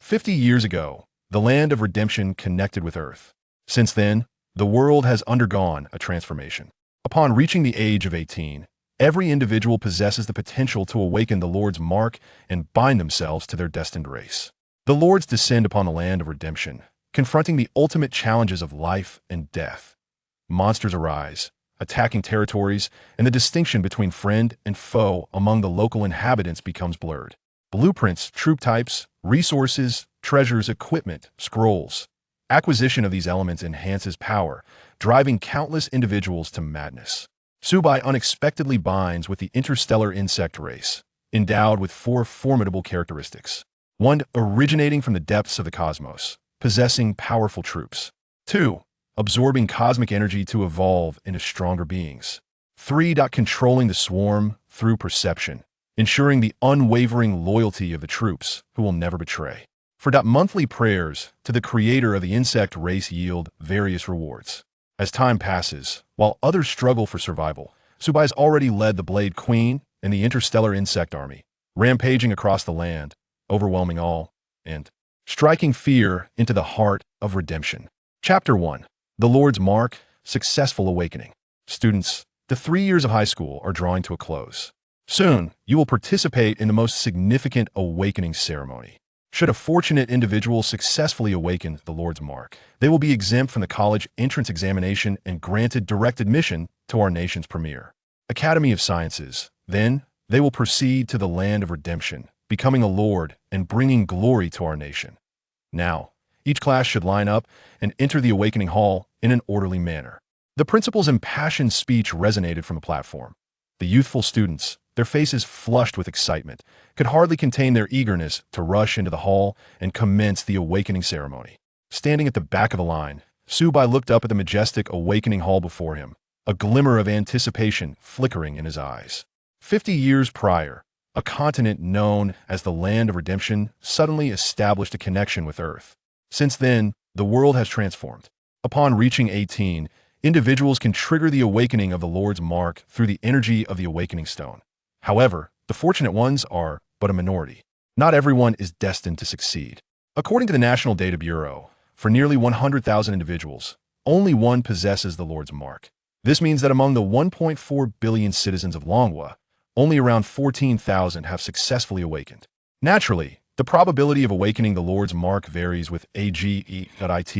50 years ago, the land of redemption connected with Earth. Since then, the world has undergone a transformation. Upon reaching the age of 18, every individual possesses the potential to awaken the Lord's mark and bind themselves to their destined race. The Lords descend upon the land of redemption, confronting the ultimate challenges of life and death. Monsters arise, attacking territories, and the distinction between friend and foe among the local inhabitants becomes blurred. Blueprints, troop types, resources, treasures, equipment, scrolls. Acquisition of these elements enhances power, driving countless individuals to madness. Su Bai unexpectedly binds with the Interstellar Insect Race, endowed with 4 formidable characteristics. 1. Originating from the depths of the cosmos, possessing powerful troops. 2. Absorbing cosmic energy to evolve into stronger beings. 3. Controlling the swarm through perception, ensuring the unwavering loyalty of the troops who will never betray. 4. Monthly prayers to the creator of the insect race yield various rewards. As time passes, while others struggle for survival, Su Bai has already led the Blade Queen and the Interstellar Insect Army, rampaging across the land, overwhelming all, and striking fear into the heart of redemption. Chapter 1. The Lord's Mark, Successful Awakening. Students, the 3 years of high school are drawing to a close. Soon, you will participate in the most significant awakening ceremony. Should a fortunate individual successfully awaken the Lord's Mark, they will be exempt from the college entrance examination and granted direct admission to our nation's premier Academy of Sciences. Then, they will proceed to the land of redemption, becoming a lord and bringing glory to our nation. Now, each class should line up and enter the awakening hall in an orderly manner. The principal's impassioned speech resonated from the platform. The youthful students, their faces flushed with excitement, could hardly contain their eagerness to rush into the hall and commence the awakening ceremony. Standing at the back of the line, Su Bai looked up at the majestic awakening hall before him, a glimmer of anticipation flickering in his eyes. 50 years prior, a continent known as the Land of Redemption suddenly established a connection with Earth. Since then, the world has transformed. Upon reaching 18, individuals can trigger the awakening of the Lord's Mark through the energy of the Awakening Stone. However, the fortunate ones are but a minority. Not everyone is destined to succeed. According to the National Data Bureau, for nearly 100,000 individuals, only one possesses the Lord's Mark. This means that among the 1.4 billion citizens of Longwa, only around 14,000 have successfully awakened. Naturally, the probability of awakening the Lord's Mark varies with AGE.IT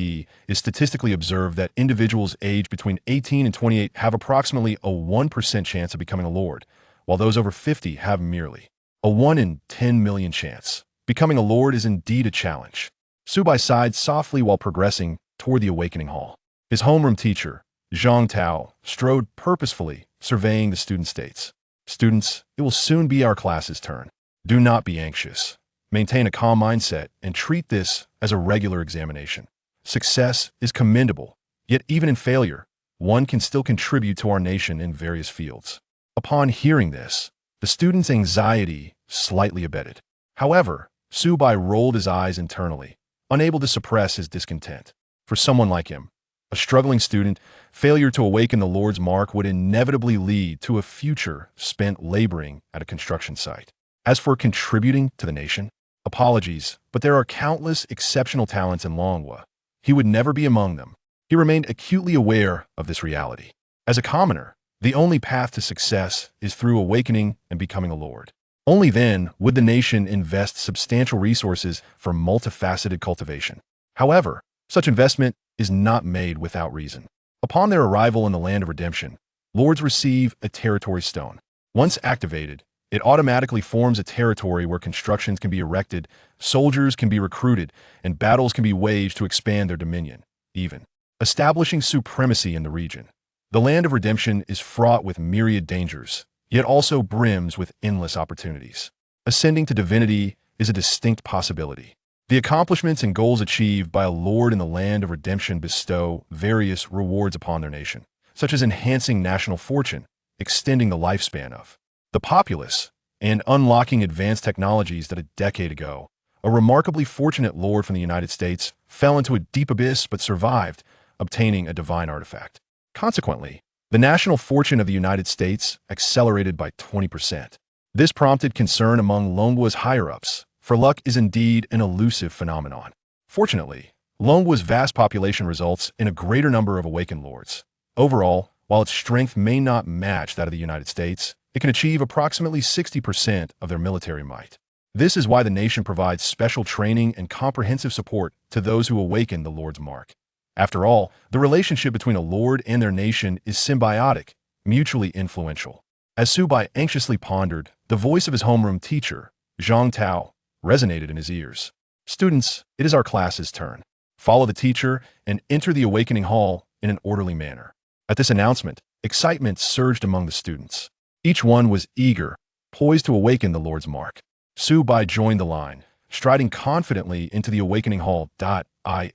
is statistically observed that individuals aged between 18 and 28 have approximately a 1% chance of becoming a Lord, while those over 50 have merely a 1 in 10 million chance. Becoming a Lord is indeed a challenge. Su Bai sighed softly while progressing toward the awakening hall. His homeroom teacher, Zhang Tao, strode purposefully, surveying the student states. Students, it will soon be our class's turn. Do not be anxious. Maintain a calm mindset and treat this as a regular examination. Success is commendable, yet even in failure, one can still contribute to our nation in various fields. Upon hearing this, the student's anxiety slightly abated. However, Su Bai rolled his eyes internally, unable to suppress his discontent. For someone like him, a struggling student, failure to awaken the Lord's Mark would inevitably lead to a future spent laboring at a construction site. As for contributing to the nation, apologies, but there are countless exceptional talents in Longwa. He would never be among them. He remained acutely aware of this reality. As a commoner, the only path to success is through awakening and becoming a lord. Only then would the nation invest substantial resources for multifaceted cultivation. However, such investment is not made without reason. Upon their arrival in the Land of Redemption, lords receive a territory stone. Once activated, it automatically forms a territory where constructions can be erected, soldiers can be recruited, and battles can be waged to expand their dominion, even establishing supremacy in the region. The Land of Redemption is fraught with myriad dangers, yet also brims with endless opportunities. Ascending to divinity is a distinct possibility. The accomplishments and goals achieved by a lord in the Land of Redemption bestow various rewards upon their nation, such as enhancing national fortune, extending the lifespan of the populace, and unlocking advanced technologies that a decade ago, a remarkably fortunate lord from the United States fell into a deep abyss but survived, obtaining a divine artifact. Consequently, the national fortune of the United States accelerated by 20%. This prompted concern among Longwa's higher-ups, for luck is indeed an elusive phenomenon. Fortunately, Longwa's vast population results in a greater number of awakened lords. Overall, while its strength may not match that of the United States, it can achieve approximately 60% of their military might. This is why the nation provides special training and comprehensive support to those who awaken the Lord's mark. After all, the relationship between a lord and their nation is symbiotic, mutually influential. As Su Bai anxiously pondered, the voice of his homeroom teacher, Zhang Tao, resonated in his ears. Students, it is our class's turn. Follow the teacher and enter the awakening hall in an orderly manner. At this announcement, excitement surged among the students. Each one was eager, poised to awaken the Lord's mark. Su Bai joined the line, striding confidently into the awakening hall.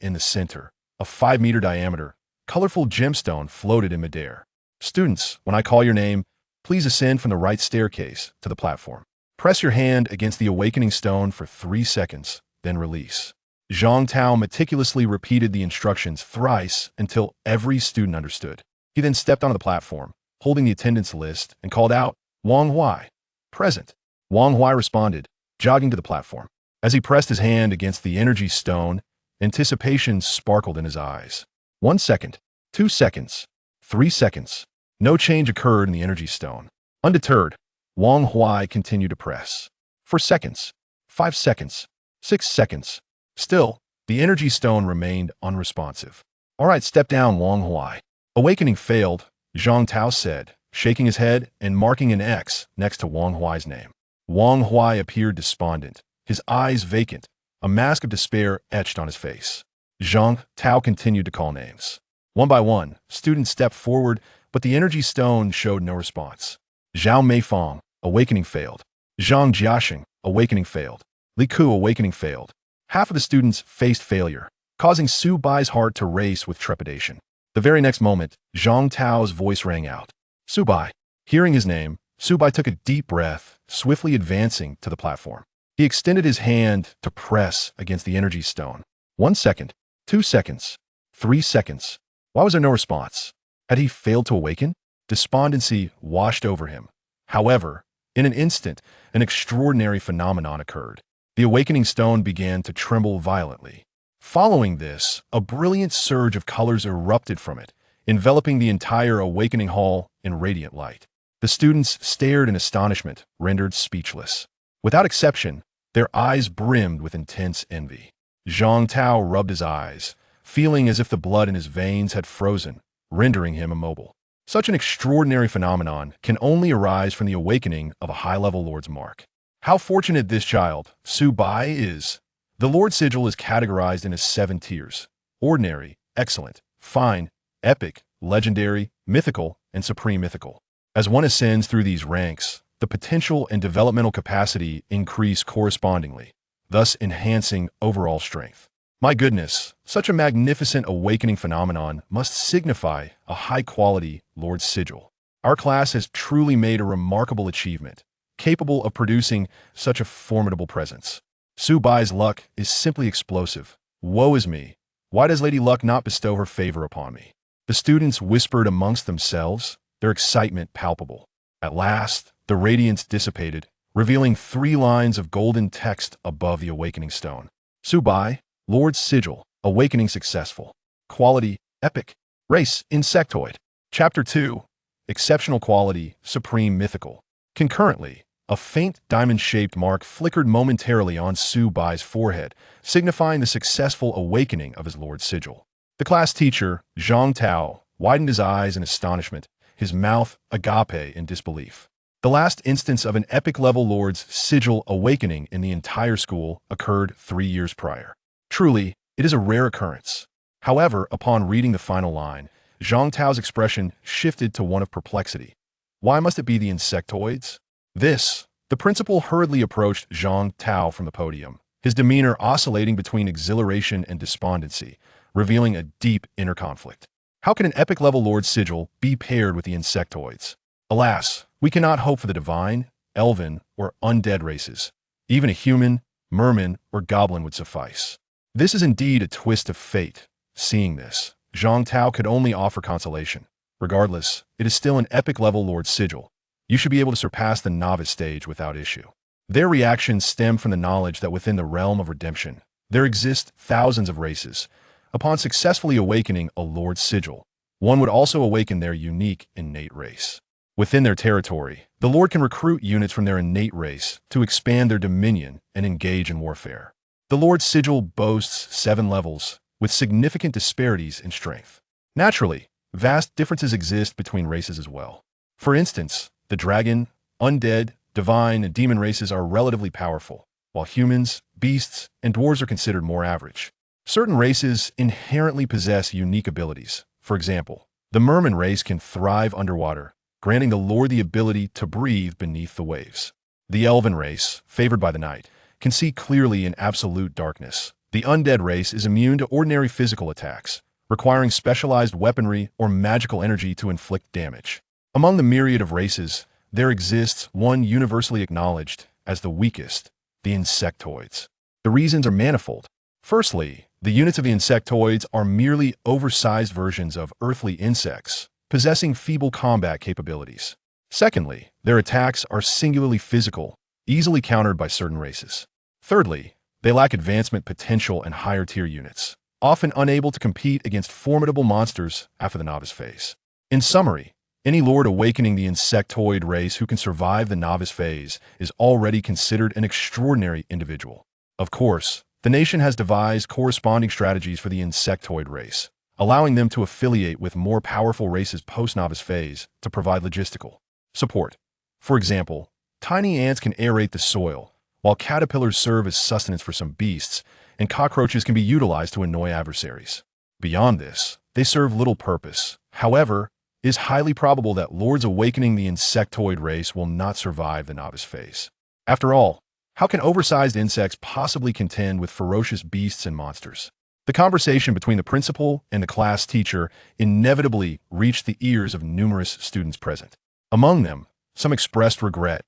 In the center, a 5-meter diameter, colorful gemstone floated in midair. Students, when I call your name, please ascend from the right staircase to the platform. Press your hand against the awakening stone for 3 seconds, then release. Zhang Tao meticulously repeated the instructions thrice until every student understood. He then stepped onto the platform, holding the attendance list, and called out, "Wang Huai, present." Wang Huai responded, jogging to the platform. As he pressed his hand against the energy stone, anticipation sparkled in his eyes. 1 second, 2 seconds, 3 seconds. No change occurred in the energy stone. Undeterred, Wang Huai continued to press. 4 seconds, 5 seconds, 6 seconds. Still, the energy stone remained unresponsive. "All right, step down, Wang Huai." Awakening failed, Zhang Tao said, shaking his head and marking an X next to Wang Huai's name. Wang Huai appeared despondent, his eyes vacant, a mask of despair etched on his face. Zhang Tao continued to call names. One by one, students stepped forward, but the energy stone showed no response. Zhao Meifang, awakening failed. Zhang Jiaxing, awakening failed. Li Ku, awakening failed. Half of the students faced failure, causing Su Bai's heart to race with trepidation. The very next moment, Zhang Tao's voice rang out. "Su Bai." Hearing his name, Su Bai took a deep breath, swiftly advancing to the platform. He extended his hand to press against the energy stone. 1 second, 2 seconds, 3 seconds. Why was there no response? Had he failed to awaken? Despondency washed over him. However, in an instant, an extraordinary phenomenon occurred. The awakening stone began to tremble violently. Following this, a brilliant surge of colors erupted from it, enveloping the entire awakening hall in radiant light. The students stared in astonishment, rendered speechless. Without exception, their eyes brimmed with intense envy. Zhang Tao rubbed his eyes, feeling as if the blood in his veins had frozen, rendering him immobile. Such an extraordinary phenomenon can only arise from the awakening of a high-level Lord's mark. How fortunate this child, Su Bai, is. The Lord's sigil is categorized into 7 tiers: ordinary, excellent, fine, epic, legendary, mythical, and supreme mythical. As one ascends through these ranks, the potential and developmental capacity increase correspondingly, thus enhancing overall strength. My goodness, such a magnificent awakening phenomenon must signify a high-quality Lord's sigil. Our class has truly made a remarkable achievement, capable of producing such a formidable presence. Su Bai's luck is simply explosive. Woe is me. Why does Lady Luck not bestow her favor upon me? The students whispered amongst themselves, their excitement palpable. At last, the radiance dissipated, revealing 3 lines of golden text above the awakening stone. Su Bai, Lord's sigil, awakening successful. Quality, epic. Race, insectoid. Chapter 2, exceptional quality, supreme mythical. Concurrently, a faint diamond-shaped mark flickered momentarily on Su Bai's forehead, signifying the successful awakening of his Lord's sigil. The class teacher, Zhang Tao, widened his eyes in astonishment, his mouth agape in disbelief. The last instance of an epic-level Lord's sigil awakening in the entire school occurred 3 years prior. Truly, it is a rare occurrence. However, upon reading the final line, Zhang Tao's expression shifted to one of perplexity. Why must it be the insectoids? The principal hurriedly approached Zhang Tao from the podium, his demeanor oscillating between exhilaration and despondency, revealing a deep inner conflict. How can an epic-level Lord's sigil be paired with the insectoids? Alas, we cannot hope for the divine, elven, or undead races. Even a human, merman, or goblin would suffice. This is indeed a twist of fate. Seeing this, Zhang Tao could only offer consolation. Regardless, it is still an epic-level Lord's sigil. You should be able to surpass the novice stage without issue. Their reactions stem from the knowledge that within the realm of redemption, there exist thousands of races. Upon successfully awakening a Lord's sigil, one would also awaken their unique innate race. Within their territory, the Lord can recruit units from their innate race to expand their dominion and engage in warfare. The Lord's sigil boasts 7 levels, with significant disparities in strength. Naturally, vast differences exist between races as well. For instance, the dragon, undead, divine, and demon races are relatively powerful, while humans, beasts, and dwarves are considered more average. Certain races inherently possess unique abilities. For example, the merman race can thrive underwater, granting the Lord the ability to breathe beneath the waves. The elven race, favored by the night, can see clearly in absolute darkness. The undead race is immune to ordinary physical attacks, requiring specialized weaponry or magical energy to inflict damage. Among the myriad of races, there exists one universally acknowledged as the weakest, the insectoids. The reasons are manifold. Firstly, the units of the insectoids are merely oversized versions of earthly insects, possessing feeble combat capabilities. Secondly, their attacks are singularly physical, easily countered by certain races. Thirdly, they lack advancement potential and higher-tier units, often unable to compete against formidable monsters after the novice phase. In summary, any Lord awakening the insectoid race who can survive the novice phase is already considered an extraordinary individual. Of course, the nation has devised corresponding strategies for the insectoid race, allowing them to affiliate with more powerful races post-novice phase to provide logistical support. For example, tiny ants can aerate the soil, while caterpillars serve as sustenance for some beasts, and cockroaches can be utilized to annoy adversaries. Beyond this, they serve little purpose. However, it is highly probable that lords awakening the insectoid race will not survive the novice phase. After all, how can oversized insects possibly contend with ferocious beasts and monsters? The conversation between the principal and the class teacher inevitably reached the ears of numerous students present. Among them, some expressed regret,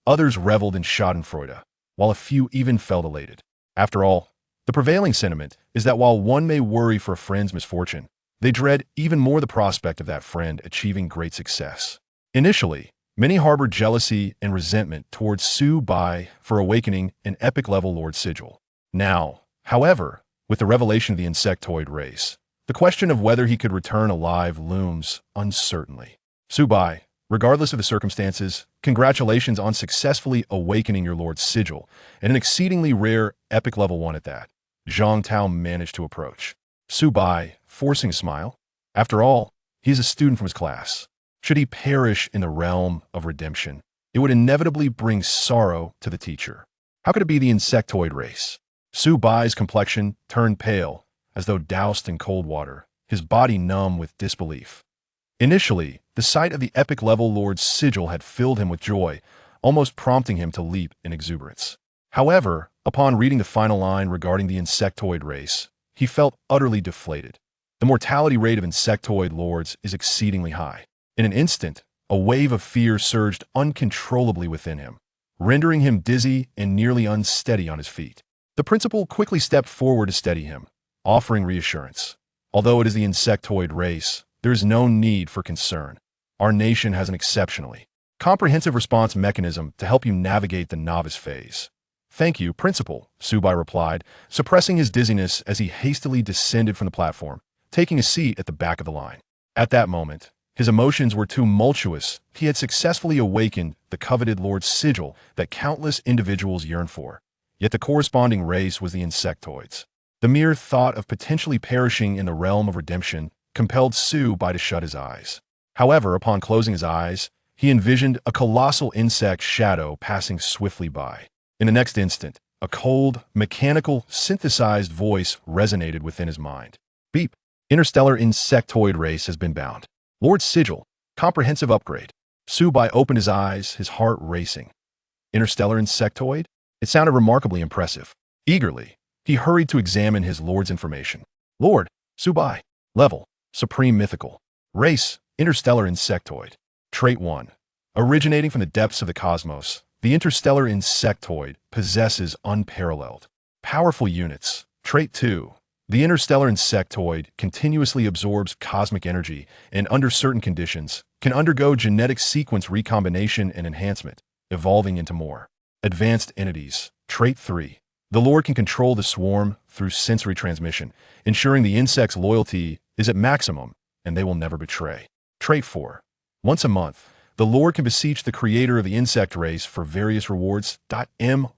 others reveled in schadenfreude, while a few even felt elated. After all, the prevailing sentiment is that while one may worry for a friend's misfortune, they dread even more the prospect of that friend achieving great success. Initially, many harbored jealousy and resentment towards Su Bai for awakening an epic-level Lord Sigil. Now, however, with the revelation of the insectoid race, the question of whether he could return alive looms uncertainly. Su Bai, regardless of the circumstances, congratulations on successfully awakening your Lord's Sigil, and an exceedingly rare epic level 1 at that. Zhang Tao managed to approach Su Bai, forcing a smile. After all, he is a student from his class. Should he perish in the realm of redemption, it would inevitably bring sorrow to the teacher. How could it be the insectoid race? Su Bai's complexion turned pale, as though doused in cold water, his body numb with disbelief. Initially, the sight of the epic-level Lord's Sigil had filled him with joy, almost prompting him to leap in exuberance. However, upon reading the final line regarding the insectoid race, he felt utterly deflated. The mortality rate of insectoid lords is exceedingly high. In an instant, a wave of fear surged uncontrollably within him, rendering him dizzy and nearly unsteady on his feet. The principal quickly stepped forward to steady him, offering reassurance. Although it is the insectoid race, there is no need for concern. Our nation has an exceptionally comprehensive response mechanism to help you navigate the novice phase. Thank you, Principal, Su Bai replied, suppressing his dizziness as he hastily descended from the platform, taking a seat at the back of the line. At that moment, his emotions were tumultuous. He had successfully awakened the coveted Lord's Sigil that countless individuals yearn for. Yet the corresponding race was the insectoids. The mere thought of potentially perishing in the realm of redemption compelled Su Bai to shut his eyes. However, upon closing his eyes, he envisioned a colossal insect shadow passing swiftly by. In the next instant, a cold, mechanical, synthesized voice resonated within his mind. Beep! Interstellar Insectoid Race has been bound. Lord Sigil, comprehensive upgrade. Su Bai opened his eyes, his heart racing. Interstellar Insectoid? It sounded remarkably impressive. Eagerly, he hurried to examine his Lord's information. Lord, Su Bai. Level, Supreme Mythical. Race, Interstellar Insectoid. Trait 1. Originating from the depths of the cosmos, the Interstellar Insectoid possesses unparalleled, powerful units. Trait 2. The Interstellar Insectoid continuously absorbs cosmic energy and, under certain conditions, can undergo genetic sequence recombination and enhancement, evolving into more Advanced entities. Trait 3. The Lord can control the swarm through sensory transmission, ensuring the insect's loyalty is at maximum and they will never betray. Trait 4. Once a month, the Lord can beseech the creator of the insect race for various rewards.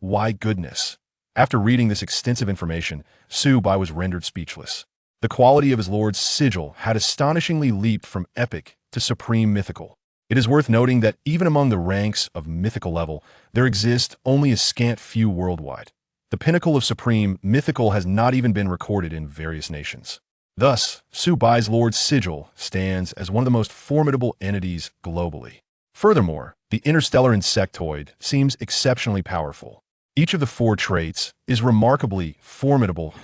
My goodness. After reading this extensive information, Su Bai was rendered speechless. The quality of his Lord's sigil had astonishingly leaped from epic to supreme mythical. It is worth noting that even among the ranks of mythical level, there exist only a scant few worldwide. The pinnacle of supreme mythical has not even been recorded in various nations. Thus, Su Bai's Lord's sigil stands as one of the most formidable entities globally. Furthermore, the Interstellar Insectoid seems exceptionally powerful. Each of the 4 traits is remarkably formidable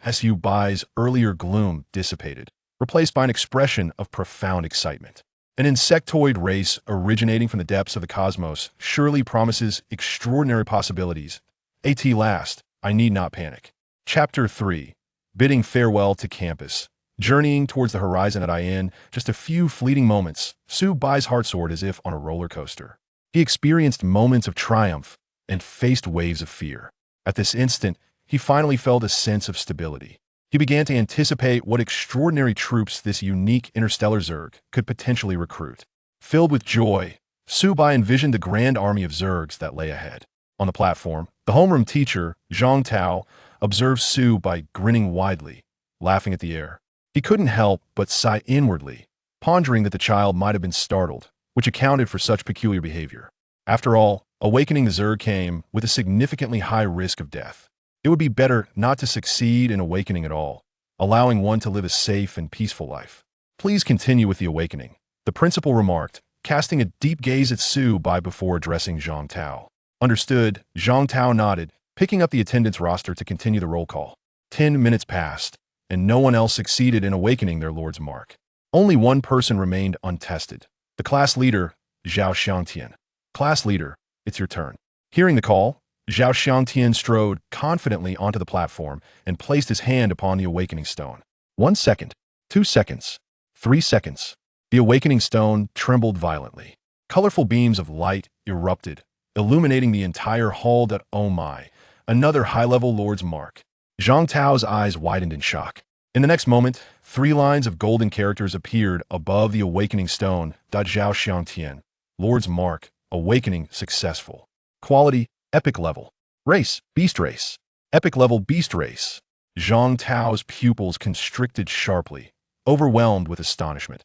as Su Bai's earlier gloom dissipated, replaced by an expression of profound excitement. An insectoid race originating from the depths of the cosmos surely promises extraordinary possibilities. At last, I need not panic. Chapter 3. Bidding farewell to campus. Journeying towards the horizon at in just a few fleeting moments, Su Bai's heart soared as if on a roller coaster. He experienced moments of triumph and faced waves of fear. At this instant, he finally felt a sense of stability. He began to anticipate what extraordinary troops this unique interstellar Zerg could potentially recruit. Filled with joy, Su Bai envisioned the grand army of Zergs that lay ahead. On the platform, the homeroom teacher, Zhang Tao, observed Su Bai grinning widely, laughing at the air. He couldn't help but sigh inwardly, pondering that the child might have been startled, which accounted for such peculiar behavior. After all, awakening the Zerg came with a significantly high risk of death. It would be better not to succeed in awakening at all, allowing one to live a safe and peaceful life. Please continue with the awakening, the principal remarked, casting a deep gaze at Su Bai before addressing Zhang Tao. Understood, Zhang Tao nodded, picking up the attendance roster to continue the roll call. 10 minutes passed, and no one else succeeded in awakening their lord's mark. Only one person remained untested. The class leader, Zhao Xiangtian. Class leader, it's your turn. Hearing the call, Zhao Xiangtian strode confidently onto the platform and placed his hand upon the awakening stone. 1 second, 2 seconds, 3 seconds. The awakening stone trembled violently. Colorful beams of light erupted, illuminating the entire hall. Oh my, another high-level lord's mark. Zhang Tao's eyes widened in shock. In the next moment, 3 lines of golden characters appeared above the awakening stone. Zhao Xiangtian. Lord's mark. Awakening successful. Quality, epic level. Race, beast race. Epic level beast race. Zhang Tao's pupils constricted sharply, overwhelmed with astonishment.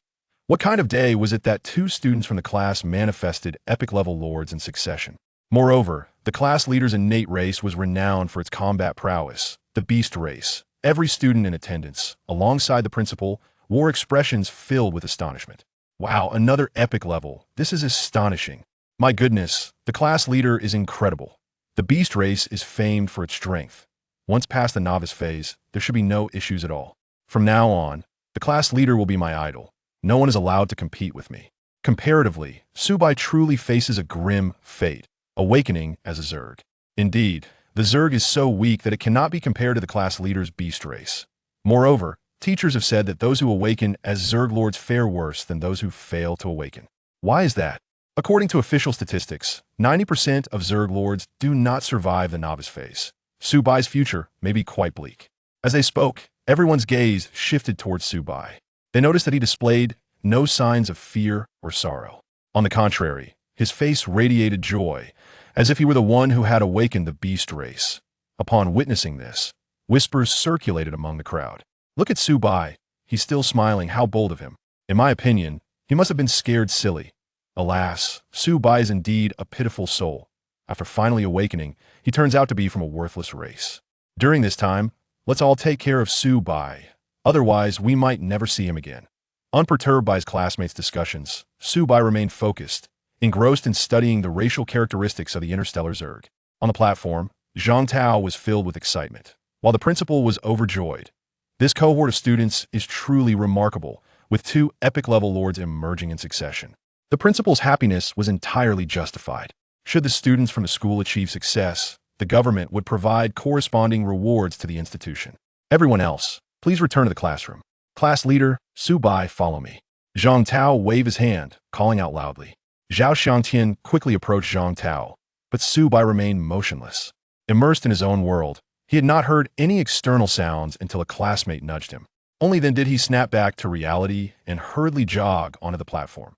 What kind of day was it that 2 students from the class manifested epic level lords in succession? Moreover, the class leader's innate race was renowned for its combat prowess, the beast race. Every student in attendance, alongside the principal, wore expressions filled with astonishment. Wow, another epic level. This is astonishing. My goodness, the class leader is incredible. The beast race is famed for its strength. Once past the novice phase, there should be no issues at all. From now on, the class leader will be my idol. No one is allowed to compete with me. Comparatively, Su Bai truly faces a grim fate, awakening as a Zerg. Indeed, the Zerg is so weak that it cannot be compared to the class leader's beast race. Moreover, teachers have said that those who awaken as Zerg lords fare worse than those who fail to awaken. Why is that? According to official statistics, 90% of Zerg lords do not survive the novice phase. Su Bai's future may be quite bleak. As they spoke, everyone's gaze shifted towards Su Bai. They noticed that he displayed no signs of fear or sorrow. On the contrary, his face radiated joy, as if he were the one who had awakened the beast race. Upon witnessing this, whispers circulated among the crowd. Look at Su Bai. He's still smiling. How bold of him. In my opinion, he must have been scared silly. Alas, Su Bai is indeed a pitiful soul. After finally awakening, he turns out to be from a worthless race. During this time, let's all take care of Su Bai. Otherwise, we might never see him again. Unperturbed by his classmates' discussions, Su Bai remained focused, engrossed in studying the racial characteristics of the interstellar Zerg. On the platform, Zhang Tao was filled with excitement, while the principal was overjoyed. This cohort of students is truly remarkable, with 2 epic-level lords emerging in succession. The principal's happiness was entirely justified. Should the students from the school achieve success, the government would provide corresponding rewards to the institution. Everyone else, please return to the classroom. Class leader, Su Bai, follow me. Zhang Tao waved his hand, calling out loudly. Zhao Xiangtian quickly approached Zhang Tao, but Su Bai remained motionless. Immersed in his own world, he had not heard any external sounds until a classmate nudged him. Only then did he snap back to reality and hurriedly jog onto the platform.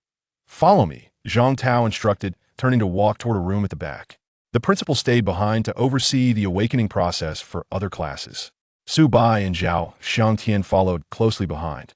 "Follow me," Zhang Tao instructed, turning to walk toward a room at the back. The principal stayed behind to oversee the awakening process for other classes. Su Bai and Zhao Xiangtian followed closely behind.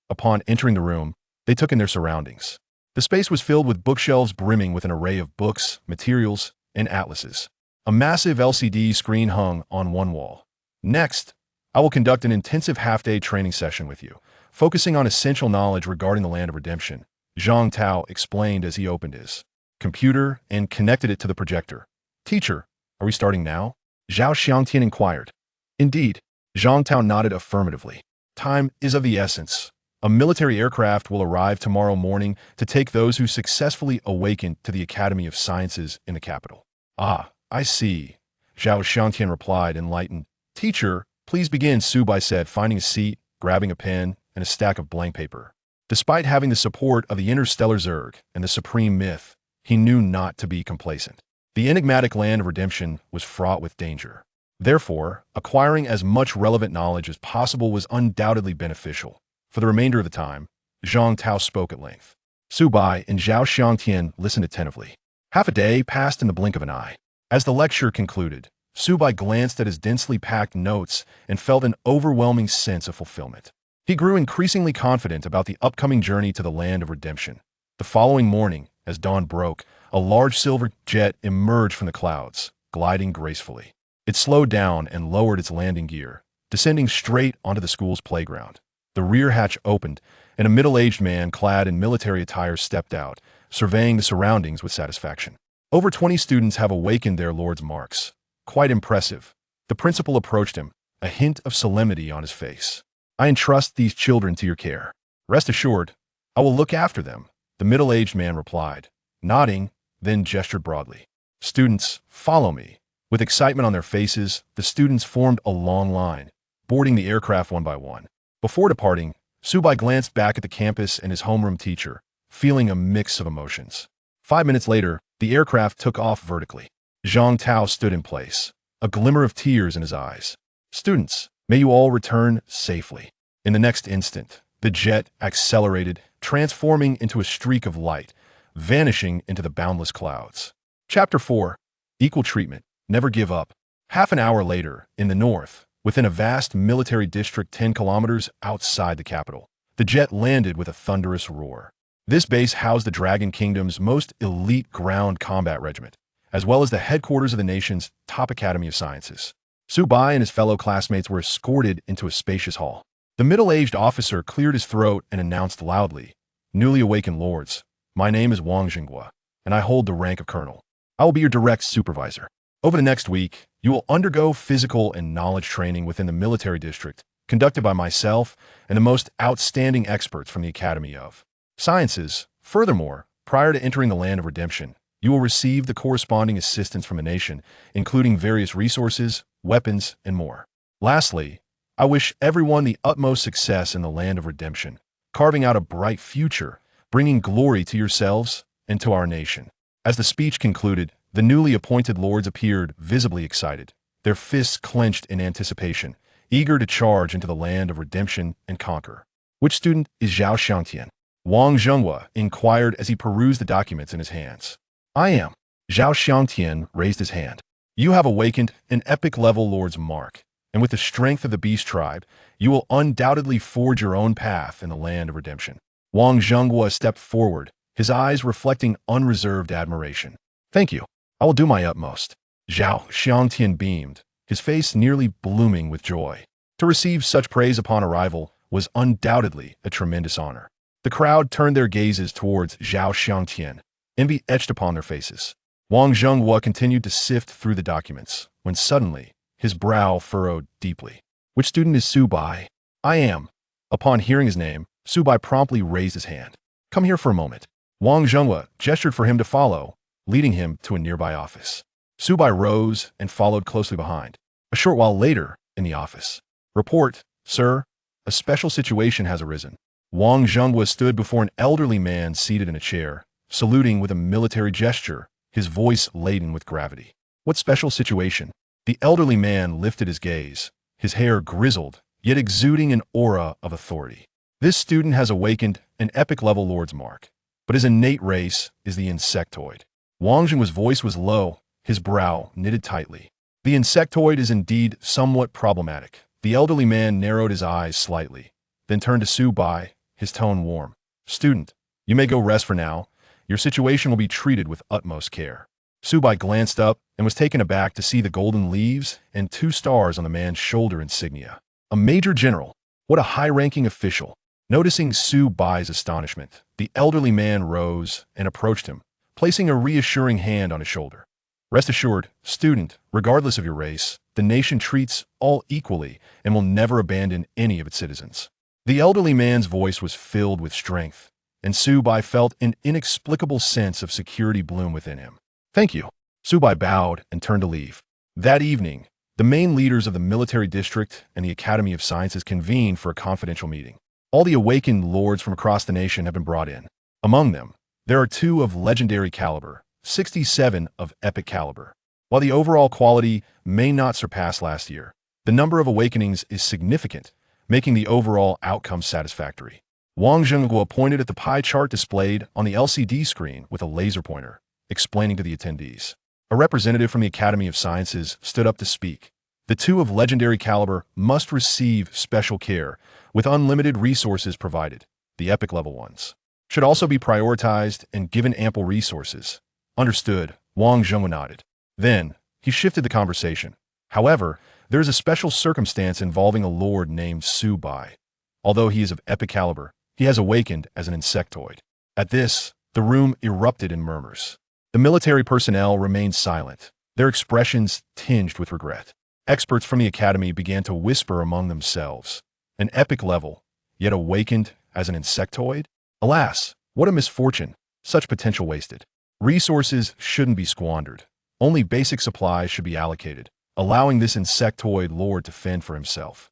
Upon entering the room, they took in their surroundings. The space was filled with bookshelves brimming with an array of books, materials, and atlases. A massive LCD screen hung on one wall. "Next, I will conduct an intensive half-day training session with you, focusing on essential knowledge regarding the Land of Redemption," Zhang Tao explained as he opened his computer and connected it to the projector. "Teacher, are we starting now?" Zhao Xiangtian inquired. "Indeed," Zhang Tao nodded affirmatively. "Time is of the essence. A military aircraft will arrive tomorrow morning to take those who successfully awaken to the Academy of Sciences in the capital." "Ah, I see," Zhao Xiangtian replied, enlightened. "Teacher, please begin," Su Bai said, finding a seat, grabbing a pen, and a stack of blank paper. Despite having the support of the Interstellar Zerg and the Supreme Myth, he knew not to be complacent. The enigmatic Land of Redemption was fraught with danger. Therefore, acquiring as much relevant knowledge as possible was undoubtedly beneficial. For the remainder of the time, Zhang Tao spoke at length. Su Bai and Zhao Xiangtian listened attentively. Half a day passed in the blink of an eye. As the lecture concluded, Su Bai glanced at his densely packed notes and felt an overwhelming sense of fulfillment. He grew increasingly confident about the upcoming journey to the Land of Redemption. The following morning, as dawn broke, a large silver jet emerged from the clouds, gliding gracefully. It slowed down and lowered its landing gear, descending straight onto the school's playground. The rear hatch opened, and a middle-aged man clad in military attire stepped out, surveying the surroundings with satisfaction. "Over 20 students have awakened their lord's marks. Quite impressive." The principal approached him, a hint of solemnity on his face. "I entrust these children to your care. Rest assured, I will look after them," the middle-aged man replied, nodding, then gestured broadly. "Students, follow me." With excitement on their faces, the students formed a long line, boarding the aircraft one by one. Before departing, Su Bai glanced back at the campus and his homeroom teacher, feeling a mix of emotions. 5 minutes later, the aircraft took off vertically. Zhang Tao stood in place, a glimmer of tears in his eyes. "Students, may you all return safely." In the next instant, the jet accelerated, transforming into a streak of light, vanishing into the boundless clouds. Chapter 4. Equal Treatment. Never Give Up. Half an hour later, in the north, within a vast military district 10 kilometers outside the capital, the jet landed with a thunderous roar. This base housed the Dragon Kingdom's most elite ground combat regiment, as well as the headquarters of the nation's top Academy of Sciences. Su Bai and his fellow classmates were escorted into a spacious hall. The middle-aged officer cleared his throat and announced loudly, "Newly awakened lords, my name is Wang Jinghua, and I hold the rank of colonel. I will be your direct supervisor. Over the next week, you will undergo physical and knowledge training within the military district, conducted by myself and the most outstanding experts from the Academy of Sciences. Furthermore, prior to entering the Land of Redemption, you will receive the corresponding assistance from the nation, including various resources, weapons, and more. Lastly, I wish everyone the utmost success in the Land of Redemption, carving out a bright future, bringing glory to yourselves and to our nation." As the speech concluded, the newly appointed lords appeared visibly excited, their fists clenched in anticipation, eager to charge into the Land of Redemption and conquer. "Which student is Zhao Xiangtian?" Wang Jinghua inquired as he perused the documents in his hands. "I am." Zhao Xiangtian raised his hand. "You have awakened an epic-level lord's mark, and with the strength of the beast tribe, you will undoubtedly forge your own path in the Land of Redemption." Wang Jinghua stepped forward, his eyes reflecting unreserved admiration. "Thank you. I will do my utmost." Zhao Xiangtian beamed, his face nearly blooming with joy. To receive such praise upon arrival was undoubtedly a tremendous honor. The crowd turned their gazes towards Zhao Xiangtian, envy etched upon their faces. Wang Jinghua continued to sift through the documents, when suddenly, his brow furrowed deeply. "Which student is Su Bai?" "I am." Upon hearing his name, Su Bai promptly raised his hand. "Come here for a moment." Wang Jinghua gestured for him to follow, leading him to a nearby office. Su Bai rose and followed closely behind. A short while later, in the office. "Report, sir. A special situation has arisen." Wang Jinghua stood before an elderly man seated in a chair, saluting with a military gesture, his voice laden with gravity. What special situation? The elderly man lifted his gaze, his hair grizzled, yet exuding an aura of authority. This student has awakened an epic-level Lord's Mark, but his innate race is the insectoid. Wang Zheng's voice was low, his brow knitted tightly. The insectoid is indeed somewhat problematic. The elderly man narrowed his eyes slightly, then turned to Su Bai, his tone warm. Student, you may go rest for now. Your situation will be treated with utmost care. Su Bai glanced up and was taken aback to see the golden leaves and 2 stars on the man's shoulder insignia. A major general. What a high-ranking official. Noticing Su Bai's astonishment, the elderly man rose and approached him, placing a reassuring hand on his shoulder. Rest assured, student, regardless of your race, the nation treats all equally and will never abandon any of its citizens. The elderly man's voice was filled with strength, and Su Bai felt an inexplicable sense of security bloom within him. Thank you. Su Bai bowed and turned to leave. That evening, the main leaders of the military district and the Academy of Sciences convened for a confidential meeting. All the awakened lords from across the nation have been brought in. Among them, there are 2 of legendary caliber, 67 of epic caliber. While the overall quality may not surpass last year, the number of awakenings is significant, making the overall outcome satisfactory. Wang Zheng pointed at the pie chart displayed on the LCD screen with a laser pointer, explaining to the attendees. A representative from the Academy of Sciences stood up to speak. The 2 of legendary caliber must receive special care, with unlimited resources provided. The epic-level ones should also be prioritized and given ample resources. Understood, Wang Zheng nodded. Then, he shifted the conversation. However, there is a special circumstance involving a lord named Su Bai. Although he is of epic caliber, he has awakened as an insectoid. At this, the room erupted in murmurs. The military personnel remained silent, their expressions tinged with regret. Experts from the academy began to whisper among themselves. An epic level, yet awakened as an insectoid? Alas, what a misfortune, such potential wasted. Resources shouldn't be squandered. Only basic supplies should be allocated, allowing this insectoid lord to fend for himself.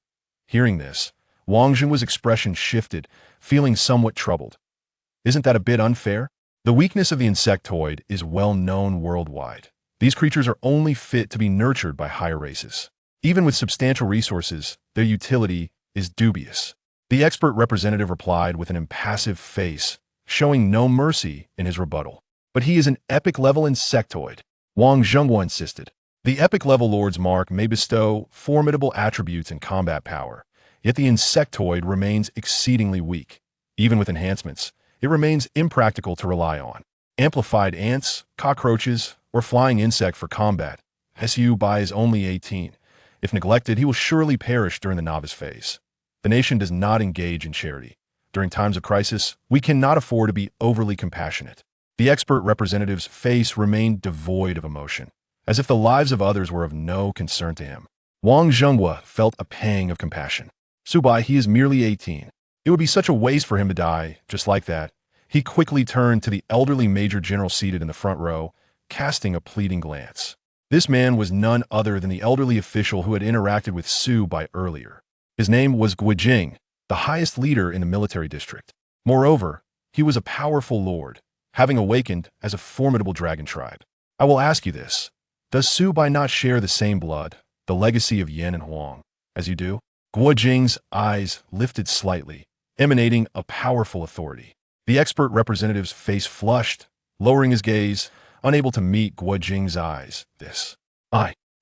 Hearing this, Wang Zheng's expression shifted, feeling somewhat troubled. Isn't that a bit unfair? The weakness of the insectoid is well known worldwide. These creatures are only fit to be nurtured by higher races. Even with substantial resources, their utility is dubious. The expert representative replied with an impassive face, showing no mercy in his rebuttal. But he is an epic-level insectoid. Wang Zheng insisted. The epic-level Lord's Mark may bestow formidable attributes and combat power, yet the insectoid remains exceedingly weak. Even with enhancements, it remains impractical to rely on. Amplified ants, cockroaches, or flying insect for combat. Su Bai is only 18. If neglected, he will surely perish during the novice phase. The nation does not engage in charity. During times of crisis, we cannot afford to be overly compassionate. The expert representative's face remained devoid of emotion, as if the lives of others were of no concern to him. Wang Zheng felt a pang of compassion. Su Bai, he is merely 18. It would be such a waste for him to die, just like that. He quickly turned to the elderly major general seated in the front row, casting a pleading glance. This man was none other than the elderly official who had interacted with Su Bai earlier. His name was Guijing, the highest leader in the military district. Moreover, he was a powerful lord, having awakened as a formidable dragon tribe. I will ask you this. Does Su Bai not share the same blood, the legacy of Yan and Huang, as you do? Guijing's eyes lifted slightly, emanating a powerful authority. The expert representative's face flushed, lowering his gaze, unable to meet Guijing's eyes.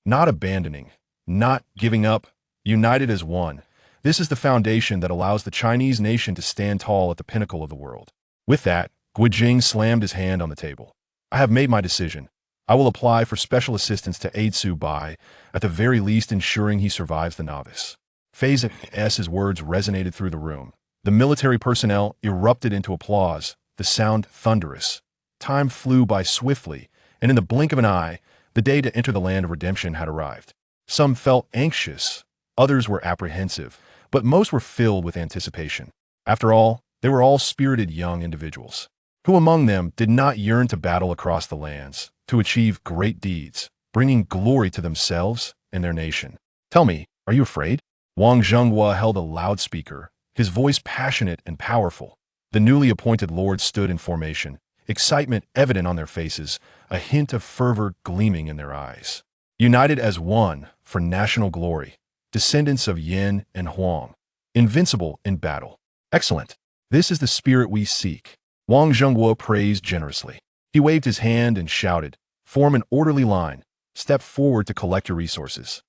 Not abandoning, not giving up, united as one. This is the foundation that allows the Chinese nation to stand tall at the pinnacle of the world. With that, Guijing slammed his hand on the table. I have made my decision. I will apply for special assistance to aid Su Bai, at the very least ensuring he survives the novice. Phase S's words resonated through the room. The military personnel erupted into applause, the sound thunderous. Time flew by swiftly, and in the blink of an eye, the day to enter the land of redemption had arrived. Some felt anxious, others were apprehensive, but most were filled with anticipation. After all, they were all spirited young individuals. Who among them did not yearn to battle across the lands, to achieve great deeds, bringing glory to themselves and their nation? Tell me, are you afraid? Wang Zheng held a loudspeaker, his voice passionate and powerful. The newly appointed lord stood in formation, excitement evident on their faces, a hint of fervor gleaming in their eyes. United as one for national glory, descendants of Yin and Huang, invincible in battle. Excellent. This is the spirit we seek. Wang Zhongguo praised generously. He waved his hand and shouted, "Form an orderly line. Step forward to collect your resources."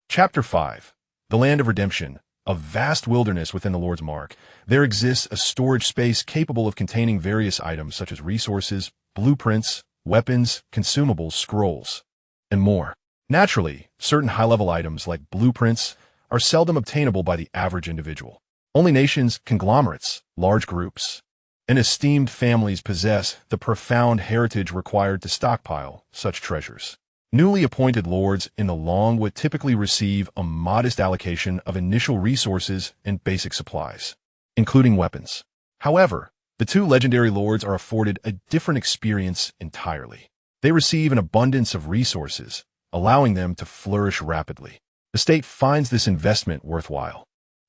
Chapter 5. The Land of Redemption. A vast wilderness within the Lord's Mark. There exists a storage space capable of containing various items such as resources, blueprints, weapons, consumables, scrolls, and more. Naturally, certain high-level items like blueprints are seldom obtainable by the average individual. Only nations, conglomerates, large groups, and esteemed families possess the profound heritage required to stockpile such treasures. Newly appointed lords in the Long would typically receive a modest allocation of initial resources and basic supplies, including weapons. However, the two legendary lords are afforded a different experience entirely. They receive an abundance of resources, allowing them to flourish rapidly. The state finds this investment worthwhile,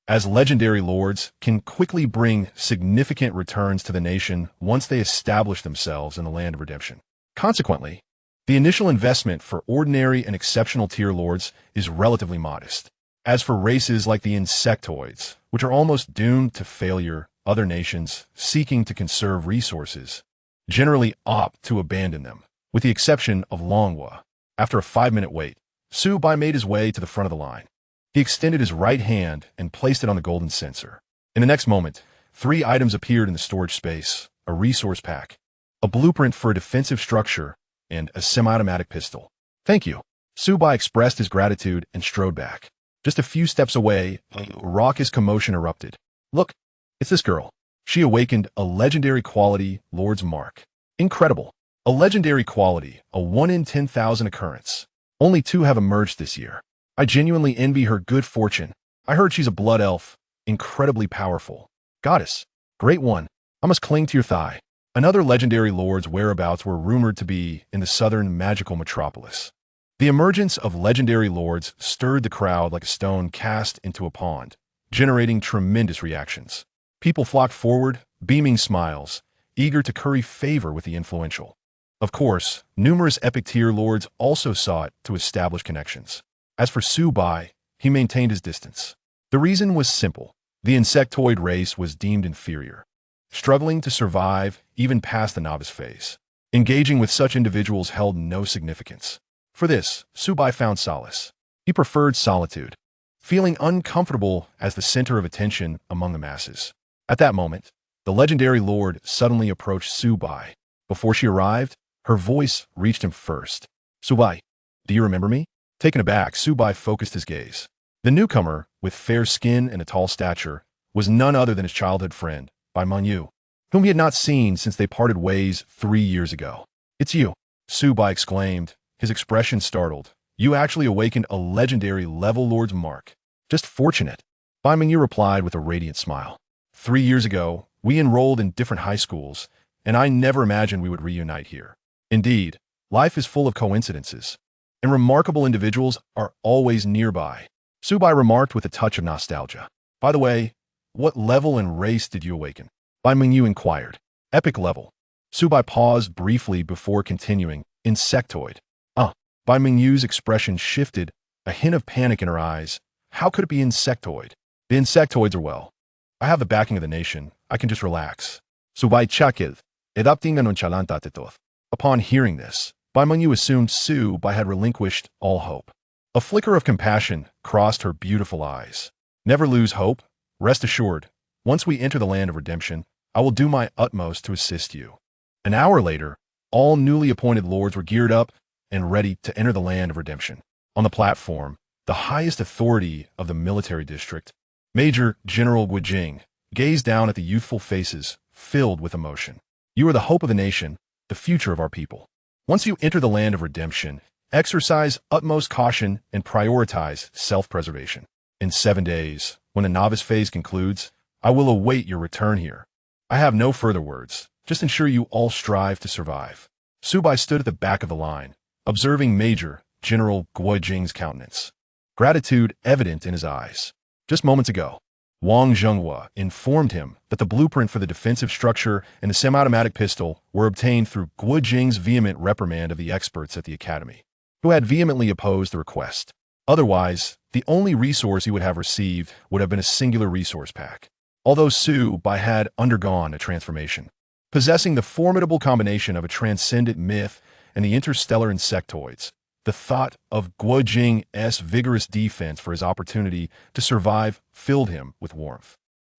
as legendary lords can quickly bring significant returns to the nation once they establish themselves in the Land of Redemption. Consequently, the initial investment for ordinary and exceptional tier lords is relatively modest. As for races like the insectoids, which are almost doomed to failure, other nations, seeking to conserve resources, generally opt to abandon them, with the exception of Longhua. After a 5-minute wait, Su Bai made his way to the front of the line. He extended his right hand and placed it on the golden censer. In the next moment, 3 items appeared in the storage space: a resource pack, a blueprint for a defensive structure, and a semi-automatic pistol. "Thank you." Su Bai expressed his gratitude and strode back. Just a few steps away, a raucous commotion erupted. "Look, it's this girl. She awakened a legendary quality, Lord's Mark. Incredible. A legendary quality, a 1 in 10,000 occurrence. Only 2 have emerged this year. I genuinely envy her good fortune. I heard she's a blood elf, incredibly powerful. Goddess, great one. I must cling to your thigh." Another legendary lord's whereabouts were rumored to be in the southern magical metropolis. The emergence of legendary lords stirred the crowd like a stone cast into a pond, generating tremendous reactions. People flocked forward, beaming smiles, eager to curry favor with the influential. Of course, numerous epic tier lords also sought to establish connections. As for Su Bai, he maintained his distance. The reason was simple. The insectoid race was deemed inferior, struggling to survive even past the novice phase. Engaging with such individuals held no significance. For this, Su Bai found solace. He preferred solitude, feeling uncomfortable as the center of attention among the masses. At that moment, the legendary lord suddenly approached Su Bai. Before she arrived, her voice reached him first. "Su Bai, do you remember me?" Taken aback, Su Bai focused his gaze. The newcomer, with fair skin and a tall stature, was none other than his childhood friend, Bai Mengyu, whom he had not seen since they parted ways 3 years ago. "It's you," Su Bai exclaimed, his expression startled. "You actually awakened a legendary level Lord's Mark. Just fortunate." Bai Mengyu replied with a radiant smile. 3 years ago, we enrolled in different high schools, and I never imagined we would reunite here. Indeed, life is full of coincidences, and remarkable individuals are always nearby. Su Bai remarked with a touch of nostalgia. "By the way, what level and race did you awaken?" Bai Mengyu inquired. "Epic level." Su Bai paused briefly before continuing. "Insectoid." Bai Mengyu's expression shifted, a hint of panic in her eyes. How could it be insectoid? "The insectoids are well. I have the backing of the nation. I can just relax." Su Bai chakil, edaptinga nonchalanta tetoth. Upon hearing this, Bai Mengyu assumed Su Bai had relinquished all hope. A flicker of compassion crossed her beautiful eyes. "Never lose hope. Rest assured, once we enter the Land of Redemption, I will do my utmost to assist you." An hour later, all newly appointed lords were geared up and ready to enter the Land of Redemption. On the platform, the highest authority of the military district, Major General Guijing, gazed down at the youthful faces filled with emotion. "You are the hope of the nation, the future of our people. Once you enter the Land of Redemption, exercise utmost caution and prioritize self-preservation. In 7 days, when the novice phase concludes, I will await your return here. I have no further words. Just ensure you all strive to survive." Su Bai stood at the back of the line, observing Major General Guijing's countenance. Gratitude evident in his eyes. Just moments ago, Wang Zhenghua informed him that the blueprint for the defensive structure and the semi-automatic pistol were obtained through Guo Jing's vehement reprimand of the experts at the academy, who had vehemently opposed the request. Otherwise, the only resource he would have received would have been a singular resource pack. Although Su Bai had undergone a transformation, possessing the formidable combination of a transcendent myth and the interstellar insectoids, the thought of Guo Jing's vigorous defense for his opportunity to survive filled him with warmth.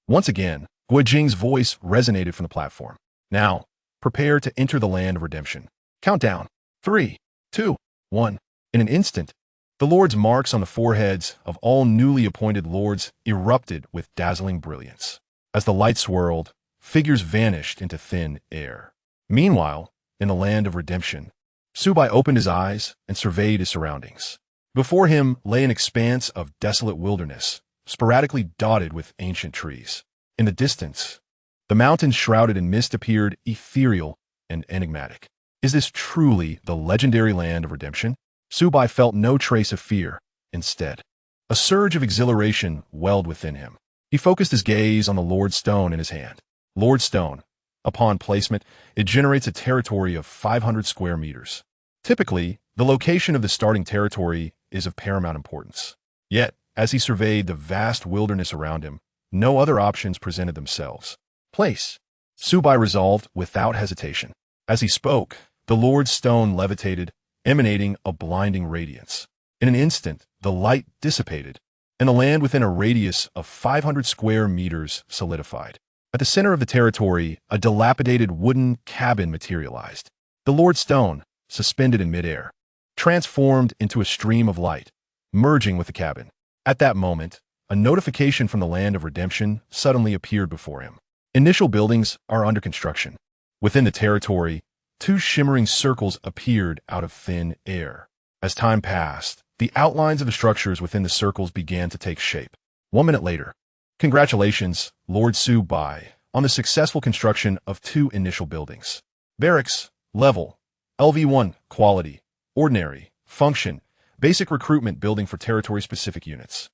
Once again, Guo Jing's voice resonated from the platform. Now, prepare to enter the land of redemption. Countdown. 3, 2, 1. In an instant, the Lord's marks on the foreheads of all newly appointed lords erupted with dazzling brilliance. As the light swirled, figures vanished into thin air. Meanwhile, in the land of redemption, Su Bai opened his eyes and surveyed his surroundings. Before him lay an expanse of desolate wilderness, sporadically dotted with ancient trees. In the distance, the mountains shrouded in mist appeared ethereal and enigmatic. Is this truly the legendary land of redemption? Su Bai felt no trace of fear. Instead, a surge of exhilaration welled within him. He focused his gaze on the Lord Stone in his hand. Lord Stone. Upon placement, it generates a territory of 500 square meters. Typically, the location of the starting territory is of paramount importance. Yet, as he surveyed the vast wilderness around him, no other options presented themselves. Place. Su Bai resolved without hesitation. As he spoke, the Lord Stone levitated, emanating a blinding radiance. In an instant, the light dissipated, and the land within a radius of 500 square meters solidified. At the center of the territory, a dilapidated wooden cabin materialized. The Lord Stone, suspended in midair, transformed into a stream of light, merging with the cabin. At that moment, a notification from the land of redemption suddenly appeared before him. Initial buildings are under construction. Within the territory, 2 shimmering circles appeared out of thin air. As time passed, the outlines of the structures within the circles began to take shape. 1 minute later, congratulations, Lord Su Bai, on the successful construction of 2 initial buildings. Barracks, level, LV1, quality, ordinary, function, basic recruitment building for territory-specific units.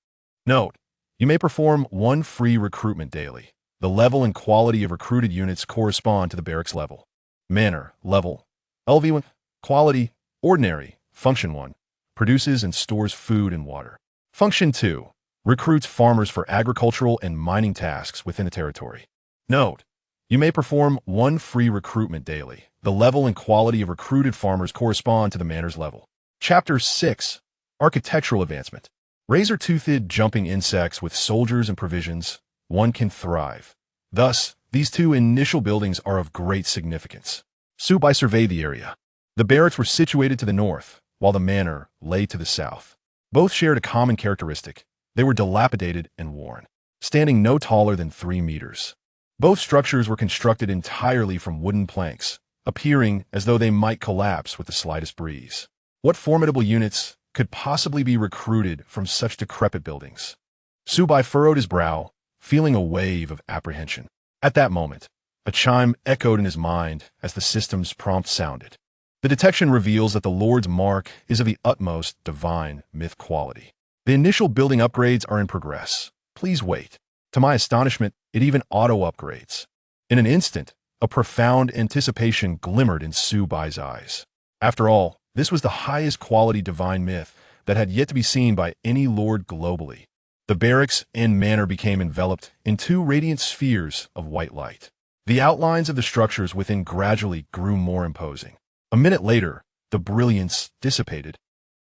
Note, you may perform 1 free recruitment daily. The level and quality of recruited units correspond to the barracks level. Manor, level, LV1, quality, ordinary, function 1, produces and stores food and water. Function 2, recruits farmers for agricultural and mining tasks within the territory. Note, you may perform 1 free recruitment daily. The level and quality of recruited farmers correspond to the manor's level. Chapter 6, Architectural Advancement. Razor-toothed jumping insects with soldiers and provisions, one can thrive. Thus, these 2 initial buildings are of great significance. Su Bai surveyed the area. The barracks were situated to the north, while the manor lay to the south. Both shared a common characteristic. They were dilapidated and worn, standing no taller than 3 meters. Both structures were constructed entirely from wooden planks, appearing as though they might collapse with the slightest breeze. What formidable units could possibly be recruited from such decrepit buildings? Su Bai furrowed his brow, feeling a wave of apprehension. At that moment, a chime echoed in his mind as the system's prompt sounded. The detection reveals that the Lord's mark is of the utmost divine myth quality. The initial building upgrades are in progress. Please wait. To my astonishment, it even auto-upgrades. In an instant, a profound anticipation glimmered in Su Bai's eyes. After all, this was the highest quality divine myth that had yet to be seen by any lord globally. The barracks and manor became enveloped in 2 radiant spheres of white light. The outlines of the structures within gradually grew more imposing. A minute later, the brilliance dissipated,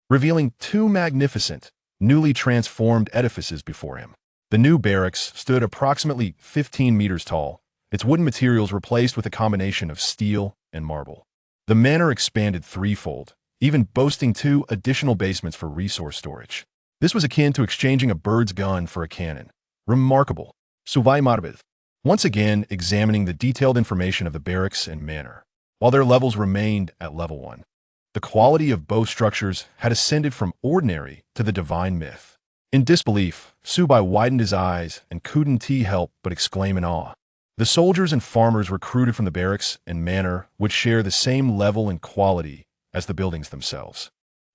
revealing 2 magnificent, newly transformed edifices before him. The new barracks stood approximately 15 meters tall, its wooden materials replaced with a combination of steel and marble. The manor expanded threefold, even boasting 2 additional basements for resource storage. This was akin to exchanging a bird's gun for a cannon. Remarkable. Su Bai marveled, once again examining the detailed information of the barracks and manor. While their levels remained at level 1, the quality of both structures had ascended from ordinary to the divine myth. In disbelief, Su Bai widened his eyes and couldn't help but exclaim in awe. The soldiers and farmers recruited from the barracks and manor would share the same level and quality as the buildings themselves.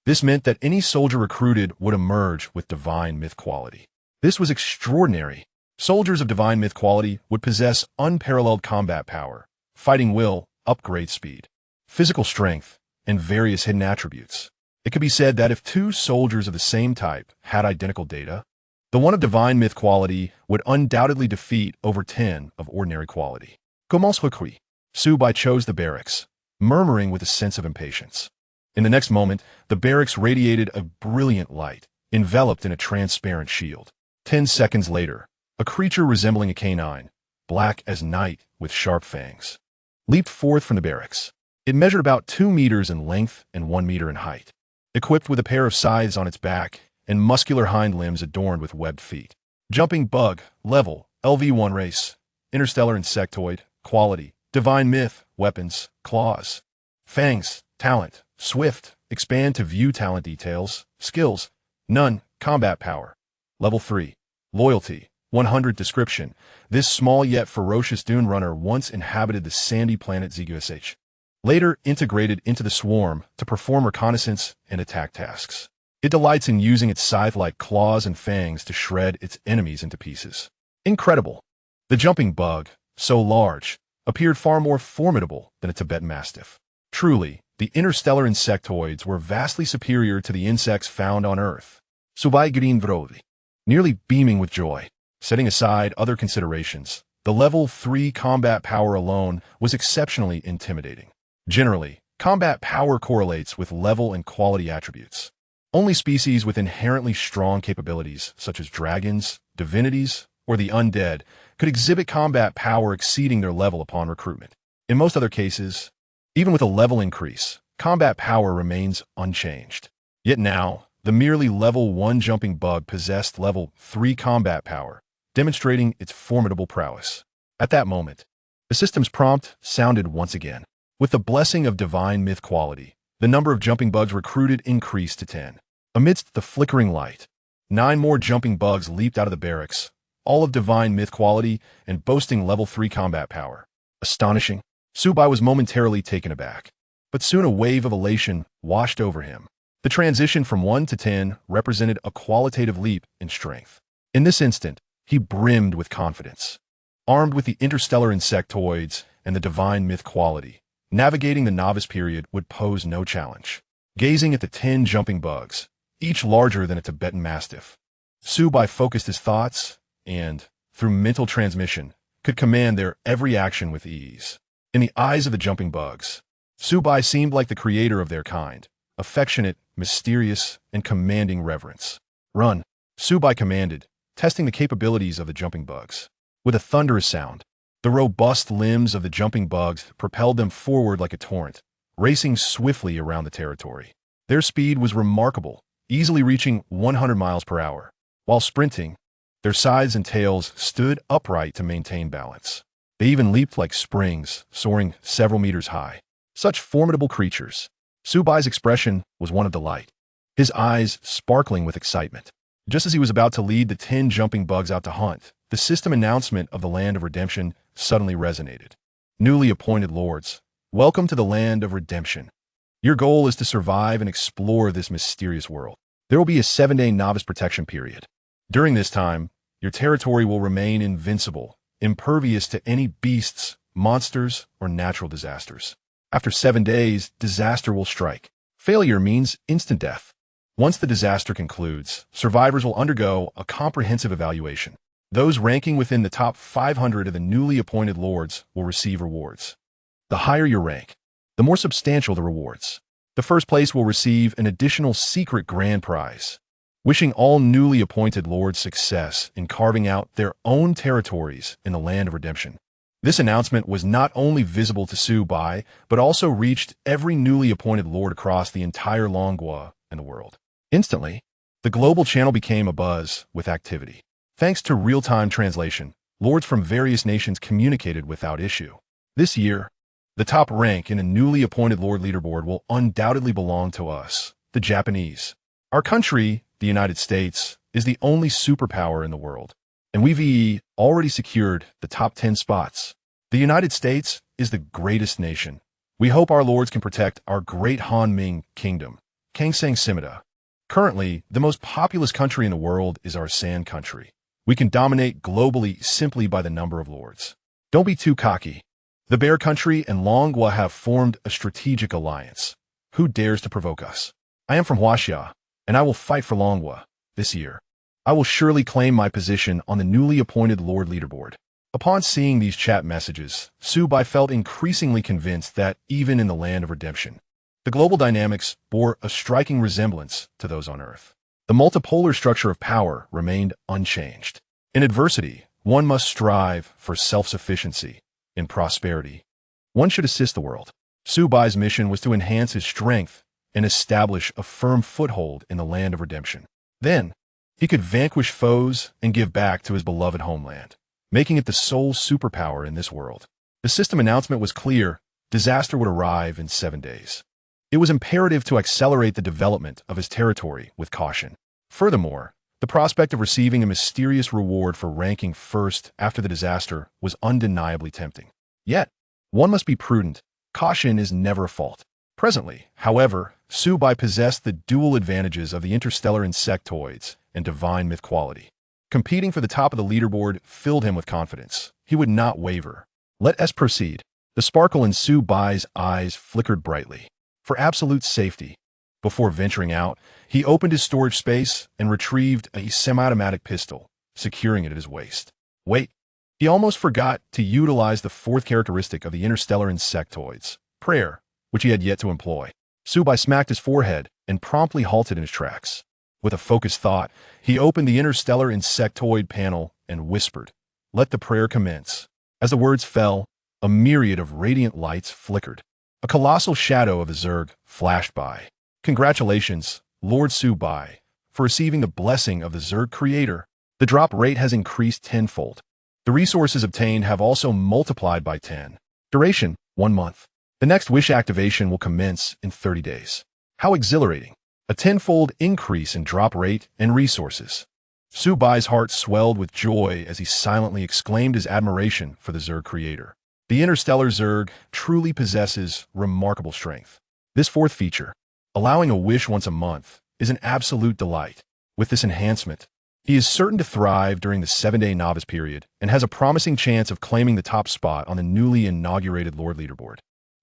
This meant that any soldier recruited would emerge with divine myth quality. This was extraordinary. Soldiers of divine myth quality would possess unparalleled combat power, fighting will, upgrade speed, physical strength, and various hidden attributes. It could be said that if two soldiers of the same type had identical data, the one of divine myth quality would undoubtedly defeat over 10 of ordinary quality. Commence recuit. Su Bai chose the barracks, murmuring with a sense of impatience. In the next moment, the barracks radiated a brilliant light, enveloped in a transparent shield. 10 seconds later, a creature resembling a canine, black as night with sharp fangs, leaped forth from the barracks. It measured about 2 meters in length and 1 meter in height, equipped with a pair of scythes on its back and muscular hind limbs adorned with webbed feet. Jumping bug, level, LV1 race, Interstellar Insectoid, quality, divine myth, weapons, claws, fangs, talent, swift, expand to view talent details, skills, none, combat power, level 3, loyalty, 100 description. This small yet ferocious dune runner once inhabited the sandy planet Zerg, later integrated into the swarm to perform reconnaissance and attack tasks. It delights in using its scythe-like claws and fangs to shred its enemies into pieces. Incredible! The jumping bug, so large, appeared far more formidable than a Tibetan mastiff. Truly, the interstellar insectoids were vastly superior to the insects found on Earth. Su Bai green vrodi, nearly beaming with joy. Setting aside other considerations, the level 3 combat power alone was exceptionally intimidating. Generally, combat power correlates with level and quality attributes. Only species with inherently strong capabilities, such as dragons, divinities, or the undead, could exhibit combat power exceeding their level upon recruitment. In most other cases, even with a level increase, combat power remains unchanged. Yet now, the merely level 1 jumping bug possessed level 3 combat power, demonstrating its formidable prowess. At that moment, the system's prompt sounded once again. With the blessing of divine myth quality, the number of jumping bugs recruited increased to 10. Amidst the flickering light, 9 more jumping bugs leaped out of the barracks, all of divine myth quality and boasting level 3 combat power. Astonishing. Su Bai was momentarily taken aback, but soon a wave of elation washed over him. The transition from 1 to 10 represented a qualitative leap in strength. In this instant, he brimmed with confidence. Armed with the interstellar insectoids and the divine myth quality, navigating the novice period would pose no challenge. Gazing at the 10 jumping bugs, each larger than a Tibetan mastiff, Su Bai focused his thoughts and, through mental transmission, could command their every action with ease. In the eyes of the jumping bugs, Su Bai seemed like the creator of their kind, affectionate, mysterious, and commanding reverence. Run, Su Bai commanded, testing the capabilities of the jumping bugs. With a thunderous sound, the robust limbs of the jumping bugs propelled them forward like a torrent, racing swiftly around the territory. Their speed was remarkable, easily reaching 100 miles per hour. While sprinting, their sides and tails stood upright to maintain balance. They even leaped like springs, soaring several meters high. Such formidable creatures. Su Bai's expression was one of delight, his eyes sparkling with excitement. Just as he was about to lead the 10 jumping bugs out to hunt, the system announcement of the Land of Redemption suddenly resonated. Newly appointed lords, welcome to the Land of Redemption. Your goal is to survive and explore this mysterious world. There will be a 7-day novice protection period. During this time, your territory will remain invincible, impervious to any beasts, monsters, or natural disasters. After 7 days, disaster will strike. Failure means instant death. Once the disaster concludes, survivors will undergo a comprehensive evaluation. Those ranking within the top 500 of the newly appointed lords will receive rewards. The higher your rank, the more substantial the rewards. The first place will receive an additional secret grand prize. Wishing all newly appointed lords success in carving out their own territories in the Land of Redemption. This announcement was not only visible to Su Bai, but also reached every newly appointed lord across the entire Longua and the world. Instantly, the global channel became abuzz with activity. Thanks to real-time translation, lords from various nations communicated without issue. This year, the top rank in a newly appointed lord leaderboard will undoubtedly belong to us, the Japanese. Our country, the United States, is the only superpower in the world, and we've already secured the top 10 spots. The United States is the greatest nation. We hope our lords can protect our great Han Ming kingdom, Kangsang Simida. Currently, the most populous country in the world is our San country. We can dominate globally simply by the number of lords. Don't be too cocky. The Bear Country and Longhua have formed a strategic alliance. Who dares to provoke us? I am from Huaxia, and I will fight for Longhua this year. I will surely claim my position on the newly appointed Lord Leaderboard. Upon seeing these chat messages, Su Bai felt increasingly convinced that, even in the land of redemption, the global dynamics bore a striking resemblance to those on Earth. The multipolar structure of power remained unchanged. In adversity, one must strive for self-sufficiency. In prosperity, one should assist the world. Su Bai's mission was to enhance his strength and establish a firm foothold in the land of redemption. Then, he could vanquish foes and give back to his beloved homeland, making it the sole superpower in this world. The system announcement was clear: disaster would arrive in 7 days. It was imperative to accelerate the development of his territory with caution. Furthermore, the prospect of receiving a mysterious reward for ranking first after the disaster was undeniably tempting. Yet, one must be prudent. Caution is never a fault. Presently, however, Su Bai possessed the dual advantages of the interstellar insectoids and divine myth quality. Competing for the top of the leaderboard filled him with confidence. He would not waver. Let us proceed. The sparkle in Su Bai's eyes flickered brightly. For absolute safety, before venturing out, he opened his storage space and retrieved a semi-automatic pistol, securing it at his waist. Wait, he almost forgot to utilize the fourth characteristic of the interstellar insectoids, prayer, which he had yet to employ. Su Bai smacked his forehead and promptly halted in his tracks. With a focused thought, he opened the interstellar insectoid panel and whispered, "Let the prayer commence." As the words fell, a myriad of radiant lights flickered. A colossal shadow of the Zerg flashed by. Congratulations, Lord Su Bai, for receiving the blessing of the Zerg creator. The drop rate has increased tenfold. The resources obtained have also multiplied by 10. Duration, 1 month. The next wish activation will commence in 30 days. How exhilarating. A tenfold increase in drop rate and resources. Su Bai's heart swelled with joy as he silently exclaimed his admiration for the Zerg creator. The interstellar Zerg truly possesses remarkable strength. This fourth feature, allowing a wish once a month, is an absolute delight. With this enhancement, he is certain to thrive during the 7-day novice period and has a promising chance of claiming the top spot on the newly inaugurated Lord Leaderboard,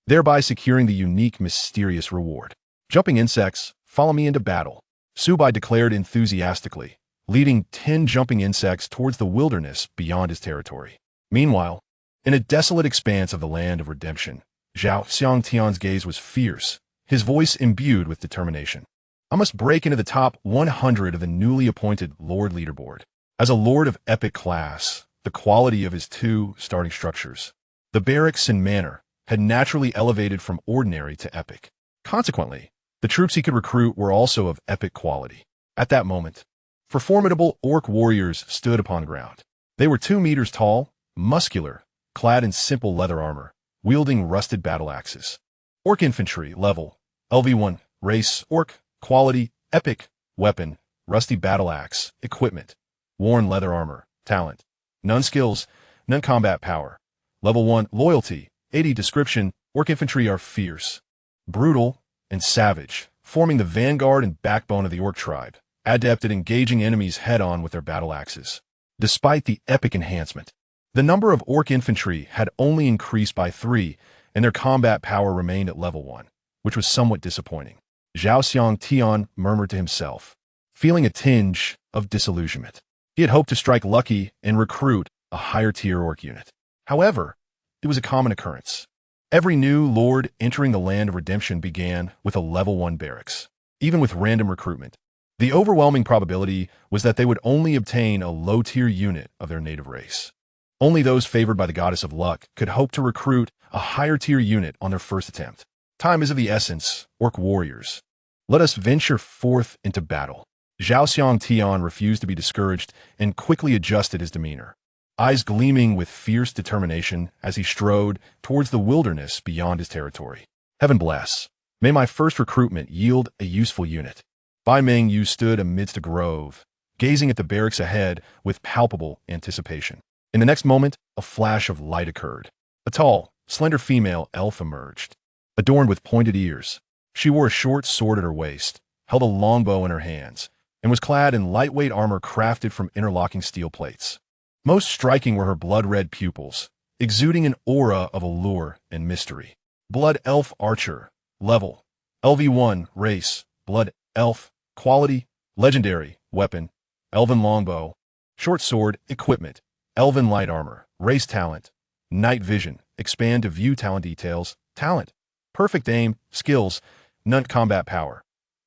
thereby securing the unique mysterious reward. Jumping insects, follow me into battle, Su Bai declared enthusiastically, leading 10 jumping insects towards the wilderness beyond his territory. Meanwhile, in a desolate expanse of the land of redemption, Zhao Xiangtian's gaze was fierce, his voice imbued with determination. I must break into the top 100 of the newly appointed Lord Leaderboard. As a Lord of epic class, the quality of his 2 starting structures, the barracks and manor, had naturally elevated from ordinary to epic. Consequently, the troops he could recruit were also of epic quality. At that moment, 4 formidable orc warriors stood upon ground. They were 2 meters tall, muscular, clad in simple leather armor, wielding rusted battle axes. Orc infantry, level, LV1, race, orc, quality, epic, weapon, rusty battle axe, equipment, worn leather armor, talent, none skills, none combat power. Level 1, loyalty, 80 description, orc infantry are fierce, brutal, and savage, forming the vanguard and backbone of the orc tribe, adept at engaging enemies head-on with their battle axes. Despite the epic enhancement, the number of orc infantry had only increased by 3, and their combat power remained at level 1, which was somewhat disappointing. Zhao Xiangtian murmured to himself, feeling a tinge of disillusionment. He had hoped to strike lucky and recruit a higher-tier orc unit. However, it was a common occurrence. Every new lord entering the land of redemption began with a level 1 barracks. Even with random recruitment, the overwhelming probability was that they would only obtain a low-tier unit of their native race. Only those favored by the goddess of luck could hope to recruit a higher-tier unit on their first attempt. Time is of the essence, orc warriors. Let us venture forth into battle. Zhao Xiangtian refused to be discouraged and quickly adjusted his demeanor, eyes gleaming with fierce determination as he strode towards the wilderness beyond his territory. Heaven bless. May my first recruitment yield a useful unit. Bai Meng Yu stood amidst a grove, gazing at the barracks ahead with palpable anticipation. In the next moment, a flash of light occurred. A tall, slender female elf emerged, adorned with pointed ears. She wore a short sword at her waist, held a longbow in her hands, and was clad in lightweight armor crafted from interlocking steel plates. Most striking were her blood-red pupils, exuding an aura of allure and mystery. Blood Elf Archer. Level: LV1. Race: Blood Elf. Quality: Legendary. Weapon: Elven Longbow. Short Sword. Equipment: Elven Light Armor. Race Talent: Night Vision. Expand to view talent details. Talent: Perfect Aim. Skills: None. Combat Power.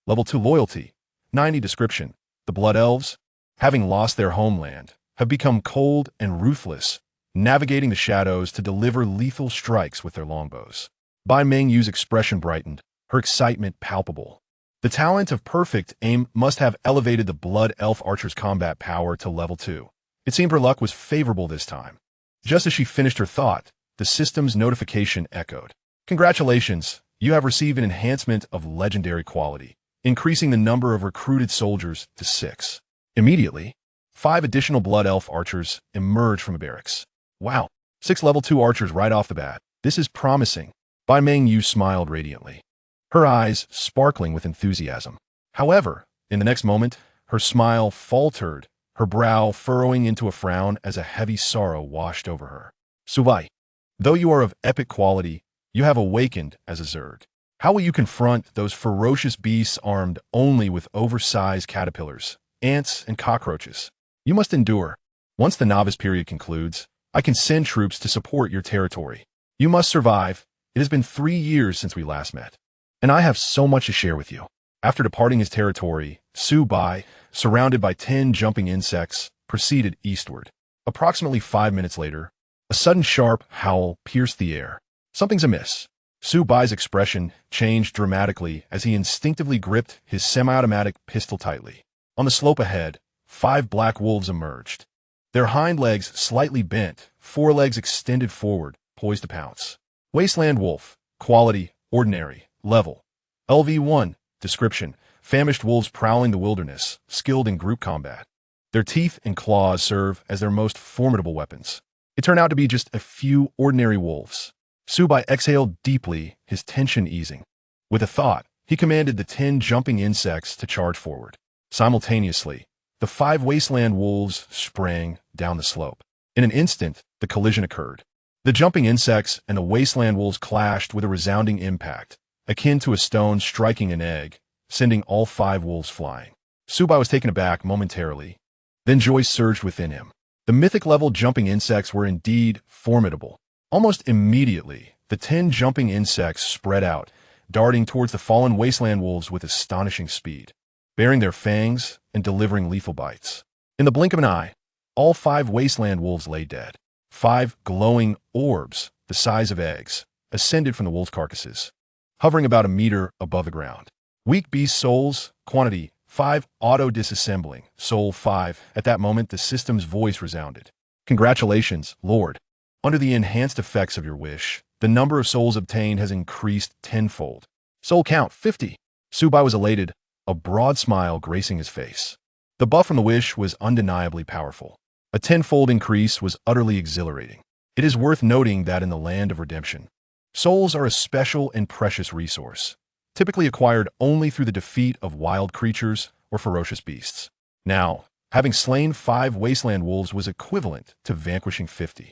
Level 2. Loyalty: 90. Description: The Blood Elves, having lost their homeland, have become cold and ruthless, navigating the shadows to deliver lethal strikes with their longbows. Bai Mengyu's expression brightened, her excitement palpable. The talent of Perfect Aim must have elevated the Blood Elf Archer's combat power to level 2. It seemed her luck was favorable this time. Just as she finished her thought, the system's notification echoed. Congratulations, you have received an enhancement of legendary quality, increasing the number of recruited soldiers to 6. Immediately, 5 additional Blood Elf Archers emerged from a barracks. Wow, 6 level 2 archers right off the bat. This is promising. Bai Mengyu smiled radiantly, her eyes sparkling with enthusiasm. However, in the next moment, her smile faltered, her brow furrowing into a frown as a heavy sorrow washed over her. Su Bai, though you are of epic quality, you have awakened as a Zerg. How will you confront those ferocious beasts armed only with oversized caterpillars, ants, and cockroaches? You must endure. Once the novice period concludes, I can send troops to support your territory. You must survive. It has been 3 years since we last met, and I have so much to share with you. After departing his territory, Su Bai, surrounded by 10 jumping insects, proceeded eastward. Approximately 5 minutes later, a sudden sharp howl pierced the air. Something's amiss. Su Bai's expression changed dramatically as he instinctively gripped his semi-automatic pistol tightly. On the slope ahead, 5 black wolves emerged. Their hind legs slightly bent, forelegs extended forward, poised to pounce. Wasteland Wolf. Quality: Ordinary. Level: LV1. Description: Famished wolves prowling the wilderness, skilled in group combat. Their teeth and claws serve as their most formidable weapons. It turned out to be just a few ordinary wolves. Su Bai exhaled deeply, his tension easing. With a thought, he commanded the 10 jumping insects to charge forward. Simultaneously, the 5 wasteland wolves sprang down the slope. In an instant, the collision occurred. The jumping insects and the wasteland wolves clashed with a resounding impact, akin to a stone striking an egg, sending all 5 wolves flying. Su Bai was taken aback momentarily. Then joy surged within him. The mythic-level jumping insects were indeed formidable. Almost immediately, the 10 jumping insects spread out, darting towards the fallen wasteland wolves with astonishing speed, baring their fangs and delivering lethal bites. In the blink of an eye, all 5 wasteland wolves lay dead. 5 glowing orbs, the size of eggs, ascended from the wolves' carcasses, hovering about a meter above the ground. Weak beast souls, quantity: 5, auto-disassembling, soul 5. At that moment, the system's voice resounded. Congratulations, Lord. Under the enhanced effects of your wish, the number of souls obtained has increased tenfold. Soul count: 50. Su Bai was elated, a broad smile gracing his face. The buff from the wish was undeniably powerful. A tenfold increase was utterly exhilarating. It is worth noting that in the land of redemption, souls are a special and precious resource, typically acquired only through the defeat of wild creatures or ferocious beasts. Now, having slain 5 wasteland wolves was equivalent to vanquishing 50.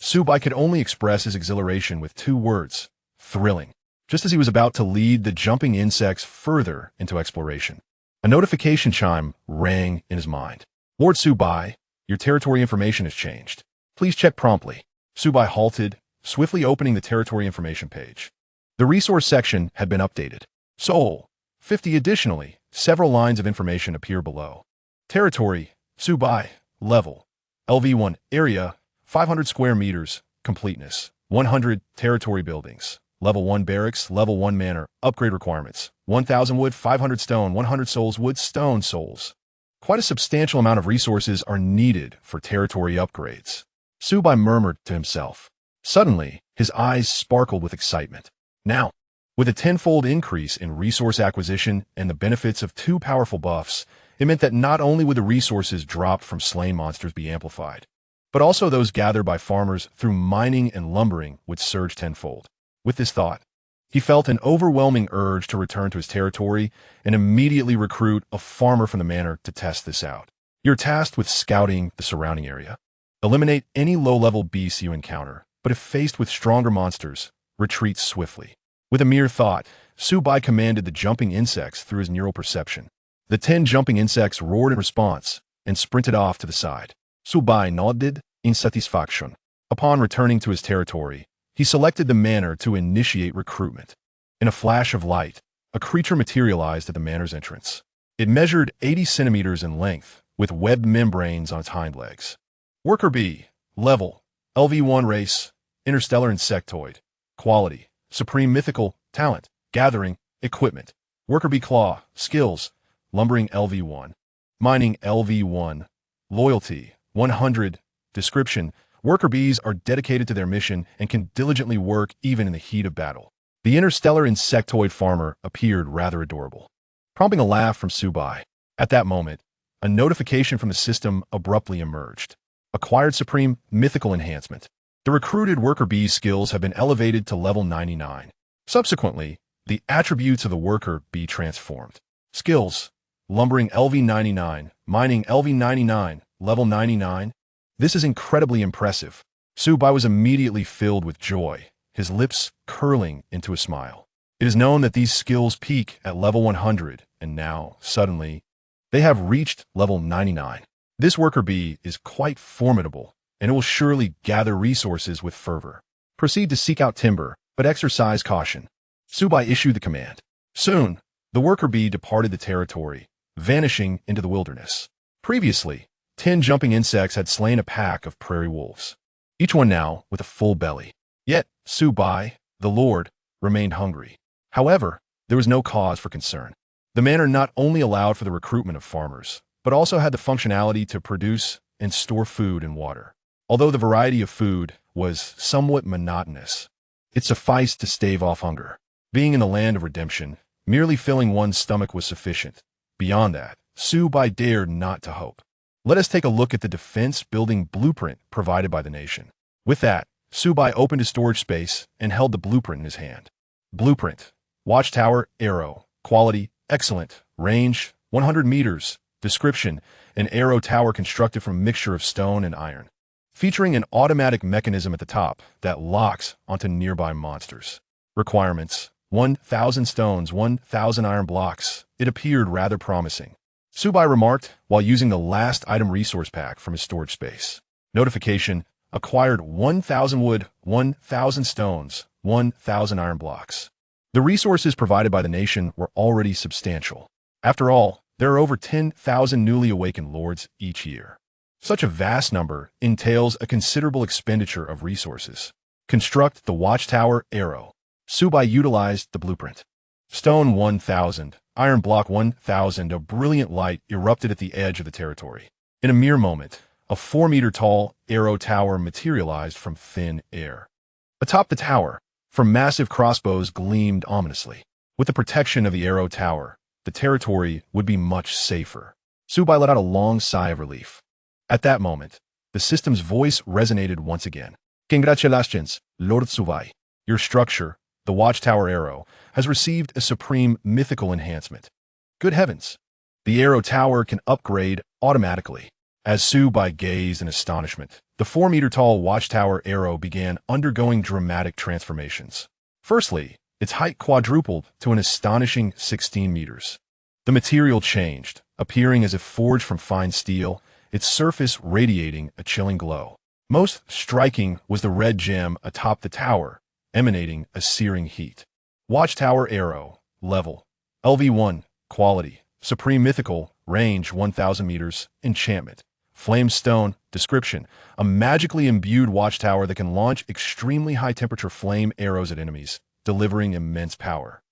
Su Bai could only express his exhilaration with 2 words: thrilling. Just as he was about to lead the jumping insects further into exploration, a notification chime rang in his mind. Lord Su Bai, your territory information has changed. Please check promptly. Su Bai halted, swiftly opening the territory information page. The resource section had been updated. Soul: 50. Additionally, several lines of information appear below. Territory: Su Bai. Level: LV1. Area: 500 square meters. Completeness: 100. Territory buildings: Level 1 barracks, Level 1 manor. Upgrade requirements: 1,000 wood, 500 stone, 100 souls wood, stone souls. Quite a substantial amount of resources are needed for territory upgrades. Su Bai murmured to himself. Suddenly, his eyes sparkled with excitement. Now, with a tenfold increase in resource acquisition and the benefits of 2 powerful buffs, it meant that not only would the resources dropped from slain monsters be amplified, but also those gathered by farmers through mining and lumbering would surge tenfold. With this thought, He felt an overwhelming urge to return to his territory and immediately recruit a farmer from the manor to test this out. You're tasked with scouting the surrounding area. Eliminate any low-level beasts you encounter, but if faced with stronger monsters, retreat swiftly. With a mere thought, Su Bai commanded the jumping insects through his neural perception. The 10 jumping insects roared in response and sprinted off to the side. Su Bai nodded in satisfaction. Upon returning to his territory, he selected the manor to initiate recruitment. In a flash of light, a creature materialized at the manor's entrance. It measured 80 centimeters in length, with webbed membranes on its hind legs. Worker B, level, LV1 race, Interstellar Insectoid, quality, supreme mythical, talent, gathering, equipment. Worker B claw, skills, lumbering LV1, mining LV1, loyalty, 100, description. Worker bees are dedicated to their mission and can diligently work even in the heat of battle. The interstellar insectoid farmer appeared rather adorable, prompting a laugh from Su Bai. At that moment, a notification from the system abruptly emerged. Acquired supreme mythical enhancement. The recruited worker bee's skills have been elevated to level 99. Subsequently, the attributes of the worker bee transformed. Skills, lumbering LV99, mining LV99, level 99. This is incredibly impressive. Su Bai was immediately filled with joy, his lips curling into a smile. It is known that these skills peak at level 100, and now, suddenly, they have reached level 99. This worker bee is quite formidable, and it will surely gather resources with fervor. Proceed to seek out timber, but exercise caution. Su Bai issued the command. Soon, the worker bee departed the territory, vanishing into the wilderness. Previously, 10 jumping insects had slain a pack of prairie wolves, each one now with a full belly. Yet, Su Bai, the Lord, remained hungry. However, there was no cause for concern. The manor not only allowed for the recruitment of farmers, but also had the functionality to produce and store food and water. Although the variety of food was somewhat monotonous, it sufficed to stave off hunger. Being in the land of redemption, merely filling one's stomach was sufficient. Beyond that, Su Bai dared not to hope. Let us take a look at the defense-building blueprint provided by the nation. With that, Su Bai opened his storage space and held the blueprint in his hand. Blueprint. Watchtower, arrow. Quality, excellent. Range, 100 meters. Description. An arrow tower constructed from a mixture of stone and iron, featuring an automatic mechanism at the top that locks onto nearby monsters. Requirements. 1,000 stones, 1,000 iron blocks. It appeared rather promising. Su Bai remarked while using the last item resource pack from his storage space. Notification. Acquired 1,000 wood, 1,000 stones, 1,000 iron blocks. The resources provided by the nation were already substantial. After all, there are over 10,000 newly awakened lords each year. Such a vast number entails a considerable expenditure of resources. Construct the Watchtower arrow. Su Bai utilized the blueprint. Stone 1,000, iron block 1,000. A brilliant light erupted at the edge of the territory. In a mere moment, a 4-meter-tall arrow tower materialized from thin air. Atop the tower, from massive crossbows gleamed ominously. With the protection of the arrow tower, the territory would be much safer. Su Bai let out a long sigh of relief. At that moment, the system's voice resonated once again. Congratulations, Lord Su Bai. Your structure, the Watchtower arrow, has received a supreme mythical enhancement. Good heavens! The arrow tower can upgrade automatically. As Su Bai gazed in astonishment, the 4-meter-tall Watchtower arrow began undergoing dramatic transformations. Firstly, its height quadrupled to an astonishing 16 meters. The material changed, appearing as if forged from fine steel, its surface radiating a chilling glow. Most striking was the red gem atop the tower, emanating a searing heat. Watchtower arrow, level, LV1, quality, supreme mythical, range 1,000 meters, enchantment. Flame stone, description, a magically imbued watchtower that can launch extremely high-temperature flame arrows at enemies, delivering immense power.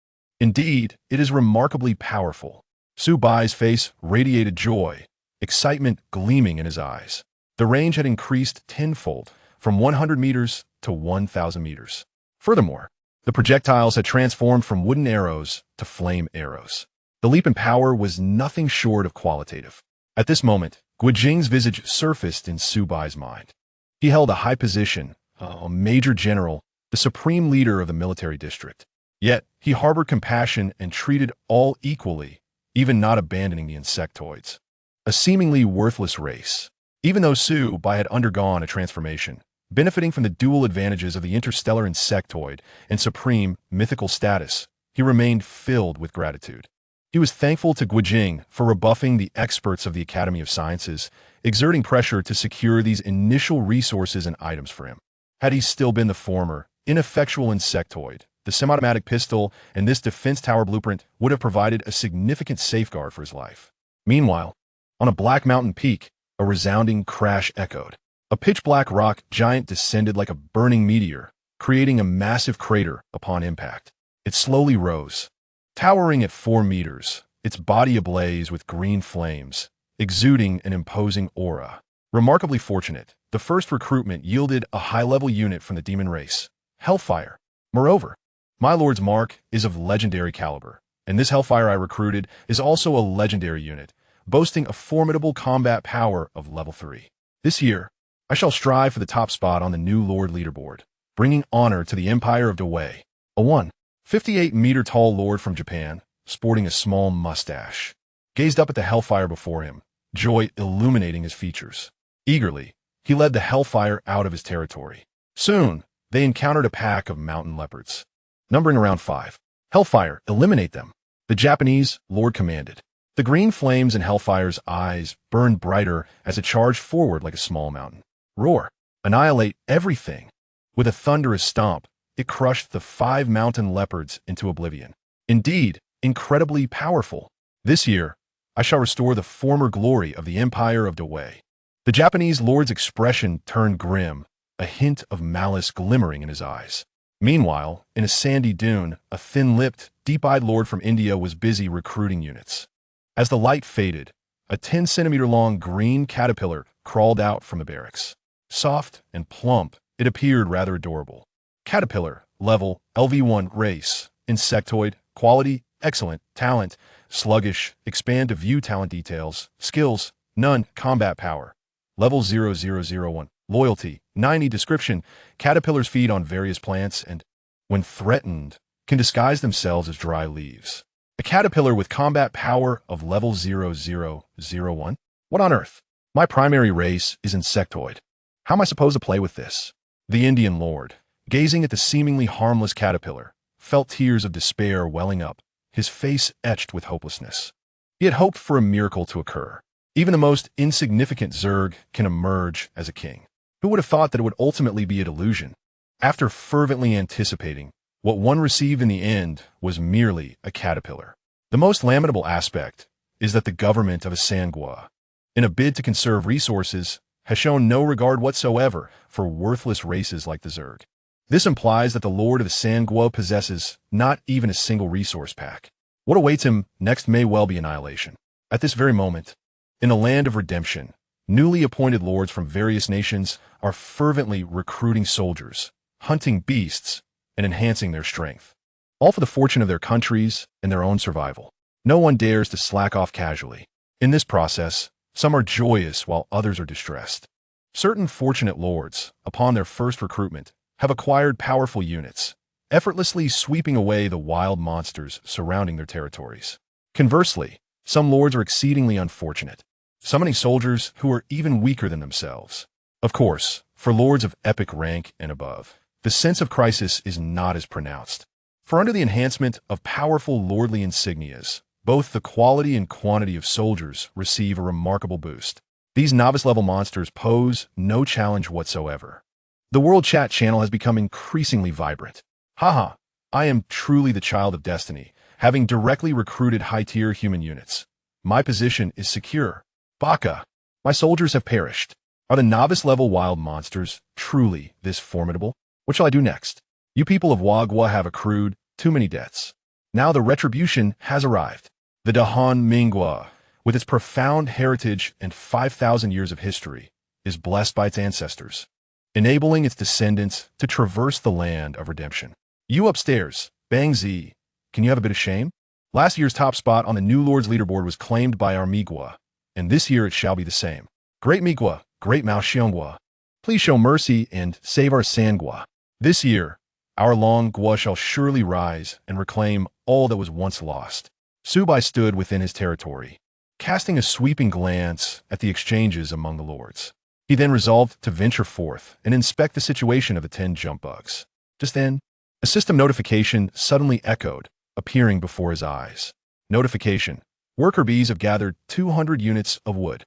Indeed, it is remarkably powerful. Su Bai's face radiated joy, excitement gleaming in his eyes. The range had increased tenfold, from 100 meters to 1,000 meters. Furthermore, the projectiles had transformed from wooden arrows to flame arrows. The leap in power was nothing short of qualitative. At this moment, Guijing's visage surfaced in Su Bai's mind. He held a high position, a major general, the supreme leader of the military district. Yet, he harbored compassion and treated all equally, even not abandoning the insectoids. A seemingly worthless race. Even though Su Bai had undergone a transformation, benefiting from the dual advantages of the interstellar insectoid and supreme mythical status, he remained filled with gratitude. He was thankful to Guijing for rebuffing the experts of the Academy of Sciences, exerting pressure to secure these initial resources and items for him. Had he still been the former, ineffectual insectoid, the semi-automatic pistol and this defense tower blueprint would have provided a significant safeguard for his life. Meanwhile, on a black mountain peak, a resounding crash echoed. A pitch-black rock giant descended like a burning meteor, creating a massive crater upon impact. It slowly rose, towering at 4 meters, its body ablaze with green flames, exuding an imposing aura. Remarkably fortunate, the first recruitment yielded a high-level unit from the demon race, Hellfire. Moreover, my lord's mark is of legendary caliber, and this Hellfire I recruited is also a legendary unit, boasting a formidable combat power of level 3. This year, I shall strive for the top spot on the new Lord leaderboard, bringing honor to the Empire of Dawei. A 158-meter-tall lord from Japan, sporting a small mustache, gazed up at the Hellfire before him, joy illuminating his features. Eagerly, he led the Hellfire out of his territory. Soon, they encountered a pack of mountain leopards, numbering around 5. Hellfire, eliminate them, the Japanese lord commanded. The green flames in Hellfire's eyes burned brighter as it charged forward like a small mountain. Roar, annihilate everything. With a thunderous stomp, it crushed the 5 mountain leopards into oblivion. Indeed, incredibly powerful. This year, I shall restore the former glory of the Empire of Dawei. The Japanese lord's expression turned grim, a hint of malice glimmering in his eyes. Meanwhile, in a sandy dune, a thin-lipped, deep-eyed lord from India was busy recruiting units. As the light faded, a 10-centimeter-long green caterpillar crawled out from the barracks. Soft and plump, it appeared rather adorable. Caterpillar, level, LV1 race, insectoid, quality, excellent, talent, sluggish, expand to view talent details, skills, none, combat power. Level 0001, loyalty, 90 description, caterpillars feed on various plants and, when threatened, can disguise themselves as dry leaves. A caterpillar with combat power of level 0001? What on earth? My primary race is insectoid. How am I supposed to play with this? The Indian lord, gazing at the seemingly harmless caterpillar, felt tears of despair welling up, his face etched with hopelessness. He had hoped for a miracle to occur. Even the most insignificant Zerg can emerge as a king. Who would have thought that it would ultimately be a delusion? After fervently anticipating, what one received in the end was merely a caterpillar. The most lamentable aspect is that the government of Asangua, in a bid to conserve resources, has shown no regard whatsoever for worthless races like the Zerg. This implies that the Lord of Asangua possesses not even a single resource pack. What awaits him next may well be annihilation. At this very moment, in the land of redemption, newly appointed lords from various nations are fervently recruiting soldiers, hunting beasts, and enhancing their strength, all for the fortune of their countries and their own survival. No one dares to slack off casually. In this process, some are joyous while others are distressed. Certain fortunate lords, upon their first recruitment, have acquired powerful units, effortlessly sweeping away the wild monsters surrounding their territories. Conversely, some lords are exceedingly unfortunate, summoning soldiers who are even weaker than themselves. Of course, for lords of epic rank and above, the sense of crisis is not as pronounced. For under the enhancement of powerful lordly insignias, both the quality and quantity of soldiers receive a remarkable boost. These novice-level monsters pose no challenge whatsoever. The World Chat channel has become increasingly vibrant. Haha, I am truly the child of destiny, having directly recruited high-tier human units. My position is secure. Baka, my soldiers have perished. Are the novice-level wild monsters truly this formidable? What shall I do next? You people of Wagwa have accrued too many debts. Now the retribution has arrived. The Dahan Mingwa, with its profound heritage and 5,000 years of history, is blessed by its ancestors, enabling its descendants to traverse the land of redemption. You upstairs, Bang Z, can you have a bit of shame? Last year's top spot on the new Lord's leaderboard was claimed by our Migwa, and this year it shall be the same. Great Migwa, great Mao Xiongwa, please show mercy and save our Sangwa. This year, Our long Gua shall surely rise and reclaim all that was once lost. Su Bai stood within his territory, casting a sweeping glance at the exchanges among the lords. He then resolved to venture forth and inspect the situation of the 10 jump bugs. Just then, a system notification suddenly echoed, appearing before his eyes. Notification: worker bees have gathered 200 units of wood.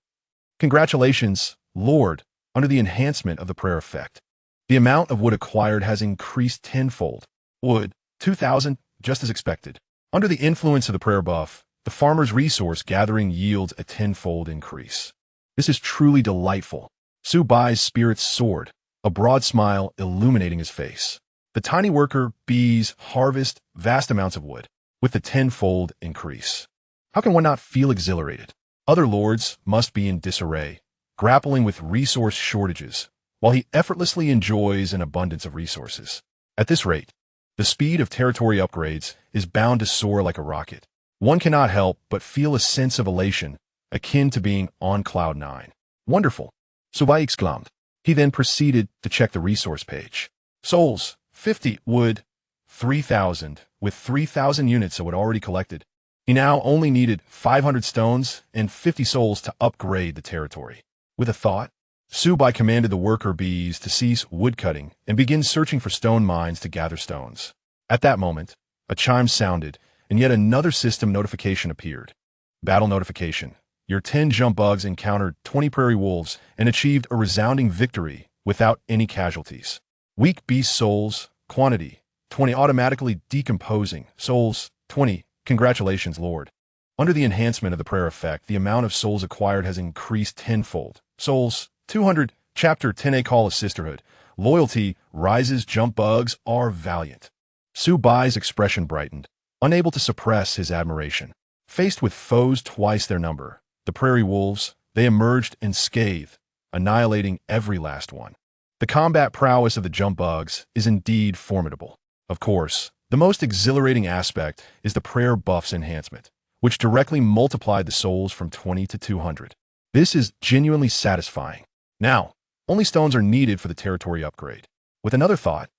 Congratulations, Lord, under the enhancement of the prayer effect. The amount of wood acquired has increased tenfold. Wood, 2,000, just as expected. Under the influence of the prayer buff, the farmer's resource gathering yields a tenfold increase. This is truly delightful. Su Bai's spirits soared, a broad smile illuminating his face. The tiny worker bees harvest vast amounts of wood, with the tenfold increase. How can one not feel exhilarated? Other lords must be in disarray, grappling with resource shortages, while he effortlessly enjoys an abundance of resources. At this rate, the speed of territory upgrades is bound to soar like a rocket. One cannot help but feel a sense of elation, akin to being on cloud 9. Wonderful! Su Bai exclaimed. He then proceeded to check the resource page. Souls, 50, wood, 3,000, with 3,000 units of wood already collected. He now only needed 500 stones and 50 souls to upgrade the territory. With a thought, Su Bai commanded the worker bees to cease woodcutting and begin searching for stone mines to gather stones. At that moment, a chime sounded, and yet another system notification appeared. Battle notification. Your 10 jump bugs encountered 20 prairie wolves and achieved a resounding victory without any casualties. Weak beast souls, quantity, 20, automatically decomposing, souls, 20, congratulations, Lord. Under the enhancement of the prayer effect, the amount of souls acquired has increased tenfold. Souls, 200, Chapter 10A Call of Sisterhood. Loyalty rises, jump bugs are valiant. Su Bai's expression brightened, unable to suppress his admiration. Faced with foes twice their number, the prairie wolves, they emerged unscathed, annihilating every last one. The combat prowess of the jump bugs is indeed formidable. Of course, the most exhilarating aspect is the prayer buff's enhancement, which directly multiplied the souls from 20 to 200. This is genuinely satisfying. Now, only stones are needed for the territory upgrade. With another thought,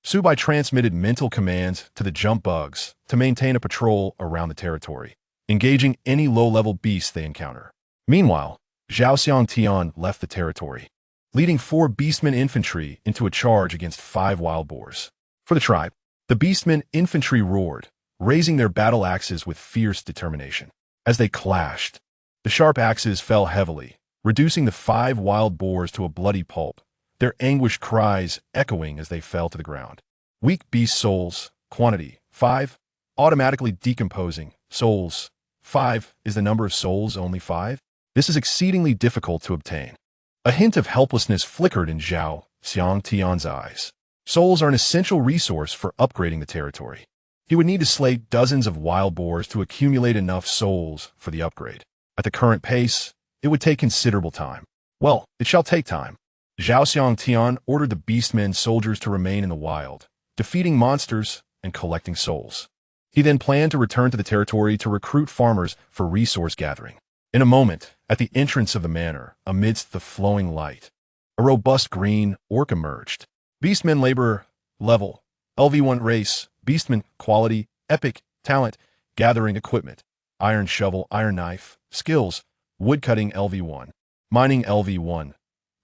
Su Bai transmitted mental commands to the jump bugs to maintain a patrol around the territory, engaging any low-level beasts they encounter. Meanwhile, Zhao Xiangtian left the territory, leading 4 beastmen infantry into a charge against 5 wild boars. For the tribe, the beastmen infantry roared, raising their battle axes with fierce determination. As they clashed, the sharp axes fell heavily, reducing the 5 wild boars to a bloody pulp, their anguished cries echoing as they fell to the ground. Weak beast souls, quantity, 5, automatically decomposing, souls, 5, is the number of souls only 5? This is exceedingly difficult to obtain. A hint of helplessness flickered in Zhao Xiangtian's eyes. Souls are an essential resource for upgrading the territory. He would need to slay dozens of wild boars to accumulate enough souls for the upgrade. At the current pace, it would take considerable time. Well, it shall take time. Zhao Xiangtian ordered the beastmen soldiers to remain in the wild, defeating monsters and collecting souls. He then planned to return to the territory to recruit farmers for resource gathering. In a moment, at the entrance of the manor, amidst the flowing light, a robust green orc emerged. Beastman laborer, level, LV1 race, beastman, quality, epic, talent, gathering equipment, iron shovel, iron knife, skills, woodcutting LV1, mining LV1,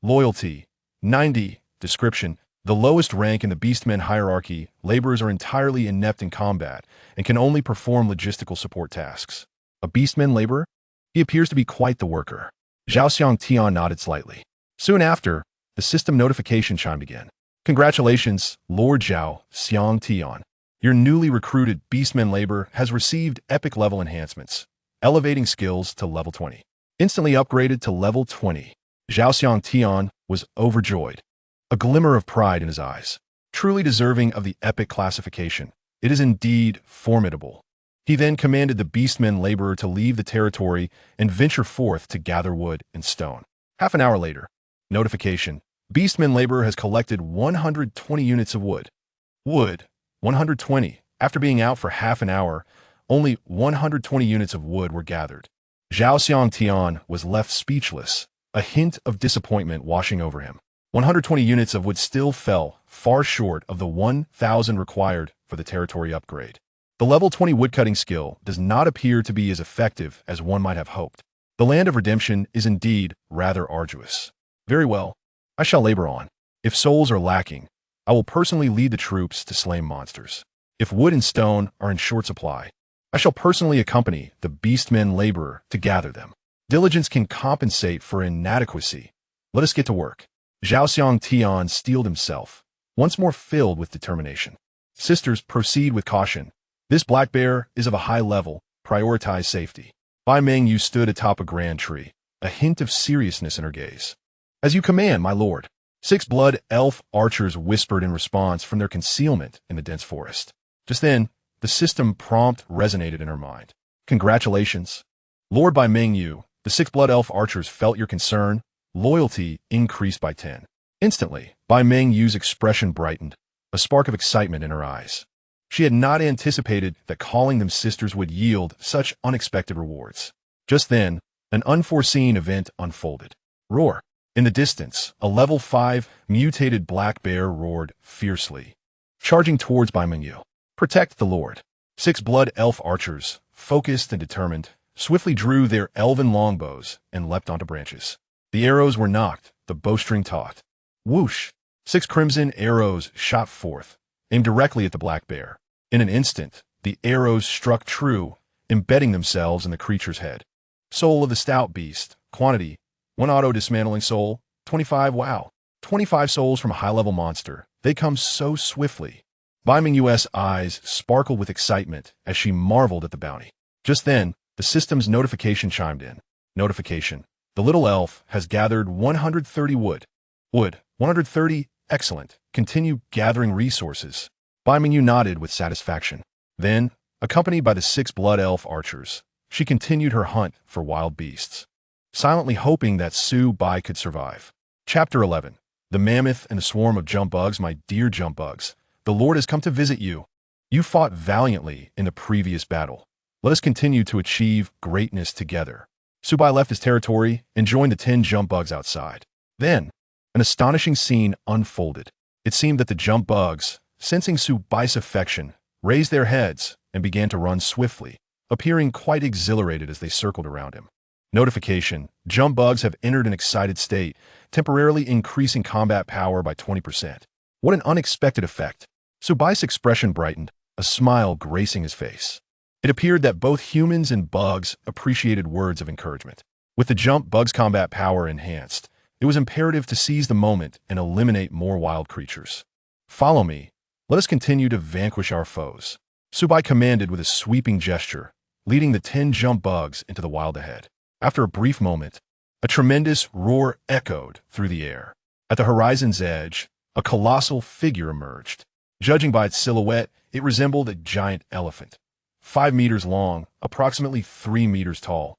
loyalty, 90, description, the lowest rank in the beastmen hierarchy, laborers are entirely inept in combat and can only perform logistical support tasks. A beastman laborer? He appears to be quite the worker. Zhao Xiangtian nodded slightly. Soon after, the system notification chimed again. Congratulations, Lord Zhao Xiangtian. Your newly recruited beastman labor has received epic level enhancements, elevating skills to level 20. Instantly upgraded to level 20. Zhao Xiangtian was overjoyed, a glimmer of pride in his eyes. Truly deserving of the epic classification, it is indeed formidable. He then commanded the beastmen laborer to leave the territory and venture forth to gather wood and stone. Half an hour later, notification. Beastman laborer has collected 120 units of wood. Wood, 120. After being out for half an hour, only 120 units of wood were gathered. Zhao Xiangtian was left speechless, a hint of disappointment washing over him. 120 units of wood still fell far short of the 1,000 required for the territory upgrade. The level 20 woodcutting skill does not appear to be as effective as one might have hoped. The land of redemption is indeed rather arduous. Very well, I shall labor on. If souls are lacking, I will personally lead the troops to slay monsters. If wood and stone are in short supply, I shall personally accompany the beastmen laborer to gather them. Diligence can compensate for inadequacy. Let us get to work. Zhao Xiang Tian steeled himself, once more filled with determination. Sisters, proceed with caution. This black bear is of a high level. Prioritize safety. Bai Mengyu stood atop a grand tree, a hint of seriousness in her gaze. As you command, my lord. 6 blood elf archers whispered in response from their concealment in the dense forest. Just then, the system prompt resonated in her mind. Congratulations. Lord Bai Mengyu, the 6 blood elf archers felt your concern. Loyalty increased by 10. Instantly, Bai Mengyu's expression brightened, a spark of excitement in her eyes. She had not anticipated that calling them sisters would yield such unexpected rewards. Just then, an unforeseen event unfolded. Roar. In the distance, a level 5 mutated black bear roared fiercely, charging towards Bai Mengyu. Protect the lord. 6 blood elf archers, focused and determined, swiftly drew their elven longbows and leapt onto branches. The arrows were knocked, the bowstring taut. Whoosh! 6 crimson arrows shot forth, aimed directly at the black bear. In an instant, the arrows struck true, embedding themselves in the creature's head. Soul of the stout beast. Quantity: 1 auto-dismantling soul. 25. Wow. 25 souls from a high-level monster. They come so swiftly. Bai Mengyu's eyes sparkled with excitement as she marveled at the bounty. Just then, the system's notification chimed in. Notification. The little elf has gathered 130 wood. Wood. 130. Excellent. Continue gathering resources. Bai Mengyu nodded with satisfaction. Then, accompanied by the 6 blood elf archers, she continued her hunt for wild beasts, silently hoping that Su Bai could survive. Chapter 11. The Mammoth and a Swarm of Jump Bugs. My dear Jump Bugs, the Lord has come to visit you. You fought valiantly in the previous battle. Let us continue to achieve greatness together. Su Bai left his territory and joined the 10 jump bugs outside. Then, an astonishing scene unfolded. It seemed that the jump bugs, sensing Su Bai's affection, raised their heads and began to run swiftly, appearing quite exhilarated as they circled around him. Notification: jump bugs have entered an excited state, temporarily increasing combat power by 20%. What an unexpected effect. Su Bai's expression brightened, a smile gracing his face. It appeared that both humans and bugs appreciated words of encouragement. With the jump bugs' combat power enhanced, it was imperative to seize the moment and eliminate more wild creatures. Follow me. Let us continue to vanquish our foes. Su Bai commanded with a sweeping gesture, leading the 10 jump bugs into the wild ahead. After a brief moment, a tremendous roar echoed through the air. At the horizon's edge, a colossal figure emerged. Judging by its silhouette, it resembled a giant elephant, 5 meters long, approximately 3 meters tall,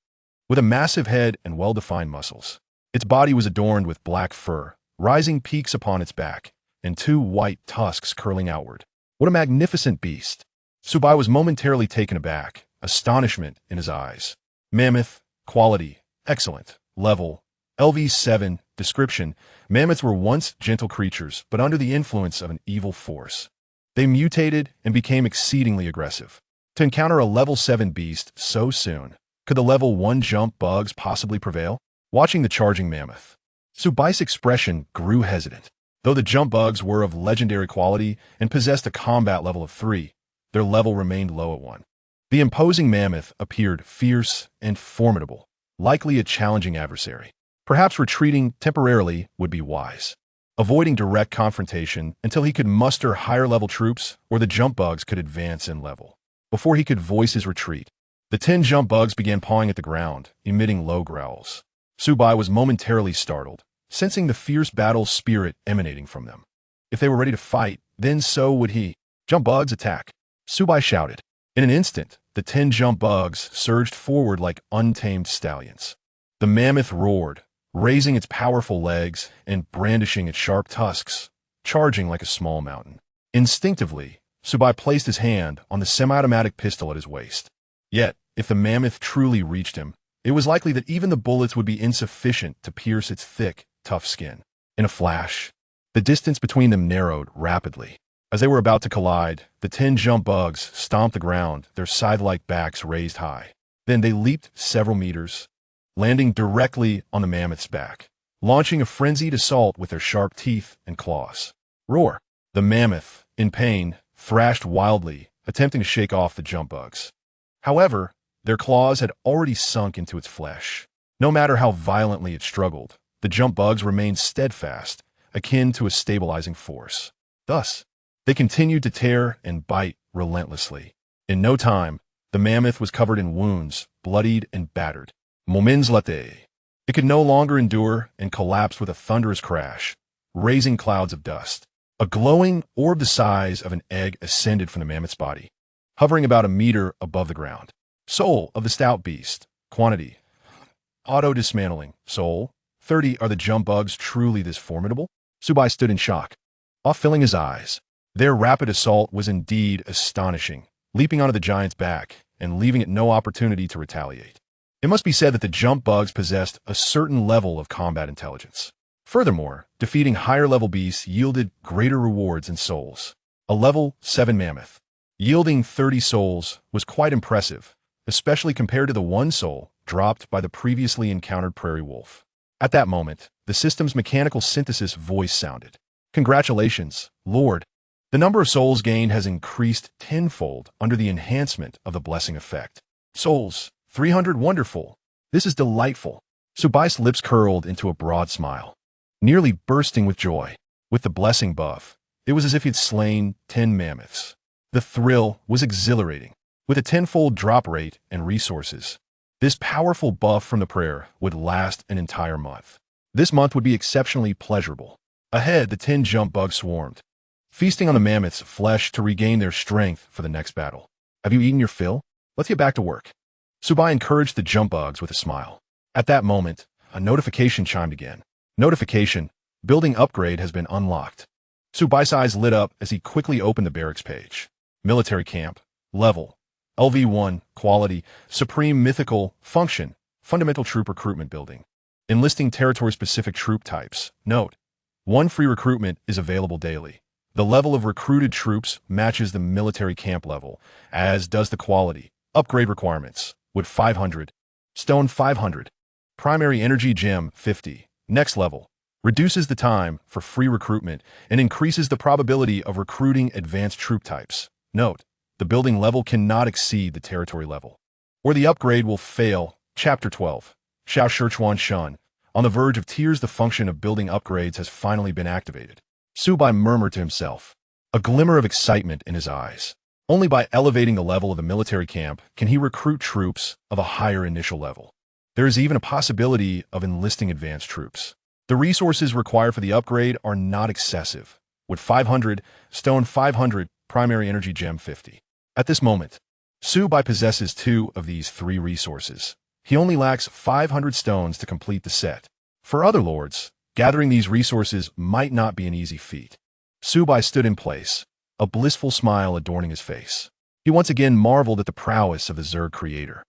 with a massive head and well-defined muscles. Its body was adorned with black fur, rising peaks upon its back, and 2 white tusks curling outward. What a magnificent beast! Su Bai was momentarily taken aback, astonishment in his eyes. Mammoth. Quality: excellent. Level: LV7. Description: mammoths were once gentle creatures, but under the influence of an evil force, they mutated and became exceedingly aggressive. To encounter a level 7 beast so soon, could the level 1 jump bugs possibly prevail? Watching the charging mammoth, Su Bai's expression grew hesitant. Though the jump bugs were of legendary quality and possessed a combat level of 3, their level remained low at 1. The imposing mammoth appeared fierce and formidable, likely a challenging adversary. Perhaps retreating temporarily would be wise, avoiding direct confrontation until he could muster higher-level troops or the jump bugs could advance in level. Before he could voice his retreat, the 10 jump bugs began pawing at the ground, emitting low growls. Su Bai was momentarily startled, sensing the fierce battle spirit emanating from them. If they were ready to fight, then so would he. Jump bugs, attack! Su Bai shouted. In an instant, the 10 jump bugs surged forward like untamed stallions. The mammoth roared, raising its powerful legs and brandishing its sharp tusks, charging like a small mountain. Instinctively, Su Bai placed his hand on the semi-automatic pistol at his waist. Yet, if the mammoth truly reached him, it was likely that even the bullets would be insufficient to pierce its thick, tough skin. In a flash, the distance between them narrowed rapidly. As they were about to collide, the 10 jump bugs stomped the ground, their scythe-like backs raised high. Then they leaped several meters, landing directly on the mammoth's back, launching a frenzied assault with their sharp teeth and claws. Roar! The mammoth, in pain, thrashed wildly, attempting to shake off the jump bugs. However, their claws had already sunk into its flesh. No matter how violently it struggled, the jump bugs remained steadfast, akin to a stabilizing force. Thus, they continued to tear and bite relentlessly. In no time, the mammoth was covered in wounds, bloodied and battered. Moments later, it could no longer endure and collapsed with a thunderous crash, raising clouds of dust. A glowing orb the size of an egg ascended from the mammoth's body, hovering about a meter above the ground. Soul of the stout beast. Quantity. Auto-dismantling. Soul. 30. Are the jump bugs truly this formidable? Su Bai stood in shock, off-filling his eyes. Their rapid assault was indeed astonishing, leaping onto the giant's back and leaving it no opportunity to retaliate. It must be said that the jump bugs possessed a certain level of combat intelligence. Furthermore, defeating higher-level beasts yielded greater rewards in souls. A level 7 mammoth, yielding 30 souls, was quite impressive, especially compared to the 1 soul dropped by the previously encountered prairie wolf. At that moment, the system's mechanical synthesis voice sounded. Congratulations, Lord. The number of souls gained has increased tenfold under the enhancement of the blessing effect. Souls, 300 wonderful. This is delightful. Su Bai's lips curled into a broad smile, nearly bursting with joy. With the blessing buff, it was as if he had slain 10 mammoths. The thrill was exhilarating. With a tenfold drop rate and resources, this powerful buff from the prayer would last an entire month. This month would be exceptionally pleasurable. Ahead, the 10 jump bugs swarmed, feasting on the mammoth's flesh to regain their strength for the next battle. Have you eaten your fill? Let's get back to work. Su Bai encouraged the jump bugs with a smile. At that moment, a notification chimed again. Notification: building upgrade has been unlocked. Su Bai's eyes lit up as he quickly opened the barracks page. Military camp. Level. LV1. Quality. Supreme Mythical. Function. Fundamental Troop Recruitment Building. Enlisting territory-specific troop types. Note: 1 free recruitment is available daily. The level of recruited troops matches the military camp level, as does the quality. Upgrade requirements. Wood 500. Stone 500. Primary Energy Gem 50. Next level. Reduces the time for free recruitment and increases the probability of recruiting advanced troop types. Note: the building level cannot exceed the territory level, or the upgrade will fail. Chapter 12. Xiao Shichuan Shun. On the verge of tears, the function of building upgrades has finally been activated. Su Bai murmured to himself, a glimmer of excitement in his eyes. Only by elevating the level of the military camp can he recruit troops of a higher initial level. There is even a possibility of enlisting advanced troops. The resources required for the upgrade are not excessive. Wood 500, stone 500, primary energy gem 50. At this moment, Su Bai possesses 2 of these 3 resources. He only lacks 500 stones to complete the set. For other lords, gathering these resources might not be an easy feat. Su Bai stood in place, a blissful smile adorning his face. He once again marveled at the prowess of the Zerg creator.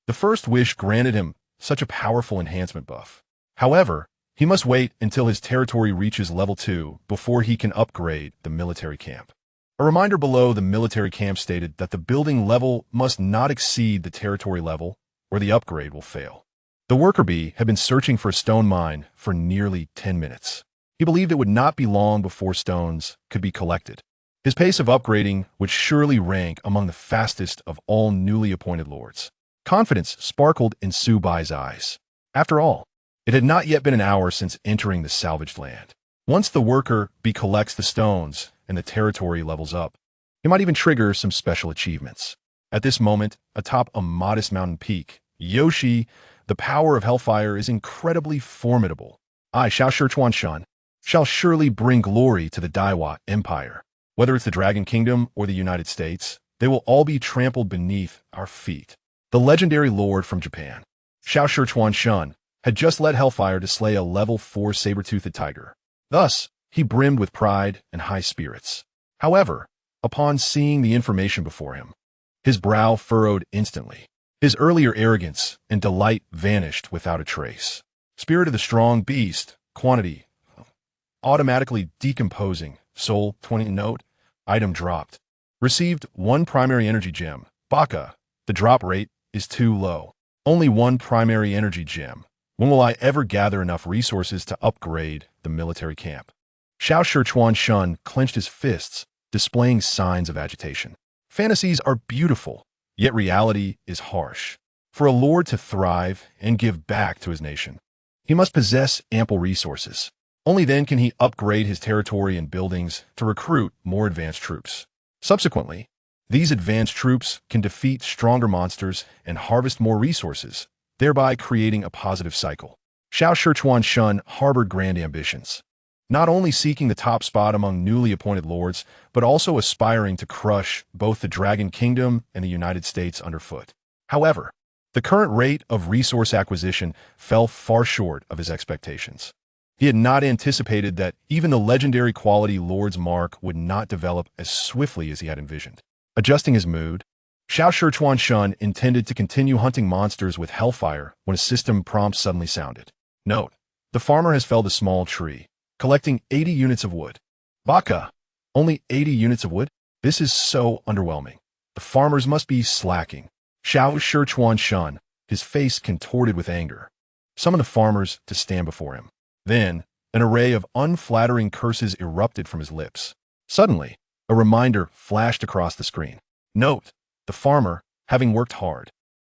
The first wish granted him such a powerful enhancement buff. However, he must wait until his territory reaches level 2 before he can upgrade the military camp. A reminder below: the military camp stated that the building level must not exceed the territory level, or the upgrade will fail. The worker bee had been searching for a stone mine for nearly 10 minutes. He believed it would not be long before stones could be collected. His pace of upgrading would surely rank among the fastest of all newly appointed lords. Confidence sparkled in Su Bai's eyes. After all, it had not yet been an hour since entering the salvaged land. Once the worker bee collects the stones and the territory levels up, he might even trigger some special achievements. At this moment, atop a modest mountain peak, Yoshi, the power of Hellfire is incredibly formidable. I, Xiao Shichuan Shun, shall surely bring glory to the Daiwa Empire. Whether it's the Dragon Kingdom or the United States, they will all be trampled beneath our feet. The legendary lord from Japan, Xiao Shichuan Shun, had just led Hellfire to slay a level 4 saber-toothed tiger. Thus, he brimmed with pride and high spirits. However, upon seeing the information before him, his brow furrowed instantly. His earlier arrogance and delight vanished without a trace. Spirit of the strong beast, quantity. automatically decomposing. Soul 20 note. Item dropped. Received 1 primary energy gem. Baka. The drop rate is too low. Only 1 primary energy gem. When will I ever gather enough resources to upgrade the military camp? Xiao Shichuan Shun clenched his fists, displaying signs of agitation. Fantasies are beautiful, yet reality is harsh. For a lord to thrive and give back to his nation, he must possess ample resources. Only then can he upgrade his territory and buildings to recruit more advanced troops. Subsequently, these advanced troops can defeat stronger monsters and harvest more resources, thereby creating a positive cycle. Xiao Shichuan Shun harbored grand ambitions, not only seeking the top spot among newly appointed lords, but also aspiring to crush both the Dragon Kingdom and the United States underfoot. However, the current rate of resource acquisition fell far short of his expectations. He had not anticipated that even the legendary quality Lord's Mark would not develop as swiftly as he had envisioned. Adjusting his mood, Xiao Shichuan Shun intended to continue hunting monsters with Hellfire when a system prompt suddenly sounded. Note: the farmer has felled a small tree, collecting 80 units of wood. Baka! Only 80 units of wood? This is so underwhelming. The farmers must be slacking. Xiao Shichuan Shun, his face contorted with anger, summoned the farmers to stand before him. Then, an array of unflattering curses erupted from his lips. Suddenly, a reminder flashed across the screen. Note: the farmer, having worked hard,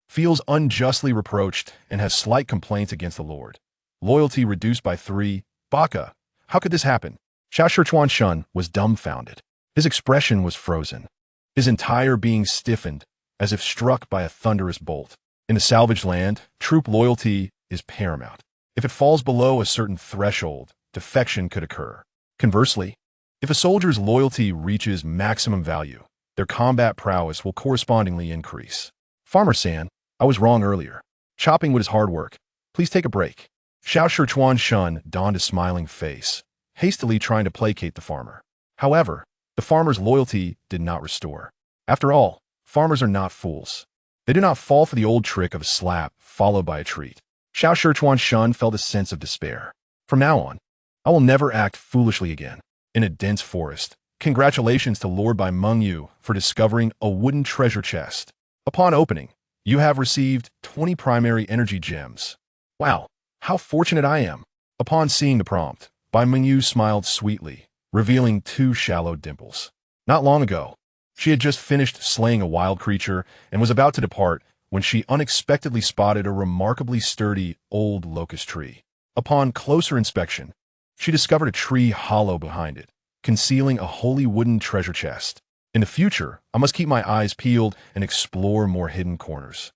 feels unjustly reproached and has slight complaints against the Lord. Loyalty reduced by 3. Baka! How could this happen? Xiao Shichuan Shun was dumbfounded. His expression was frozen, his entire being stiffened, as if struck by a thunderous bolt. In the salvage land, troop loyalty is paramount. If it falls below a certain threshold, defection could occur. Conversely, if a soldier's loyalty reaches maximum value, their combat prowess will correspondingly increase. Farmer-san, I was wrong earlier. Chopping wood is hard work. Please take a break. Xiao Shichuan Shun donned a smiling face, hastily trying to placate the farmer. However, the farmer's loyalty did not restore. After all, farmers are not fools. They do not fall for the old trick of a slap followed by a treat. Xiao Shichuan Shun felt a sense of despair. From now on, I will never act foolishly again. In a dense forest, congratulations to Lord Bai Mengyu for discovering a wooden treasure chest. Upon opening, you have received 20 primary energy gems. Wow, how fortunate I am. Upon seeing the prompt, Bai Mengyu smiled sweetly, revealing 2 shallow dimples. Not long ago, she had just finished slaying a wild creature and was about to depart when she unexpectedly spotted a remarkably sturdy old locust tree. Upon closer inspection, she discovered a tree hollow behind it, concealing a holy wooden treasure chest. In the future, I must keep my eyes peeled and explore more hidden corners.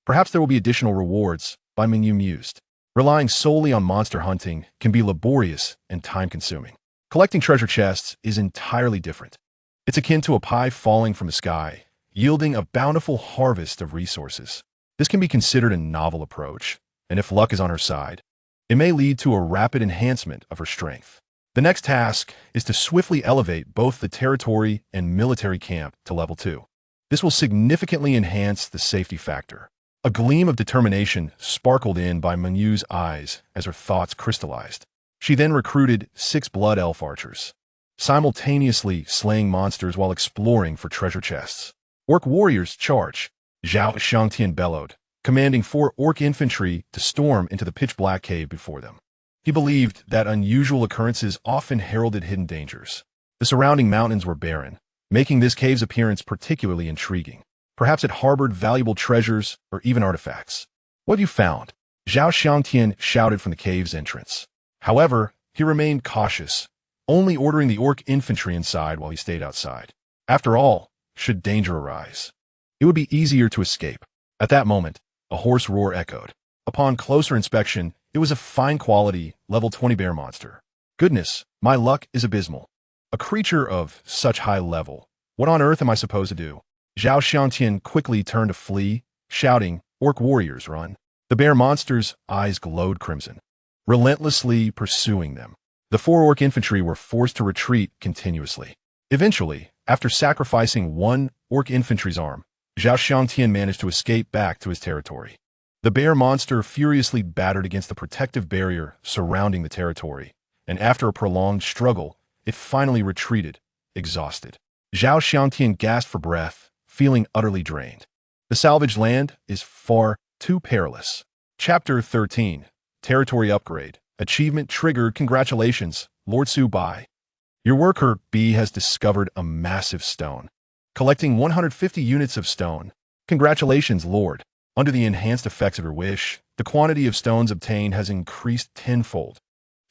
Perhaps there will be additional rewards, Bai Mengyu mused. Relying solely on monster hunting can be laborious and time-consuming. Collecting treasure chests is entirely different. It's akin to a pie falling from the sky, yielding a bountiful harvest of resources. This can be considered a novel approach, and if luck is on her side, it may lead to a rapid enhancement of her strength. The next task is to swiftly elevate both the territory and military camp to level 2. This will significantly enhance the safety factor. A gleam of determination sparkled in Bai Mengyu's eyes as her thoughts crystallized. She then recruited 6 blood elf archers, simultaneously slaying monsters while exploring for treasure chests. Orc warriors charge, Zhao Shangtian bellowed, commanding 4 orc infantry to storm into the pitch-black cave before them. He believed that unusual occurrences often heralded hidden dangers. The surrounding mountains were barren, making this cave's appearance particularly intriguing. Perhaps it harbored valuable treasures or even artifacts. What have you found? Zhao Shangtian shouted from the cave's entrance. However, he remained cautious, only ordering the orc infantry inside while he stayed outside. After all, should danger arise, it would be easier to escape. At that moment, a hoarse roar echoed. Upon closer inspection, it was a fine-quality, level 20 bear monster. Goodness, my luck is abysmal. A creature of such high level. What on earth am I supposed to do? Zhao Shangtian quickly turned to flee, shouting, "Orc warriors, run!" The bear monster's eyes glowed crimson, relentlessly pursuing them. The 4 orc infantry were forced to retreat continuously. Eventually, after sacrificing 1 orc infantry's arm, Zhao Shangtian managed to escape back to his territory. The bear monster furiously battered against the protective barrier surrounding the territory, and after a prolonged struggle, it finally retreated, exhausted. Zhao Xiangtian gasped for breath, feeling utterly drained. The salvaged land is far too perilous. Chapter 13. Territory Upgrade. Achievement triggered. Congratulations, Lord Su Bai. Your worker B has discovered a massive stone, collecting 150 units of stone. Congratulations, Lord. Under the enhanced effects of your wish, the quantity of stones obtained has increased tenfold.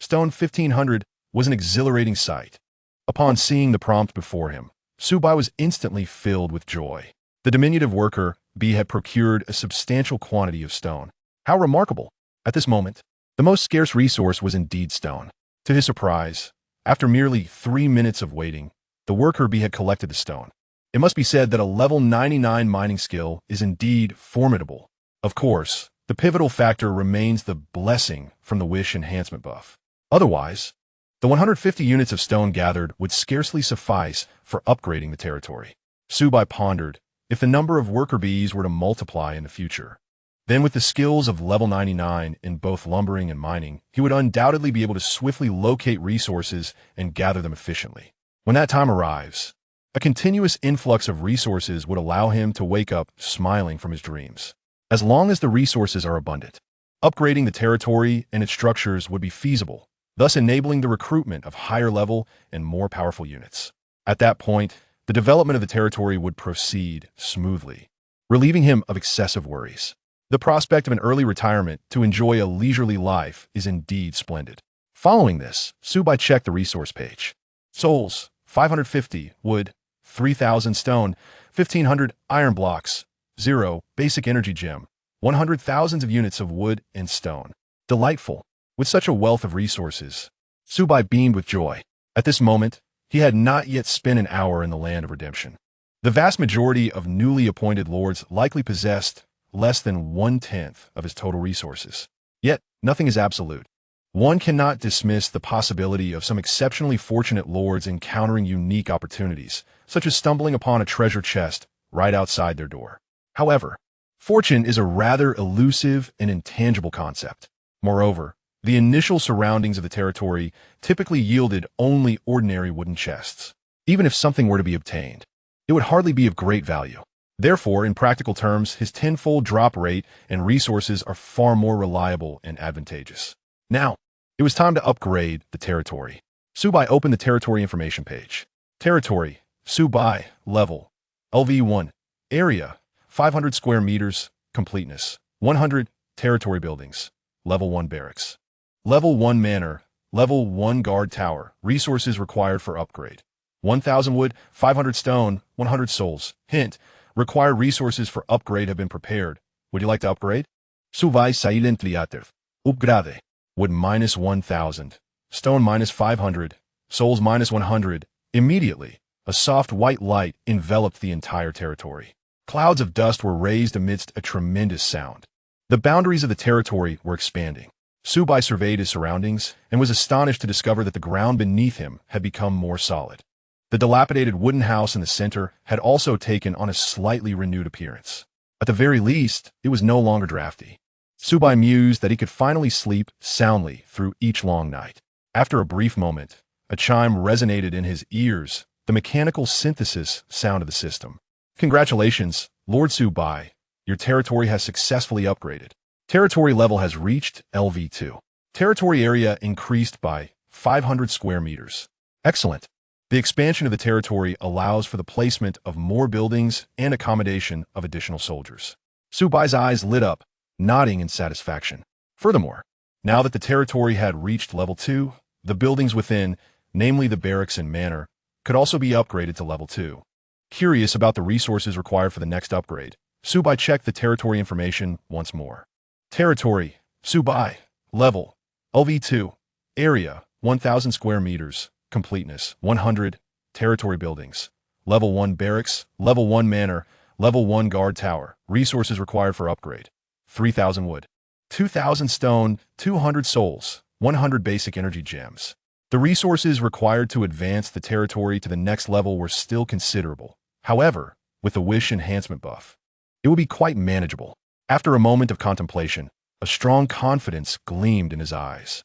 Stone 1500 was an exhilarating sight. Upon seeing the prompt before him, Su Bai was instantly filled with joy. The diminutive worker B had procured a substantial quantity of stone. How remarkable! At this moment, the most scarce resource was indeed stone. To his surprise, after merely 3 minutes of waiting, the worker B had collected the stone. It must be said that a level 99 mining skill is indeed formidable. Of course, the pivotal factor remains the blessing from the wish enhancement buff. Otherwise, the 150 units of stone gathered would scarcely suffice for upgrading the territory. Su Bai pondered, if the number of worker bees were to multiply in the future, then with the skills of level 99 in both lumbering and mining, he would undoubtedly be able to swiftly locate resources and gather them efficiently. When that time arrives, a continuous influx of resources would allow him to wake up smiling from his dreams. As long as the resources are abundant, upgrading the territory and its structures would be feasible, thus enabling the recruitment of higher level and more powerful units. At that point, the development of the territory would proceed smoothly, relieving him of excessive worries. The prospect of an early retirement to enjoy a leisurely life is indeed splendid. Following this, Su Bai checked the resource page. Souls, 550, wood, 3,000 stone, 1,500 iron blocks, 0 basic energy gem, 100,000 of units of wood and stone. Delightful. With such a wealth of resources, Su Bai beamed with joy. At this moment, he had not yet spent an hour in the land of redemption. The vast majority of newly appointed lords likely possessed less than 1/10 of his total resources. Yet, nothing is absolute. One cannot dismiss the possibility of some exceptionally fortunate lords encountering unique opportunities, such as stumbling upon a treasure chest right outside their door. However, fortune is a rather elusive and intangible concept. Moreover, the initial surroundings of the territory typically yielded only ordinary wooden chests. Even if something were to be obtained, it would hardly be of great value. Therefore, in practical terms, his tenfold drop rate and resources are far more reliable and advantageous. Now, it was time to upgrade the territory. Su Bai opened the territory information page. Territory, Su Bai, level, LV1, area, 500 square meters, completeness, 100, territory buildings, level 1 barracks, level 1 manor, level 1 guard tower, resources required for upgrade, 1,000 wood, 500 stone, 100 souls. Hint, required resources for upgrade have been prepared. Would you like to upgrade? Su Bai silently active. Upgrade. Wood minus 1,000. Stone minus 500. Souls minus 100. Immediately, a soft white light enveloped the entire territory. Clouds of dust were raised amidst a tremendous sound. The boundaries of the territory were expanding. Su Bai surveyed his surroundings and was astonished to discover that the ground beneath him had become more solid. The dilapidated wooden house in the center had also taken on a slightly renewed appearance. At the very least, it was no longer drafty. Su Bai mused that he could finally sleep soundly through each long night. After a brief moment, a chime resonated in his ears, the mechanical synthesis sound of the system. Congratulations, Lord Su Bai. Your territory has successfully upgraded. Territory level has reached LV2. Territory area increased by 500 square meters. Excellent. The expansion of the territory allows for the placement of more buildings and accommodation of additional soldiers. Su Bai's eyes lit up, nodding in satisfaction. Furthermore, now that the territory had reached level 2, the buildings within, namely the barracks and manor, could also be upgraded to level 2. Curious about the resources required for the next upgrade, Su Bai checked the territory information once more. Territory, Su Bai, level, LV2, area, 1,000 square meters, completeness, 100, territory buildings, level 1 barracks, level 1 manor, level 1 guard tower, resources required for upgrade, 3,000 wood, 2,000 stone, 200 souls, 100 basic energy gems. The resources required to advance the territory to the next level were still considerable. However, with the wish enhancement buff, it would be quite manageable. After a moment of contemplation, a strong confidence gleamed in his eyes.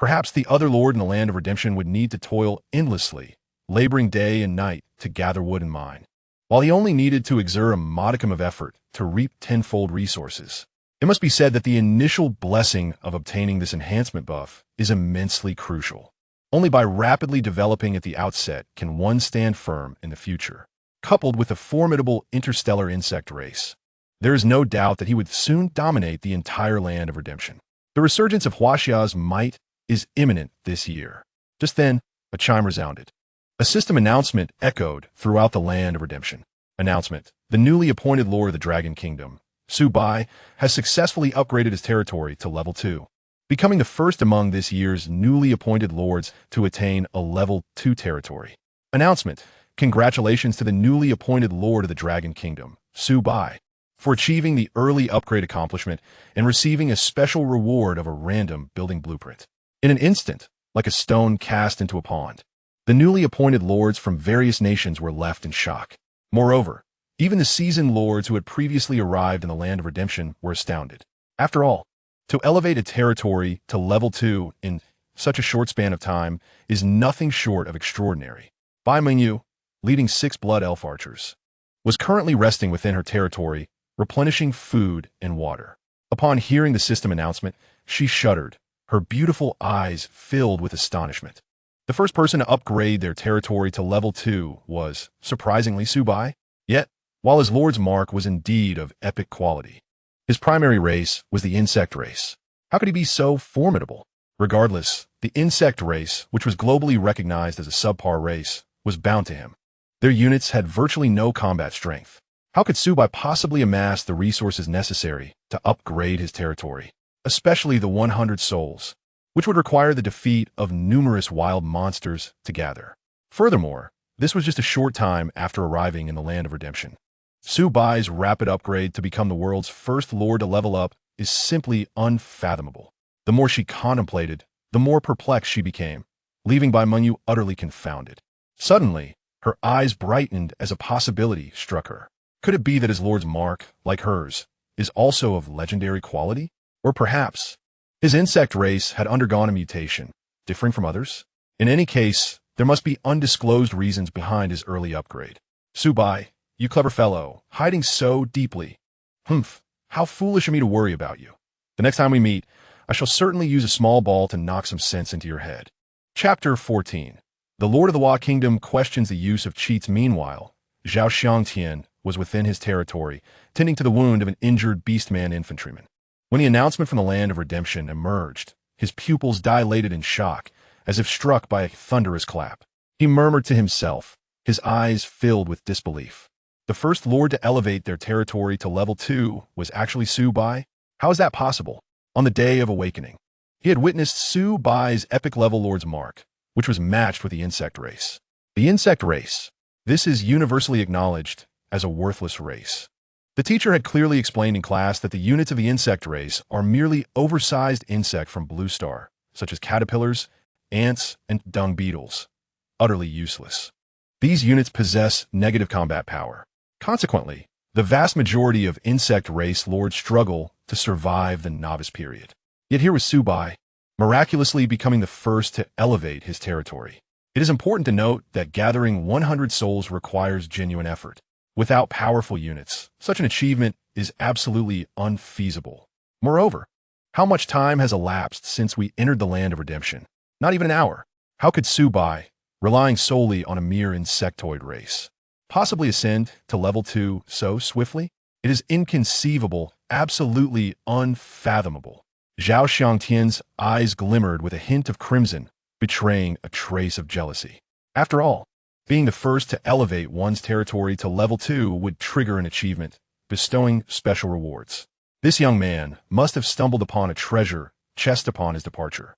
Perhaps the other lord in the land of redemption would need to toil endlessly, laboring day and night to gather wood and mine, while he only needed to exert a modicum of effort to reap tenfold resources. It must be said that the initial blessing of obtaining this enhancement buff is immensely crucial. Only by rapidly developing at the outset can one stand firm in the future. Coupled with the formidable interstellar insect race, there is no doubt that he would soon dominate the entire land of redemption. The resurgence of Huaxia's might is imminent this year. Just then, a chime resounded. A system announcement echoed throughout the land of redemption. Announcement: the newly appointed lord of the Dragon Kingdom, Su Bai, has successfully upgraded his territory to level 2, becoming the first among this year's newly appointed lords to attain a level 2 territory. Announcement: congratulations to the newly appointed lord of the Dragon Kingdom, Su Bai, for achieving the early upgrade accomplishment and receiving a special reward of a random building blueprint. In an instant, like a stone cast into a pond, the newly appointed lords from various nations were left in shock. Moreover, even the seasoned lords who had previously arrived in the land of redemption were astounded. After all, to elevate a territory to level 2 in such a short span of time is nothing short of extraordinary. Bai Mengyu, leading 6 blood elf archers, was currently resting within her territory, replenishing food and water. Upon hearing the system announcement, she shuddered, her beautiful eyes filled with astonishment. The first person to upgrade their territory to level 2 was, surprisingly, Su Bai. Yet, while his lord's mark was indeed of epic quality, his primary race was the insect race. How could he be so formidable? Regardless, the insect race, which was globally recognized as a subpar race, was bound to him. Their units had virtually no combat strength. How could Su Bai possibly amass the resources necessary to upgrade his territory, especially the 100 souls, which would require the defeat of numerous wild monsters to gather? Furthermore, this was just a short time after arriving in the land of redemption. Su Bai's rapid upgrade to become the world's first lord to level up is simply unfathomable. The more she contemplated, the more perplexed she became, leaving Bai Mengyu utterly confounded. Suddenly, her eyes brightened as a possibility struck her. Could it be that his lord's mark, like hers, is also of legendary quality? Or perhaps his insect race had undergone a mutation, differing from others? In any case, there must be undisclosed reasons behind his early upgrade. Su Bai, you clever fellow, hiding so deeply. How foolish of me to worry about you. The next time we meet, I shall certainly use a small ball to knock some sense into your head. Chapter 14. The Lord of the Hua Kingdom questions the use of cheats. Meanwhile, Zhao Xiangtian was within his territory, tending to the wound of an injured beastman infantryman. When the announcement from the land of redemption emerged, his pupils dilated in shock, as if struck by a thunderous clap. He murmured to himself, his eyes filled with disbelief. The first lord to elevate their territory to level 2 was actually Su Bai? How is that possible? On the day of awakening, he had witnessed Su Bai's epic level lord's mark, which was matched with the insect race. The insect race. This is universally acknowledged as a worthless race. The teacher had clearly explained in class that the units of the insect race are merely oversized insect from Blue Star, such as caterpillars, ants, and dung beetles. Utterly useless. These units possess negative combat power. Consequently, the vast majority of insect race lords struggle to survive the novice period. Yet here was Su Bai, miraculously becoming the first to elevate his territory. It is important to note that gathering 100 souls requires genuine effort. Without powerful units, such an achievement is absolutely unfeasible. Moreover, how much time has elapsed since we entered the land of redemption? Not even an hour. How could Su Bai, relying solely on a mere insectoid race, possibly ascend to level 2 so swiftly? It is inconceivable, absolutely unfathomable. Zhao Xiangtian's eyes glimmered with a hint of crimson, betraying a trace of jealousy. After all, being the first to elevate one's territory to level 2 would trigger an achievement, bestowing special rewards. This young man must have stumbled upon a treasure chest upon his departure.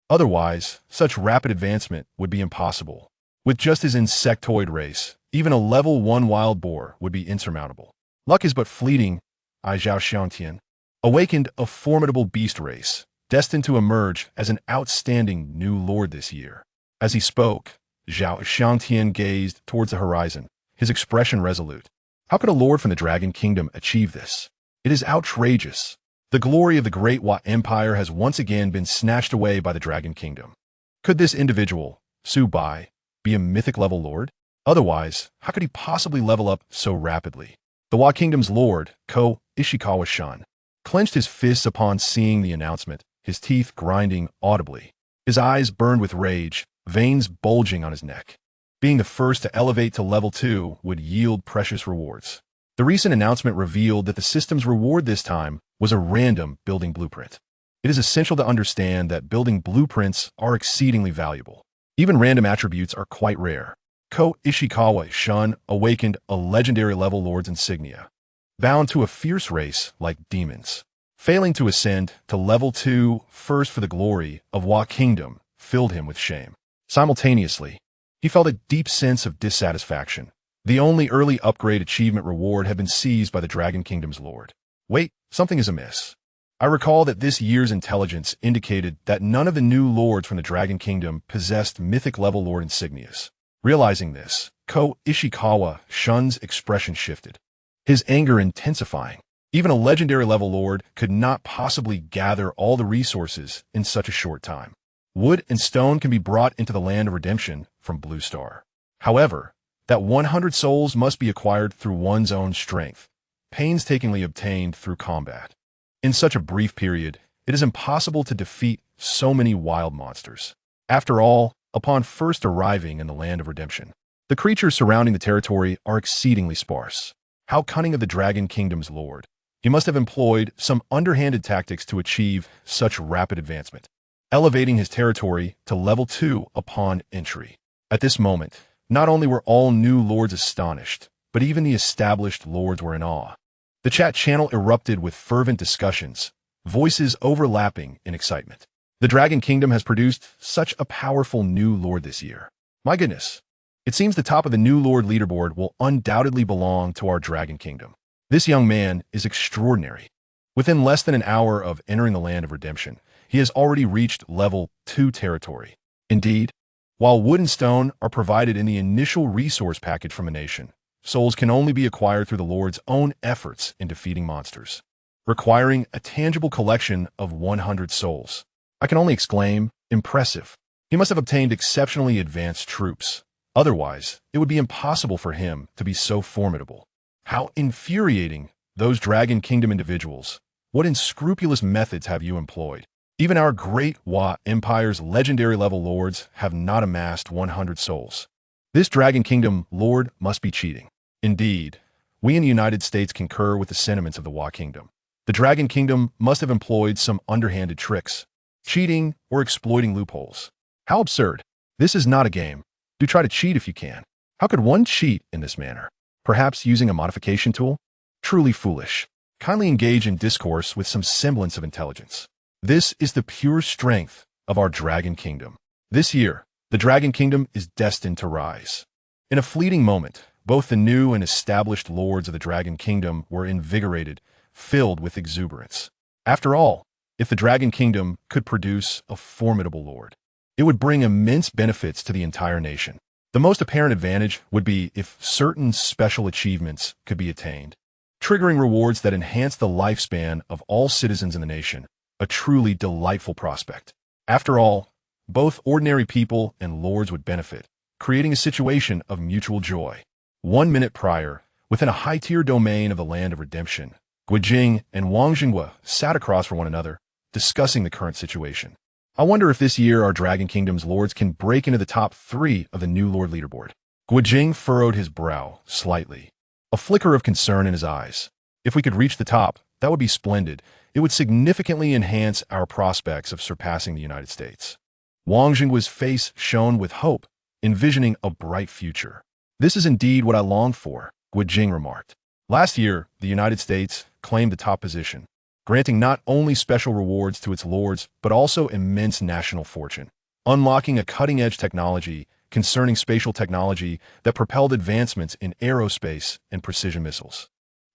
Otherwise, such rapid advancement would be impossible. With just his insectoid race, even a level 1 wild boar would be insurmountable. Luck is but fleeting. Zhao Xiangtian awakened a formidable beast race, destined to emerge as an outstanding new lord this year. As he spoke, Zhao Xiangtian gazed towards the horizon, his expression resolute. How could a lord from the Dragon Kingdom achieve this? It is outrageous. The glory of the Great Wa Empire has once again been snatched away by the Dragon Kingdom. Could this individual, Su Bai, be a mythic-level lord? Otherwise, how could he possibly level up so rapidly? The Wa Kingdom's lord, Ko Ishikawa-shun, clenched his fists upon seeing the announcement, his teeth grinding audibly. His eyes burned with rage, veins bulging on his neck. Being the first to elevate to level 2 would yield precious rewards. The recent announcement revealed that the system's reward this time was a random building blueprint. It is essential to understand that building blueprints are exceedingly valuable. Even random attributes are quite rare. Ko Ishikawa-shun awakened a legendary level lord's insignia, bound to a fierce race like demons. Failing to ascend to level 2 first for the glory of Wa Kingdom filled him with shame. Simultaneously, he felt a deep sense of dissatisfaction. The only early upgrade achievement reward had been seized by the Dragon Kingdom's lord. Wait, something is amiss. I recall that this year's intelligence indicated that none of the new lords from the Dragon Kingdom possessed mythic-level lord insignias. Realizing this, Ko Ishikawa-shun's expression shifted, his anger intensifying. Even a legendary-level lord could not possibly gather all the resources in such a short time. Wood and stone can be brought into the land of redemption from Blue Star. However, that 100 souls must be acquired through one's own strength, painstakingly obtained through combat. In such a brief period, it is impossible to defeat so many wild monsters. After all, upon first arriving in the land of redemption, the creatures surrounding the territory are exceedingly sparse. How cunning of the Dragon Kingdom's lord! He must have employed some underhanded tactics to achieve such rapid advancement, elevating his territory to level 2 upon entry. At this moment, not only were all new lords astonished, but even the established lords were in awe. The chat channel erupted with fervent discussions, voices overlapping in excitement. The Dragon Kingdom has produced such a powerful new lord this year. My goodness, it seems the top of the new lord leaderboard will undoubtedly belong to our Dragon Kingdom. This young man is extraordinary. Within less than an hour of entering the land of redemption, he has already reached level 2 territory. Indeed, while wood and stone are provided in the initial resource package from a nation, souls can only be acquired through the Lord's own efforts in defeating monsters, requiring a tangible collection of 100 souls. I can only exclaim, impressive. He must have obtained exceptionally advanced troops. Otherwise, it would be impossible for him to be so formidable. How infuriating, those Dragon Kingdom individuals. What unscrupulous methods have you employed? Even our Great Wa Empire's legendary level lords have not amassed 100 souls. This Dragon Kingdom lord must be cheating. Indeed, we in the United States concur with the sentiments of the Wa Kingdom. The Dragon Kingdom must have employed some underhanded tricks, cheating or exploiting loopholes. How absurd. This is not a game. Do try to cheat if you can. How could one cheat in this manner? Perhaps using a modification tool? Truly foolish. Kindly engage in discourse with some semblance of intelligence. This is the pure strength of our Dragon Kingdom. This year, the Dragon Kingdom is destined to rise. In a fleeting moment, both the new and established lords of the Dragon Kingdom were invigorated, filled with exuberance. After all, if the Dragon Kingdom could produce a formidable lord, it would bring immense benefits to the entire nation. The most apparent advantage would be if certain special achievements could be attained, triggering rewards that enhance the lifespan of all citizens in the nation, a truly delightful prospect. After all, both ordinary people and lords would benefit, creating a situation of mutual joy. 1 minute prior, within a high-tier domain of the land of redemption, Guijing and Wang Jinghua sat across from one another, discussing the current situation. I wonder if this year our Dragon Kingdom's lords can break into the top 3 of the new lord leaderboard. Guijing furrowed his brow slightly, a flicker of concern in his eyes. If we could reach the top, that would be splendid. It would significantly enhance our prospects of surpassing the United States. Wang Jinghua's face shone with hope, envisioning a bright future. This is indeed what I long for, Guijing remarked. Last year, the United States claimed the top position, granting not only special rewards to its lords, but also immense national fortune, unlocking a cutting-edge technology concerning spatial technology that propelled advancements in aerospace and precision missiles.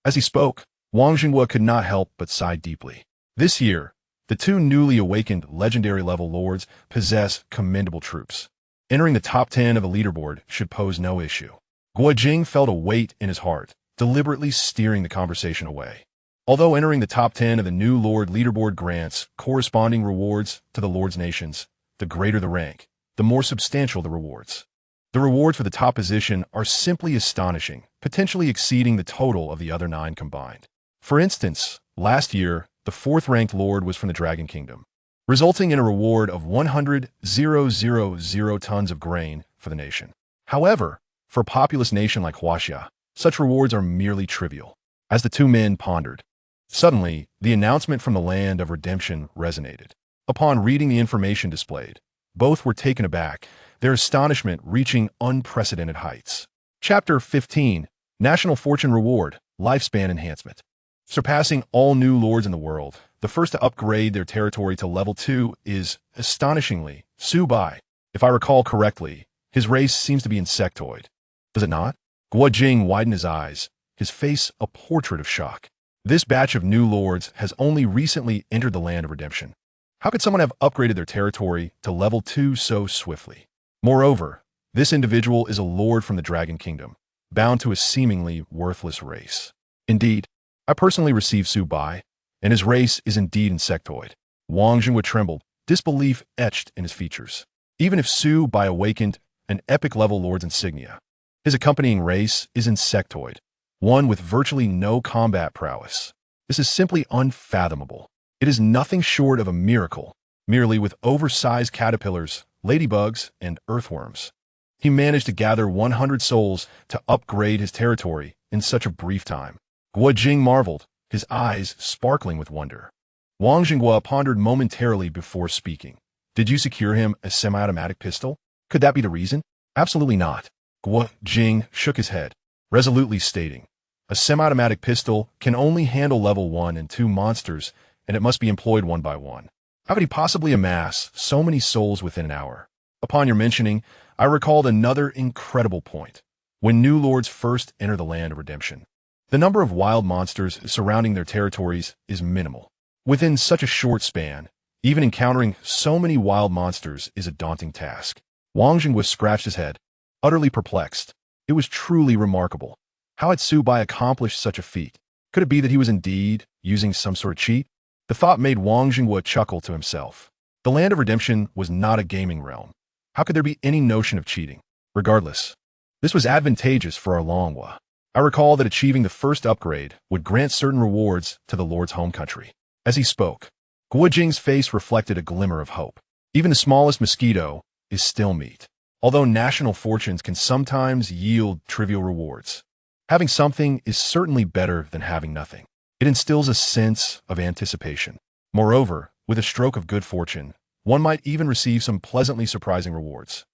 As he spoke, Wang Jinghua could not help but sigh deeply. This year, the 2 newly awakened legendary-level lords possess commendable troops. Entering the top 10 of the leaderboard should pose no issue. Guijing felt a weight in his heart, deliberately steering the conversation away. Although entering the top 10 of the new Lord leaderboard grants corresponding rewards to the Lord's nations, the greater the rank, the more substantial the rewards. The rewards for the top position are simply astonishing, potentially exceeding the total of the other 9 combined. For instance, last year, the 4th-ranked Lord was from the Dragon Kingdom, resulting in a reward of 100,000 tons of grain for the nation. However, for a populous nation like Huaxia, such rewards are merely trivial. As the two men pondered, suddenly, the announcement from the Land of Redemption resonated. Upon reading the information displayed, both were taken aback, their astonishment reaching unprecedented heights. Chapter 15, National Fortune Reward, Lifespan Enhancement. Surpassing all new lords in the world, the first to upgrade their territory to level 2 is, astonishingly, Su Bai. If I recall correctly, his race seems to be insectoid. Does it not? Guo Jing widened his eyes, his face a portrait of shock. This batch of new lords has only recently entered the Land of Redemption. How could someone have upgraded their territory to level 2 so swiftly? Moreover, this individual is a lord from the Dragon Kingdom, bound to a seemingly worthless race. Indeed, I personally received Su Bai, and his race is indeed insectoid. Wang Jingwu trembled, disbelief etched in his features. Even if Su Bai awakened an epic-level lord's insignia, his accompanying race is insectoid, one with virtually no combat prowess. This is simply unfathomable. It is nothing short of a miracle, merely with oversized caterpillars, ladybugs, and earthworms. He managed to gather 100 souls to upgrade his territory in such a brief time. Guo Jing marveled, his eyes sparkling with wonder. Wang Jingwu pondered momentarily before speaking. Did you secure him a semi-automatic pistol? Could that be the reason? Absolutely not. Guo Jing shook his head, resolutely stating, a semi-automatic pistol can only handle level 1 and 2 monsters, and it must be employed one by one. How could he possibly amass so many souls within an hour? Upon your mentioning, I recalled another incredible point. When new lords first enter the Land of Redemption, the number of wild monsters surrounding their territories is minimal. Within such a short span, even encountering so many wild monsters is a daunting task. Wang Jingwu scratched his head, utterly perplexed. It was truly remarkable. How had Su Bai accomplished such a feat? Could it be that he was indeed using some sort of cheat? The thought made Wang Jingwu chuckle to himself. The Land of Redemption was not a gaming realm. How could there be any notion of cheating? Regardless, this was advantageous for our Longhua. I recall that achieving the first upgrade would grant certain rewards to the Lord's home country. As he spoke, Guo Jing's face reflected a glimmer of hope. Even the smallest mosquito is still meat. Although national fortunes can sometimes yield trivial rewards, having something is certainly better than having nothing. It instills a sense of anticipation. Moreover, with a stroke of good fortune, one might even receive some pleasantly surprising rewards.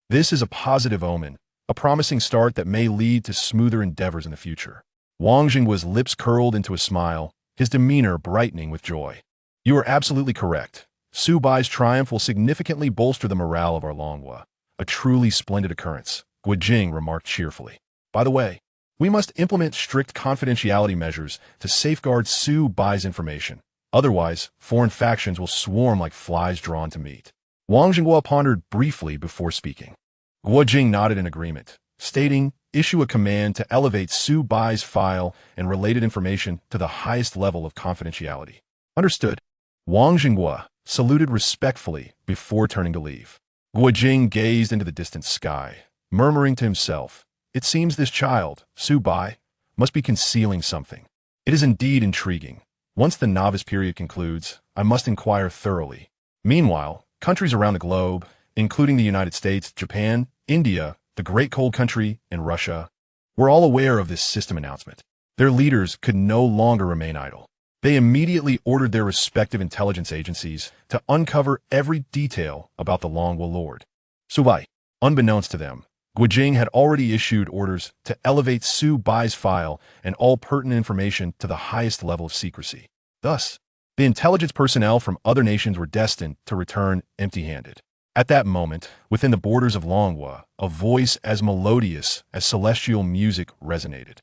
This is a positive omen, a promising start that may lead to smoother endeavors in the future. Wang Jingwu's lips curled into a smile, his demeanor brightening with joy. You are absolutely correct. Su Bai's triumph will significantly bolster the morale of our Longhua. A truly splendid occurrence, Guo Jing remarked cheerfully. By the way, we must implement strict confidentiality measures to safeguard Su Bai's information. Otherwise, foreign factions will swarm like flies drawn to meat. Wang Jingwu pondered briefly before speaking. Guo Jing nodded in agreement, stating, issue a command to elevate Su Bai's file and related information to the highest level of confidentiality. Understood. Wang Jingwu saluted respectfully before turning to leave. Guo Jing gazed into the distant sky, murmuring to himself, it seems this child, Su Bai, must be concealing something. It is indeed intriguing. Once the novice period concludes, I must inquire thoroughly. Meanwhile, countries around the globe, including the United States, Japan, India, the Great Cold Country, and Russia, were all aware of this system announcement. Their leaders could no longer remain idle. They immediately ordered their respective intelligence agencies to uncover every detail about the Longhua Lord. Su Bai, unbeknownst to them, Guo Jing had already issued orders to elevate Su Bai's file and all pertinent information to the highest level of secrecy. Thus, the intelligence personnel from other nations were destined to return empty-handed. At that moment, within the borders of Longhua, a voice as melodious as celestial music resonated.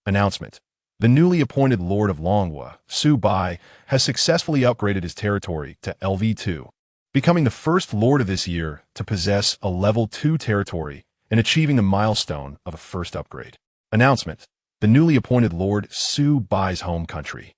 Announcement. The newly appointed Lord of Longhua, Su Bai, has successfully upgraded his territory to LV2, becoming the first Lord of this year to possess a level 2 territory and achieving the milestone of a first upgrade. Announcement. The newly appointed Lord Su Bai's home country.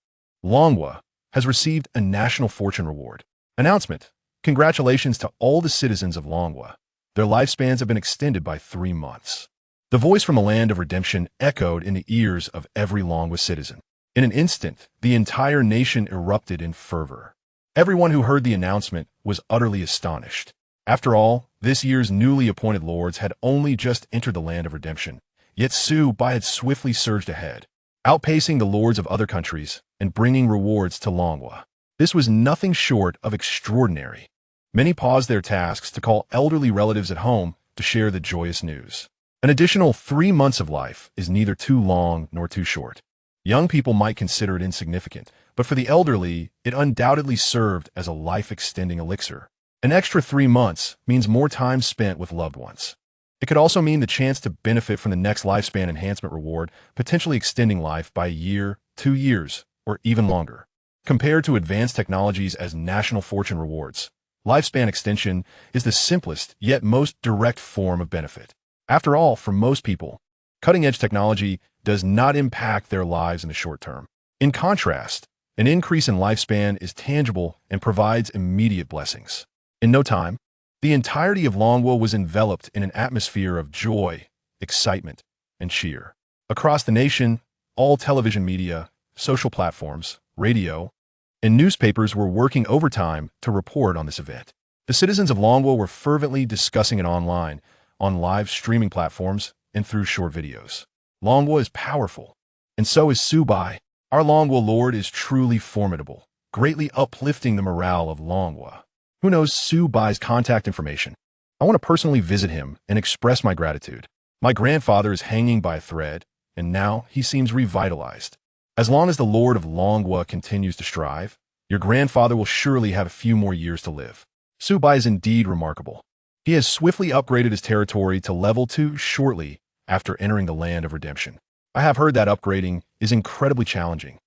Longwa has received a national fortune reward. Announcement. Congratulations to all the citizens of Longwa. Their lifespans have been extended by 3 months. The voice from the land of redemption echoed in the ears of every Longwa citizen. In an instant, the entire nation erupted in fervor. Everyone who heard the announcement was utterly astonished. After all, this year's newly appointed lords had only just entered the land of redemption, yet Su Bai had swiftly surged ahead, outpacing the lords of other countries and bringing rewards to Longwa. This was nothing short of extraordinary. Many paused their tasks to call elderly relatives at home to share the joyous news. An additional 3 months of life is neither too long nor too short. Young people might consider it insignificant, but for the elderly, it undoubtedly served as a life-extending elixir. An extra 3 months means more time spent with loved ones. It could also mean the chance to benefit from the next lifespan enhancement reward, potentially extending life by a year, 2 years, or even longer. Compared to advanced technologies as national fortune rewards, lifespan extension is the simplest yet most direct form of benefit. After all, for most people, cutting-edge technology does not impact their lives in the short term. In contrast, an increase in lifespan is tangible and provides immediate blessings. In no time, the entirety of Longwa was enveloped in an atmosphere of joy, excitement, and cheer. Across the nation, all television media, social platforms, radio, and newspapers were working overtime to report on this event. The citizens of Longwa were fervently discussing it online, on live streaming platforms, and through short videos. Longwa is powerful, and so is Su Bai. Our Longwa Lord is truly formidable, greatly uplifting the morale of Longwa. Who knows Su Bai's contact information? I want to personally visit him and express my gratitude. My grandfather is hanging by a thread, and now he seems revitalized. As long as the Lord of Longwa continues to strive, your grandfather will surely have a few more years to live. Su Bai is indeed remarkable. He has swiftly upgraded his territory to level 2 shortly after entering the land of redemption. I have heard that upgrading is incredibly challenging,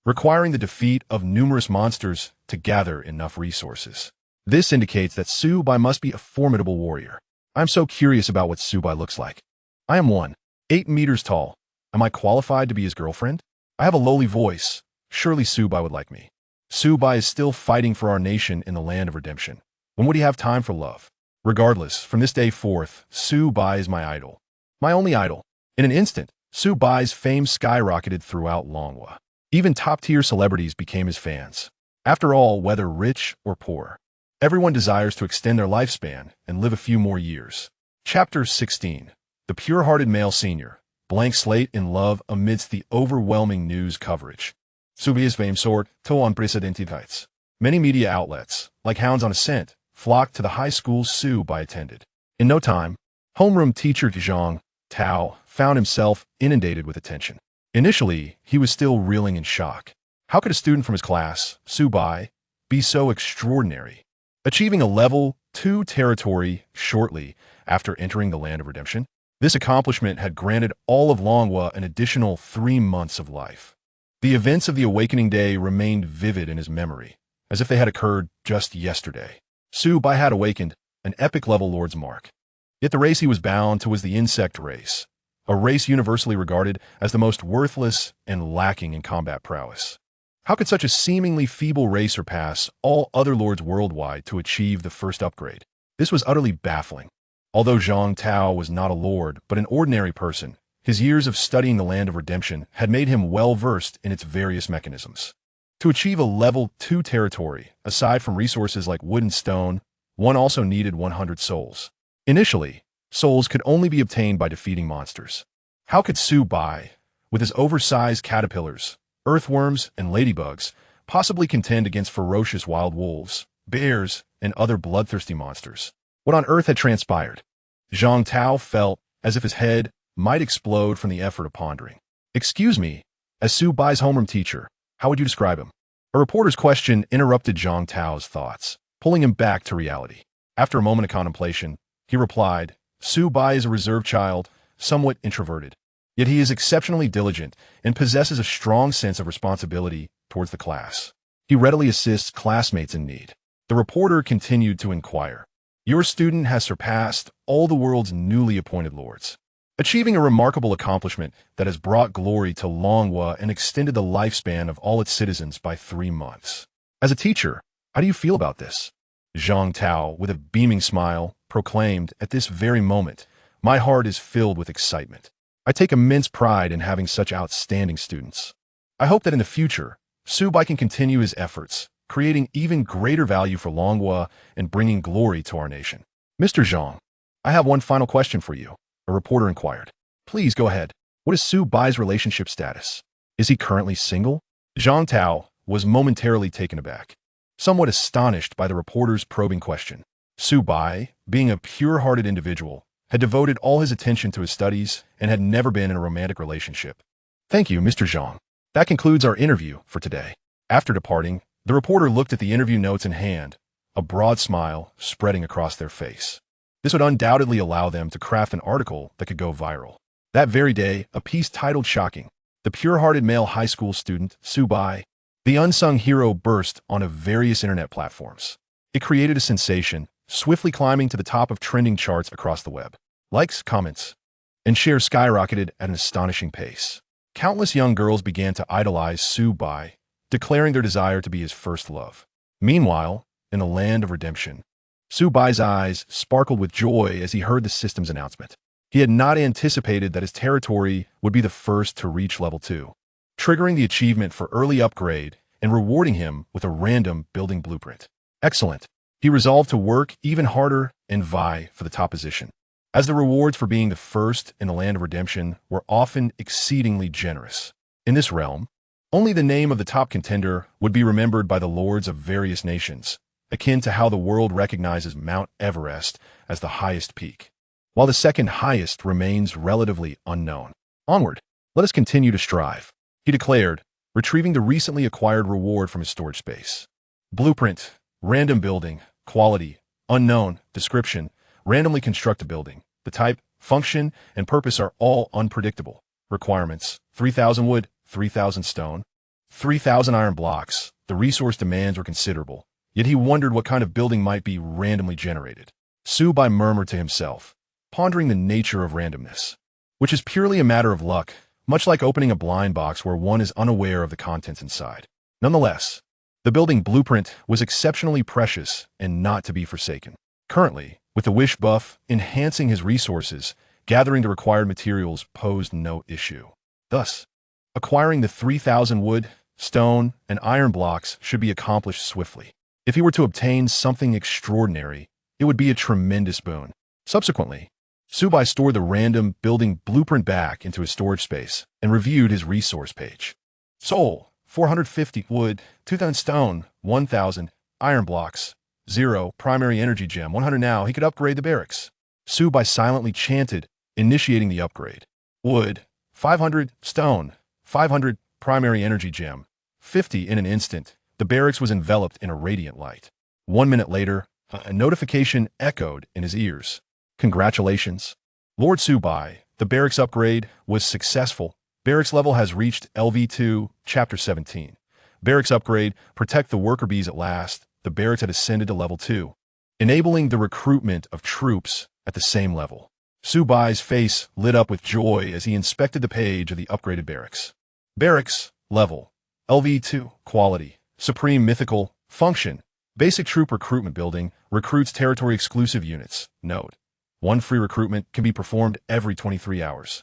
requiring the defeat of numerous monsters to gather enough resources. This indicates that Su Bai must be a formidable warrior. I'm so curious about what Su Bai looks like. I am 8 meters tall. Am I qualified to be his girlfriend? I have a lowly voice. Surely Su Bai would like me. Su Bai is still fighting for our nation in the land of redemption. When would he have time for love? Regardless, from this day forth, Su Bai is my idol. My only idol. In an instant, Su Bai's fame skyrocketed throughout Longwa. Even top-tier celebrities became his fans. After all, whether rich or poor, everyone desires to extend their lifespan and live a few more years. Chapter 16. The Pure-Hearted Male Senior. Blank slate in love amidst the overwhelming news coverage. Su Bai's fame soared to unprecedented heights. Many media outlets, like hounds on a scent, flocked to the high school Su Bai attended. In no time, homeroom teacher Zhang Tao found himself inundated with attention. Initially, he was still reeling in shock. How could a student from his class, Su Bai, be so extraordinary, achieving a level 2 territory shortly after entering the land of redemption? This accomplishment had granted all of Longwa an additional 3 months of life. The events of the awakening day remained vivid in his memory, as if they had occurred just yesterday. Su Bai had awakened an epic-level Lord's Mark. Yet the race he was bound to was the insect race, a race universally regarded as the most worthless and lacking in combat prowess. How could such a seemingly feeble race surpass all other lords worldwide to achieve the first upgrade? This was utterly baffling. Although Zhang Tao was not a lord, but an ordinary person, his years of studying the land of redemption had made him well-versed in its various mechanisms. To achieve a level 2 territory, aside from resources like wood and stone, one also needed 100 souls. Initially, souls could only be obtained by defeating monsters. How could Su Bai, with his oversized caterpillars, earthworms, and ladybugs, possibly contend against ferocious wild wolves, bears, and other bloodthirsty monsters? What on earth had transpired? Zhang Tao felt as if his head might explode from the effort of pondering. Excuse me, as Su Bai's homeroom teacher, how would you describe him? A reporter's question interrupted Zhang Tao's thoughts, pulling him back to reality. After a moment of contemplation, he replied, Su Bai is a reserved child, somewhat introverted. Yet he is exceptionally diligent and possesses a strong sense of responsibility towards the class. He readily assists classmates in need. The reporter continued to inquire. Your student has surpassed all the world's newly appointed lords. achieving a remarkable accomplishment that has brought glory to Longhua and extended the lifespan of all its citizens by 3 months. As a teacher, how do you feel about this? Zhang Tao, with a beaming smile, proclaimed, "At this very moment, my heart is filled with excitement. I take immense pride in having such outstanding students. I hope that in the future, Su Bai can continue his efforts, creating even greater value for Longhua and bringing glory to our nation." "Mr. Zhang, I have one final question for you," a reporter inquired. "Please go ahead. What is Su Bai's relationship status? Is he currently single?" Zhang Tao was momentarily taken aback, somewhat astonished by the reporter's probing question. Su Bai, being a pure-hearted individual, had devoted all his attention to his studies and had never been in a romantic relationship. "Thank you, Mr. Zhang. That concludes our interview for today." After departing, the reporter looked at the interview notes in hand, a broad smile spreading across their face. This would undoubtedly allow them to craft an article that could go viral. That very day, a piece titled "Shocking: The Pure-Hearted Male High School Student, Su Bai, the Unsung Hero" burst onto various internet platforms. It created a sensation, swiftly climbing to the top of trending charts across the web. Likes, comments, and shares skyrocketed at an astonishing pace. Countless young girls began to idolize Su Bai, declaring their desire to be his first love. Meanwhile, in the land of redemption, Su Bai's eyes sparkled with joy as he heard the system's announcement. He had not anticipated that his territory would be the first to reach level 2, triggering the achievement for early upgrade and rewarding him with a random building blueprint. Excellent. He resolved to work even harder and vie for the top position, as the rewards for being the first in the land of redemption were often exceedingly generous. In this realm, only the name of the top contender would be remembered by the lords of various nations, akin to how the world recognizes Mount Everest as the highest peak, while the second highest remains relatively unknown. "Onward, let us continue to strive," he declared, retrieving the recently acquired reward from his storage space. Blueprint: random building, quality, unknown, description, randomly construct a building. The type, function, and purpose are all unpredictable. Requirements: 3,000 wood, 3,000 stone, 3,000 iron blocks. The resource demands were considerable, yet he wondered what kind of building might be randomly generated. Su Bai murmured to himself, pondering the nature of randomness, which is purely a matter of luck, much like opening a blind box where one is unaware of the contents inside. Nonetheless, the building blueprint was exceptionally precious and not to be forsaken. Currently, with the wish buff enhancing his resources, gathering the required materials posed no issue. Thus, acquiring the 3,000 wood, stone, and iron blocks should be accomplished swiftly. If he were to obtain something extraordinary, it would be a tremendous boon. Subsequently, Su Bai stored the random building blueprint back into his storage space and reviewed his resource page. Soul: 450 wood, 2,000 stone, 1,000 iron blocks, 0 primary energy gem, 100. Now he could upgrade the barracks. Su Bai silently chanted, initiating the upgrade. Wood: 500, stone: 500, primary energy gem, 50. In an instant, the barracks was enveloped in a radiant light. 1 minute later, a notification echoed in his ears. "Congratulations, Lord Su Bai. The barracks upgrade was successful. Barracks level has reached LV2, Chapter 17. Barracks upgrade: protect the worker bees at last." The barracks had ascended to level 2, enabling the recruitment of troops at the same level. Su Bai's face lit up with joy as he inspected the page of the upgraded barracks. Barracks level: LV2, quality, supreme mythical, function, basic troop recruitment building, recruits territory-exclusive units. Note: 1 free recruitment can be performed every 23 hours.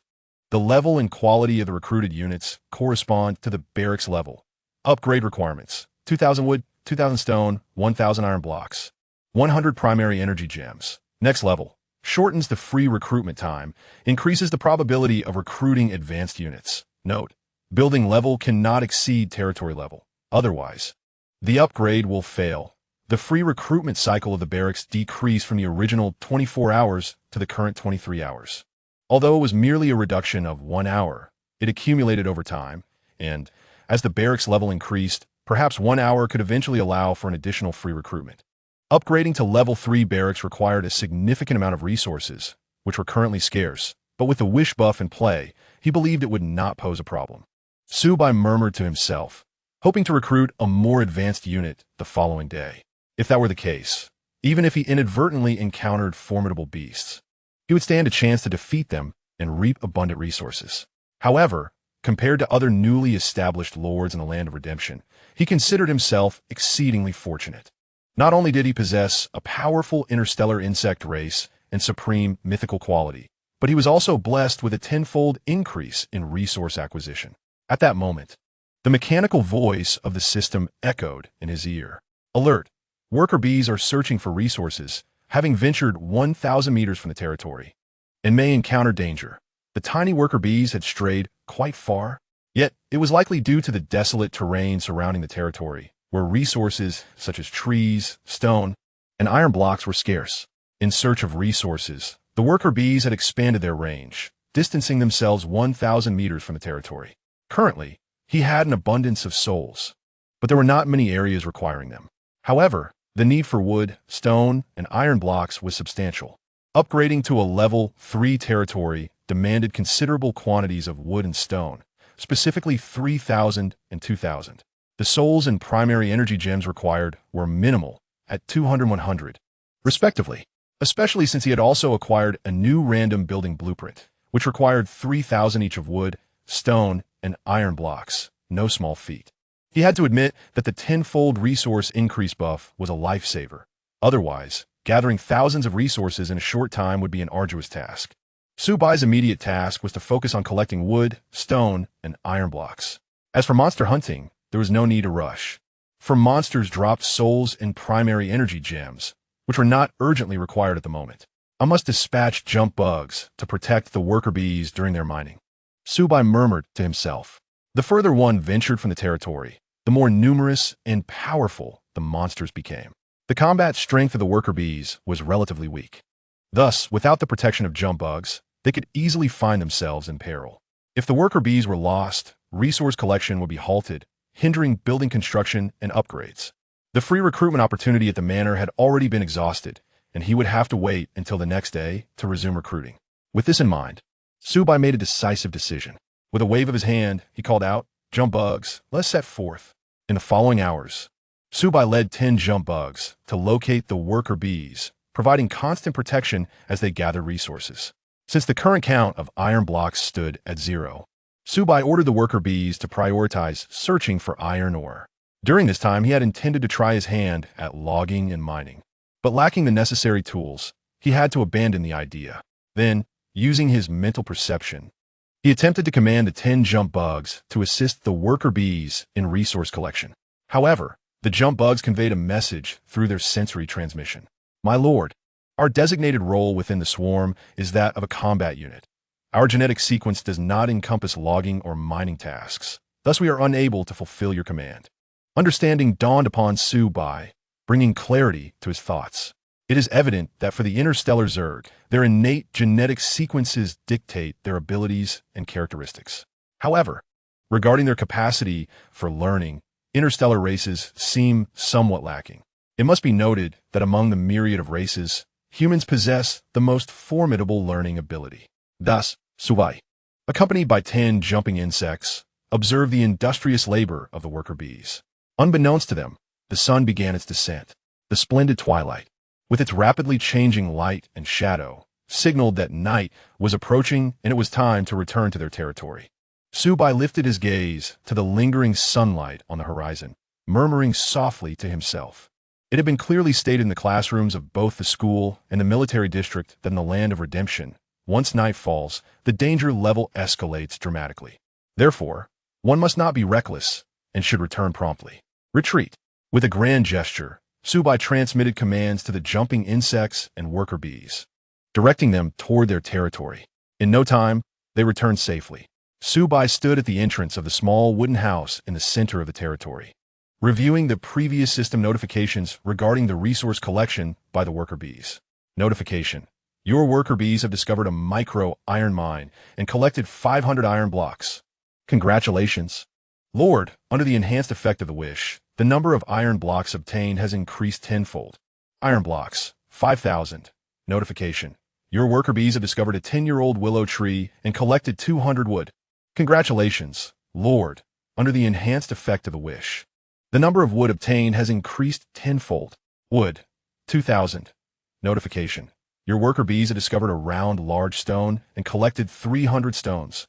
The level and quality of the recruited units correspond to the barracks level. Upgrade requirements: 2,000 wood, 2,000 stone, 1,000 iron blocks, 100 primary energy gems. Next level: shortens the free recruitment time, increases the probability of recruiting advanced units. Note: building level cannot exceed territory level. Otherwise, the upgrade will fail. The free recruitment cycle of the barracks decreased from the original 24 hours to the current 23 hours. Although it was merely a reduction of 1 hour, it accumulated over time, and, as the barracks level increased, perhaps 1 hour could eventually allow for an additional free recruitment. Upgrading to level 3 barracks required a significant amount of resources, which were currently scarce, but with the wish buff in play, he believed it would not pose a problem. Su Bai murmured to himself, hoping to recruit a more advanced unit the following day. If that were the case, even if he inadvertently encountered formidable beasts, he would stand a chance to defeat them and reap abundant resources. However, compared to other newly established lords in the Land of Redemption, he considered himself exceedingly fortunate. Not only did he possess a powerful interstellar insect race and supreme mythical quality, but he was also blessed with a tenfold increase in resource acquisition. At that moment, the mechanical voice of the system echoed in his ear. Alert! Worker bees are searching for resources, having ventured 1,000 meters from the territory, and may encounter danger. The tiny worker bees had strayed quite far, yet it was likely due to the desolate terrain surrounding the territory, where resources such as trees, stone, and iron blocks were scarce. In search of resources, the worker bees had expanded their range, distancing themselves 1,000 meters from the territory. Currently, he had an abundance of souls, but there were not many areas requiring them. However, the need for wood, stone, and iron blocks was substantial. Upgrading to a level 3 territory demanded considerable quantities of wood and stone, specifically 3,000 and 2,000. The souls and primary energy gems required were minimal at 200 and 100, respectively, especially since he had also acquired a new random building blueprint, which required 3,000 each of wood, stone, and iron blocks, no small feat. He had to admit that the tenfold resource increase buff was a lifesaver. Otherwise, gathering thousands of resources in a short time would be an arduous task. Su Bai's immediate task was to focus on collecting wood, stone, and iron blocks. As for monster hunting, there was no need to rush, for monsters dropped souls and primary energy gems, which were not urgently required at the moment. I must dispatch jump bugs to protect the worker bees during their mining. Su Bai murmured to himself. The further one ventured from the territory, the more numerous and powerful the monsters became. The combat strength of the worker bees was relatively weak. Thus, without the protection of jump bugs, they could easily find themselves in peril. If the worker bees were lost, resource collection would be halted, hindering building construction and upgrades. The free recruitment opportunity at the manor had already been exhausted, and he would have to wait until the next day to resume recruiting. With this in mind, Su Bai made a decisive decision. With a wave of his hand, he called out, "Jump bugs, let's set forth." In the following hours, Su Bai led 10 jump bugs to locate the worker bees, providing constant protection as they gathered resources. Since the current count of iron blocks stood at 0, Su Bai ordered the worker bees to prioritize searching for iron ore. During this time, he had intended to try his hand at logging and mining, but lacking the necessary tools, he had to abandon the idea. Then, using his mental perception, he attempted to command the 10 jump bugs to assist the worker bees in resource collection. However, the jump bugs conveyed a message through their sensory transmission. "My lord, our designated role within the swarm is that of a combat unit. Our genetic sequence does not encompass logging or mining tasks. Thus, we are unable to fulfill your command." Understanding dawned upon Su Bai, bringing clarity to his thoughts. It is evident that for the interstellar Zerg, their innate genetic sequences dictate their abilities and characteristics. However, regarding their capacity for learning, interstellar races seem somewhat lacking. It must be noted that among the myriad of races, humans possess the most formidable learning ability. Thus, Su Bai, accompanied by 10 jumping insects, observed the industrious labor of the worker bees. Unbeknownst to them, the sun began its descent. The splendid twilight, with its rapidly changing light and shadow, signaled that night was approaching and it was time to return to their territory. Su Bai lifted his gaze to the lingering sunlight on the horizon, murmuring softly to himself. It had been clearly stated in the classrooms of both the school and the military district that in the Land of Redemption, once night falls, the danger level escalates dramatically. Therefore, one must not be reckless and should return promptly. Retreat. With a grand gesture, Su Bai transmitted commands to the jumping insects and worker bees, directing them toward their territory. In no time, they returned safely. Su Bai stood at the entrance of the small wooden house in the center of the territory, reviewing the previous system notifications regarding the resource collection by the worker bees. Notification. Your worker bees have discovered a micro-iron mine and collected 500 iron blocks. Congratulations. Lord, under the enhanced effect of the wish, the number of iron blocks obtained has increased tenfold. Iron blocks, 5,000. Notification. Your worker bees have discovered a 10-year-old willow tree and collected 200 wood. Congratulations, Lord, under the enhanced effect of the wish. The number of wood obtained has increased tenfold. Wood, 2,000. Notification. Your worker bees had discovered a round, large stone and collected 300 stones.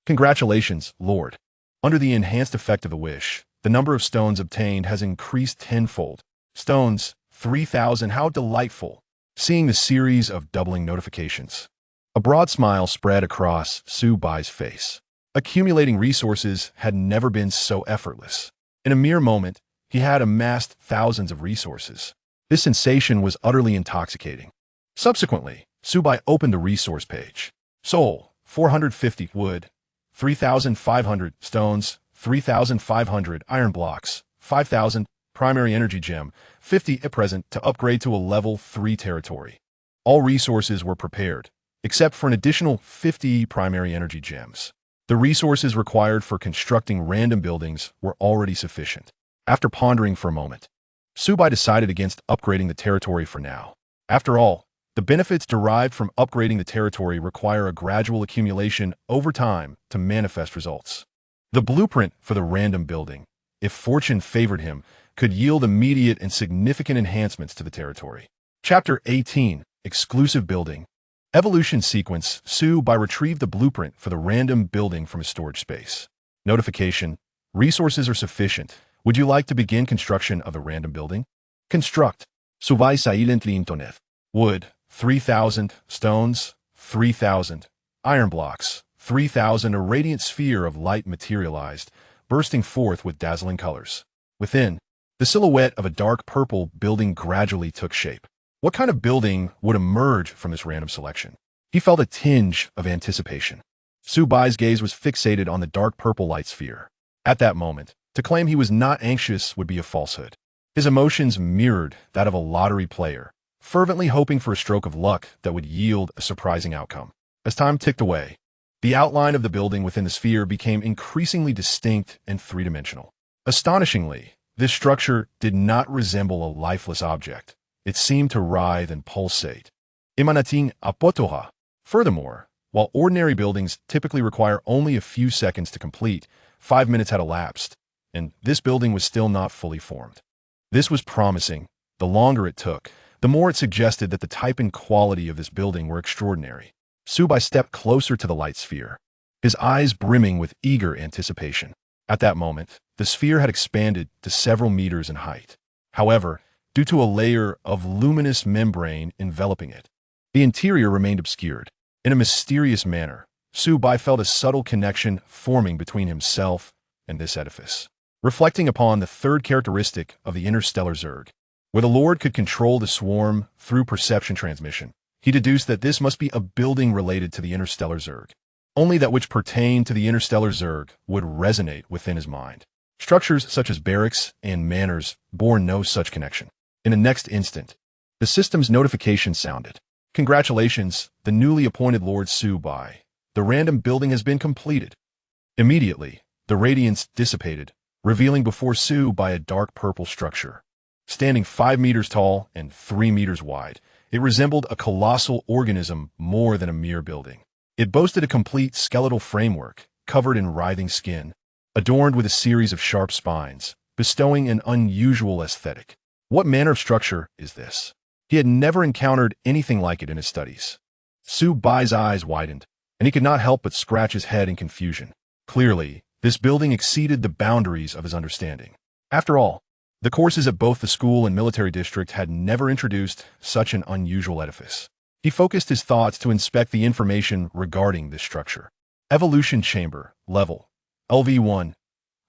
Congratulations, Lord. Under the enhanced effect of the wish, the number of stones obtained has increased tenfold. Stones, 3,000, how delightful. Seeing the series of doubling notifications. A broad smile spread across Su Bai's face. Accumulating resources had never been so effortless. In a mere moment, he had amassed thousands of resources. This sensation was utterly intoxicating. Subsequently, Su Bai opened the resource page. Soul, 450 wood, 3,500 stones, 3,500 iron blocks, 5,000 primary energy gem, 50 at present to upgrade to a level 3 territory. All resources were prepared, except for an additional 50 primary energy gems. The resources required for constructing random buildings were already sufficient. After pondering for a moment, Su Bai decided against upgrading the territory for now. After all, the benefits derived from upgrading the territory require a gradual accumulation over time to manifest results. The blueprint for the random building, if fortune favored him, could yield immediate and significant enhancements to the territory. Chapter 18, Exclusive Building. Evolution Sequence. Su Bai retrieved the blueprint for the random building from his storage space. Notification. Resources are sufficient. Would you like to begin construction of the random building? Construct. Su Bai silently intoneth. Wood, 3,000. Stones, 3,000. Iron blocks, 3,000. A radiant sphere of light materialized, bursting forth with dazzling colors. Within, the silhouette of a dark purple building gradually took shape. What kind of building would emerge from this random selection? He felt a tinge of anticipation. Su Bai's gaze was fixated on the dark purple light sphere. At that moment, to claim he was not anxious would be a falsehood. His emotions mirrored that of a lottery player, fervently hoping for a stroke of luck that would yield a surprising outcome. As time ticked away, the outline of the building within the sphere became increasingly distinct and three-dimensional. Astonishingly, this structure did not resemble a lifeless object. It seemed to writhe and pulsate. Imanating apotoha. Furthermore, while ordinary buildings typically require only a few seconds to complete, 5 minutes had elapsed, and this building was still not fully formed. This was promising. The longer it took, the more it suggested that the type and quality of this building were extraordinary. Su Bai stepped closer to the light sphere, his eyes brimming with eager anticipation. At that moment, the sphere had expanded to several meters in height. However, due to a layer of luminous membrane enveloping it, the interior remained obscured. In a mysterious manner, Su Bai felt a subtle connection forming between himself and this edifice. Reflecting upon the third characteristic of the interstellar Zerg, where the Lord could control the swarm through perception transmission, he deduced that this must be a building related to the interstellar Zerg. Only that which pertained to the interstellar Zerg would resonate within his mind. Structures such as barracks and manors bore no such connection. In the next instant, the system's notification sounded. Congratulations, the newly appointed Lord Su Bai. The random building has been completed. Immediately, the radiance dissipated, revealing before Su Bai a dark purple structure. Standing 5 meters tall and 3 meters wide, it resembled a colossal organism more than a mere building. It boasted a complete skeletal framework, covered in writhing skin, adorned with a series of sharp spines, bestowing an unusual aesthetic. What manner of structure is this? He had never encountered anything like it in his studies. Su Bai's eyes widened, and he could not help but scratch his head in confusion. Clearly, this building exceeded the boundaries of his understanding. After all, the courses at both the school and military district had never introduced such an unusual edifice. He focused his thoughts to inspect the information regarding this structure. Evolution Chamber, Level, LV1,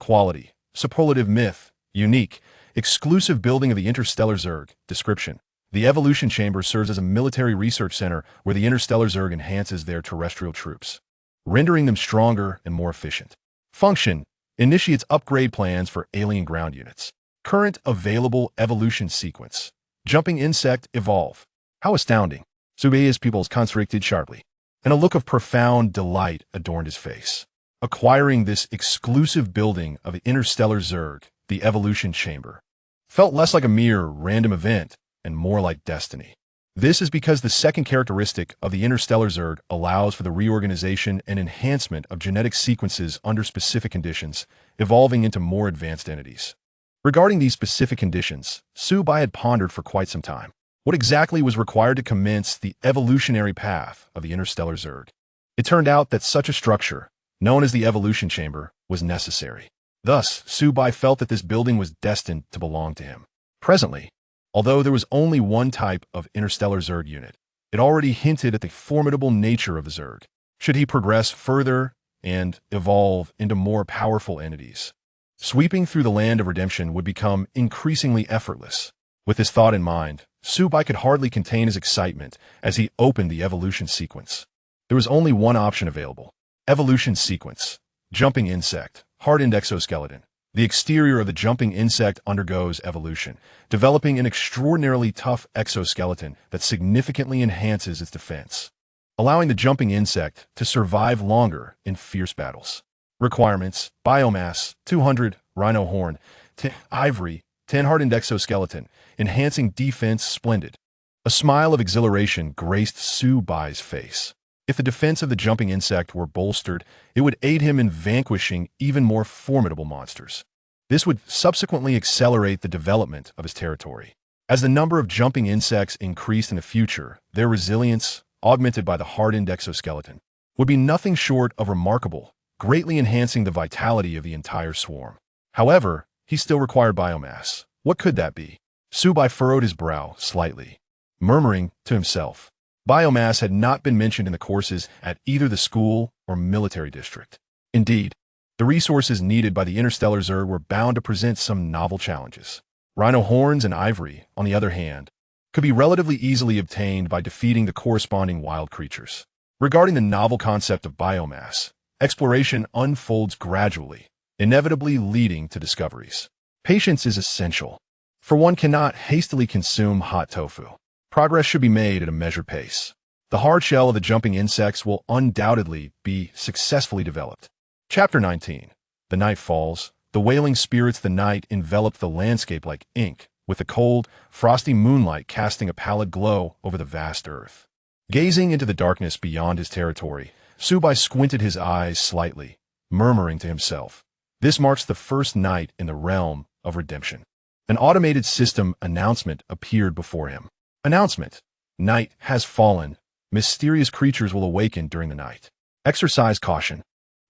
Quality, Superlative Myth, Unique, Exclusive Building of the Interstellar Zerg. Description. The Evolution Chamber serves as a military research center where the Interstellar Zerg enhances their terrestrial troops, rendering them stronger and more efficient. Function. Initiates upgrade plans for alien ground units. Current available evolution sequence. Jumping insect evolve. How astounding. Su Bai's pupils constricted sharply, and a look of profound delight adorned his face. Acquiring this exclusive building of the Interstellar Zerg, the Evolution Chamber, felt less like a mere random event and more like destiny. This is because the second characteristic of the Interstellar Zerg allows for the reorganization and enhancement of genetic sequences under specific conditions, evolving into more advanced entities. Regarding these specific conditions, Su Bai had pondered for quite some time. What exactly was required to commence the evolutionary path of the interstellar Zerg? It turned out that such a structure, known as the evolution chamber, was necessary. Thus, Su Bai felt that this building was destined to belong to him. Presently, although there was only one type of interstellar Zerg unit, it already hinted at the formidable nature of the Zerg. Should he progress further and evolve into more powerful entities, sweeping through the land of redemption would become increasingly effortless. With this thought in mind, Su Bai could hardly contain his excitement as he opened the evolution sequence. There was only one option available. Evolution sequence. Jumping insect. Hardened exoskeleton. The exterior of the jumping insect undergoes evolution, developing an extraordinarily tough exoskeleton that significantly enhances its defense, allowing the jumping insect to survive longer in fierce battles. Requirements: biomass, 200, rhino horn, 10 ivory, 10 hardened exoskeleton, enhancing defense, splendid. A smile of exhilaration graced Su Bai's face. If the defense of the jumping insect were bolstered, it would aid him in vanquishing even more formidable monsters. This would subsequently accelerate the development of his territory. As the number of jumping insects increased in the future, their resilience, augmented by the hardened exoskeleton, would be nothing short of remarkable, greatly enhancing the vitality of the entire swarm. However, he still required biomass. What could that be? Su Bai furrowed his brow slightly, murmuring to himself. Biomass had not been mentioned in the courses at either the school or military district. Indeed, the resources needed by the interstellar Zerg were bound to present some novel challenges. Rhino horns and ivory, on the other hand, could be relatively easily obtained by defeating the corresponding wild creatures. Regarding the novel concept of biomass, exploration unfolds gradually, inevitably leading to discoveries. Patience is essential, for one cannot hastily consume hot tofu. Progress should be made at a measured pace. The hard shell of the jumping insects will undoubtedly be successfully developed. Chapter 19. The night falls. The wailing spirits the night enveloped the landscape like ink, with the cold, frosty moonlight casting a pallid glow over the vast earth. Gazing into the darkness beyond his territory, Su Bai squinted his eyes slightly, murmuring to himself, "This marks the first night in the realm of redemption." An automated system announcement appeared before him. Announcement: Night has fallen. Mysterious creatures will awaken during the night. Exercise caution.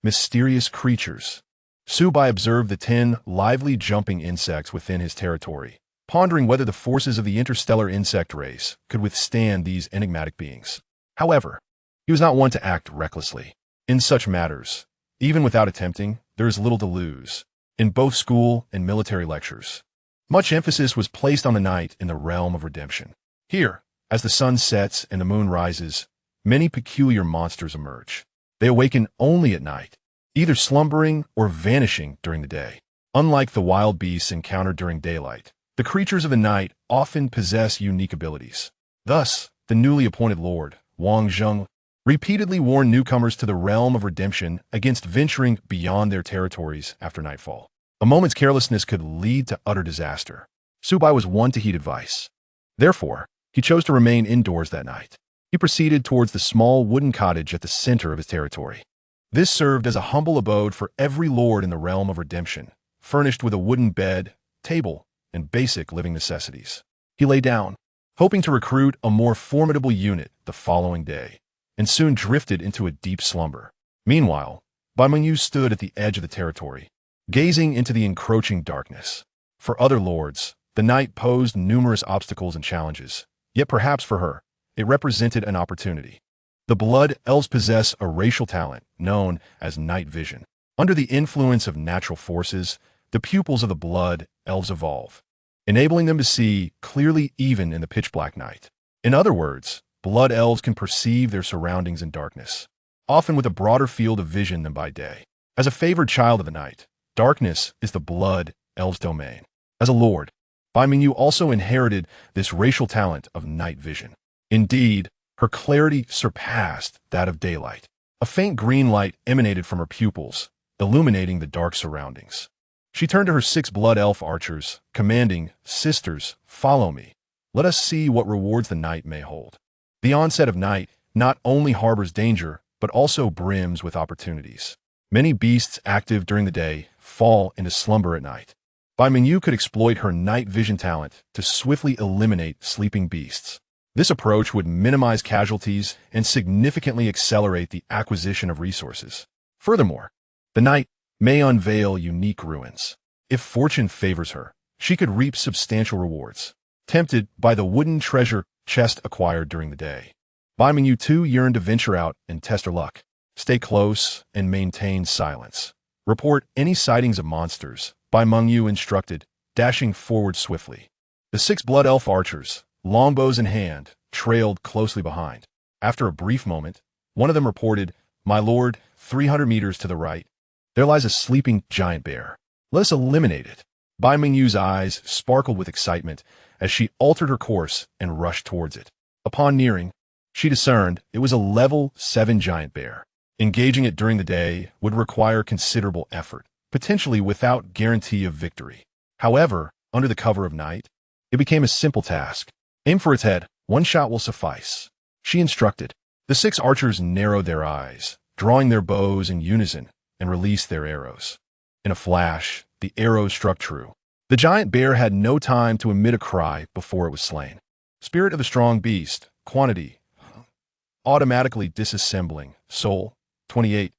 Mysterious creatures. Su Bai observed the 10 lively jumping insects within his territory, pondering whether the forces of the interstellar insect race could withstand these enigmatic beings. However, he was not one to act recklessly. In such matters, even without attempting, there is little to lose. In both school and military lectures, much emphasis was placed on the night in the realm of redemption. Here, as the sun sets and the moon rises, many peculiar monsters emerge. They awaken only at night, either slumbering or vanishing during the day. Unlike the wild beasts encountered during daylight, the creatures of the night often possess unique abilities. Thus, the newly appointed Lord, Wang Zheng, repeatedly warned newcomers to the realm of redemption against venturing beyond their territories after nightfall. A moment's carelessness could lead to utter disaster. Su Bai was one to heed advice. Therefore, he chose to remain indoors that night. He proceeded towards the small wooden cottage at the center of his territory. This served as a humble abode for every lord in the realm of redemption, furnished with a wooden bed, table, and basic living necessities. He lay down, hoping to recruit a more formidable unit the following day, and soon drifted into a deep slumber. Meanwhile, Bai Mengyu stood at the edge of the territory, gazing into the encroaching darkness. For other lords, the night posed numerous obstacles and challenges, yet perhaps for her, it represented an opportunity. The Blood Elves possess a racial talent known as night vision. Under the influence of natural forces, the pupils of the Blood Elves evolve, enabling them to see clearly even in the pitch-black night. In other words, Blood Elves can perceive their surroundings in darkness, often with a broader field of vision than by day. As a favored child of the night, darkness is the Blood Elves' domain. As a lord, Bai Mengyu also inherited this racial talent of night vision. Indeed, her clarity surpassed that of daylight. A faint green light emanated from her pupils, illuminating the dark surroundings. She turned to her 6 blood elf archers, commanding, "Sisters, follow me. Let us see what rewards the night may hold." The onset of night not only harbors danger, but also brims with opportunities. Many beasts active during the day fall into slumber at night. Bai Mingyu could exploit her night vision talent to swiftly eliminate sleeping beasts. This approach would minimize casualties and significantly accelerate the acquisition of resources. Furthermore, the night may unveil unique ruins. If fortune favors her, she could reap substantial rewards. Tempted by the wooden treasure chest acquired during the day, Bai Mingyu too yearned to venture out and test her luck. Stay close and maintain silence. Report any sightings of monsters, Bai Mingyu instructed, dashing forward swiftly. The 6 blood elf archers, longbows in hand, trailed closely behind. After a brief moment, one of them reported, "My lord, 300 meters to the right, there lies a sleeping giant bear. Let us eliminate it." Bai Mingyu's eyes sparkled with excitement as she altered her course and rushed towards it. Upon nearing, she discerned it was a level 7 giant bear. Engaging it during the day would require considerable effort, potentially without guarantee of victory. However, under the cover of night, it became a simple task. Aim for its head, one shot will suffice, she instructed. The 6 archers narrowed their eyes, drawing their bows in unison, and released their arrows. In a flash, the arrows struck true. The giant bear had no time to emit a cry before it was slain. Spirit of the strong beast, quantity, automatically disassembling, soul, 28.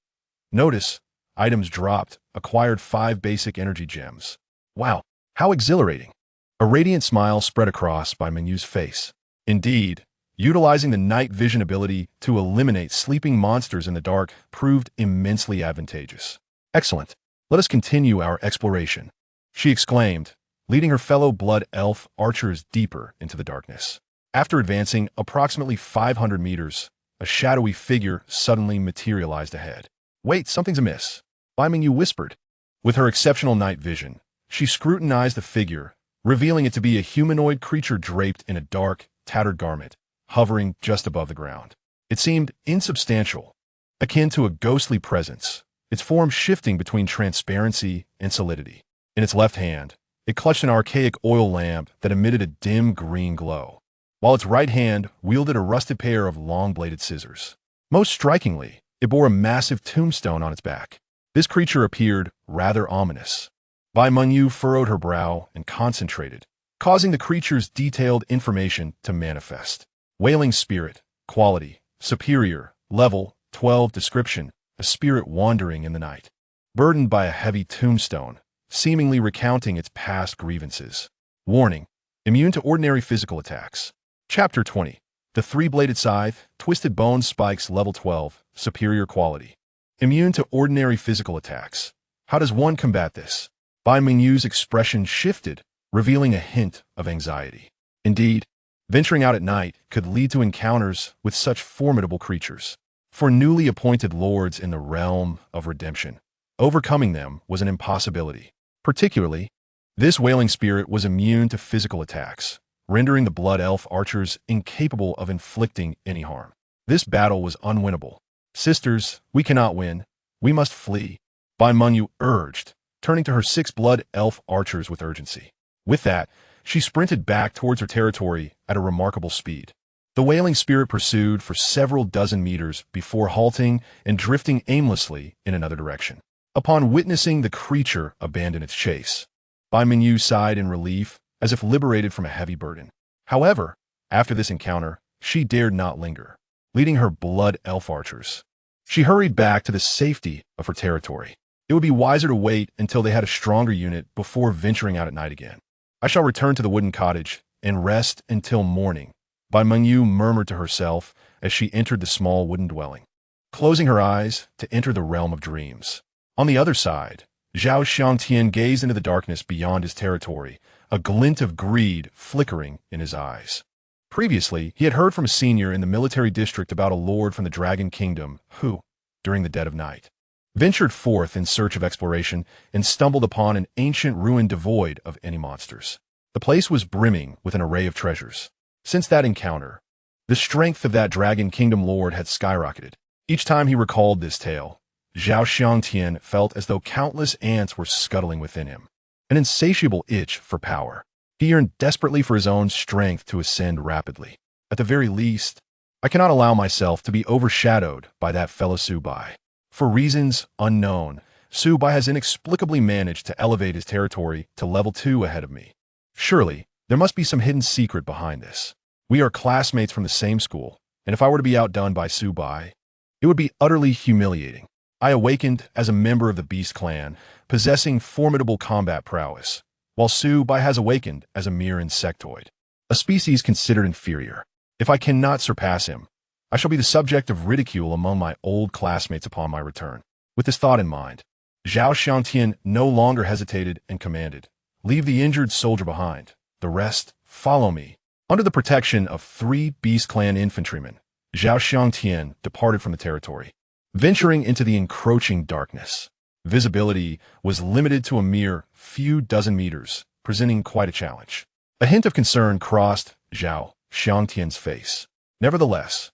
Notice, items dropped, acquired 5 basic energy gems. Wow, how exhilarating. A radiant smile spread across Bai Mingyu's face. Indeed, utilizing the night vision ability to eliminate sleeping monsters in the dark proved immensely advantageous. Excellent. Let us continue our exploration, she exclaimed, leading her fellow blood elf archers deeper into the darkness. After advancing approximately 500 meters, a shadowy figure suddenly materialized ahead. Wait, something's amiss, Bai Mingyu whispered. With her exceptional night vision, she scrutinized the figure, revealing it to be a humanoid creature draped in a dark, tattered garment, hovering just above the ground. It seemed insubstantial, akin to a ghostly presence, its form shifting between transparency and solidity. In its left hand, it clutched an archaic oil lamp that emitted a dim green glow, while its right hand wielded a rusted pair of long-bladed scissors. Most strikingly, it bore a massive tombstone on its back. This creature appeared rather ominous. Bai Mingyu furrowed her brow and concentrated, causing the creature's detailed information to manifest. Wailing spirit, quality, superior, level, 12 description, a spirit wandering in the night. Burdened by a heavy tombstone, seemingly recounting its past grievances. Warning, immune to ordinary physical attacks. Chapter 20. The 3-bladed scythe, twisted bone spikes level 12, superior quality. Immune to ordinary physical attacks. How does one combat this? Bai Mingyu's expression shifted, revealing a hint of anxiety. Indeed, venturing out at night could lead to encounters with such formidable creatures. For newly appointed lords in the realm of redemption, overcoming them was an impossibility. Particularly, this wailing spirit was immune to physical attacks, rendering the blood elf archers incapable of inflicting any harm. This battle was unwinnable. Sisters, we cannot win. We must flee, Bai Mingyu urged, turning to her 6 blood elf archers with urgency. With that, she sprinted back towards her territory at a remarkable speed. The wailing spirit pursued for several dozen meters before halting and drifting aimlessly in another direction. Upon witnessing the creature abandon its chase, Bai Mingyu sighed in relief as if liberated from a heavy burden. However, after this encounter, she dared not linger, leading her blood elf archers. She hurried back to the safety of her territory. It would be wiser to wait until they had a stronger unit before venturing out at night again. I shall return to the wooden cottage and rest until morning, Bai Mingyu murmured to herself as she entered the small wooden dwelling, closing her eyes to enter the realm of dreams. On the other side, Zhao Xiangtian gazed into the darkness beyond his territory, a glint of greed flickering in his eyes. Previously, he had heard from a senior in the military district about a lord from the Dragon Kingdom who, during the dead of night, ventured forth in search of exploration and stumbled upon an ancient ruin devoid of any monsters. The place was brimming with an array of treasures. Since that encounter, the strength of that Dragon Kingdom lord had skyrocketed. Each time he recalled this tale, Zhao Xiangtian felt as though countless ants were scuttling within him. An insatiable itch for power. He yearned desperately for his own strength to ascend rapidly. At the very least, I cannot allow myself to be overshadowed by that fellow Su Bai. For reasons unknown, Su Bai has inexplicably managed to elevate his territory to level 2 ahead of me. Surely, there must be some hidden secret behind this. We are classmates from the same school, and if I were to be outdone by Su Bai, it would be utterly humiliating. I awakened as a member of the Beast Clan, possessing formidable combat prowess, while Su Bai has awakened as a mere insectoid, a species considered inferior. If I cannot surpass him, I shall be the subject of ridicule among my old classmates upon my return. With this thought in mind, Zhao Xiangtian no longer hesitated and commanded, "Leave the injured soldier behind. The rest, follow me." Under the protection of 3 Beast Clan infantrymen, Zhao Xiangtian departed from the territory, venturing into the encroaching darkness. Visibility was limited to a mere few dozen meters, presenting quite a challenge. A hint of concern crossed Zhao Xiangtian's face. Nevertheless,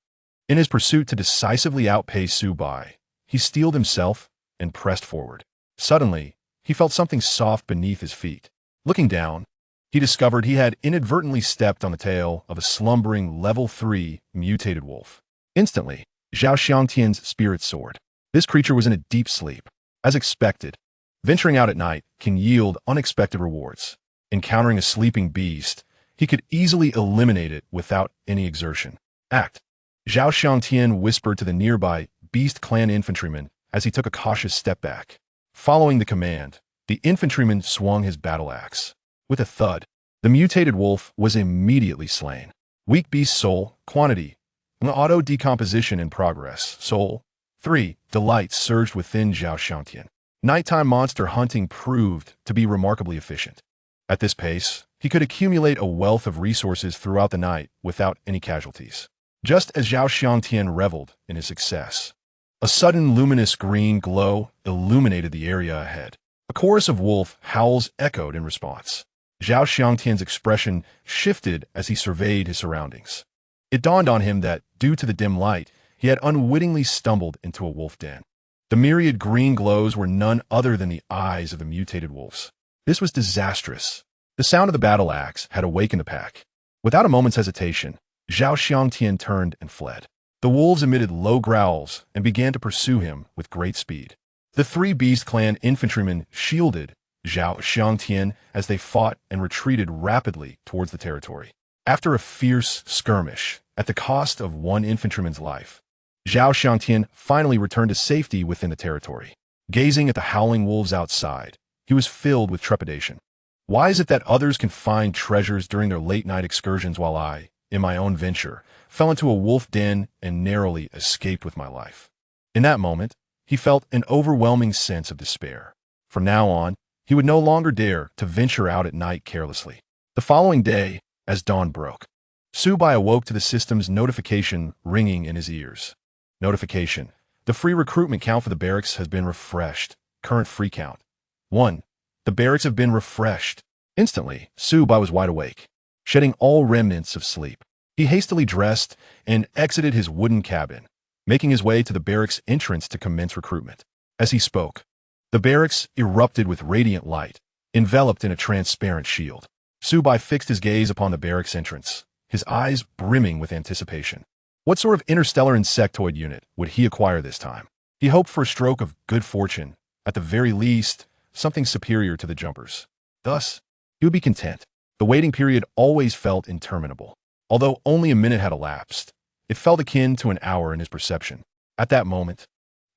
in his pursuit to decisively outpace Su Bai, he steeled himself and pressed forward. Suddenly, he felt something soft beneath his feet. Looking down, he discovered he had inadvertently stepped on the tail of a slumbering level 3 mutated wolf. Instantly, Zhao Xiangtian's spirit soared. This creature was in a deep sleep. As expected, venturing out at night can yield unexpected rewards. Encountering a sleeping beast, he could easily eliminate it without any exertion. Act. Zhao Xiangtian whispered to the nearby Beast Clan infantryman as he took a cautious step back. Following the command, the infantryman swung his battle axe. With a thud, the mutated wolf was immediately slain. Weak beast soul, quantity, auto decomposition in progress, soul. 3. Delight surged within Zhao Xiangtian. Nighttime monster hunting proved to be remarkably efficient. At this pace, he could accumulate a wealth of resources throughout the night without any casualties. Just as Zhao Xiangtian reveled in his success, a sudden luminous green glow illuminated the area ahead. A chorus of wolf howls echoed in response. Zhao Xiangtian's expression shifted as he surveyed his surroundings. It dawned on him that, due to the dim light, he had unwittingly stumbled into a wolf den. The myriad green glows were none other than the eyes of the mutated wolves. This was disastrous. The sound of the battle axe had awakened the pack. Without a moment's hesitation, Zhao Xiangtian turned and fled. The wolves emitted low growls and began to pursue him with great speed. The 3 Beast Clan infantrymen shielded Zhao Xiangtian as they fought and retreated rapidly towards the territory. After a fierce skirmish, at the cost of 1 infantryman's life, Zhao Xiangtian finally returned to safety within the territory. Gazing at the howling wolves outside, he was filled with trepidation. Why is it that others can find treasures during their late-night excursions while I, in my own venture, fell into a wolf den and narrowly escaped with my life? In that moment, he felt an overwhelming sense of despair. From now on, he would no longer dare to venture out at night carelessly. The following day, as dawn broke, Su Bai awoke to the system's notification ringing in his ears. Notification. The free recruitment count for the barracks has been refreshed. Current free count. 1. The barracks have been refreshed. Instantly, Su Bai was wide awake, shedding all remnants of sleep. He hastily dressed and exited his wooden cabin, making his way to the barracks entrance to commence recruitment. As he spoke, the barracks erupted with radiant light, enveloped in a transparent shield. Su Bai fixed his gaze upon the barracks entrance, his eyes brimming with anticipation. What sort of interstellar insectoid unit would he acquire this time? He hoped for a stroke of good fortune, at the very least, something superior to the jumpers. Thus, he would be content. The waiting period always felt interminable. Although only a minute had elapsed, it felt akin to an hour in his perception. At that moment,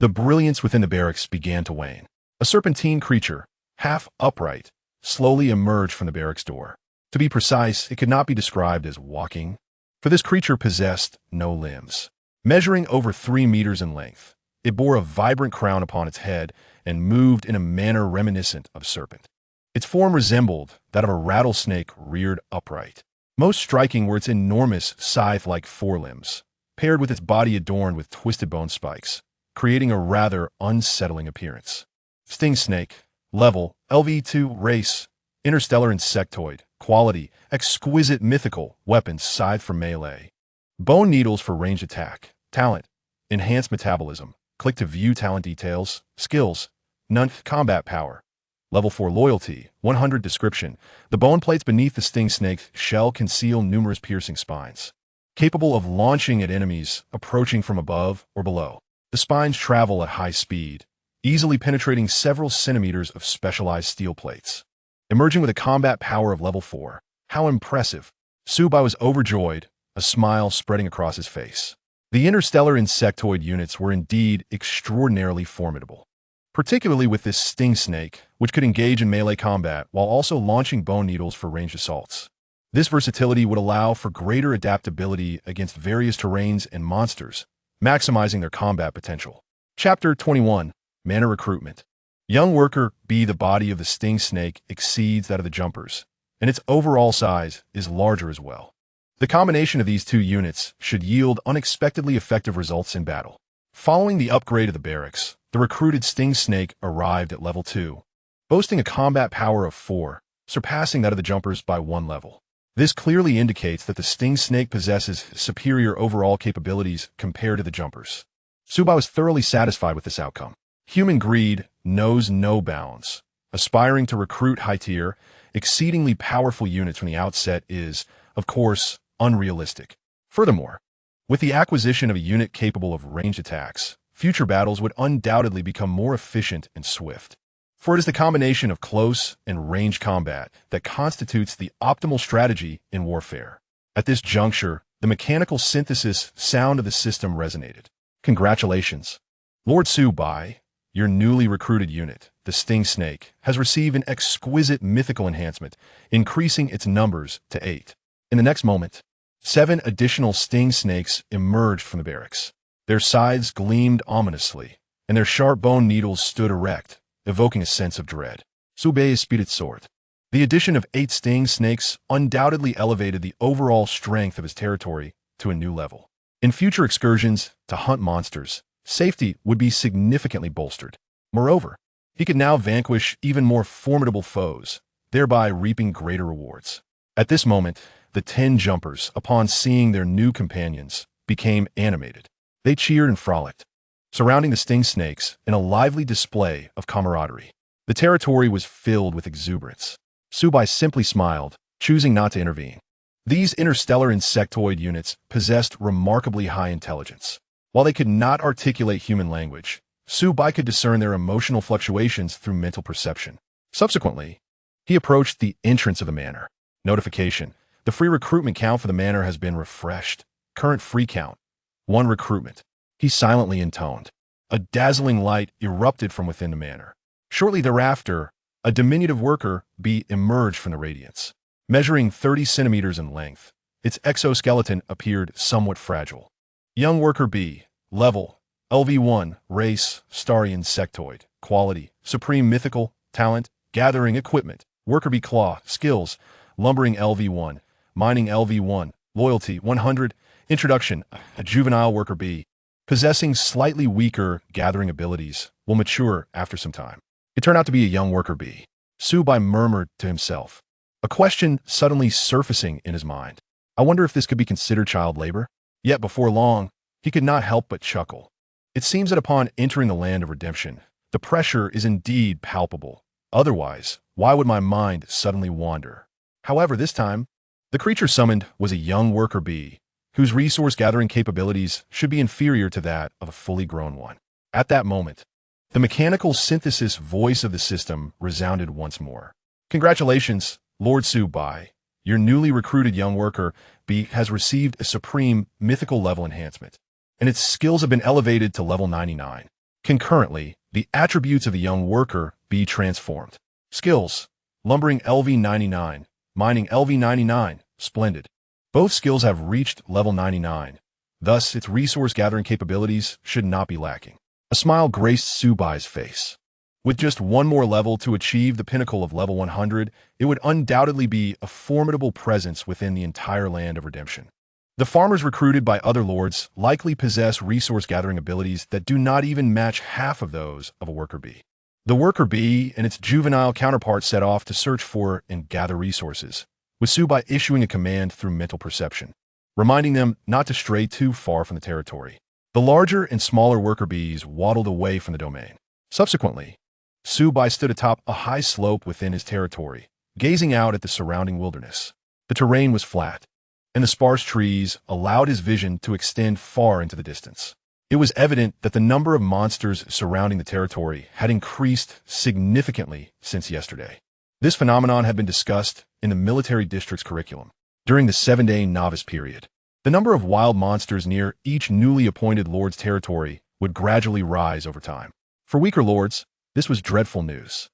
the brilliance within the barracks began to wane. A serpentine creature, half upright, slowly emerged from the barracks door. To be precise, it could not be described as walking, for this creature possessed no limbs. Measuring over 3 meters in length, it bore a vibrant crown upon its head and moved in a manner reminiscent of serpent. Its form resembled that of a rattlesnake reared upright. Most striking were its enormous scythe-like forelimbs, paired with its body adorned with twisted bone spikes, creating a rather unsettling appearance. Sting snake, level, LV2, race, interstellar insectoid, quality, exquisite mythical, weapons, scythe for melee. Bone needles for ranged attack, talent, enhanced metabolism, click to view talent details, skills, none, combat power. Level 4 loyalty, 100 description. The bone plates beneath the sting snake's shell conceal numerous piercing spines, capable of launching at enemies approaching from above or below. The spines travel at high speed, easily penetrating several centimeters of specialized steel plates. Emerging with a combat power of level 4. How impressive! Su Bai was overjoyed, a smile spreading across his face. The interstellar insectoid units were indeed extraordinarily formidable, particularly with this sting snake, which could engage in melee combat while also launching bone needles for ranged assaults. This versatility would allow for greater adaptability against various terrains and monsters, maximizing their combat potential. Chapter 21. Mana Recruitment. Young Worker B. The body of the sting snake exceeds that of the jumpers, and its overall size is larger as well. The combination of these two units should yield unexpectedly effective results in battle. Following the upgrade of the barracks, the recruited sting snake arrived at level 2, boasting a combat power of 4, surpassing that of the jumpers by 1 level. This clearly indicates that the sting snake possesses superior overall capabilities compared to the jumpers. Su Bai was thoroughly satisfied with this outcome. Human greed knows no bounds. Aspiring to recruit high-tier, exceedingly powerful units from the outset is, of course, unrealistic. Furthermore, with the acquisition of a unit capable of ranged attacks, future battles would undoubtedly become more efficient and swift. For it is the combination of close and range combat that constitutes the optimal strategy in warfare. At this juncture, the mechanical synthesis sound of the system resonated. Congratulations, Lord Su Bai. Your newly recruited unit, the Sting Snake, has received an exquisite mythical enhancement, increasing its numbers to 8. In the next moment, 7 additional Sting Snakes emerged from the barracks. Their sides gleamed ominously, and their sharp bone needles stood erect, evoking a sense of dread. Su Bai's speeded sword. The addition of 8 Sting Snakes undoubtedly elevated the overall strength of his territory to a new level. In future excursions to hunt monsters, safety would be significantly bolstered. Moreover, he could now vanquish even more formidable foes, thereby reaping greater rewards. At this moment, the 10 jumpers, upon seeing their new companions, became animated. They cheered and frolicked, surrounding the Sting Snakes in a lively display of camaraderie. The territory was filled with exuberance. Su Bai simply smiled, choosing not to intervene. These interstellar insectoid units possessed remarkably high intelligence. While they could not articulate human language, Su Bai could discern their emotional fluctuations through mental perception. Subsequently, he approached the entrance of the manor. Notification: the free recruitment count for the manor has been refreshed. Current free count: 1 recruitment. He silently intoned. A dazzling light erupted from within the manor. Shortly thereafter, a diminutive worker bee emerged from the radiance. Measuring 30 centimeters in length, its exoskeleton appeared somewhat fragile. Young Worker B. Level: LV1. Race: Starry Insectoid. Quality: Supreme Mythical. Talent: Gathering Equipment. Worker Bee Claw. Skills: Lumbering LV1. Mining LV1. Loyalty 100. Introduction: a juvenile Worker Bee, possessing slightly weaker gathering abilities, will mature after some time. It turned out to be a young Worker Bee. Su Bai murmured to himself, a question suddenly surfacing in his mind. I wonder if this could be considered child labor? Yet before long, he could not help but chuckle. It seems that upon entering the land of redemption, the pressure is indeed palpable. Otherwise, why would my mind suddenly wander? However, this time, the creature summoned was a young Worker Bee, whose resource-gathering capabilities should be inferior to that of a fully grown one. At that moment, the mechanical synthesis voice of the system resounded once more. Congratulations, Lord Su Bai. Your newly recruited young Worker Bee has received a supreme mythical level enhancement, and its skills have been elevated to level 99. Concurrently, the attributes of the young Worker Bee transformed. Skills: Lumbering LV99, Mining LV99, Splendid. Both skills have reached level 99, thus its resource-gathering capabilities should not be lacking. A smile graced Su Bai's face. With just one more level to achieve the pinnacle of level 100, it would undoubtedly be a formidable presence within the entire land of redemption. The farmers recruited by other lords likely possess resource-gathering abilities that do not even match half of those of a Worker Bee. The Worker Bee and its juvenile counterpart set off to search for and gather resources, with Su Bai issuing a command through mental perception, reminding them not to stray too far from the territory. The larger and smaller Worker Bees waddled away from the domain. Subsequently, Su Bai stood atop a high slope within his territory, gazing out at the surrounding wilderness. The terrain was flat, and the sparse trees allowed his vision to extend far into the distance. It was evident that the number of monsters surrounding the territory had increased significantly since yesterday. This phenomenon had been discussed in the military district's curriculum during the 7-day novice period. The number of wild monsters near each newly appointed lord's territory would gradually rise over time. For weaker lords, this was dreadful news.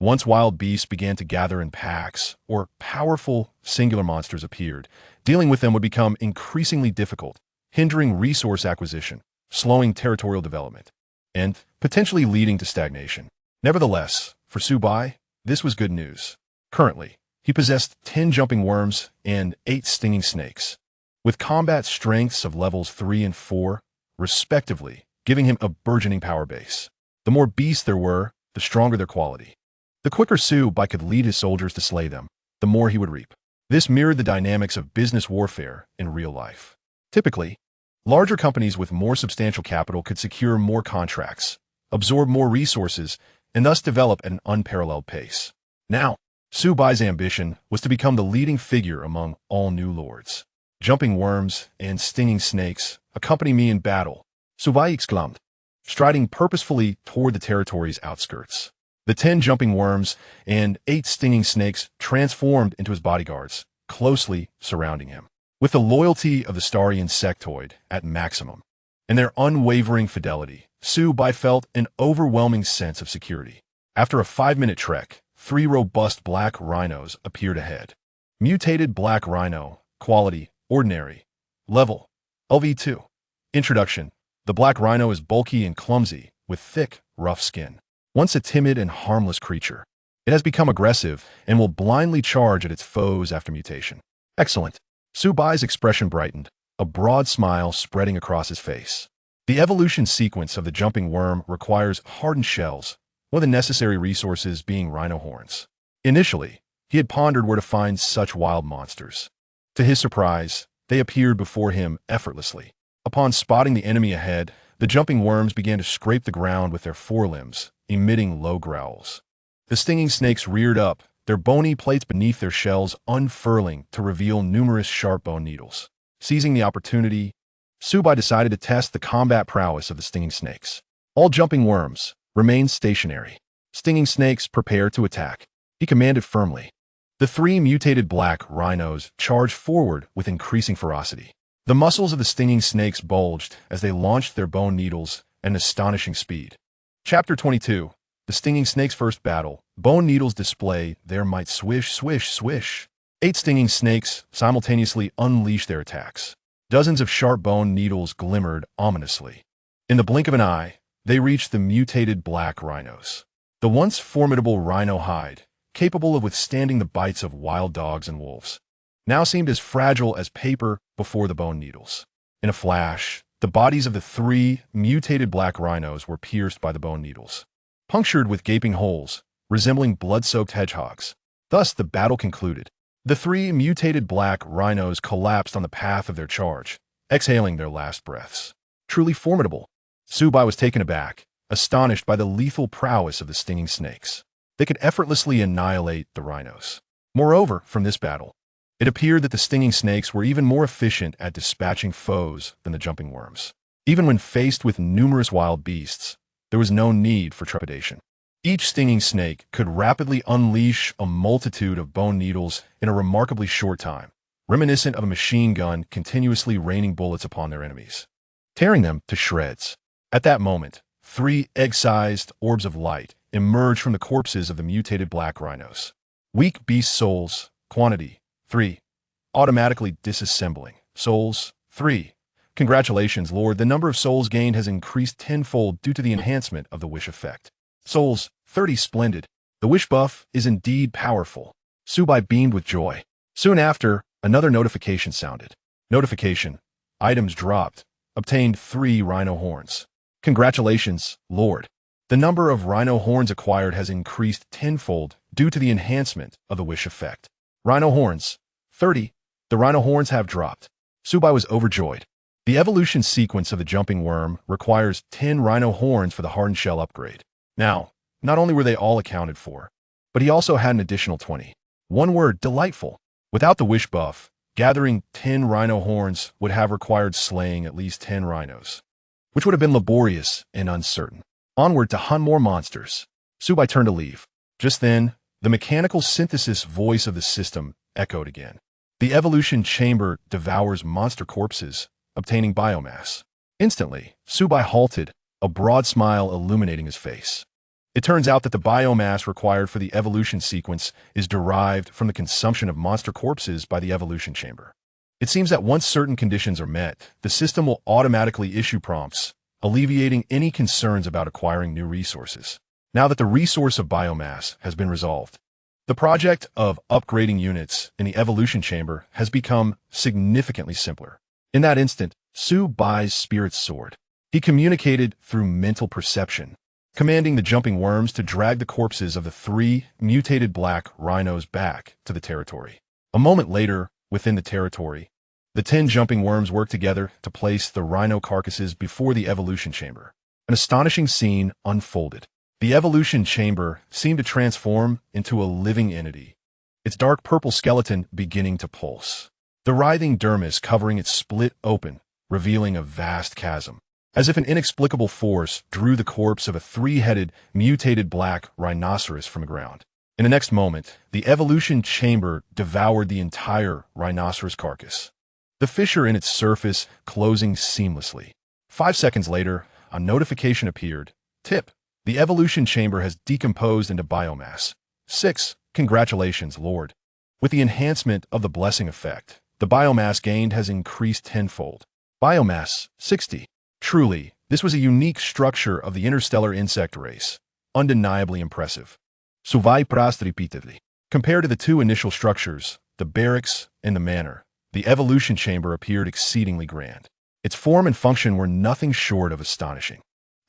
Once wild beasts began to gather in packs, or powerful singular monsters appeared, dealing with them would become increasingly difficult, hindering resource acquisition, slowing territorial development, and potentially leading to stagnation. Nevertheless, for Su Bai, this was good news. Currently, he possessed 10 jumping worms and 8 stinging snakes, with combat strengths of levels 3 and 4, respectively, giving him a burgeoning power base. The more beasts there were, the stronger their quality. The quicker Su Bai could lead his soldiers to slay them, the more he would reap. This mirrored the dynamics of business warfare in real life. Typically, larger companies with more substantial capital could secure more contracts, absorb more resources, and thus develop at an unparalleled pace. Now, Su Bai's ambition was to become the leading figure among all new lords. Jumping worms and stinging snakes accompany me in battle, Su Bai exclaimed, striding purposefully toward the territory's outskirts. The 10 jumping worms and 8 stinging snakes transformed into his bodyguards, closely surrounding him. With the loyalty of the starry insectoid at maximum, and their unwavering fidelity, Su Bai felt an overwhelming sense of security. After a 5-minute trek, 3 robust black rhinos appeared ahead. Mutated black rhino, quality, ordinary, level, LV2. Introduction. The black rhino is bulky and clumsy, with thick, rough skin. Once a timid and harmless creature, it has become aggressive and will blindly charge at its foes after mutation. Excellent. Su Bai's expression brightened, a broad smile spreading across his face. The evolution sequence of the jumping worm requires hardened shells, one of the necessary resources being rhino horns. Initially, he had pondered where to find such wild monsters. To his surprise, they appeared before him effortlessly. Upon spotting the enemy ahead, the jumping worms began to scrape the ground with their forelimbs, emitting low growls. The stinging snakes reared up, their bony plates beneath their shells unfurling to reveal numerous sharp bone needles. Seizing the opportunity, Su Bai decided to test the combat prowess of the stinging snakes. All jumping worms remained stationary. Stinging snakes prepared to attack. He commanded firmly. The 3 mutated black rhinos charged forward with increasing ferocity. The muscles of the stinging snakes bulged as they launched their bone needles at an astonishing speed. Chapter 22. The stinging snake's first battle. Bone needles display their might. Swish, swish, swish. 8 stinging snakes simultaneously unleashed their attacks. Dozens of sharp bone needles glimmered ominously. In the blink of an eye, they reached the mutated black rhinos. The once formidable rhino hide, capable of withstanding the bites of wild dogs and wolves, now seemed as fragile as paper before the bone needles. In a flash, the bodies of the 3 mutated black rhinos were pierced by the bone needles, punctured with gaping holes, resembling blood-soaked hedgehogs. Thus the battle concluded. The 3 mutated black rhinos collapsed on the path of their charge, exhaling their last breaths. Truly formidable. Su Bai was taken aback, astonished by the lethal prowess of the stinging snakes. They could effortlessly annihilate the rhinos. Moreover, from this battle, it appeared that the stinging snakes were even more efficient at dispatching foes than the jumping worms. Even when faced with numerous wild beasts, there was no need for trepidation. Each stinging snake could rapidly unleash a multitude of bone needles in a remarkably short time, reminiscent of a machine gun continuously raining bullets upon their enemies, tearing them to shreds. At that moment, 3 egg-sized orbs of light emerged from the corpses of the mutated black rhinos. Weak beast souls, quantity 3. Automatically disassembling. Souls 3. Congratulations, Lord. The number of souls gained has increased tenfold due to the enhancement of the wish effect. Souls 30. Splendid. The wish buff is indeed powerful. Su Bai beamed with joy. Soon after, another notification sounded. Notification. Items dropped. Obtained 3 rhino horns. Congratulations, Lord. The number of rhino horns acquired has increased tenfold due to the enhancement of the wish effect. Rhino horns 30. The rhino horns have dropped. Su Bai was overjoyed. The evolution sequence of the jumping worm requires 10 rhino horns for the hardened shell upgrade. Now, not only were they all accounted for, but he also had an additional 20. One word, delightful. Without the wish buff, gathering 10 rhino horns would have required slaying at least 10 rhinos. which would have been laborious and uncertain. Onward to hunt more monsters. Su Bai turned to leave. Just then, the mechanical synthesis voice of the system echoed again. The evolution chamber devours monster corpses, obtaining biomass. Instantly, Su Bai halted, a broad smile illuminating his face. It turns out that the biomass required for the evolution sequence is derived from the consumption of monster corpses by the evolution chamber. It seems that once certain conditions are met, the system will automatically issue prompts, alleviating any concerns about acquiring new resources. Now that the resource of biomass has been resolved, the project of upgrading units in the evolution chamber has become significantly simpler. In that instant, Su Bai's spirit soared. He communicated through mental perception, commanding the jumping worms to drag the corpses of the 3 mutated black rhinos back to the territory. A moment later, within the territory, the 10 jumping worms worked together to place the rhino carcasses before the evolution chamber. An astonishing scene unfolded. The evolution chamber seemed to transform into a living entity, its dark purple skeleton beginning to pulse. The writhing dermis covering it split open, revealing a vast chasm, as if an inexplicable force drew the corpse of a 3-headed, mutated black rhinoceros from the ground. In the next moment, the evolution chamber devoured the entire rhinoceros carcass, the fissure in its surface closing seamlessly. 5 seconds later, a notification appeared. Tip: the evolution chamber has decomposed into biomass. 6. Congratulations, Lord. With the enhancement of the blessing effect, the biomass gained has increased tenfold. Biomass, 60. Truly, this was a unique structure of the Interstellar Insect Race. Undeniably impressive. Su Bai praised repeatedly. Compared to the 2 initial structures, the barracks and the manor, the evolution chamber appeared exceedingly grand. Its form and function were nothing short of astonishing.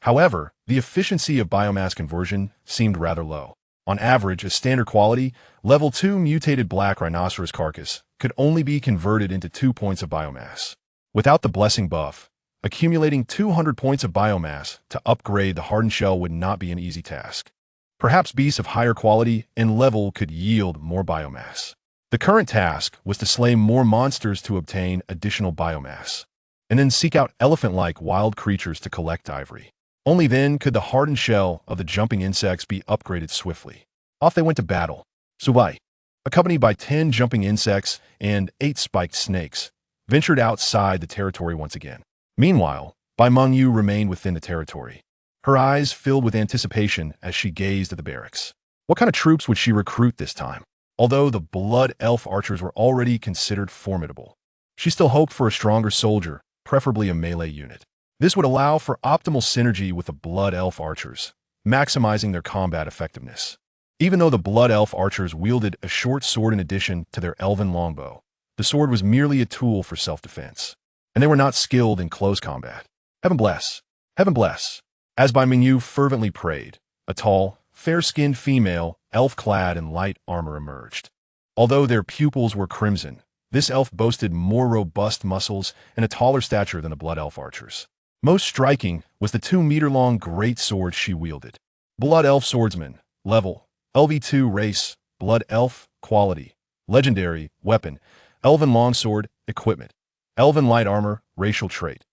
However, the efficiency of biomass conversion seemed rather low. On average, a standard quality, level 2 mutated black rhinoceros carcass could only be converted into 2 points of biomass. Without the blessing buff, accumulating 200 points of biomass to upgrade the hardened shell would not be an easy task. Perhaps beasts of higher quality and level could yield more biomass. The current task was to slay more monsters to obtain additional biomass, and then seek out elephant-like wild creatures to collect ivory. Only then could the hardened shell of the jumping insects be upgraded swiftly. Off they went to battle. Su Bai, accompanied by 10 jumping insects and 8 spiked snakes, ventured outside the territory once again. Meanwhile, Bai Mengyu remained within the territory, her eyes filled with anticipation as she gazed at the barracks. What kind of troops would she recruit this time? Although the blood elf archers were already considered formidable, she still hoped for a stronger soldier, preferably a melee unit. This would allow for optimal synergy with the blood elf archers, maximizing their combat effectiveness. Even though the blood elf archers wielded a short sword in addition to their elven longbow, the sword was merely a tool for self-defense, and they were not skilled in close combat. Heaven bless! Heaven bless! As Bai Mengyu fervently prayed, a tall, fair-skinned female, elf-clad in light armor emerged. Although their pupils were crimson, this elf boasted more robust muscles and a taller stature than the blood elf archers. Most striking was the 2-meter-long great sword she wielded. Blood elf swordsman, level, LV2 race, blood elf, quality, legendary, weapon, elven longsword, equipment, elven light armor, racial trait,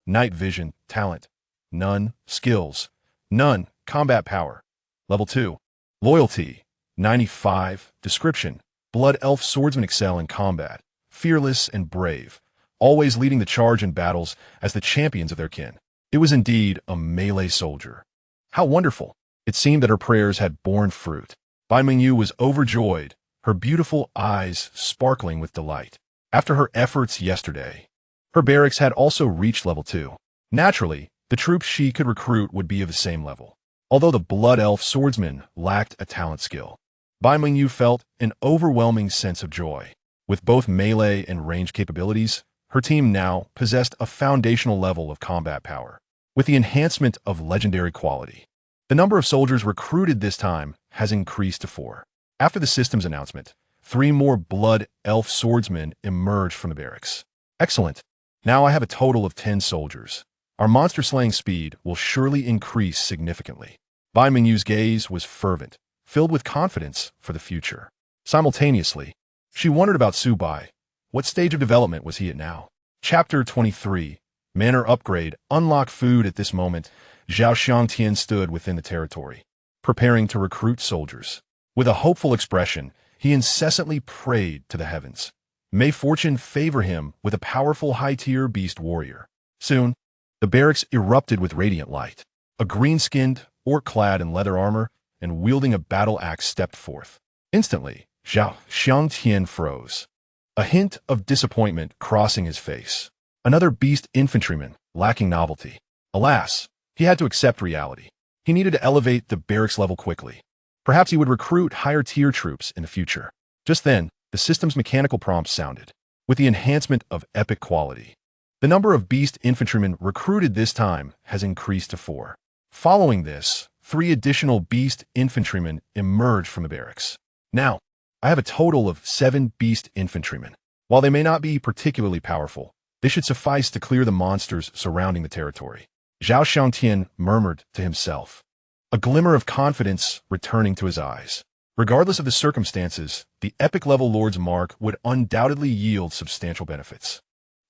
night vision, talent, none, skills, none, combat power, level 2, loyalty, 95, description, blood elf swordsmen excel in combat, fearless and brave, always leading the charge in battles as the champions of their kin. It was indeed a melee soldier. How wonderful! It seemed that her prayers had borne fruit. Bai Mengyu was overjoyed, her beautiful eyes sparkling with delight. After her efforts yesterday, her barracks had also reached level 2. Naturally, the troops she could recruit would be of the same level. Although the blood elf swordsman lacked a talent skill, Bai Mengyu felt an overwhelming sense of joy. With both melee and range capabilities, her team now possessed a foundational level of combat power. With the enhancement of legendary quality, the number of soldiers recruited this time has increased to 4. After the system's announcement, 3 more blood elf swordsmen emerged from the barracks. Excellent. Now I have a total of 10 soldiers. Our monster-slaying speed will surely increase significantly. Bai Mengyu's gaze was fervent, filled with confidence for the future. Simultaneously, she wondered about Su Bai. What stage of development was he at now? Chapter 23. Manor upgrade. Unlock food. At this moment, Zhao Xiangtian stood within the territory, preparing to recruit soldiers. With a hopeful expression, he incessantly prayed to the heavens. May fortune favor him with a powerful high-tier beast warrior. Soon, the barracks erupted with radiant light. A green-skinned, orc clad in leather armor and wielding a battle axe stepped forth. Instantly, Zhao Xiangtian froze, a hint of disappointment crossing his face. Another beast infantryman, lacking novelty. Alas, he had to accept reality. He needed to elevate the barracks level quickly. Perhaps he would recruit higher-tier troops in the future. Just then, the system's mechanical prompt sounded, with the enhancement of epic quality. The number of beast infantrymen recruited this time has increased to 4. Following this, 3 additional beast infantrymen emerged from the barracks. Now, I have a total of 7 beast infantrymen. While they may not be particularly powerful, they should suffice to clear the monsters surrounding the territory. Zhao Xiangtian murmured to himself, a glimmer of confidence returning to his eyes. Regardless of the circumstances, the epic-level Lord's Mark would undoubtedly yield substantial benefits.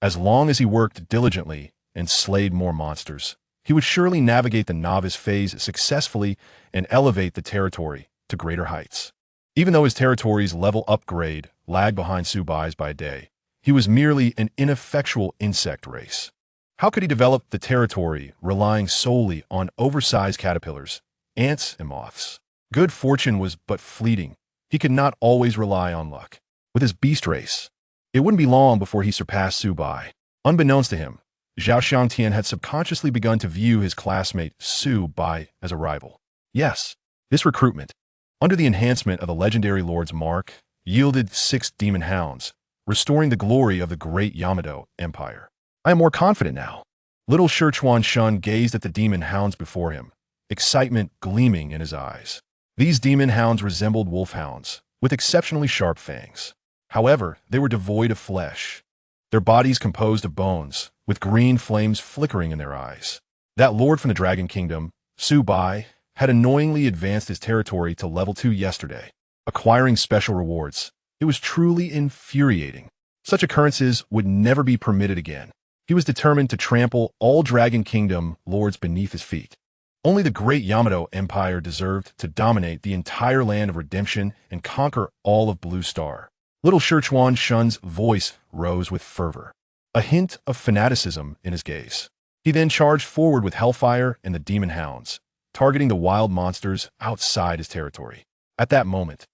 As long as he worked diligently and slayed more monsters, he would surely navigate the novice phase successfully and elevate the territory to greater heights. Even though his territory's level upgrade lagged behind Su Bai's by a day, he was merely an ineffectual insect race. How could he develop the territory relying solely on oversized caterpillars, ants, and moths? Good fortune was but fleeting. He could not always rely on luck. With his beast race, it wouldn't be long before he surpassed Su Bai. Unbeknownst to him, Zhao Xiangtian had subconsciously begun to view his classmate Su Bai as a rival. Yes, this recruitment, under the enhancement of the legendary Lord's Mark, yielded 6 demon hounds, restoring the glory of the great Yamato Empire. I am more confident now. Little Shichuan Shun gazed at the demon hounds before him, excitement gleaming in his eyes. These demon hounds resembled wolfhounds, with exceptionally sharp fangs. However, they were devoid of flesh. Their bodies composed of bones, with green flames flickering in their eyes. That lord from the Dragon Kingdom, Su Bai, had annoyingly advanced his territory to level 2 yesterday, acquiring special rewards. It was truly infuriating. Such occurrences would never be permitted again. He was determined to trample all Dragon Kingdom lords beneath his feet. Only the great Yamato Empire deserved to dominate the entire land of redemption and conquer all of Blue Star. Little Shichuan Shun's voice rose with fervor, a hint of fanaticism in his gaze. He then charged forward with Hellfire and the Demon Hounds, targeting the wild monsters outside his territory. At that moment,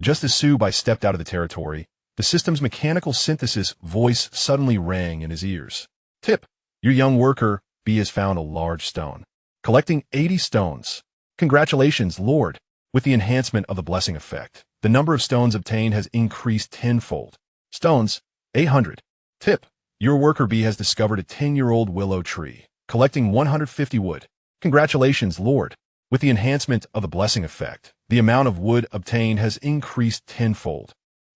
just as Su Bai stepped out of the territory, the system's mechanical synthesis voice suddenly rang in his ears. Tip, your young worker bee has found a large stone, collecting 80 stones. Congratulations, Lord. With the enhancement of the blessing effect, the number of stones obtained has increased tenfold. Stones, 800. Tip, your worker bee has discovered a 10-year-old willow tree, collecting 150 wood. Congratulations, Lord. With the enhancement of the blessing effect, the amount of wood obtained has increased tenfold.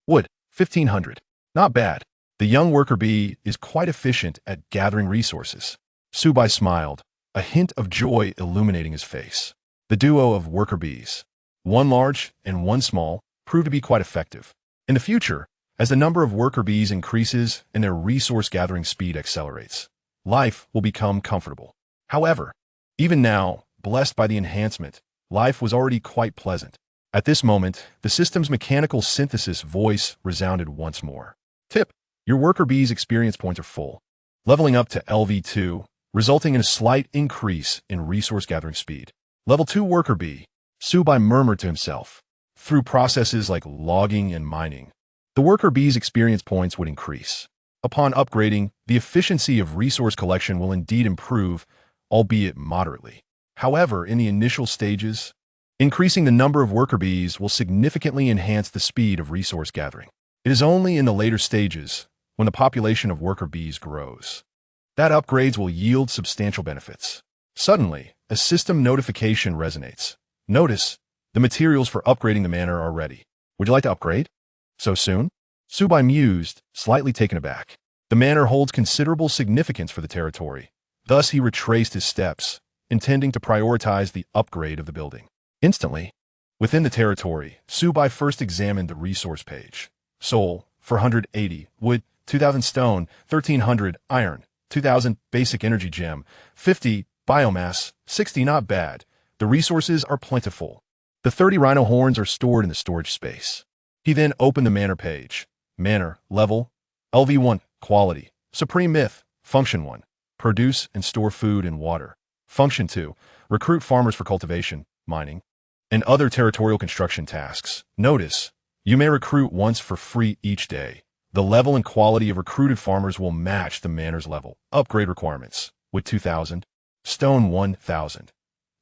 Wood, 1,500. Not bad. The young worker bee is quite efficient at gathering resources. Su Bai smiled, a hint of joy illuminating his face. The duo of worker bees, one large and one small, proved to be quite effective. In the future, as the number of worker bees increases and their resource gathering speed accelerates, life will become comfortable. However, even now, blessed by the enhancement, life was already quite pleasant. At this moment, the system's mechanical synthesis voice resounded once more. Tip, your worker bee's experience points are full, leveling up to LV2, resulting in a slight increase in resource gathering speed. Level 2 worker bee, Su Bai murmured to himself. Through processes like logging and mining, the worker bee's experience points would increase. Upon upgrading, the efficiency of resource collection will indeed improve, albeit moderately. However, in the initial stages, increasing the number of worker bees will significantly enhance the speed of resource gathering. It is only in the later stages, when the population of worker bees grows, that upgrades will yield substantial benefits. Suddenly, a system notification resonates. Notice, the materials for upgrading the manor are ready. Would you like to upgrade? So soon? Su Bai mused, slightly taken aback. The manor holds considerable significance for the territory. Thus, he retraced his steps, intending to prioritize the upgrade of the building. Instantly, within the territory, Su Bai first examined the resource page. Soul, 480, wood, 2,000 stone, 1,300 iron, 2,000 basic energy gem, 50 biomass, 60 not bad. The resources are plentiful. The 30 rhino horns are stored in the storage space. He then opened the manor page. Manor, level, LV1, quality, supreme myth, function 1, produce and store food and water. Function 2, recruit farmers for cultivation, mining, and other territorial construction tasks. Notice, you may recruit once for free each day. The level and quality of recruited farmers will match the manor's level. Upgrade requirements, with 2,000, stone 1,000.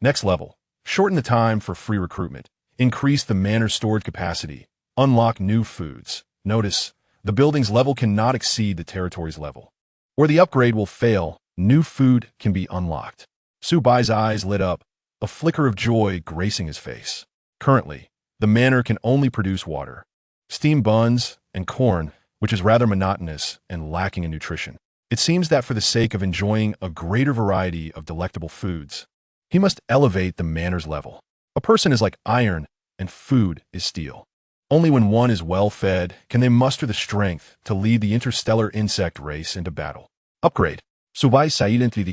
Next level, shorten the time for free recruitment. Increase the manor's storage capacity. Unlock new foods. Notice, the building's level cannot exceed the territory's level, or the upgrade will fail. New food can be unlocked. Su Bai's eyes lit up, a flicker of joy gracing his face. Currently, the manor can only produce water, steamed buns, and corn, which is rather monotonous and lacking in nutrition. It seems that for the sake of enjoying a greater variety of delectable foods, he must elevate the manor's level. A person is like iron, and food is steel. Only when one is well-fed can they muster the strength to lead the interstellar insect race into battle. Upgrade. Su Bai Saidently.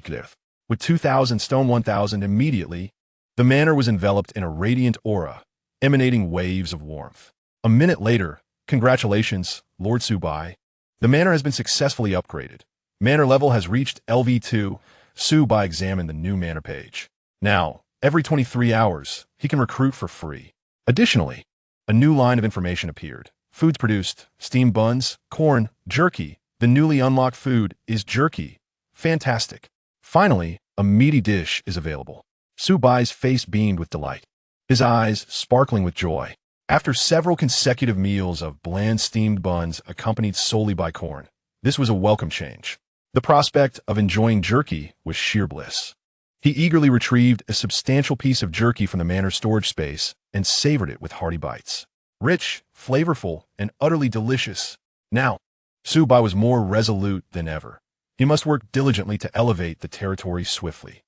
With 2,000 stone 1,000 immediately, the manor was enveloped in a radiant aura, emanating waves of warmth. A minute later, congratulations, Lord Su Bai. The manor has been successfully upgraded. Manor level has reached LV2. Su Bai examined the new manor page. Now, every 23 hours, he can recruit for free. Additionally, a new line of information appeared. Foods produced, steamed buns, corn, jerky. The newly unlocked food is jerky. Fantastic. Finally, a meaty dish is available. Su Bai's face beamed with delight, his eyes sparkling with joy. After several consecutive meals of bland steamed buns accompanied solely by corn, this was a welcome change. The prospect of enjoying jerky was sheer bliss. He eagerly retrieved a substantial piece of jerky from the manor's storage space and savored it with hearty bites. Rich, flavorful, and utterly delicious. Now, Su Bai was more resolute than ever. He must work diligently to elevate the territory swiftly.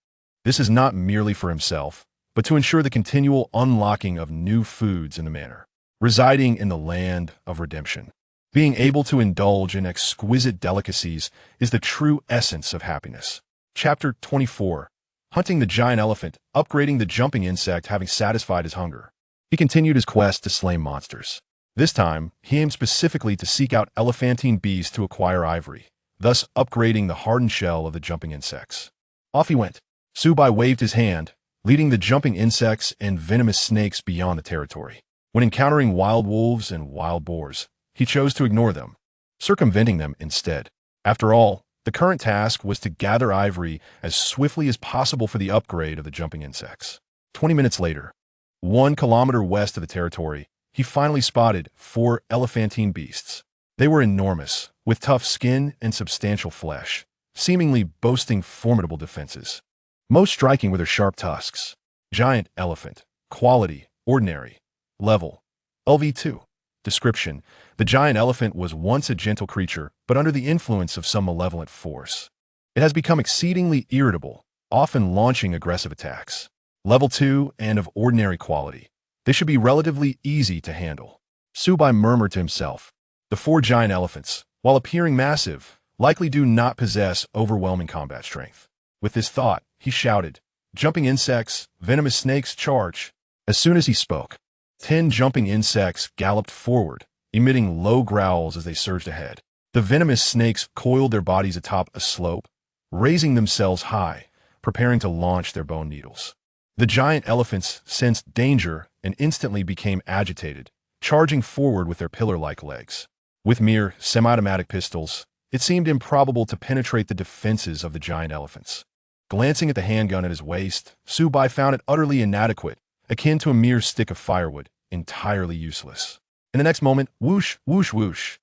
This is not merely for himself, but to ensure the continual unlocking of new foods in the manor. Residing in the land of redemption, being able to indulge in exquisite delicacies is the true essence of happiness. Chapter 24. Hunting the giant elephant, upgrading the jumping insect having satisfied his hunger. He continued his quest to slay monsters. This time, he aimed specifically to seek out elephantine beasts to acquire ivory, thus upgrading the hardened shell of the jumping insects. Off he went. Su Bai waved his hand, leading the jumping insects and venomous snakes beyond the territory. When encountering wild wolves and wild boars, he chose to ignore them, circumventing them instead. After all, the current task was to gather ivory as swiftly as possible for the upgrade of the jumping insects. 20 minutes later, 1 kilometer west of the territory, he finally spotted 4 elephantine beasts. They were enormous, with tough skin and substantial flesh, seemingly boasting formidable defenses. Most striking were their sharp tusks. Giant elephant. Quality, ordinary. Level, LV2. Description: the giant elephant was once a gentle creature, but under the influence of some malevolent force, it has become exceedingly irritable, often launching aggressive attacks. Level 2 and of ordinary quality. They should be relatively easy to handle. Su Bai murmured to himself. The 4 giant elephants, while appearing massive, likely do not possess overwhelming combat strength. With this thought, he shouted, "Jumping insects, venomous snakes, charge!" As soon as he spoke, 10 jumping insects galloped forward, emitting low growls as they surged ahead. The venomous snakes coiled their bodies atop a slope, raising themselves high, preparing to launch their bone needles. The giant elephants sensed danger and instantly became agitated, charging forward with their pillar-like legs. With mere semi-automatic pistols, it seemed improbable to penetrate the defenses of the giant elephants. Glancing at the handgun at his waist, Su Bai found it utterly inadequate, akin to a mere stick of firewood, entirely useless. In the next moment, whoosh, whoosh, whoosh.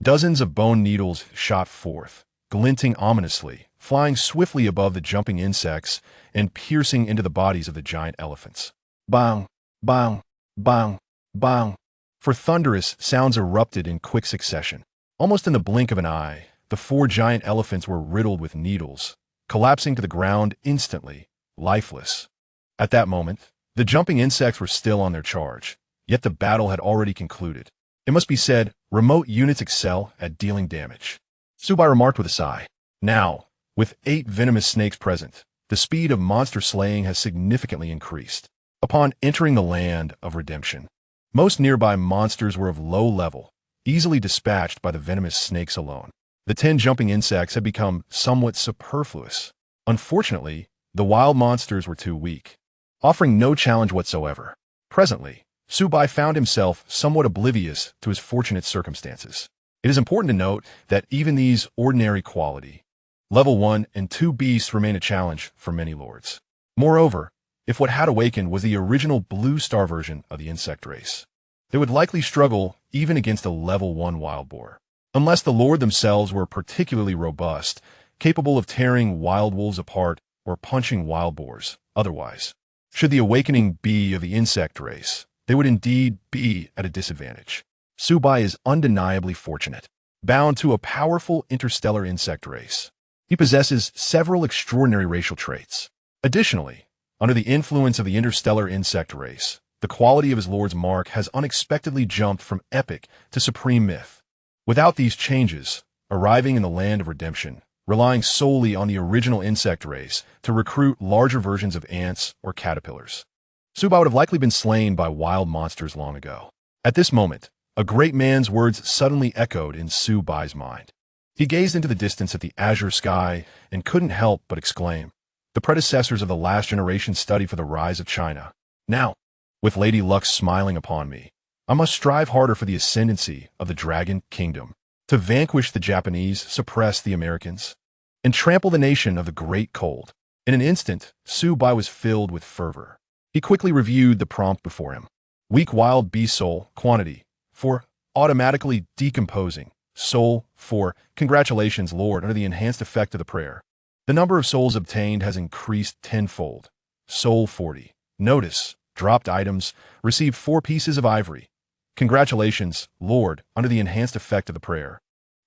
Dozens of bone needles shot forth, glinting ominously, flying swiftly above the jumping insects and piercing into the bodies of the giant elephants. Bang, bang, bang, bang. For thunderous sounds erupted in quick succession. Almost in the blink of an eye, the 4 giant elephants were riddled with needles, collapsing to the ground instantly, lifeless. At that moment, the jumping insects were still on their charge, yet the battle had already concluded. It must be said, remote units excel at dealing damage. Su Bai remarked with a sigh. Now, With 8 venomous snakes present, the speed of monster slaying has significantly increased. Upon entering the land of redemption, most nearby monsters were of low level, easily dispatched by the venomous snakes alone. The 10 jumping insects had become somewhat superfluous. Unfortunately, the wild monsters were too weak, offering no challenge whatsoever. Presently, Su Bai found himself somewhat oblivious to his fortunate circumstances. It is important to note that even these ordinary quality, level 1 and 2 beasts remain a challenge for many lords. Moreover, if what had awakened was the original blue star version of the insect race, they would likely struggle even against a level 1 wild boar, unless the lord themselves were particularly robust, capable of tearing wild wolves apart or punching wild boars. Otherwise, should the awakening be of the insect race, they would indeed be at a disadvantage. Su Bai is undeniably fortunate, bound to a powerful interstellar insect race. He possesses several extraordinary racial traits. Additionally, under the influence of the interstellar insect race, the quality of his lord's mark has unexpectedly jumped from epic to supreme myth. Without these changes, arriving in the land of redemption, relying solely on the original insect race to recruit larger versions of ants or caterpillars, Su Bai would have likely been slain by wild monsters long ago. At this moment, a great man's words suddenly echoed in Su Bai's mind. He gazed into the distance at the azure sky and couldn't help but exclaim, "The predecessors of the last generation study for the rise of China. Now, with Lady Luck smiling upon me, I must strive harder for the ascendancy of the Dragon Kingdom, to vanquish the Japanese, suppress the Americans, and trample the nation of the Great Cold." In an instant, Su Bai was filled with fervor. He quickly reviewed the prompt before him. Weak wild beast soul, quantity, 4, automatically decomposing, soul, 4, congratulations, Lord, under the enhanced effect of the prayer. The number of souls obtained has increased tenfold. Soul 40. Notice, dropped items, received 4 pieces of ivory. Congratulations, Lord, under the enhanced effect of the prayer.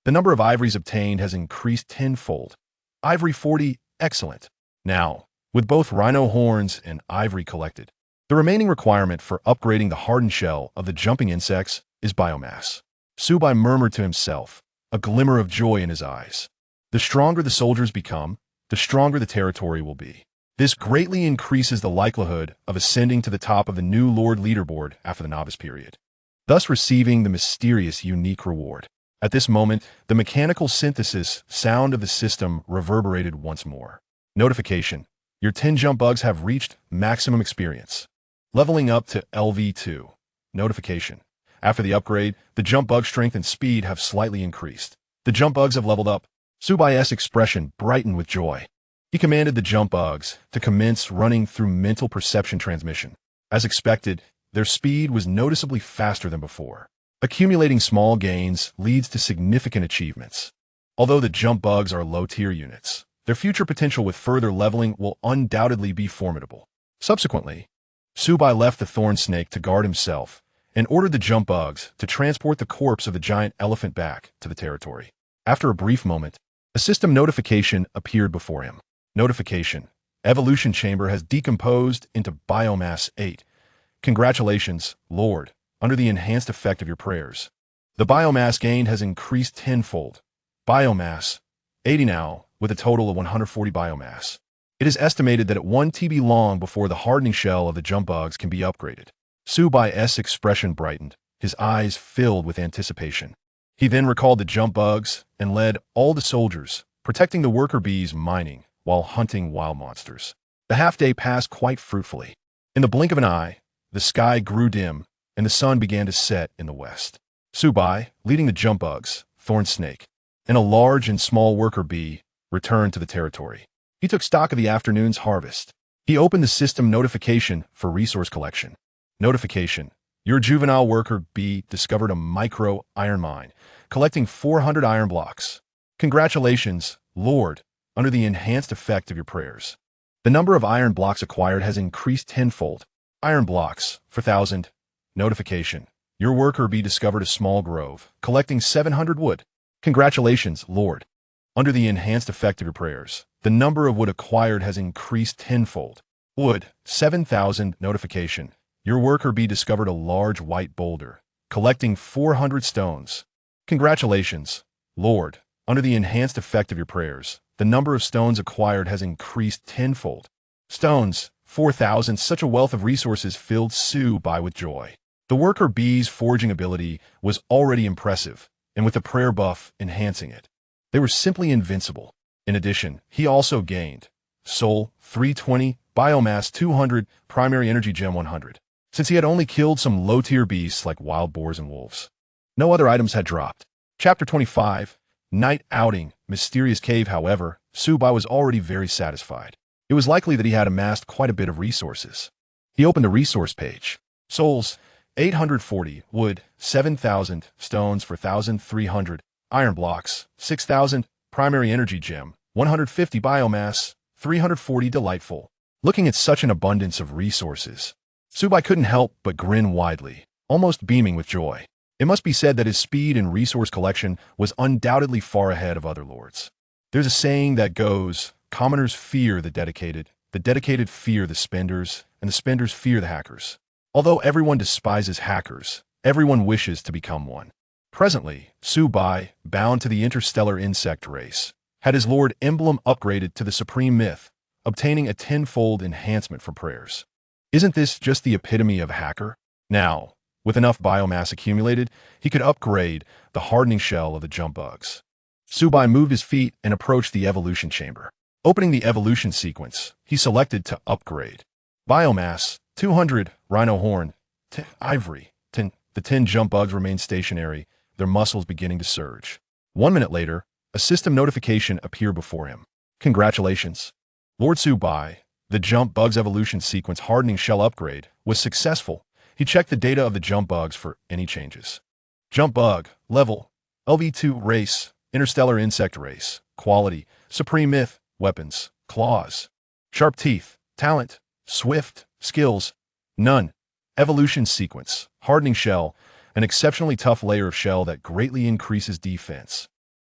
The number of ivories obtained has increased tenfold. Ivory 40, excellent. Now, with both rhino horns and ivory collected, the remaining requirement for upgrading the hardened shell of the jumping insects is biomass. Su Bai murmured to himself, a glimmer of joy in his eyes. The stronger the soldiers become, the stronger the territory will be. This greatly increases the likelihood of ascending to the top of the new Lord leaderboard after the novice period, thus receiving the mysterious unique reward. At this moment, the mechanical synthesis sound of the system reverberated once more. Notification: your 10 jump bugs have reached maximum experience, leveling up to LV2. Notification: after the upgrade, the jump bug strength and speed have slightly increased. The jump bugs have leveled up. Su Bai's expression brightened with joy. He commanded the jump bugs to commence running through mental perception transmission. As expected, their speed was noticeably faster than before. Accumulating small gains leads to significant achievements. Although the jump bugs are low-tier units, their future potential with further leveling will undoubtedly be formidable. Subsequently, Su Bai left the thorn snake to guard himself and ordered the jump bugs to transport the corpse of the giant elephant back to the territory. After a brief moment, a system notification appeared before him. Notification: evolution chamber has decomposed into biomass 8. Congratulations, Lord, under the enhanced effect of your prayers. The biomass gained has increased tenfold. Biomass 80 now, with a total of 140 biomass. It is estimated that at 1 TB long before the hardening shell of the jump bugs can be upgraded. Su Bai's expression brightened, his eyes filled with anticipation. He then recalled the jump bugs and led all the soldiers, protecting the worker bees mining while hunting wild monsters. The half-day passed quite fruitfully. In the blink of an eye, the sky grew dim and the sun began to set in the west. Su Bai, leading the jump bugs, thorn snake, and a large and small worker bee, returned to the territory. He took stock of the afternoon's harvest. He opened the system notification for resource collection. Notification: your juvenile worker bee discovered a micro iron mine, collecting 400 iron blocks. Congratulations, Lord, under the enhanced effect of your prayers. The number of iron blocks acquired has increased tenfold. Iron blocks, 4,000. Notification: your worker bee discovered a small grove, collecting 700 wood. Congratulations, Lord. Under the enhanced effect of your prayers, the number of wood acquired has increased tenfold. Wood, 7,000. Notification: your worker bee discovered a large white boulder, collecting 400 stones. Congratulations, Lord. Under the enhanced effect of your prayers, the number of stones acquired has increased tenfold. Stones, 4,000, such a wealth of resources filled Su Bai with joy. The worker bee's foraging ability was already impressive, and with the prayer buff enhancing it, they were simply invincible. In addition, he also gained Soul 320, Biomass 200, Primary Energy Gem 100. Since he had only killed some low-tier beasts like wild boars and wolves, no other items had dropped. Chapter 25, Night Outing, Mysterious Cave. However, Su Bai was already very satisfied. It was likely that he had amassed quite a bit of resources. He opened a resource page. Souls, 840, wood, 7,000, stones for 1,300, iron blocks, 6,000, primary energy gem, 150 biomass, 340 delightful. Looking at such an abundance of resources, Su Bai couldn't help but grin widely, almost beaming with joy. It must be said that his speed in resource collection was undoubtedly far ahead of other lords. There's a saying that goes, commoners fear the dedicated fear the spenders, and the spenders fear the hackers. Although everyone despises hackers, everyone wishes to become one. Presently, Su Bai, bound to the Interstellar Insect Race, had his Lord emblem upgraded to the Supreme Myth, obtaining a tenfold enhancement for prayers. Isn't this just the epitome of a hacker? Now, with enough biomass accumulated, he could upgrade the hardening shell of the jump bugs. Su Bai moved his feet and approached the evolution chamber. Opening the evolution sequence, he selected to upgrade. Biomass, 200, rhino horn, 10, ivory, 10. The 10 jump bugs remained stationary, their muscles beginning to surge. 1 minute later, a system notification appeared before him. Congratulations. Lord Su Bai, the jump bugs evolution sequence hardening shell upgrade was successful. He checked the data of the jump bugs for any changes. Jump bug, level, LV2 race, Interstellar Insect Race, quality, Supreme Myth, weapons, claws, sharp teeth, talent, swift, skills, none. Evolution sequence, hardening shell, an exceptionally tough layer of shell that greatly increases defense,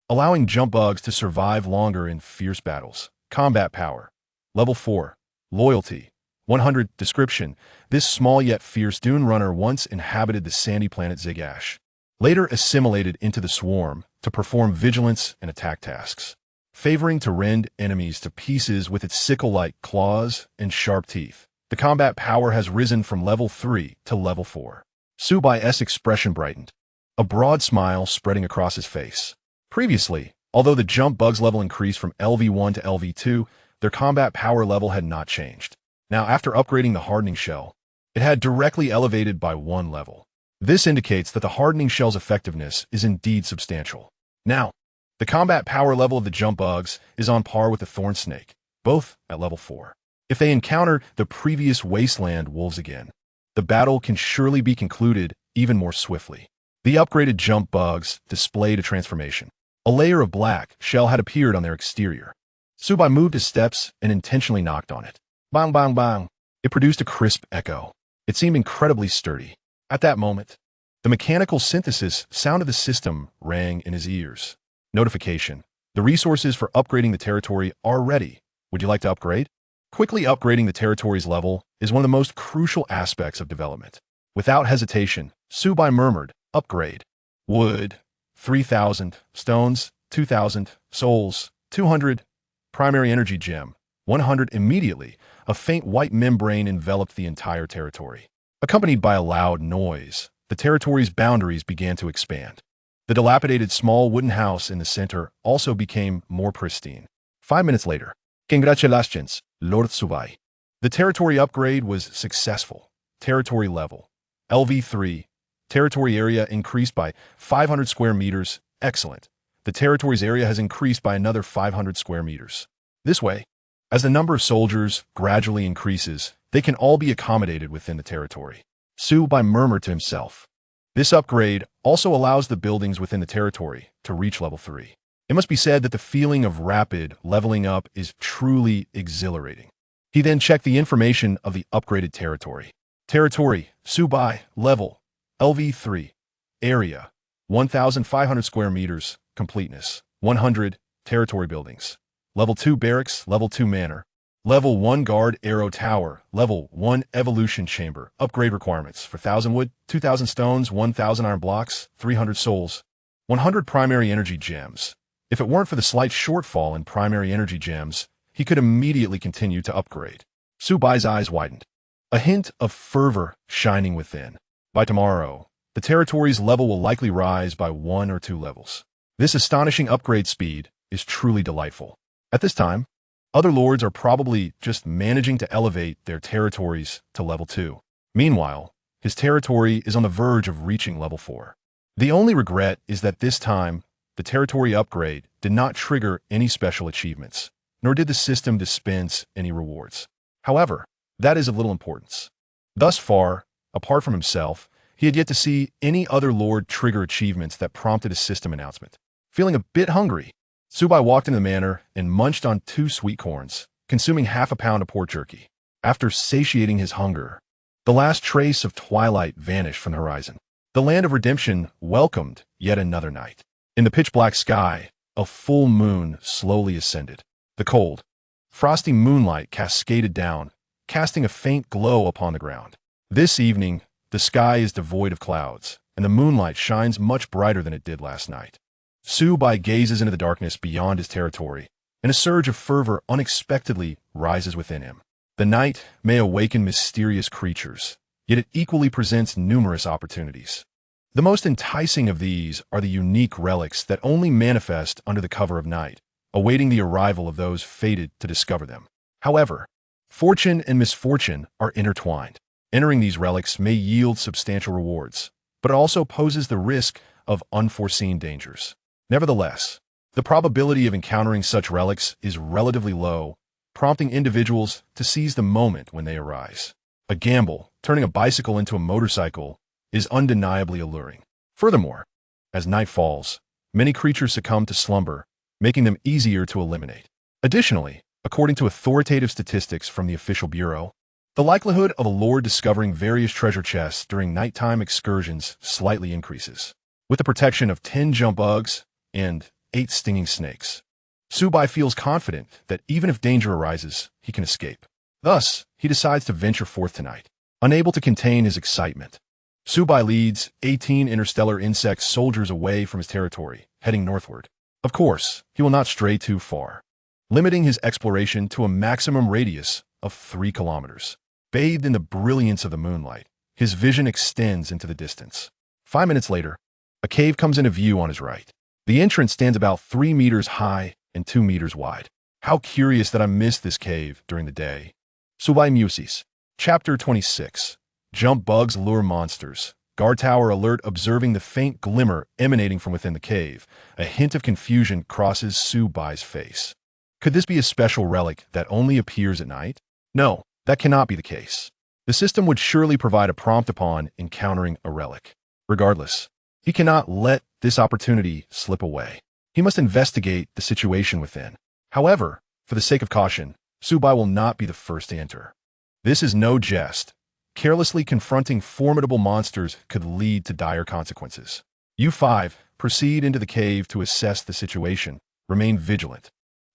allowing jump bugs to survive longer in fierce battles. Combat power, level 4, loyalty, 100. Description, this small yet fierce dune runner once inhabited the sandy planet Zigash, later assimilated into the swarm to perform vigilance and attack tasks, favoring to rend enemies to pieces with its sickle-like claws and sharp teeth. The combat power has risen from level 3 to level 4. Su Bai's expression brightened, a broad smile spreading across his face. Previously, although the jump bugs level increased from LV1 to LV2, their combat power level had not changed. Now, after upgrading the hardening shell, it had directly elevated by 1 level. This indicates that the hardening shell's effectiveness is indeed substantial. Now, the combat power level of the jump bugs is on par with the thorn snake, both at level 4. If they encounter the previous wasteland wolves again, the battle can surely be concluded even more swiftly. The upgraded jump bugs displayed a transformation. A layer of black shell had appeared on their exterior. Su Bai moved his steps and intentionally knocked on it. Bang, bang, bang. It produced a crisp echo. It seemed incredibly sturdy. At that moment, the mechanical synthesis sound of the system rang in his ears. Notification. The resources for upgrading the territory are ready. Would you like to upgrade? Quickly upgrading the territory's level is one of the most crucial aspects of development. Without hesitation, Su Bai murmured, upgrade. Wood, 3,000, stones, 2,000, souls, 200, primary energy gem, 100. Immediately, a faint white membrane enveloped the entire territory. Accompanied by a loud noise, the territory's boundaries began to expand. The dilapidated small wooden house in the center also became more pristine. 5 minutes later, congratulations, Lord Su Bai. The territory upgrade was successful. Territory level, LV3. Territory area increased by 500 square meters. Excellent. The territory's area has increased by another 500 square meters. This way, as the number of soldiers gradually increases, they can all be accommodated within the territory. Su Bai murmured to himself. This upgrade also allows the buildings within the territory to reach level 3. It must be said that the feeling of rapid leveling up is truly exhilarating. He then checked the information of the upgraded territory. Territory, Su Bai, level, LV3. Area, 1,500 square meters. Completeness, 100. Territory buildings. Level 2 barracks, level 2 manor. Level 1 guard arrow tower, level 1 evolution chamber. Upgrade requirements for 1,000 wood, 2,000 stones, 1,000 iron blocks, 300 souls, 100 primary energy gems, If it weren't for the slight shortfall in primary energy gems, he could immediately continue to upgrade. Su Bai's eyes widened, a hint of fervor shining within. By tomorrow, the territory's level will likely rise by 1 or 2 levels. This astonishing upgrade speed is truly delightful. At this time, other lords are probably just managing to elevate their territories to level 2. Meanwhile, his territory is on the verge of reaching level 4. The only regret is that this time, the territory upgrade did not trigger any special achievements, nor did the system dispense any rewards. However, that is of little importance. Thus far, apart from himself, he had yet to see any other lord trigger achievements that prompted a system announcement. Feeling a bit hungry, Su Bai walked into the manor and munched on 2 sweet corns, consuming half a pound of pork jerky. After satiating his hunger, the last trace of twilight vanished from the horizon. The land of redemption welcomed yet another night. In the pitch-black sky, a full moon slowly ascended. The cold, frosty moonlight cascaded down, casting a faint glow upon the ground. This evening, the sky is devoid of clouds, and the moonlight shines much brighter than it did last night. Su Bai gazes into the darkness beyond his territory, and a surge of fervor unexpectedly rises within him. The night may awaken mysterious creatures, yet it equally presents numerous opportunities. The most enticing of these are the unique relics that only manifest under the cover of night, awaiting the arrival of those fated to discover them. However, fortune and misfortune are intertwined. Entering these relics may yield substantial rewards, but it also poses the risk of unforeseen dangers. Nevertheless, the probability of encountering such relics is relatively low, prompting individuals to seize the moment when they arise. A gamble, turning a bicycle into a motorcycle, is undeniably alluring. Furthermore, as night falls, many creatures succumb to slumber, making them easier to eliminate. Additionally, according to authoritative statistics from the official bureau, the likelihood of a lord discovering various treasure chests during nighttime excursions slightly increases. With the protection of 10 jump bugs and 8 stinging snakes, Su Bai feels confident that even if danger arises, he can escape. Thus, he decides to venture forth tonight. Unable to contain his excitement, Su Bai leads 18 interstellar insect soldiers away from his territory, heading northward. Of course, he will not stray too far, limiting his exploration to a maximum radius of 3 kilometers. Bathed in the brilliance of the moonlight, his vision extends into the distance. 5 minutes later, a cave comes into view on his right. The entrance stands about 3 meters high and 2 meters wide. How curious that I missed this cave during the day. Su Bai Muses. Chapter 26. Jump bugs lure monsters. Guard tower alert observing the faint glimmer emanating from within the cave. A hint of confusion crosses Su Bai's face. Could this be a special relic that only appears at night? No, that cannot be the case. The system would surely provide a prompt upon encountering a relic. Regardless, he cannot let this opportunity slip away. He must investigate the situation within. However, for the sake of caution, Su Bai will not be the first to enter. This is no jest. Carelessly confronting formidable monsters could lead to dire consequences. You 5 proceed into the cave to assess the situation. Remain vigilant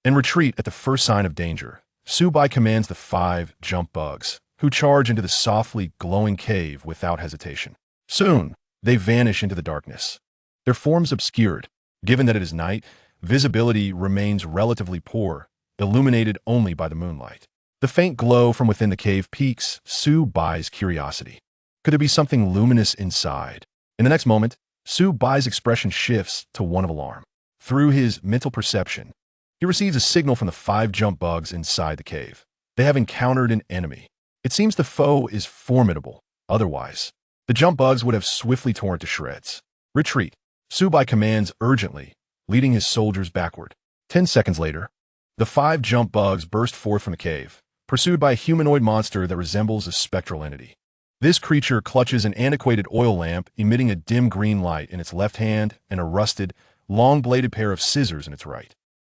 and retreat at the first sign of danger. Su Bai commands the 5 jump bugs, who charge into the softly glowing cave without hesitation. Soon, they vanish into the darkness, their forms obscured. Given that it is night, visibility remains relatively poor, illuminated only by the moonlight. The faint glow from within the cave piques Su Bai's curiosity. Could there be something luminous inside? In the next moment, Su Bai's expression shifts to one of alarm. Through his mental perception, he receives a signal from the 5 jump bugs inside the cave. They have encountered an enemy. It seems the foe is formidable. Otherwise, the jump bugs would have swiftly torn to shreds. Retreat. Su Bai commands urgently, leading his soldiers backward. 10 seconds later, the 5 jump bugs burst forth from the cave, pursued by a humanoid monster that resembles a spectral entity. This creature clutches an antiquated oil lamp emitting a dim green light in its left hand and a rusted, long-bladed pair of scissors in its right.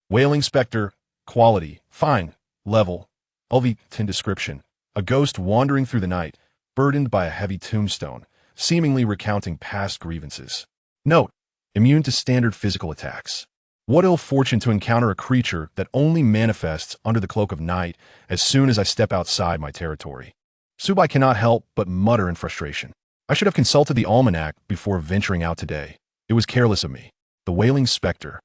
Wailing specter, quality, fine, level, LV10 description. A ghost wandering through the night, burdened by a heavy tombstone, seemingly recounting past grievances. Note: immune to standard physical attacks. What ill fortune to encounter a creature that only manifests under the cloak of night as soon as I step outside my territory. Su Bai cannot help but mutter in frustration. I should have consulted the almanac before venturing out today. It was careless of me. The wailing specter.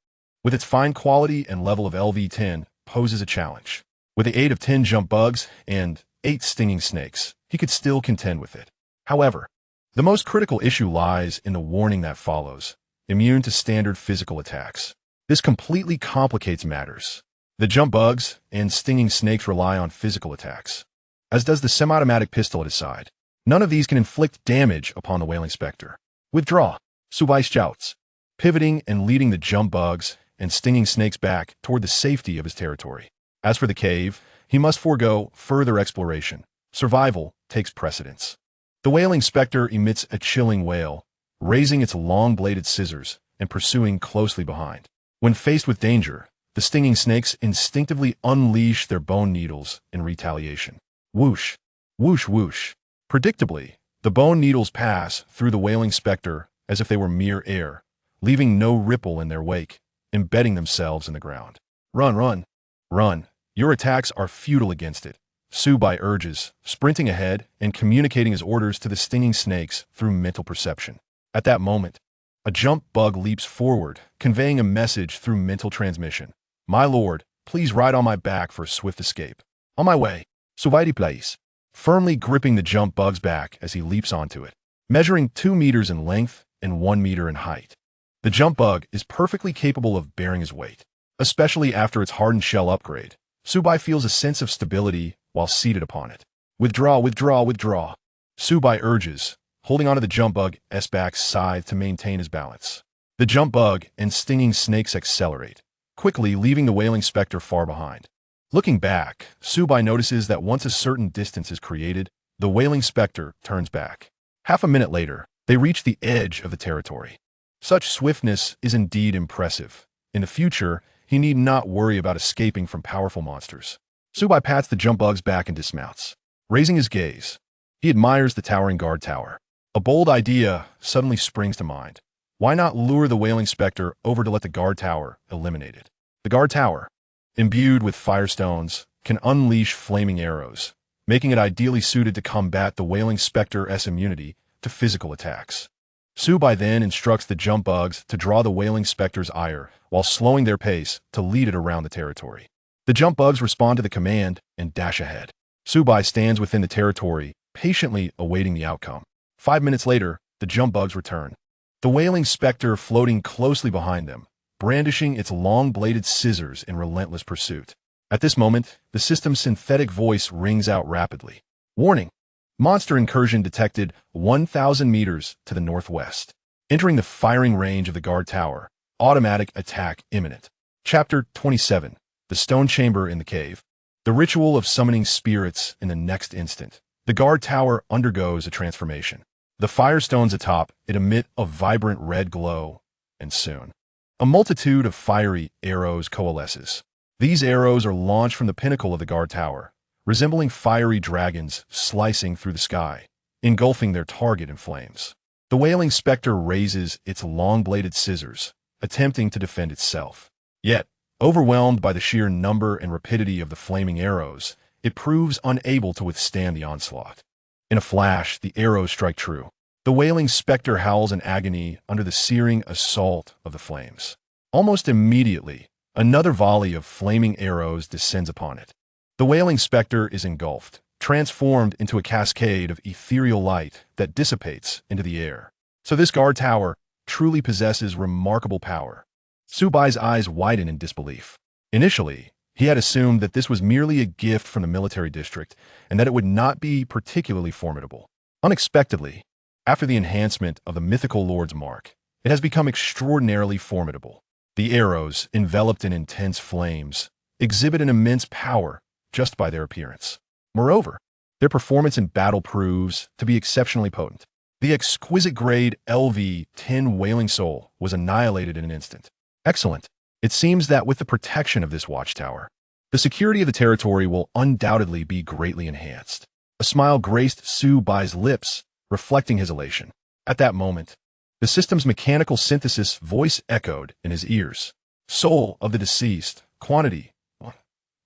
with its fine quality and level of LV-10, poses a challenge. With the aid of 10 jump bugs and 8 stinging snakes, he could still contend with it. However, the most critical issue lies in the warning that follows: immune to standard physical attacks. This completely complicates matters. The jump bugs and stinging snakes rely on physical attacks, as does the semi-automatic pistol at his side. None of these can inflict damage upon the Wailing Spectre. Withdraw, Su Bai shouts, pivoting and leading the jump bugs and stinging snakes back toward the safety of his territory. As for the cave, he must forego further exploration. Survival takes precedence. The Wailing Spectre emits a chilling wail, raising its long-bladed scissors and pursuing closely behind. When faced with danger, the stinging snakes instinctively unleash their bone needles in retaliation. Whoosh, whoosh, whoosh. Predictably, the bone needles pass through the Wailing Spectre as if they were mere air, leaving no ripple in their wake, embedding themselves in the ground. Run, run, run. Your attacks are futile against it, Su Bai urges, sprinting ahead and communicating his orders to the stinging snakes through mental perception. At that moment, a jump bug leaps forward, conveying a message through mental transmission. My lord, please ride on my back for a swift escape. On my way, Su Bai plays, firmly gripping the jump bug's back as he leaps onto it. Measuring 2 meters in length and 1 meter in height, the jump bug is perfectly capable of bearing his weight. Especially after its hardened shell upgrade, Su Bai feels a sense of stability while seated upon it. Withdraw, withdraw, withdraw, Su Bai urges, holding onto the jump bug's back scythe to maintain his balance. The jump bug and stinging snakes accelerate, quickly leaving the Wailing Spectre far behind. Looking back, Su Bai notices that once a certain distance is created, the Wailing Spectre turns back. Half a minute later, they reach the edge of the territory. Such swiftness is indeed impressive. In the future, he need not worry about escaping from powerful monsters. Su Bai pats the jump bug's back and dismounts. Raising his gaze, he admires the towering guard tower. A bold idea suddenly springs to mind. Why not lure the Wailing Spectre over to let the guard tower eliminate it? The guard tower, imbued with firestones, can unleash flaming arrows, making it ideally suited to combat the Wailing Spectre's immunity to physical attacks. Su Bai then instructs the jump bugs to draw the Wailing Spectre's ire while slowing their pace to lead it around the territory. The jump bugs respond to the command and dash ahead. Su Bai stands within the territory, patiently awaiting the outcome. 5 minutes later, the jump bugs return, the Wailing Spectre floating closely behind them, brandishing its long-bladed scissors in relentless pursuit. At this moment, the system's synthetic voice rings out rapidly. Warning! Monster incursion detected 1,000 meters to the northwest. Entering the firing range of the guard tower. Automatic attack imminent. Chapter 27. The Stone Chamber in the Cave. The ritual of summoning spirits in the next instant. The guard tower undergoes a transformation. The firestones atop it emit a vibrant red glow, and soon, a multitude of fiery arrows coalesces. These arrows are launched from the pinnacle of the guard tower, resembling fiery dragons slicing through the sky, engulfing their target in flames. The Wailing Spectre raises its long-bladed scissors, attempting to defend itself. Yet, overwhelmed by the sheer number and rapidity of the flaming arrows, it proves unable to withstand the onslaught. In a flash, the arrows strike true. The Wailing Spectre howls in agony under the searing assault of the flames. Almost immediately, another volley of flaming arrows descends upon it. The Wailing Spectre is engulfed, transformed into a cascade of ethereal light that dissipates into the air. So this guard tower truly possesses remarkable power. Su Bai's eyes widen in disbelief. Initially, he had assumed that this was merely a gift from the military district and that it would not be particularly formidable. Unexpectedly, after the enhancement of the mythical Lord's Mark, it has become extraordinarily formidable. The arrows, enveloped in intense flames, exhibit an immense power just by their appearance. Moreover, their performance in battle proves to be exceptionally potent. The exquisite grade LV-10 Wailing Soul was annihilated in an instant. Excellent. It seems that with the protection of this watchtower, the security of the territory will undoubtedly be greatly enhanced. A smile graced Su Bai's lips, reflecting his elation. At that moment, the system's mechanical synthesis voice echoed in his ears. Soul of the deceased, quantity,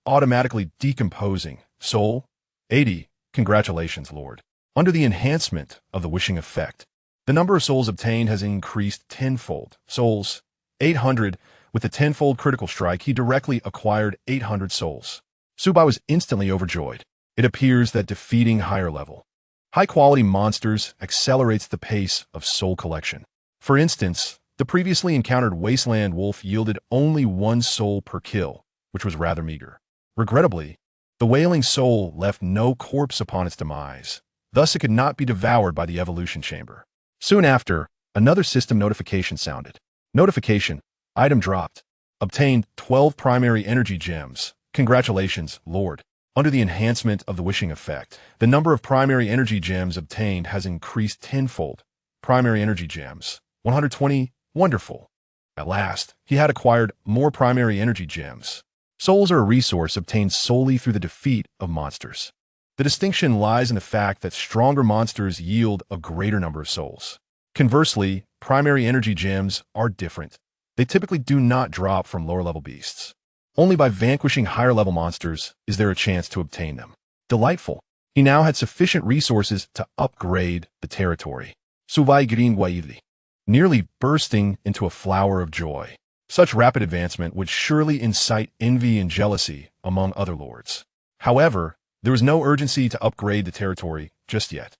automatically decomposing. Soul, 80. Congratulations, Lord. Under the enhancement of the wishing effect, the number of souls obtained has increased tenfold. Souls, 800, With the tenfold critical strike, he directly acquired 800 souls. Su Bai was instantly overjoyed. It appears that defeating high-quality monsters accelerates the pace of soul collection. For instance, the previously encountered wasteland wolf yielded only 1 soul per kill, which was rather meager. Regrettably, the wailing soul left no corpse upon its demise. Thus, it could not be devoured by the evolution chamber. Soon after, another system notification sounded. Notification: item dropped. Obtained 12 primary energy gems. Congratulations, Lord. Under the enhancement of the wishing effect, the number of primary energy gems obtained has increased tenfold. Primary energy gems: 120. Wonderful. At last, he had acquired more primary energy gems. Souls are a resource obtained solely through the defeat of monsters. The distinction lies in the fact that stronger monsters yield a greater number of souls. Conversely, primary energy gems are different. They typically do not drop from lower-level beasts. Only by vanquishing higher-level monsters is there a chance to obtain them. Delightful. He now had sufficient resources to upgrade the territory. Su Bai green guaidli, nearly bursting into a flower of joy. Such rapid advancement would surely incite envy and jealousy among other lords. However, there was no urgency to upgrade the territory just yet.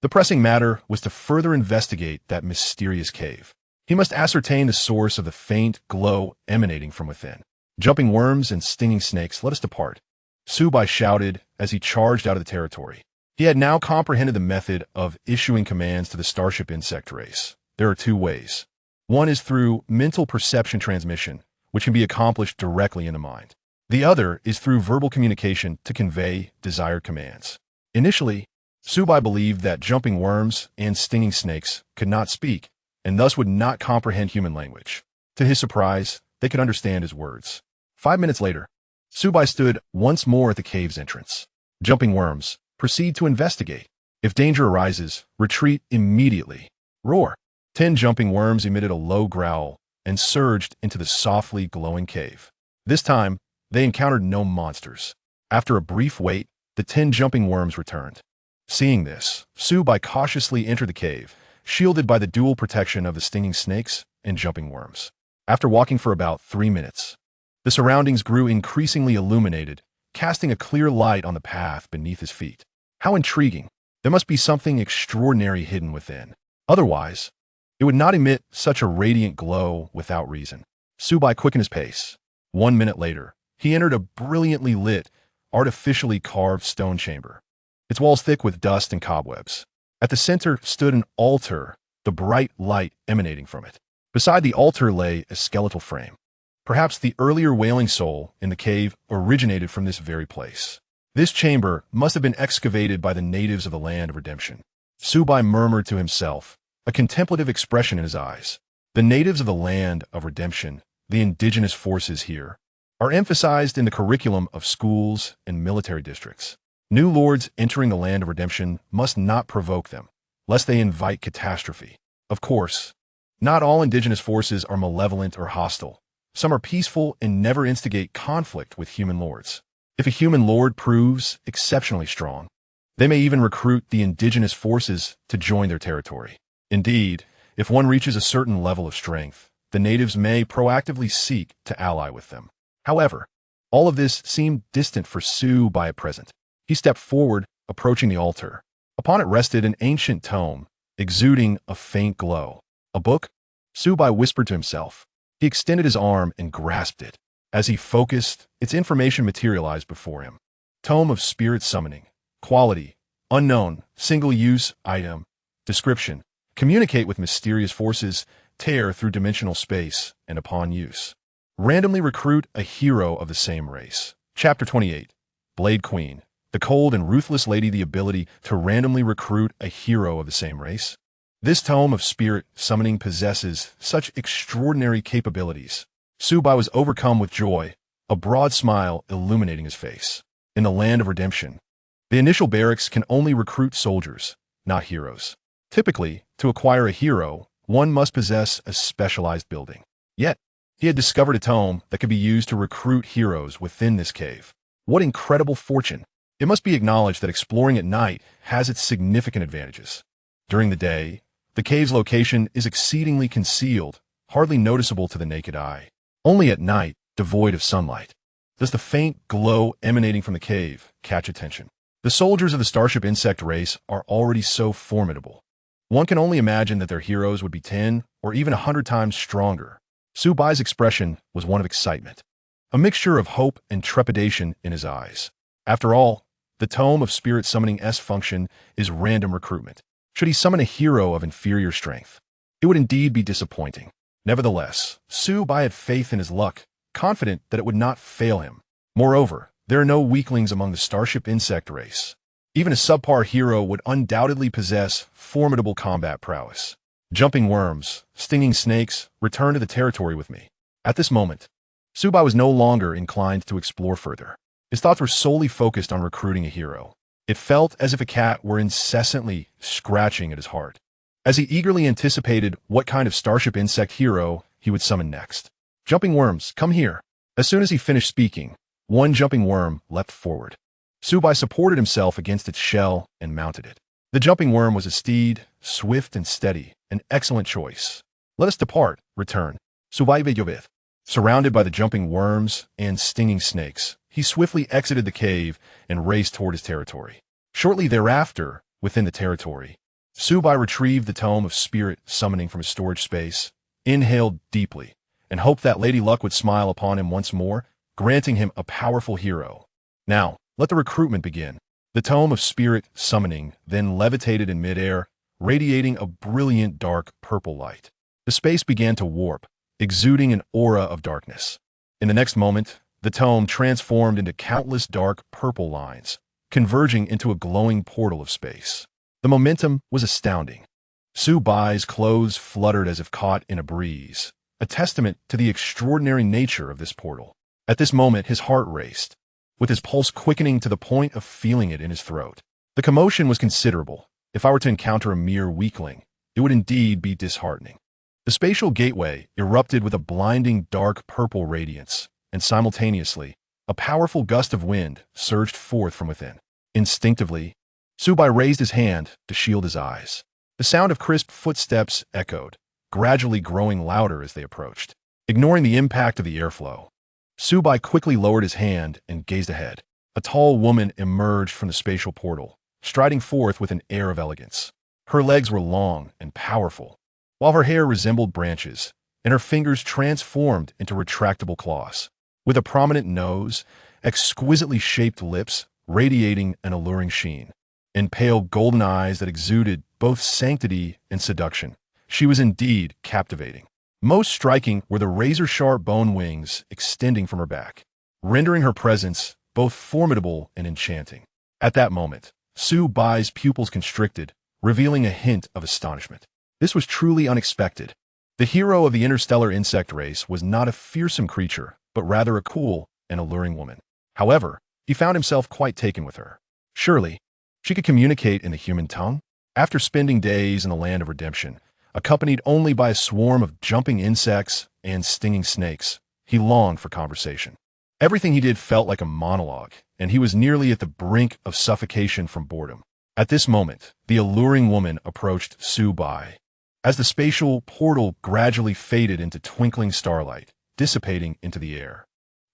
The pressing matter was to further investigate that mysterious cave. He must ascertain the source of the faint glow emanating from within. Jumping worms and stinging snakes, let us depart. Su Bai shouted as he charged out of the territory. He had now comprehended the method of issuing commands to the starship insect race. There are 2 ways. One is through mental perception transmission, which can be accomplished directly in the mind. The other is through verbal communication to convey desired commands. Initially, Su Bai believed that jumping worms and stinging snakes could not speak, and thus would not comprehend human language. To his surprise, they could understand his words. 5 minutes later, Su Bai stood once more at the cave's entrance. Jumping worms: proceed to investigate. If danger arises, retreat immediately. Roar. 10 jumping worms emitted a low growl and surged into the softly glowing cave. This time, they encountered no monsters. After a brief wait, the 10 jumping worms returned. Seeing this, Su Bai cautiously entered the cave, shielded by the dual protection of the stinging snakes and jumping worms. After walking for about 3 minutes, the surroundings grew increasingly illuminated, casting a clear light on the path beneath his feet. How intriguing! There must be something extraordinary hidden within. Otherwise, it would not emit such a radiant glow without reason. Su Bai quickened his pace. 1 minute later, he entered a brilliantly lit, artificially carved stone chamber, its walls thick with dust and cobwebs. At the center stood an altar, the bright light emanating from it. Beside the altar lay a skeletal frame. Perhaps the earlier wailing soul in the cave originated from this very place. This chamber must have been excavated by the natives of the land of redemption. Su Bai murmured to himself, a contemplative expression in his eyes. The natives of the land of redemption, the indigenous forces here, are emphasized in the curriculum of schools and military districts. New lords entering the land of redemption must not provoke them, lest they invite catastrophe. Of course, not all indigenous forces are malevolent or hostile. Some are peaceful and never instigate conflict with human lords. If a human lord proves exceptionally strong, they may even recruit the indigenous forces to join their territory. Indeed, if one reaches a certain level of strength, the natives may proactively seek to ally with them. However, all of this seemed distant for Su Bai at present. He stepped forward, approaching the altar. Upon it rested an ancient tome, exuding a faint glow. A book? Su Bai whispered to himself. He extended his arm and grasped it. As he focused, its information materialized before him. Tome of Spirit Summoning. Quality: unknown, single-use item. Description: communicate with mysterious forces, tear through dimensional space, and upon use, randomly recruit a hero of the same race. Chapter 28. Blade Queen. The cold and ruthless lady, the ability to randomly recruit a hero of the same race. This tome of spirit summoning possesses such extraordinary capabilities. Su Bai was overcome with joy, a broad smile illuminating his face. In the land of redemption, the initial barracks can only recruit soldiers, not heroes. Typically, to acquire a hero, one must possess a specialized building. Yet, he had discovered a tome that could be used to recruit heroes within this cave. What incredible fortune! It must be acknowledged that exploring at night has its significant advantages. During the day, the cave's location is exceedingly concealed, hardly noticeable to the naked eye. Only at night, devoid of sunlight, does the faint glow emanating from the cave catch attention. The soldiers of the starship insect race are already so formidable. One can only imagine that their heroes would be 10 or even 100 times stronger. Su Bai's expression was one of excitement, a mixture of hope and trepidation in his eyes. After all, the tome of spirit summoning's function is random recruitment. Should he summon a hero of inferior strength, it would indeed be disappointing. Nevertheless, Su Bai had faith in his luck, confident that it would not fail him. Moreover, there are no weaklings among the starship insect race. Even a subpar hero would undoubtedly possess formidable combat prowess. Jumping worms, stinging snakes, return to the territory with me. At this moment, Su Bai was no longer inclined to explore further. His thoughts were solely focused on recruiting a hero. It felt as if a cat were incessantly scratching at his heart, as he eagerly anticipated what kind of starship insect hero he would summon next. Jumping worms, come here. As soon as he finished speaking, one jumping worm leapt forward. Su Bai supported himself against its shell and mounted it. The jumping worm was a steed, swift and steady, an excellent choice. Let us depart, return. Su Bai Vejovith. Surrounded by the jumping worms and stinging snakes, he swiftly exited the cave and raced toward his territory. Shortly thereafter, within the territory, Su Bai retrieved the tome of spirit summoning from his storage space, inhaled deeply, and hoped that Lady Luck would smile upon him once more, granting him a powerful hero. Now, let the recruitment begin. The tome of spirit summoning then levitated in midair, radiating a brilliant dark purple light. The space began to warp, exuding an aura of darkness. In the next moment, the tome transformed into countless dark purple lines, converging into a glowing portal of space. The momentum was astounding. Su Bai's clothes fluttered as if caught in a breeze, a testament to the extraordinary nature of this portal. At this moment, his heart raced, with his pulse quickening to the point of feeling it in his throat. The commotion was considerable. If I were to encounter a mere weakling, it would indeed be disheartening. The spatial gateway erupted with a blinding dark purple radiance, and simultaneously, a powerful gust of wind surged forth from within. Instinctively, Su Bai raised his hand to shield his eyes. The sound of crisp footsteps echoed, gradually growing louder as they approached. Ignoring the impact of the airflow, Su Bai quickly lowered his hand and gazed ahead. A tall woman emerged from the spatial portal, striding forth with an air of elegance. Her legs were long and powerful, while her hair resembled branches, and her fingers transformed into retractable claws. With a prominent nose, exquisitely shaped lips radiating an alluring sheen, and pale golden eyes that exuded both sanctity and seduction, she was indeed captivating. Most striking were the razor-sharp bone wings extending from her back, rendering her presence both formidable and enchanting. At that moment, Su Bai's pupils constricted, revealing a hint of astonishment. This was truly unexpected. The hero of the interstellar insect race was not a fearsome creature, but rather a cool and alluring woman. However, he found himself quite taken with her. Surely, she could communicate in the human tongue? After spending days in the land of redemption, accompanied only by a swarm of jumping insects and stinging snakes, he longed for conversation. Everything he did felt like a monologue, and he was nearly at the brink of suffocation from boredom. At this moment, the alluring woman approached Su Bai. As the spatial portal gradually faded into twinkling starlight, dissipating into the air.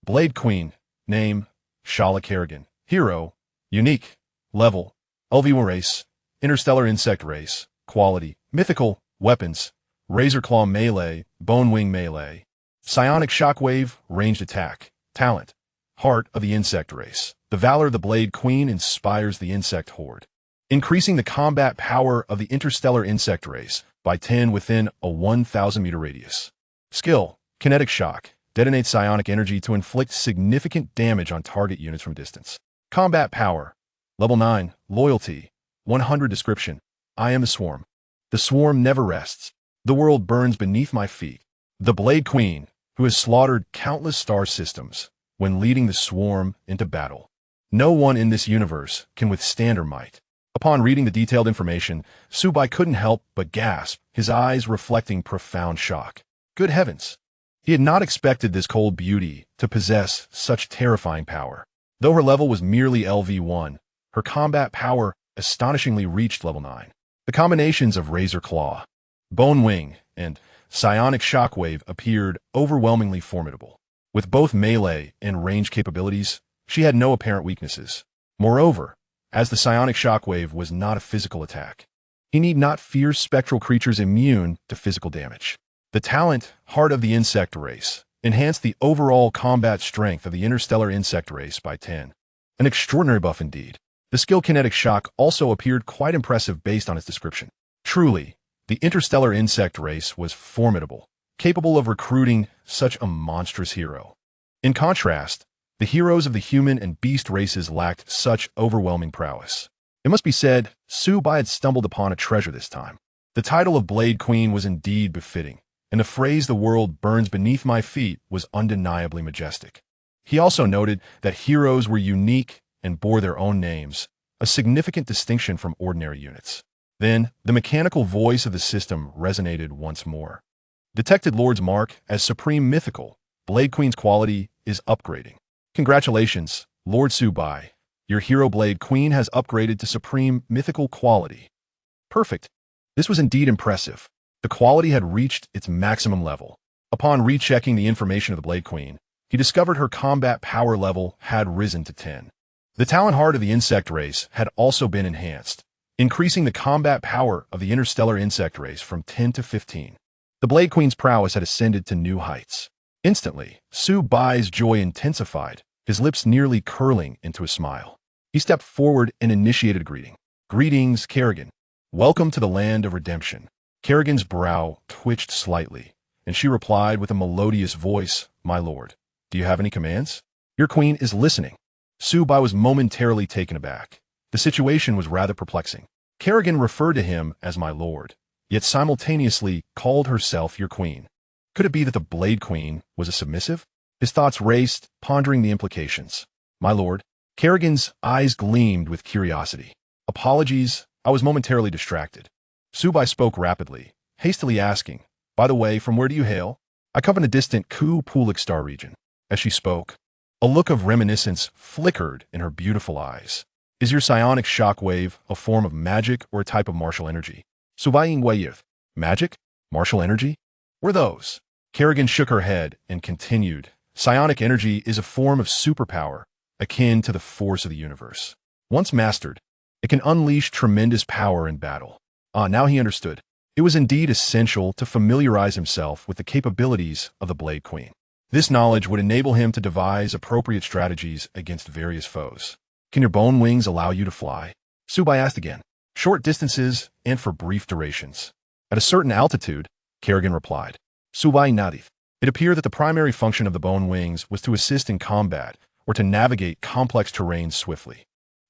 Blade Queen, name, Shala Kerrigan, hero, unique, level, LV1 race, interstellar insect race, quality, mythical, weapons, razor claw melee, bone wing melee, psionic shockwave, ranged attack, talent, heart of the insect race. The valor of the Blade Queen inspires the insect horde, increasing the combat power of the interstellar insect race by 10 within a 1,000-meter radius. Skill, kinetic shock, detonates psionic energy to inflict significant damage on target units from distance. Combat power, level 9, loyalty, 100 description, I am the swarm. The swarm never rests. The world burns beneath my feet. The Blade Queen, who has slaughtered countless star systems when leading the swarm into battle. No one in this universe can withstand her might. Upon reading the detailed information, Su Bai couldn't help but gasp, his eyes reflecting profound shock. Good heavens! He had not expected this cold beauty to possess such terrifying power. Though her level was merely LV1, her combat power astonishingly reached level 9. The combinations of Razor Claw, Bone Wing, and psionic shockwave appeared overwhelmingly formidable. With both melee and range capabilities, she had no apparent weaknesses. Moreover, as the psionic shockwave was not a physical attack, he need not fear spectral creatures immune to physical damage. The talent, Heart of the Insect Race, enhanced the overall combat strength of the Interstellar Insect Race by 10. An extraordinary buff indeed. The skill Kinetic Shock also appeared quite impressive based on its description. Truly, the Interstellar Insect Race was formidable, capable of recruiting such a monstrous hero. In contrast, the heroes of the human and beast races lacked such overwhelming prowess. It must be said, Su Bai had stumbled upon a treasure this time. The title of Blade Queen was indeed befitting, and the phrase "the world burns beneath my feet" was undeniably majestic. He also noted that heroes were unique and bore their own names, a significant distinction from ordinary units. Then, the mechanical voice of the system resonated once more. Detected Lord's mark as Supreme Mythical, Blade Queen's quality is upgrading. Congratulations, Lord Su Bai. Your hero Blade Queen has upgraded to Supreme Mythical quality. Perfect. This was indeed impressive. The quality had reached its maximum level. Upon rechecking the information of the Blade Queen, he discovered her combat power level had risen to 10. The talent Heart of the Insect Race had also been enhanced, increasing the combat power of the Interstellar Insect Race from 10 to 15. The Blade Queen's prowess had ascended to new heights. Instantly, Su Bai's joy intensified, his lips nearly curling into a smile. He stepped forward and initiated a greeting. Greetings, Kerrigan. Welcome to the land of redemption. Kerrigan's brow twitched slightly, and she replied with a melodious voice, My lord, do you have any commands? Your queen is listening. Su Bai was momentarily taken aback. The situation was rather perplexing. Kerrigan referred to him as my lord, yet simultaneously called herself your queen. Could it be that the Blade Queen was a submissive? His thoughts raced, pondering the implications. My lord, Kerrigan's eyes gleamed with curiosity. Apologies, I was momentarily distracted. Su Bai spoke rapidly, hastily asking, By the way, from where do you hail? I come from the distant Pulik-Star region. As she spoke, a look of reminiscence flickered in her beautiful eyes. Is your psionic shockwave a form of magic or a type of martial energy? Su Bai Wayith. Magic? Martial energy? Were those? Kerrigan shook her head and continued, Psionic energy is a form of superpower, akin to the force of the universe. Once mastered, it can unleash tremendous power in battle. Now he understood. It was indeed essential to familiarize himself with the capabilities of the Blade Queen. This knowledge would enable him to devise appropriate strategies against various foes. Can your bone wings allow you to fly? Su Bai asked again. Short distances and for brief durations. At a certain altitude, Kerrigan replied. Su Bai nodded. It appeared that the primary function of the bone wings was to assist in combat or to navigate complex terrains swiftly.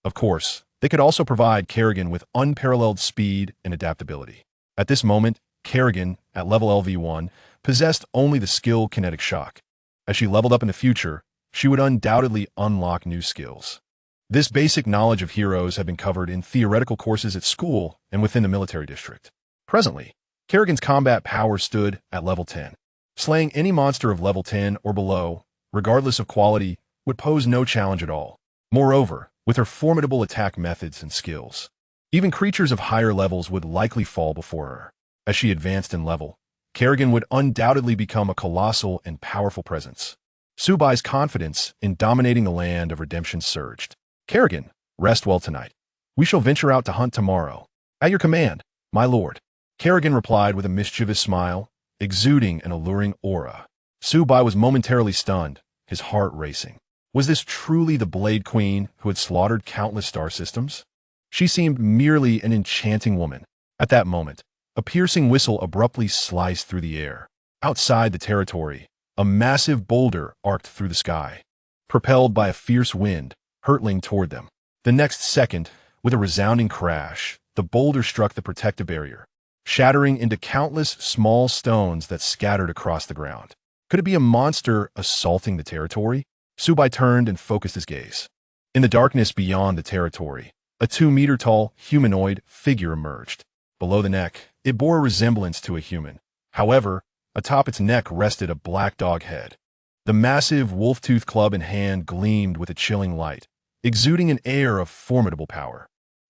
Of course, they could also provide Kerrigan with unparalleled speed and adaptability. At this moment, Kerrigan, at level LV1, possessed only the skill Kinetic Shock. As she leveled up in the future, she would undoubtedly unlock new skills. This basic knowledge of heroes had been covered in theoretical courses at school and within the military district. Presently, Kerrigan's combat power stood at level 10. Slaying any monster of level 10 or below, regardless of quality, would pose no challenge at all. Moreover, with her formidable attack methods and skills, even creatures of higher levels would likely fall before her. As she advanced in level, Kerrigan would undoubtedly become a colossal and powerful presence. Su Bai's confidence in dominating the land of redemption surged. Kerrigan, rest well tonight. We shall venture out to hunt tomorrow. At your command, my lord. Kerrigan replied with a mischievous smile, exuding an alluring aura. Su Bai was momentarily stunned, his heart racing. Was this truly the Blade Queen who had slaughtered countless star systems? She seemed merely an enchanting woman. At that moment, a piercing whistle abruptly sliced through the air. Outside the territory, a massive boulder arced through the sky, propelled by a fierce wind, hurtling toward them. The next second, with a resounding crash, the boulder struck the protective barrier, shattering into countless small stones that scattered across the ground. Could it be a monster assaulting the territory? Su Bai turned and focused his gaze. In the darkness beyond the territory, a 2-meter-tall humanoid figure emerged. Below the neck, it bore a resemblance to a human. However, atop its neck rested a black dog head. The massive wolf-tooth club in hand gleamed with a chilling light, exuding an air of formidable power.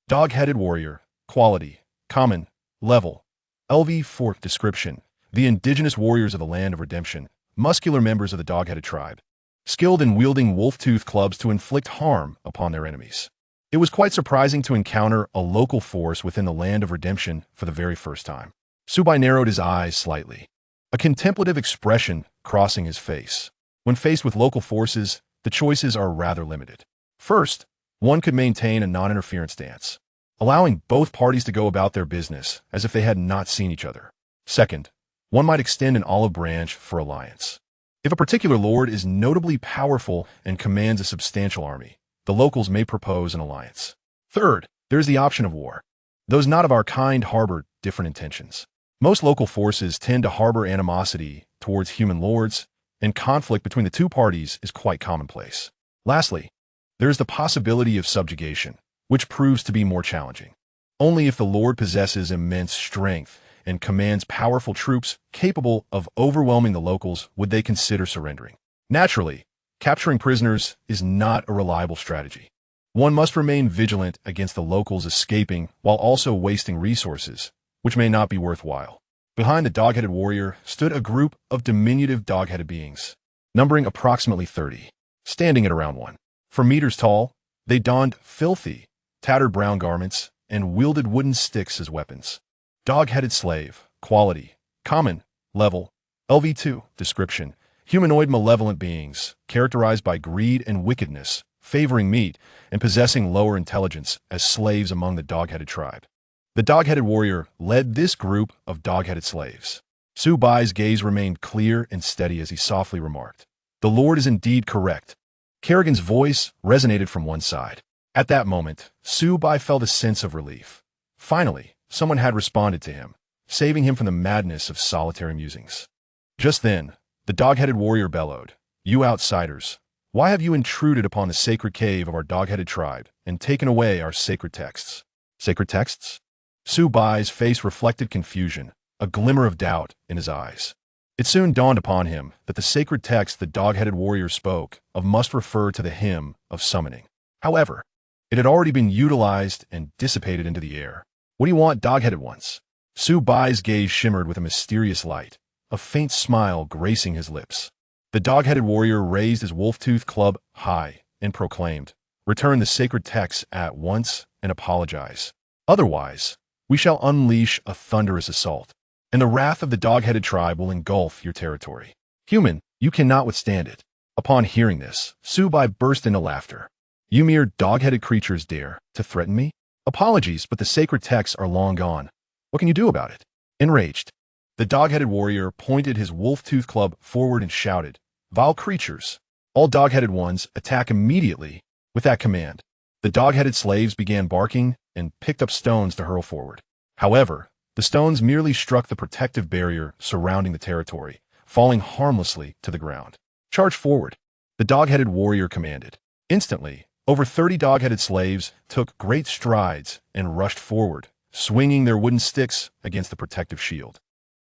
Dog-headed warrior, quality, common, level, LV4 description, the indigenous warriors of the Land of Redemption, muscular members of the dog-headed tribe, skilled in wielding wolf-tooth clubs to inflict harm upon their enemies. It was quite surprising to encounter a local force within the Land of Redemption for the very first time. Su Bai narrowed his eyes slightly, a contemplative expression crossing his face. When faced with local forces, the choices are rather limited. First, one could maintain a non-interference stance, allowing both parties to go about their business as if they had not seen each other. Second, one might extend an olive branch for alliance. If a particular lord is notably powerful and commands a substantial army, the locals may propose an alliance. Third, there is the option of war. Those not of our kind harbor different intentions. Most local forces tend to harbor animosity towards human lords, and conflict between the two parties is quite commonplace. Lastly, there is the possibility of subjugation, which proves to be more challenging. Only if the lord possesses immense strength and commands powerful troops capable of overwhelming the locals would they consider surrendering. Naturally, capturing prisoners is not a reliable strategy. One must remain vigilant against the locals escaping while also wasting resources, which may not be worthwhile. Behind the dog-headed warrior stood a group of diminutive dog-headed beings, numbering approximately 30, standing at around 1 meters tall. They donned filthy, tattered brown garments and wielded wooden sticks as weapons. Dog-headed slave, quality, common, level, LV2, description, humanoid malevolent beings, characterized by greed and wickedness, favoring meat, and possessing lower intelligence as slaves among the dog-headed tribe. The dog-headed warrior led this group of dog-headed slaves. Su Bai's gaze remained clear and steady as he softly remarked, "The Lord is indeed correct." Kerrigan's voice resonated from one side. At that moment, Su Bai felt a sense of relief. Finally, someone had responded to him, saving him from the madness of solitary musings. Just then, the dog-headed warrior bellowed, "You outsiders, why have you intruded upon the sacred cave of our dog-headed tribe and taken away our sacred texts?" Sacred texts? Su Bai's face reflected confusion, a glimmer of doubt in his eyes. It soon dawned upon him that the sacred text the dog-headed warrior spoke of must refer to the hymn of summoning. However, it had already been utilized and dissipated into the air. "What do you want, dog-headed ones?" Su Bai's gaze shimmered with a mysterious light, a faint smile gracing his lips. The dog-headed warrior raised his wolf-tooth club high and proclaimed, "Return the sacred text at once and apologize. Otherwise, we shall unleash a thunderous assault, and the wrath of the dog-headed tribe will engulf your territory. Human, you cannot withstand it." Upon hearing this, Su Bai burst into laughter. "You mere dog-headed creatures dare to threaten me? Apologies, but the sacred texts are long gone. What can you do about it?" Enraged, the dog-headed warrior pointed his wolf-tooth club forward and shouted, "Vile creatures! All dog-headed ones attack immediately." With that command, the dog-headed slaves began barking and picked up stones to hurl forward. However, the stones merely struck the protective barrier surrounding the territory, falling harmlessly to the ground. "Charge forward," the dog-headed warrior commanded. Instantly, over 30 dog-headed slaves took great strides and rushed forward, swinging their wooden sticks against the protective shield.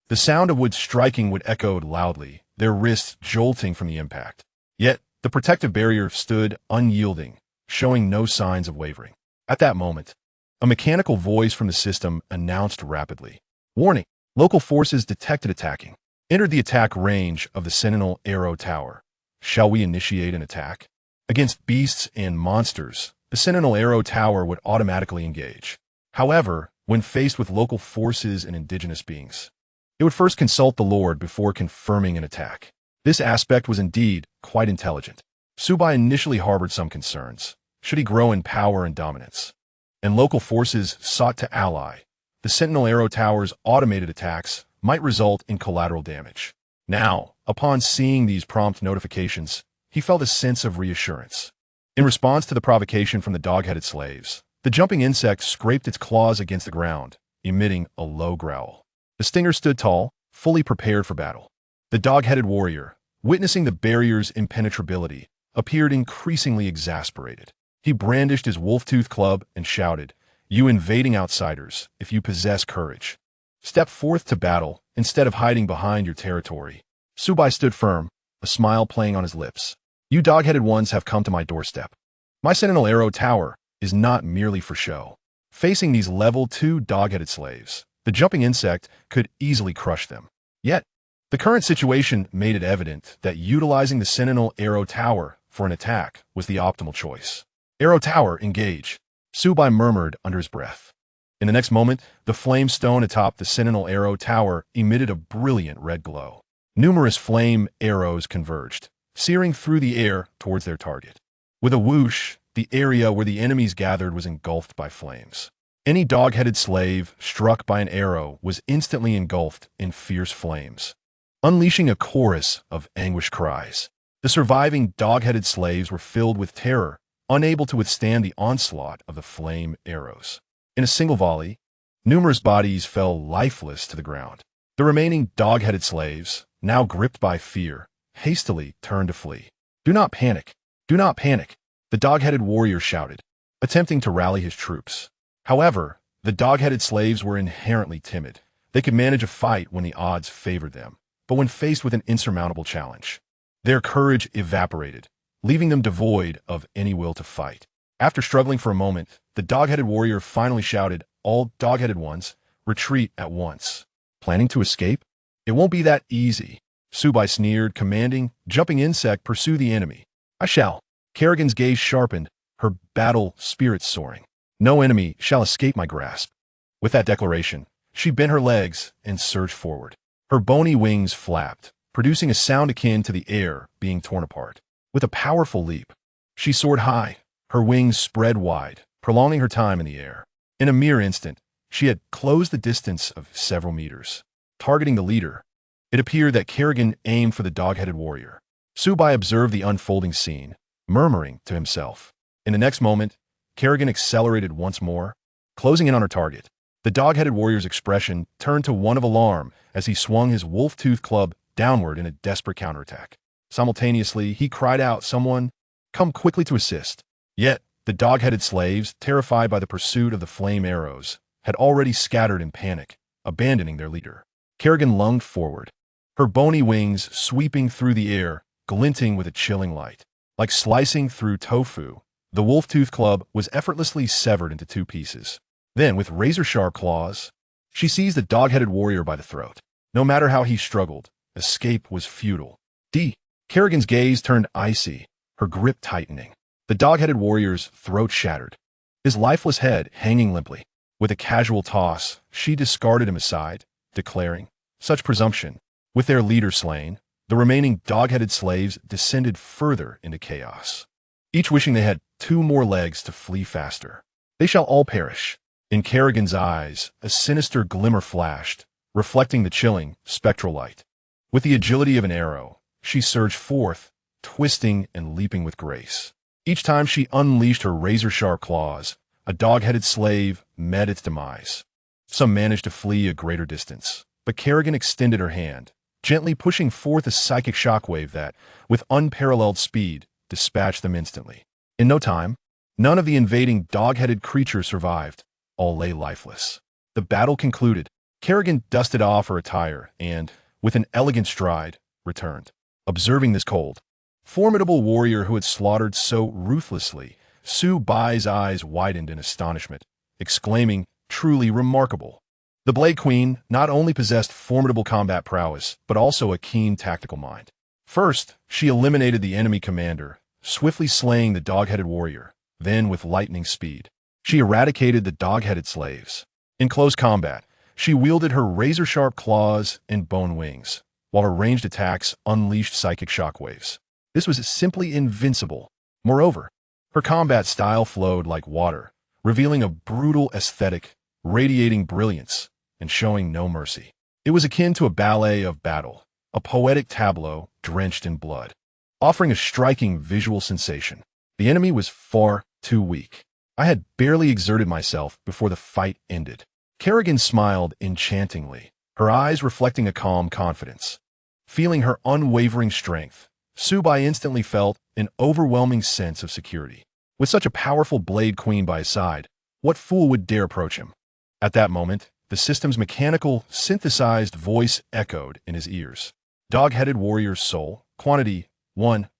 The sound of wood striking would echoed loudly, their wrists jolting from the impact. Yet, the protective barrier stood unyielding, showing no signs of wavering. At that moment, a mechanical voice from the system announced rapidly, "Warning! Local forces detected attacking. Entered the attack range of the Sentinel Arrow Tower. Shall we initiate an attack?" Against beasts and monsters, the Sentinel Arrow Tower would automatically engage. However, when faced with local forces and indigenous beings, it would first consult the Lord before confirming an attack. This aspect was indeed quite intelligent. Su Bai initially harbored some concerns. Should he grow in power and dominance, and local forces sought to ally, the Sentinel Arrow Tower's automated attacks might result in collateral damage. Now, upon seeing these prompt notifications, he felt a sense of reassurance. In response to the provocation from the dog-headed slaves, the jumping insect scraped its claws against the ground, emitting a low growl. The stinger stood tall, fully prepared for battle. The dog-headed warrior, witnessing the barrier's impenetrability, appeared increasingly exasperated. He brandished his wolf-tooth club and shouted, "You invading outsiders, if you possess courage, step forth to battle instead of hiding behind your territory." Su Bai stood firm, a smile playing on his lips. "You dog-headed ones have come to my doorstep. My Sentinel Arrow Tower is not merely for show." Facing these level 2 dog-headed slaves, the jumping insect could easily crush them. Yet, the current situation made it evident that utilizing the Sentinel Arrow Tower for an attack was the optimal choice. Arrow Tower, engage, Su Bai murmured under his breath. In the next moment, the flame stone atop the Sentinel Arrow Tower emitted a brilliant red glow. Numerous flame arrows converged, searing through the air towards their target. With a whoosh, the area where the enemies gathered was engulfed by flames. Any dog-headed slave struck by an arrow was instantly engulfed in fierce flames, unleashing a chorus of anguished cries. The surviving dog-headed slaves were filled with terror, unable to withstand the onslaught of the flame arrows. In a single volley, numerous bodies fell lifeless to the ground. The remaining dog-headed slaves, now gripped by fear, hastily turned to flee. "Do not panic! Do not panic!" the dog-headed warrior shouted, attempting to rally his troops. However, the dog-headed slaves were inherently timid. They could manage a fight when the odds favored them, but when faced with an insurmountable challenge, their courage evaporated, leaving them devoid of any will to fight. After struggling for a moment, the dog-headed warrior finally shouted, "All dog-headed ones, retreat at once." Planning to escape? "It won't be that easy," Su Bai sneered, commanding, "Jumping insect, pursue the enemy." "I shall." Kerrigan's gaze sharpened, her battle spirits soaring. "No enemy shall escape my grasp." With that declaration, she bent her legs and surged forward. Her bony wings flapped, producing a sound akin to the air being torn apart. With a powerful leap, she soared high, her wings spread wide, prolonging her time in the air. In a mere instant, she had closed the distance of several meters. Targeting the leader, it appeared that Kerrigan aimed for the dog-headed warrior. Su Bai observed the unfolding scene, murmuring to himself. In the next moment, Kerrigan accelerated once more, closing in on her target. The dog-headed warrior's expression turned to one of alarm as he swung his wolf-toothed club downward in a desperate counterattack. Simultaneously, he cried out, "Someone, come quickly to assist." Yet, the dog-headed slaves, terrified by the pursuit of the flame arrows, had already scattered in panic, abandoning their leader. Kerrigan lunged forward, her bony wings sweeping through the air, glinting with a chilling light. Like slicing through tofu, the wolf-toothed club was effortlessly severed into two pieces. Then, with razor-sharp claws, she seized the dog-headed warrior by the throat. No matter how he struggled, escape was futile. Kerrigan's gaze turned icy, her grip tightening. The dog-headed warrior's throat shattered, his lifeless head hanging limply. With a casual toss, she discarded him aside, declaring, "Such presumption." With their leader slain, the remaining dog-headed slaves descended further into chaos, each wishing they had 2 more legs to flee faster. "They shall all perish." In Kerrigan's eyes, a sinister glimmer flashed, reflecting the chilling, spectral light. With the agility of an arrow, she surged forth, twisting and leaping with grace. Each time she unleashed her razor-sharp claws, a dog-headed slave met its demise. Some managed to flee a greater distance, but Kerrigan extended her hand, gently pushing forth a psychic shockwave that, with unparalleled speed, dispatched them instantly. In no time, none of the invading dog-headed creatures survived. All lay lifeless. The battle concluded. Kerrigan dusted off her attire and, with an elegant stride, returned. Observing this cold, formidable warrior who had slaughtered so ruthlessly, Su Bai's eyes widened in astonishment, exclaiming, "Truly remarkable." The Blade Queen not only possessed formidable combat prowess, but also a keen tactical mind. First, she eliminated the enemy commander, swiftly slaying the dog-headed warrior. Then, with lightning speed, she eradicated the dog-headed slaves. In close combat, she wielded her razor-sharp claws and bone wings, while her ranged attacks unleashed psychic shockwaves. This was simply invincible. Moreover, her combat style flowed like water, revealing a brutal aesthetic, radiating brilliance, and showing no mercy. It was akin to a ballet of battle, a poetic tableau drenched in blood, offering a striking visual sensation. The enemy was far too weak. I had barely exerted myself before the fight ended. Kerrigan smiled enchantingly, her eyes reflecting a calm confidence. Feeling her unwavering strength, Su Bai instantly felt an overwhelming sense of security. With such a powerful Blade Queen by his side, what fool would dare approach him? At that moment, the system's mechanical, synthesized voice echoed in his ears. Dog-headed warrior's soul, quantity 1,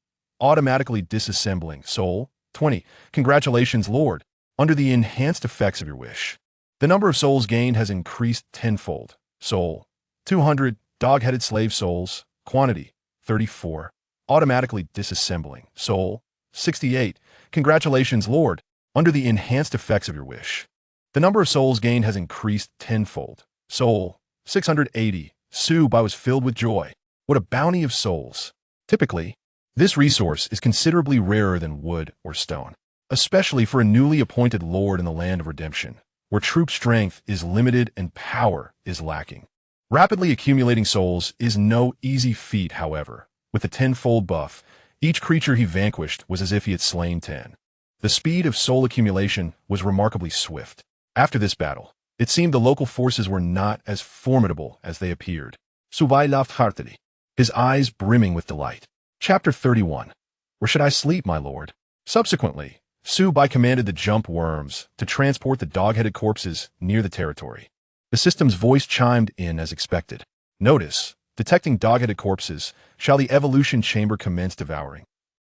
automatically disassembling, soul 20. Congratulations, Lord. Under the enhanced effects of your wish, the number of souls gained has increased tenfold. Soul 200. Dog-headed slave souls, quantity, 34. Automatically disassembling, soul, 68. Congratulations, Lord, under the enhanced effects of your wish. The number of souls gained has increased tenfold. Soul, 680. Su Bai was filled with joy. What a bounty of souls. Typically, this resource is considerably rarer than wood or stone, especially for a newly appointed lord in the land of redemption, where troop strength is limited and power is lacking. Rapidly accumulating souls is no easy feat, however. With a tenfold buff, each creature he vanquished was as if he had slain 10. The speed of soul accumulation was remarkably swift. After this battle, it seemed the local forces were not as formidable as they appeared. Su Bai laughed heartily, his eyes brimming with delight. Chapter 31. Where should I sleep, my lord? Subsequently, Su Bai commanded the jump worms to transport the dog-headed corpses near the territory. The system's voice chimed in as expected. Notice, detecting dog-headed corpses, shall the evolution chamber commence devouring.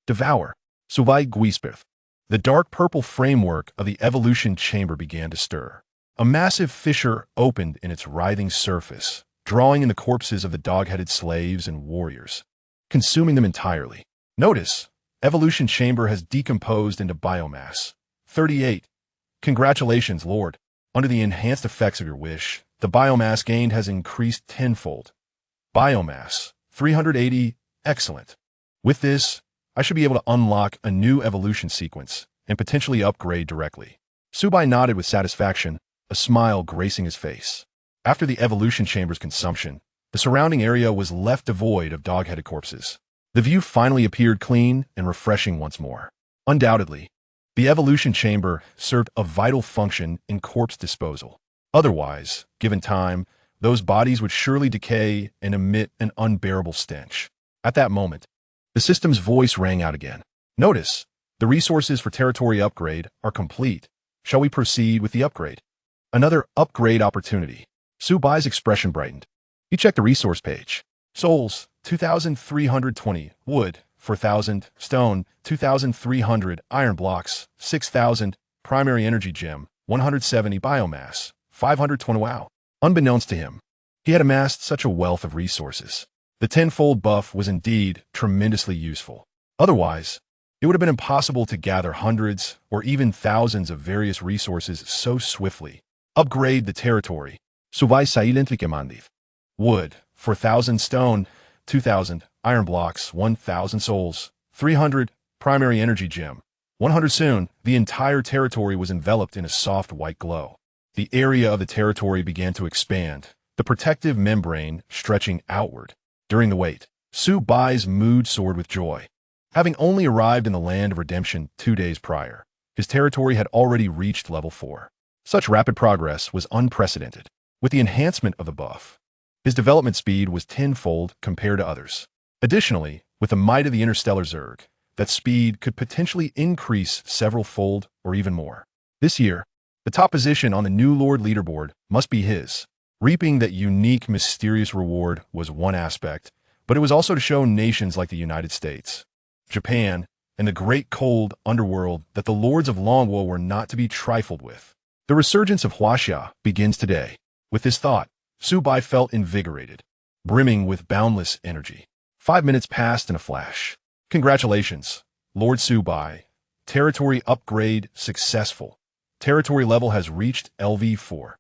Devour. Su Bai Guispeth. The dark purple framework of the evolution chamber began to stir. A massive fissure opened in its writhing surface, drawing in the corpses of the dog-headed slaves and warriors, consuming them entirely. Notice, evolution chamber has decomposed into biomass. 38. Congratulations, Lord. Under the enhanced effects of your wish, the biomass gained has increased tenfold. Biomass, 380. Excellent. With this, I should be able to unlock a new evolution sequence and potentially upgrade directly. Su Bai nodded with satisfaction, a smile gracing his face. After the evolution chamber's consumption, the surrounding area was left devoid of dog-headed corpses. The view finally appeared clean and refreshing once more. Undoubtedly, the evolution chamber served a vital function in corpse disposal. Otherwise, given time, those bodies would surely decay and emit an unbearable stench. At that moment, the system's voice rang out again. Notice, the resources for territory upgrade are complete. Shall we proceed with the upgrade? Another upgrade opportunity. Su Bai's expression brightened. He checked the resource page. Souls, 2,320. Wood, 4,000. Stone, 2,300. Iron blocks, 6,000. Primary energy gem, 170. Biomass, 520. Wow. Unbeknownst to him, he had amassed such a wealth of resources. The tenfold buff was indeed tremendously useful. Otherwise, it would have been impossible to gather hundreds or even thousands of various resources so swiftly. Upgrade the territory. Su Bai silently commanded. Wood, 4,000. Stone, 2,000. Iron blocks, 1,000. Souls, 300. Primary energy gem, 100. Soon, the entire territory was enveloped in a soft white glow. The area of the territory began to expand, the protective membrane stretching outward. During the wait, Su Bai's mood soared with joy. Having only arrived in the land of redemption 2 days prior, his territory had already reached level 4. Such rapid progress was unprecedented. With the enhancement of the buff, his development speed was tenfold compared to others. Additionally, with the might of the Interstellar Zerg, that speed could potentially increase several-fold or even more. This year, the top position on the new Lord leaderboard must be his. Reaping that unique, mysterious reward was one aspect, but it was also to show nations like the United States, Japan, and the great cold underworld that the lords of Longwo were not to be trifled with. The resurgence of Huaxia begins today. With this thought, Su Bai felt invigorated, brimming with boundless energy. 5 minutes passed in a flash. Congratulations, Lord Su Bai. Territory upgrade successful. Territory level has reached LV4.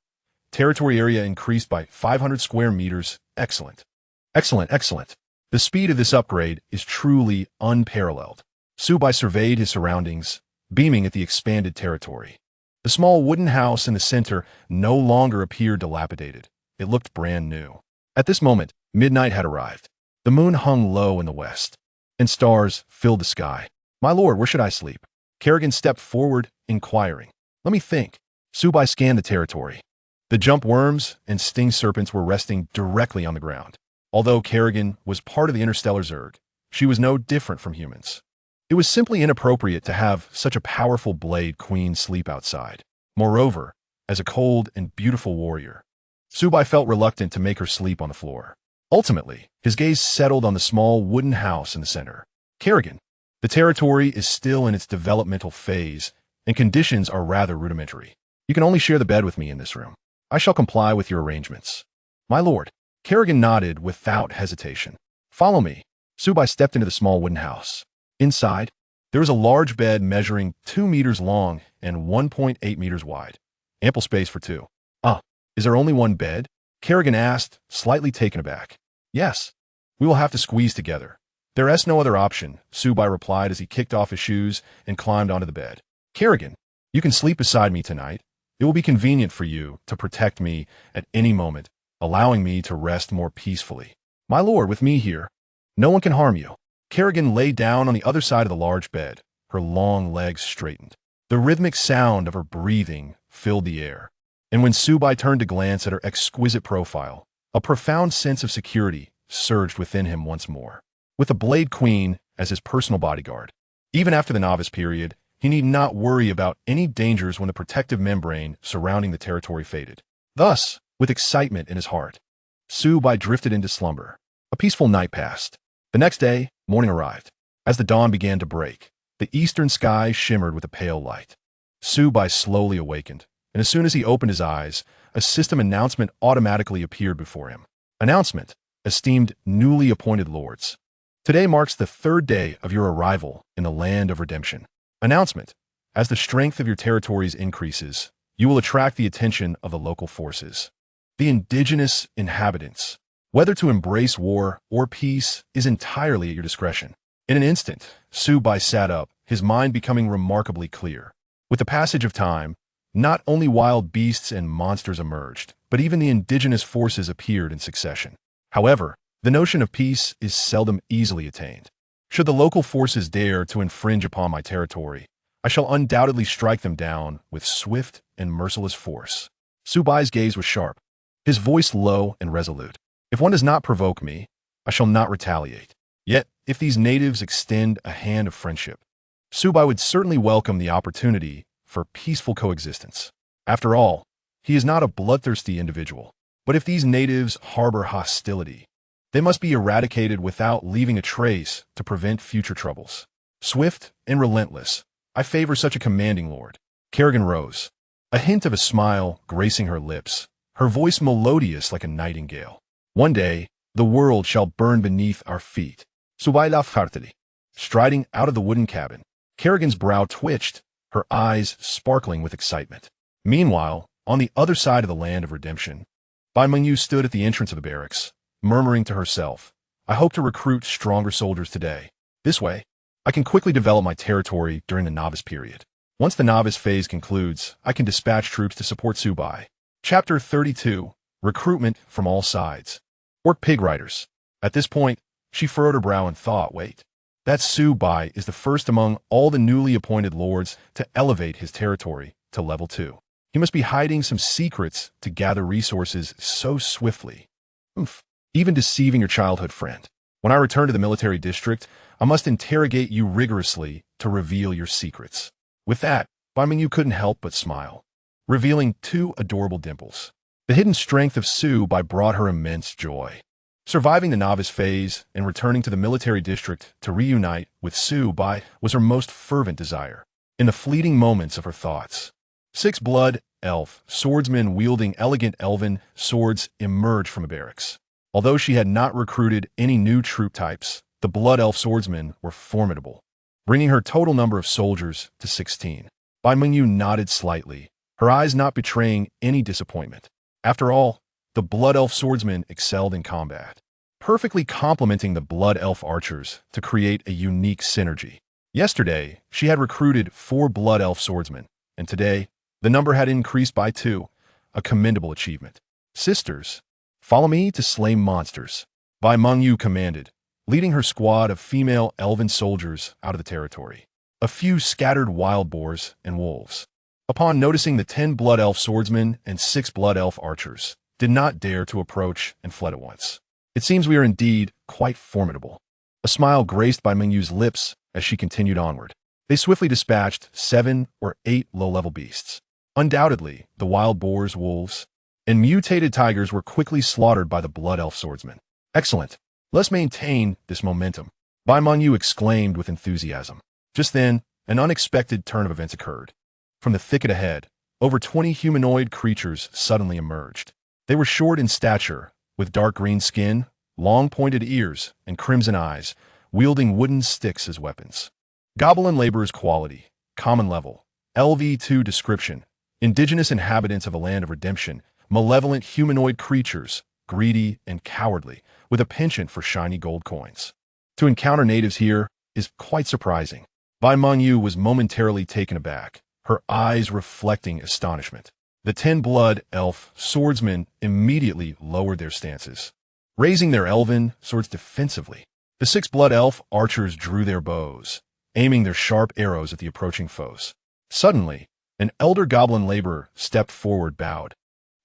Territory area increased by 500 square meters. Excellent. Excellent, excellent. The speed of this upgrade is truly unparalleled. Su Bai surveyed his surroundings, beaming at the expanded territory. The small wooden house in the center no longer appeared dilapidated. It looked brand new. At this moment, midnight had arrived. The moon hung low in the west, and stars filled the sky. My lord, where should I sleep? Kerrigan stepped forward, inquiring. Let me think. Su Bai scanned the territory. The jump worms and sting serpents were resting directly on the ground. Although Kerrigan was part of the Interstellar Zerg, she was no different from humans. It was simply inappropriate to have such a powerful blade queen sleep outside. Moreover, as a cold and beautiful warrior, Su Bai felt reluctant to make her sleep on the floor. Ultimately, his gaze settled on the small wooden house in the center. Kerrigan, the territory is still in its developmental phase, and conditions are rather rudimentary. You can only share the bed with me in this room. I shall comply with your arrangements. My lord, Kerrigan nodded without hesitation. Follow me. Su Bai stepped into the small wooden house. Inside, there was a large bed measuring 2 meters long and 1.8 meters wide. Ample space for two. Is there only one bed? Kerrigan asked, slightly taken aback. Yes. We will have to squeeze together. There is no other option, Su Bai replied as he kicked off his shoes and climbed onto the bed. Kerrigan, you can sleep beside me tonight. It will be convenient for you to protect me at any moment, allowing me to rest more peacefully. My lord, with me here, no one can harm you. Kerrigan lay down on the other side of the large bed, her long legs straightened. The rhythmic sound of her breathing filled the air. And when Su Bai turned to glance at her exquisite profile, a profound sense of security surged within him once more. With the Blade Queen as his personal bodyguard, even after the novice period, he need not worry about any dangers when the protective membrane surrounding the territory faded. Thus, with excitement in his heart, Su Bai drifted into slumber. A peaceful night passed. The next day, morning arrived. As the dawn began to break, the eastern sky shimmered with a pale light. Su Bai slowly awakened, and as soon as he opened his eyes, a system announcement automatically appeared before him. Announcement, esteemed newly appointed lords. Today marks the 3rd day of your arrival in the land of redemption. Announcement, as the strength of your territories increases, you will attract the attention of the local forces. The indigenous inhabitants. Whether to embrace war or peace is entirely at your discretion. In an instant, Su Bai sat up, his mind becoming remarkably clear. With the passage of time, not only wild beasts and monsters emerged, but even the indigenous forces appeared in succession. However, the notion of peace is seldom easily attained. Should the local forces dare to infringe upon my territory, I shall undoubtedly strike them down with swift and merciless force. Su Bai's gaze was sharp, his voice low and resolute. If one does not provoke me, I shall not retaliate. Yet, if these natives extend a hand of friendship, Su Bai would certainly welcome the opportunity for peaceful coexistence. After all, he is not a bloodthirsty individual. But if these natives harbor hostility, they must be eradicated without leaving a trace to prevent future troubles. Swift and relentless, I favor such a commanding lord. Kerrigan rose, a hint of a smile gracing her lips, her voice melodious like a nightingale. One day, the world shall burn beneath our feet. Su Bai laughed heartily. Striding out of the wooden cabin, Kerrigan's brow twitched, her eyes sparkling with excitement. Meanwhile, on the other side of the land of redemption, Bai Mengyu stood at the entrance of the barracks, murmuring to herself, I hope to recruit stronger soldiers today. This way, I can quickly develop my territory during the novice period. Once the novice phase concludes, I can dispatch troops to support Su Bai. Chapter 32, Recruitment from All Sides. Orc Pig Riders. At this point, she furrowed her brow and thought, wait, that Su Bai is the first among all the newly appointed lords to elevate his territory to level 2. He must be hiding some secrets to gather resources so swiftly. Even deceiving your childhood friend. When I return to the military district, I must interrogate you rigorously to reveal your secrets. With that, Bai Mengyu couldn't help but smile, revealing 2 adorable dimples. The hidden strength of Su Bai brought her immense joy. Surviving the novice phase and returning to the military district to reunite with Su Bai was her most fervent desire. In the fleeting moments of her thoughts, 6 blood elf swordsmen wielding elegant elven swords emerged from a barracks. Although she had not recruited any new troop types, the blood elf swordsmen were formidable, bringing her total number of soldiers to 16. Bai Mengyu nodded slightly, her eyes not betraying any disappointment. After all, the blood elf swordsmen excelled in combat, perfectly complementing the blood elf archers to create a unique synergy. Yesterday, she had recruited 4 blood elf swordsmen, and today, the number had increased by 2, a commendable achievement. Sisters, follow me to slay monsters, Bai Mengyu commanded, leading her squad of female elven soldiers out of the territory. A few scattered wild boars and wolves, upon noticing the 10 blood elf swordsmen and 6 blood elf archers, did not dare to approach and fled at once. It seems we are indeed quite formidable. A smile graced Bai Mengyu's lips as she continued onward. They swiftly dispatched 7 or 8 low-level beasts. Undoubtedly, the wild boars, wolves, and mutated tigers were quickly slaughtered by the blood elf swordsmen. Excellent. Let's maintain this momentum, Bai Mengyu exclaimed with enthusiasm. Just then, an unexpected turn of events occurred. From the thicket ahead, over 20 humanoid creatures suddenly emerged. They were short in stature, with dark green skin, long pointed ears, and crimson eyes, wielding wooden sticks as weapons. Goblin laborers quality, common level, LV2 description, indigenous inhabitants of a land of redemption, malevolent humanoid creatures, greedy and cowardly, with a penchant for shiny gold coins. To encounter natives here is quite surprising. Bai Mengyu was momentarily taken aback, her eyes reflecting astonishment. The 10-blood elf swordsmen immediately lowered their stances, raising their elven swords defensively. The 6-blood elf archers drew their bows, aiming their sharp arrows at the approaching foes. Suddenly, an elder goblin laborer stepped forward, bowed,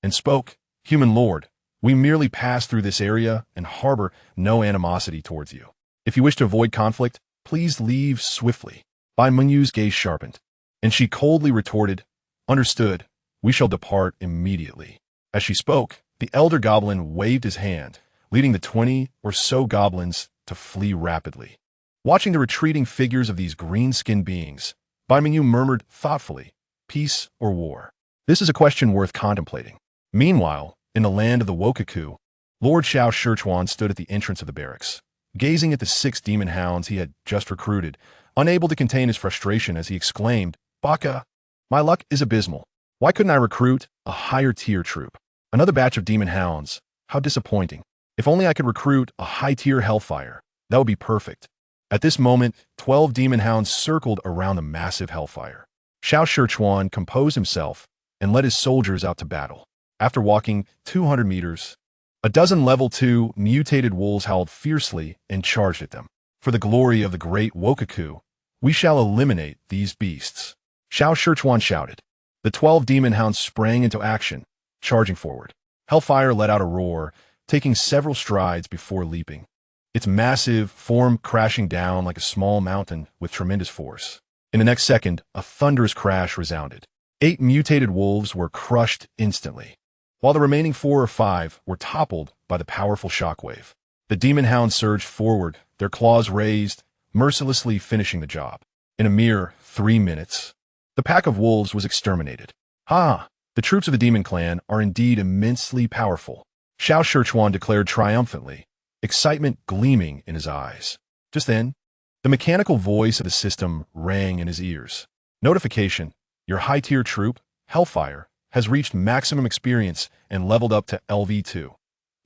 and spoke, "Human lord, we merely pass through this area and harbor no animosity towards you. If you wish to avoid conflict, please leave swiftly." Bai Mengyu's gaze sharpened, and she coldly retorted, "Understood. We shall depart immediately." As she spoke, the elder goblin waved his hand, leading the 20 or so goblins to flee rapidly. Watching the retreating figures of these green-skinned beings, Bai Mengyu murmured thoughtfully, "Peace or war? This is a question worth contemplating." Meanwhile, in the land of the Wokaku, Lord Xiao Shichuan stood at the entrance of the barracks, gazing at the 6 demon hounds he had just recruited, unable to contain his frustration as he exclaimed, "Baka, my luck is abysmal. Why couldn't I recruit a higher-tier troop? Another batch of demon hounds. How disappointing. If only I could recruit a high-tier hellfire. That would be perfect." At this moment, 12 demon hounds circled around the massive hellfire. Xiao Shichuan composed himself and led his soldiers out to battle. After walking 200 meters, a dozen level 2 mutated wolves howled fiercely and charged at them. "For the glory of the great Wokaku, we shall eliminate these beasts," Xiao Shichuan shouted. The 12 demon hounds sprang into action, charging forward. Hellfire let out a roar, taking several strides before leaping, its massive form crashing down like a small mountain with tremendous force. In the next second, a thunderous crash resounded. 8 mutated wolves were crushed instantly, while the remaining 4 or 5 were toppled by the powerful shockwave. The demon hounds surged forward, their claws raised, mercilessly finishing the job. In a mere 3 minutes, the pack of wolves was exterminated. "Ha! The troops of the demon clan are indeed immensely powerful," Xiao Shichuan declared triumphantly, excitement gleaming in his eyes. Just then, the mechanical voice of the system rang in his ears. "Notification. Your high-tier troop, Hellfire, has reached maximum experience and leveled up to LV2.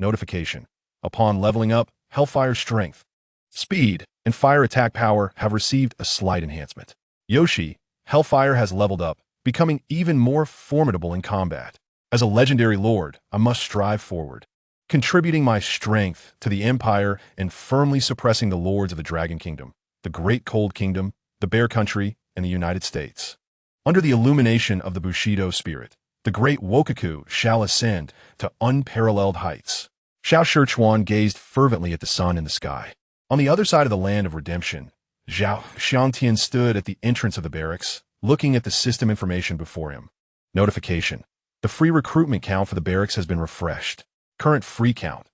Notification. Upon leveling up, Hellfire's strength, speed, and fire attack power have received a slight enhancement. Yoshi, Hellfire has leveled up, becoming even more formidable in combat. As a legendary lord, I must strive forward, contributing my strength to the Empire and firmly suppressing the lords of the Dragon Kingdom, the Great Cold Kingdom, the Bear Country, and the United States. Under the illumination of the Bushido spirit, the great Wokaku shall ascend to unparalleled heights." Xiao Shichuan gazed fervently at the sun in the sky. On the other side of the land of redemption, Zhao Xiangtian stood at the entrance of the barracks, looking at the system information before him. Notification. The free recruitment count for the barracks has been refreshed. Current free count,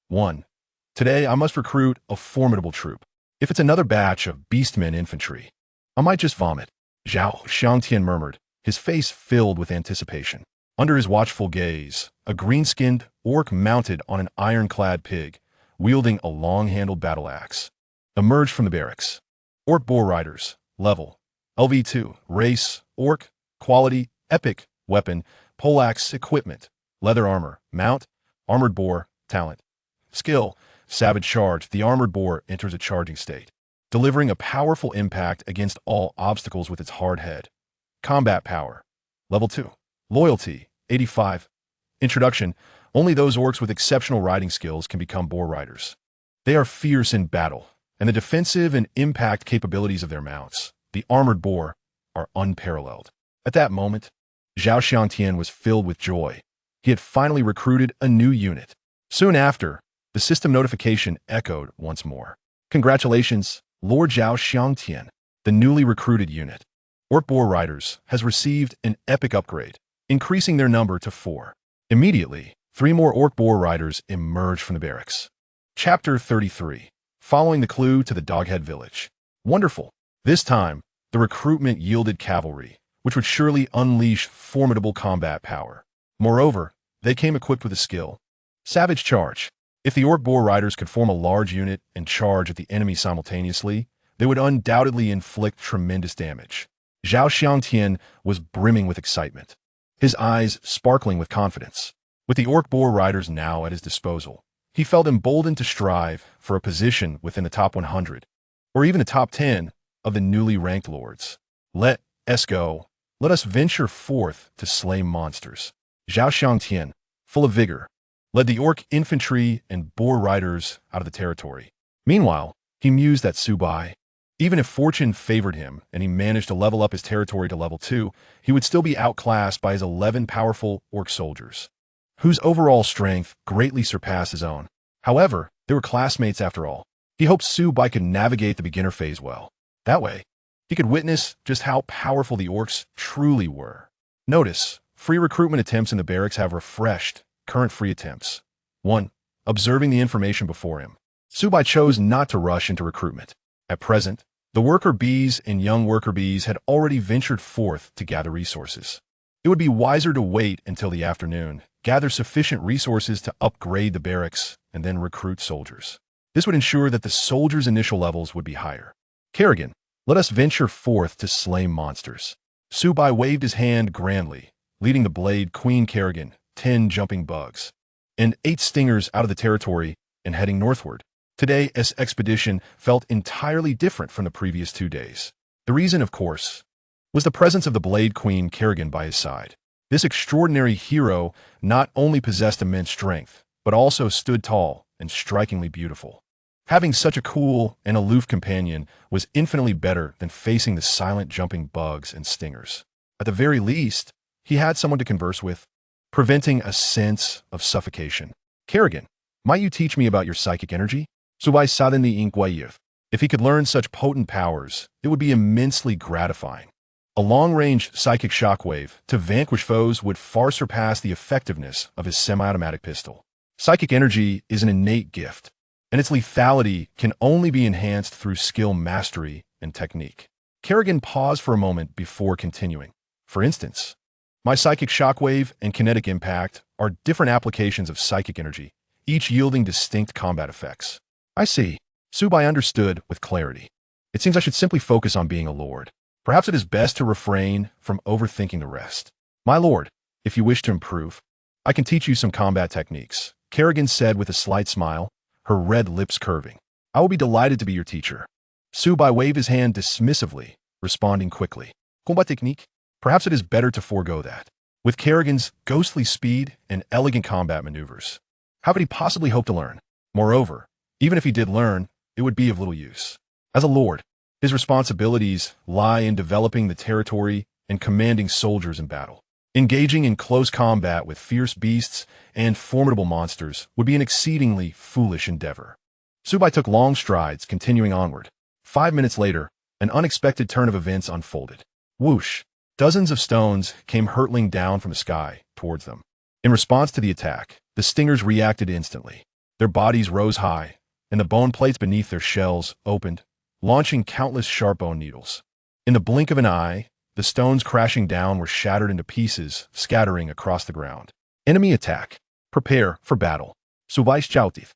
1. Today I must recruit a formidable troop. If it's another batch of beastmen infantry, I might just vomit. Zhao Xiangtian murmured, his face filled with anticipation. Under his watchful gaze, a green-skinned orc mounted on an iron-clad pig, wielding a long-handled battle axe, emerged from the barracks. Orc boar riders, level, LV2, race, orc, quality, epic, weapon, poleaxe, equipment, leather armor, mount, armored boar, talent, skill, savage charge. The armored boar enters a charging state, delivering a powerful impact against all obstacles with its hard head. Combat power, level 2, loyalty, 85. Introduction, only those orcs with exceptional riding skills can become boar riders. They are fierce in battle, and the defensive and impact capabilities of their mounts, the armored boar, are unparalleled. At that moment, Zhao Xiangtian was filled with joy. He had finally recruited a new unit. Soon after, the system notification echoed once more. "Congratulations, Lord Zhao Xiangtian. The newly recruited unit, Orc Boar Riders, has received an epic upgrade, increasing their number to 4. Immediately, 3 more Orc Boar Riders emerged from the barracks. Chapter 33. Following the clue to the Doghead Village. Wonderful. This time, the recruitment yielded cavalry, which would surely unleash formidable combat power. Moreover, they came equipped with a skill, Savage charge. If the orc boar riders could form a large unit and charge at the enemy simultaneously, they would undoubtedly inflict tremendous damage. Zhao Xiangtian was brimming with excitement, his eyes sparkling with confidence. With the orc boar riders now at his disposal, he felt emboldened to strive for a position within the top 100, or even the top 10 of the newly ranked lords. Let us go. Let us venture forth to slay monsters. Zhao Xiangtian, full of vigor, led the orc infantry and boar riders out of the territory. Meanwhile, he mused that Su Bai, even if fortune favored him and he managed to level up his territory to level 2, he would still be outclassed by his 11 powerful orc soldiers, whose overall strength greatly surpassed his own. However, they were classmates after all. He hoped Su Bai could navigate the beginner phase well. That way, he could witness just how powerful the orcs truly were. Notice, free recruitment attempts in the barracks have refreshed current free attempts. 1. Observing the information before him. Su Bai chose not to rush into recruitment. At present, the worker bees and young worker bees had already ventured forth to gather resources. It would be wiser to wait until the afternoon, gather sufficient resources to upgrade the barracks, and then recruit soldiers. This would ensure that the soldiers' initial levels would be higher. Kerrigan, let us venture forth to slay monsters. Su Bai waved his hand grandly, leading the blade Queen Kerrigan, 10 jumping bugs, and 8 stingers out of the territory and heading northward. Today's expedition felt entirely different from the previous 2 days. The reason, of course, was the presence of the Blade Queen Kerrigan by his side. This extraordinary hero not only possessed immense strength, but also stood tall and strikingly beautiful. Having such a cool and aloof companion was infinitely better than facing the silent jumping bugs and stingers. At the very least, he had someone to converse with, preventing a sense of suffocation. Kerrigan, might you teach me about your psychic energy? Su Bai suddenly inquired. If he could learn such potent powers, it would be immensely gratifying. A long-range psychic shockwave to vanquish foes would far surpass the effectiveness of his semi-automatic pistol. Psychic energy is an innate gift, and its lethality can only be enhanced through skill mastery and technique. Kerrigan paused for a moment before continuing. For instance, my psychic shockwave and kinetic impact are different applications of psychic energy, each yielding distinct combat effects. I see. Su Bai understood with clarity. It seems I should simply focus on being a lord. Perhaps it is best to refrain from overthinking the rest. My lord, if you wish to improve, I can teach you some combat techniques, Kerrigan said with a slight smile, her red lips curving. I will be delighted to be your teacher. Su Bai waved his hand dismissively, responding quickly. Combat technique? Perhaps it is better to forego that. With Kerrigan's ghostly speed and elegant combat maneuvers, how could he possibly hope to learn? Moreover, even if he did learn, it would be of little use. As a lord, his responsibilities lie in developing the territory and commanding soldiers in battle. Engaging in close combat with fierce beasts and formidable monsters would be an exceedingly foolish endeavor. Su Bai took long strides, continuing onward. 5 minutes later, an unexpected turn of events unfolded. Whoosh! Dozens of stones came hurtling down from the sky towards them. In response to the attack, the stingers reacted instantly. Their bodies rose high, and the bone plates beneath their shells opened, launching countless sharp bone needles. In the blink of an eye, the stones crashing down were shattered into pieces, scattering across the ground. Enemy attack. Prepare for battle. Su Bai shouted,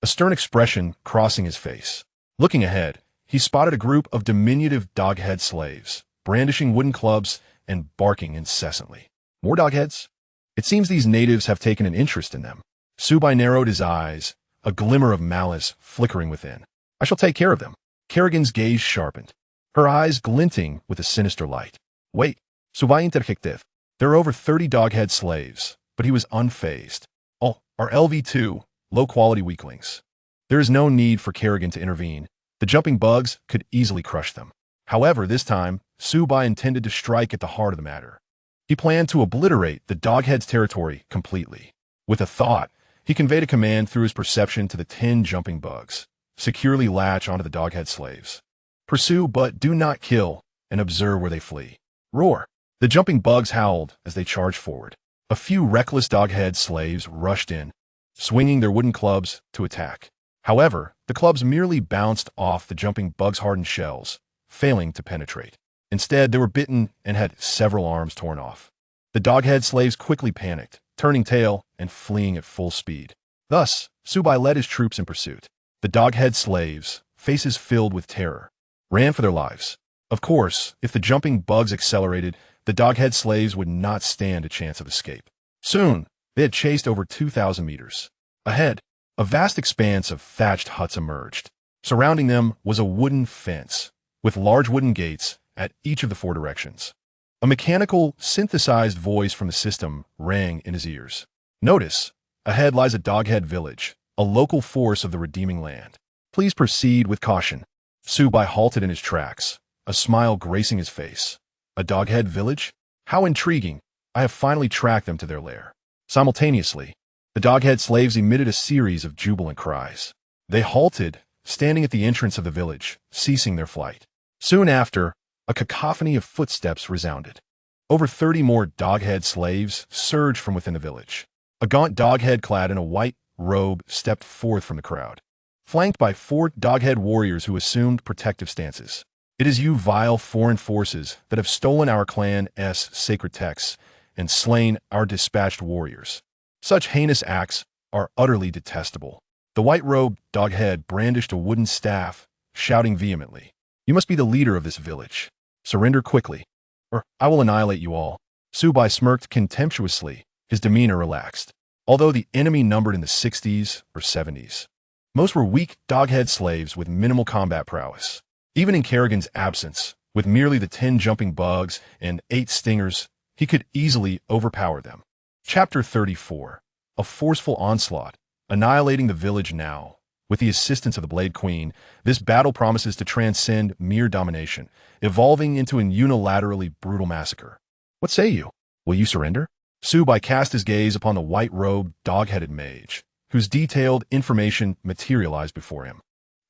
a stern expression crossing his face. Looking ahead, he spotted a group of diminutive doghead slaves, brandishing wooden clubs and barking incessantly. More dogheads? It seems these natives have taken an interest in them. Su Bai narrowed his eyes, a glimmer of malice flickering within. I shall take care of them. Kerrigan's gaze sharpened, her eyes glinting with a sinister light. Wait, Su Bai interjected. There are over 30 doghead slaves, but he was unfazed. All are LV2, low-quality weaklings. There is no need for Kerrigan to intervene. The jumping bugs could easily crush them. However, this time, Su Bai intended to strike at the heart of the matter. He planned to obliterate the doghead's territory completely. With a thought, he conveyed a command through his perception to the 10 jumping bugs. Securely latch onto the doghead slaves. Pursue but do not kill, and observe where they flee. Roar! The jumping bugs howled as they charged forward. A few reckless doghead slaves rushed in, swinging their wooden clubs to attack. However, the clubs merely bounced off the jumping bugs' hardened shells, failing to penetrate. Instead, they were bitten and had several arms torn off. The doghead slaves quickly panicked, turning tail and fleeing at full speed. Thus, Su Bai led his troops in pursuit. The doghead slaves, faces filled with terror, ran for their lives. Of course, if the jumping bugs accelerated, the doghead slaves would not stand a chance of escape. Soon, they had chased over 2,000 meters. Ahead, a vast expanse of thatched huts emerged. Surrounding them was a wooden fence, with large wooden gates at each of the 4 directions. A mechanical, synthesized voice from the system rang in his ears. Notice, ahead lies a doghead village, a local force of the redeeming land. Please proceed with caution. Su Bai halted in his tracks, a smile gracing his face. A doghead village? How intriguing. I have finally tracked them to their lair. Simultaneously, the doghead slaves emitted a series of jubilant cries. They halted, standing at the entrance of the village, ceasing their flight. Soon after, a cacophony of footsteps resounded. Over 30 more doghead slaves surged from within the village. A gaunt doghead clad in a white robe stepped forth from the crowd, flanked by 4 doghead warriors who assumed protective stances. It is you vile foreign forces that have stolen our clan's sacred texts and slain our dispatched warriors. Such heinous acts are utterly detestable. The white-robed doghead brandished a wooden staff, shouting vehemently, "You must be the leader of this village. Surrender quickly, or I will annihilate you all." Su Bai smirked contemptuously, his demeanor relaxed. Although the enemy numbered in the 60s or 70s, most were weak doghead slaves with minimal combat prowess. Even in Kerrigan's absence, with merely the 10 jumping bugs and 8 stingers, he could easily overpower them. Chapter 34. A forceful onslaught, annihilating the village now. With the assistance of the Blade Queen, this battle promises to transcend mere domination, evolving into an unilaterally brutal massacre. What say you? Will you surrender? Su Bai cast his gaze upon the white-robed, dog-headed mage, whose detailed information materialized before him.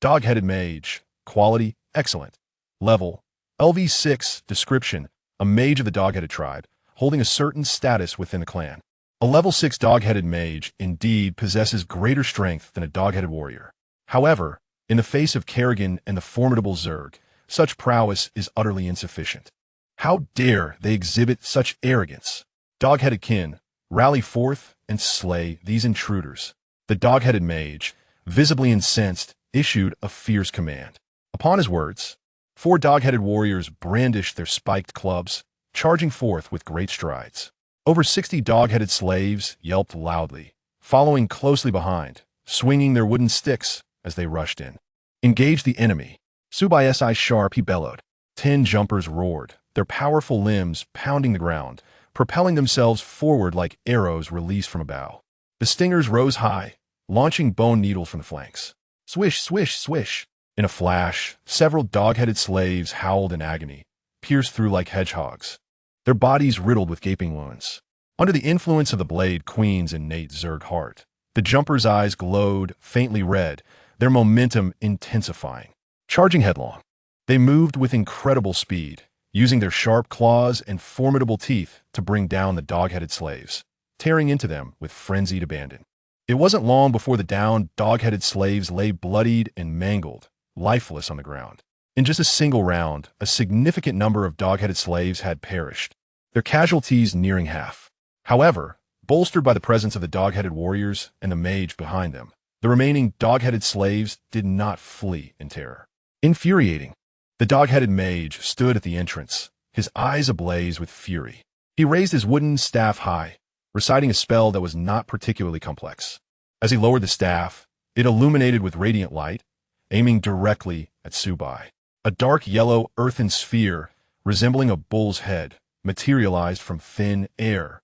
Dog-headed mage. Quality, excellent. Level, LV6. Description, a mage of the dog-headed tribe, holding a certain status within the clan. A level 6 dog-headed mage indeed possesses greater strength than a dog-headed warrior. However, in the face of Kerrigan and the formidable Zerg, such prowess is utterly insufficient. How dare they exhibit such arrogance? Dog-headed kin, rally forth and slay these intruders. The dog-headed mage, visibly incensed, issued a fierce command. Upon his words, 4 dog-headed warriors brandished their spiked clubs, charging forth with great strides. Over 60 dog-headed slaves yelped loudly, following closely behind, swinging their wooden sticks as they rushed in. Engage the enemy. Su Bai's eyes sharp, he bellowed. 10 jumpers roared, their powerful limbs pounding the ground, propelling themselves forward like arrows released from a bow. The stingers rose high, launching bone needles from the flanks. Swish, swish, swish. In a flash, several dog-headed slaves howled in agony, pierced through like hedgehogs, their bodies riddled with gaping wounds. Under the influence of the Blade Queen's innate Zerg heart, the jumpers' eyes glowed faintly red, their momentum intensifying. Charging headlong, they moved with incredible speed, using their sharp claws and formidable teeth to bring down the dog-headed slaves, tearing into them with frenzied abandon. It wasn't long before the downed, dog-headed slaves lay bloodied and mangled, lifeless on the ground. In just a single round, a significant number of dog-headed slaves had perished, their casualties nearing half. However, bolstered by the presence of the dog-headed warriors and the mage behind them, the remaining dog-headed slaves did not flee in terror. Infuriating, the dog-headed mage stood at the entrance, his eyes ablaze with fury. He raised his wooden staff high, reciting a spell that was not particularly complex. As he lowered the staff, it illuminated with radiant light, aiming directly at Su Bai. A dark yellow earthen sphere, resembling a bull's head, materialized from thin air,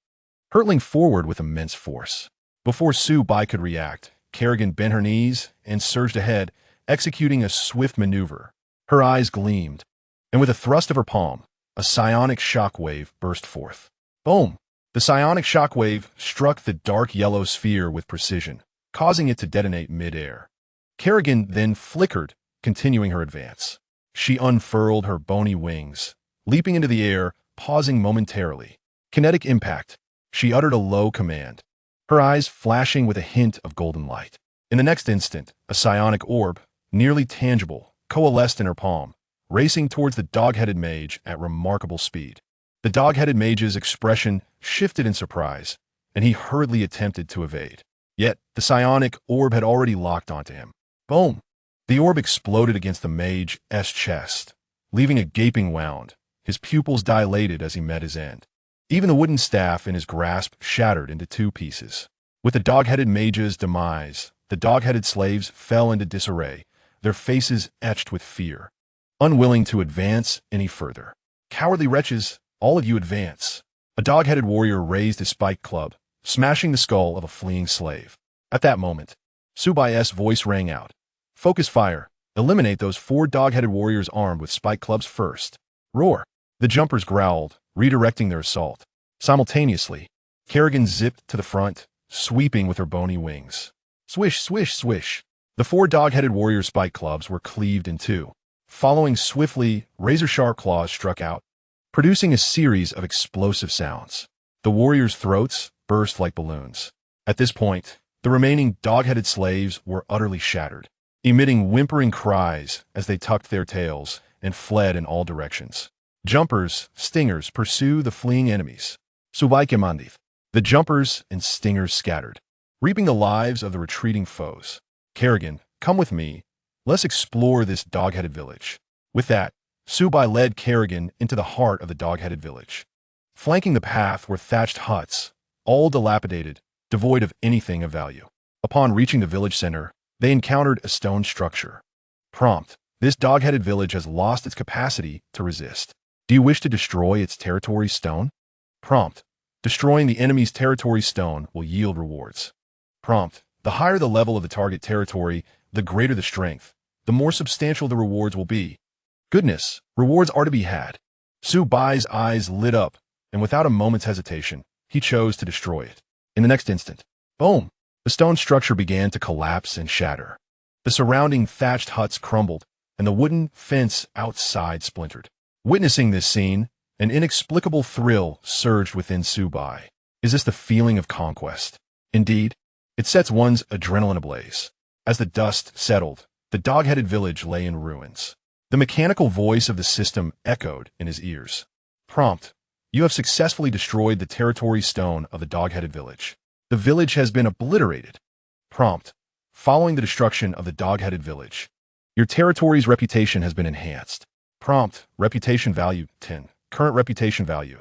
hurtling forward with immense force. Before Su Bai could react, Kerrigan bent her knees and surged ahead, executing a swift maneuver. Her eyes gleamed, and with a thrust of her palm, a psionic shockwave burst forth. Boom! The psionic shockwave struck the dark yellow sphere with precision, causing it to detonate mid-air. Kerrigan then flickered, continuing her advance. She unfurled her bony wings, leaping into the air, pausing momentarily. Kinetic impact. She uttered a low command, her eyes flashing with a hint of golden light. In the next instant, a psionic orb, nearly tangible, coalesced in her palm, racing towards the dog-headed mage at remarkable speed. The dog-headed mage's expression shifted in surprise, and he hurriedly attempted to evade. Yet, the psionic orb had already locked onto him. Boom! The orb exploded against the mage's chest, leaving a gaping wound. His pupils dilated as he met his end. Even the wooden staff in his grasp shattered into two pieces. With the dog-headed mage's demise, the dog-headed slaves fell into disarray, their faces etched with fear, unwilling to advance any further. Cowardly wretches, all of you advance. A dog-headed warrior raised his spiked club, smashing the skull of a fleeing slave. At that moment, Su Bai's voice rang out. Focus fire. Eliminate those 4 dog-headed warriors armed with spiked clubs first. Roar. The jumpers growled, redirecting their assault. Simultaneously, Kerrigan zipped to the front, sweeping with her bony wings. Swish, swish, swish. The 4 dog-headed warriors' spike clubs were cleaved in two. Following swiftly, razor-sharp claws struck out, producing a series of explosive sounds. The warriors' throats burst like balloons. At this point, the remaining dog-headed slaves were utterly shattered, emitting whimpering cries as they tucked their tails and fled in all directions. Jumpers, stingers pursue the fleeing enemies. Su Bai commandeth. The jumpers and stingers scattered, reaping the lives of the retreating foes. Kerrigan, come with me. Let's explore this dog-headed village. With that, Su Bai led Kerrigan into the heart of the dog-headed village. Flanking the path were thatched huts, all dilapidated, devoid of anything of value. Upon reaching the village center, they encountered a stone structure. Prompt. This dog-headed village has lost its capacity to resist. Do you wish to destroy its territory stone? Prompt. Destroying the enemy's territory stone will yield rewards. Prompt. The higher the level of the target territory, the greater the strength, the more substantial the rewards will be. Goodness, rewards are to be had. Su Bai's eyes lit up, and without a moment's hesitation, he chose to destroy it. In the next instant, boom! The stone structure began to collapse and shatter. The surrounding thatched huts crumbled, and the wooden fence outside splintered. Witnessing this scene, an inexplicable thrill surged within Su Bai. Is this the feeling of conquest? Indeed, it sets one's adrenaline ablaze. As the dust settled, the dog-headed village lay in ruins. The mechanical voice of the system echoed in his ears. Prompt. You have successfully destroyed the territory stone of the dog-headed village. The village has been obliterated. Prompt. Following the destruction of the dog-headed village, your territory's reputation has been enhanced. Prompt. Reputation value 10. Current reputation value.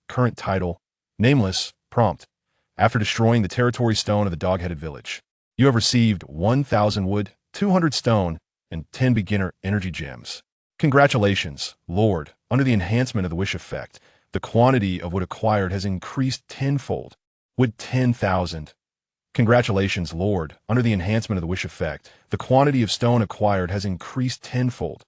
Current title. Nameless. Prompt. After destroying the territory stone of the dog-headed village, you have received 1,000 wood, 200 stone, and 10 beginner energy gems. Congratulations, Lord. Under the enhancement of the wish effect, the quantity of wood acquired has increased tenfold. Wood 10,000. Congratulations, Lord. Under the enhancement of the wish effect, the quantity of stone acquired has increased tenfold.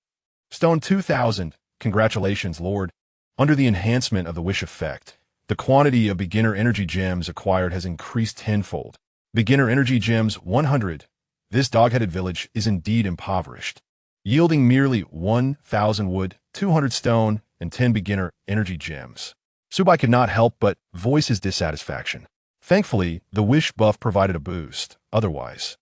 Stone 2,000. Congratulations, Lord. Under the enhancement of the wish effect, the quantity of beginner energy gems acquired has increased tenfold. Beginner energy gems 100. This dog-headed village is indeed impoverished, yielding merely 1,000 wood, 200 stone, and 10 beginner energy gems. Su Bai could not help but voice his dissatisfaction. Thankfully, the wish buff provided a boost. Otherwise,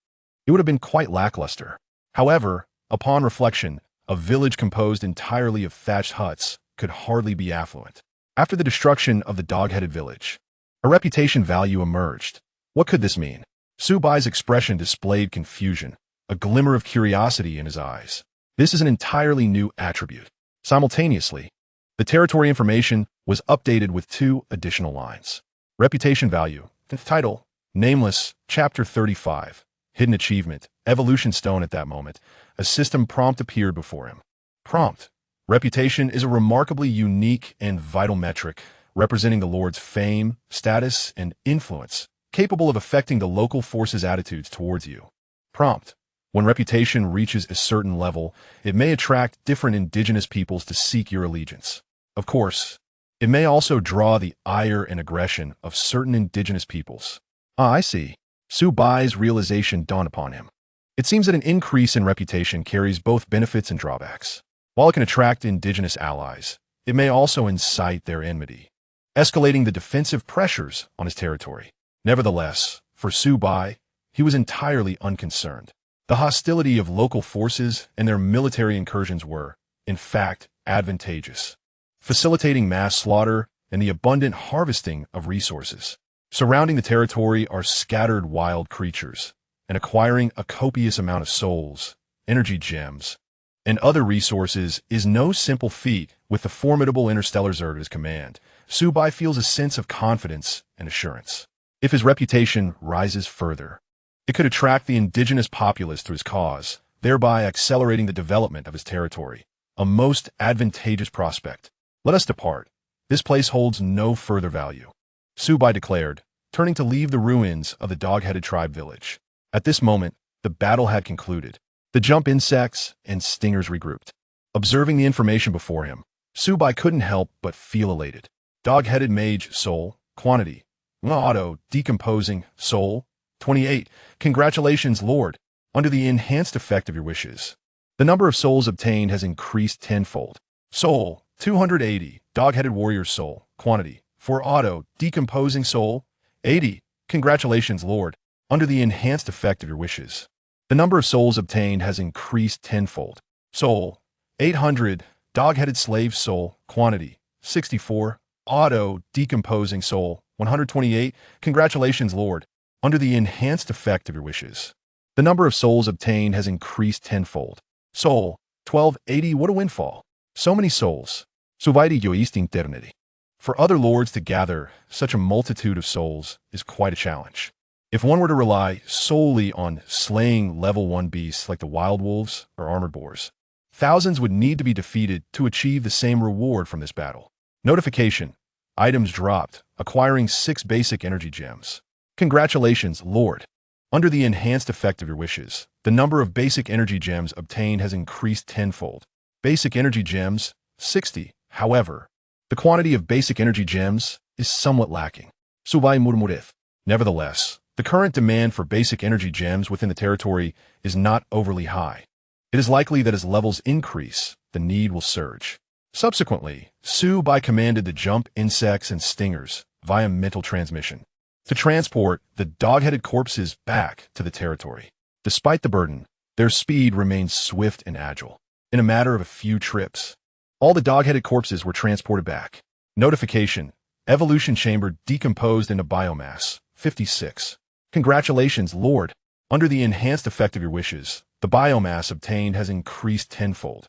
it would have been quite lackluster. However, upon reflection, a village composed entirely of thatched huts could hardly be affluent. After the destruction of the dog-headed village, a reputation value emerged. What could this mean? Su Bai's expression displayed confusion, a glimmer of curiosity in his eyes. This is an entirely new attribute. Simultaneously, the territory information was updated with 2 additional lines. Reputation value. Title. Nameless. Chapter 35. Hidden achievement. Evolution stone. At that moment, a system prompt appeared before him. Prompt. Reputation is a remarkably unique and vital metric, representing the Lord's fame, status, and influence, capable of affecting the local force's attitudes towards you. Prompt. When reputation reaches a certain level, it may attract different indigenous peoples to seek your allegiance. Of course, it may also draw the ire and aggression of certain indigenous peoples. I see. Su Bai's realization dawned upon him. It seems that an increase in reputation carries both benefits and drawbacks. While it can attract indigenous allies, it may also incite their enmity, escalating the defensive pressures on his territory. Nevertheless, for Su Bai, he was entirely unconcerned. The hostility of local forces and their military incursions were, in fact, advantageous, facilitating mass slaughter and the abundant harvesting of resources. Surrounding the territory are scattered wild creatures, and acquiring a copious amount of souls, energy gems, and other resources is no simple feat. With the formidable interstellar Zerg at his command, Su Bai feels a sense of confidence and assurance. If his reputation rises further, it could attract the indigenous populace to his cause, thereby accelerating the development of his territory. A most advantageous prospect. Let us depart. This place holds no further value, Su Bai declared, turning to leave the ruins of the dog-headed tribe village. At this moment, the battle had concluded. The jump insects and stingers regrouped. Observing the information before him, Su Bai couldn't help but feel elated. Dog-headed mage soul, quantity. Auto, decomposing, soul, 28. Congratulations, Lord. Under the enhanced effect of your wishes, the number of souls obtained has increased tenfold. Soul, 280. Dog-headed warrior soul, quantity. For auto, decomposing soul, 80. Congratulations, Lord. Under the enhanced effect of your wishes, the number of souls obtained has increased tenfold. Soul, 800. Dog-headed slave soul, quantity. 64. Auto, decomposing soul, 128. Congratulations, Lord. Under the enhanced effect of your wishes, the number of souls obtained has increased tenfold. Soul, 1280. What a windfall. So many souls. Su Bai eternity. For other lords to gather such a multitude of souls is quite a challenge. If one were to rely solely on slaying level 1 beasts like the wild wolves or armored boars, thousands would need to be defeated to achieve the same reward from this battle. Notification. Items dropped, acquiring 6 basic energy gems. Congratulations, Lord. Under the enhanced effect of your wishes, the number of basic energy gems obtained has increased tenfold. Basic energy gems, 60. However, the quantity of basic energy gems is somewhat lacking. Su Bai murmurith. Nevertheless, the current demand for basic energy gems within the territory is not overly high. It is likely that as levels increase, the need will surge. Subsequently, Su Bai commanded the jump insects and stingers via mental transmission to transport the dog-headed corpses back to the territory. Despite the burden, their speed remained swift and agile. In a matter of a few trips, all the dog-headed corpses were transported back. Notification. Evolution chamber decomposed into biomass, 56. Congratulations, Lord. Under the enhanced effect of your wishes, the biomass obtained has increased tenfold.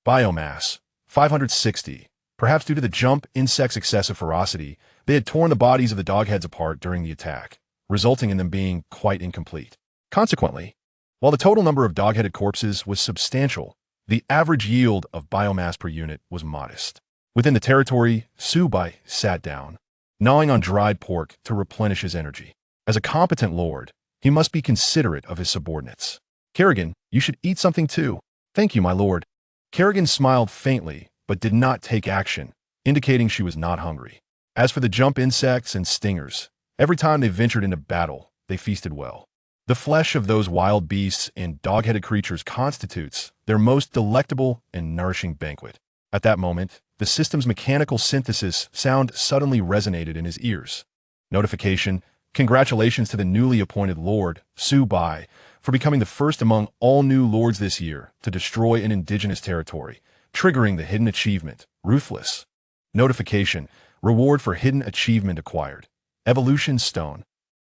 Biomass, 560. Perhaps due to the jump insects' excessive ferocity, they had torn the bodies of the dogheads apart during the attack, resulting in them being quite incomplete. Consequently, while the total number of dog-headed corpses was substantial, the average yield of biomass per unit was modest. Within the territory, Su Bai sat down, gnawing on dried pork to replenish his energy. As a competent lord, he must be considerate of his subordinates. Kerrigan, you should eat something too. Thank you, my lord. Kerrigan smiled faintly, but did not take action, indicating she was not hungry. As for the jump insects and stingers, every time they ventured into battle, they feasted well. The flesh of those wild beasts and dog-headed creatures constitutes their most delectable and nourishing banquet. At that moment, the system's mechanical synthesis sound suddenly resonated in his ears. Notification. Congratulations to the newly appointed Lord, Su Bai, for becoming the first among all new lords this year to destroy an indigenous territory, triggering the hidden achievement, Ruthless. Notification. Reward for hidden achievement acquired. Evolution Stone.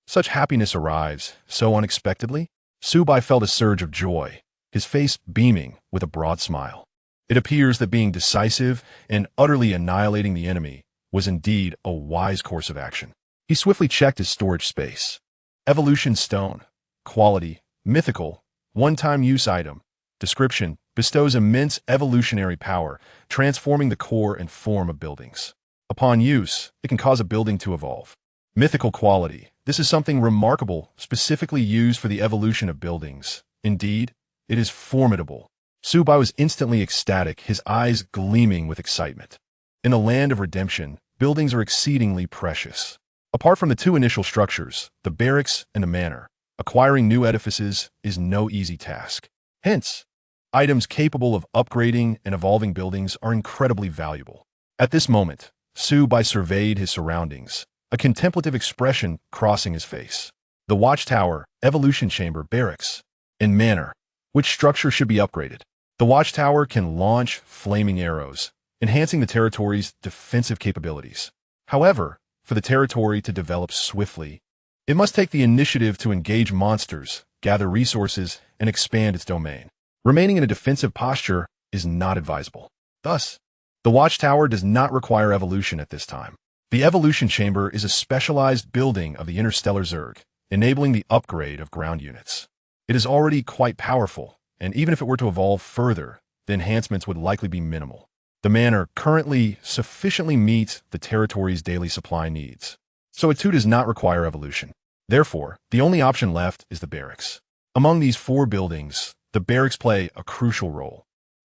Such happiness arrives so unexpectedly. Su Bai felt a surge of joy, his face beaming with a broad smile. It appears that being decisive and utterly annihilating the enemy was indeed a wise course of action. He swiftly checked his storage space. Evolution Stone. Quality. Mythical. One-time use item. Description. Bestows immense evolutionary power, transforming the core and form of buildings. Upon use, it can cause a building to evolve. Mythical quality. This is something remarkable, specifically used for the evolution of buildings. Indeed, it is formidable. Su Bai was instantly ecstatic, his eyes gleaming with excitement. In the land of redemption, buildings are exceedingly precious. Apart from the 2 initial structures, the barracks and the manor, acquiring new edifices is no easy task. Hence, items capable of upgrading and evolving buildings are incredibly valuable. At this moment, Su Bai surveyed his surroundings, a contemplative expression crossing his face. The watchtower, evolution chamber, barracks, and manor. Which structure should be upgraded? The watchtower can launch flaming arrows, enhancing the territory's defensive capabilities. However, for the territory to develop swiftly. It must take the initiative to engage monsters, gather resources, and expand its domain. Remaining in a defensive posture is not advisable. Thus, the Watchtower does not require evolution at this time. The Evolution Chamber is a specialized building of the Interstellar Zerg, enabling the upgrade of ground units. It is already quite powerful, and even if it were to evolve further, the enhancements would likely be minimal. The manor currently sufficiently meets the territory's daily supply needs, so it too does not require evolution. Therefore, the only option left is the barracks. Among these 4 buildings, the barracks play a crucial role,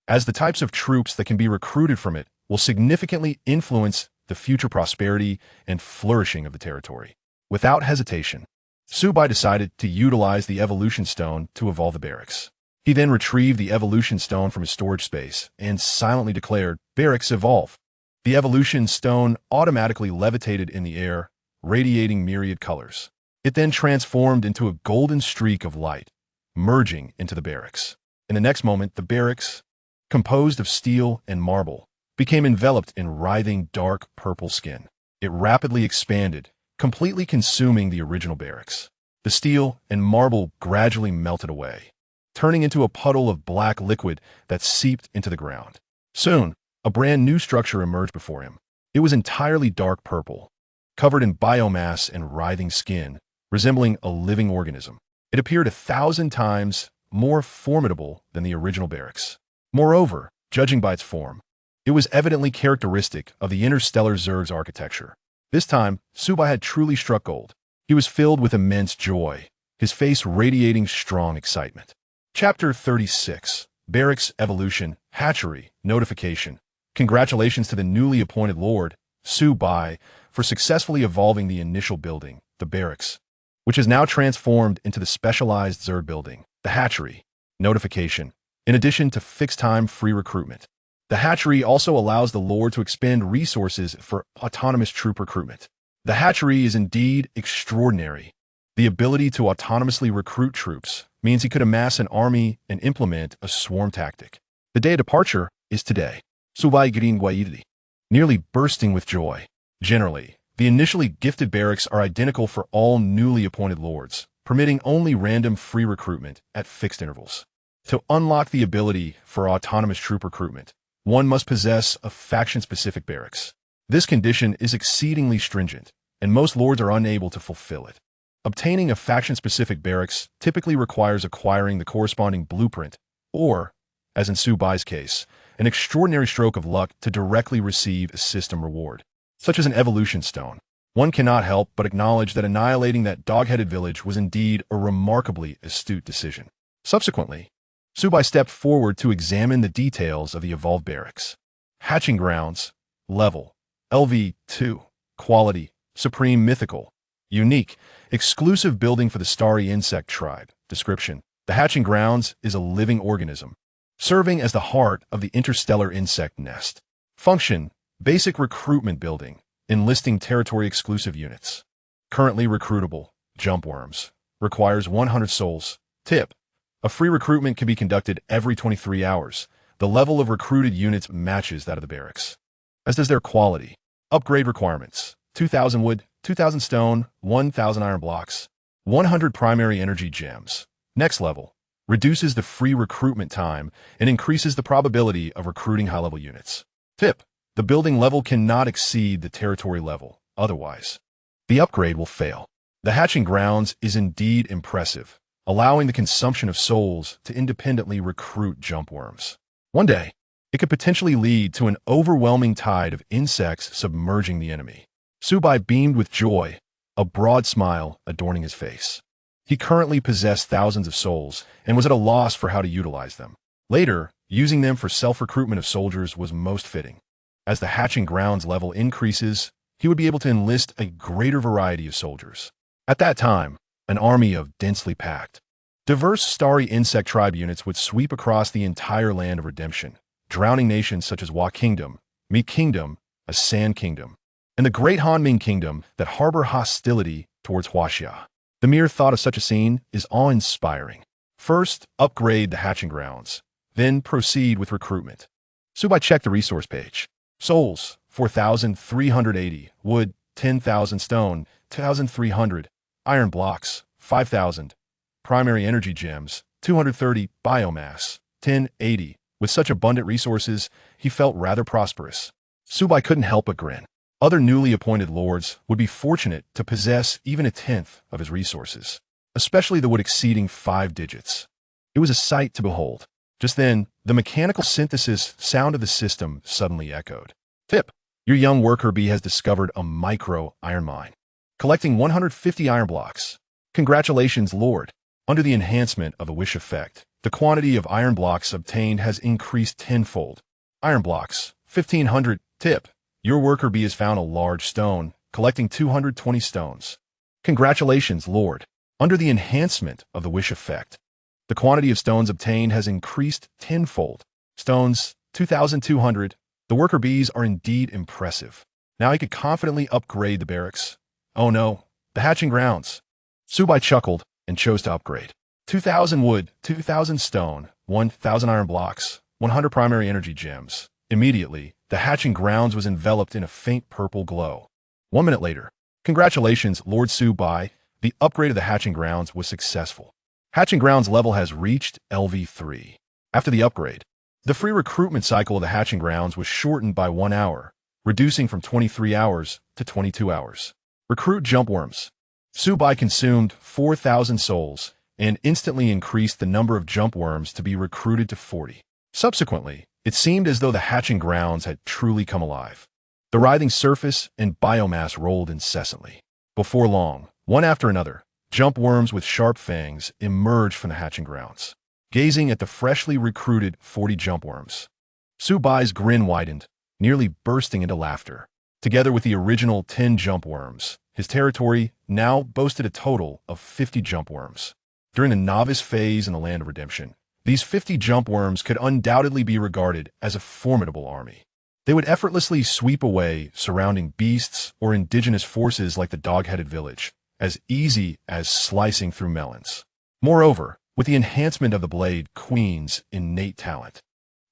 as the types of troops that can be recruited from it will significantly influence the future prosperity and flourishing of the territory. Without hesitation, Su Bai decided to utilize the evolution stone to evolve the barracks. He then retrieved the evolution stone from his storage space and silently declared, "Barracks evolve." The evolution stone automatically levitated in the air, radiating myriad colors. It then transformed into a golden streak of light, merging into the barracks. In the next moment, the barracks, composed of steel and marble, became enveloped in writhing dark purple skin. It rapidly expanded, completely consuming the original barracks. The steel and marble gradually melted away, turning into a puddle of black liquid that seeped into the ground. Soon, a brand new structure emerged before him. It was entirely dark purple, covered in biomass and writhing skin, resembling a living organism. It appeared 1,000 times more formidable than the original barracks. Moreover, judging by its form, it was evidently characteristic of the Interstellar Zerg's architecture. This time, Su Bai had truly struck gold. He was filled with immense joy, his face radiating strong excitement. Chapter 36. Barracks Evolution Hatchery Notification. Congratulations to the newly appointed Lord, Su Bai, for successfully evolving the initial building, the barracks, which is now transformed into the specialized Zerg building, the hatchery. Notification. In addition to fixed-time free recruitment, the hatchery also allows the Lord to expend resources for autonomous troop recruitment. The hatchery is indeed extraordinary. The ability to autonomously recruit troops means he could amass an army and implement a swarm tactic. The day of departure is today. Su Bai Green Guaidi, nearly bursting with joy. Generally, the initially gifted barracks are identical for all newly appointed lords, permitting only random free recruitment at fixed intervals. To unlock the ability for autonomous troop recruitment, one must possess a faction-specific barracks. This condition is exceedingly stringent, and most lords are unable to fulfill it. Obtaining a faction-specific barracks typically requires acquiring the corresponding blueprint, or, as in Su Bai's case, an extraordinary stroke of luck to directly receive a system reward, such as an evolution stone. One cannot help but acknowledge that annihilating that dog-headed village was indeed a remarkably astute decision. Subsequently, Su Bai stepped forward to examine the details of the evolved barracks. Hatching grounds, level, LV2, quality, supreme mythical, unique, exclusive building for the starry insect tribe. Description: the hatching grounds is a living organism, serving as the heart of the interstellar insect nest. Function: basic recruitment building, enlisting territory-exclusive units. Currently recruitable, jumpworms. Requires 100 souls. Tip: a free recruitment can be conducted every 23 hours. The level of recruited units matches that of the barracks, as does their quality. Upgrade requirements: 2,000 wood, 2,000 stone, 1,000 iron blocks, 100 primary energy gems. Next level: reduces the free recruitment time and increases the probability of recruiting high-level units. Tip: the building level cannot exceed the territory level, otherwise the upgrade will fail. The hatching grounds is indeed impressive, allowing the consumption of souls to independently recruit jumpworms. One day, it could potentially lead to an overwhelming tide of insects submerging the enemy. Su Bai beamed with joy, a broad smile adorning his face. He currently possessed thousands of souls and was at a loss for how to utilize them. Later, using them for self-recruitment of soldiers was most fitting. As the hatching grounds level increases, he would be able to enlist a greater variety of soldiers. At that time, an army of densely packed, diverse starry insect tribe units would sweep across the entire land of redemption, drowning nations such as Wa Kingdom, Mi Kingdom, a Sand Kingdom, and the Great Hanming Kingdom that harbor hostility towards Huaxia. The mere thought of such a scene is awe-inspiring. First, upgrade the hatching grounds, then proceed with recruitment. Su Bai checked the resource page. Souls, 4,380. Wood, 10,000 stone, 2,300 iron blocks, 5,000 primary energy gems, 230 biomass, 1080. With such abundant resources, he felt rather prosperous. Su Bai couldn't help but grin. Other newly appointed lords would be fortunate to possess even a tenth of his resources, especially the wood exceeding 5 digits. It was a sight to behold. Just then, the mechanical synthesis sound of the system suddenly echoed. Tip: your young worker bee has discovered a micro iron mine, collecting 150 iron blocks. Congratulations, Lord. Under the enhancement of the wish effect, the quantity of iron blocks obtained has increased tenfold. Iron blocks, 1,500. Tip: your worker bee has found a large stone, collecting 220 stones. Congratulations, Lord. Under the enhancement of the wish effect, the quantity of stones obtained has increased tenfold. Stones, 2,200. The worker bees are indeed impressive. Now he could confidently upgrade the barracks. Oh no, the hatching grounds. Su Bai chuckled and chose to upgrade. 2,000 wood, 2,000 stone, 1,000 iron blocks, 100 primary energy gems. Immediately, the hatching grounds was enveloped in a faint purple glow. 1 minute later, congratulations, Lord Su Bai. The upgrade of the hatching grounds was successful. Hatching grounds level has reached LV3. After the upgrade, the free recruitment cycle of the hatching grounds was shortened by 1 hour, reducing from 23 hours to 22 hours. Recruit jump worms. Su Bai consumed 4,000 souls and instantly increased the number of jump worms to be recruited to 40. Subsequently, it seemed as though the hatching grounds had truly come alive. The writhing surface and biomass rolled incessantly. Before long, one after another, jump worms with sharp fangs emerged from the hatching grounds, gazing at the freshly recruited 40 jump worms. Su Bai's grin widened, nearly bursting into laughter. Together with the original 10 jump worms, his territory now boasted a total of 50 jump worms. During the novice phase in the Land of Redemption, these 50 jump worms could undoubtedly be regarded as a formidable army. They would effortlessly sweep away surrounding beasts or indigenous forces like the dog-headed village, as easy as slicing through melons. Moreover, with the enhancement of the Blade Queen's innate talent,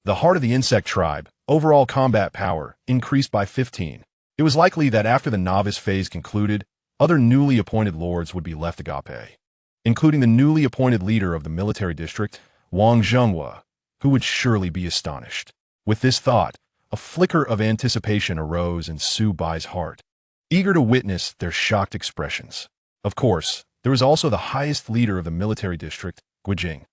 the heart of the insect tribe, overall combat power, increased by 15. It was likely that after the novice phase concluded, other newly appointed lords would be left agape, including the newly appointed leader of the military district, Wang Zhenghua, who would surely be astonished. With this thought, a flicker of anticipation arose in Su Bai's heart, eager to witness their shocked expressions. Of course, there was also the highest leader of the military district, Guijing.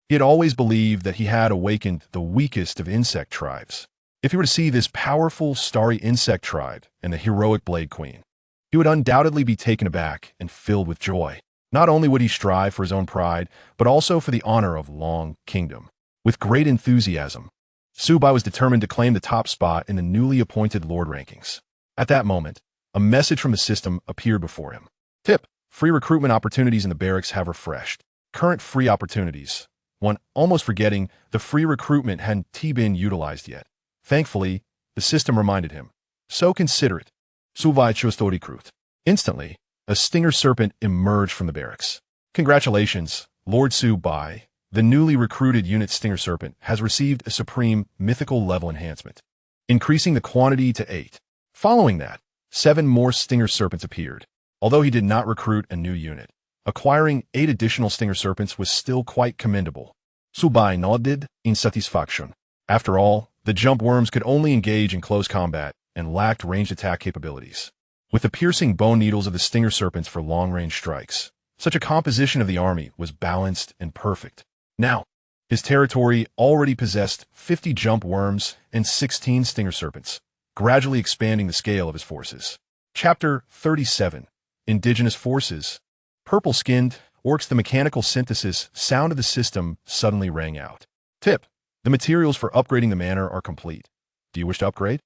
He had always believed that he had awakened the weakest of insect tribes. If he were to see this powerful, starry insect tribe and the heroic Blade Queen, he would undoubtedly be taken aback and filled with joy. Not only would he strive for his own pride, but also for the honor of Long Kingdom. With great enthusiasm, Su Bai was determined to claim the top spot in the newly appointed lord rankings. At that moment, a message from the system appeared before him. Tip: free recruitment opportunities in the barracks have refreshed. Current free opportunities. One, almost forgetting the free recruitment hadn't been utilized yet. Thankfully, the system reminded him. So considerate. Su Bai chose to recruit. Instantly, a stinger serpent emerged from the barracks. Congratulations, Lord Su Bai. The newly recruited unit stinger serpent has received a supreme mythical level enhancement, increasing the quantity to 8. Following that, 7 more stinger serpents appeared. Although he did not recruit a new unit, acquiring 8 additional stinger serpents was still quite commendable. Su Bai nodded in satisfaction. After all, the jump worms could only engage in close combat and lacked ranged attack capabilities. With the piercing bone needles of the stinger serpents for long-range strikes, such a composition of the army was balanced and perfect. Now, his territory already possessed 50 jump worms and 16 stinger serpents, gradually expanding the scale of his forces. Chapter 37. Indigenous Forces. Purple-skinned orcs. The mechanical synthesis sound of the system suddenly rang out. Tip: the materials for upgrading the manor are complete. Do you wish to upgrade?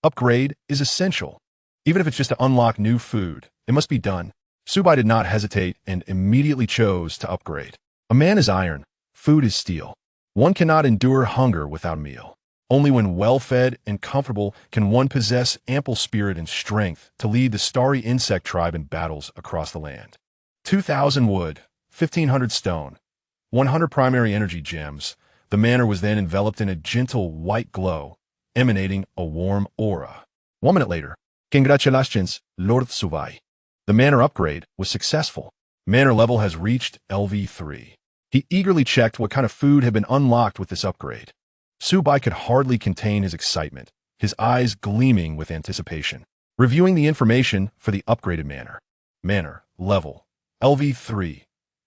Upgrade is essential. Even if it's just to unlock new food, it must be done. Su Bai did not hesitate and immediately chose to upgrade. A man is iron, food is steel. One cannot endure hunger without a meal. Only when well-fed and comfortable can one possess ample spirit and strength to lead the starry insect tribe in battles across the land. 2,000 wood, 1,500 stone, 100 primary energy gems. The manor was then enveloped in a gentle white glow, emanating a warm aura. 1 minute later, Congratulations, Lord Su Bai. The manor upgrade was successful. Manor level has reached LV3. He eagerly checked what kind of food had been unlocked with this upgrade. Su Bai could hardly contain his excitement, his eyes gleaming with anticipation. Reviewing the information for the upgraded manor. Manor, level, LV3.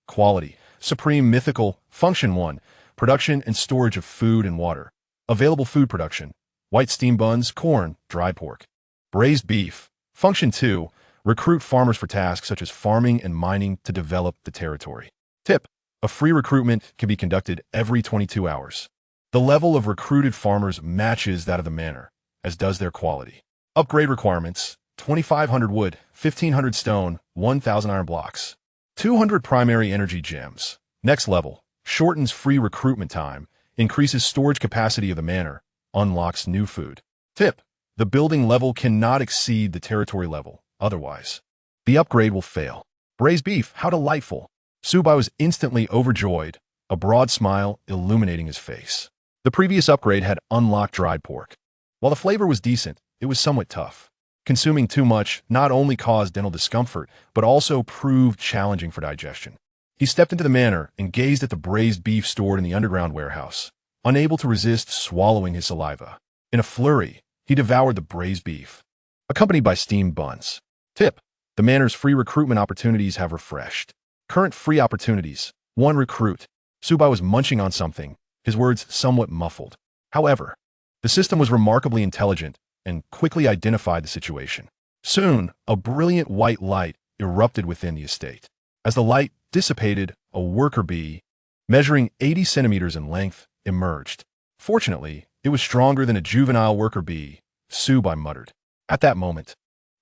Quality, supreme mythical, function 1, production and storage of food and water. Available food production, white steam buns, corn, dry pork. Braised beef, function 2, recruit farmers for tasks such as farming and mining to develop the territory. Tip, a free recruitment can be conducted every 22 hours. The level of recruited farmers matches that of the manor, as does their quality. Upgrade requirements, 2,500 wood, 1,500 stone, 1,000 iron blocks. 200 primary energy gems. Next level, shortens free recruitment time, increases storage capacity of the manor, unlocks new food. Tip, the building level cannot exceed the territory level, otherwise the upgrade will fail. Braised beef, how delightful. Su Bai was instantly overjoyed, a broad smile illuminating his face. The previous upgrade had unlocked dried pork. While the flavor was decent, it was somewhat tough. Consuming too much not only caused dental discomfort, but also proved challenging for digestion. He stepped into the manor and gazed at the braised beef stored in the underground warehouse, unable to resist swallowing his saliva. In a flurry, he devoured the braised beef, accompanied by steamed buns. Tip, the manor's free recruitment opportunities have refreshed. Current free opportunities, 1 recruit. Su Bai was munching on something, his words somewhat muffled. However, the system was remarkably intelligent and quickly identified the situation. Soon, a brilliant white light erupted within the estate. As the light dissipated, a worker bee, measuring 80 centimeters in length, emerged. Fortunately, it was stronger than a juvenile worker bee, Su Bai muttered. At that moment,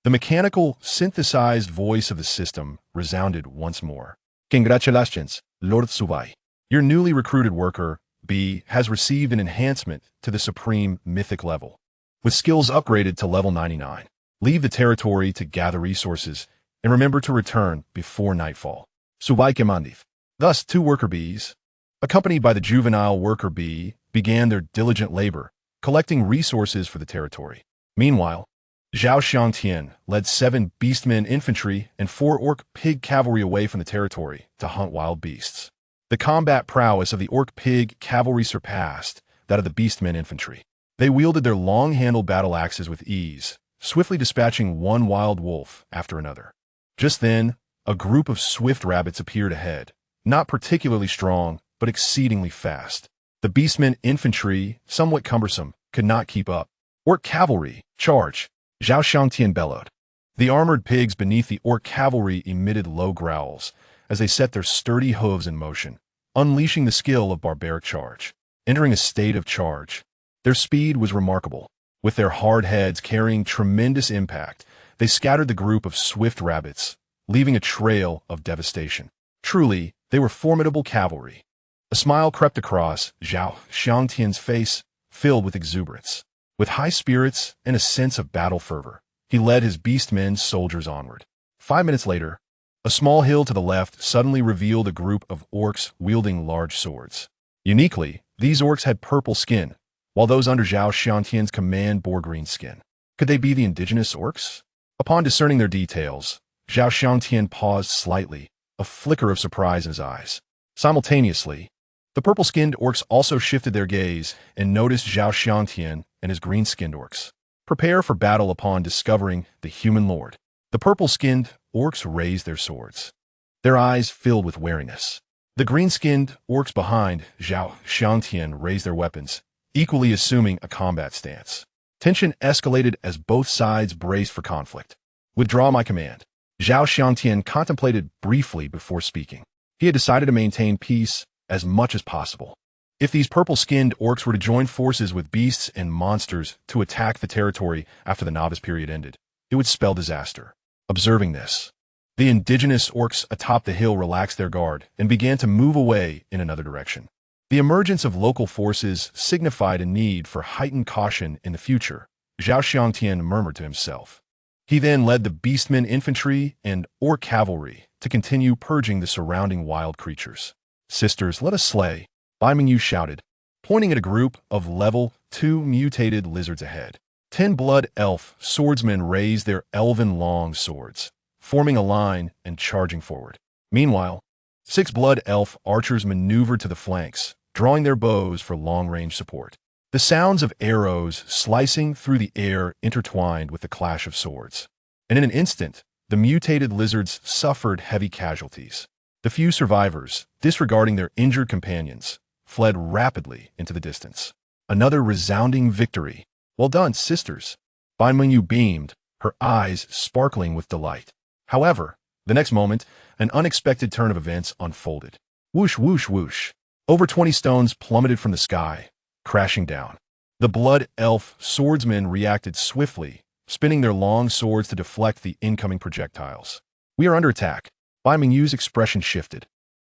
the mechanical, synthesized voice of the system resounded once more. Congratulations, Lord Su Bai. Your newly recruited worker bee has received an enhancement to the supreme mythic level. With skills upgraded to level 99, leave the territory to gather resources and remember to return before nightfall. Su Bai commandeth. Thus, 2 worker bees, accompanied by the juvenile worker bee, began their diligent labor, collecting resources for the territory. Meanwhile, Zhao Xiangtian led 7 beastmen infantry and 4 orc pig cavalry away from the territory to hunt wild beasts. The combat prowess of the orc pig cavalry surpassed that of the beastmen infantry. They wielded their long-handled battle axes with ease, swiftly dispatching one wild wolf after another. Just then, a group of swift rabbits appeared ahead, not particularly strong, but exceedingly fast. The beastmen infantry, somewhat cumbersome, could not keep up. Orc cavalry, charge! Zhao Xiangtian bellowed. The armored pigs beneath the orc cavalry emitted low growls as they set their sturdy hooves in motion, unleashing the skill of barbaric charge. Entering a state of charge, their speed was remarkable. With their hard heads carrying tremendous impact, they scattered the group of swift rabbits, leaving a trail of devastation. Truly, they were formidable cavalry. A smile crept across Zhao Xiangtian's face, filled with exuberance. With high spirits and a sense of battle fervor, he led his beastmen soldiers onward. 5 minutes later, a small hill to the left suddenly revealed a group of orcs wielding large swords. Uniquely, these orcs had purple skin, while those under Zhao Xiangtian's command bore green skin. Could they be the indigenous orcs? Upon discerning their details, Zhao Xiangtian paused slightly, a flicker of surprise in his eyes. Simultaneously, the purple-skinned orcs also shifted their gaze and noticed Zhao Xiangtian and his green-skinned orcs. Prepare for battle upon discovering the human lord. The purple-skinned orcs raised their swords, their eyes filled with wariness. The green-skinned orcs behind Zhao Xiangtian raised their weapons, equally assuming a combat stance. Tension escalated as both sides braced for conflict. Withdraw my command. Zhao Xiangtian contemplated briefly before speaking. He had decided to maintain peace as much as possible. If these purple-skinned orcs were to join forces with beasts and monsters to attack the territory after the novice period ended, it would spell disaster. Observing this, the indigenous orcs atop the hill relaxed their guard and began to move away in another direction. The emergence of local forces signified a need for heightened caution in the future, Zhao Xiangtian murmured to himself. He then led the beastmen infantry and orc cavalry to continue purging the surrounding wild creatures. Sisters, let us slay, Bai Mingyu shouted, pointing at a group of level 2 mutated lizards ahead. 10 blood elf swordsmen raised their elven long swords, forming a line and charging forward. Meanwhile, 6 blood elf archers maneuvered to the flanks, drawing their bows for long-range support. The sounds of arrows slicing through the air intertwined with the clash of swords. And in an instant, the mutated lizards suffered heavy casualties. The few survivors, disregarding their injured companions, fled rapidly into the distance. Another resounding victory. Well done, sisters. Bai Mengyu beamed, her eyes sparkling with delight. However, the next moment, an unexpected turn of events unfolded. Whoosh, whoosh, whoosh. Over 20 stones plummeted from the sky, crashing down. The blood elf swordsmen reacted swiftly, spinning their long swords to deflect the incoming projectiles. We are under attack. Bai Mengyu's expression shifted.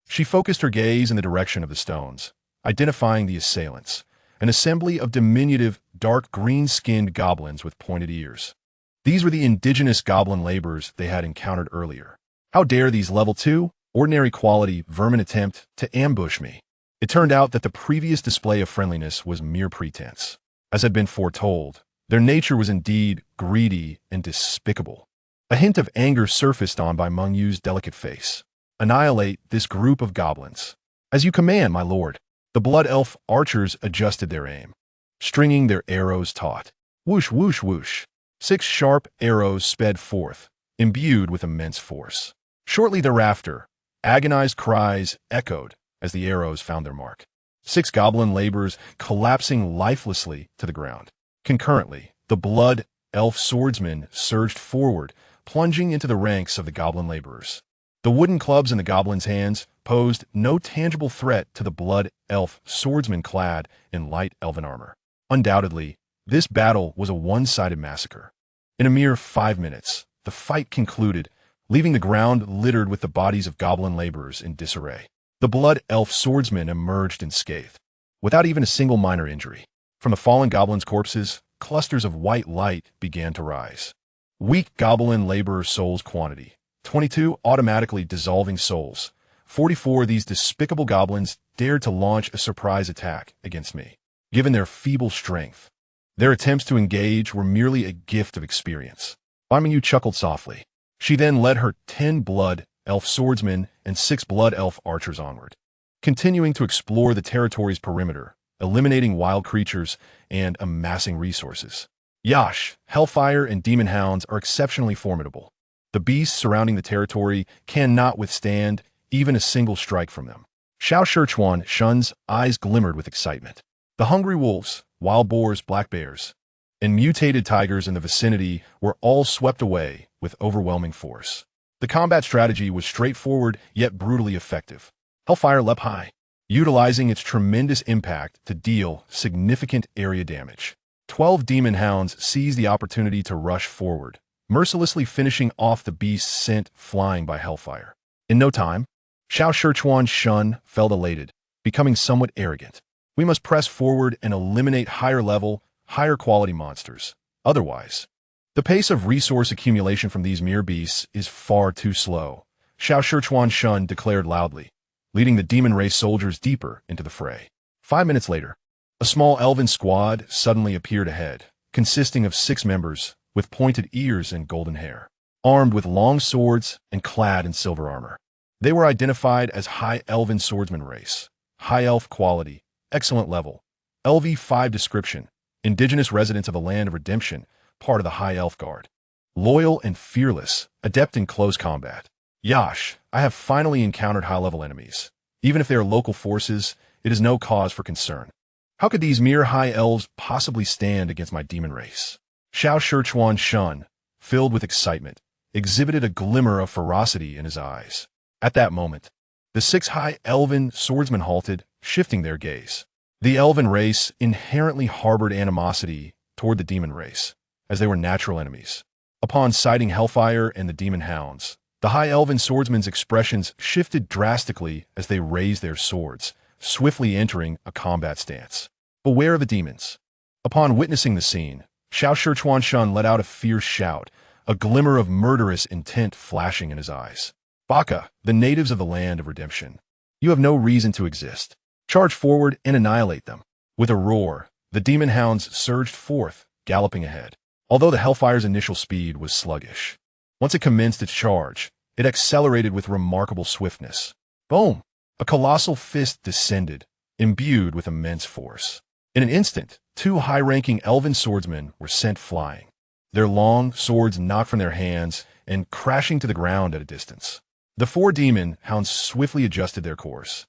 She focused her gaze in the direction of the stones, identifying the assailants, an assembly of diminutive, dark green-skinned goblins with pointed ears. These were the indigenous goblin laborers they had encountered earlier. How dare these level 2, ordinary quality vermin attempt to ambush me? It turned out that the previous display of friendliness was mere pretense. As had been foretold, their nature was indeed greedy and despicable. A hint of anger surfaced on Bai Mengyu's delicate face. Annihilate this group of goblins. As you command, my lord. The blood elf archers adjusted their aim, stringing their arrows taut. Whoosh, whoosh, whoosh. 6 sharp arrows sped forth, imbued with immense force. Shortly thereafter, agonized cries echoed as the arrows found their mark. 6 goblin laborers collapsing lifelessly to the ground. Concurrently, the blood elf swordsmen surged forward, plunging into the ranks of the goblin laborers. The wooden clubs in the goblins' hands posed no tangible threat to the blood elf swordsmen clad in light elven armor. Undoubtedly, this battle was a one-sided massacre. In a mere 5 minutes, the fight concluded, leaving the ground littered with the bodies of goblin laborers in disarray. The blood elf swordsmen emerged unscathed, without even a single minor injury. From the fallen goblins' corpses, clusters of white light began to rise. Weak goblin laborer souls quantity. 22 automatically dissolving souls. 44 of these despicable goblins dared to launch a surprise attack against me. Given their feeble strength, their attempts to engage were merely a gift of experience. Bai Mengyu chuckled softly. She then led her 10 blood elf swordsmen and 6 blood elf archers onward, continuing to explore the territory's perimeter, eliminating wild creatures and amassing resources. Yash, Hellfire, and Demon Hounds are exceptionally formidable. The beasts surrounding the territory cannot withstand even a single strike from them. Xiao Shichuan Shun's eyes glimmered with excitement. The hungry wolves, wild boars, black bears, and mutated tigers in the vicinity were all swept away with overwhelming force. The combat strategy was straightforward yet brutally effective. Hellfire leapt high, utilizing its tremendous impact to deal significant area damage. 12 demon hounds seized the opportunity to rush forward, mercilessly finishing off the beasts sent flying by Hellfire. In no time, Xiao Shichuan Shun felt elated, becoming somewhat arrogant. We must press forward and eliminate higher-level, higher-quality monsters. Otherwise, the pace of resource accumulation from these mere beasts is far too slow, Xiao Shichuan Shun declared loudly, leading the demon race soldiers deeper into the fray. 5 minutes later, a small elven squad suddenly appeared ahead, consisting of 6 members with pointed ears and golden hair, armed with long swords and clad in silver armor. They were identified as High Elven Swordsman Race, High Elf Quality, Excellent Level, LV5 Description, Indigenous Residents of the Land of Redemption, part of the High Elf Guard. Loyal and fearless, adept in close combat. Yash, I have finally encountered high-level enemies. Even if they are local forces, it is no cause for concern. How could these mere high elves possibly stand against my demon race? Xiao Shichuan Shun, filled with excitement, exhibited a glimmer of ferocity in his eyes. At that moment, the 6 high elven swordsmen halted, shifting their gaze. The elven race inherently harbored animosity toward the demon race, as they were natural enemies. Upon sighting Hellfire and the demon hounds, the high elven swordsmen's expressions shifted drastically as they raised their swords, swiftly entering a combat stance. Beware of the demons. Upon witnessing the scene, Xiao Shichuan Shun let out a fierce shout, a glimmer of murderous intent flashing in his eyes. Baka, the natives of the Land of Redemption, you have no reason to exist. Charge forward and annihilate them. With a roar, the demon hounds surged forth, galloping ahead. Although the Hellfire's initial speed was sluggish, once it commenced its charge, it accelerated with remarkable swiftness. Boom! A colossal fist descended, imbued with immense force. In an instant, two high-ranking elven swordsmen were sent flying, their long swords knocked from their hands and crashing to the ground at a distance. The four demon hounds swiftly adjusted their course,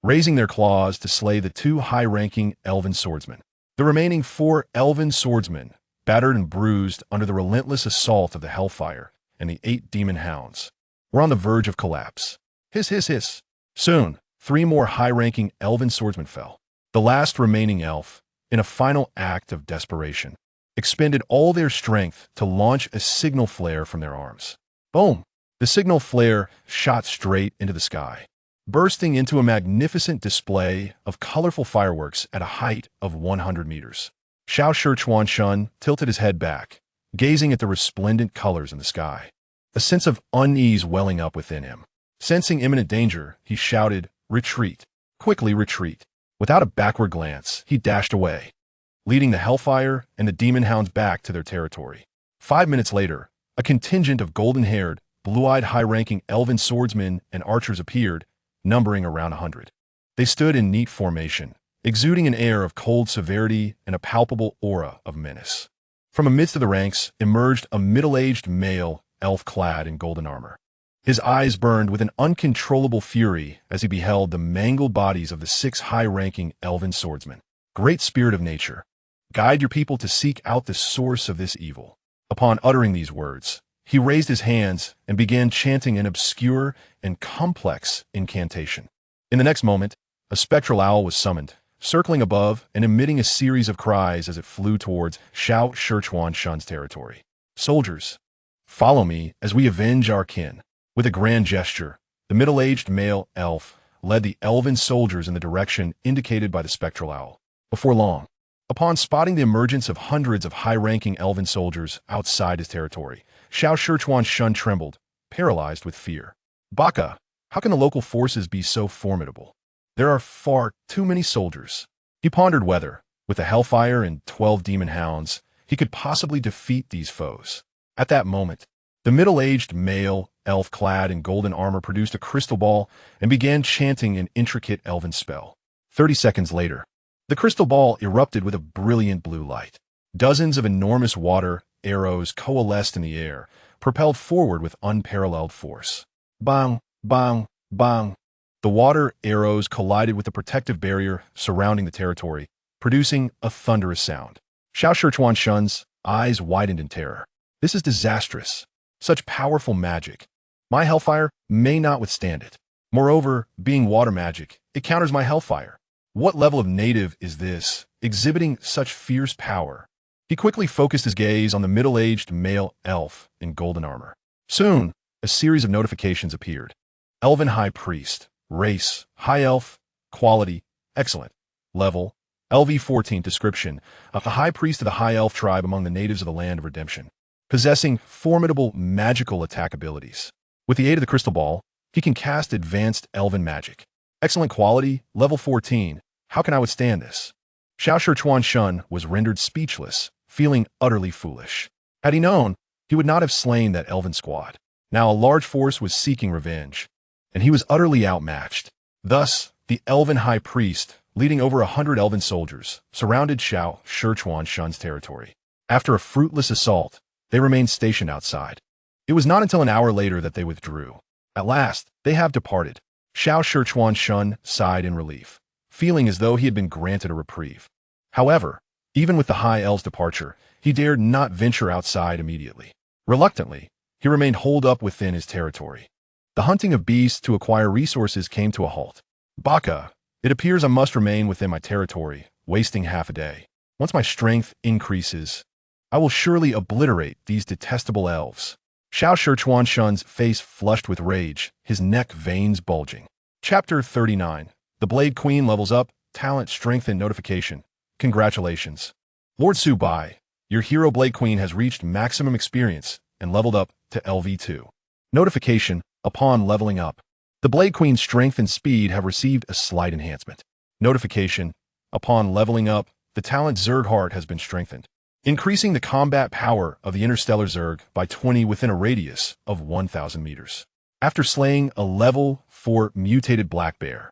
raising their claws to slay the two high-ranking elven swordsmen. The remaining four elven swordsmen, battered and bruised under the relentless assault of the Hellfire and the 8 demon hounds, were on the verge of collapse. Hiss, hiss, hiss. Soon, 3 more high-ranking elven swordsmen fell. The last remaining elf, in a final act of desperation, expended all their strength to launch a signal flare from their arms. Boom! The signal flare shot straight into the sky, bursting into a magnificent display of colorful fireworks at a height of 100 meters. Xiao Shichuan Shun tilted his head back, gazing at the resplendent colors in the sky, a sense of unease welling up within him. Sensing imminent danger, he shouted, "Retreat! Quickly retreat!" Without a backward glance, he dashed away, leading the Hellfire and the demon hounds back to their territory. 5 minutes later, a contingent of golden-haired, blue-eyed high-ranking elven swordsmen and archers appeared, numbering around 100. They stood in neat formation, exuding an air of cold severity and a palpable aura of menace. From amidst of the ranks emerged a middle-aged male, elf clad in golden armor. His eyes burned with an uncontrollable fury as he beheld the mangled bodies of the 6 high-ranking elven swordsmen. Great Spirit of Nature, guide your people to seek out the source of this evil. Upon uttering these words, he raised his hands and began chanting an obscure and complex incantation. In the next moment, a spectral owl was summoned, circling above and emitting a series of cries as it flew towards Xiao Shichuan Shun's territory. "Soldiers, follow me as we avenge our kin." With a grand gesture, the middle-aged male elf led the elven soldiers in the direction indicated by the spectral owl. Before long, upon spotting the emergence of hundreds of high-ranking elven soldiers outside his territory, Xiao Shichuan Shun trembled, paralyzed with fear. "Baka, how can the local forces be so formidable? There are far too many soldiers." He pondered whether, with the Hellfire and 12 demon hounds, he could possibly defeat these foes. At that moment, the middle-aged male elf clad in golden armor produced a crystal ball and began chanting an intricate elven spell. 30 seconds later, the crystal ball erupted with a brilliant blue light. Dozens of enormous water arrows coalesced in the air, propelled forward with unparalleled force. Bang, bang, bang. The water arrows collided with the protective barrier surrounding the territory, producing a thunderous sound. Xiao Shichuan Shun's eyes widened in terror. "This is disastrous. Such powerful magic. My Hellfire may not withstand it. Moreover, being water magic, it counters my Hellfire. What level of native is this, exhibiting such fierce power?" He quickly focused his gaze on the middle-aged male elf in golden armor. Soon, a series of notifications appeared. Elven High Priest, race, High Elf, quality, excellent, level, LV14 description, a High Priest of the High Elf tribe among the natives of the Land of Redemption, possessing formidable magical attack abilities. With the aid of the crystal ball, he can cast advanced elven magic. Excellent quality, level 14. How can I withstand this? Xiao Shichuan Shun was rendered speechless, feeling utterly foolish. Had he known, he would not have slain that elven squad. Now a large force was seeking revenge, and he was utterly outmatched. Thus, the elven high priest, leading over 100 elven soldiers, surrounded Xiao Shichuan Shun's territory. After a fruitless assault, they remained stationed outside. It was not until an hour later that they withdrew. At last, they have departed. Xiao Shichuan Shun sighed in relief, feeling as though he had been granted a reprieve. However, even with the High Elf's departure, he dared not venture outside immediately. Reluctantly, he remained holed up within his territory. The hunting of beasts to acquire resources came to a halt. "Baka, it appears I must remain within my territory, wasting half a day. Once my strength increases, I will surely obliterate these detestable elves." Xiao Shichuan Shun's face flushed with rage, his neck veins bulging. Chapter 39. The Blade Queen levels up, talent, strength, and notification. Congratulations. Lord Su Bai, your hero Blade Queen has reached maximum experience and leveled up to LV2. Notification, upon leveling up, the Blade Queen's strength and speed have received a slight enhancement. Notification, upon leveling up, the talent Zerg Heart has been strengthened. increasing the combat power of the interstellar Zerg by 20 within a radius of 1,000 meters. After slaying a level 4 mutated black bear,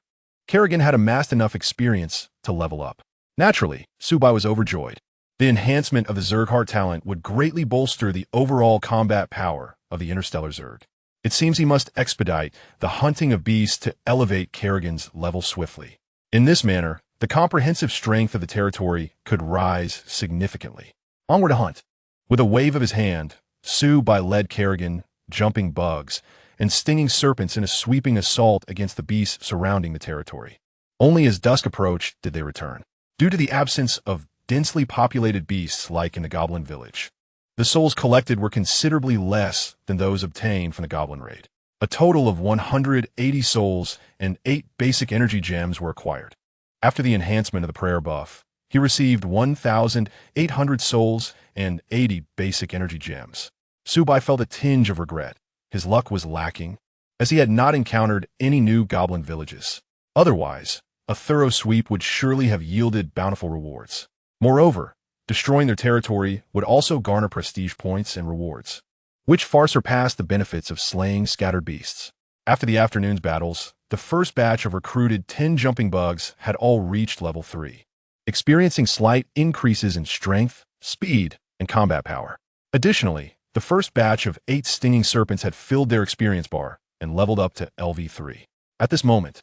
Kerrigan had amassed enough experience to level up. Naturally, Su Bai was overjoyed. The enhancement of the Zerg heart talent would greatly bolster the overall combat power of the interstellar Zerg. It seems he must expedite the hunting of beasts to elevate Kerrigan's level swiftly. In this manner, the comprehensive strength of the territory could rise significantly. Onward to hunt. With a wave of his hand, Su Bai led Kerrigan, jumping bugs, and stinging serpents in a sweeping assault against the beasts surrounding the territory. Only as dusk approached did they return. Due to the absence of densely populated beasts like in the Goblin Village, the souls collected were considerably less than those obtained from the Goblin Raid. A total of 180 souls and 8 basic energy gems were acquired. After the enhancement of the prayer buff, he received 1,800 souls and 80 basic energy gems. Su Bai felt a tinge of regret. His luck was lacking, as he had not encountered any new goblin villages. Otherwise, a thorough sweep would surely have yielded bountiful rewards. Moreover, destroying their territory would also garner prestige points and rewards, which far surpassed the benefits of slaying scattered beasts. After the afternoon's battles, the first batch of recruited 10 jumping bugs had all reached level 3, experiencing slight increases in strength, speed, and combat power. Additionally, the first batch of 8 stinging serpents had filled their experience bar and leveled up to LV3. At this moment,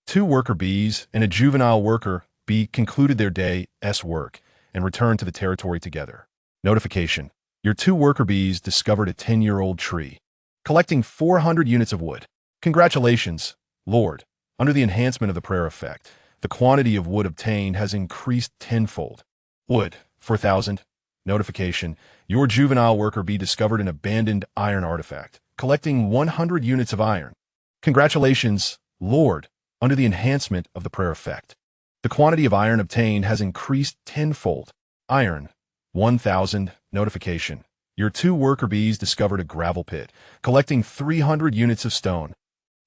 2 worker bees and a juvenile worker bee concluded their day's work and returned to the territory together. Notification: your 2 worker bees discovered a 10-year-old tree, collecting 400 units of wood. Congratulations, Lord. Under the enhancement of the prayer effect, the quantity of wood obtained has increased tenfold. Wood, 4,000. Notification: your juvenile worker bee discovered an abandoned iron artifact, collecting 100 units of iron. Congratulations, Lord. Under the enhancement of the prayer effect, the quantity of iron obtained has increased tenfold. Iron, 1,000. Notification: your 2 worker bees discovered a gravel pit, collecting 300 units of stone.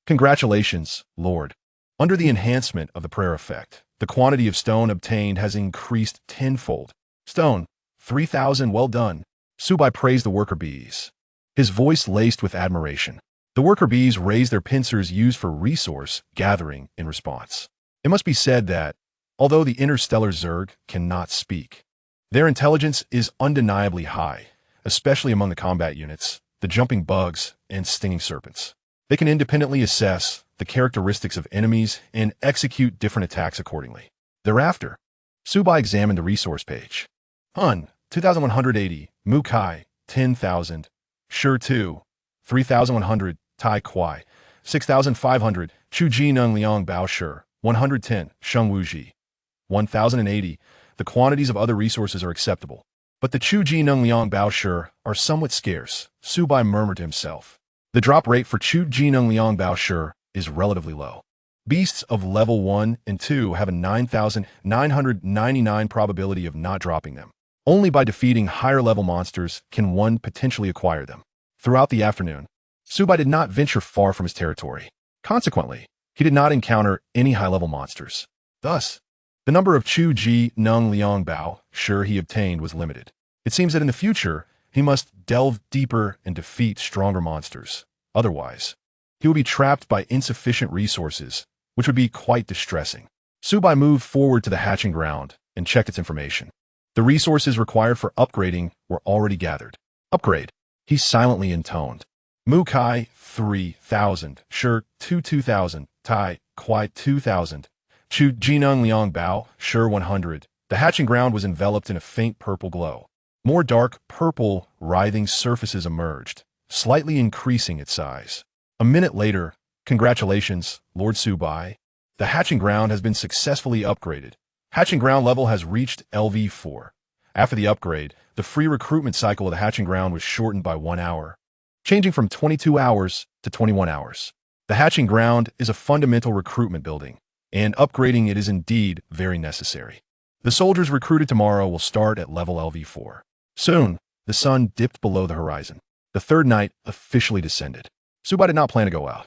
Congratulations, Lord. Under the enhancement of the prayer effect, the quantity of stone obtained has increased tenfold. Stone, 3,000. Well done. Su Bai praised the worker bees, his voice laced with admiration. The worker bees raised their pincers used for resource gathering in response. It must be said that, although the interstellar Zerg cannot speak, their intelligence is undeniably high, especially among the combat units, the jumping bugs, and stinging serpents. They can independently assess the characteristics of enemies and execute different attacks accordingly. Thereafter, Su Bai examined the resource page. Hun, 2,180, Mu Kai, 10,000, Shur 2, 3,100, Tai Kuai, 6,500, Chu Ji Nung Liang Bao Shur, 110, Sheng Wu Ji, 1,080. The quantities of other resources are acceptable, but the Chu Ji Nung Liang Bao Shur are somewhat scarce, Su Bai murmured to himself. The drop rate for Chu Ji Nung Liang Bao Shur is relatively low. Beasts of level 1 and 2 have a 9,999 probability of not dropping them. Only by defeating higher-level monsters can one potentially acquire them. Throughout the afternoon, Su Bai did not venture far from his territory. Consequently, he did not encounter any high-level monsters. Thus, the number of Chu Ji Nung Liang Bao Shur he obtained was limited. It seems that in the future, he must delve deeper and defeat stronger monsters. Otherwise, he would be trapped by insufficient resources, which would be quite distressing. Su Bai moved forward to the hatching ground and checked its information. The resources required for upgrading were already gathered. Upgrade, he silently intoned. Mu Kai, 3,000. Shur, 2,000. Tai, Kuai, 2,000. Chu Jinung Liang Bao, Shur, 100. The hatching ground was enveloped in a faint purple glow. More dark purple, writhing surfaces emerged, slightly increasing its size. A minute later, congratulations, Lord Su Bai. The hatching ground has been successfully upgraded. Hatching ground level has reached LV4. After the upgrade, the free recruitment cycle of the hatching ground was shortened by 1 hour, changing from 22 hours to 21 hours. The hatching ground is a fundamental recruitment building, and upgrading it is indeed very necessary. The soldiers recruited tomorrow will start at level LV4. Soon, the sun dipped below the horizon. The third night officially descended. Su Bai did not plan to go out.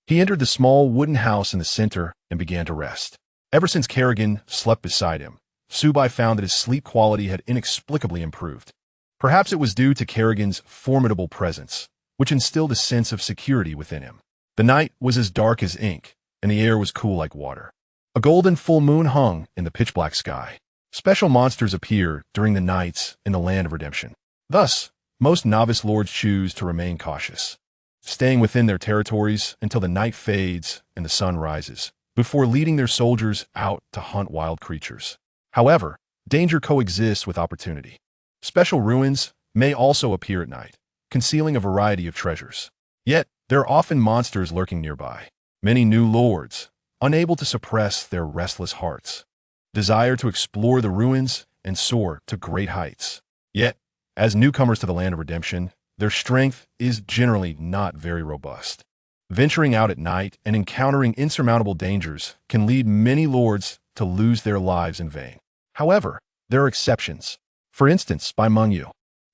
He entered the small wooden house in the center and began to rest. Ever since Kerrigan slept beside him, Su Bai found that his sleep quality had inexplicably improved. Perhaps it was due to Kerrigan's formidable presence, which instilled a sense of security within him. The night was as dark as ink, and the air was cool like water. A golden full moon hung in the pitch-black sky. Special monsters appear during the nights in the Land of Redemption. Thus, most novice lords choose to remain cautious, staying within their territories until the night fades and the sun rises, before leading their soldiers out to hunt wild creatures. However, danger coexists with opportunity. Special ruins may also appear at night, concealing a variety of treasures. Yet, there are often monsters lurking nearby. Many new lords, unable to suppress their restless hearts, desire to explore the ruins and soar to great heights. Yet, as newcomers to the Land of Redemption, their strength is generally not very robust. Venturing out at night and encountering insurmountable dangers can lead many lords to lose their lives in vain. However, there are exceptions. For instance, Bai Mengyu.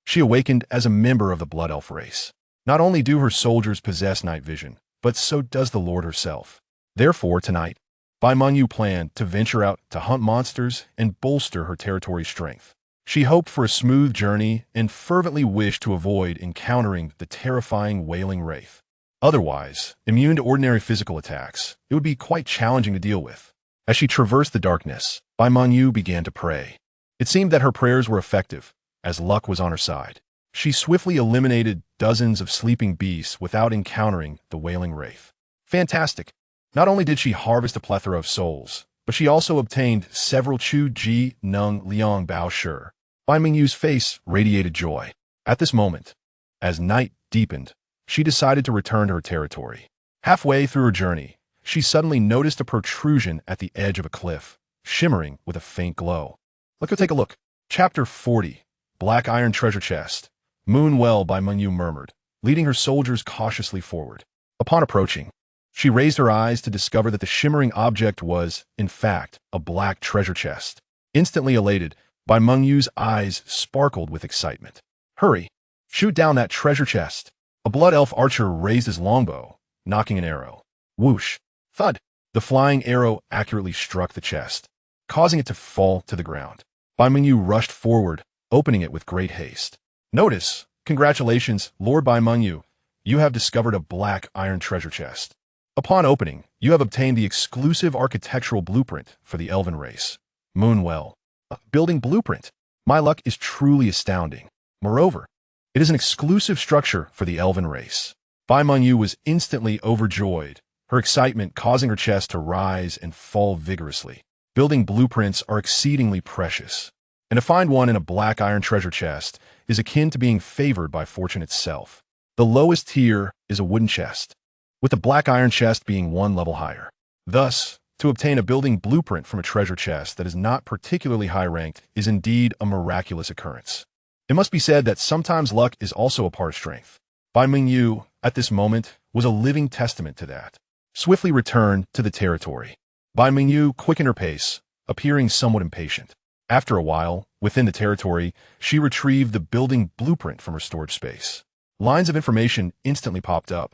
She awakened as a member of the Blood Elf race. Not only do her soldiers possess night vision, but so does the Lord herself. Therefore, tonight, Bai Mengyu planned to venture out to hunt monsters and bolster her territory's strength. She hoped for a smooth journey and fervently wished to avoid encountering the terrifying Wailing Wraith. Otherwise, immune to ordinary physical attacks, it would be quite challenging to deal with. As she traversed the darkness, Bai Mengyu began to pray. It seemed that her prayers were effective, as luck was on her side. She swiftly eliminated dozens of sleeping beasts without encountering the Wailing Wraith. Fantastic! Not only did she harvest a plethora of souls, but she also obtained several Chu Ji Nung Liang Bao Shi. Bai Mengyu's face radiated joy. At this moment, as night deepened, she decided to return to her territory. Halfway through her journey, she suddenly noticed a protrusion at the edge of a cliff, shimmering with a faint glow. Let's go take a look. Chapter 40. Black Iron Treasure Chest. Moon Well, Bai Mengyu murmured, leading her soldiers cautiously forward. Upon approaching, she raised her eyes to discover that the shimmering object was, in fact, a black treasure chest. Instantly elated, Bai Mengyu's eyes sparkled with excitement. Hurry! Shoot down that treasure chest! A blood elf archer raised his longbow, knocking an arrow. Whoosh! Thud! The flying arrow accurately struck the chest, causing it to fall to the ground. Bai Mengyu rushed forward, opening it with great haste. Notice! Congratulations, Lord Bai Mengyu. You have discovered a black iron treasure chest. Upon opening, you have obtained the exclusive architectural blueprint for the Elven race. Moonwell. A building blueprint. My luck is truly astounding. Moreover, it is an exclusive structure for the Elven race. Bai Mengyu was instantly overjoyed, her excitement causing her chest to rise and fall vigorously. Building blueprints are exceedingly precious, and to find one in a black iron treasure chest is akin to being favored by fortune itself. The lowest tier is a wooden chest, with the black iron chest being one level higher. Thus, to obtain a building blueprint from a treasure chest that is not particularly high-ranked is indeed a miraculous occurrence. It must be said that sometimes luck is also a part of strength. Bai Mengyu, at this moment, was a living testament to that. Swiftly returned to the territory. Bai Mengyu quickened her pace, appearing somewhat impatient. After a while, within the territory, she retrieved the building blueprint from her storage space. Lines of information instantly popped up.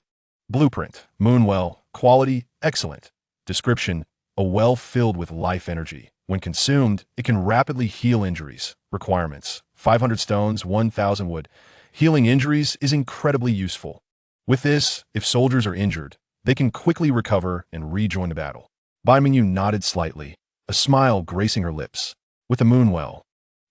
Blueprint, Moonwell, quality, excellent. Description, a well filled with life energy. When consumed, it can rapidly heal injuries. Requirements, 500 stones, 1,000 wood. Healing injuries is incredibly useful. With this, if soldiers are injured, they can quickly recover and rejoin the battle. Bai Mengyu nodded slightly, a smile gracing her lips. With the Moonwell,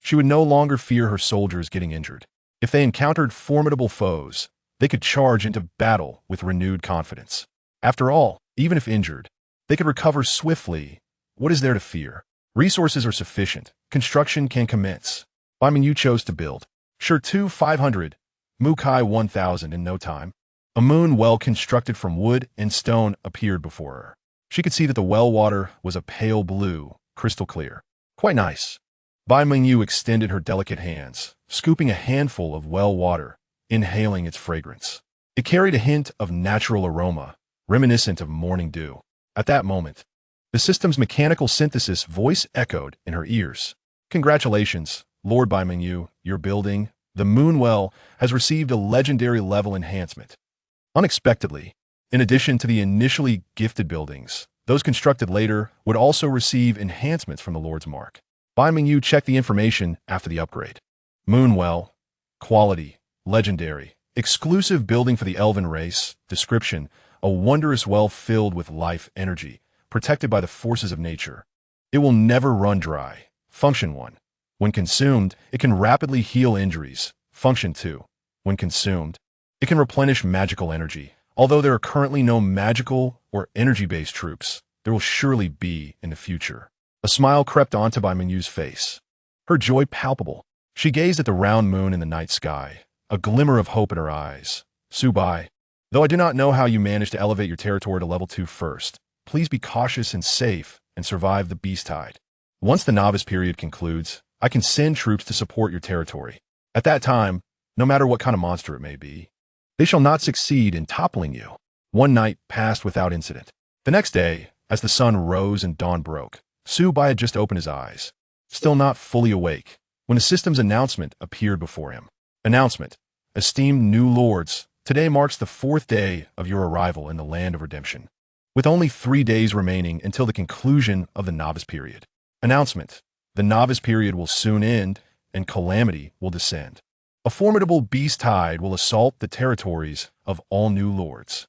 she would no longer fear her soldiers getting injured. If they encountered formidable foes, they could charge into battle with renewed confidence. After all, even if injured, they could recover swiftly. What is there to fear? Resources are sufficient. Construction can commence. Bai Mengyu chose to build. Sure 500, Mukai 1,000 in no time. A moon well constructed from wood and stone appeared before her. She could see that the well water was a pale blue, crystal clear. Quite nice. Bai Mengyu extended her delicate hands, scooping a handful of well water, inhaling its fragrance. It carried a hint of natural aroma, reminiscent of morning dew. At that moment, the system's mechanical synthesis voice echoed in her ears. Congratulations, Lord Bai Mengyu, your building, the Moonwell, has received a legendary level enhancement. Unexpectedly, in addition to the initially gifted buildings, those constructed later would also receive enhancements from the Lord's Mark. Bai Mingyu checked the information after the upgrade. Moonwell. Quality. Legendary. Exclusive building for the elven race. Description. A wondrous well filled with life energy, protected by the forces of nature. It will never run dry. Function 1. When consumed, it can rapidly heal injuries. Function 2. When consumed, it can replenish magical energy. Although there are currently no magical or energy-based troops, there will surely be in the future. A smile crept onto Bai Mingyu's face. Her joy palpable. She gazed at the round moon in the night sky, a glimmer of hope in her eyes. Su Bai, though I do not know how you managed to elevate your territory to level 2 first, please be cautious and safe and survive the beast tide. Once the novice period concludes, I can send troops to support your territory. At that time, no matter what kind of monster it may be, they shall not succeed in toppling you. One night passed without incident. The next day, as the sun rose and dawn broke, Su Bai had just opened his eyes, still not fully awake, when a system's announcement appeared before him. Announcement. Esteemed new lords, today marks the 4th day of your arrival in the land of redemption, with only 3 days remaining until the conclusion of the novice period. Announcement. The novice period will soon end, and calamity will descend. A formidable beast tide will assault the territories of all new lords.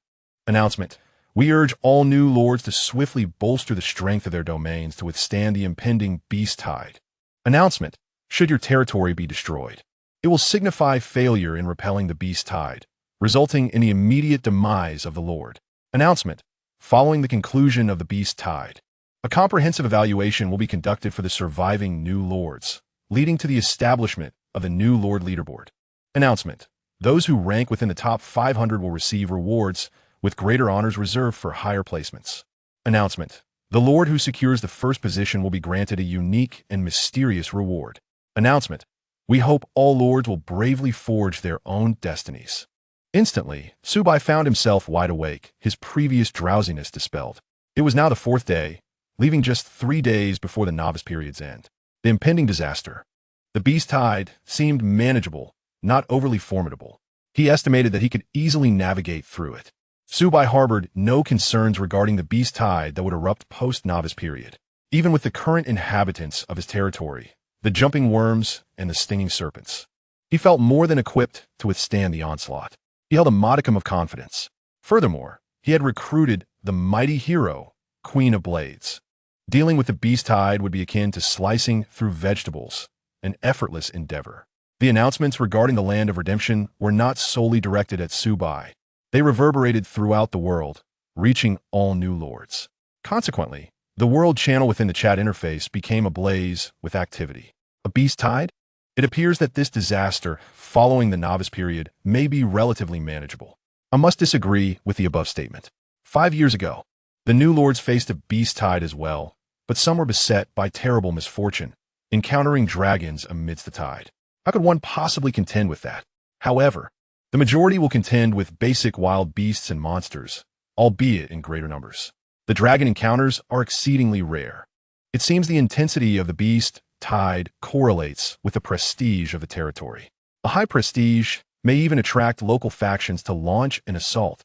Announcement. We urge all new lords to swiftly bolster the strength of their domains to withstand the impending beast tide. Announcement. Should your territory be destroyed, it will signify failure in repelling the beast tide, resulting in the immediate demise of the lord. Announcement. Following the conclusion of the beast tide, a comprehensive evaluation will be conducted for the surviving new lords, leading to the establishment of the new lord leaderboard. Announcement. Those who rank within the top 500 will receive rewards, with greater honors reserved for higher placements. Announcement. The lord who secures the first position will be granted a unique and mysterious reward. Announcement. We hope all lords will bravely forge their own destinies. Instantly, Su Bai found himself wide awake, his previous drowsiness dispelled. It was now the 4th day, leaving just 3 days before the novice period's end. The impending disaster. The beast tide seemed manageable, not overly formidable. He estimated that he could easily navigate through it. Su Bai harbored no concerns regarding the beast tide that would erupt post-novice period. Even with the current inhabitants of his territory, the jumping worms and the stinging serpents, he felt more than equipped to withstand the onslaught. He held a modicum of confidence. Furthermore, he had recruited the mighty hero, Queen of Blades. Dealing with the beast tide would be akin to slicing through vegetables, an effortless endeavor. The announcements regarding the land of redemption were not solely directed at Su Bai. They reverberated throughout the world, reaching all new lords. Consequently, the world channel within the chat interface became ablaze with activity. A beast tide? It appears that this disaster, following the novice period, may be relatively manageable. I must disagree with the above statement. 5 years ago, the new lords faced a beast tide as well, but some were beset by terrible misfortune, encountering dragons amidst the tide. How could one possibly contend with that? However, the majority will contend with basic wild beasts and monsters, albeit in greater numbers. The dragon encounters are exceedingly rare. It seems the intensity of the beast tide correlates with the prestige of the territory. A high prestige may even attract local factions to launch an assault.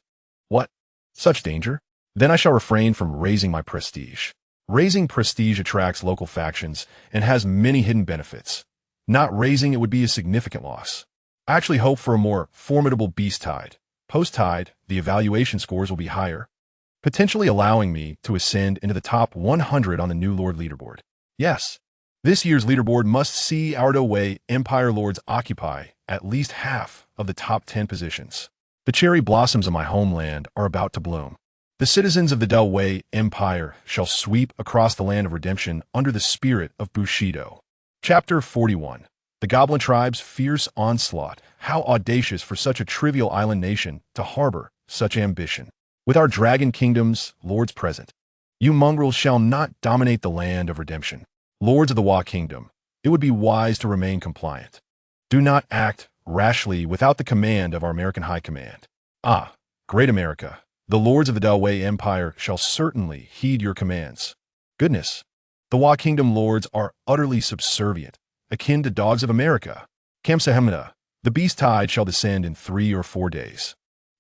What? Such danger? Then I shall refrain from raising my prestige. Raising prestige attracts local factions and has many hidden benefits. Not raising it would be a significant loss. I actually hope for a more formidable beast tide. Post-tide, the evaluation scores will be higher, potentially allowing me to ascend into the top 100 on the new Lord leaderboard. Yes, this year's leaderboard must see our Dawei Empire Lords occupy at least half of the top 10 positions. The cherry blossoms of my homeland are about to bloom. The citizens of the Dawei Empire shall sweep across the land of redemption under the spirit of Bushido. Chapter 41. The Goblin Tribe's Fierce Onslaught. How audacious for such a trivial island nation to harbor such ambition. With our dragon kingdoms, lords present, you mongrels shall not dominate the land of redemption. Lords of the Wa Kingdom, it would be wise to remain compliant. Do not act rashly without the command of our American High Command. Ah, great America, the lords of the Dawei Empire shall certainly heed your commands. Goodness, the Wa Kingdom lords are utterly subservient, akin to dogs of America. Kamsahemda, the beast tide shall descend in 3 or 4 days.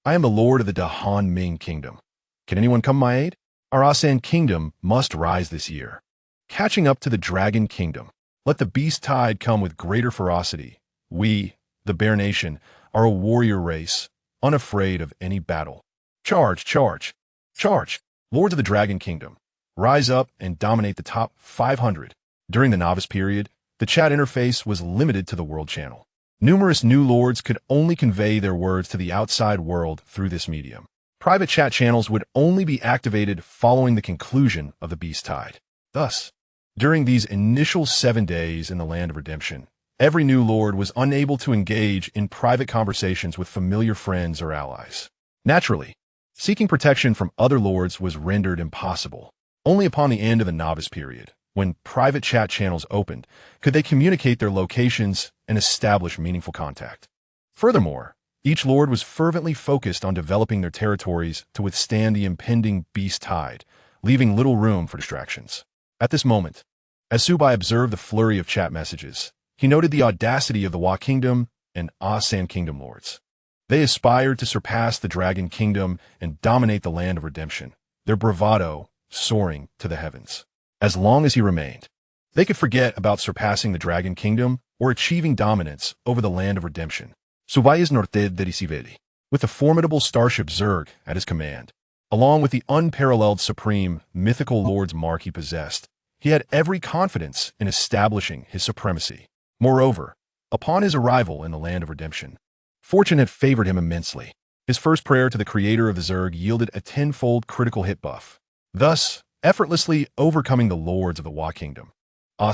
I am the lord of the Dahan Ming Kingdom. Can anyone come my aid? Our Asan Kingdom must rise this year, catching up to the Dragon Kingdom. Let the beast tide come with greater ferocity. We, the Bear Nation, are a warrior race, unafraid of any battle. Charge, charge, charge! Lords of the Dragon Kingdom, rise up and dominate the top 500. During the novice period, the chat interface was limited to the World Channel. Numerous new lords could only convey their words to the outside world through this medium. Private chat channels would only be activated following the conclusion of the beast tide. Thus, during these initial 7 days in the Land of Redemption, every new lord was unable to engage in private conversations with familiar friends or allies. Naturally, seeking protection from other lords was rendered impossible. Only upon the end of the novice period, when private chat channels opened, could they communicate their locations and establish meaningful contact. Furthermore, each lord was fervently focused on developing their territories to withstand the impending beast tide, leaving little room for distractions. At this moment, as Su Bai observed the flurry of chat messages, he noted the audacity of the Wa Kingdom and Sand Kingdom lords. They aspired to surpass the Dragon Kingdom and dominate the Land of Redemption, their bravado soaring to the heavens. As long as he remained, they could forget about surpassing the Dragon Kingdom or achieving dominance over the Land of Redemption. Su Bai is norte de Riciveri, with the formidable starship Zerg at his command, along with the unparalleled supreme mythical lord's mark he possessed. He had every confidence in establishing his supremacy. Moreover, upon his arrival in the Land of Redemption, fortune had favored him immensely. His first prayer to the creator of the Zerg yielded a 10-fold critical hit buff, thus effortlessly overcoming the lords of the Wa Kingdom.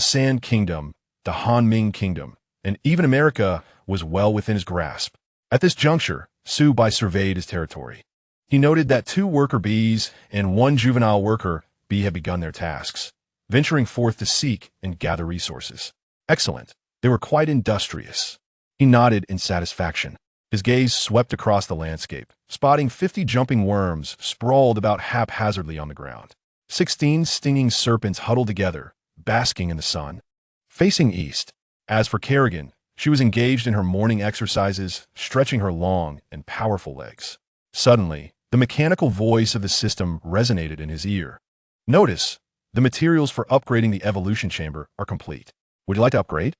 Sand Kingdom, the Han Ming Kingdom, and even America was well within his grasp. At this juncture, Su Bai surveyed his territory. He noted that 2 worker bees and 1 juvenile worker bee had begun their tasks, venturing forth to seek and gather resources. Excellent. They were quite industrious. He nodded in satisfaction. His gaze swept across the landscape, spotting 50 jumping worms sprawled about haphazardly on the ground. 16 stinging serpents huddled together, basking in the sun. Facing east, as for Kerrigan, she was engaged in her morning exercises, stretching her long and powerful legs. Suddenly, the mechanical voice of the system resonated in his ear. Notice, the materials for upgrading the evolution chamber are complete. Would you like to upgrade?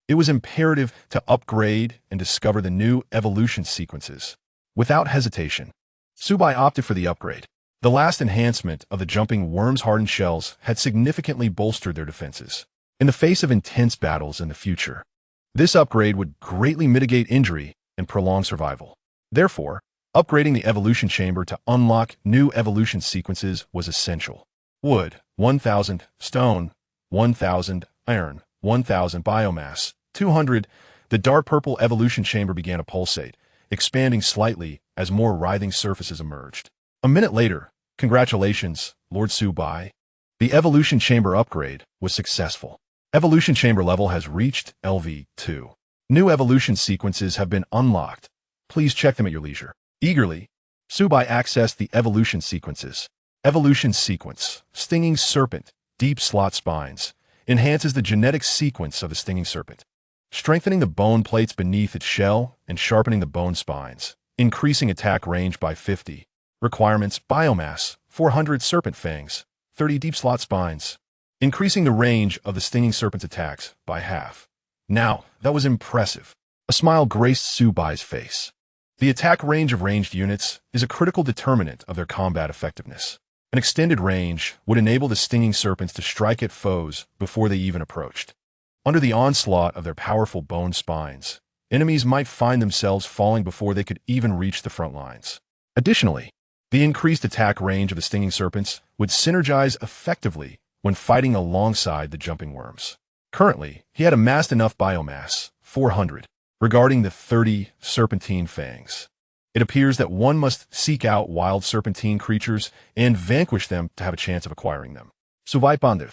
It was imperative to upgrade and discover the new evolution sequences. Without hesitation, Su Bai opted for the upgrade. The last enhancement of the jumping worms' hardened shells had significantly bolstered their defenses. In the face of intense battles in the future, this upgrade would greatly mitigate injury and prolong survival. Therefore, upgrading the evolution chamber to unlock new evolution sequences was essential. Wood, 1,000, stone, 1,000, iron, 1,000 biomass, 200. The dark purple evolution chamber began to pulsate, expanding slightly as more writhing surfaces emerged. A minute later, congratulations, Lord Su Bai. The evolution chamber upgrade was successful. Evolution chamber level has reached LV2. New evolution sequences have been unlocked. Please check them at your leisure. Eagerly, Su Bai accessed the evolution sequences. Evolution sequence, stinging serpent, deep slot spines, enhances the genetic sequence of the stinging serpent, strengthening the bone plates beneath its shell and sharpening the bone spines, increasing attack range by 50. Requirements: biomass, 400 serpent fangs, 30 deep slot spines, increasing the range of the stinging serpent's attacks by half. Now, that was impressive. A smile graced Su Bai's face. The attack range of ranged units is a critical determinant of their combat effectiveness. An extended range would enable the stinging serpents to strike at foes before they even approached. Under the onslaught of their powerful bone spines, enemies might find themselves falling before they could even reach the front lines. Additionally, the increased attack range of the stinging serpents would synergize effectively when fighting alongside the jumping worms. Currently, he had amassed enough biomass, 400, regarding the 30 serpentine fangs. It appears that one must seek out wild serpentine creatures and vanquish them to have a chance of acquiring them. Su Bai pondered.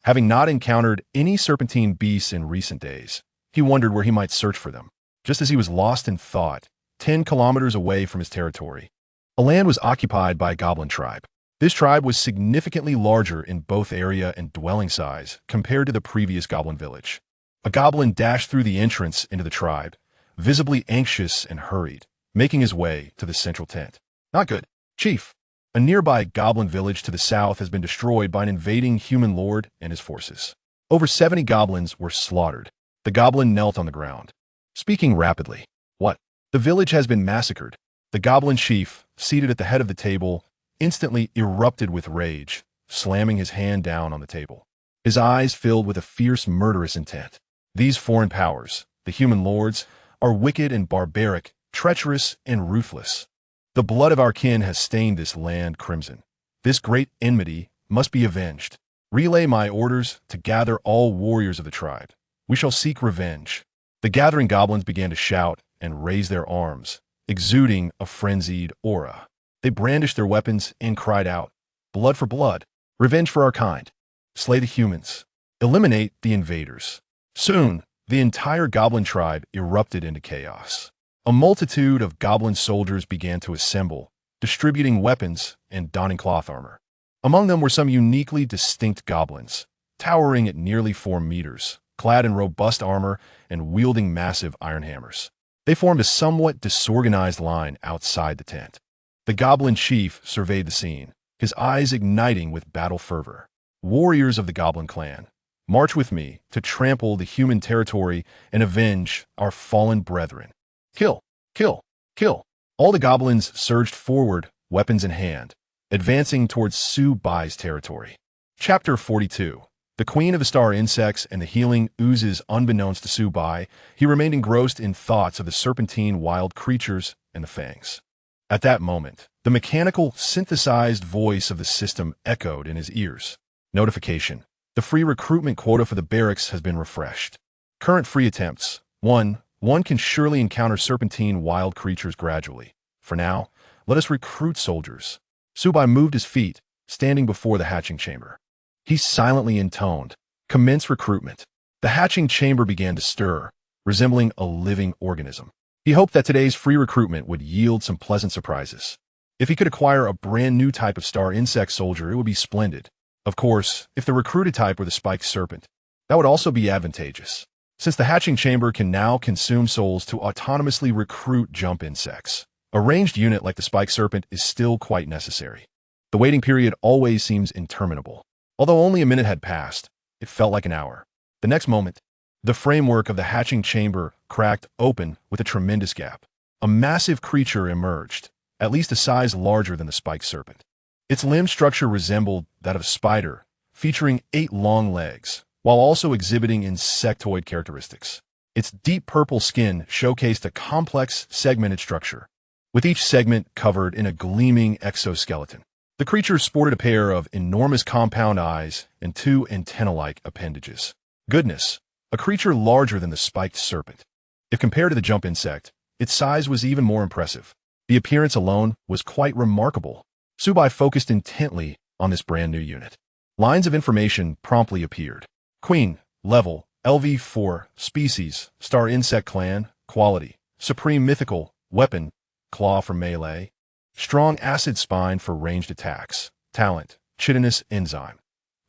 Having not encountered any serpentine beasts in recent days, he wondered where he might search for them. Just as he was lost in thought, 10 kilometers away from his territory, a land was occupied by a goblin tribe. This tribe was significantly larger in both area and dwelling size compared to the previous goblin village. A goblin dashed through the entrance into the tribe, visibly anxious and hurried, making his way to the central tent. Not good, Chief. A nearby goblin village to the south has been destroyed by an invading human lord and his forces. Over 70 goblins were slaughtered. The goblin knelt on the ground, speaking rapidly. What? The village has been massacred. The goblin chief, seated at the head of the table, instantly erupted with rage, slamming his hand down on the table. His eyes filled with a fierce, murderous intent. These foreign powers, the human lords, are wicked and barbaric, treacherous and ruthless. The blood of our kin has stained this land crimson. This great enmity must be avenged. Relay my orders to gather all warriors of the tribe. We shall seek revenge. The gathering goblins began to shout and raise their arms, exuding a frenzied aura. They brandished their weapons and cried out, "Blood for blood, revenge for our kind. Slay the humans. Eliminate the invaders." Soon, the entire goblin tribe erupted into chaos. A multitude of goblin soldiers began to assemble, distributing weapons and donning cloth armor. Among them were some uniquely distinct goblins, towering at nearly 4 meters, clad in robust armor and wielding massive iron hammers. They formed a somewhat disorganized line outside the tent. The goblin chief surveyed the scene, his eyes igniting with battle fervor. "Warriors of the goblin clan, march with me to trample the human territory and avenge our fallen brethren. Kill, kill, kill." All the goblins surged forward, weapons in hand, advancing towards Su Bai's territory. Chapter 42. The Queen of the Star Insects and the Healing Oozes. Unbeknownst to Su Bai, he remained engrossed in thoughts of the serpentine wild creatures and the fangs. At that moment, the mechanical, synthesized voice of the system echoed in his ears. Notification. The free recruitment quota for the barracks has been refreshed. Current free attempts. 1. One can surely encounter serpentine wild creatures gradually. For now, let us recruit soldiers. Su Bai moved his feet, standing before the hatching chamber. He silently intoned, "Commence recruitment." The hatching chamber began to stir, resembling a living organism. He hoped that today's free recruitment would yield some pleasant surprises. If he could acquire a brand new type of star insect soldier, it would be splendid. Of course, if the recruited type were the spiked serpent, that would also be advantageous, since the hatching chamber can now consume souls to autonomously recruit jump insects. A ranged unit like the spiked serpent is still quite necessary. The waiting period always seems interminable. Although only a minute had passed, it felt like an hour. The next moment, the framework of the hatching chamber cracked open with a tremendous gap. A massive creature emerged, at least a size larger than the spiked serpent. Its limb structure resembled that of a spider, featuring 8 long legs, while also exhibiting insectoid characteristics. Its deep purple skin showcased a complex, segmented structure, with each segment covered in a gleaming exoskeleton. The creature sported a pair of enormous compound eyes and 2 antenna-like appendages. Goodness, a creature larger than the spiked serpent. If compared to the jump insect, its size was even more impressive. The appearance alone was quite remarkable. Su Bai focused intently on this brand new unit. Lines of information promptly appeared. Queen, level, LV4, species, star insect clan, quality, supreme mythical, weapon, claw for melee, strong acid spine for ranged attacks, talent, chitinous enzyme.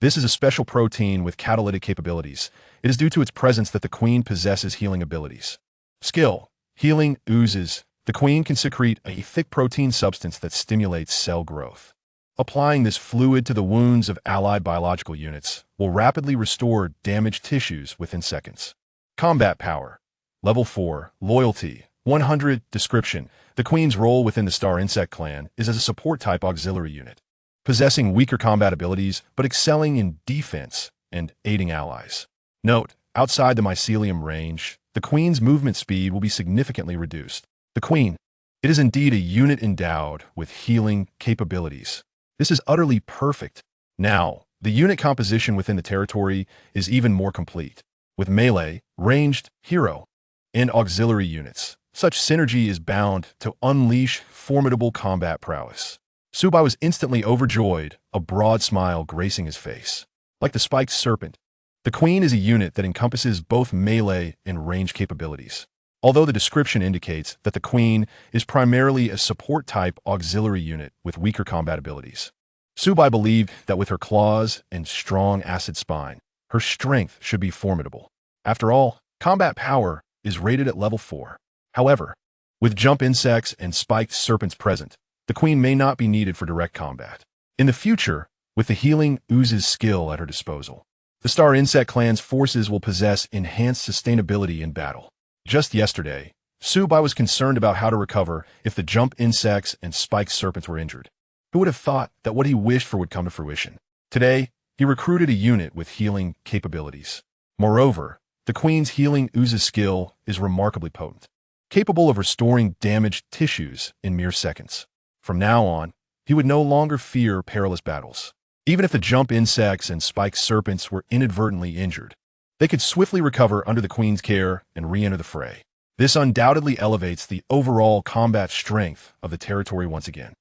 This is a special protein with catalytic capabilities. It is due to its presence that the queen possesses healing abilities. Skill, healing oozes. The queen can secrete a thick protein substance that stimulates cell growth. Applying this fluid to the wounds of allied biological units will rapidly restore damaged tissues within seconds. Combat power, level 4, loyalty, 100, description. The queen's role within the star insect clan is as a support-type auxiliary unit, possessing weaker combat abilities but excelling in defense and aiding allies. Note, outside the mycelium range, the queen's movement speed will be significantly reduced. The queen, it is indeed a unit endowed with healing capabilities. This is utterly perfect. Now, the unit composition within the territory is even more complete, with melee, ranged, hero, and auxiliary units. Such synergy is bound to unleash formidable combat prowess. Su Bai was instantly overjoyed, a broad smile gracing his face. Like the spiked serpent, the queen is a unit that encompasses both melee and range capabilities. Although the description indicates that the queen is primarily a support-type auxiliary unit with weaker combat abilities, Su Bai believed that with her claws and strong acid spine, her strength should be formidable. After all, combat power is rated at level 4. However, with jump insects and spiked serpents present, the queen may not be needed for direct combat. In the future, with the healing oozes skill at her disposal, The Star Insect Clan's forces will possess enhanced sustainability in battle. Just yesterday, Su Bai was concerned about how to recover if the jump insects and spiked serpents were injured. Who would have thought that what he wished for would come to fruition? Today, he recruited a unit with healing capabilities. Moreover, the Queen's healing ooze's skill is remarkably potent, capable of restoring damaged tissues in mere seconds. From now on, he would no longer fear perilous battles. Even if the jump insects and spiked serpents were inadvertently injured, they could swiftly recover under the Queen's care and re-enter the fray. This undoubtedly elevates the overall combat strength of the territory once again.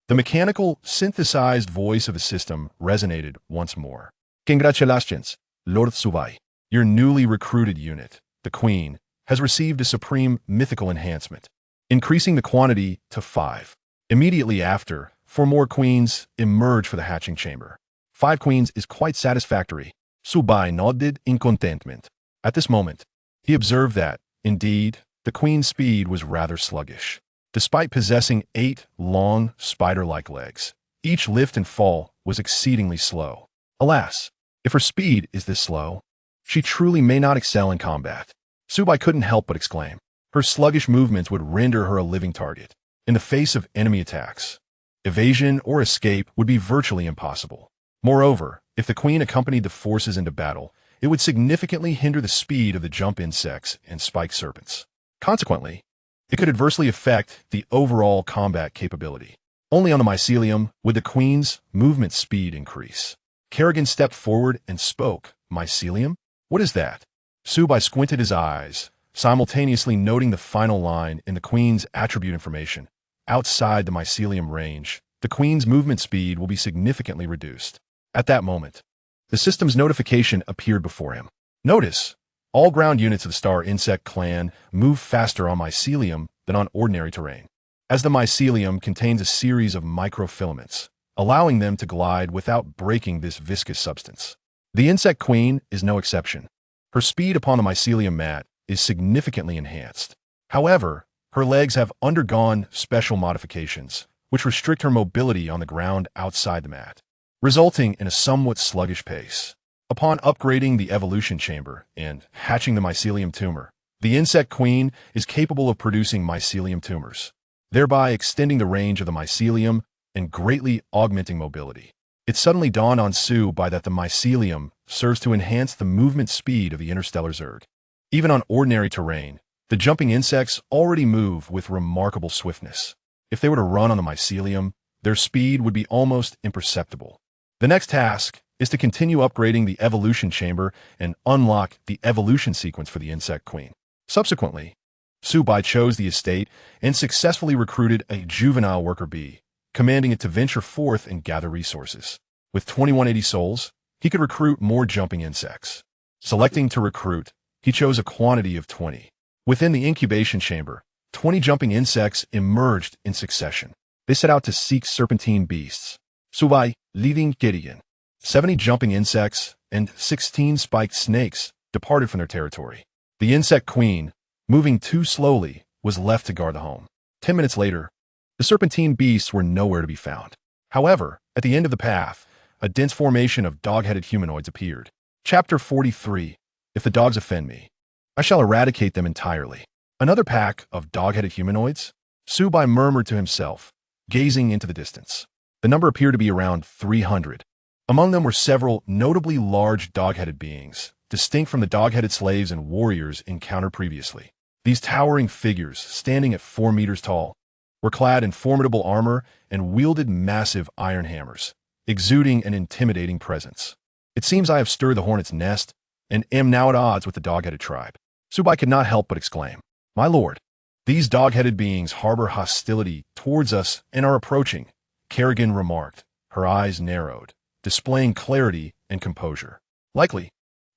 The mechanical, synthesized voice of the system resonated once more. Congratulations, Lord Su Bai. Your newly recruited unit, the Queen, has received a supreme mythical enhancement, increasing the quantity to 5. Immediately after, 4 more queens emerge for the hatching chamber. 5 queens is quite satisfactory. Su Bai nodded in contentment. At this moment, he observed that, indeed, the queen's speed was rather sluggish. Despite possessing 8 long, spider-like legs, each lift and fall was exceedingly slow. Alas, if her speed is this slow, she truly may not excel in combat. Su Bai couldn't help but exclaim. Her sluggish movements would render her a living target. In the face of enemy attacks, evasion or escape would be virtually impossible. Moreover, if the Queen accompanied the forces into battle, it would significantly hinder the speed of the jump insects and spiked serpents. Consequently, it could adversely affect the overall combat capability. Only on the mycelium would the Queen's movement speed increase. Kerrigan stepped forward and spoke. Mycelium? What is that? Su Bai squinted his eyes, simultaneously noting the final line in the Queen's attribute information. Outside the mycelium range, the Queen's movement speed will be significantly reduced. At that moment, the system's notification appeared before him. Notice, all ground units of the Star Insect Clan move faster on mycelium than on ordinary terrain, as the mycelium contains a series of microfilaments, allowing them to glide without breaking this viscous substance. The Insect Queen is no exception. Her speed upon the mycelium mat is significantly enhanced. However, her legs have undergone special modifications, which restrict her mobility on the ground outside the mat, resulting in a somewhat sluggish pace. Upon upgrading the evolution chamber and hatching the mycelium tumor, the Insect Queen is capable of producing mycelium tumors, thereby extending the range of the mycelium and greatly augmenting mobility. It suddenly dawned on Su Bai that the mycelium serves to enhance the movement speed of the interstellar Zerg. Even on ordinary terrain, the jumping insects already move with remarkable swiftness. If they were to run on the mycelium, their speed would be almost imperceptible. The next task is to continue upgrading the evolution chamber and unlock the evolution sequence for the Insect Queen. Subsequently, Su Bai chose the estate and successfully recruited a juvenile worker bee, commanding it to venture forth and gather resources. With 2180 souls, he could recruit more jumping insects. Selecting to recruit, he chose a quantity of 20. Within the incubation chamber, 20 jumping insects emerged in succession. They set out to seek serpentine beasts. Su Bai leading Gideon. 70 jumping insects and 16 spiked snakes departed from their territory. The Insect Queen, moving too slowly, was left to guard the home. 10 minutes later, the serpentine beasts were nowhere to be found. However, at the end of the path, a dense formation of dog-headed humanoids appeared. Chapter 43. If the dogs offend me, I shall eradicate them entirely. Another pack of dog-headed humanoids? Su Bai murmured to himself, gazing into the distance. The number appeared to be around 300. Among them were several notably large dog-headed beings, distinct from the dog-headed slaves and warriors encountered previously. These towering figures, standing at 4 meters tall, were clad in formidable armor and wielded massive iron hammers, exuding an intimidating presence. It seems I have stirred the hornet's nest and am now at odds with the dog-headed tribe. Su Bai could not help but exclaim, My lord, these dog-headed beings harbor hostility towards us and are approaching, Kerrigan remarked, her eyes narrowed, displaying clarity and composure. Likely,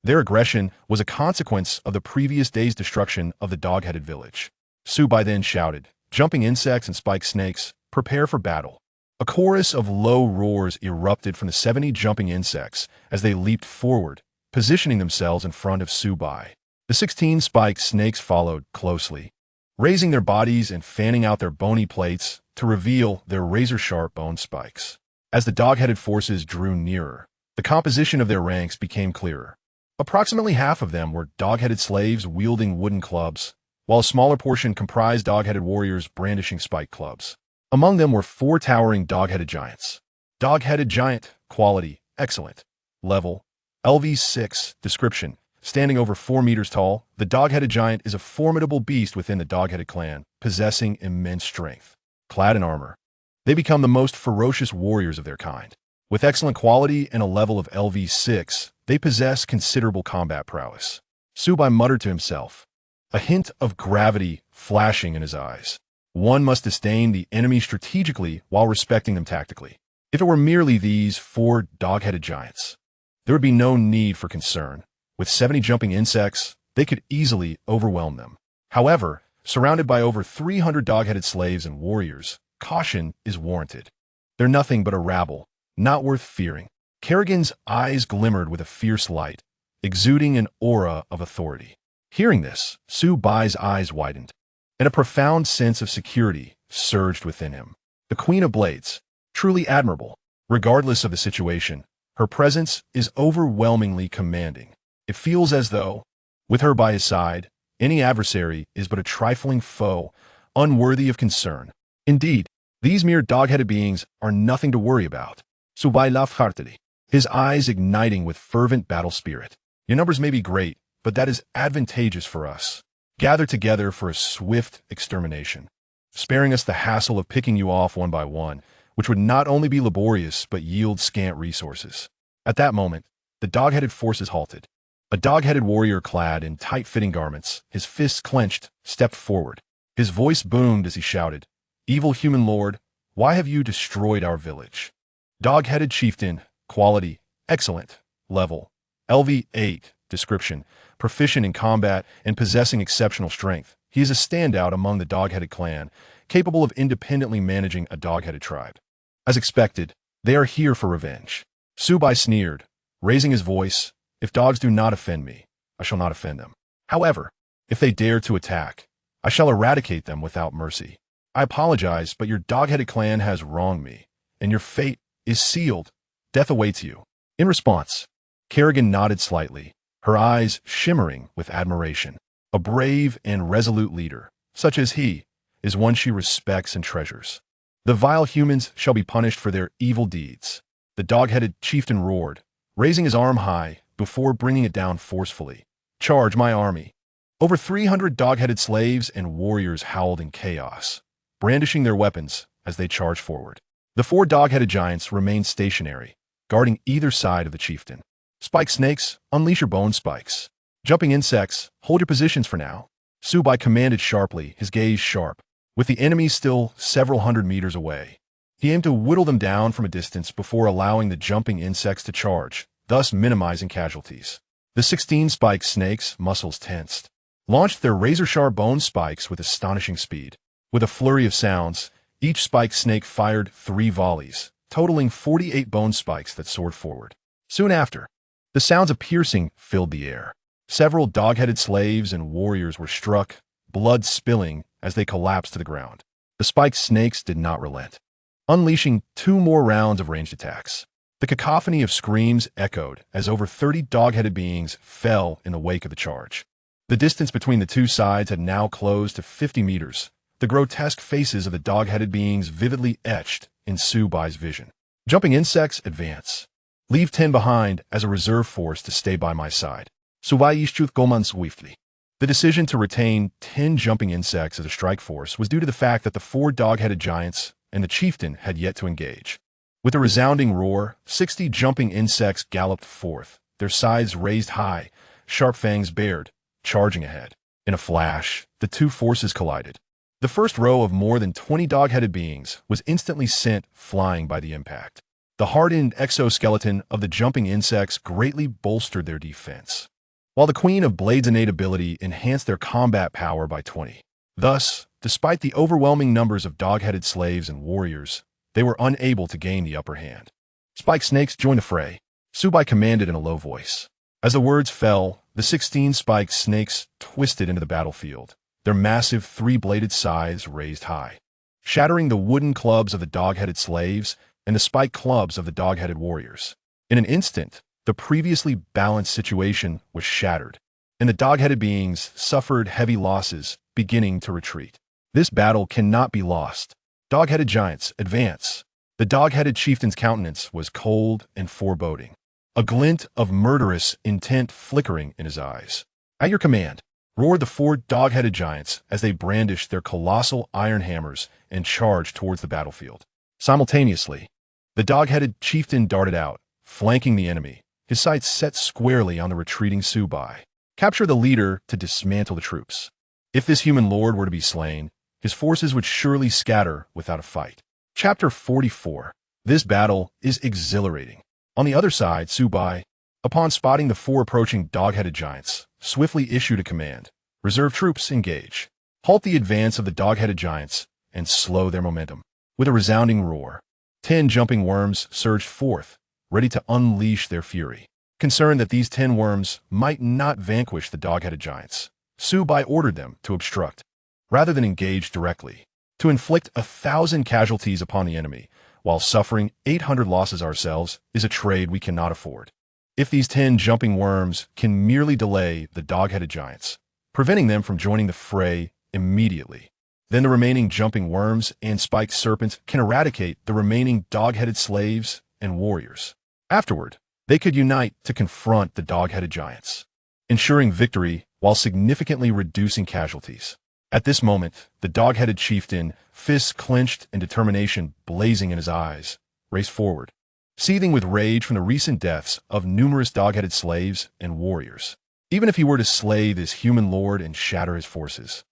their aggression was a consequence of the previous day's destruction of the dog-headed village. Su Bai then shouted, Jumping insects and spiked snakes, prepare for battle. A chorus of low roars erupted from the 70 jumping insects as they leaped forward, positioning themselves in front of Su Bai. The 16 spiked snakes followed closely, raising their bodies and fanning out their bony plates to reveal their razor-sharp bone spikes. As the dog-headed forces drew nearer, the composition of their ranks became clearer. Approximately half of them were dog-headed slaves wielding wooden clubs, while a smaller portion comprised dog-headed warriors brandishing spike clubs. Among them were 4 towering dog-headed giants. Dog-headed giant, quality, excellent. Level, LV6, description. Standing over 4 meters tall, the dog-headed giant is a formidable beast within the dog-headed clan, possessing immense strength. Clad in armor, they become the most ferocious warriors of their kind. With excellent quality and a level of LV6, they possess considerable combat prowess. Su Bai muttered to himself, a hint of gravity flashing in his eyes. One must disdain the enemy strategically while respecting them tactically. If it were merely these 4 dog-headed giants, there would be no need for concern. With 70 jumping insects, they could easily overwhelm them. However, surrounded by over 300 dog-headed slaves and warriors, caution is warranted. They're nothing but a rabble, not worth fearing. Kerrigan's eyes glimmered with a fierce light, exuding an aura of authority. Hearing this, Su Bai's eyes widened, and a profound sense of security surged within him. The Queen of Blades, truly admirable. Regardless of the situation, her presence is overwhelmingly commanding. It feels as though, with her by his side, any adversary is but a trifling foe, unworthy of concern. Indeed, these mere dog-headed beings are nothing to worry about. Su Bai laughed heartily, his eyes igniting with fervent battle spirit. Your numbers may be great, but that is advantageous for us. Gather together for a swift extermination, sparing us the hassle of picking you off one by one, which would not only be laborious but yield scant resources. At that moment, the dog-headed forces halted. A dog-headed warrior clad in tight-fitting garments, his fists clenched, stepped forward. His voice boomed as he shouted, "Evil human lord, why have you destroyed our village?" Dog-headed chieftain, quality, excellent. Level, LV8, description, proficient in combat and possessing exceptional strength. He is a standout among the dog-headed clan, capable of independently managing a dog-headed tribe. As expected, they are here for revenge. Su Bai sneered, raising his voice, "If dogs do not offend me, I shall not offend them. However, if they dare to attack, I shall eradicate them without mercy. I apologize, but your dog-headed clan has wronged me, and your fate is sealed. Death awaits you." In response, Kerrigan nodded slightly, her eyes shimmering with admiration. A brave and resolute leader, such as he, is one she respects and treasures. The vile humans shall be punished for their evil deeds. The dog-headed chieftain roared, raising his arm high before bringing it down forcefully. "Charge my army." Over 300 dog-headed slaves and warriors howled in chaos, brandishing their weapons as they charged forward. The 4 dog-headed giants remained stationary, guarding either side of the chieftain. "Spike snakes, unleash your bone spikes. Jumping insects, hold your positions for now." Su Bai commanded sharply, his gaze sharp. With the enemy still several hundred meters away, he aimed to whittle them down from a distance before allowing the jumping insects to charge, thus minimizing casualties. The 16 spike snakes, muscles tensed, launched their razor-sharp bone spikes with astonishing speed. With a flurry of sounds, each spike snake fired 3 volleys, totaling 48 bone spikes that soared forward. Soon after, the sounds of piercing filled the air. Several dog-headed slaves and warriors were struck, blood spilling as they collapsed to the ground. The spiked snakes did not relent, unleashing 2 more rounds of ranged attacks. The cacophony of screams echoed as over 30 dog-headed beings fell in the wake of the charge. The distance between the 2 sides had now closed to 50 meters, the grotesque faces of the dog-headed beings vividly etched in Su Bai's vision. "Jumping insects, advance. Leave 10 behind as a reserve force to stay by my side." Su Bai issued commands swiftly. The decision to retain 10 jumping insects as a strike force was due to the fact that the 4 dog-headed giants and the chieftain had yet to engage. With a resounding roar, 60 jumping insects galloped forth, their sides raised high, sharp fangs bared, charging ahead. In a flash, the 2 forces collided. The first row of more than 20 dog-headed beings was instantly sent flying by the impact. The hardened exoskeleton of the jumping insects greatly bolstered their defense, while the Queen of Blades' innate ability enhanced their combat power by 20. Thus, despite the overwhelming numbers of dog-headed slaves and warriors, they were unable to gain the upper hand. "Spike snakes, join the fray," Su Bai commanded in a low voice. As the words fell, the 16 spiked snakes twisted into the battlefield, their massive 3-bladed scythes raised high, shattering the wooden clubs of the dog-headed slaves and the spiked clubs of the dog-headed warriors. In an instant, The previously balanced situation was shattered, and the dog-headed beings suffered heavy losses, beginning to retreat. This battle cannot be lost. Dog-headed giants, advance. The dog-headed chieftain's countenance was cold and foreboding, a glint of murderous intent flickering in his eyes. At your command, roared the four dog-headed giants as they brandished their colossal iron hammers and charged towards the battlefield. Simultaneously, the dog-headed chieftain darted out, flanking the enemy, his sights set squarely on the retreating Su Bai. Capture the leader to dismantle the troops. If this human lord were to be slain, his forces would surely scatter without a fight. Chapter 44. This battle is exhilarating. On the other side, Su Bai, upon spotting the four approaching dog-headed giants, swiftly issued a command. Reserve troops, engage. Halt the advance of the dog-headed giants and slow their momentum. With a resounding roar, 10 jumping worms surged forth, ready to unleash their fury. Concerned that these 10 worms might not vanquish the dog-headed giants, Su Bai ordered them to obstruct, rather than engage directly. To inflict 1,000 casualties upon the enemy, while suffering 800 losses ourselves, is a trade we cannot afford. If these 10 jumping worms can merely delay the dog-headed giants, preventing them from joining the fray immediately, then the remaining jumping worms and spiked serpents can eradicate the remaining dog-headed slaves and warriors. Afterward, they could unite to confront the dog-headed giants, ensuring victory while significantly reducing casualties. At this moment, the dog-headed chieftain, fists clenched and determination blazing in his eyes, raced forward, seething with rage from the recent deaths of numerous dog-headed slaves and warriors. Even if he were to slay this human lord and shatter his forces,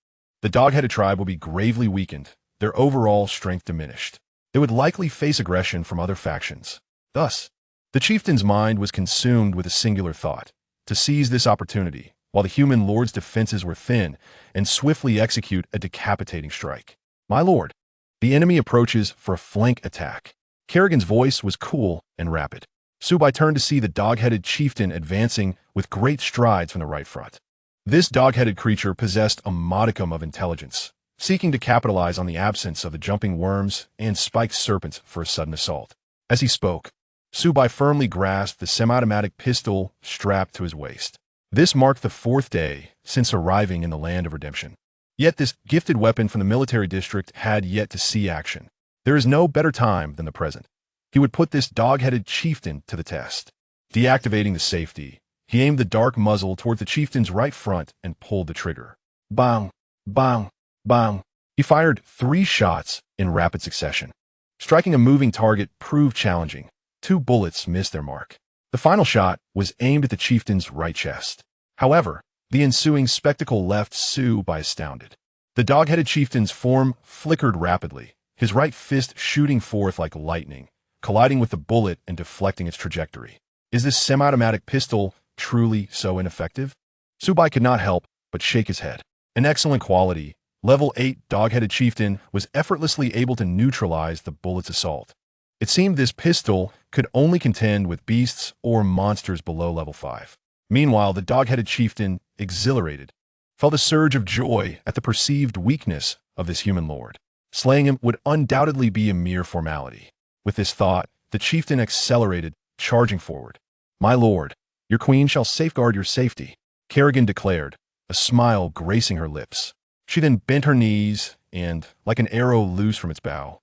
the dog-headed tribe would be gravely weakened, their overall strength diminished. They would likely face aggression from other factions. Thus, the chieftain's mind was consumed with a singular thought: to seize this opportunity, while the human lord's defenses were thin, and swiftly execute a decapitating strike. My lord, the enemy approaches for a flank attack. Kerrigan's voice was cool and rapid. Su Bai turned to see the dog-headed chieftain advancing with great strides from the right front. This dog-headed creature possessed a modicum of intelligence, seeking to capitalize on the absence of the jumping worms and spiked serpents for a sudden assault. As he spoke, Su Bai firmly grasped the semi-automatic pistol strapped to his waist. This marked the 4th day since arriving in the land of redemption. Yet this gifted weapon from the military district had yet to see action. There is no better time than the present. He would put this dog-headed chieftain to the test. Deactivating the safety, he aimed the dark muzzle toward the chieftain's right front and pulled the trigger. Bang, bang, bang. He fired 3 shots in rapid succession. Striking a moving target proved challenging. 2 bullets missed their mark. The final shot was aimed at the chieftain's right chest. However, the ensuing spectacle left Su Bai astounded. The dog-headed chieftain's form flickered rapidly, his right fist shooting forth like lightning, colliding with the bullet and deflecting its trajectory. Is this semi-automatic pistol truly so ineffective? Su Bai could not help but shake his head. An excellent quality, level 8 dog-headed chieftain was effortlessly able to neutralize the bullet's assault. It seemed this pistol could only contend with beasts or monsters below level 5. Meanwhile, the dog-headed chieftain, exhilarated, felt a surge of joy at the perceived weakness of this human lord. Slaying him would undoubtedly be a mere formality. With this thought, the chieftain accelerated, charging forward. My lord, your queen shall safeguard your safety, Kerrigan declared, a smile gracing her lips. She then bent her knees and, like an arrow loose from its bow,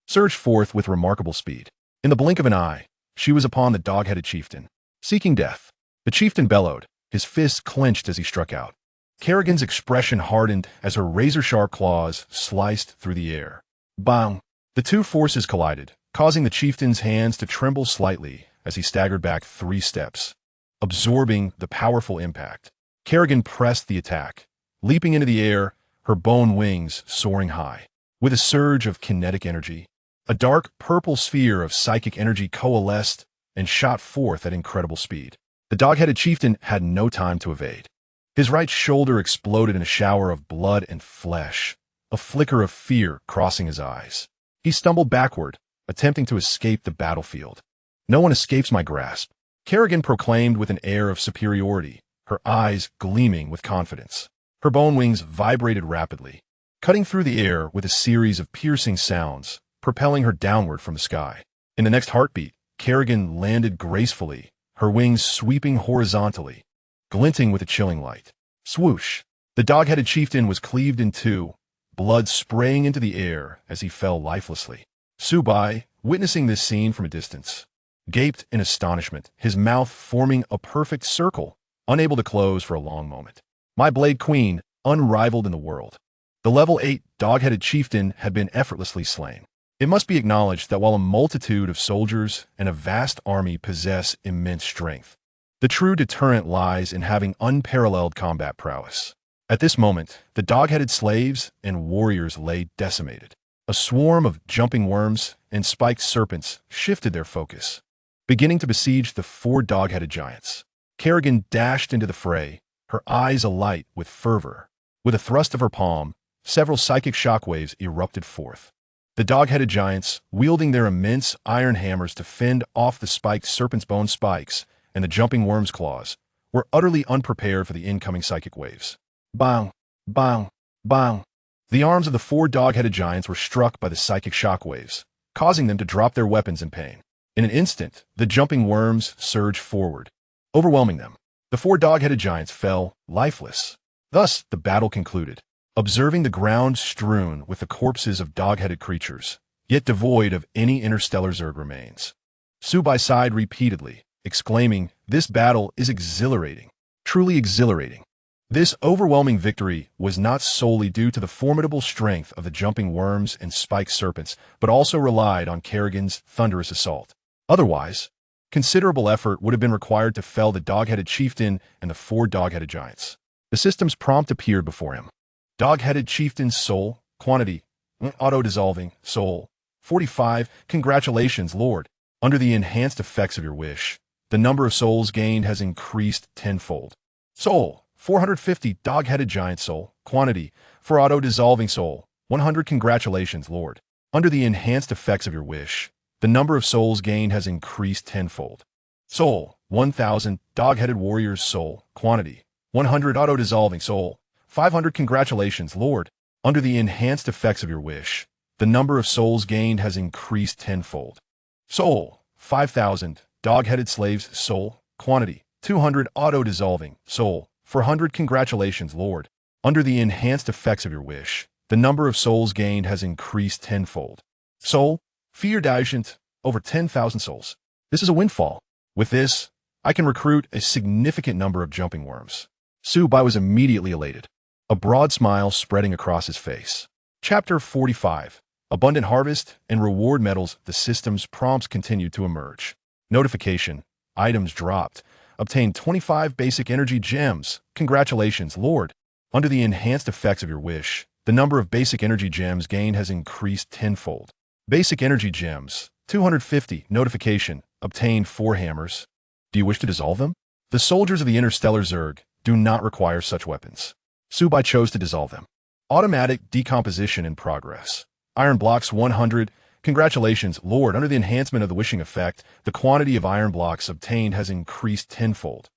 surged forth with remarkable speed. In the blink of an eye, she was upon the dog-headed chieftain, seeking death. The chieftain bellowed, his fists clenched as he struck out. Kerrigan's expression hardened as her razor-sharp claws sliced through the air. Bang! The 2 forces collided, causing the chieftain's hands to tremble slightly as he staggered back 3 steps, absorbing the powerful impact. Kerrigan pressed the attack, leaping into the air, her bone wings soaring high. With a surge of kinetic energy, a dark purple sphere of psychic energy coalesced and shot forth at incredible speed. The dog-headed chieftain had no time to evade. His right shoulder exploded in a shower of blood and flesh, a flicker of fear crossing his eyes. He stumbled backward, attempting to escape the battlefield. No one escapes my grasp, Kerrigan proclaimed with an air of superiority, her eyes gleaming with confidence. Her bone wings vibrated rapidly, cutting through the air with a series of piercing sounds, propelling her downward from the sky. In the next heartbeat, Kerrigan landed gracefully, her wings sweeping horizontally, glinting with a chilling light. Swoosh! The dog-headed chieftain was cleaved in two, blood spraying into the air as he fell lifelessly. Su Bai, witnessing this scene from a distance, gaped in astonishment, his mouth forming a perfect circle, unable to close for a long moment. My Blade Queen, unrivaled in the world. The level 8 dog-headed chieftain had been effortlessly slain. It must be acknowledged that while a multitude of soldiers and a vast army possess immense strength, the true deterrent lies in having unparalleled combat prowess. At this moment, the dog-headed slaves and warriors lay decimated. A swarm of jumping worms and spiked serpents shifted their focus, beginning to besiege the 4 dog-headed giants. Kerrigan dashed into the fray, her eyes alight with fervor. With a thrust of her palm, several psychic shockwaves erupted forth. The dog-headed giants, wielding their immense iron hammers to fend off the spiked serpent's bone spikes and the jumping worm's claws, were utterly unprepared for the incoming psychic waves. Bang! Bang! Bang! The arms of the 4 dog-headed giants were struck by the psychic shockwaves, causing them to drop their weapons in pain. In an instant, the jumping worms surged forward, overwhelming them. The 4 dog-headed giants fell lifeless. Thus, the battle concluded. Observing the ground strewn with the corpses of dog-headed creatures, yet devoid of any interstellar Zerg remains, Su Bai sighed repeatedly, exclaiming, "This battle is exhilarating, truly exhilarating." This overwhelming victory was not solely due to the formidable strength of the jumping worms and spiked serpents, but also relied on Kerrigan's thunderous assault. Otherwise, considerable effort would have been required to fell the dog-headed chieftain and the 4 dog-headed giants. The system's prompt appeared before him. Dog-headed chieftain's soul, quantity, auto-dissolving, soul, 45, congratulations, Lord. Under the enhanced effects of your wish, the number of souls gained has increased tenfold. Soul, 450, dog-headed giant soul, quantity, for auto-dissolving soul, 100, congratulations, Lord. Under the enhanced effects of your wish, the number of souls gained has increased tenfold. Soul, 1000, dog-headed warrior's soul, quantity, 100, auto-dissolving soul, 500, congratulations, Lord. Under the enhanced effects of your wish, the number of souls gained has increased tenfold. Soul, 5000, dog-headed slave's soul, quantity, 200, auto-dissolving soul, 400, congratulations, Lord. Under the enhanced effects of your wish, the number of souls gained has increased tenfold. Soul, Vierduizend, over 10,000 souls. This is a windfall. With this, I can recruit a significant number of jumping worms. Su Bai was immediately elated, a broad smile spreading across his face. Chapter 45. Abundant Harvest and Reward Medals. The system's prompts continued to emerge. Notification. Items dropped. Obtained 25 basic energy gems. Congratulations, Lord. Under the enhanced effects of your wish, the number of basic energy gems gained has increased tenfold. Basic energy gems, 250. Notification. Obtained 4 hammers. Do you wish to dissolve them? The soldiers of the Interstellar Zerg do not require such weapons. Su Bai chose to dissolve them. Automatic decomposition in progress. Iron blocks 100. Congratulations, Lord. Under the enhancement of the wishing effect, the quantity of iron blocks obtained has increased tenfold.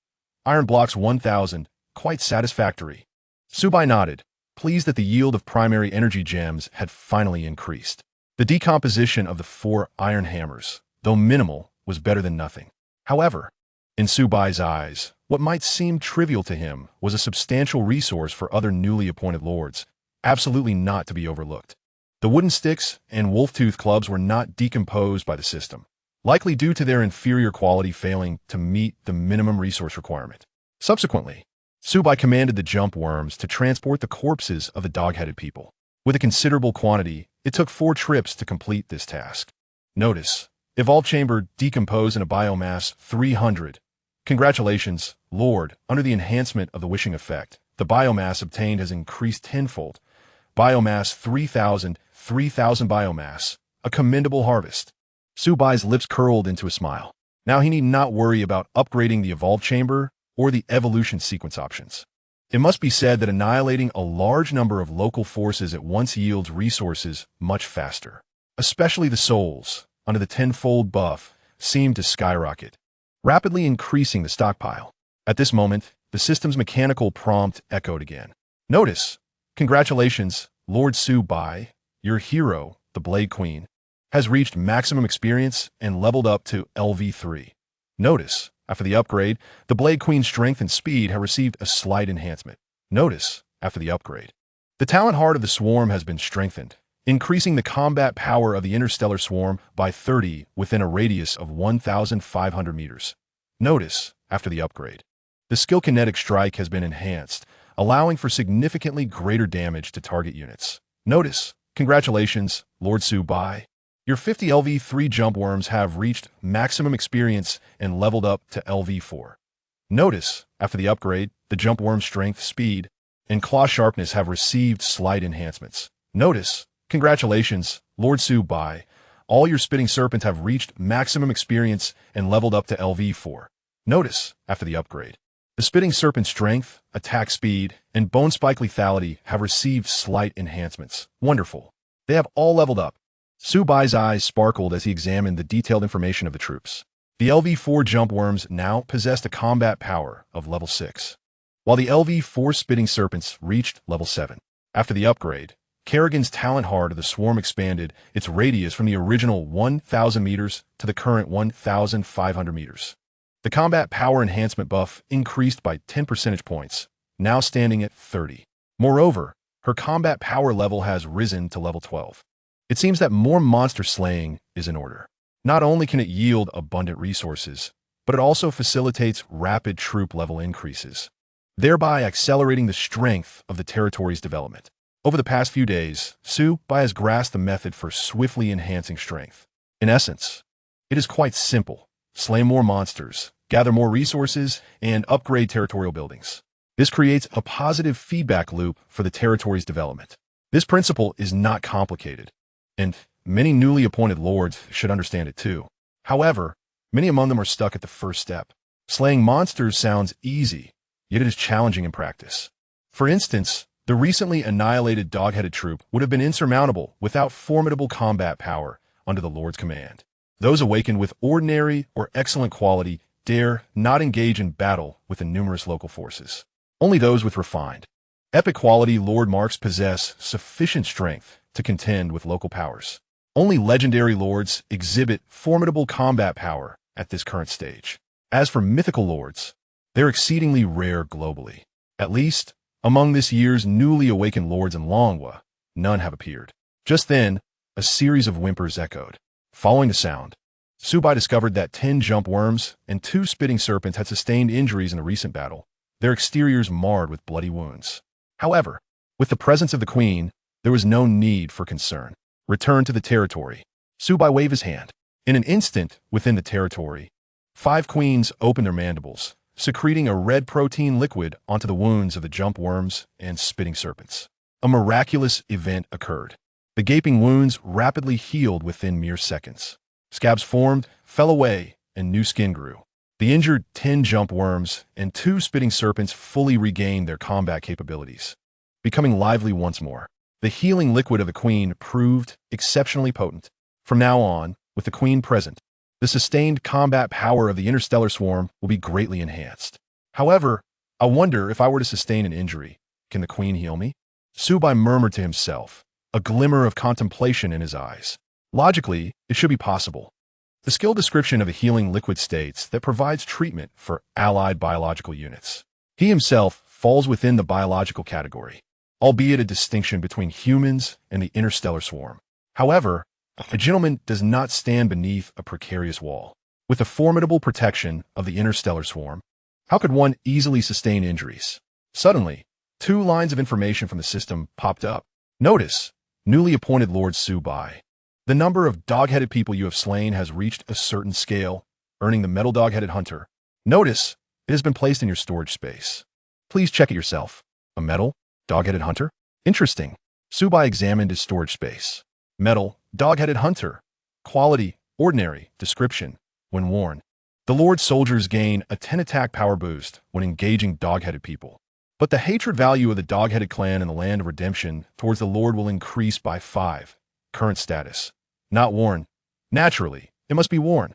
Iron blocks 1000. Quite satisfactory. Su Bai nodded, pleased that the yield of primary energy gems had finally increased. The decomposition of the 4 iron hammers, though minimal, was better than nothing. However, in Su Bai's eyes, what might seem trivial to him was a substantial resource for other newly appointed lords, absolutely not to be overlooked. The wooden sticks and wolf-tooth clubs were not decomposed by the system, likely due to their inferior quality failing to meet the minimum resource requirement. Subsequently, Su Bai commanded the jump worms to transport the corpses of the dog-headed people. With a considerable quantity, it took 4 trips to complete this task. Notice, Evolve Chamber decomposed in a biomass 300. Congratulations, Lord. Under the enhancement of the wishing effect, the biomass obtained has increased tenfold. Biomass 3000, 3000 biomass. A commendable harvest. Su Bai's lips curled into a smile. Now he need not worry about upgrading the Evolve Chamber or the evolution sequence options. It must be said that annihilating a large number of local forces at once yields resources much faster. Especially the souls, under the tenfold buff, seemed to skyrocket, rapidly increasing the stockpile. At this moment, the system's mechanical prompt echoed again. Notice, congratulations, Lord Su Bai, your hero, the Blade Queen, has reached maximum experience and leveled up to LV3. Notice, After the upgrade, the Blade Queen's strength and speed have received a slight enhancement. Notice, after the upgrade, the talent heart of the swarm has been strengthened, increasing the combat power of the interstellar swarm by 30 within a radius of 1,500 meters. Notice, after the upgrade, the skill kinetic strike has been enhanced, allowing for significantly greater damage to target units. Notice, congratulations, Lord Su Bai. Your 50 LV3 jump worms have reached maximum experience and leveled up to LV4. Notice, after the upgrade, the jump worm strength, speed, and claw sharpness have received slight enhancements. Notice, congratulations, Lord Su Bai. All your spitting serpents have reached maximum experience and leveled up to LV4. Notice, after the upgrade, the spitting serpent strength, attack speed, and bone spike lethality have received slight enhancements. Wonderful. They have all leveled up. Su Bai's eyes sparkled as he examined the detailed information of the troops. The LV4 jump worms now possessed a combat power of level 6, while the LV4 spitting serpents reached level 7. After the upgrade, Kerrigan's talent heart of the swarm expanded its radius from the original 1,000 meters to the current 1,500 meters. The combat power enhancement buff increased by 10 percentage points, now standing at 30. Moreover, her combat power level has risen to level 12. It seems that more monster slaying is in order. Not only can it yield abundant resources, but it also facilitates rapid troop level increases, thereby accelerating the strength of the territory's development. Over the past few days, Su Bai has grasped the method for swiftly enhancing strength. In essence, it is quite simple. Slay more monsters, gather more resources, and upgrade territorial buildings. This creates a positive feedback loop for the territory's development. This principle is not complicated, and many newly appointed lords should understand it too. However, many among them are stuck at the first step. Slaying monsters sounds easy, yet it is challenging in practice. For instance, the recently annihilated dog-headed troop would have been insurmountable without formidable combat power under the Lord's command. Those awakened with ordinary or excellent quality dare not engage in battle with the numerous local forces. Only those with refined, epic quality Lord Marks possess sufficient strength to contend with local powers. Only legendary lords exhibit formidable combat power at this current stage. As for mythical lords, they're exceedingly rare globally. At least, among this year's newly awakened lords in Longwa, none have appeared. Just then, a series of whimpers echoed. Following the sound, Su Bai discovered that 10 jump worms and 2 spitting serpents had sustained injuries in the recent battle, their exteriors marred with bloody wounds. However, with the presence of the queen, there was no need for concern. Return to the territory. Su Bai waved his hand. In an instant, within the territory, 5 queens opened their mandibles, secreting a red protein liquid onto the wounds of the jump worms and spitting serpents. A miraculous event occurred. The gaping wounds rapidly healed within mere seconds. Scabs formed, fell away, and new skin grew. The injured 10 jump worms and 2 spitting serpents fully regained their combat capabilities, becoming lively once more. The healing liquid of the queen proved exceptionally potent. From now on, with the queen present, the sustained combat power of the interstellar swarm will be greatly enhanced. However, I wonder if I were to sustain an injury, can the queen heal me? Su Bai murmured to himself, a glimmer of contemplation in his eyes. Logically, it should be possible. The skill description of the healing liquid states that provides treatment for allied biological units. He himself falls within the biological category, albeit a distinction between humans and the interstellar swarm. However, a gentleman does not stand beneath a precarious wall. With the formidable protection of the interstellar swarm, how could one easily sustain injuries? Suddenly, 2 lines of information from the system popped up. Notice, newly appointed Lord Su Bai. The number of dog-headed people you have slain has reached a certain scale, earning the metal dog-headed hunter. Notice, it has been placed in your storage space. Please check it yourself. A metal dog-headed hunter? Interesting. Su Bai examined his storage space. Metal dog-headed hunter. Quality, ordinary. Description, when worn, the Lord soldiers gain a 10 attack power boost when engaging dog-headed people. But the hatred value of the dog-headed clan in the Land of Redemption towards the Lord will increase by 5. Current status. Not worn. Naturally, it must be worn.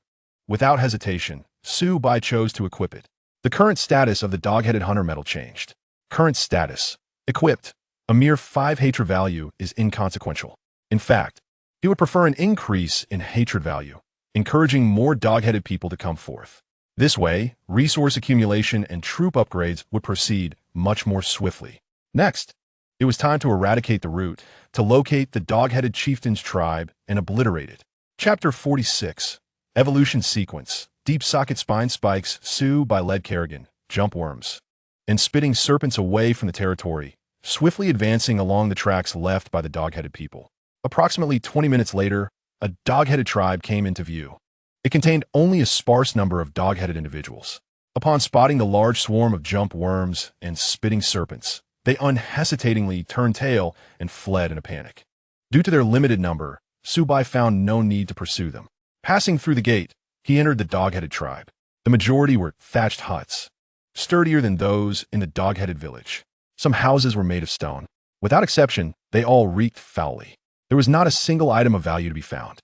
Without hesitation, Su Bai chose to equip it. The current status of the dog-headed hunter metal changed. Current status. Equipped. A mere 5 hatred value is inconsequential. In fact, he would prefer an increase in hatred value, encouraging more dog-headed people to come forth. This way, resource accumulation and troop upgrades would proceed much more swiftly. Next, it was time to eradicate the root, to locate the dog-headed chieftain's tribe and obliterate it. Chapter 46. Evolution Sequence. Deep Socket Spine Spikes, Su Bai led Kerrigan, Jump Worms, and spitting serpents away from the territory, swiftly advancing along the tracks left by the dog-headed people. Approximately 20 minutes later, a dog-headed tribe came into view. It contained only a sparse number of dog-headed individuals. Upon spotting the large swarm of jump worms and spitting serpents, they unhesitatingly turned tail and fled in a panic. Due to their limited number, Su Bai found no need to pursue them. Passing through the gate, he entered the dog-headed tribe. The majority were thatched huts, sturdier than those in the dog-headed village. Some houses were made of stone. Without exception, they all reeked foully. There was not a single item of value to be found.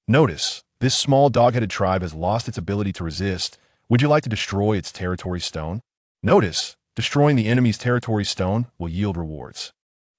Notice, this small dog-headed tribe has lost its ability to resist. Would you like to destroy its territory stone? Notice, destroying the enemy's territory stone will yield rewards.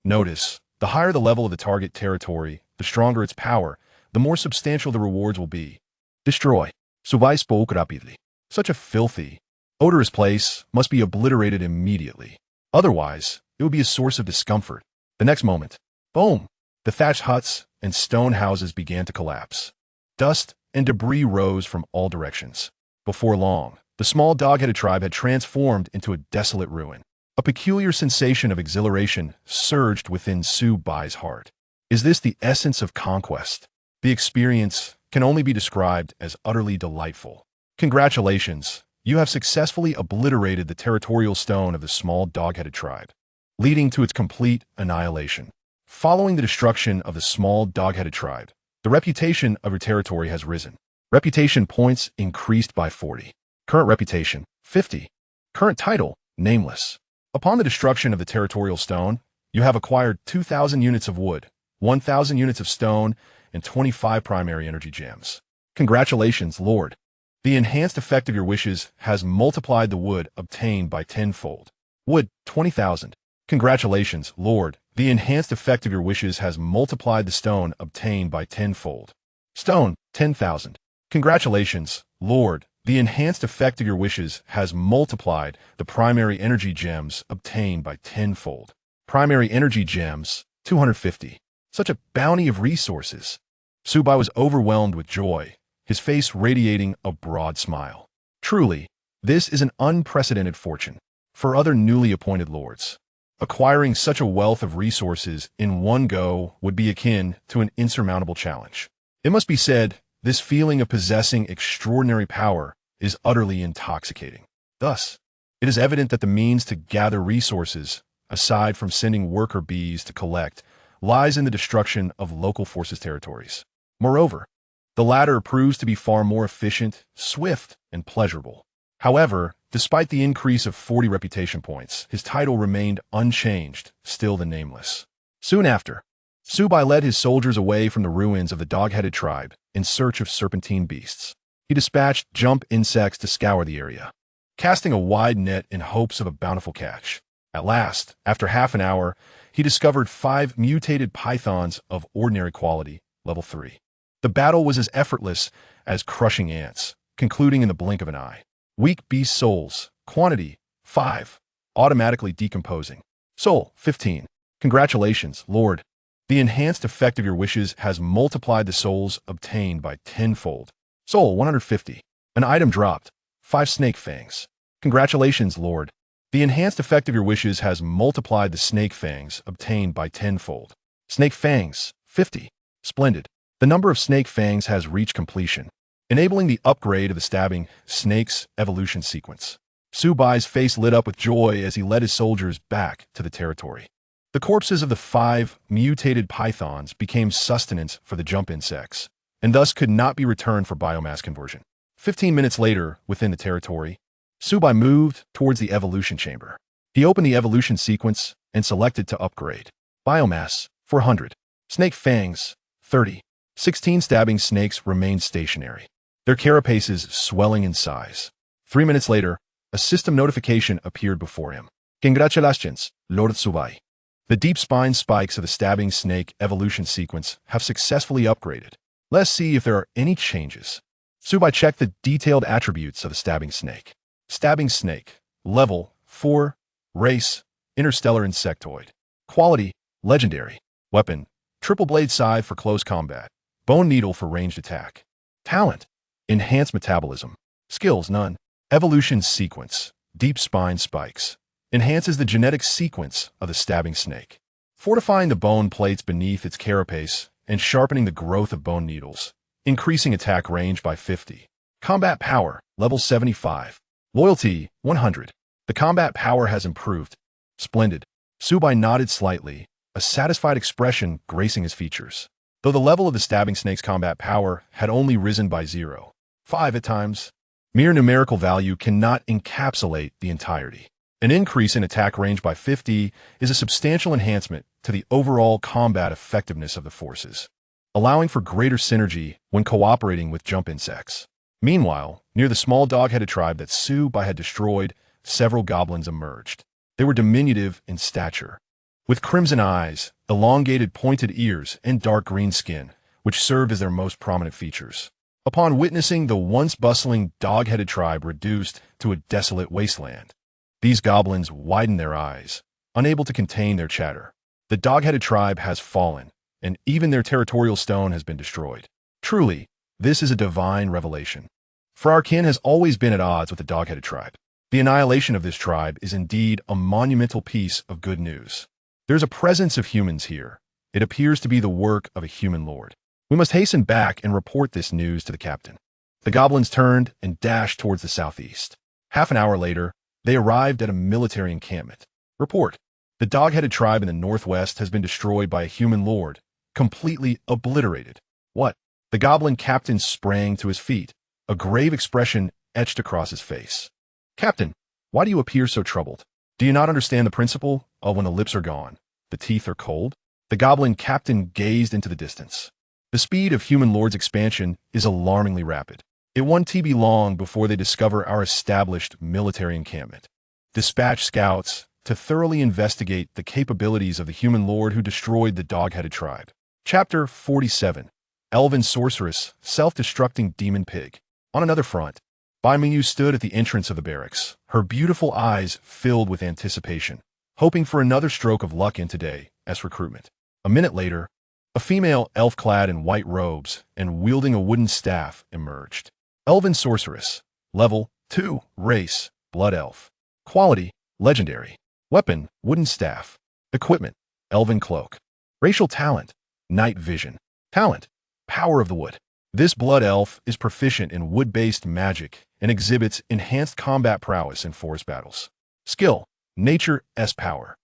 Notice, the higher the level of the target territory, the stronger its power, the more substantial the rewards will be. Destroy. Su Bai spoke rapidly. Such a filthy, odorous place must be obliterated immediately. Otherwise, it would be a source of discomfort. The next moment, boom! The thatched huts and stone houses began to collapse. Dust and debris rose from all directions. Before long, the small dog-headed tribe had transformed into a desolate ruin. A peculiar sensation of exhilaration surged within Su Bai's heart. Is this the essence of conquest? The experience can only be described as utterly delightful. Congratulations, you have successfully obliterated the territorial stone of the small dog-headed tribe, leading to its complete annihilation. Following the destruction of the small dog-headed tribe, the reputation of your territory has risen. Reputation points increased by 40. Current reputation, 50. Current title, nameless. Upon the destruction of the territorial stone, you have acquired 2,000 units of wood, 1,000 units of stone, and 25 primary energy gems. Congratulations, Lord. The enhanced effect of your wishes has multiplied the wood obtained by tenfold. Wood, 20,000. Congratulations, Lord. The enhanced effect of your wishes has multiplied the stone obtained by tenfold. Stone, 10,000. Congratulations, Lord. The enhanced effect of your wishes has multiplied the primary energy gems obtained by tenfold. Primary energy gems, 250. Such a bounty of resources. Su Bai was overwhelmed with joy, his face radiating a broad smile. Truly, this is an unprecedented fortune for other newly appointed lords. Acquiring such a wealth of resources in one go would be akin to an insurmountable challenge. It must be said, this feeling of possessing extraordinary power is utterly intoxicating. Thus, it is evident that the means to gather resources, aside from sending worker bees to collect, lies in the destruction of local forces' territories. Moreover, the latter proves to be far more efficient, swift, and pleasurable. However, despite the increase of 40 reputation points, his title remained unchanged, still the nameless. Soon after, Su Bai led his soldiers away from the ruins of the dog-headed tribe in search of serpentine beasts. He dispatched jump insects to scour the area, casting a wide net in hopes of a bountiful catch. At last, after half an hour, he discovered 5 mutated pythons of ordinary quality, level 3. The battle was as effortless as crushing ants, concluding in the blink of an eye. Weak beast souls, quantity, 5. Automatically decomposing. Soul, 15. Congratulations, Lord. The enhanced effect of your wishes has multiplied the souls obtained by tenfold. Soul, 150. An item dropped. 5 snake fangs. Congratulations, Lord. The enhanced effect of your wishes has multiplied the snake fangs obtained by tenfold. Snake fangs, 50. Splendid. The number of snake fangs has reached completion, enabling the upgrade of the stabbing snake's evolution sequence. Su Bai's face lit up with joy as he led his soldiers back to the territory. The corpses of the 5 mutated pythons became sustenance for the jump insects, and thus could not be returned for biomass conversion. 15 minutes later, within the territory, Su Bai moved towards the evolution chamber. He opened the evolution sequence and selected to upgrade. Biomass, 400. Snake fangs, 30. 16 stabbing snakes remained stationary, their carapaces swelling in size. 3 minutes later, a system notification appeared before him. Congratulations, Lord Su Bai. The deep spine spikes of the stabbing snake evolution sequence have successfully upgraded. Let's see if there are any changes. Su Bai checked the detailed attributes of the stabbing snake. Stabbing snake. Level 4. Race. Interstellar Insectoid. Quality. Legendary. Weapon. Triple blade scythe for close combat. Bone needle for ranged attack. Talent. Enhanced metabolism. Skills none. Evolution sequence. Deep spine spikes. Enhances the genetic sequence of the stabbing snake, fortifying the bone plates beneath its carapace and sharpening the growth of bone needles, increasing attack range by 50. Combat power, level 75. Loyalty, 100. The combat power has improved. Splendid. Su Bai nodded slightly, a satisfied expression gracing his features. Though the level of the stabbing snake's combat power had only risen by 0.5 at times, mere numerical value cannot encapsulate the entirety. An increase in attack range by 50 is a substantial enhancement to the overall combat effectiveness of the forces, allowing for greater synergy when cooperating with jump insects. Meanwhile, near the small dog-headed tribe that Su Bai had destroyed, several goblins emerged. They were diminutive in stature, with crimson eyes, elongated pointed ears, and dark green skin, which served as their most prominent features. Upon witnessing the once bustling dog-headed tribe reduced to a desolate wasteland, these goblins widened their eyes, unable to contain their chatter. The dog-headed tribe has fallen, and even their territorial stone has been destroyed. Truly, this is a divine revelation. For our kin has always been at odds with the dog-headed tribe. The annihilation of this tribe is indeed a monumental piece of good news. There's a presence of humans here. It appears to be the work of a human lord. We must hasten back and report this news to the captain. The goblins turned and dashed towards the southeast. Half an hour later, they arrived at a military encampment. Report. The dog-headed tribe in the northwest has been destroyed by a human lord, completely obliterated. What? The goblin captain sprang to his feet, a grave expression etched across his face. Captain, why do you appear so troubled? Do you not understand the principle of when the lips are gone, the teeth are cold? The goblin captain gazed into the distance. The speed of human lord's expansion is alarmingly rapid. It won't be long before they discover our established military encampment. Dispatch scouts to thoroughly investigate the capabilities of the human lord who destroyed the dog-headed tribe. Chapter 47. Elven Sorceress, Self-Destructing Demon Pig. On another front, Bai Mingyu stood at the entrance of the barracks, her beautiful eyes filled with anticipation, hoping for another stroke of luck in today as recruitment. A minute later, a female elf clad in white robes and wielding a wooden staff emerged. Elven Sorceress. Level 2. Race. Blood Elf. Quality. Legendary. Weapon. Wooden staff. Equipment. Elven cloak. Racial talent. Night vision. Talent. Power of the wood. This blood elf is proficient in wood-based magic and exhibits enhanced combat prowess in forest battles. Skill. Nature S power.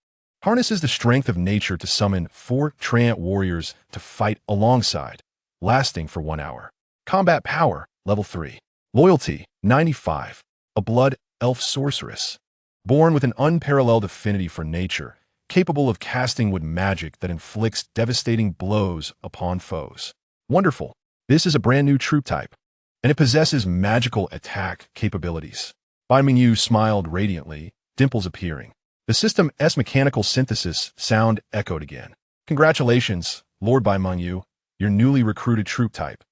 Harnesses the strength of nature to summon 4 Treant warriors to fight alongside, lasting for 1 hour. Combat power. Level 3. Loyalty, 95. A blood elf sorceress. Born with an unparalleled affinity for nature, capable of casting wood magic that inflicts devastating blows upon foes. Wonderful. This is a brand new troop type, and it possesses magical attack capabilities. Bai Mingyu smiled radiantly, dimples appearing. The system's mechanical synthesis sound echoed again. Congratulations, Lord Bai Mingyu, your newly recruited troop type.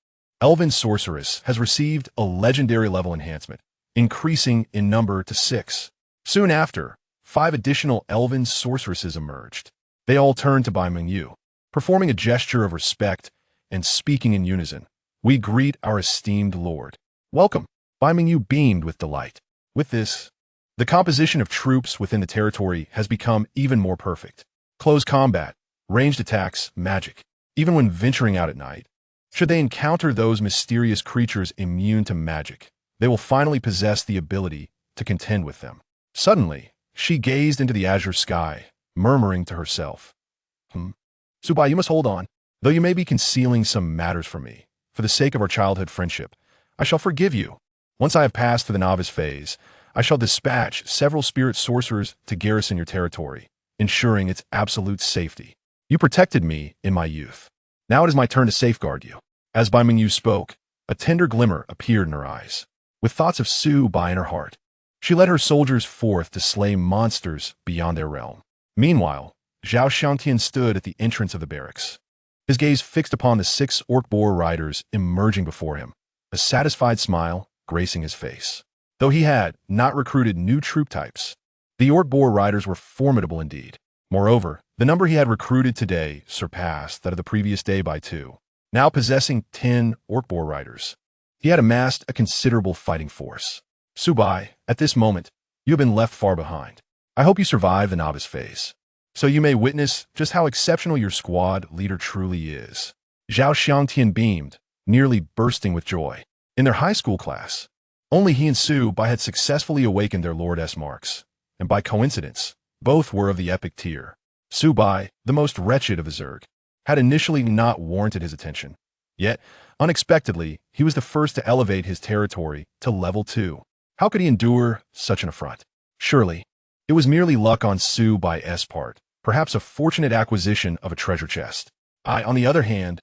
Elven Sorceress has received a legendary level enhancement, increasing in number to 6. Soon after, 5 additional Elven Sorceresses emerged. They all turned to Bai Mingyu, performing a gesture of respect and speaking in unison. We greet our esteemed lord. Welcome. Bai Mingyu beamed with delight. With this, the composition of troops within the territory has become even more perfect. Close combat, ranged attacks, magic. Even when venturing out at night, should they encounter those mysterious creatures immune to magic, they will finally possess the ability to contend with them. Suddenly, she gazed into the azure sky, murmuring to herself, Su Bai, you must hold on. Though you may be concealing some matters from me, for the sake of our childhood friendship, I shall forgive you. Once I have passed through the novice phase, I shall dispatch several spirit sorcerers to garrison your territory, ensuring its absolute safety. You protected me in my youth. Now it is my turn to safeguard you. As Bai Mingyu spoke, a tender glimmer appeared in her eyes. With thoughts of Su Bai in her heart, she led her soldiers forth to slay monsters beyond their realm. Meanwhile, Zhao Xiangtian stood at the entrance of the barracks, his gaze fixed upon the 6 orc boar riders emerging before him, a satisfied smile gracing his face. Though he had not recruited new troop types, the Orc Boar riders were formidable indeed. Moreover, the number he had recruited today surpassed that of the previous day by 2. Now possessing 10 Orc Boar riders, he had amassed a considerable fighting force. Su Bai, at this moment, you have been left far behind. I hope you survive the novice phase, so you may witness just how exceptional your squad leader truly is. Zhao Xiangtian beamed, nearly bursting with joy. In their high school class, only he and Su Bai had successfully awakened their Lord S marks, and by coincidence, both were of the epic tier. Su Bai, the most wretched of the Zerg, had initially not warranted his attention. Yet, unexpectedly, he was the first to elevate his territory to level 2. How could he endure such an affront? Surely, it was merely luck on Su Bai's part, perhaps a fortunate acquisition of a treasure chest. I, on the other hand,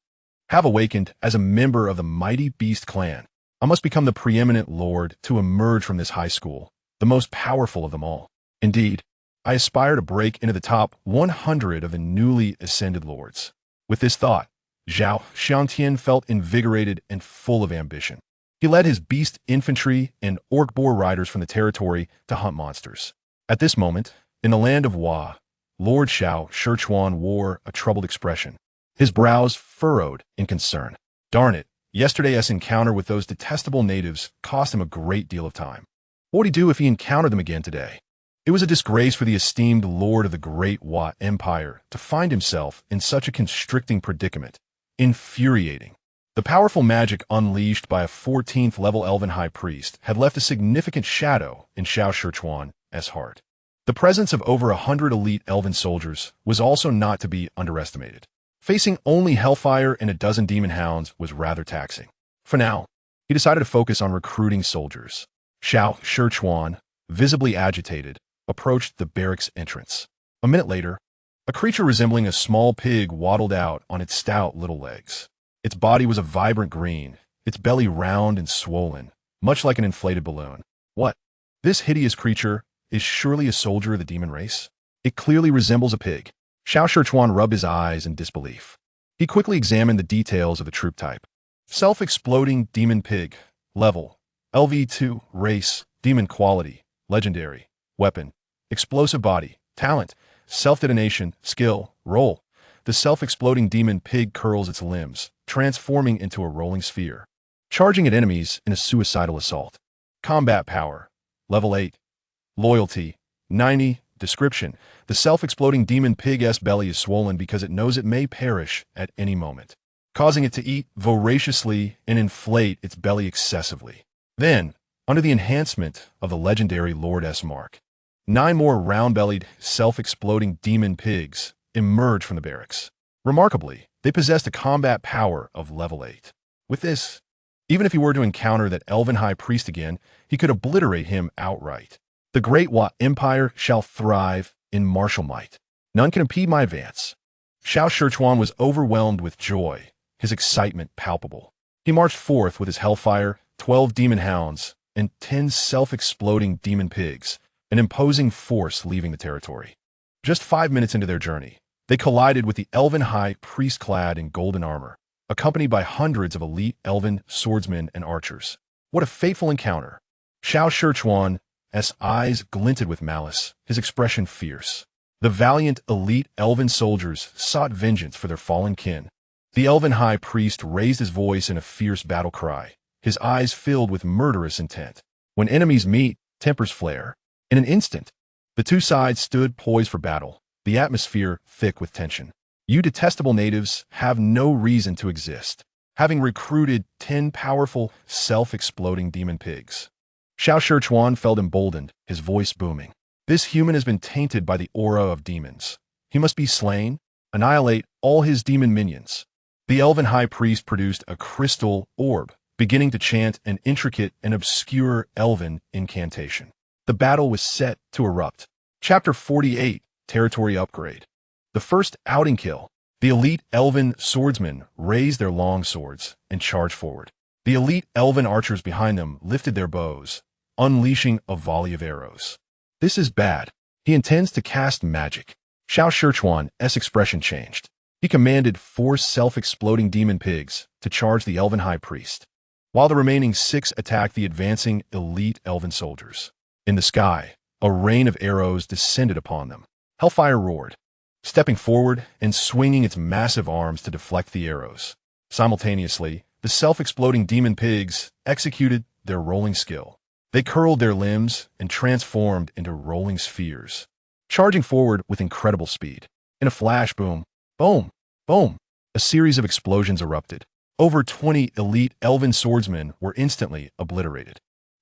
have awakened as a member of the mighty beast clan. I must become the preeminent lord to emerge from this high school, the most powerful of them all. Indeed, I aspire to break into the top 100 of the newly ascended lords. With this thought, Zhao Xiangtian felt invigorated and full of ambition. He led his beast infantry and Orc Boar riders from the territory to hunt monsters. At this moment, in the land of Hua, Lord Xiao Shichuan wore a troubled expression, his brows furrowed in concern. Darn it, yesterday's encounter with those detestable natives cost him a great deal of time. What would he do if he encountered them again today? It was a disgrace for the esteemed lord of the great Hua Empire to find himself in such a constricting predicament. Infuriating. The powerful magic unleashed by a 14th level elven high priest had left a significant shadow in Xiao Shichuan's heart. The presence of over 100 elite elven soldiers was also not to be underestimated. Facing only Hellfire and a dozen demon hounds was rather taxing. For now, he decided to focus on recruiting soldiers. Xiao Shichuan, visibly agitated, approached the barracks entrance. A minute later, a creature resembling a small pig waddled out on its stout little legs. Its body was a vibrant green, its belly round and swollen, much like an inflated balloon. What? This hideous creature is surely a soldier of the demon race? It clearly resembles a pig. Xiao Shichuan rubbed his eyes in disbelief. He quickly examined the details of the troop type. Self-exploding demon pig. Level. LV2. Race. Demon quality. Legendary. Weapon. Explosive body. Talent. Self-detonation. Skill. Roll. The self-exploding demon pig curls its limbs, transforming into a rolling sphere, charging at enemies in a suicidal assault. Combat power. Level 8. Loyalty. 90. Description. The self-exploding demon pig's belly is swollen because it knows it may perish at any moment, causing it to eat voraciously and inflate its belly excessively. Then, under the enhancement of the legendary Lord S mark, 9 more round-bellied, self-exploding demon pigs emerged from the barracks. Remarkably, they possessed a combat power of level 8. With this, even if he were to encounter that elven high priest again, he could obliterate him outright. The great Hua Empire shall thrive in martial might. None can impede my advance. Xiao Shichuan was overwhelmed with joy, his excitement palpable. He marched forth with his Hellfire, 12 demon hounds, and 10 self-exploding demon pigs, an imposing force leaving the territory. Just 5 minutes into their journey, they collided with the elven high priest clad in golden armor, accompanied by hundreds of elite elven swordsmen and archers. What a fateful encounter! Xiao Shichuan's eyes glinted with malice, his expression fierce. The valiant elite elven soldiers sought vengeance for their fallen kin. The elven high priest raised his voice in a fierce battle cry, his eyes filled with murderous intent. When enemies meet, tempers flare. In an instant, the two sides stood poised for battle, the atmosphere thick with tension. You detestable natives have no reason to exist, having recruited 10 powerful, self-exploding demon pigs. Xiao Shichuan felt emboldened, his voice booming. This human has been tainted by the aura of demons. He must be slain, annihilate all his demon minions. The elven high priest produced a crystal orb, beginning to chant an intricate and obscure elven incantation. The battle was set to erupt. Chapter 48, Territory Upgrade. The first outing kill. The elite elven swordsmen raised their long swords and charged forward. The elite elven archers behind them lifted their bows, unleashing a volley of arrows. This is bad. He intends to cast magic. Xiao Shichuan's expression changed. He commanded 4 self-exploding demon pigs to charge the elven high priest. while the remaining 6 attacked the advancing elite elven soldiers. In the sky, a rain of arrows descended upon them. Hellfire roared, stepping forward and swinging its massive arms to deflect the arrows. Simultaneously, the self-exploding demon pigs executed their rolling skill. They curled their limbs and transformed into rolling spheres, charging forward with incredible speed. In a flash, boom, boom, boom, a series of explosions erupted. Over 20 elite elven swordsmen were instantly obliterated.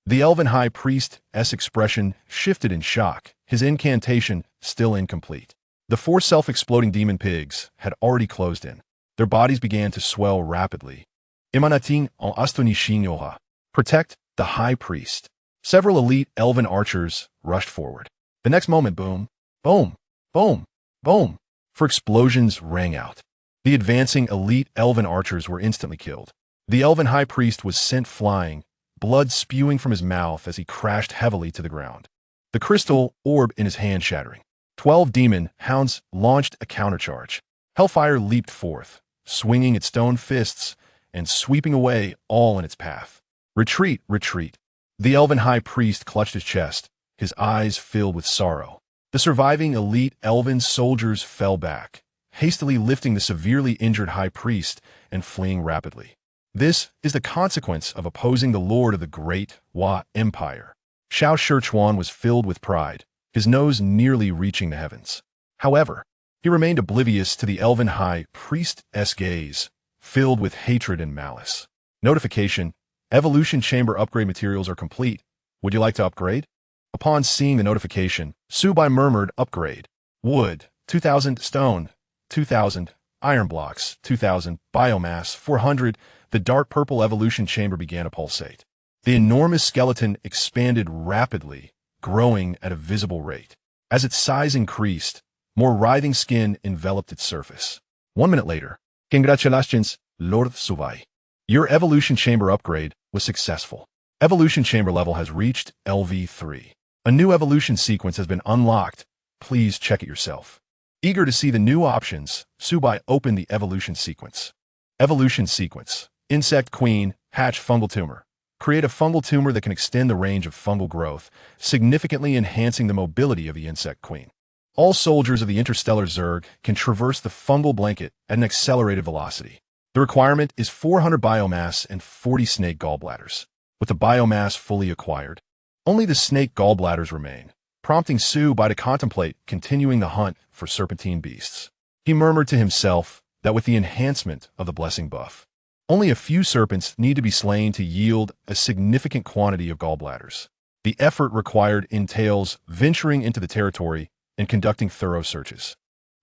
The elven high priest's expression shifted in shock, his incantation still incomplete. The 4 self-exploding demon pigs had already closed in. Their bodies began to swell rapidly. Imanating en astonishinyoha. Protect the high priest. Several elite elven archers rushed forward. The next moment, boom, boom, boom, boom, for explosions rang out. The advancing elite elven archers were instantly killed. The elven high priest was sent flying, blood spewing from his mouth as he crashed heavily to the ground. The crystal orb in his hand shattering. 12 demon hounds launched a countercharge. Hellfire leaped forth, swinging its stone fists and sweeping away all in its path. Retreat, retreat. The elven high priest clutched his chest, his eyes filled with sorrow. The surviving elite elven soldiers fell back, hastily lifting the severely injured high priest and fleeing rapidly. This is the consequence of opposing the lord of the great Wa Empire. Xiao Shichuan was filled with pride, his nose nearly reaching the heavens. However, he remained oblivious to the elven high priest's gaze, filled with hatred and malice. Notification: Evolution Chamber upgrade materials are complete. Would you like to upgrade? Upon seeing the notification, Su Bai murmured, upgrade. Wood, 2,000, stone, 2,000, iron blocks, 2,000, biomass, 400. The dark purple evolution chamber began to pulsate. The enormous skeleton expanded rapidly, growing at a visible rate. As its size increased, more writhing skin enveloped its surface. 1 minute later, congratulations, Lord Su Bai. Your evolution chamber upgrade was successful. Evolution chamber level has reached LV3. A new evolution sequence has been unlocked. Please check it yourself. Eager to see the new options, Su Bai opened the evolution sequence. Evolution sequence. Insect queen, hatch fungal tumor. Create a fungal tumor that can extend the range of fungal growth, significantly enhancing the mobility of the insect queen. All soldiers of the interstellar Zerg can traverse the fungal blanket at an accelerated velocity. The requirement is 400 biomass and 40 snake gallbladders. With the biomass fully acquired, only the snake gallbladders remain, prompting Su Bai to contemplate continuing the hunt for serpentine beasts. He murmured to himself that with the enhancement of the blessing buff, only a few serpents need to be slain to yield a significant quantity of gallbladders. The effort required entails venturing into the territory and conducting thorough searches.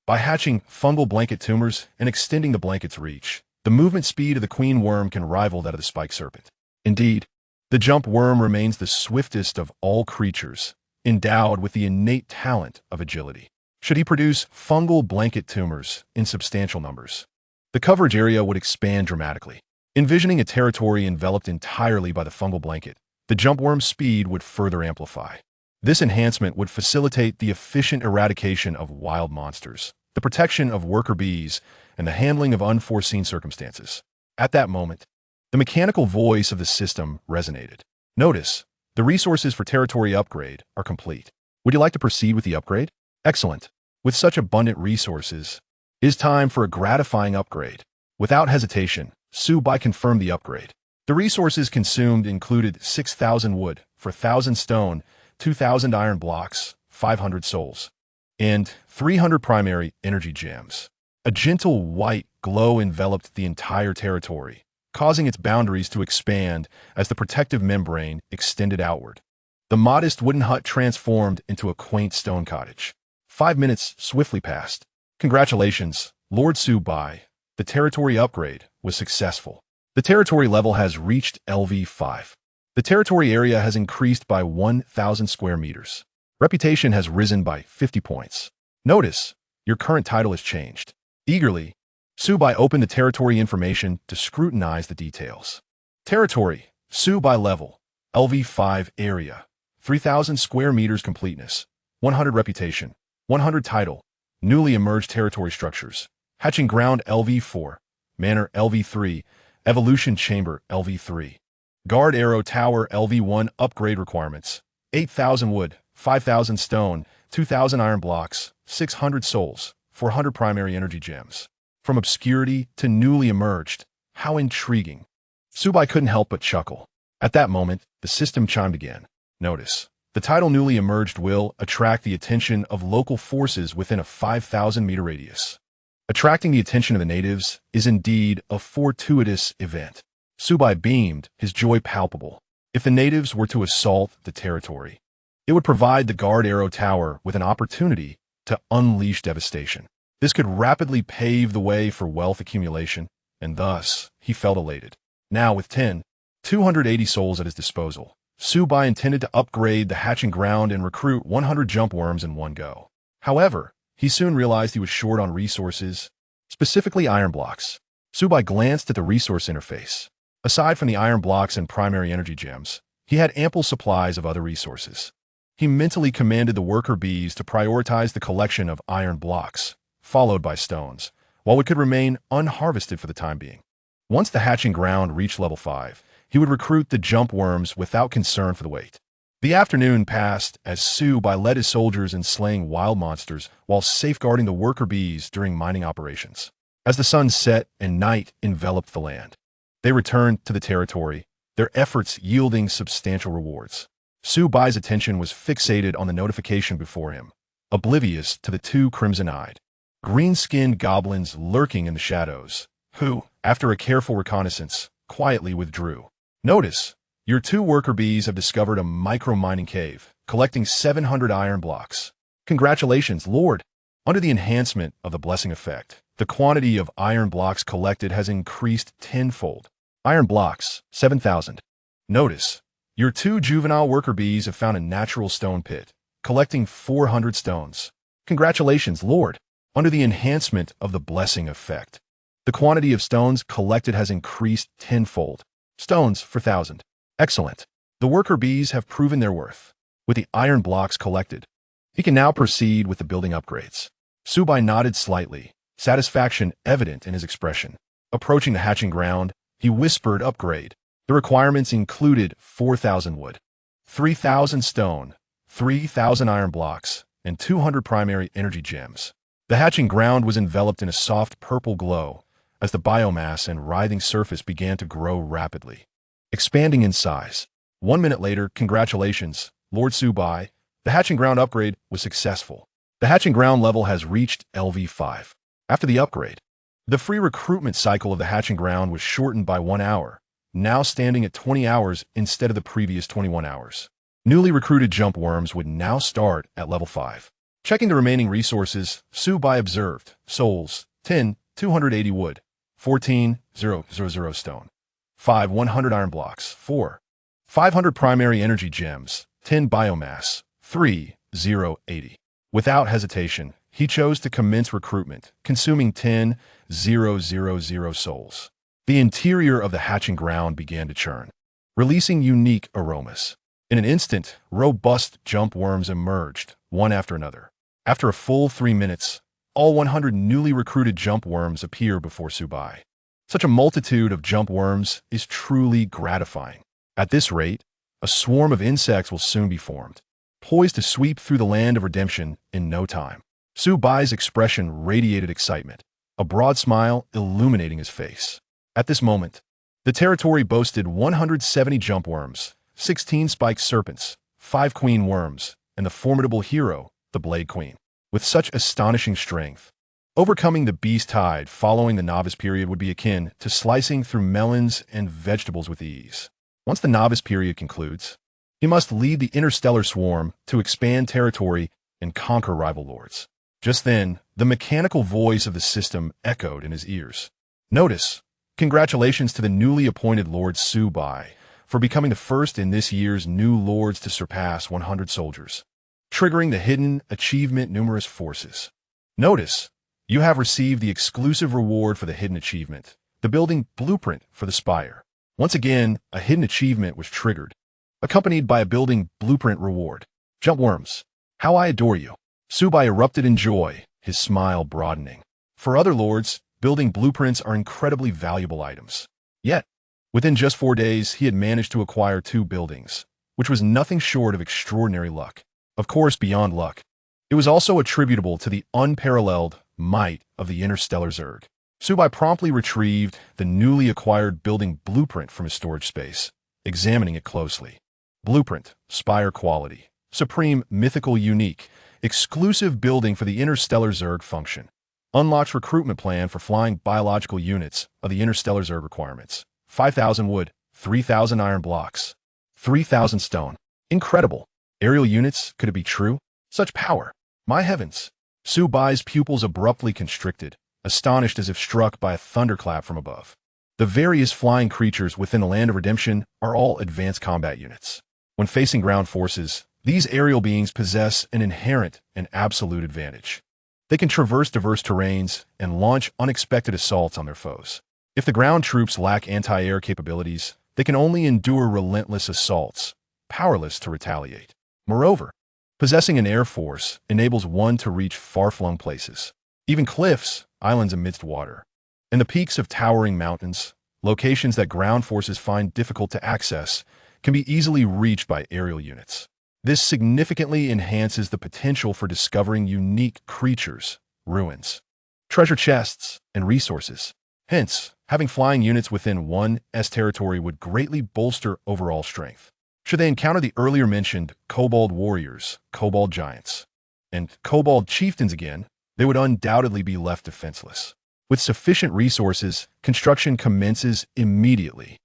By hatching fungal blanket tumors and extending the blanket's reach, the movement speed of the queen worm can rival that of the spike serpent. Indeed, the jump worm remains the swiftest of all creatures, endowed with the innate talent of agility. Should he produce fungal blanket tumors in substantial numbers, the coverage area would expand dramatically. Envisioning a territory enveloped entirely by the fungal blanket, the jump worm's speed would further amplify. This enhancement would facilitate the efficient eradication of wild monsters, the protection of worker bees, and the handling of unforeseen circumstances. At that moment, the mechanical voice of the system resonated. Notice, the resources for territory upgrade are complete. Would you like to proceed with the upgrade? Excellent. With such abundant resources, it is time for a gratifying upgrade. Without hesitation, Su Bai confirmed the upgrade. The resources consumed included 6,000 wood for 1,000 stone, 2,000 iron blocks, 500 souls, and 300 primary energy gems. A gentle white glow enveloped the entire territory, causing its boundaries to expand as the protective membrane extended outward. The modest wooden hut transformed into a quaint stone cottage. 5 minutes swiftly passed. Congratulations, Lord Su Bai. The territory upgrade was successful. The territory level has reached LV5. The territory area has increased by 1,000 square meters. Reputation has risen by 50 points. Notice, your current title has changed. Eagerly, Su Bai opened the territory information to scrutinize the details. Territory, Su Bai level, LV5 area, 3,000 square meters completeness, 100 reputation, 100 title, newly emerged territory structures, hatching ground LV4, manor LV3, evolution chamber LV3. Guard Arrow Tower LV1 upgrade requirements. 8,000 wood, 5,000 stone, 2,000 iron blocks, 600 souls, 400 primary energy gems. From obscurity to newly emerged. How intriguing. Su Bai couldn't help but chuckle. At that moment, the system chimed again. Notice, the title newly emerged will attract the attention of local forces within a 5,000-meter radius. Attracting the attention of the natives is indeed a fortuitous event. Su Bai beamed, his joy palpable. If the natives were to assault the territory, it would provide the Guard Arrow Tower with an opportunity to unleash devastation. This could rapidly pave the way for wealth accumulation, and thus, he felt elated. Now, with 280 souls at his disposal, Su Bai intended to upgrade the hatching ground and recruit 100 jump worms in one go. However, he soon realized he was short on resources, specifically iron blocks. Su Bai glanced at the resource interface. Aside from the iron blocks and primary energy gems, he had ample supplies of other resources. He mentally commanded the worker bees to prioritize the collection of iron blocks, followed by stones, while it could remain unharvested for the time being. Once the hatching ground reached level 5, he would recruit the jump worms without concern for the weight. The afternoon passed as Su Bai led his soldiers in slaying wild monsters while safeguarding the worker bees during mining operations. As the sun set and night enveloped the land, they returned to the territory, their efforts yielding substantial rewards. Su Bai's attention was fixated on the notification before him, oblivious to the two crimson-eyed, green-skinned goblins lurking in the shadows, who, after a careful reconnaissance, quietly withdrew. Notice, your 2 worker bees have discovered a micro-mining cave, collecting 700 iron blocks. Congratulations, Lord! Under the enhancement of the blessing effect, the quantity of iron blocks collected has increased tenfold. Iron blocks, 7,000. Notice, your 2 juvenile worker bees have found a natural stone pit, collecting 400 stones. Congratulations, Lord! Under the enhancement of the blessing effect, the quantity of stones collected has increased tenfold. Stones for 1,000. Excellent. The worker bees have proven their worth. With the iron blocks collected, he can now proceed with the building upgrades. Su Bai nodded slightly, satisfaction evident in his expression. Approaching the hatching ground, he whispered upgrade. The requirements included 4,000 wood, 3,000 stone, 3,000 iron blocks, and 200 primary energy gems. The hatching ground was enveloped in a soft purple glow as the biomass and writhing surface began to grow rapidly, expanding in size. 1 minute later, congratulations, Lord Su Bai. The hatching ground upgrade was successful. The hatching ground level has reached LV5. After the upgrade, the free recruitment cycle of the hatching ground was shortened by 1 hour, now standing at 20 hours instead of the previous 21 hours. Newly recruited jump worms would now start at level 5. Checking the remaining resources, Su Bai observed souls, 280 wood, 14,000 stone, 100 iron blocks, 500 primary energy gems, 10 biomass, 3,080. Without hesitation, he chose to commence recruitment, consuming 10,000 souls. The interior of the hatching ground began to churn, releasing unique aromas. In an instant, robust jump worms emerged, one after another. After a full 3 minutes, all 100 newly recruited jump worms appear before Su Bai. Such a multitude of jump worms is truly gratifying. At this rate, a swarm of insects will soon be formed, poised to sweep through the land of redemption in no time. Su Bai's expression radiated excitement, a broad smile illuminating his face. At this moment, the territory boasted 170 jump worms, 16 spiked serpents, 5 queen worms, and the formidable hero, the Blade Queen. With such astonishing strength, overcoming the beast tide following the novice period would be akin to slicing through melons and vegetables with ease. Once the novice period concludes, he must lead the interstellar swarm to expand territory and conquer rival lords. Just then, the mechanical voice of the system echoed in his ears. Notice, congratulations to the newly appointed Lord Su Bai for becoming the first in this year's new lords to surpass 100 soldiers, triggering the hidden achievement numerous forces. Notice, you have received the exclusive reward for the hidden achievement, the building blueprint for the spire. Once again, a hidden achievement was triggered, accompanied by a building blueprint reward. Jump worms, how I adore you. Su Bai erupted in joy, his smile broadening. For other lords, building blueprints are incredibly valuable items. Yet, Within just 4 days, he had managed to acquire 2 buildings, which was nothing short of extraordinary luck. Of course, beyond luck, it was also attributable to the unparalleled might of the interstellar Zerg. Su Bai promptly retrieved the newly acquired building blueprint from his storage space, examining it closely. Blueprint, Spire quality, supreme, mythical, unique, exclusive building for the interstellar Zerg function. Unlocks recruitment plan for flying biological units of the interstellar Zerg requirements. 5,000 wood, 3,000 iron blocks, 3,000 stone. Incredible. Aerial units, could it be true? Such power. My heavens. Su Bai's pupils abruptly constricted, astonished as if struck by a thunderclap from above. The various flying creatures within the Land of Redemption are all advanced combat units. When facing ground forces, these aerial beings possess an inherent and absolute advantage. They can traverse diverse terrains and launch unexpected assaults on their foes. If the ground troops lack anti-air capabilities, they can only endure relentless assaults, powerless to retaliate. Moreover, possessing an air force enables one to reach far-flung places, even cliffs, islands amidst water, and the peaks of towering mountains, locations that ground forces find difficult to access, can be easily reached by aerial units. This significantly enhances the potential for discovering unique creatures, ruins, treasure chests, and resources. Hence, having flying units within one's territory would greatly bolster overall strength. Should they encounter the earlier mentioned kobold warriors, kobold giants, and kobold chieftains again, they would undoubtedly be left defenseless. With sufficient resources, construction commences immediately.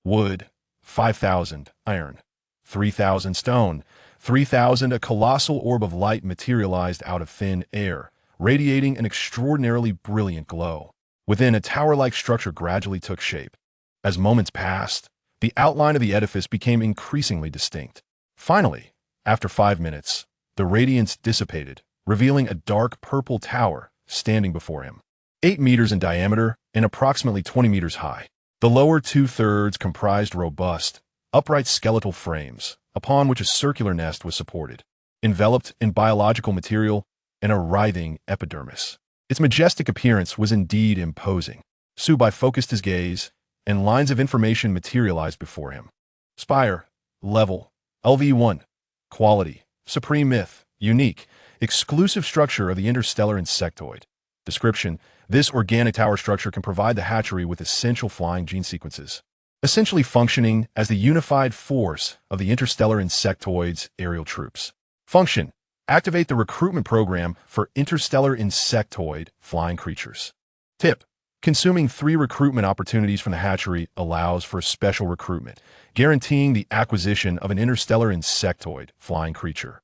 Wood, 5,000, iron, 3,000 stone, 3,000. A colossal orb of light materialized out of thin air, radiating an extraordinarily brilliant glow. Within, a tower-like structure gradually took shape. As moments passed, the outline of the edifice became increasingly distinct. Finally, after 5 minutes, the radiance dissipated, revealing a dark purple tower standing before him. 8 meters in diameter and approximately 20 meters high. The lower 2/3 comprised robust, upright skeletal frames, upon which a circular nest was supported, enveloped in biological material and a writhing epidermis. Its majestic appearance was indeed imposing. Su Bai focused his gaze, and lines of information materialized before him. Spire, level, LV1, quality, supreme myth, unique, exclusive structure of the interstellar insectoid. Description: this organic tower structure can provide the hatchery with essential flying gene sequences, essentially functioning as the unified force of the interstellar insectoid's aerial troops. Function: activate the recruitment program for interstellar insectoid flying creatures. Tip: consuming 3 recruitment opportunities from the hatchery allows for special recruitment, guaranteeing the acquisition of an interstellar insectoid flying creature.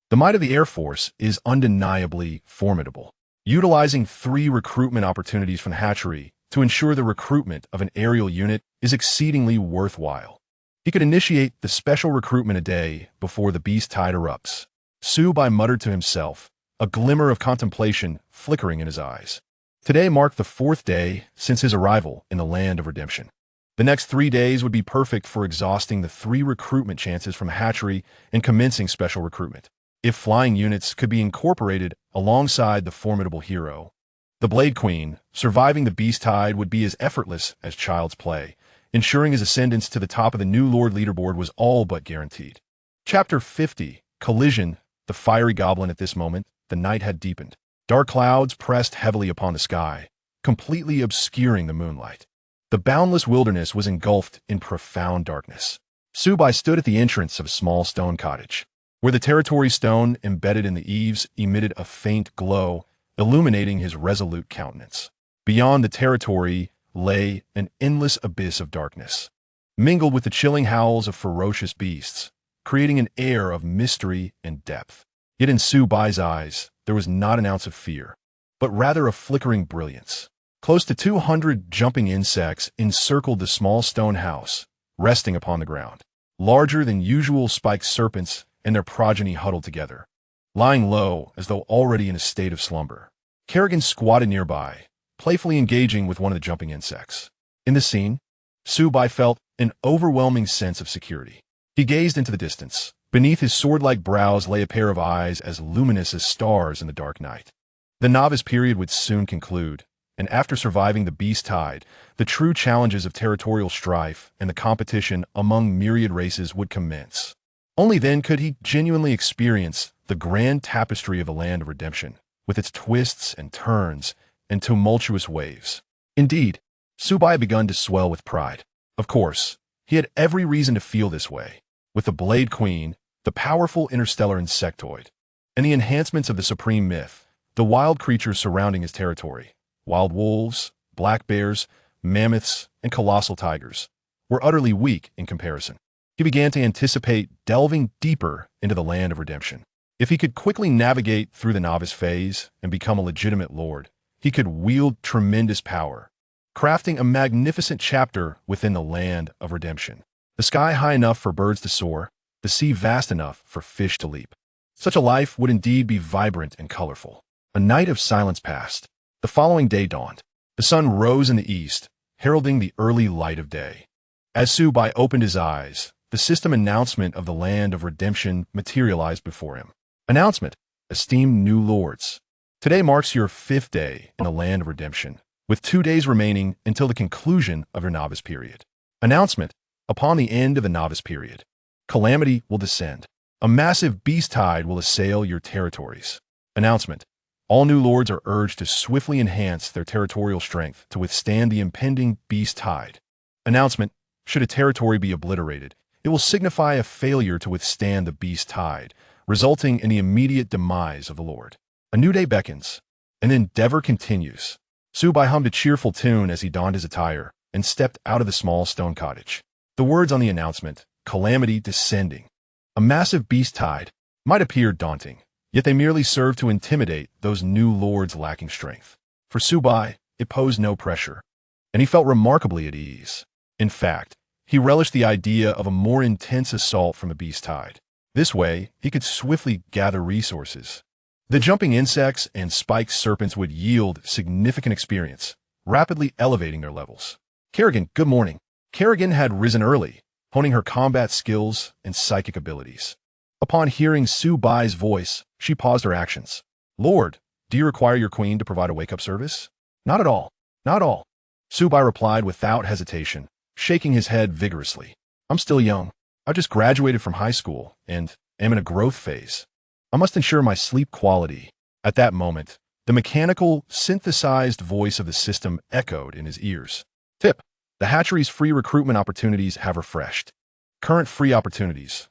The might of the Air Force is undeniably formidable. Utilizing 3 recruitment opportunities from the hatchery to ensure the recruitment of an aerial unit is exceedingly worthwhile. He could initiate the special recruitment a day before the beast tide erupts. Su Bai muttered to himself, a glimmer of contemplation flickering in his eyes. Today marked the 4th day since his arrival in the Land of Redemption. The next 3 days would be perfect for exhausting the 3 recruitment chances from hatchery and commencing special recruitment. If flying units could be incorporated alongside the formidable hero, the Blade Queen, surviving the beast tide would be as effortless as child's play. Ensuring his ascendance to the top of the new Lord leaderboard was all but guaranteed. Chapter 50, Collision. The fiery goblin. At this moment, the night had deepened. Dark clouds pressed heavily upon the sky, completely obscuring the moonlight. The boundless wilderness was engulfed in profound darkness. Su Bai stood at the entrance of a small stone cottage, where the territory stone embedded in the eaves emitted a faint glow, illuminating his resolute countenance. Beyond the territory lay an endless abyss of darkness, mingled with the chilling howls of ferocious beasts, creating an air of mystery and depth. Yet in Su Bai's eyes, there was not an ounce of fear, but rather a flickering brilliance. Close to 200 jumping insects encircled the small stone house, resting upon the ground. Larger than usual spiked serpents and their progeny huddled together, lying low as though already in a state of slumber. Kerrigan squatted nearby, playfully engaging with one of the jumping insects. In the scene, Su Bai felt an overwhelming sense of security. He gazed into the distance. Beneath his sword-like brows lay a pair of eyes as luminous as stars in the dark night. The novice period would soon conclude, and after surviving the beast tide, the true challenges of territorial strife and the competition among myriad races would commence. Only then could he genuinely experience the grand tapestry of the land of redemption, with its twists and turns and tumultuous waves. Indeed, Su Bai had begun to swell with pride. Of course, he had every reason to feel this way. With the Blade Queen, the powerful interstellar insectoid, and the enhancements of the supreme myth, the wild creatures surrounding his territory, wild wolves, black bears, mammoths, and colossal tigers, were utterly weak in comparison. He began to anticipate delving deeper into the land of redemption. If he could quickly navigate through the novice phase and become a legitimate lord, he could wield tremendous power, crafting a magnificent chapter within the land of redemption. The sky high enough for birds to soar, the sea vast enough for fish to leap. Such a life would indeed be vibrant and colorful. A night of silence passed. The following day dawned. The sun rose in the east, heralding the early light of day. As Su Bai opened his eyes, the system announcement of the land of redemption materialized before him. Announcement: esteemed new lords. Today marks your 5th day in the land of redemption, with 2 days remaining until the conclusion of your novice period. Announcement: upon the end of the novice period, calamity will descend. A massive beast tide will assail your territories. Announcement: all new lords are urged to swiftly enhance their territorial strength to withstand the impending beast tide. Announcement: should a territory be obliterated, it will signify a failure to withstand the beast tide, resulting in the immediate demise of the lord. A new day beckons. An endeavor continues. Su Bai hummed a cheerful tune as he donned his attire and stepped out of the small stone cottage. The words on the announcement, calamity descending, a massive beast tide, might appear daunting, yet they merely served to intimidate those new lords lacking strength. For Su Bai, it posed no pressure, and he felt remarkably at ease. In fact, he relished the idea of a more intense assault from the beast tide. This way, he could swiftly gather resources. The jumping insects and spiked serpents would yield significant experience, rapidly elevating their levels. Kerrigan, good morning. Kerrigan had risen early, honing her combat skills and psychic abilities. Upon hearing Su Bai's voice, she paused her actions. Lord, do you require your queen to provide a wake-up service? Not at all. Not all. Su Bai replied without hesitation, shaking his head vigorously. I'm still young. I just graduated from high school and am in a growth phase. I must ensure my sleep quality. At that moment, the mechanical, synthesized voice of the system echoed in his ears. Tip: the hatchery's free recruitment opportunities have refreshed. Current free opportunities.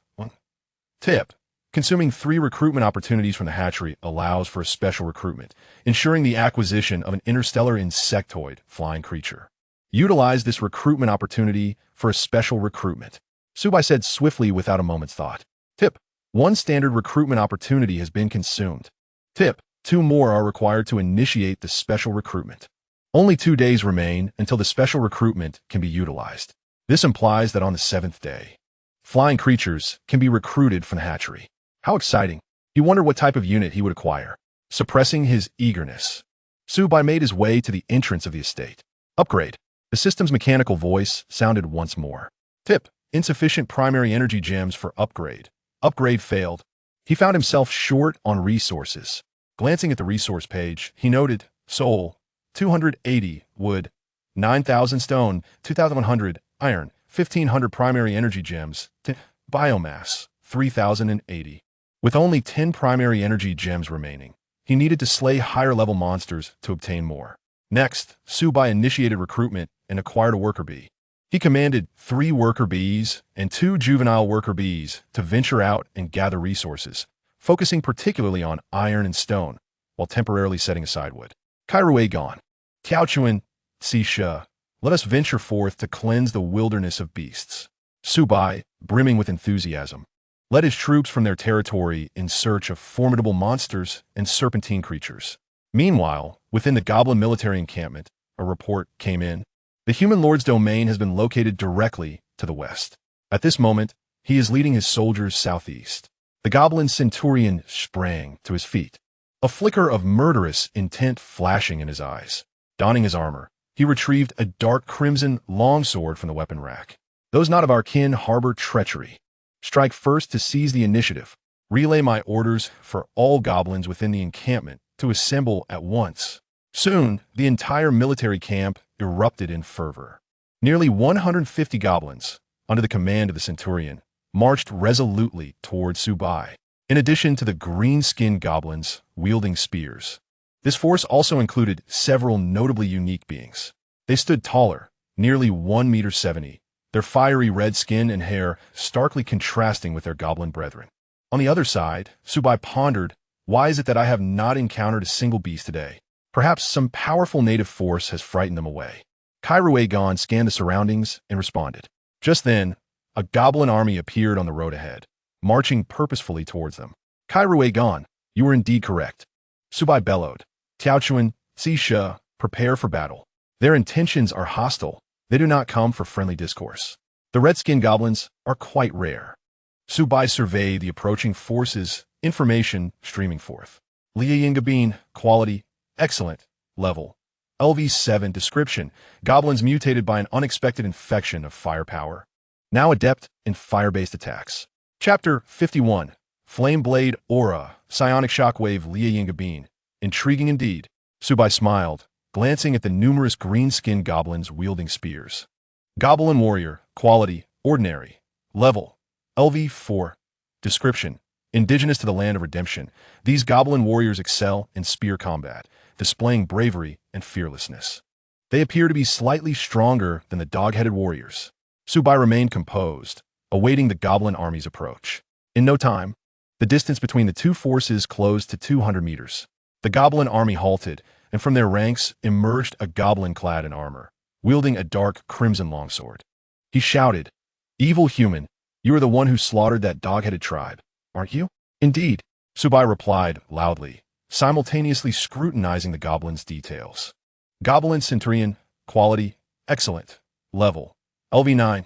Tip: consuming 3 recruitment opportunities from the hatchery allows for a special recruitment, ensuring the acquisition of an interstellar insectoid flying creature. Utilize this recruitment opportunity for a special recruitment. Su Bai said swiftly without a moment's thought. Tip: 1 standard recruitment opportunity has been consumed. Tip: 2 more are required to initiate the special recruitment. Only 2 days remain until the special recruitment can be utilized. This implies that on the 7th day, flying creatures can be recruited from the hatchery. How exciting! He wondered what type of unit he would acquire. Suppressing his eagerness, Su Bai made his way to the entrance of the estate. Upgrade. The system's mechanical voice sounded once more. Tip: insufficient primary energy gems for upgrade. Upgrade failed. He found himself short on resources. Glancing at the resource page, he noted soul, 280, wood, 9,000 stone, 2,100 iron, 1,500 primary energy gems, biomass, 3,080. With only 10 primary energy gems remaining, he needed to slay higher-level monsters to obtain more. Next, Su Bai initiated recruitment and acquired a worker bee. He commanded 3 worker bees and 2 juvenile worker bees to venture out and gather resources, focusing particularly on iron and stone, while temporarily setting aside wood. Kairue gone. Tiaochuan, Xisha, let us venture forth to cleanse the wilderness of beasts. Su Bai, brimming with enthusiasm, led his troops from their territory in search of formidable monsters and serpentine creatures. Meanwhile, within the goblin military encampment, a report came in. The human lord's domain has been located directly to the west. At this moment, he is leading his soldiers southeast. The goblin centurion sprang to his feet, a flicker of murderous intent flashing in his eyes. Donning his armor, he retrieved a dark crimson longsword from the weapon rack. Those not of our kin harbor treachery. Strike first to seize the initiative. Relay my orders for all goblins within the encampment to assemble at once. Soon, the entire military camp erupted in fervor. Nearly 150 goblins, under the command of the centurion, marched resolutely toward Su Bai, in addition to the green-skinned goblins wielding spears. This force also included several notably unique beings. They stood taller, nearly 1 meter 70, their fiery red skin and hair starkly contrasting with their goblin brethren. On the other side, Su Bai pondered, why is it that I have not encountered a single beast today? Perhaps some powerful native force has frightened them away. Awaken scanned the surroundings and responded. Just then, a goblin army appeared on the road ahead, marching purposefully towards them. Awaken, you were indeed correct. Su Bai bellowed. Tiaochuan, Xisha, prepare for battle. Their intentions are hostile. They do not come for friendly discourse. The red-skinned goblins are quite rare. Su Bai surveyed the approaching forces, information streaming forth. Liayingabin, quality, excellent, level. LV7 description, goblins mutated by an unexpected infection of firepower. Now adept in fire-based attacks. Chapter 51, Flame Blade Aura, Psionic Shockwave Liayingabin. Intriguing indeed. Su Bai smiled, glancing at the numerous green-skinned goblins wielding spears. Goblin Warrior, quality, ordinary, level. LV4, description, indigenous to the land of redemption, these goblin warriors excel in spear combat, displaying bravery and fearlessness. They appear to be slightly stronger than the dog-headed warriors. Su Bai remained composed, awaiting the goblin army's approach. In no time, the distance between the two forces closed to 200 meters. The goblin army halted, and from their ranks emerged a goblin clad in armor, wielding a dark crimson longsword. He shouted, "Evil human, you are the one who slaughtered that dog-headed tribe, aren't you?" "Indeed," Su Bai replied loudly, simultaneously scrutinizing the goblin's details. Goblin Centurion, quality, excellent, level. LV9,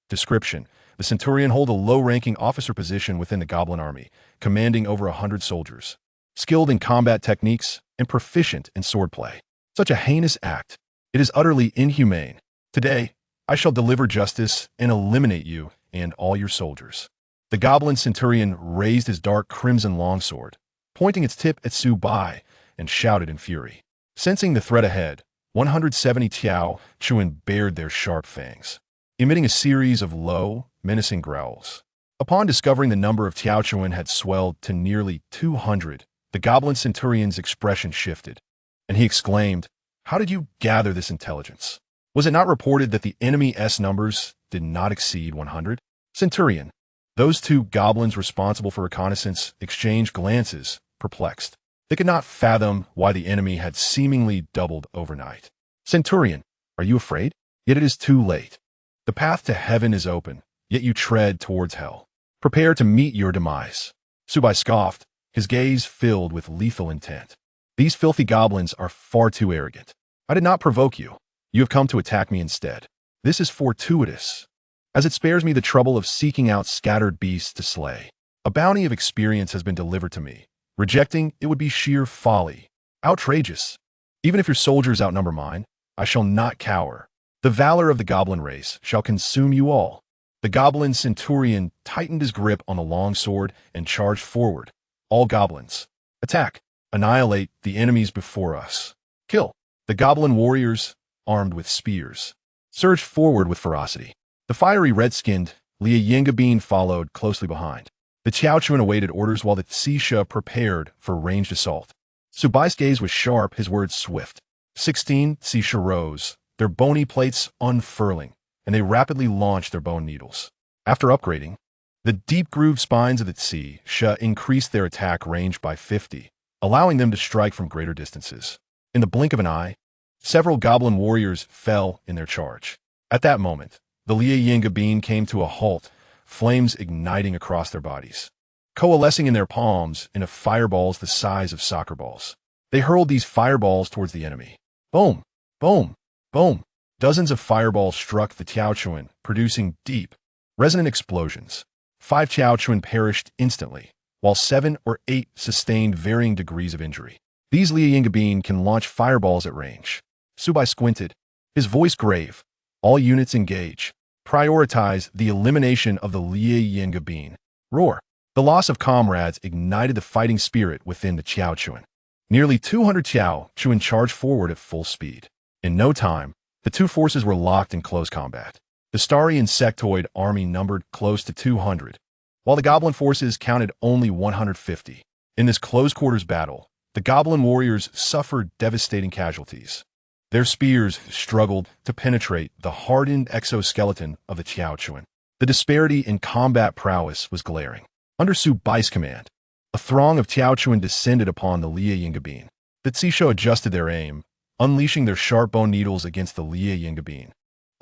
description, the Centurion hold a low-ranking officer position within the goblin army, commanding over 100 soldiers. Skilled in combat techniques and proficient in swordplay. Such a heinous act. It is utterly inhumane. Today, I shall deliver justice and eliminate you and all your soldiers. The goblin centurion raised his dark crimson longsword, pointing its tip at Su Bai, and shouted in fury. Sensing the threat ahead, 170 Tiaochuan bared their sharp fangs, emitting a series of low, menacing growls. Upon discovering the number of Tiaochuan had swelled to nearly 200, the goblin centurion's expression shifted, and he exclaimed, "How did you gather this intelligence? Was it not reported that the enemy's numbers did not exceed 100? Centurion, those two goblins responsible for reconnaissance exchanged glances, perplexed. They could not fathom why the enemy had seemingly doubled overnight. Centurion, are you afraid? Yet it is too late. The path to heaven is open, yet you tread towards hell. Prepare to meet your demise." Su Bai scoffed, his gaze filled with lethal intent. "These filthy goblins are far too arrogant. I did not provoke you. You have come to attack me instead. This is fortuitous, as it spares me the trouble of seeking out scattered beasts to slay. A bounty of experience has been delivered to me. Rejecting it would be sheer folly. Outrageous. Even if your soldiers outnumber mine, I shall not cower. The valor of the goblin race shall consume you all." The goblin centurion tightened his grip on the long sword and charged forward. "All goblins, attack! Annihilate the enemies before us. Kill!" The goblin warriors, armed with spears, surged forward with ferocity. The fiery red-skinned Liayingabin followed closely behind. The Tiaochuan awaited orders while the Xisha prepared for ranged assault. Su Bai's gaze was sharp, his words swift. 16 Xisha rose, their bony plates unfurling, and they rapidly launched their bone needles. After upgrading, the deep-grooved spines of the Xisha increased their attack range by 50, allowing them to strike from greater distances. In the blink of an eye, several goblin warriors fell in their charge. At that moment, the Liayingabin came to a halt, flames igniting across their bodies, coalescing in their palms into fireballs the size of soccer balls. They hurled these fireballs towards the enemy. Boom! Boom! Boom! Dozens of fireballs struck the Tiaochuan, producing deep, resonant explosions. 5 Tiaochuan perished instantly, while 7 or 8 sustained varying degrees of injury. These Liayingabin can launch fireballs at range. Su Bai squinted, his voice grave. All units engage. Prioritize the elimination of the Liayingabin. Roar. The loss of comrades ignited the fighting spirit within the Tiaochuan. Nearly 200 Tiao Chuan charged forward at full speed. In no time, the two forces were locked in close combat. The starry insectoid army numbered close to 200, while the goblin forces counted only 150. In this close-quarters battle, the goblin warriors suffered devastating casualties. Their spears struggled to penetrate the hardened exoskeleton of the Tiao Chuan. The disparity in combat prowess was glaring. Under Su Bai's command, a throng of Tiao Chuan descended upon the Lia Yingabin. The Zisho adjusted their aim, unleashing their sharp bone needles against the Lia Yingabin.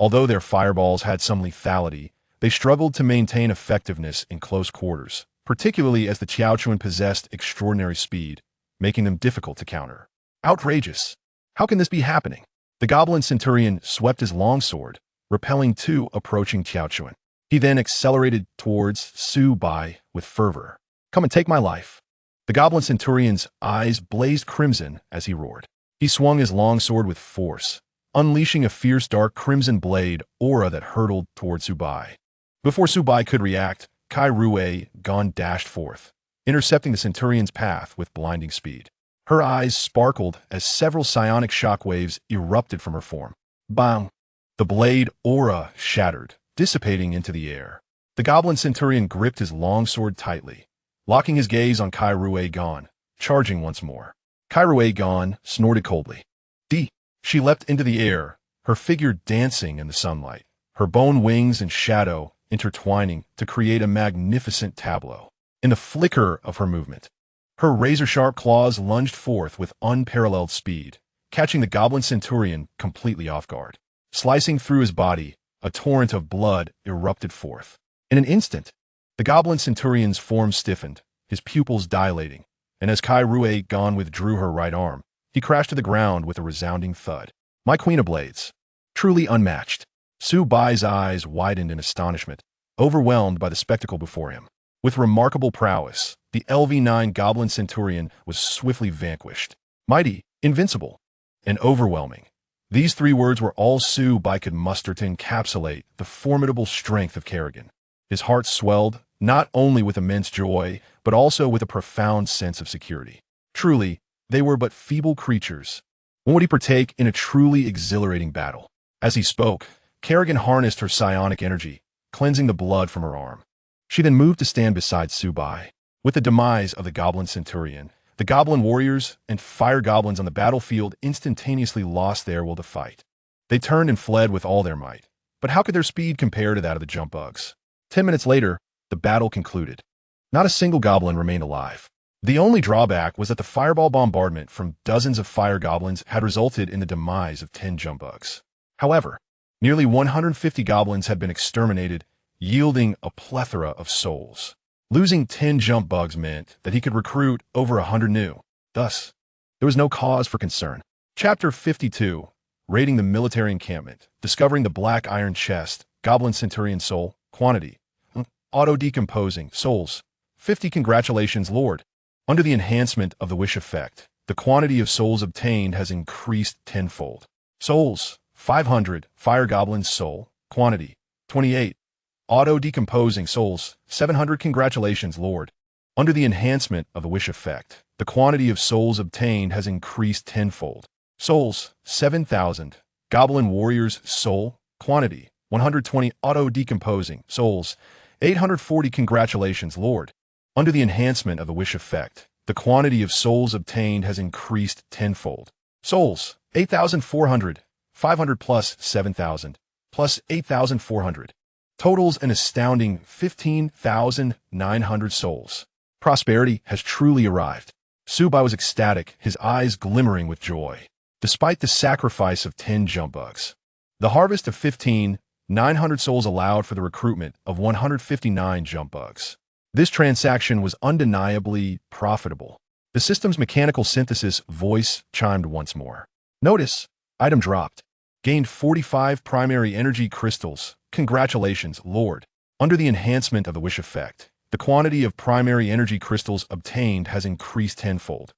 Although their fireballs had some lethality, they struggled to maintain effectiveness in close quarters, particularly as the Tiao Chuan possessed extraordinary speed, making them difficult to counter. Outrageous! How can this be happening? The goblin centurion swept his longsword, repelling two approaching Tiao Chuan. He then accelerated towards Su Bai with fervor. "Come and take my life." The goblin centurion's eyes blazed crimson as he roared. He swung his longsword with force, unleashing a fierce dark crimson blade aura that hurtled toward Su Bai. Before Su Bai could react, Kai Rui Gan dashed forth, intercepting the centurion's path with blinding speed. Her eyes sparkled as several psionic shockwaves erupted from her form. Bang! The blade aura shattered, dissipating into the air. The goblin centurion gripped his longsword tightly, locking his gaze on Kai Rui Gan, charging once more. Kai Rui Gan snorted coldly. D. She leapt into the air, her figure dancing in the sunlight, her bone wings and shadow intertwining to create a magnificent tableau. In the flicker of her movement, her razor-sharp claws lunged forth with unparalleled speed, catching the goblin centurion completely off guard. Slicing through his body, a torrent of blood erupted forth. In an instant, the goblin centurion's form stiffened, his pupils dilating, and as Kai Rui Gan withdrew her right arm, he crashed to the ground with a resounding thud. My Queen of Blades. Truly unmatched. Su Bai's eyes widened in astonishment, overwhelmed by the spectacle before him. With remarkable prowess, the LV-9 goblin centurion was swiftly vanquished. Mighty, invincible, and overwhelming. These three words were all Su Bai could muster to encapsulate the formidable strength of Kerrigan. His heart swelled, not only with immense joy, but also with a profound sense of security. Truly, they were but feeble creatures. When would he partake in a truly exhilarating battle? As he spoke, Kerrigan harnessed her psionic energy, cleansing the blood from her arm. She then moved to stand beside Su Bai. With the demise of the goblin centurion, the goblin warriors and fire goblins on the battlefield instantaneously lost their will to fight. They turned and fled with all their might. But how could their speed compare to that of the jump bugs? 10 minutes later, the battle concluded. Not a single goblin remained alive. The only drawback was that the fireball bombardment from dozens of fire goblins had resulted in the demise of 10 jump bugs. However, nearly 150 goblins had been exterminated, yielding a plethora of souls. Losing 10 jump bugs meant that he could recruit over 100 new. Thus, there was no cause for concern. Chapter 52, Raiding the Military Encampment, Discovering the Black Iron Chest, Goblin Centurion Soul, Quantity, Auto-Decomposing, Souls, 50. Congratulations, Lord. Under the enhancement of the wish effect, the quantity of souls obtained has increased tenfold. Souls, 500, Fire Goblin's Soul, Quantity, 28. Auto-Decomposing Souls, 700. Congratulations, Lord. Under the enhancement of the wish effect, the quantity of souls obtained has increased tenfold. Souls, 7,000. Goblin Warrior's Soul, Quantity, 120. Auto-Decomposing Souls, 840. Congratulations, Lord. Under the enhancement of the wish effect, the quantity of souls obtained has increased tenfold. Souls, 8,400. 500 plus 7,000, plus 8,400. Totals an astounding 15,900 souls. Prosperity has truly arrived. Su Bai was ecstatic, his eyes glimmering with joy. Despite the sacrifice of 10 jump bugs, the harvest of 15,900 souls allowed for the recruitment of 159 jump bugs. This transaction was undeniably profitable. The system's mechanical synthesis voice chimed once more. Notice, item dropped. Gained 45 primary energy crystals. Congratulations, Lord. Under the enhancement of the wish effect, the quantity of primary energy crystals obtained has increased tenfold.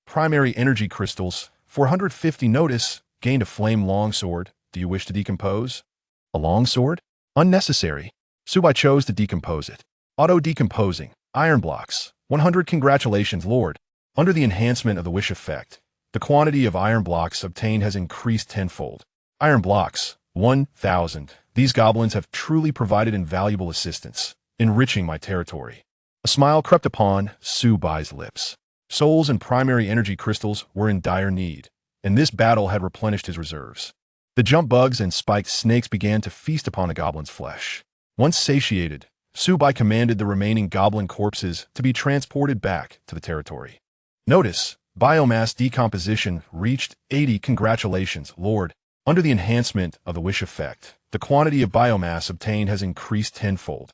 Primary energy crystals, 450. Notice, gained a flame longsword. Do you wish to decompose? A longsword? Unnecessary. Su Bai chose to decompose it. Auto-decomposing. Iron blocks. 100. Congratulations, Lord. Under the enhancement of the wish effect, the quantity of iron blocks obtained has increased tenfold. Iron blocks, 1,000. These goblins have truly provided invaluable assistance, enriching my territory. A smile crept upon Su Bai's lips. Souls and primary energy crystals were in dire need, and this battle had replenished his reserves. The jump bugs and spiked snakes began to feast upon the goblin's flesh. Once satiated, Su Bai commanded the remaining goblin corpses to be transported back to the territory. Notice, biomass decomposition reached 80. Congratulations, Lord. Under the enhancement of the wish effect, the quantity of biomass obtained has increased tenfold.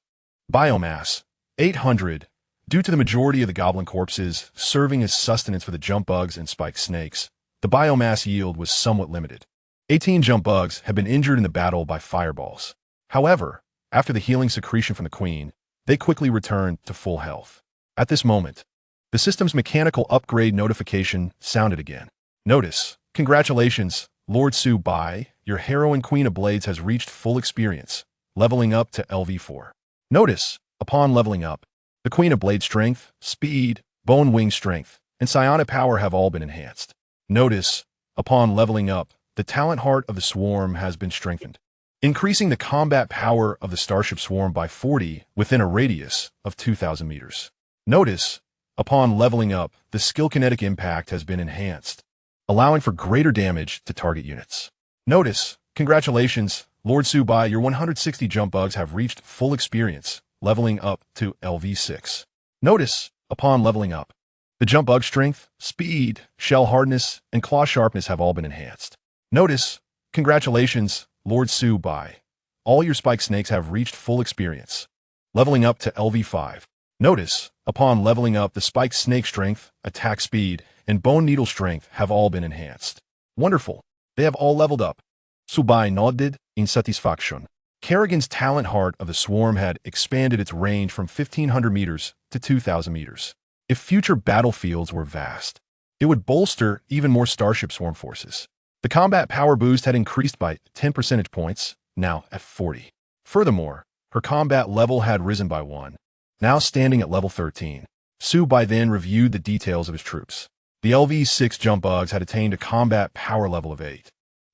Biomass, 800. Due to the majority of the goblin corpses serving as sustenance for the jump bugs and spiked snakes, the biomass yield was somewhat limited. 18 jump bugs had been injured in the battle by fireballs. However, after the healing secretion from the queen, they quickly returned to full health. At this moment, the system's mechanical upgrade notification sounded again. Notice, congratulations, Lord Su Bai, your heroine Queen of Blades has reached full experience, leveling up to LV4. Notice, upon leveling up, the Queen of Blades strength, speed, bone wing strength, and psionic power have all been enhanced. Notice, upon leveling up, the talent heart of the swarm has been strengthened, increasing the combat power of the starship swarm by 40 within a radius of 2,000 meters. Notice, upon leveling up, the skill kinetic impact has been enhanced, allowing for greater damage to target units. Notice, congratulations, Lord Su Bai, your 160 jump bugs have reached full experience, leveling up to LV6. Notice, upon leveling up, the jump bug strength, speed, shell hardness, and claw sharpness have all been enhanced. Notice, congratulations, Lord Su Bai. All your spike snakes have reached full experience, leveling up to LV5. Notice, upon leveling up, the spike snake strength, attack speed, and bone needle strength have all been enhanced. Wonderful. They have all leveled up. Su Bai nodded in satisfaction. Kerrigan's talent heart of the swarm had expanded its range from 1,500 meters to 2,000 meters. If future battlefields were vast, it would bolster even more starship swarm forces. The combat power boost had increased by 10 percentage points, now at 40. Furthermore, her combat level had risen by 1, now standing at level 13. Su Bai then reviewed the details of his troops. The LV6 jump bugs had attained a combat power level of 8,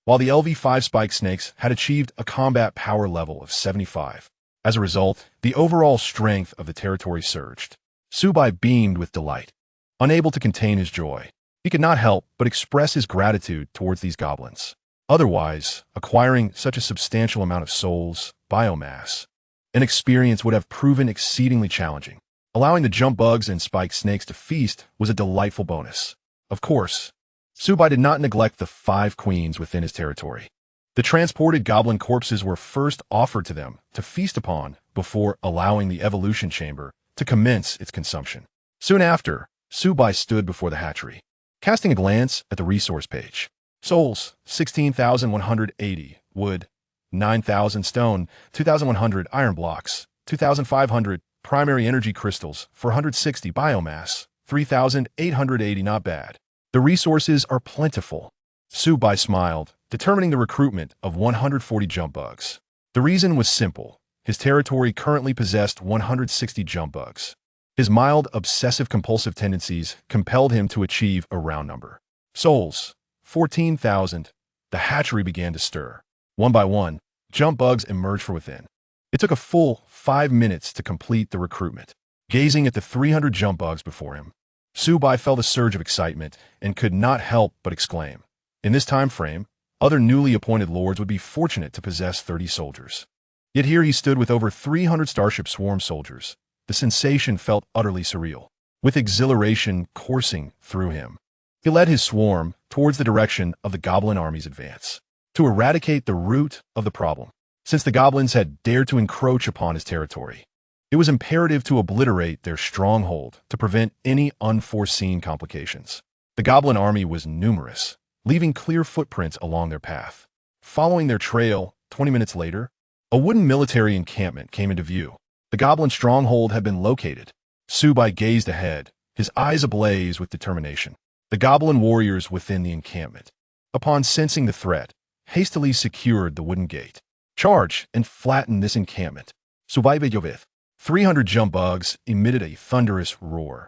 while the LV5 spike snakes had achieved a combat power level of 75. As a result, the overall strength of the territory surged. Su Bai beamed with delight. Unable to contain his joy, he could not help but express his gratitude towards these goblins. Otherwise, acquiring such a substantial amount of souls, biomass, and experience would have proven exceedingly challenging. Allowing the jump bugs and spike snakes to feast was a delightful bonus. Of course, Su Bai did not neglect the 5 queens within his territory. The transported goblin corpses were first offered to them to feast upon before allowing the evolution chamber to commence its consumption. Soon after, Su Bai stood before the hatchery, casting a glance at the resource page. Souls, 16,180. Wood, 9,000. Stone, 2,100. Iron blocks, 2,500. Primary energy crystals, 460. Biomass, 3,880. Not bad. The resources are plentiful. Su Bai smiled, determining the recruitment of 140 jump bugs. The reason was simple. His territory currently possessed 160 jump bugs. His mild obsessive-compulsive tendencies compelled him to achieve a round number. Souls, 14,000. The hatchery began to stir. One by one, jump bugs emerged from within. It took a full 5 minutes to complete the recruitment. Gazing at the 300 jump bugs before him, Su Bai felt a surge of excitement and could not help but exclaim. In this time frame, other newly appointed lords would be fortunate to possess 30 soldiers. Yet here he stood with over 300 starship swarm soldiers. The sensation felt utterly surreal, with exhilaration coursing through him. He led his swarm towards the direction of the goblin army's advance, to eradicate the root of the problem. Since the goblins had dared to encroach upon his territory, it was imperative to obliterate their stronghold to prevent any unforeseen complications. The goblin army was numerous, leaving clear footprints along their path. Following their trail, 20 minutes later, a wooden military encampment came into view. The goblin stronghold had been located. Su Bai gazed ahead, his eyes ablaze with determination. The goblin warriors within the encampment, upon sensing the threat, hastily secured the wooden gate. Charge and flatten this encampment. Su Bai Vejovith. 300 jump bugs emitted a thunderous roar.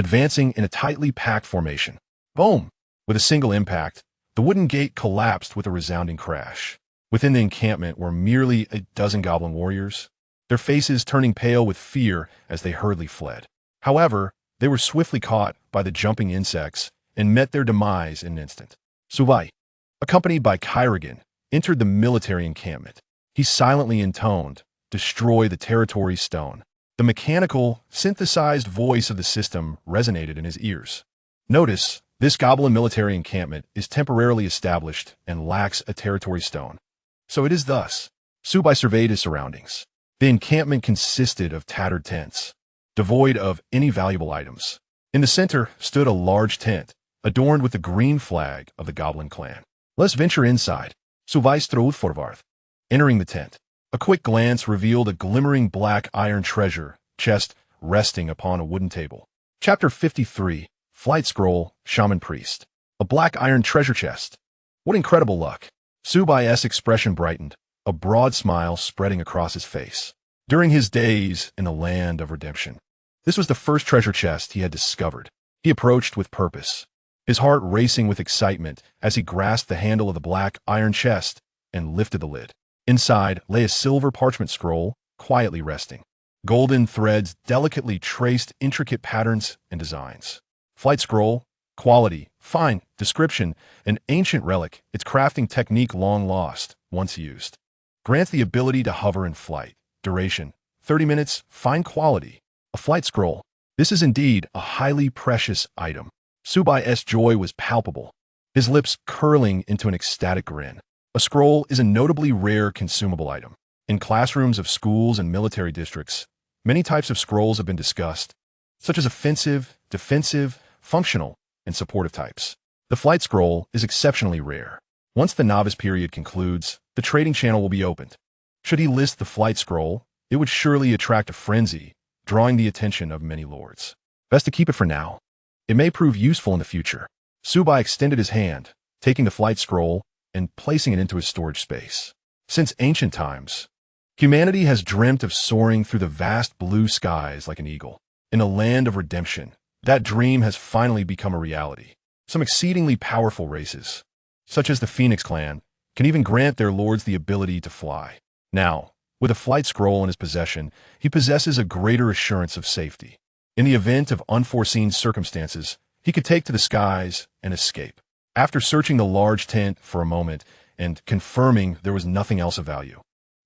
advancing in a tightly packed formation. Boom! With a single impact, the wooden gate collapsed with a resounding crash. Within the encampment were merely a dozen goblin warriors, their faces turning pale with fear as they hurriedly fled. However, they were swiftly caught by the jumping insects and met their demise in an instant. Su Bai, accompanied by Kyrgan, entered the military encampment. He silently intoned, "Destroy the territory stone." The mechanical, synthesized voice of the system resonated in his ears. Notice, this goblin military encampment is temporarily established and lacks a territory stone. So it is thus. Su Bai surveyed his surroundings. The encampment consisted of tattered tents, devoid of any valuable items. In the center stood a large tent, adorned with the green flag of the goblin clan. "Let's venture inside." Su Bai strode forward. Entering the tent, a quick glance revealed a glimmering black iron treasure chest resting upon a wooden table. Chapter 53, Flight Scroll, Shaman Priest. A black iron treasure chest. What incredible luck. Su Bai's expression brightened, a broad smile spreading across his face. During his days in the land of redemption, this was the first treasure chest he had discovered. He approached with purpose, his heart racing with excitement as he grasped the handle of the black iron chest and lifted the lid. Inside lay a silver parchment scroll, quietly resting. Golden threads delicately traced intricate patterns and designs. Flight scroll, quality, fine, description, an ancient relic, its crafting technique long lost, once used. Grants the ability to hover in flight. Duration, 30 minutes, fine quality. A flight scroll. This is indeed a highly precious item. Su Bai's joy was palpable, his lips curling into an ecstatic grin. A scroll is a notably rare consumable item. In classrooms of schools and military districts, many types of scrolls have been discussed, such as offensive, defensive, functional, and supportive types. The flight scroll is exceptionally rare. Once the novice period concludes, the trading channel will be opened. Should he list the flight scroll, it would surely attract a frenzy, drawing the attention of many lords. Best to keep it for now. It may prove useful in the future. Su Bai extended his hand, taking the flight scroll and placing it into his storage space. Since ancient times, humanity has dreamt of soaring through the vast blue skies like an eagle. In a land of redemption, that dream has finally become a reality. Some exceedingly powerful races, such as the Phoenix clan, can even grant their lords the ability to fly. Now, with a flight scroll in his possession, he possesses a greater assurance of safety. In the event of unforeseen circumstances, he could take to the skies and escape. After searching the large tent for a moment and confirming there was nothing else of value,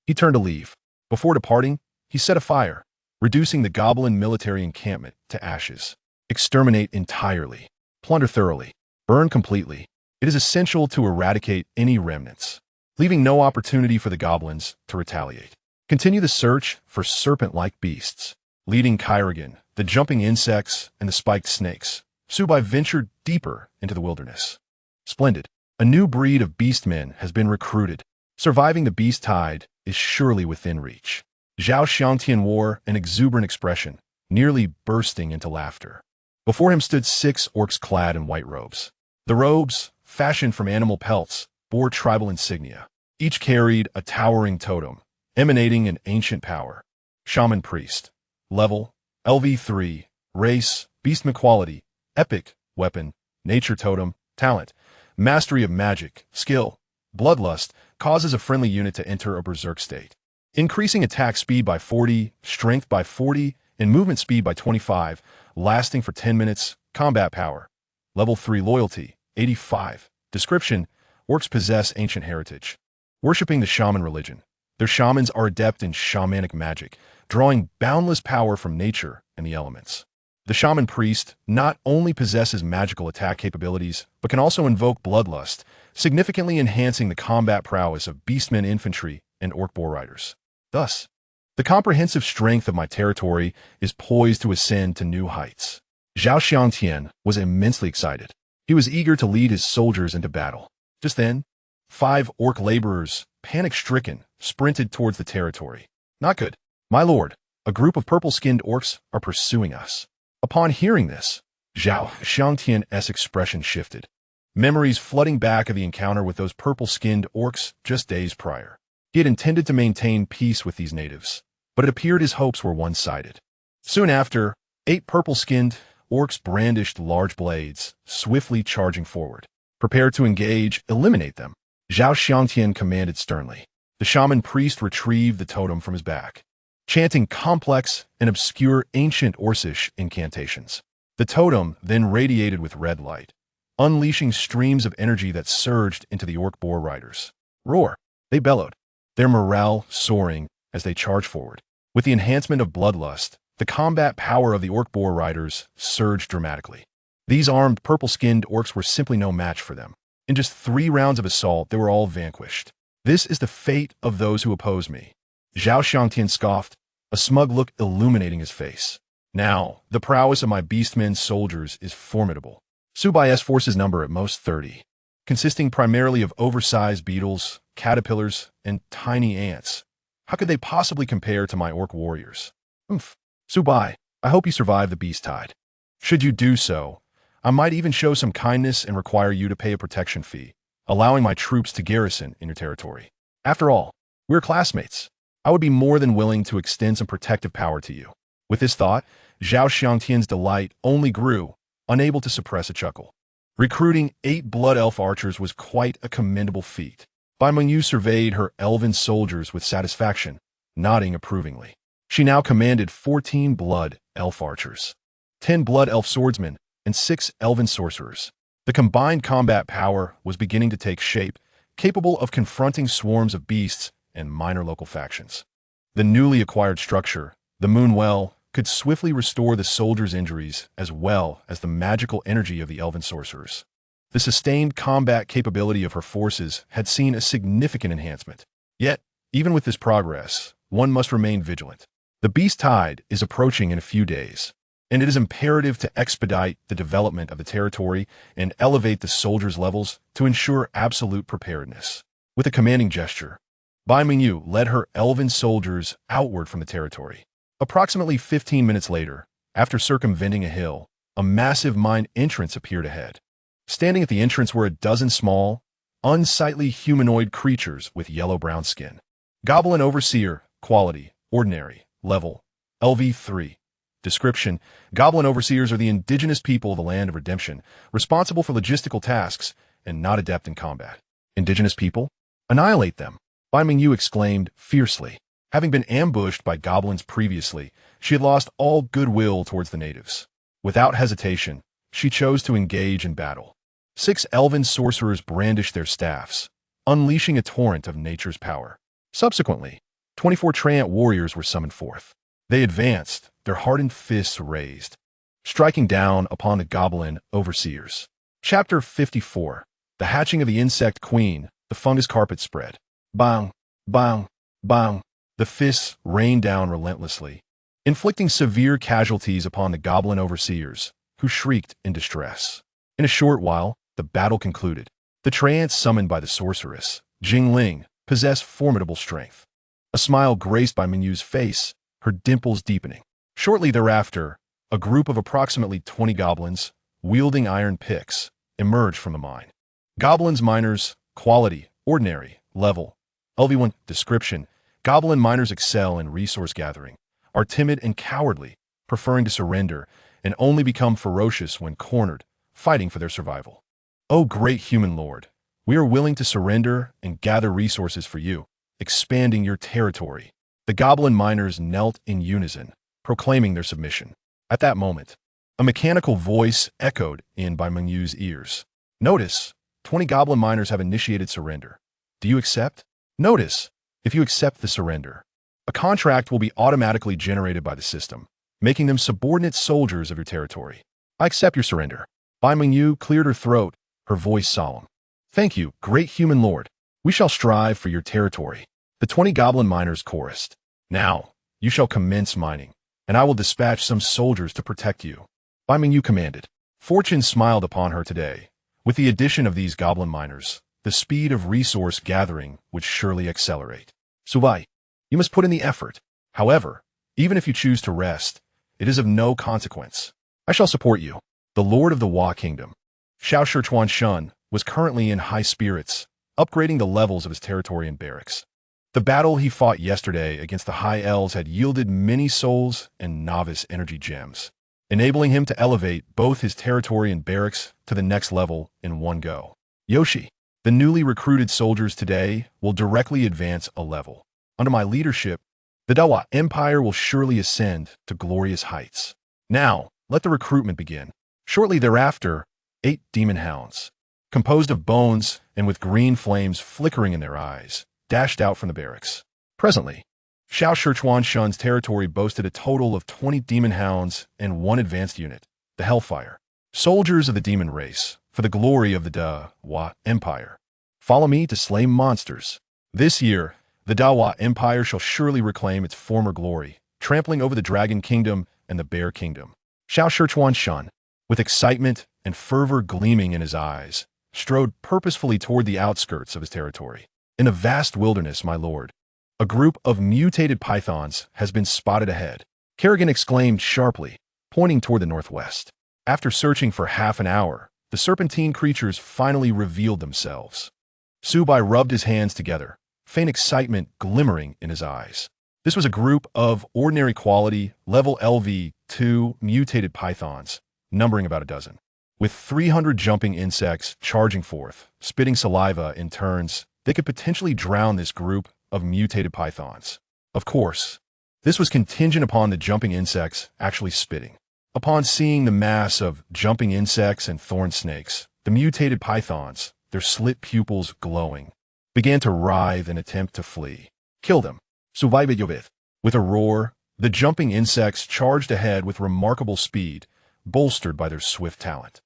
he turned to leave. Before departing, he set a fire, reducing the goblin military encampment to ashes. Exterminate entirely. Plunder thoroughly. Burn completely. It is essential to eradicate any remnants, leaving no opportunity for the goblins to retaliate. Continue the search for serpent-like beasts. Leading Kyrgan, the jumping insects, and the spiked snakes, Su Bai ventured deeper into the wilderness. Splendid. A new breed of beastmen has been recruited. Surviving the beast tide is surely within reach. Zhao Xiangtian wore an exuberant expression, nearly bursting into laughter. Before him stood 6 orcs clad in white robes. The robes, fashioned from animal pelts, bore tribal insignia. Each carried a towering totem, emanating an ancient power. Shaman Priest. Level, LV3. Race, Beastman quality. Epic, weapon. Nature totem, talent. Mastery of magic, skill. Bloodlust, causes a friendly unit to enter a berserk state. Increasing attack speed by 40, strength by 40, and movement speed by 25, lasting for 10 minutes, combat power. Level 3 loyalty, 85. Description, orcs possess ancient heritage. Worshipping the shaman religion. Their shamans are adept in shamanic magic, drawing boundless power from nature and the elements. The shaman priest not only possesses magical attack capabilities, but can also invoke bloodlust, significantly enhancing the combat prowess of beastmen infantry and orc boar riders. Thus, the comprehensive strength of my territory is poised to ascend to new heights. Zhao Xiangtian was immensely excited. He was eager to lead his soldiers into battle. Just then, 5 orc laborers, panic-stricken, sprinted towards the territory. Not good. My lord, a group of purple-skinned orcs are pursuing us. Upon hearing this, Zhao Xiangtian's expression shifted. Memories flooding back of the encounter with those purple-skinned orcs just days prior. He had intended to maintain peace with these natives, but it appeared his hopes were one-sided. Soon after, 8 purple-skinned orcs brandished large blades, swiftly charging forward. Prepare to engage, eliminate them. Zhao Xiangtian commanded sternly. The shaman priest retrieved the totem from his back, chanting complex and obscure ancient Orcish incantations. The totem then radiated with red light, unleashing streams of energy that surged into the orc boar riders. Roar! They bellowed, their morale soaring as they charged forward. With the enhancement of bloodlust, the combat power of the orc boar riders surged dramatically. These armed, purple-skinned orcs were simply no match for them. In just 3 rounds of assault, they were all vanquished. This is the fate of those who oppose me. Zhao Xiangtian scoffed, a smug look illuminating his face. Now, the prowess of my beastmen soldiers is formidable. Su Bai's forces number at most 30, consisting primarily of oversized beetles, caterpillars, and tiny ants. How could they possibly compare to my orc warriors? Oomph. Su Bai, I hope you survive the beast tide. Should you do so, I might even show some kindness and require you to pay a protection fee, allowing my troops to garrison in your territory. After all, we're classmates. I would be more than willing to extend some protective power to you. With this thought, Zhao Xiangtian's delight only grew, unable to suppress a chuckle. Recruiting 8 blood elf archers was quite a commendable feat. Bai Mengyu surveyed her elven soldiers with satisfaction, nodding approvingly. She now commanded 14 blood elf archers, 10 blood elf swordsmen, and 6 elven sorcerers. The combined combat power was beginning to take shape, capable of confronting swarms of beasts and minor local factions. The newly acquired structure, the Moonwell, could swiftly restore the soldiers' injuries as well as the magical energy of the elven sorcerers. The sustained combat capability of her forces had seen a significant enhancement. Yet, even with this progress, one must remain vigilant. The beast tide is approaching in a few days, and it is imperative to expedite the development of the territory and elevate the soldiers' levels to ensure absolute preparedness. With a commanding gesture, Bai Mengyu led her elven soldiers outward from the territory. Approximately 15 minutes later, after circumventing a hill, a massive mine entrance appeared ahead. Standing at the entrance were a dozen small, unsightly humanoid creatures with yellow-brown skin. Goblin Overseer, quality, ordinary, level, LV3. Description: Goblin Overseers are the indigenous people of the Land of Redemption, responsible for logistical tasks and not adept in combat. Indigenous people? Annihilate them! Bai Mengyu exclaimed fiercely. Having been ambushed by goblins previously, she had lost all goodwill towards the natives. Without hesitation, she chose to engage in battle. 6 elven sorcerers brandished their staffs, unleashing a torrent of nature's power. Subsequently, 24 Treant warriors were summoned forth. They advanced, their hardened fists raised, striking down upon the goblin overseers. Chapter 54. The hatching of the insect queen, the fungus carpet spread. Bang, bang, bang. The fists rained down relentlessly, inflicting severe casualties upon the goblin overseers, who shrieked in distress. In a short while, the battle concluded. The Treants summoned by the sorceress, Jingling, possessed formidable strength. A smile graced Bai Mengyu's face, her dimples deepening. Shortly thereafter, a group of approximately 20 goblins, wielding iron picks, emerged from the mine. Goblins miners, quality, ordinary, level, LV1. Description: Goblin miners excel in resource gathering, are timid and cowardly, preferring to surrender, and only become ferocious when cornered, fighting for their survival. O great human lord, we are willing to surrender and gather resources for you, expanding your territory. The goblin miners knelt in unison, proclaiming their submission. At that moment, a mechanical voice echoed in Bai Mengyu's ears. Notice, 20 goblin miners have initiated surrender. Do you accept? Notice, if you accept the surrender, a contract will be automatically generated by the system, making them subordinate soldiers of your territory. I accept your surrender. Bai Mengyu cleared her throat, her voice solemn. Thank you, great human lord. We shall strive for your territory. The 20 goblin miners chorused. Now, you shall commence mining, and I will dispatch some soldiers to protect you. Bai Mengyu commanded. Fortune smiled upon her today. With the addition of these goblin miners, the speed of resource gathering would surely accelerate. Su Bai, you must put in the effort. However, even if you choose to rest, it is of no consequence. I shall support you. The Lord of the Hua Kingdom, Xiao Shichuan Shun, was currently in high spirits, upgrading the levels of his territory and barracks. The battle he fought yesterday against the High Elves had yielded many souls and novice energy gems, enabling him to elevate both his territory and barracks to the next level in one go. Yoshi, the newly recruited soldiers today will directly advance a level. Under my leadership, the Dawa Empire will surely ascend to glorious heights. Now, let the recruitment begin. Shortly thereafter, 8 demon hounds, composed of bones and with green flames flickering in their eyes, dashed out from the barracks. Presently, Xiao Shichuan Shun's territory boasted a total of 20 demon hounds and 1 advanced unit, the Hellfire. Soldiers of the demon race, for the glory of the Dawa Empire. Follow me to slay monsters. This year, the Dawa Empire shall surely reclaim its former glory, trampling over the Dragon Kingdom and the Bear Kingdom. Xiao Shichuan Shun, with excitement and fervor gleaming in his eyes, strode purposefully toward the outskirts of his territory. In the vast wilderness, my lord, a group of mutated pythons has been spotted ahead. Kerrigan exclaimed sharply, pointing toward the northwest. After searching for half an hour, the serpentine creatures finally revealed themselves. Su Bai rubbed his hands together, faint excitement glimmering in his eyes. This was a group of ordinary quality, level LV2 mutated pythons, numbering about a dozen. With 300 jumping insects charging forth, spitting saliva in turns, they could potentially drown this group of mutated pythons. Of course, this was contingent upon the jumping insects actually spitting. Upon seeing the mass of jumping insects and thorn snakes, the mutated pythons, their slit pupils glowing, began to writhe and attempt to flee. Kill them. Survive Yovith. With a roar, the jumping insects charged ahead with remarkable speed, bolstered by their swift talent.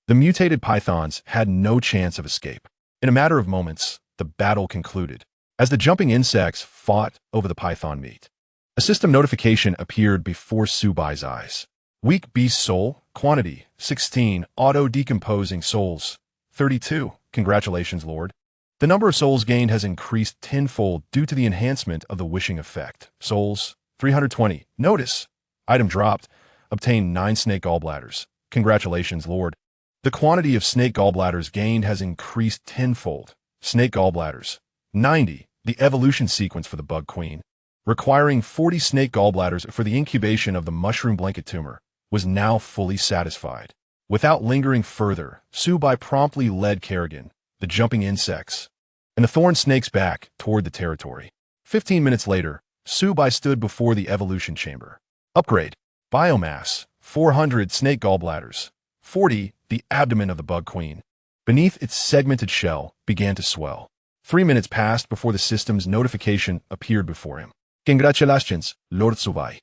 The mutated pythons had no chance of escape. In a matter of moments, the battle concluded. As the jumping insects fought over the python meat, a system notification appeared before Su Bai's eyes. Weak beast soul, quantity, 16, auto-decomposing souls, 32. Congratulations, Lord. The number of souls gained has increased tenfold due to the enhancement of the wishing effect. Souls, 320. Notice, item dropped, obtained 9 snake gallbladders. Congratulations, Lord. The quantity of snake gallbladders gained has increased tenfold. Snake gallbladders, 90. The evolution sequence for the bug queen, requiring 40 snake gallbladders for the incubation of the mushroom blanket tumor, was now fully satisfied. Without lingering further, Su Bai promptly led Kerrigan, the jumping insects, and the thorn snakes back toward the territory. 15 minutes later, Su Bai stood before the evolution chamber. Upgrade. Biomass, 400 snake gallbladders. 40, the abdomen of the bug queen, beneath its segmented shell, began to swell. 3 minutes passed before the system's notification appeared before him. Congratulations, Lord Su Bai.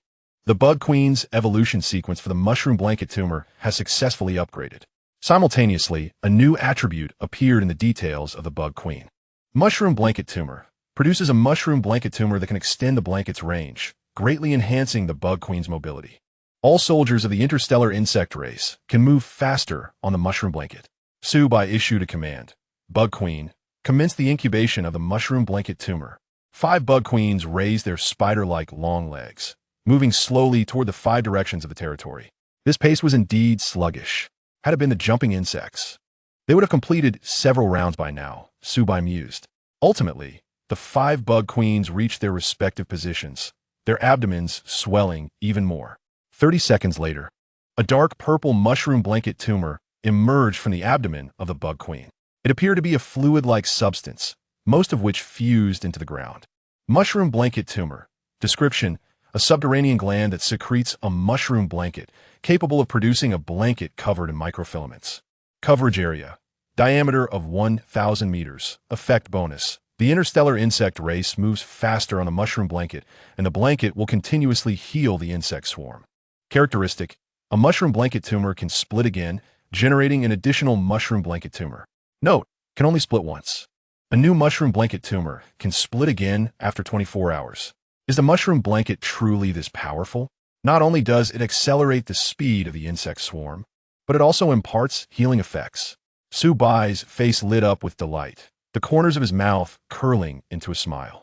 The bug queen's evolution sequence for the mushroom blanket tumor has successfully upgraded. Simultaneously, a new attribute appeared in the details of the bug queen. Mushroom blanket tumor produces a mushroom blanket tumor that can extend the blanket's range, greatly enhancing the bug queen's mobility. All soldiers of the Interstellar Insect Race can move faster on the mushroom blanket. Su Bai issued a command. Bug queen, commence the incubation of the mushroom blanket tumor. 5 bug queens raised their spider-like long legs, moving slowly toward the 5 directions of the territory. This pace was indeed sluggish. Had it been the jumping insects, they would have completed several rounds by now, Su Bai mused. Ultimately, the 5 bug queens reached their respective positions, their abdomens swelling even more. 30 seconds later, a dark purple mushroom blanket tumor emerged from the abdomen of the bug queen. It appeared to be a fluid-like substance, most of which fused into the ground. Mushroom blanket tumor. Description: a subterranean gland that secretes a mushroom blanket, capable of producing a blanket covered in microfilaments. Coverage area: diameter of 1,000 meters. Effect bonus: the interstellar insect race moves faster on the mushroom blanket, and the blanket will continuously heal the insect swarm. Characteristic: a mushroom blanket tumor can split again, generating an additional mushroom blanket tumor. Note: can only split once. A new mushroom blanket tumor can split again after 24 hours. Is the mushroom blanket truly this powerful? Not only does it accelerate the speed of the insect swarm, but it also imparts healing effects. Su Bai's face lit up with delight, the corners of his mouth curling into a smile.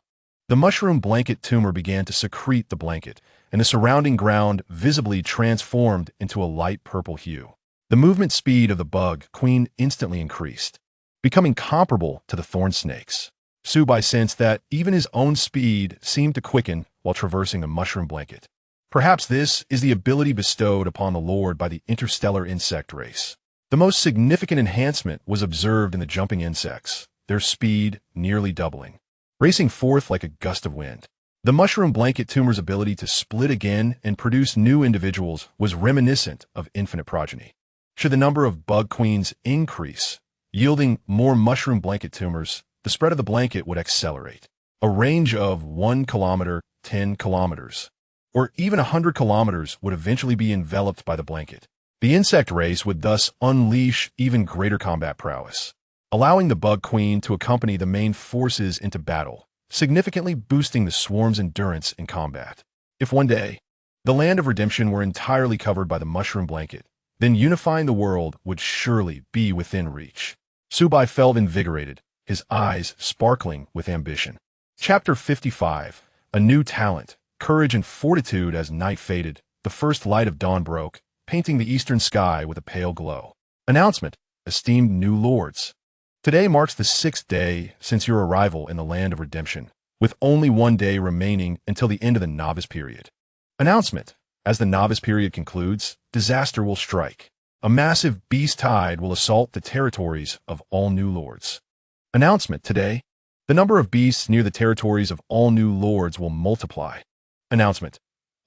The mushroom blanket tumor began to secrete the blanket, and the surrounding ground visibly transformed into a light purple hue. The movement speed of the bug queen instantly increased, becoming comparable to the thorn snakes. Su Bai sensed that even his own speed seemed to quicken while traversing the mushroom blanket. Perhaps this is the ability bestowed upon the Lord by the interstellar insect race. The most significant enhancement was observed in the jumping insects, their speed nearly doubling, racing forth like a gust of wind. The mushroom blanket tumor's ability to split again and produce new individuals was reminiscent of infinite progeny. Should the number of bug queens increase, yielding more mushroom blanket tumors, the spread of the blanket would accelerate. A range of 1 kilometer, 10 kilometers, or even 100 kilometers would eventually be enveloped by the blanket. The insect race would thus unleash even greater combat prowess, allowing the bug queen to accompany the main forces into battle, significantly boosting the swarm's endurance in combat. If one day, the land of redemption were entirely covered by the mushroom blanket, then unifying the world would surely be within reach. Su Bai felt invigorated, his eyes sparkling with ambition. Chapter 55. A new talent, courage and fortitude. As night faded, the first light of dawn broke, painting the eastern sky with a pale glow. Announcement. Esteemed new lords. Today marks the 6th day since your arrival in the land of redemption, with only 1 day remaining until the end of the novice period. Announcement. As the novice period concludes, disaster will strike. A massive beast tide will assault the territories of all new lords. Announcement. Today, the number of beasts near the territories of all new lords will multiply. Announcement.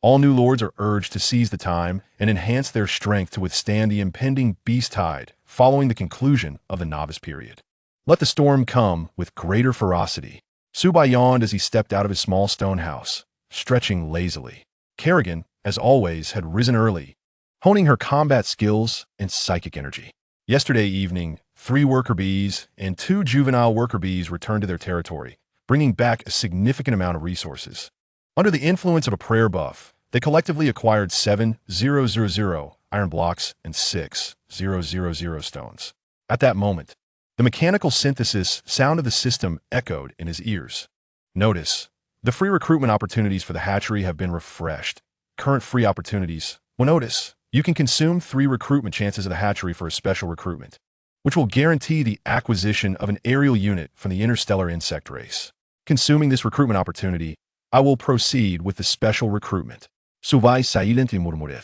All new lords are urged to seize the time and enhance their strength to withstand the impending beast tide following the conclusion of the novice period. Let the storm come with greater ferocity. Su Bai yawned as he stepped out of his small stone house, stretching lazily. Kerrigan, as always, had risen early, honing her combat skills and psychic energy. Yesterday evening, 3 worker bees and 2 juvenile worker bees returned to their territory, bringing back a significant amount of resources. Under the influence of a prayer buff, they collectively acquired 7,000 iron blocks and 6,000 stones. At that moment, the mechanical synthesis sound of the system echoed in his ears. Notice, the free recruitment opportunities for the hatchery have been refreshed. Current free opportunities. Well, notice, you can consume 3 recruitment chances of the hatchery for a special recruitment, which will guarantee the acquisition of an aerial unit from the interstellar insect race. Consuming this recruitment opportunity, I will proceed with the special recruitment. Su Bai silently murmured.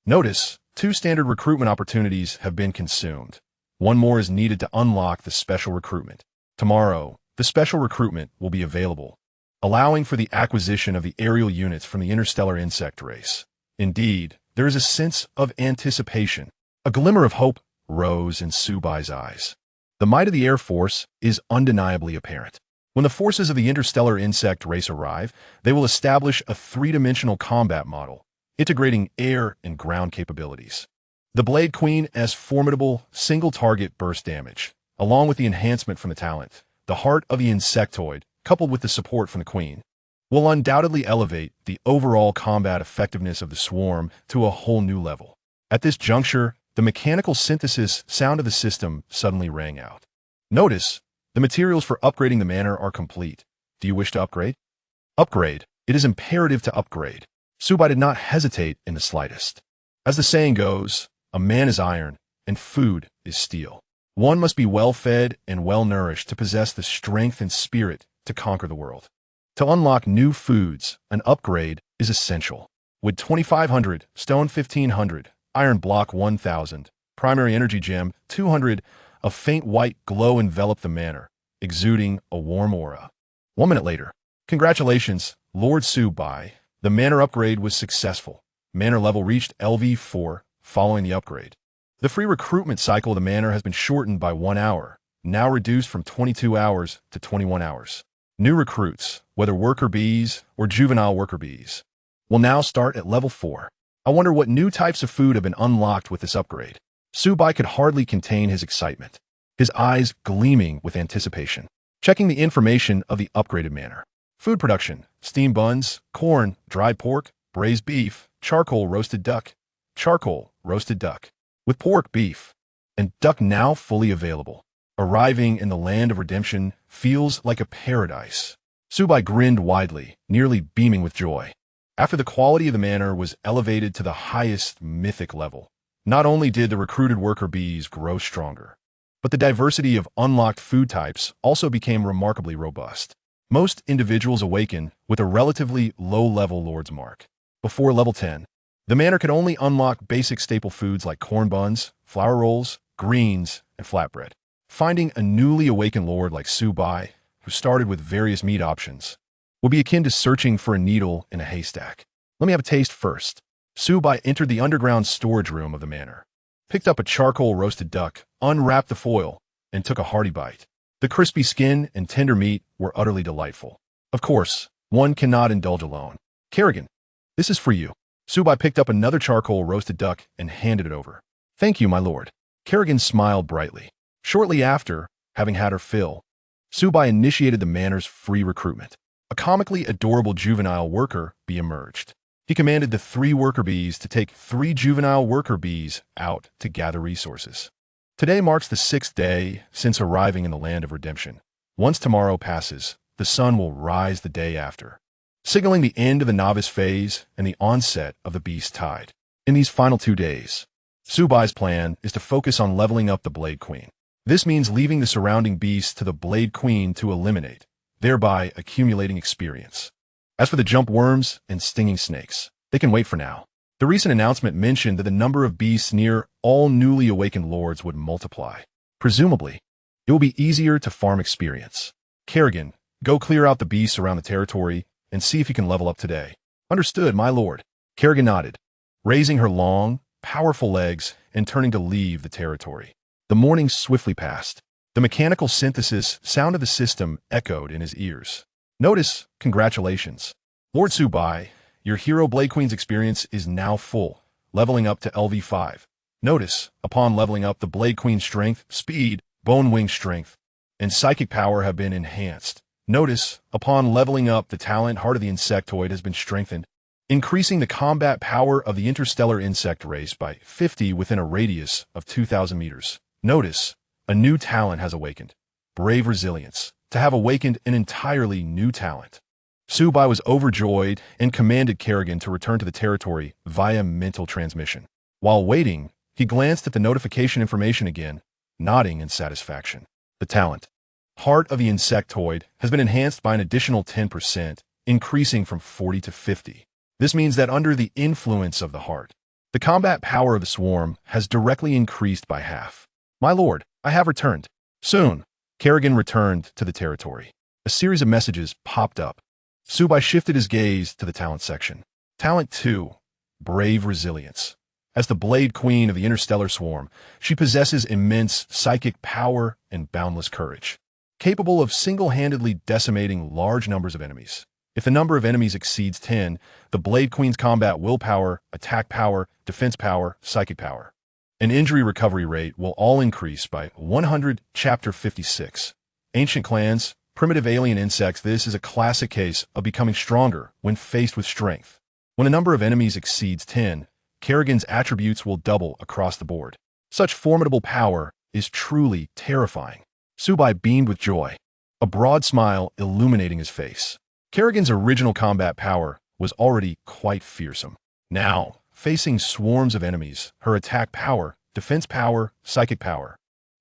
Notice, 2 standard recruitment opportunities have been consumed. 1 more is needed to unlock the special recruitment. Tomorrow, the special recruitment will be available, allowing for the acquisition of the aerial units from the interstellar insect race. Indeed, there is a sense of anticipation. A glimmer of hope rose in Su Bai's eyes. The might of the Air Force is undeniably apparent. When the forces of the interstellar insect race arrive, they will establish a 3-dimensional combat model, integrating air and ground capabilities. The Blade Queen's formidable single-target burst damage, along with the enhancement from the talent, the heart of the insectoid, coupled with the support from the Queen, will undoubtedly elevate the overall combat effectiveness of the swarm to a whole new level. At this juncture, the mechanical synthesis sound of the system suddenly rang out. Notice, the materials for upgrading the manor are complete. Do you wish to upgrade? Upgrade. It is imperative to upgrade. Su Bai did not hesitate in the slightest. As the saying goes, a man is iron, and food is steel. One must be well-fed and well-nourished to possess the strength and spirit to conquer the world. To unlock new foods, an upgrade is essential. With 2,500, stone 1,500, iron block 1,000, primary energy gem 200, a faint white glow enveloped the manor, exuding a warm aura. 1 minute later, congratulations, Lord Su Bai. The manor upgrade was successful. Manor level reached LV4 following the upgrade. The free recruitment cycle of the manor has been shortened by 1 hour, now reduced from 22 hours to 21 hours. New recruits, whether worker bees or juvenile worker bees, will now start at level 4. I wonder what new types of food have been unlocked with this upgrade. Su Bai could hardly contain his excitement, his eyes gleaming with anticipation. Checking the information of the upgraded manor. Food production: steamed buns, corn, dried pork, braised beef, charcoal roasted duck, with pork, beef, and duck now fully available. Arriving in the land of redemption feels like a paradise. Su Bai grinned widely, nearly beaming with joy. After the quality of the manor was elevated to the highest mythic level, not only did the recruited worker bees grow stronger, but the diversity of unlocked food types also became remarkably robust. Most individuals awaken with a relatively low-level Lord's Mark. Before level 10, the manor could only unlock basic staple foods like corn buns, flour rolls, greens, and flatbread. Finding a newly awakened lord like Su Bai, who started with various meat options, would be akin to searching for a needle in a haystack. Let me have a taste first. Su Bai entered the underground storage room of the manor, picked up a charcoal roasted duck, unwrapped the foil, and took a hearty bite. The crispy skin and tender meat were utterly delightful. Of course, one cannot indulge alone. Kerrigan, this is for you. Su Bai picked up another charcoal roasted duck and handed it over. Thank you, my lord. Kerrigan smiled brightly. Shortly after, having had her fill, Su Bai initiated the manor's free recruitment. A comically adorable juvenile worker bee emerged. He commanded the 3 worker bees to take 3 juvenile worker bees out to gather resources. Today marks the 6th day since arriving in the land of redemption. Once tomorrow passes, the sun will rise the day after, signaling the end of the novice phase and the onset of the beast tide. In these final 2 days, Su Bai's plan is to focus on leveling up the Blade Queen. This means leaving the surrounding beasts to the Blade Queen to eliminate, thereby accumulating experience. As for the jump worms and stinging snakes, they can wait for now. The recent announcement mentioned that the number of beasts near all newly awakened lords would multiply. Presumably, it will be easier to farm experience. Kerrigan, go clear out the beasts around the territory and see if you can level up today. Understood, my lord. Kerrigan nodded, raising her long, powerful legs and turning to leave the territory. The morning swiftly passed. The mechanical synthesis sound of the system echoed in his ears. Notice, congratulations. Lord Su Bai, your hero Blade Queen's experience is now full, leveling up to LV5. Notice, upon leveling up, the Blade Queen's strength, speed, bone wing strength, and psychic power have been enhanced. Notice, upon leveling up, the talent Heart of the Insectoid has been strengthened, increasing the combat power of the Interstellar Insect Race by 50 within a radius of 2,000 meters. Notice, a new talent has awakened, Brave Resilience, to have awakened an entirely new talent. Su Bai was overjoyed and commanded Kerrigan to return to the territory via mental transmission. While waiting, he glanced at the notification information again, nodding in satisfaction. The talent, Heart of the Insectoid, has been enhanced by an additional 10%, increasing from 40 to 50. This means that under the influence of the heart, the combat power of the swarm has directly increased by half. My lord, I have returned. Soon, Kerrigan returned to the territory. A series of messages popped up. Su Bai shifted his gaze to the talent section. Talent 2, Brave Resilience. As the Blade Queen of the Interstellar Swarm, she possesses immense psychic power and boundless courage, capable of single-handedly decimating large numbers of enemies. If the number of enemies exceeds 10, the Blade Queen's combat willpower, attack power, defense power, psychic power, and injury recovery rate will all increase by 100. Chapter 56. Ancient Clans, Primitive Alien Insects. This is a classic case of becoming stronger when faced with strength. When a number of enemies exceeds 10, Kerrigan's attributes will double across the board. Such formidable power is truly terrifying. Su Bai beamed with joy, a broad smile illuminating his face. Kerrigan's original combat power was already quite fearsome. Now, facing swarms of enemies, her attack power, defense power, psychic power,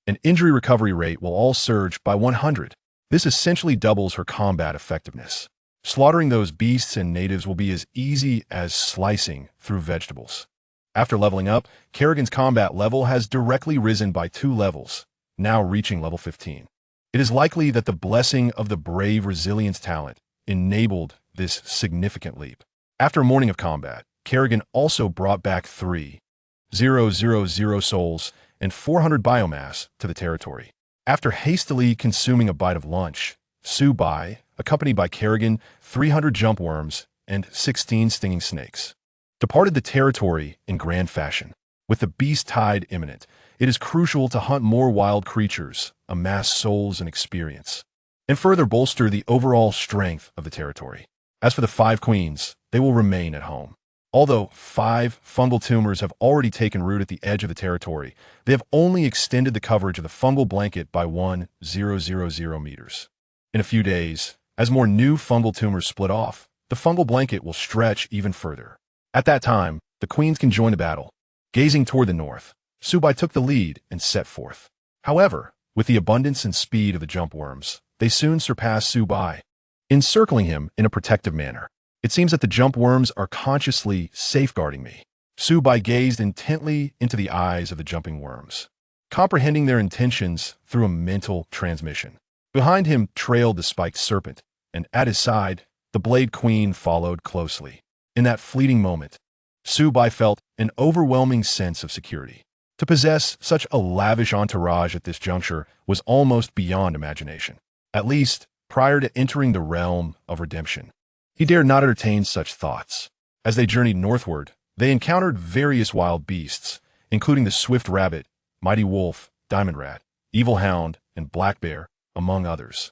and injury recovery rate will all surge by 100. This essentially doubles her combat effectiveness. Slaughtering those beasts and natives will be as easy as slicing through vegetables. After leveling up, Kerrigan's combat level has directly risen by 2 levels, now reaching level 15. It is likely that the blessing of the Brave Resilience talent enabled this significant leap. After a morning of combat, Kerrigan also brought back 3,000 souls and 400 biomass to the territory. After hastily consuming a bite of lunch, Su Bai, accompanied by Kerrigan, 300 jump worms, and 16 stinging snakes, departed the territory in grand fashion. With the beast tide imminent, it is crucial to hunt more wild creatures, amass souls and experience, and further bolster the overall strength of the territory. As for the 5 queens, they will remain at home. Although 5 fungal tumors have already taken root at the edge of the territory, they have only extended the coverage of the fungal blanket by 1,000 meters. In a few days, as more new fungal tumors split off, the fungal blanket will stretch even further. At that time, the queens can join the battle. Gazing toward the north, Su Bai took the lead and set forth. However, with the abundance and speed of the jump worms, they soon surpassed Su Bai, encircling him in a protective manner. It It seems that the jump worms are consciously safeguarding me. Su Bai gazed intently into the eyes of the jumping worms, comprehending their intentions through a mental transmission. Behind him trailed the spiked serpent, and at his side, the Blade Queen followed closely. In that fleeting moment, Su Bai felt an overwhelming sense of security. To possess such a lavish entourage at this juncture was almost beyond imagination, at least prior to entering the realm of redemption. He dared not entertain such thoughts. As they journeyed northward, they encountered various wild beasts, including the swift rabbit, mighty wolf, diamond rat, evil hound, and black bear, among others.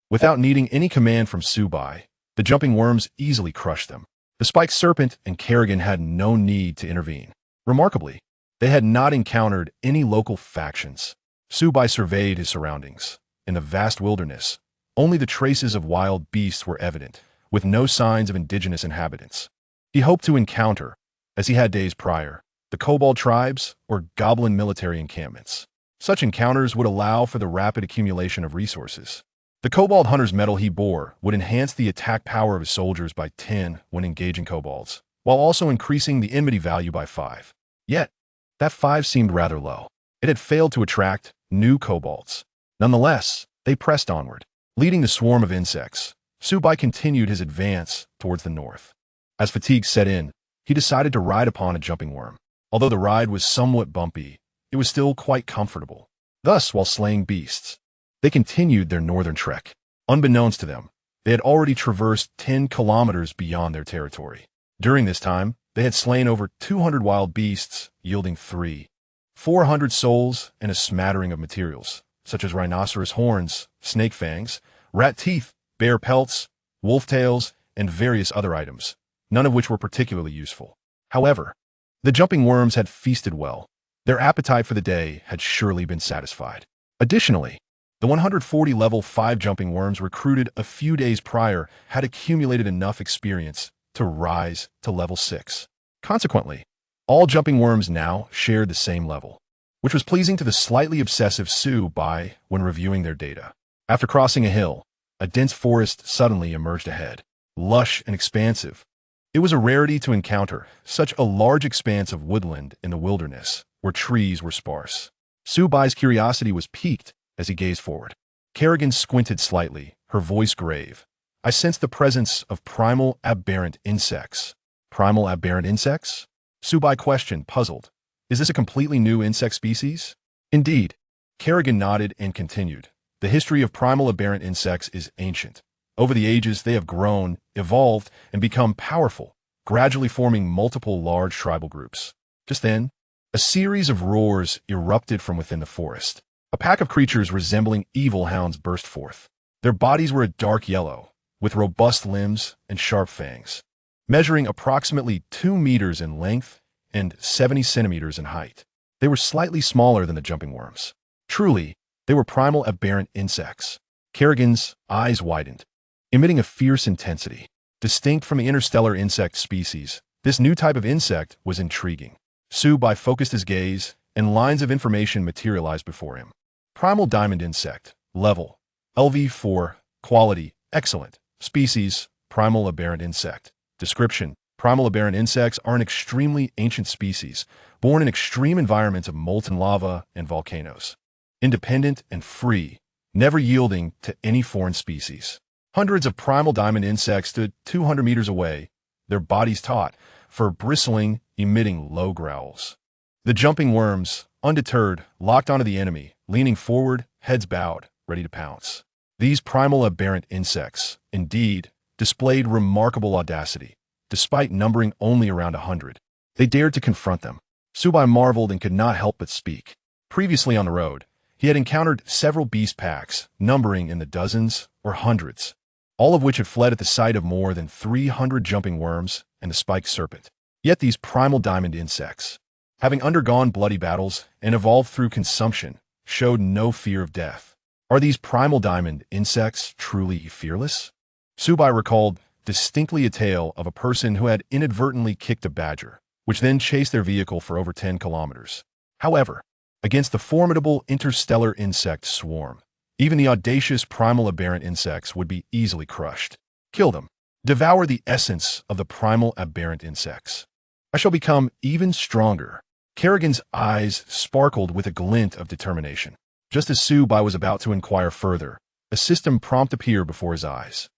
Without needing any command from Su Bai, the jumping worms easily crushed them. The spiked serpent and Kerrigan had no need to intervene. Remarkably, they had not encountered any local factions. Su Bai surveyed his surroundings. In the vast wilderness, only the traces of wild beasts were evident, with no signs of indigenous inhabitants. He hoped to encounter, as he had days prior, the kobold tribes or goblin military encampments. Such encounters would allow for the rapid accumulation of resources. The kobold hunter's metal he bore would enhance the attack power of his soldiers by 10 when engaging kobolds, while also increasing the enmity value by 5. Yet, that 5 seemed rather low. It had failed to attract new kobolds. Nonetheless, they pressed onward. Leading the swarm of insects, Su Bai continued his advance towards the north. As fatigue set in, he decided to ride upon a jumping worm. Although the ride was somewhat bumpy, it was still quite comfortable. Thus, while slaying beasts, they continued their northern trek. Unbeknownst to them, they had already traversed 10 kilometers beyond their territory. During this time, they had slain over 200 wild beasts, yielding 400 souls and a smattering of materials, such as rhinoceros horns, snake fangs, rat teeth, bear pelts, wolf tails, and various other items, none of which were particularly useful. However, the jumping worms had feasted well. Their appetite for the day had surely been satisfied. Additionally, the 140 level 5 jumping worms recruited a few days prior had accumulated enough experience to rise to level 6. Consequently, all jumping worms now shared the same level, which was pleasing to the slightly obsessive Su Bai when reviewing their data. After crossing a hill, a dense forest suddenly emerged ahead, lush and expansive. It was a rarity to encounter such a large expanse of woodland in the wilderness, where trees were sparse. Su Bai's curiosity was piqued as he gazed forward. Kerrigan squinted slightly, her voice grave. I sensed the presence of primal aberrant insects. Primal aberrant insects? Su Bai questioned, puzzled. Is this a completely new insect species? Indeed. Kerrigan nodded and continued. The history of primal aberrant insects is ancient. Over the ages, they have grown, evolved, and become powerful, gradually forming multiple large tribal groups. Just then, a series of roars erupted from within the forest. A pack of creatures resembling evil hounds burst forth. Their bodies were a dark yellow, with robust limbs and sharp fangs, measuring approximately 2 meters in length and 70 centimeters in height. They were slightly smaller than the jumping worms. Truly, they were primal aberrant insects. Kerrigan's eyes widened, emitting a fierce intensity. Distinct from the interstellar insect species, this new type of insect was intriguing. Su Bai focused his gaze, and lines of information materialized before him. Primal diamond insect. Level: LV4. Quality: excellent. Species: primal aberrant insect. Description: primal aberrant insects are an extremely ancient species, born in extreme environments of molten lava and volcanoes. Independent and free, never yielding to any foreign species. Hundreds of primal diamond insects stood 200 meters away, their bodies taut, fur bristling, emitting low growls. The jumping worms, undeterred, locked onto the enemy, leaning forward, heads bowed, ready to pounce. These primal aberrant insects, indeed, displayed remarkable audacity. Despite numbering only around 100, they dared to confront them. Su Bai marveled and could not help but speak. Previously on the road, he had encountered several beast packs, numbering in the dozens or hundreds, all of which had fled at the sight of more than 300 jumping worms and the spiked serpent. Yet these primal diamond insects, having undergone bloody battles and evolved through consumption, showed no fear of death. Are these primal diamond insects truly fearless? Su Bai recalled distinctly a tale of a person who had inadvertently kicked a badger, which then chased their vehicle for over 10 kilometers. However, against the formidable interstellar insect swarm, even the audacious primal aberrant insects would be easily crushed. Kill them. Devour the essence of the primal aberrant insects. I shall become even stronger. Kerrigan's eyes sparkled with a glint of determination. Just as Su Bai was about to inquire further, a system prompt appeared before his eyes.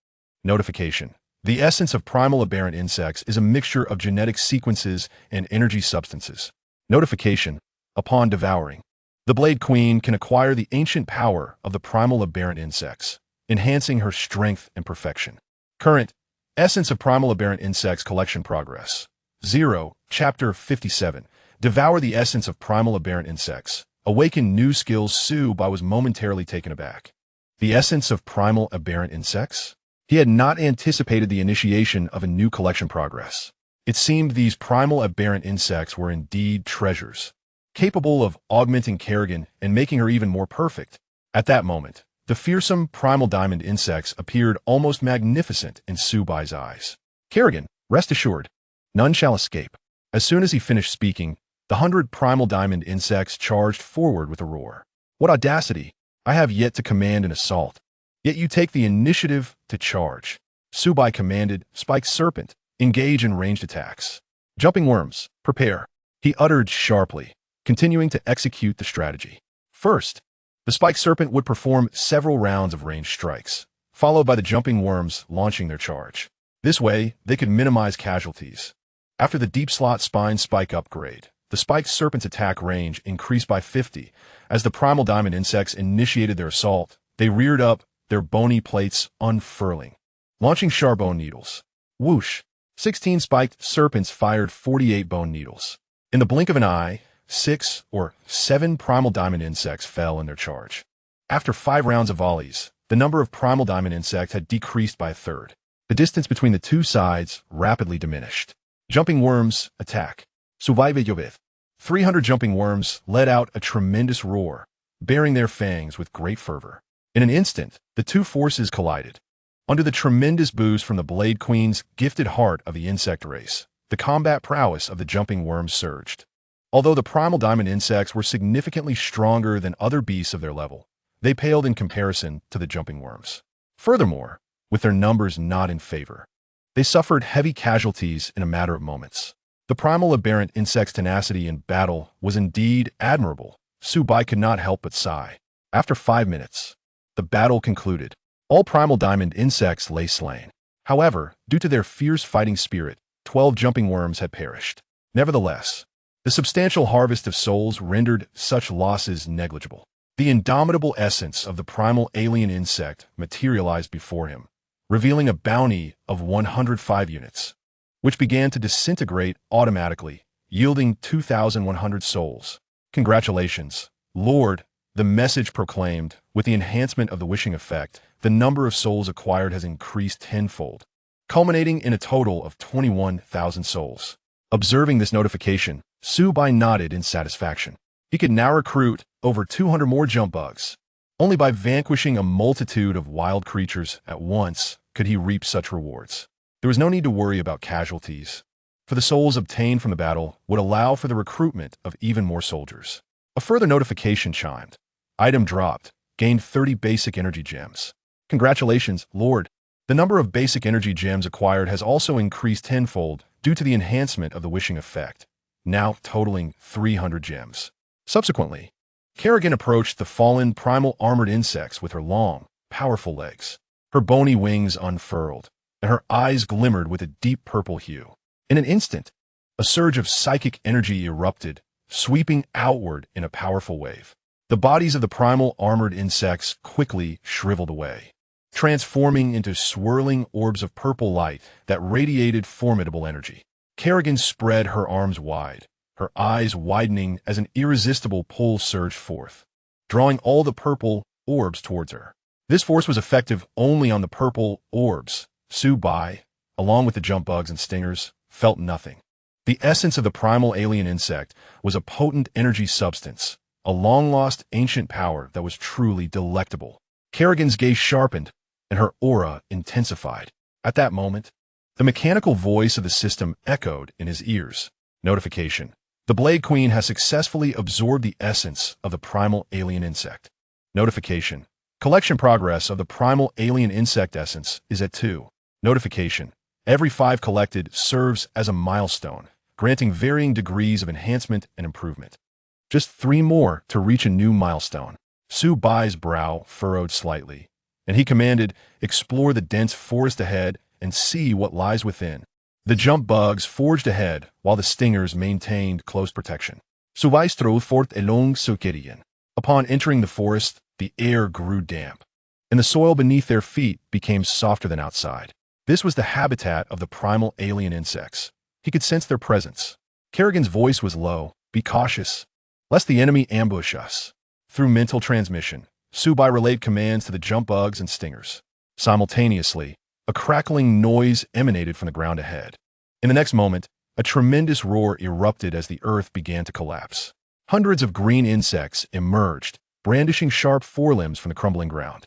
Notification. The essence of primal aberrant insects is a mixture of genetic sequences and energy substances. Notification. Upon devouring, the Blade Queen can acquire the ancient power of the primal aberrant insects, enhancing her strength and perfection. Current Essence of Primal Aberrant Insects Collection Progress 0. Chapter 57. Devour the essence of primal aberrant insects. Awaken new skills. Su Bai was momentarily taken aback. The essence of primal aberrant insects? He had not anticipated the initiation of a new collection progress. It seemed these primal aberrant insects were indeed treasures, capable of augmenting Kerrigan and making her even more perfect. At that moment, the fearsome primal diamond insects appeared almost magnificent in Su Bai's eyes. Kerrigan, rest assured, none shall escape. As soon as he finished speaking, the 100 primal diamond insects charged forward with a roar. What audacity! I have yet to command an assault. Yet you take the initiative to charge. Su Bai commanded, Spiked Serpent, engage in ranged attacks. Jumping Worms, prepare. He uttered sharply, continuing to execute the strategy. First, the Spiked Serpent would perform several rounds of ranged strikes, followed by the Jumping Worms launching their charge. This way, they could minimize casualties. After the Deep Slot Spine Spike upgrade, the Spiked Serpent's attack range increased by 50. As the primal diamond insects initiated their assault, they reared up, their bony plates unfurling, launching sharp bone needles. Whoosh! 16 Spiked Serpents fired 48 bone needles. In the blink of an eye, 6 or 7 primal diamond insects fell in their charge. After 5 rounds of volleys, the number of primal diamond insects had decreased by a third. The distance between the two sides rapidly diminished. Jumping Worms, attack. Survive Yovith. 300 Jumping Worms let out a tremendous roar, baring their fangs with great fervor. In an instant, the two forces collided. Under the tremendous boost from the Blade Queen's gifted heart of the insect race, the combat prowess of the Jumping Worms surged. Although the primal diamond insects were significantly stronger than other beasts of their level, they paled in comparison to the Jumping Worms. Furthermore, with their numbers not in favor, they suffered heavy casualties in a matter of moments. The primal aberrant insect's tenacity in battle was indeed admirable. Su Bai could not help but sigh. After 5 minutes, the battle concluded. All primal diamond insects lay slain. However, due to their fierce fighting spirit, 12 Jumping Worms had perished. Nevertheless, the substantial harvest of souls rendered such losses negligible. The indomitable essence of the primal alien insect materialized before him, revealing a bounty of 105 units, which began to disintegrate automatically, yielding 2,100 souls. Congratulations, Lord, the message proclaimed. With the enhancement of the wishing effect, the number of souls acquired has increased tenfold, culminating in a total of 21,000 souls. Observing this notification, Su Bai nodded in satisfaction. He could now recruit over 200 more jump bugs. Only by vanquishing a multitude of wild creatures at once could he reap such rewards. There was no need to worry about casualties, for the souls obtained from the battle would allow for the recruitment of even more soldiers. A further notification chimed. Item dropped. Gained 30 basic energy gems. Congratulations, Lord. The number of basic energy gems acquired has also increased tenfold due to the enhancement of the wishing effect, now totaling 300 gems. Subsequently, Kerrigan approached the fallen primal armored insects with her long, powerful legs. Her bony wings unfurled, and her eyes glimmered with a deep purple hue. In an instant, a surge of psychic energy erupted, sweeping outward in a powerful wave. The bodies of the primal armored insects quickly shriveled away, transforming into swirling orbs of purple light that radiated formidable energy. Kerrigan spread her arms wide, her eyes widening as an irresistible pull surged forth, drawing all the purple orbs towards her. This force was effective only on the purple orbs. Su Bai, along with the jump bugs and stingers, felt nothing. The essence of the primal alien insect was a potent energy substance, a long-lost ancient power that was truly delectable. Kerrigan's gaze sharpened, and her aura intensified. At that moment, the mechanical voice of the system echoed in his ears. Notification. The Blade Queen has successfully absorbed the essence of the primal alien insect. Notification. Collection progress of the primal alien insect essence is at 2. Notification. Every 5 collected serves as a milestone, granting varying degrees of enhancement and improvement. Just 3 more to reach a new milestone. Su Bai's brow furrowed slightly, and he commanded, "Explore the dense forest ahead and see what lies within." The jump bugs forged ahead, while the stingers maintained close protection. Su Bai strode forth along Sukirian. Upon entering the forest, the air grew damp, and the soil beneath their feet became softer than outside. This was the habitat of the primal alien insects. He could sense their presence. Kerrigan's voice was low. "Be cautious, lest the enemy ambush us." Through mental transmission, Su Bai relayed commands to the jump bugs and stingers. Simultaneously, a crackling noise emanated from the ground ahead. In the next moment, a tremendous roar erupted as the earth began to collapse. Hundreds of green insects emerged, brandishing sharp forelimbs from the crumbling ground.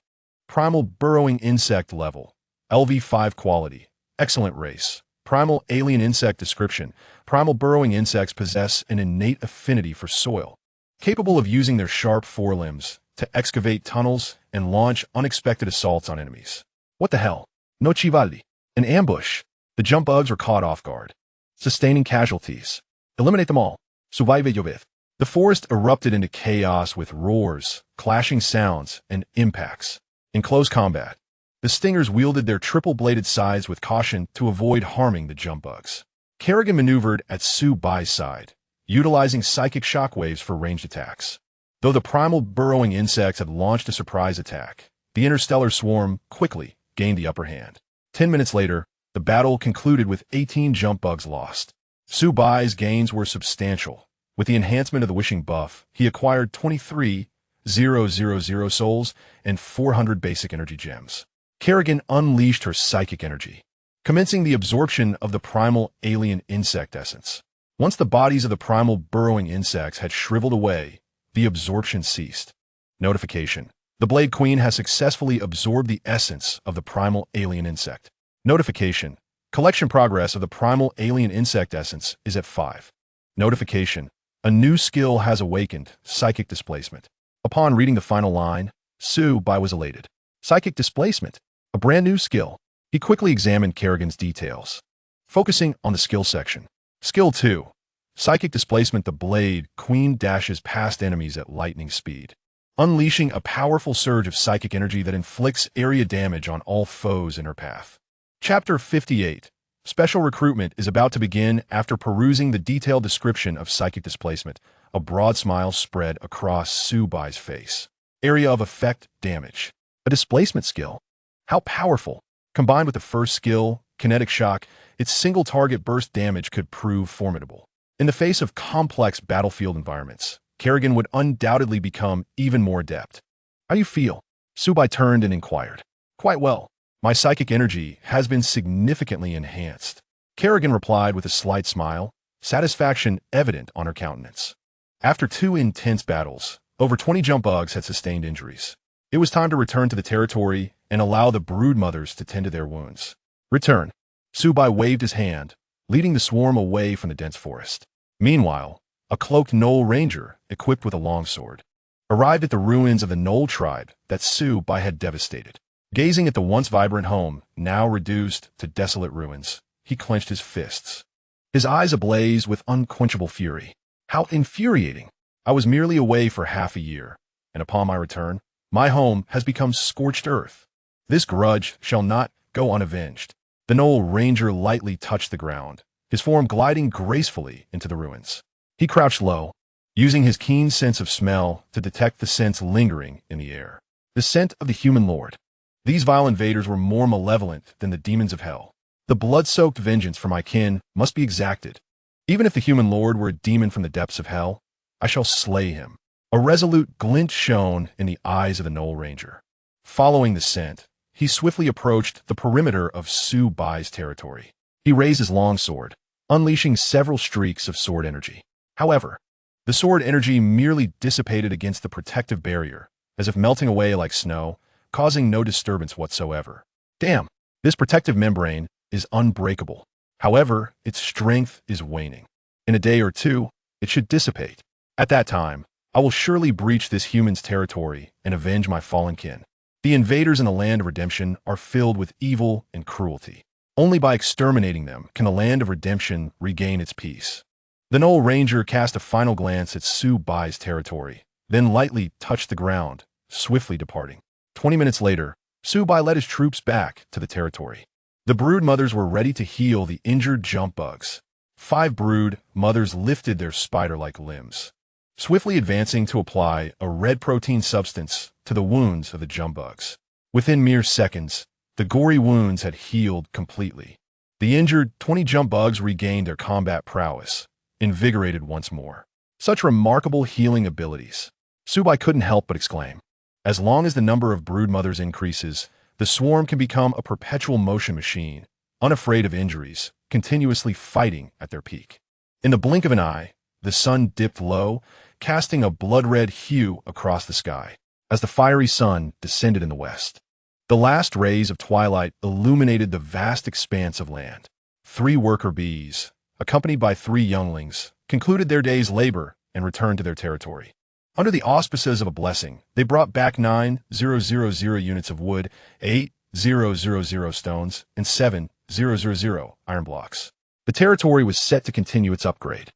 Primal burrowing insect level, LV5 quality, excellent race. Primal alien insect description. Primal burrowing insects possess an innate affinity for soil, capable of using their sharp forelimbs to excavate tunnels and launch unexpected assaults on enemies. What the hell? No Chivaldi. An ambush. The jump bugs were caught off guard. Sustaining casualties. Eliminate them all. Survive Yovith. The forest erupted into chaos with roars, clashing sounds, and impacts. In close combat, the stingers wielded their triple-bladed scythes with caution to avoid harming the jump bugs. Kerrigan maneuvered at Su Bai's side, utilizing psychic shockwaves for ranged attacks. Though the primal burrowing insects had launched a surprise attack, the interstellar swarm quickly gained the upper hand. 10 minutes later, the battle concluded with 18 jump bugs lost. Su Bai's gains were substantial. With the enhancement of the wishing buff, he acquired 23,000 souls and 400 basic energy gems. Kerrigan unleashed her psychic energy, commencing the absorption of the primal alien insect essence. Once the bodies of the primal burrowing insects had shriveled away, the absorption ceased. Notification: the Blade Queen has successfully absorbed the essence of the primal alien insect. Notification: collection progress of the primal alien insect essence is at 5. Notification: a new skill has awakened, psychic displacement. Upon reading the final line, Su Bai was elated. Psychic displacement, a brand new skill. He quickly examined Kerrigan's details, focusing on the skill section. Skill 2. Psychic displacement. The Blade Queen dashes past enemies at lightning speed, unleashing a powerful surge of psychic energy that inflicts area damage on all foes in her path. Chapter 58. Special recruitment is about to begin. After perusing the detailed description of psychic displacement, a broad smile spread across Su Bai's face. Area of effect: damage. A displacement skill. How powerful! Combined with the first skill, kinetic shock, its single target burst damage could prove formidable. In the face of complex battlefield environments, Kerrigan would undoubtedly become even more adept. How do you feel? Su Bai turned and inquired. Quite well. My psychic energy has been significantly enhanced. Kerrigan replied with a slight smile, satisfaction evident on her countenance. After 2 intense battles, over 20 jump bugs had sustained injuries. It was time to return to the territory and allow the brood mothers to tend to their wounds. Return. Su Bai waved his hand, leading the swarm away from the dense forest. Meanwhile, a cloaked Knoll ranger, equipped with a longsword, arrived at the ruins of the Knoll tribe that Su Bai had devastated. Gazing at the once vibrant home, now reduced to desolate ruins, he clenched his fists, his eyes ablaze with unquenchable fury. How infuriating! I was merely away for half a year, and upon my return, my home has become scorched earth. This grudge shall not go unavenged. The Knoll ranger lightly touched the ground, his form gliding gracefully into the ruins. He crouched low, using his keen sense of smell to detect the scents lingering in the air. The scent of the human lord. These vile invaders were more malevolent than the demons of hell. The blood-soaked vengeance for my kin must be exacted. Even if the human lord were a demon from the depths of hell, I shall slay him. A resolute glint shone in the eyes of the Knoll ranger. Following the scent, he swiftly approached the perimeter of Su Bai's territory. He raised his longsword, unleashing several streaks of sword energy. However, the sword energy merely dissipated against the protective barrier, as if melting away like snow, causing no disturbance whatsoever. Damn, this protective membrane is unbreakable. However, its strength is waning. In a day or 2, it should dissipate. At that time, I will surely breach this human's territory and avenge my fallen kin. The invaders in the land of redemption are filled with evil and cruelty. Only by exterminating them can the land of redemption regain its peace. The Knoll Ranger cast a final glance at Su Bai's territory, then lightly touched the ground, swiftly departing. 20 minutes later, Su Bai led his troops back to the territory. The brood mothers were ready to heal the injured jump bugs. 5 brood mothers lifted their spider-like limbs, swiftly advancing to apply a red protein substance to the wounds of the jump bugs. Within mere seconds, the gory wounds had healed completely. The injured 20 jump bugs regained their combat prowess, invigorated once more. Such remarkable healing abilities. Su Bai couldn't help but exclaim. As long as the number of brood mothers increases, the swarm can become a perpetual motion machine, unafraid of injuries, continuously fighting at their peak. In the blink of an eye, the sun dipped low, casting a blood-red hue across the sky, as the fiery sun descended in the west. The last rays of twilight illuminated the vast expanse of land. 3 worker bees, accompanied by 3 younglings, concluded their day's labor and returned to their territory. Under the auspices of a blessing, they brought back 9,000 units of wood, 8,000 stones, and 7,000 iron blocks. The territory was set to continue its upgrade.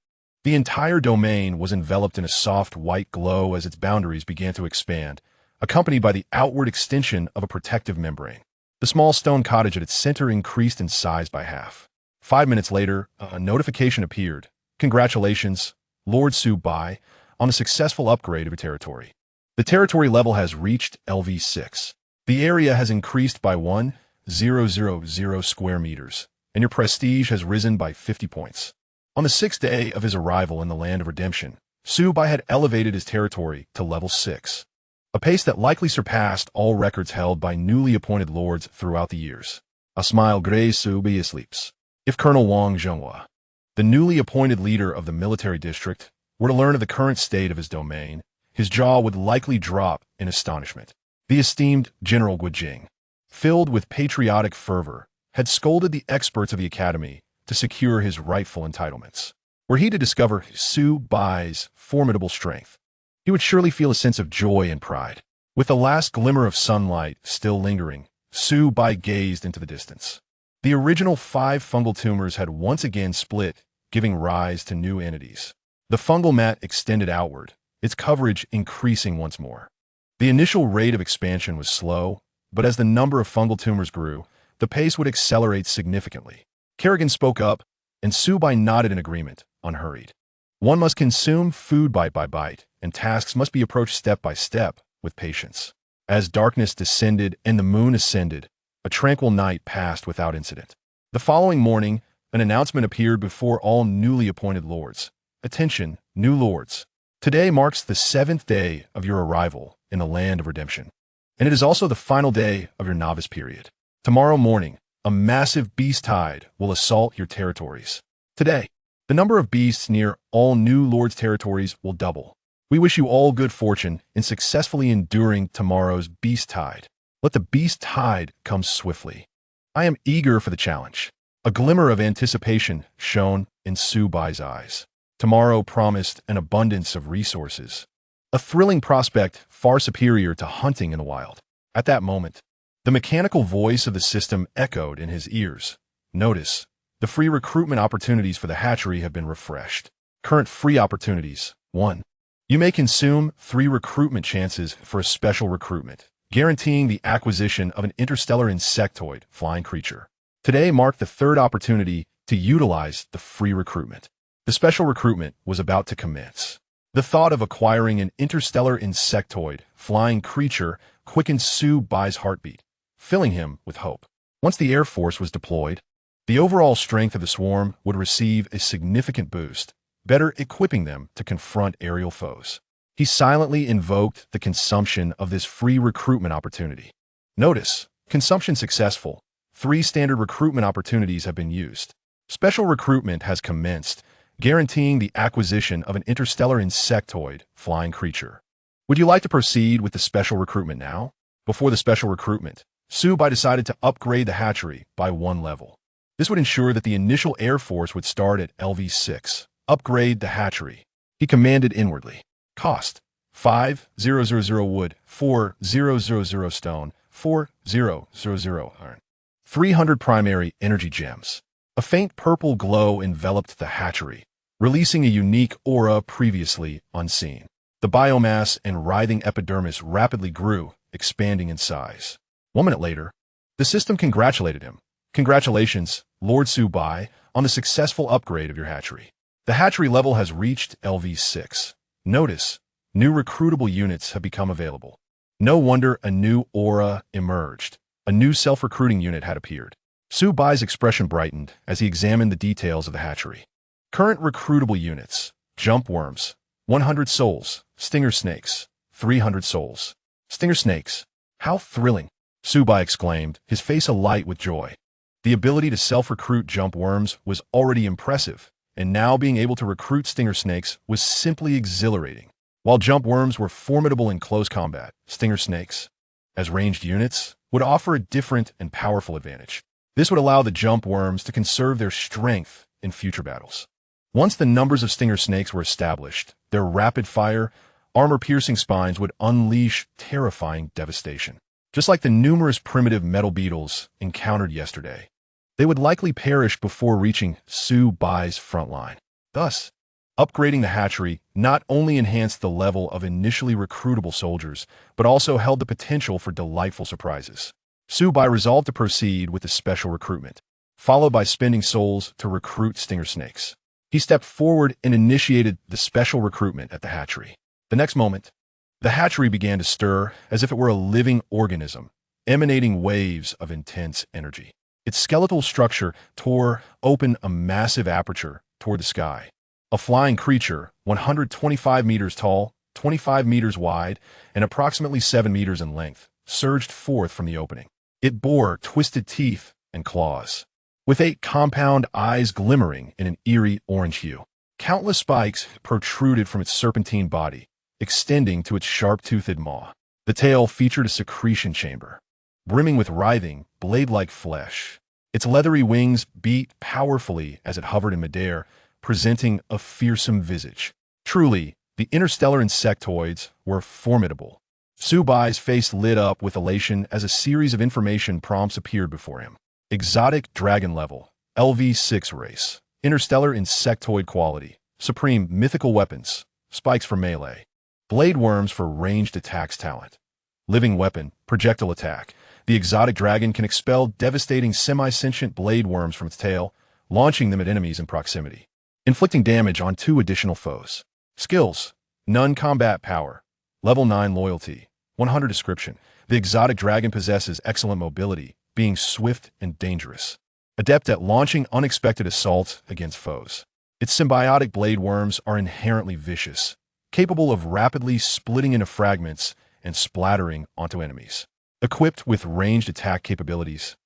The entire domain was enveloped in a soft white glow as its boundaries began to expand, accompanied by the outward extension of a protective membrane. The small stone cottage at its center increased in size by half. 5 minutes later, a notification appeared. Congratulations, Lord Su Bai, on a successful upgrade of your territory. The territory level has reached LV6. The area has increased by 1,000 square meters, and your prestige has risen by 50 points. On the 6th day of his arrival in the land of redemption, Su Bai had elevated his territory to level 6, a pace that likely surpassed all records held by newly appointed lords throughout the years. A smile grazed Su Bai sleeps. If Colonel Wang Zhenghua, the newly appointed leader of the military district, were to learn of the current state of his domain, his jaw would likely drop in astonishment. The esteemed General Guijing, filled with patriotic fervor, had scolded the experts of the academy to secure his rightful entitlements. Were he to discover Su Bai's formidable strength, he would surely feel a sense of joy and pride. With the last glimmer of sunlight still lingering, Su Bai gazed into the distance. The original 5 fungal tumors had once again split, giving rise to new entities. The fungal mat extended outward, its coverage increasing once more. The initial rate of expansion was slow, but as the number of fungal tumors grew, the pace would accelerate significantly. Kerrigan spoke up, and Su Bai nodded in agreement, unhurried. One must consume food bite by bite, and tasks must be approached step by step, with patience. As darkness descended and the moon ascended, a tranquil night passed without incident. The following morning, an announcement appeared before all newly appointed lords. Attention, new lords. Today marks the 7th day of your arrival in the land of redemption, and it is also the final day of your novice period. Tomorrow morning, a massive beast tide will assault your territories. Today, the number of beasts near all new lords' territories will double. We wish you all good fortune in successfully enduring tomorrow's beast tide. Let the beast tide come swiftly. I am eager for the challenge. A glimmer of anticipation shone in Su Bai's eyes. Tomorrow promised an abundance of resources, a thrilling prospect far superior to hunting in the wild. At that moment, the mechanical voice of the system echoed in his ears. Notice, the free recruitment opportunities for the hatchery have been refreshed. Current free opportunities. 1. You may consume 3 recruitment chances for a special recruitment, guaranteeing the acquisition of an interstellar insectoid flying creature. Today marked the 3rd opportunity to utilize the free recruitment. The special recruitment was about to commence. The thought of acquiring an interstellar insectoid flying creature quickened Su Bai's heartbeat, filling him with hope. Once the Air Force was deployed, the overall strength of the swarm would receive a significant boost, better equipping them to confront aerial foes. He silently invoked the consumption of this free recruitment opportunity. Notice, consumption successful. 3 standard recruitment opportunities have been used. Special recruitment has commenced, guaranteeing the acquisition of an interstellar insectoid flying creature. Would you like to proceed with the special recruitment now? Before the special recruitment, Su Bai decided to upgrade the hatchery by 1 level. This would ensure that the initial Air Force would start at LV6. Upgrade the hatchery. He commanded inwardly. Cost: 5,000 wood, 4,000 stone, 4,000 iron. 300 primary energy gems. A faint purple glow enveloped the hatchery, releasing a unique aura previously unseen. The biomass and writhing epidermis rapidly grew, expanding in size. 1 minute later, the system congratulated him. Congratulations, Lord Su Bai, on the successful upgrade of your hatchery. The hatchery level has reached LV6. Notice, new recruitable units have become available. No wonder a new aura emerged. A new self-recruiting unit had appeared. Su Bai's expression brightened as he examined the details of the hatchery. Current recruitable units: jump worms, 100 souls; stinger snakes, 300 souls. Stinger snakes. How thrilling! Su Bai exclaimed, his face alight with joy. The ability to self-recruit jump worms was already impressive, and now being able to recruit stinger snakes was simply exhilarating. While jump worms were formidable in close combat, stinger snakes, as ranged units, would offer a different and powerful advantage. This would allow the jump worms to conserve their strength in future battles. Once the numbers of stinger snakes were established, their rapid-fire, armor-piercing spines would unleash terrifying devastation. Just like the numerous primitive metal beetles encountered yesterday, they would likely perish before reaching Su Bai's front line. Thus, upgrading the hatchery not only enhanced the level of initially recruitable soldiers, but also held the potential for delightful surprises. Su Bai resolved to proceed with the special recruitment, followed by spending souls to recruit stinger snakes. He stepped forward and initiated the special recruitment at the hatchery. The next moment, the hatchery began to stir as if it were a living organism, emanating waves of intense energy. Its skeletal structure tore open a massive aperture toward the sky. A flying creature, 125 meters tall, 25 meters wide, and approximately 7 meters in length, surged forth from the opening. It bore twisted teeth and claws, with 8 compound eyes glimmering in an eerie orange hue. Countless spikes protruded from its serpentine body, extending to its sharp-toothed maw. The tail featured a secretion chamber, brimming with writhing, blade-like flesh. Its leathery wings beat powerfully as it hovered in midair, presenting a fearsome visage. Truly, the interstellar insectoids were formidable. Su Bai's face lit up with elation as a series of information prompts appeared before him. Exotic dragon level, LV6 race, interstellar insectoid quality, supreme mythical weapons, spikes for melee, blade worms for ranged attacks talent, living weapon, projectile attack. The exotic dragon can expel devastating semi-sentient blade worms from its tail, launching them at enemies in proximity, inflicting damage on 2 additional foes. Skills: non-combat power, level 9 loyalty, 100 description. The exotic dragon possesses excellent mobility, being swift and dangerous, adept at launching unexpected assaults against foes. Its symbiotic blade worms are inherently vicious, capable of rapidly splitting into fragments and splattering onto enemies. Equipped with ranged attack capabilities,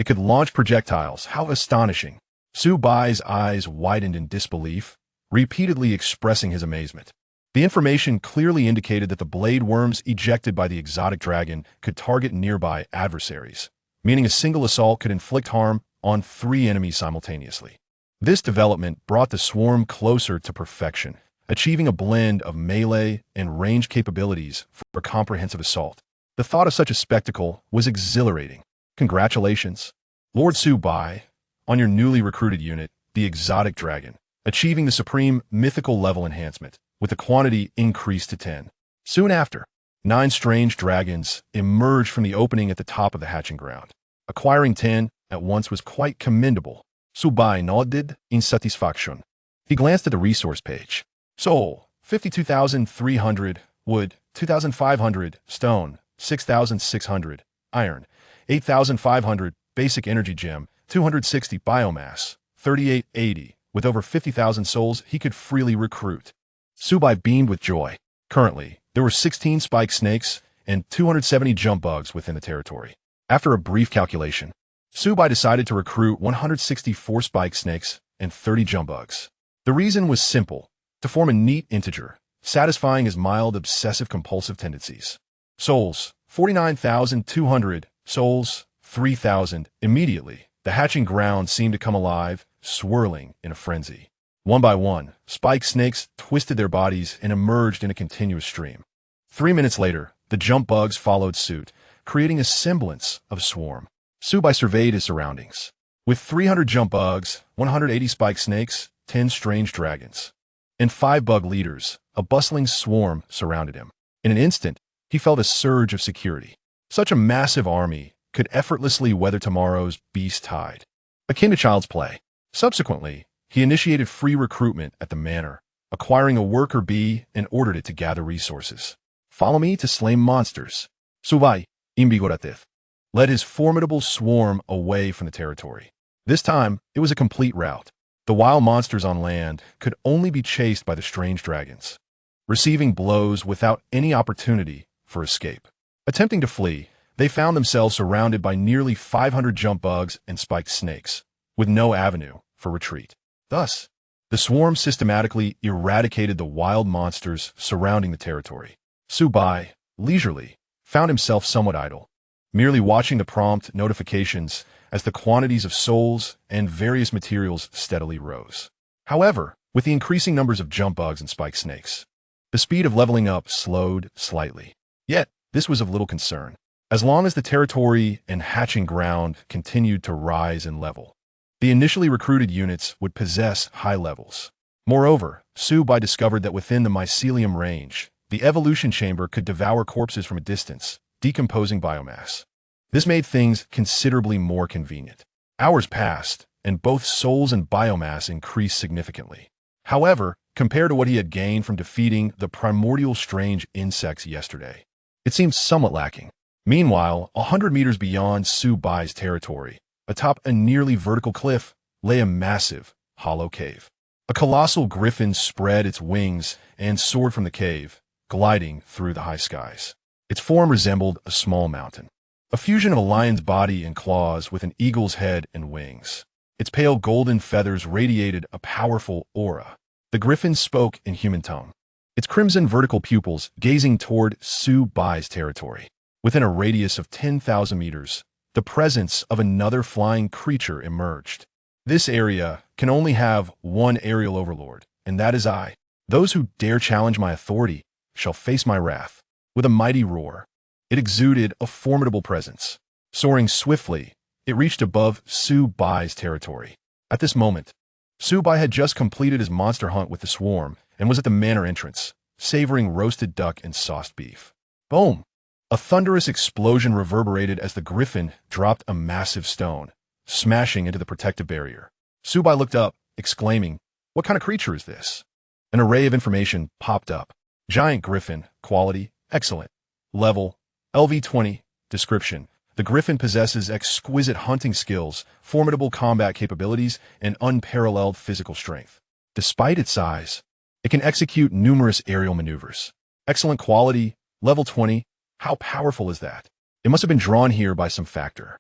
it could launch projectiles. How astonishing! Su Bai's eyes widened in disbelief, repeatedly expressing his amazement. The information clearly indicated that the blade worms ejected by the exotic dragon could target nearby adversaries, meaning a single assault could inflict harm on 3 enemies simultaneously. This development brought the swarm closer to perfection, achieving a blend of melee and range capabilities for a comprehensive assault. The thought of such a spectacle was exhilarating. Congratulations, Lord Su Bai, on your newly recruited unit, the exotic dragon, achieving the supreme mythical level enhancement, with the quantity increased to 10. Soon after, 9 strange dragons emerged from the opening at the top of the hatching ground. Acquiring 10 at once was quite commendable. Su Bai nodded in satisfaction. He glanced at the resource page. Soul, 52,300, wood, 2,500, stone, 6,600, iron, 8,500, basic energy gem, 260 biomass, 3880. With over 50,000 souls, he could freely recruit. Su Bai beamed with joy. Currently, there were 16 spike snakes and 270 jump bugs within the territory. After a brief calculation, Su Bai decided to recruit 164 spike snakes and 30 jump bugs. The reason was simple: to form a neat integer, satisfying his mild obsessive-compulsive tendencies. Souls, 49,200, souls, 3,000. Immediately, the hatching ground seemed to come alive, swirling in a frenzy. One by one, spike snakes twisted their bodies and emerged in a continuous stream. 3 minutes later, the jump bugs followed suit, creating a semblance of a swarm. Su Bai surveyed his surroundings. With 300 jump bugs, 180 spike snakes, 10 strange dragons, and 5 bug leaders, a bustling swarm surrounded him. In an instant, he felt a surge of security. Such a massive army could effortlessly weather tomorrow's beast tide, akin to child's play. Subsequently, he initiated free recruitment at the manor, acquiring a worker bee and ordered it to gather resources. Follow me to slay monsters. Su Bai, Imbigoratith, led his formidable swarm away from the territory. This time, it was a complete rout. The wild monsters on land could only be chased by the strange dragons, receiving blows without any opportunity for escape. Attempting to flee, they found themselves surrounded by nearly 500 jump bugs and spiked snakes, with no avenue for retreat. Thus, the swarm systematically eradicated the wild monsters surrounding the territory. Su Bai, leisurely, found himself somewhat idle, merely watching the prompt notifications as the quantities of souls and various materials steadily rose. However, with the increasing numbers of jump bugs and spiked snakes, the speed of leveling up slowed slightly. Yet, this was of little concern, as long as the territory and hatching ground continued to rise in level. The initially recruited units would possess high levels. Moreover, Su Bai discovered that within the mycelium range, the evolution chamber could devour corpses from a distance, decomposing biomass. This made things considerably more convenient. Hours passed, and both souls and biomass increased significantly. However, compared to what he had gained from defeating the primordial strange insects yesterday, it seemed somewhat lacking. Meanwhile, 100 meters beyond Su Bai's territory, atop a nearly vertical cliff, lay a massive, hollow cave. A colossal griffin spread its wings and soared from the cave, gliding through the high skies. Its form resembled a small mountain, a fusion of a lion's body and claws with an eagle's head and wings. Its pale golden feathers radiated a powerful aura. The griffin spoke in human tongue, its crimson vertical pupils gazing toward Su Bai's territory. Within a radius of 10,000 meters, the presence of another flying creature emerged. This area can only have one aerial overlord, and that is I. Those who dare challenge my authority shall face my wrath. With a mighty roar, it exuded a formidable presence. Soaring swiftly, it reached above Su Bai's territory. At this moment, Su Bai had just completed his monster hunt with the swarm and was at the manor entrance, savoring roasted duck and sauced beef. Boom! A thunderous explosion reverberated as the griffin dropped a massive stone, smashing into the protective barrier. Su Bai looked up, exclaiming, "What kind of creature is this?" An array of information popped up. Giant griffin, quality, excellent. Level, LV20, description. The griffin possesses exquisite hunting skills, formidable combat capabilities, and unparalleled physical strength. Despite its size, it can execute numerous aerial maneuvers. Excellent quality, level 20. How powerful is that? It must have been drawn here by some factor.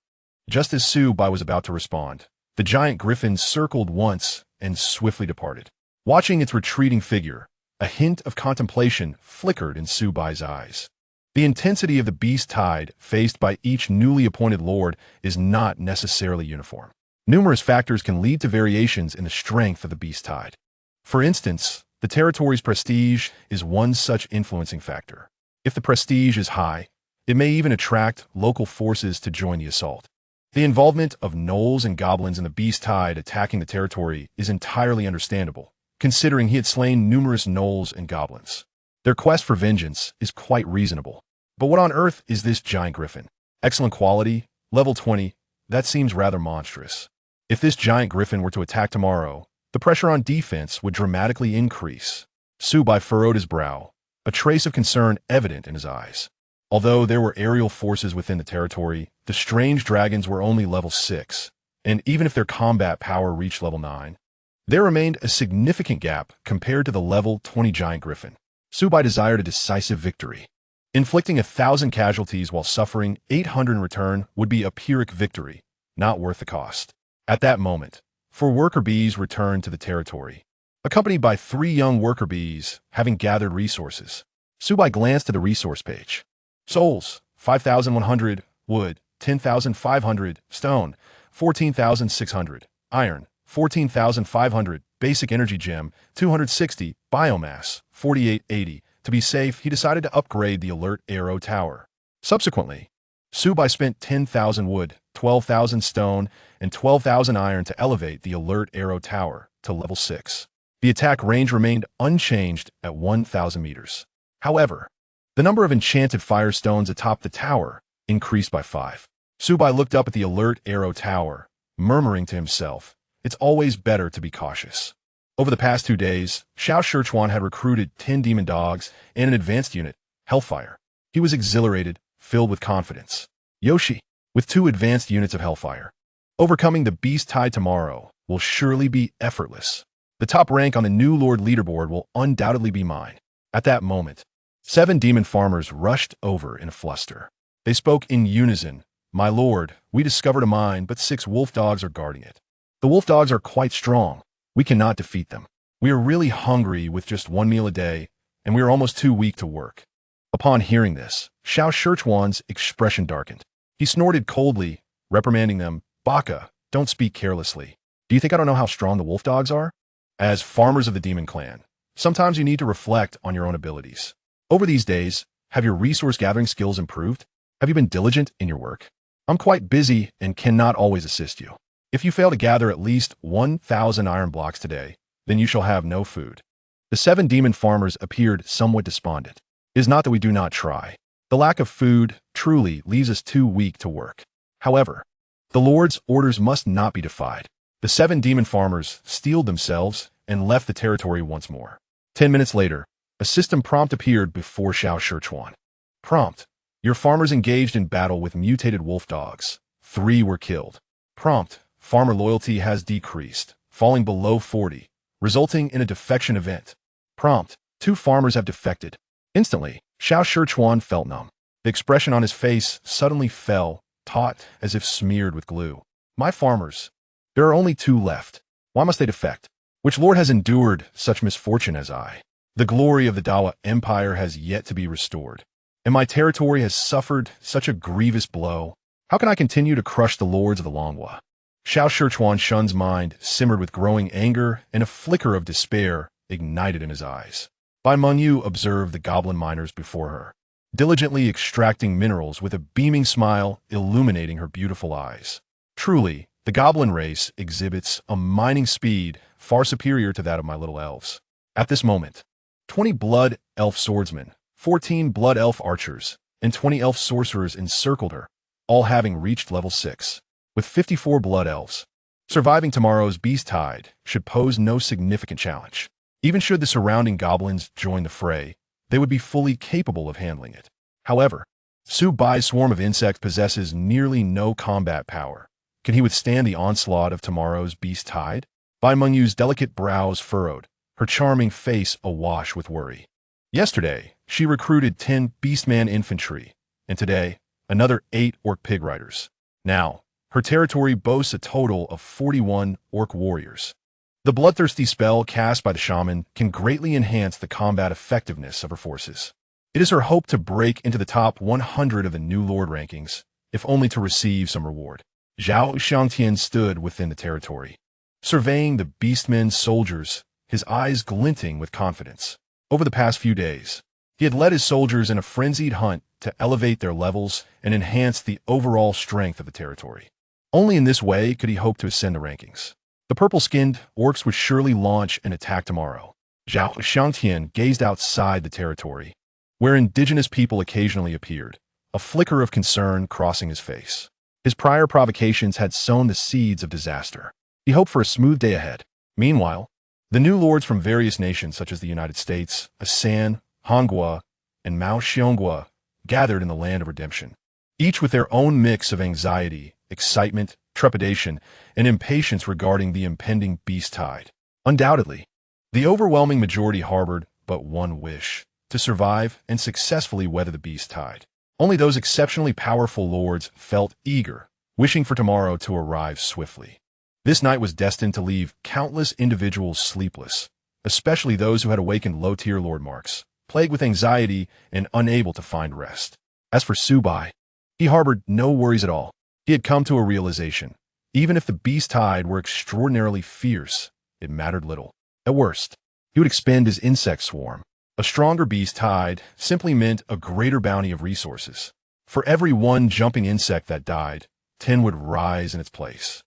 Just as Su Bai was about to respond, the giant griffin circled once and swiftly departed. Watching its retreating figure, a hint of contemplation flickered in Su Bai's eyes. The intensity of the beast tide faced by each newly appointed lord is not necessarily uniform. Numerous factors can lead to variations in the strength of the beast tide. For instance, the territory's prestige is one such influencing factor. If the prestige is high, it may even attract local forces to join the assault. The involvement of gnolls and goblins in the beast tide attacking the territory is entirely understandable, considering he had slain numerous gnolls and goblins. Their quest for vengeance is quite reasonable. But what on earth is this giant griffin? Excellent quality, level 20, that seems rather monstrous. If this giant griffin were to attack tomorrow, the pressure on defense would dramatically increase. Su Bai furrowed his brow, a trace of concern evident in his eyes. Although there were aerial forces within the territory, the strange dragons were only level 6, and even if their combat power reached level 9, there remained a significant gap compared to the level 20 giant griffin. Su Bai desired a decisive victory. Inflicting 1,000 casualties while suffering 800 in return would be a Pyrrhic victory, not worth the cost. At that moment, 4 worker bees returned to the territory, accompanied by 3 young worker bees having gathered resources. Su Bai glanced at the resource page. Souls, 5,100, wood, 10,500, stone, 14,600, iron, 14,500, basic energy gem, 260, biomass, 4880. To be safe, he decided to upgrade the alert arrow tower. Subsequently, Su Bai spent 10,000 wood, 12,000 stone and 12,000 iron to elevate the alert arrow tower to level 6. The attack range remained unchanged at 1,000 meters. However, the number of enchanted firestones atop the tower increased by 5. Su Bai looked up at the alert arrow tower, murmuring to himself, "It's always better to be cautious." Over the past 2 days, Xiao Shichuan had recruited 10 demon dogs and an advanced unit, Hellfire. He was exhilarated, filled with confidence. Yoshi, with 2 advanced units of Hellfire. Overcoming the beast tide tomorrow will surely be effortless. The top rank on the new Lord leaderboard will undoubtedly be mine. At that moment, 7 demon farmers rushed over in a fluster. They spoke in unison. "My lord, we discovered a mine, but 6 wolf dogs are guarding it. The wolf dogs are quite strong. We cannot defeat them. We are really hungry with just 1 meal a day, and we are almost too weak to work." Upon hearing this, Xiao Shichuan's expression darkened. He snorted coldly, reprimanding them. "Baka, don't speak carelessly. Do you think I don't know how strong the wolf dogs are? As farmers of the demon clan, sometimes you need to reflect on your own abilities. Over these days, have your resource gathering skills improved? Have you been diligent in your work? I'm quite busy and cannot always assist you. If you fail to gather at least 1,000 iron blocks today, then you shall have no food." The 7 demon farmers appeared somewhat despondent. It is not that we do not try. The lack of food truly leaves us too weak to work. However, the Lord's orders must not be defied. The 7 demon farmers steeled themselves and left the territory once more. 10 minutes later, a system prompt appeared before Xiao Shichuan. Prompt: your farmers engaged in battle with mutated wolf dogs. 3 were killed. Prompt: farmer loyalty has decreased, falling below 40, resulting in a defection event. Prompt: 2 farmers have defected. Instantly, Xiao Shichuan felt numb. The expression on his face suddenly fell, taut as if smeared with glue. "My farmers. There are only 2 left. Why must they defect? Which lord has endured such misfortune as I? The glory of the Dawa Empire has yet to be restored, and my territory has suffered such a grievous blow. How can I continue to crush the lords of the Longhua?" Xiao Shichuan Shun's mind simmered with growing anger, and a flicker of despair ignited in his eyes. Bai Mengyu observed the goblin miners before her, diligently extracting minerals with a beaming smile illuminating her beautiful eyes. Truly, the goblin race exhibits a mining speed far superior to that of my little elves. At this moment, 20 blood elf swordsmen, 14 blood elf archers, and 20 elf sorcerers encircled her, all having reached level 6, with 54 blood elves. Surviving tomorrow's beast tide should pose no significant challenge. Even should the surrounding goblins join the fray, they would be fully capable of handling it. However, Su Bai's swarm of insects possesses nearly no combat power. Can he withstand the onslaught of tomorrow's beast tide? Bai Mengyu's delicate brows furrowed, her charming face awash with worry. Yesterday, she recruited 10 beastman infantry, and today, another 8 orc pig riders. Now, her territory boasts a total of 41 orc warriors. The bloodthirsty spell cast by the shaman can greatly enhance the combat effectiveness of her forces. It is her hope to break into the top 100 of the new lord rankings, if only to receive some reward. Zhao Xiangtian stood within the territory, surveying the beastmen's soldiers, his eyes glinting with confidence. Over the past few days, he had led his soldiers in a frenzied hunt to elevate their levels and enhance the overall strength of the territory. Only in this way could he hope to ascend the rankings. The purple-skinned orcs would surely launch an attack tomorrow. Zhao Xiangtian gazed outside the territory, where indigenous people occasionally appeared, a flicker of concern crossing his face. His prior provocations had sown the seeds of disaster. He hoped for a smooth day ahead. Meanwhile, the new lords from various nations such as the United States, Asan, Hongua, and Mao Xiongua gathered in the land of redemption, each with their own mix of anxiety, excitement, trepidation, and impatience regarding the impending beast tide. Undoubtedly, the overwhelming majority harbored but one wish: to survive and successfully weather the beast tide. Only those exceptionally powerful lords felt eager, wishing for tomorrow to arrive swiftly. This night was destined to leave countless individuals sleepless, especially those who had awakened low-tier lord marks, plagued with anxiety and unable to find rest. As for Su Bai, he harbored no worries at all. He had come to a realization. Even if the beast tide were extraordinarily fierce, it mattered little. At worst, he would expend his insect swarm. A stronger beast tide simply meant a greater bounty of resources. For every one jumping insect that died, 10 would rise in its place.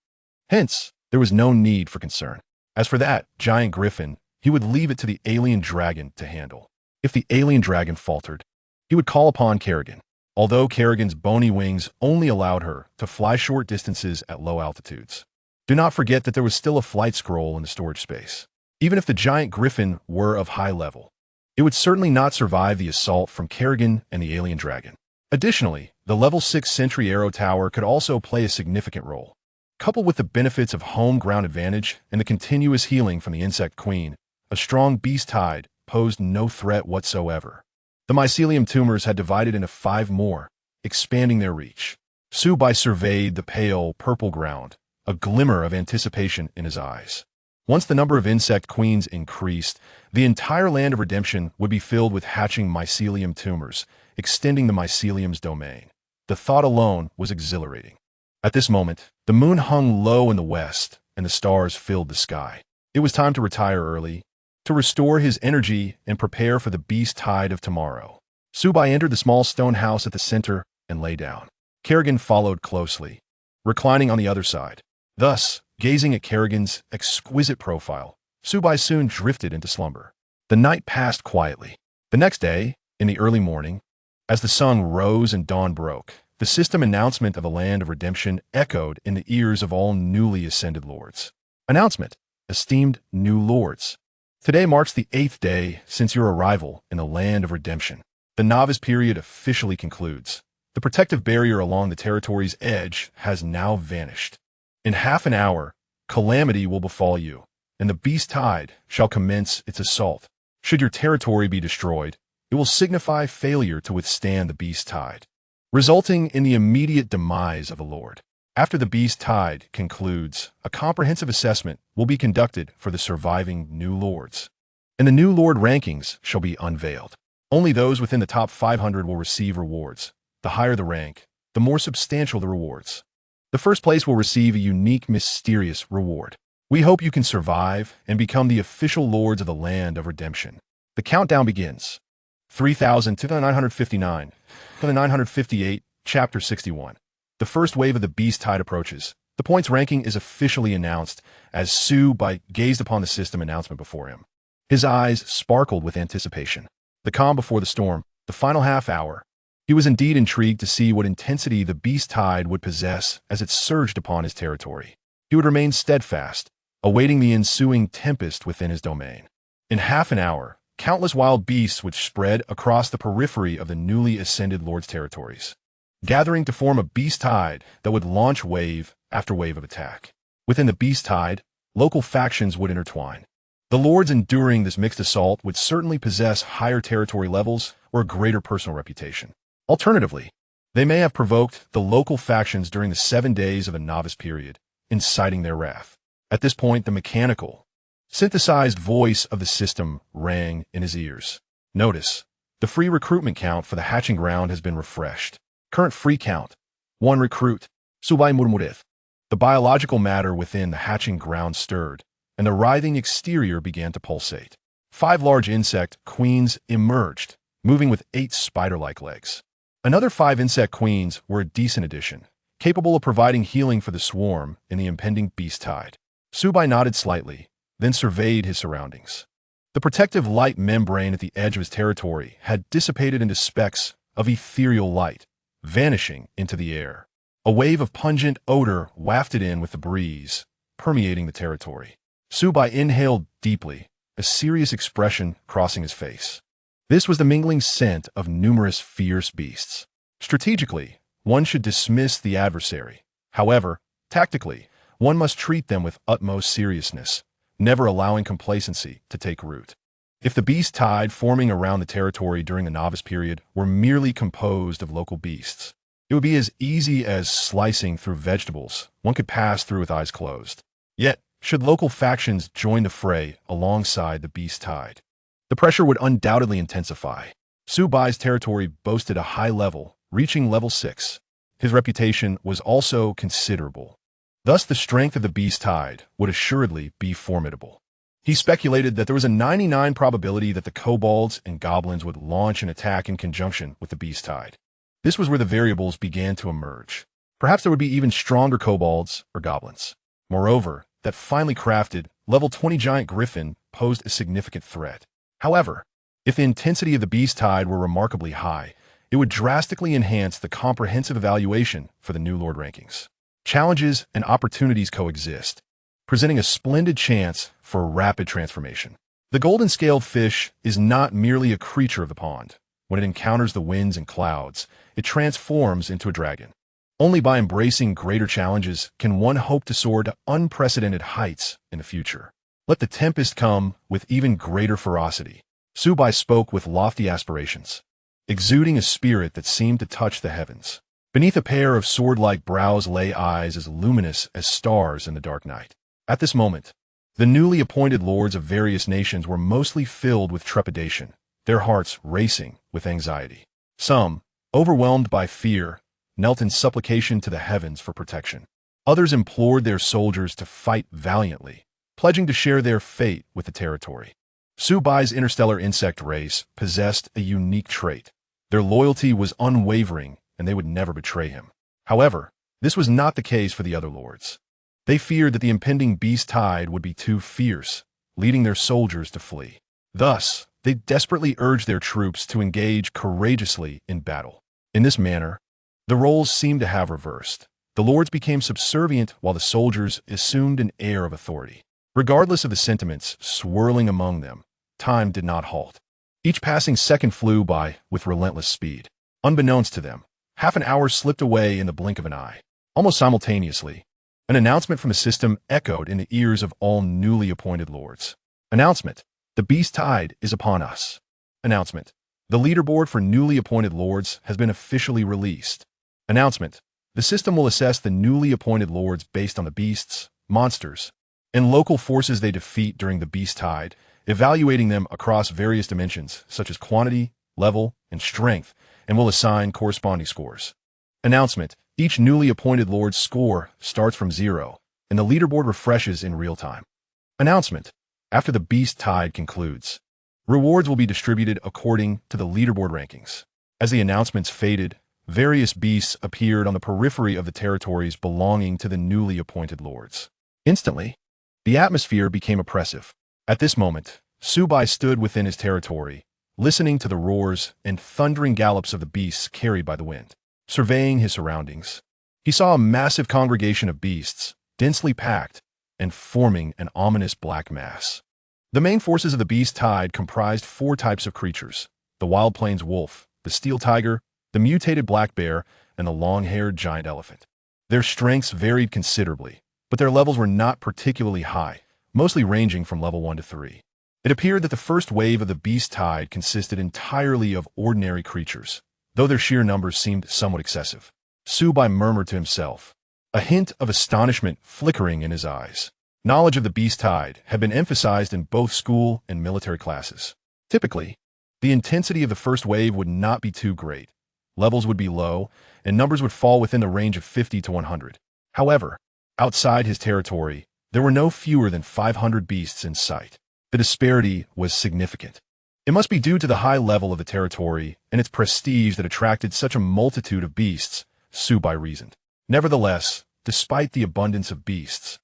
Hence, there was no need for concern. As for that giant griffin, he would leave it to the alien dragon to handle. If the alien dragon faltered, he would call upon Kerrigan. Although Kerrigan's bony wings only allowed her to fly short distances at low altitudes. Do not forget that there was still a flight scroll in the storage space. Even if the giant griffin were of high level, it would certainly not survive the assault from Kerrigan and the alien dragon. Additionally, the level 6 Sentry Arrow Tower could also play a significant role. Coupled with the benefits of home ground advantage and the continuous healing from the Insect Queen, a strong beast tide posed no threat whatsoever. The mycelium tumors had divided into 5 more, expanding their reach. Su Bai surveyed the pale purple ground, a glimmer of anticipation in his eyes. Once the number of insect queens increased, the entire land of redemption would be filled with hatching mycelium tumors, extending the mycelium's domain. The thought alone was exhilarating. At this moment, the moon hung low in the west, and the stars filled the sky. It was time to retire early, to restore his energy and prepare for the beast tide of tomorrow. Su Bai entered the small stone house at the center and lay down. Kerrigan followed closely, reclining on the other side. Thus, gazing at Kerrigan's exquisite profile, Su Bai soon drifted into slumber. The night passed quietly. The next day, in the early morning, as the sun rose and dawn broke, the system announcement of the land of redemption echoed in the ears of all newly ascended lords. Announcement: esteemed new lords. Today marks the 8th day since your arrival in the land of redemption. The novice period officially concludes. The protective barrier along the territory's edge has now vanished. In half an hour, calamity will befall you, and the beast tide shall commence its assault. Should your territory be destroyed, it will signify failure to withstand the beast tide, resulting in the immediate demise of a lord. After the beast tide concludes, a comprehensive assessment will be conducted for the surviving new lords, and the new lord rankings shall be unveiled. Only those within the top 500 will receive rewards. The higher the rank, the more substantial the rewards. The first place will receive a unique, mysterious reward. We hope you can survive and become the official lords of the land of redemption. The countdown begins. 3,000 to 959, to the 958, Chapter 61. The first wave of the beast tide approaches. The points ranking is officially announced as Su Bai gazed upon the system announcement before him. His eyes sparkled with anticipation. The calm before the storm, the final half hour. He was indeed intrigued to see what intensity the beast tide would possess as it surged upon his territory. He would remain steadfast, awaiting the ensuing tempest within his domain. In half an hour, countless wild beasts would spread across the periphery of the newly ascended lord's territories, gathering to form a beast tide that would launch wave after wave of attack. Within the beast tide, local factions would intertwine. The lords enduring this mixed assault would certainly possess higher territory levels or a greater personal reputation. Alternatively, they may have provoked the local factions during the 7 days of a novice period, inciting their wrath. At this point, the mechanical, synthesized voice of the system rang in his ears. Notice, the free recruitment count for the hatching ground has been refreshed. Current free count: 1 recruit. Su Bai murmured. The biological matter within the hatching ground stirred, and the writhing exterior began to pulsate. 5 large insect queens emerged, moving with 8 spider-like legs. Another 5 insect queens were a decent addition, capable of providing healing for the swarm in the impending beast tide. Su Bai nodded slightly, then surveyed his surroundings. The protective light membrane at the edge of his territory had dissipated into specks of ethereal light, vanishing into the air. A wave of pungent odor wafted in with the breeze, permeating the territory. Su Bai inhaled deeply, a serious expression crossing his face. This was the mingling scent of numerous fierce beasts. Strategically, one should dismiss the adversary. However, tactically, one must treat them with utmost seriousness, never allowing complacency to take root. If the beast tide forming around the territory during the novice period were merely composed of local beasts, it would be as easy as slicing through vegetables one could pass through with eyes closed. Yet, should local factions join the fray alongside the beast tide, the pressure would undoubtedly intensify. Su Bai's territory boasted a high level, reaching level 6. His reputation was also considerable. Thus, the strength of the beast tide would assuredly be formidable. He speculated that there was a 99% probability that the kobolds and goblins would launch an attack in conjunction with the beast tide. This was where the variables began to emerge. Perhaps there would be even stronger kobolds or goblins. Moreover, that finely crafted, level 20 giant griffin posed a significant threat. However, if the intensity of the beast tide were remarkably high, it would drastically enhance the comprehensive evaluation for the new Lord rankings. Challenges and opportunities coexist, presenting a splendid chance for rapid transformation. The golden-scaled fish is not merely a creature of the pond. When it encounters the winds and clouds, it transforms into a dragon. Only by embracing greater challenges can one hope to soar to unprecedented heights in the future. Let the tempest come with even greater ferocity. Su Bai spoke with lofty aspirations, exuding a spirit that seemed to touch the heavens. Beneath a pair of sword-like brows lay eyes as luminous as stars in the dark night. At this moment, the newly appointed lords of various nations were mostly filled with trepidation, their hearts racing with anxiety. Some, overwhelmed by fear, knelt in supplication to the heavens for protection. Others implored their soldiers to fight valiantly, pledging to share their fate with the territory. Su Bai's interstellar insect race possessed a unique trait. Their loyalty was unwavering, and they would never betray him. However, this was not the case for the other lords. They feared that the impending beast tide would be too fierce, leading their soldiers to flee. Thus, they desperately urged their troops to engage courageously in battle. In this manner, the roles seemed to have reversed. The lords became subservient while the soldiers assumed an air of authority. Regardless of the sentiments swirling among them, time did not halt. Each passing second flew by with relentless speed. Unbeknownst to them, half an hour slipped away in the blink of an eye. Almost simultaneously, an announcement from the system echoed in the ears of all newly appointed lords. Announcement: the beast tide is upon us. Announcement: the leaderboard for newly appointed lords has been officially released. Announcement: the system will assess the newly appointed lords based on the beasts, monsters, and local forces they defeat during the beast tide, evaluating them across various dimensions such as quantity, level, and strength, and will assign corresponding scores. Announcement: each newly appointed lord's score starts from 0, and the leaderboard refreshes in real time. Announcement: after the beast tide concludes, rewards will be distributed according to the leaderboard rankings. As the announcements faded, various beasts appeared on the periphery of the territories belonging to the newly appointed lords. Instantly, the atmosphere became oppressive. At this moment, Su Bai stood within his territory, listening to the roars and thundering gallops of the beasts carried by the wind. Surveying his surroundings, he saw a massive congregation of beasts, densely packed and forming an ominous black mass. The main forces of the beast tide comprised 4 types of creatures: the wild plains wolf, the steel tiger, the mutated black bear, and the long-haired giant elephant. Their strengths varied considerably, but their levels were not particularly high, mostly ranging from level 1 to 3. It appeared that the first wave of the beast tide consisted entirely of ordinary creatures, though their sheer numbers seemed somewhat excessive. Su Bai murmured to himself, a hint of astonishment flickering in his eyes. Knowledge of the beast tide had been emphasized in both school and military classes. Typically, the intensity of the first wave would not be too great. Levels would be low, and numbers would fall within the range of 50 to 100. However, outside his territory, there were no fewer than 500 beasts in sight. The disparity was significant. It must be due to the high level of the territory and its prestige that attracted such a multitude of beasts, Su Bai reasoned. Nevertheless, despite the abundance of beasts,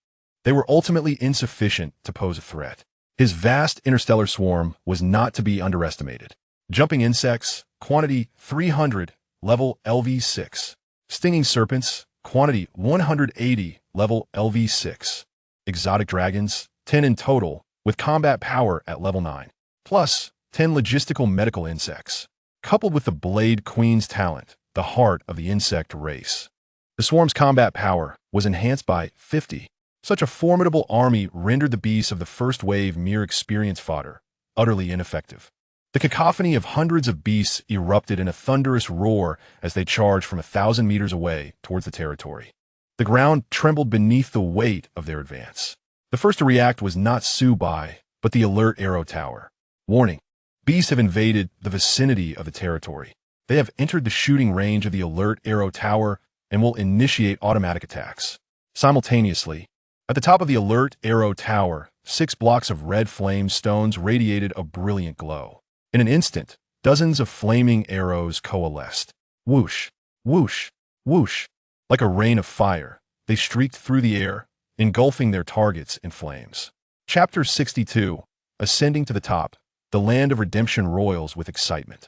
they were ultimately insufficient to pose a threat. His vast interstellar swarm was not to be underestimated. Jumping insects, quantity 300, level LV6. Stinging serpents, quantity 180, level LV6. Exotic dragons, 10 in total, with combat power at level 9. Plus, 10 logistical medical insects. Coupled with the Blade Queen's talent, the heart of the insect race. The swarm's combat power was enhanced by 50. Such a formidable army rendered the beasts of the first wave mere experience fodder, utterly ineffective. The cacophony of hundreds of beasts erupted in a thunderous roar as they charged from 1,000 meters away towards the territory. The ground trembled beneath the weight of their advance. The first to react was not Su Bai, but the alert arrow tower. Warning: beasts have invaded the vicinity of the territory. They have entered the shooting range of the alert arrow tower and will initiate automatic attacks. Simultaneously, at the top of the alert arrow tower, 6 blocks of red flame stones radiated a brilliant glow. In an instant, dozens of flaming arrows coalesced. Whoosh, whoosh, whoosh. Like a rain of fire, they streaked through the air, engulfing their targets in flames. Chapter 62. Ascending to the top, the land of redemption roils with excitement.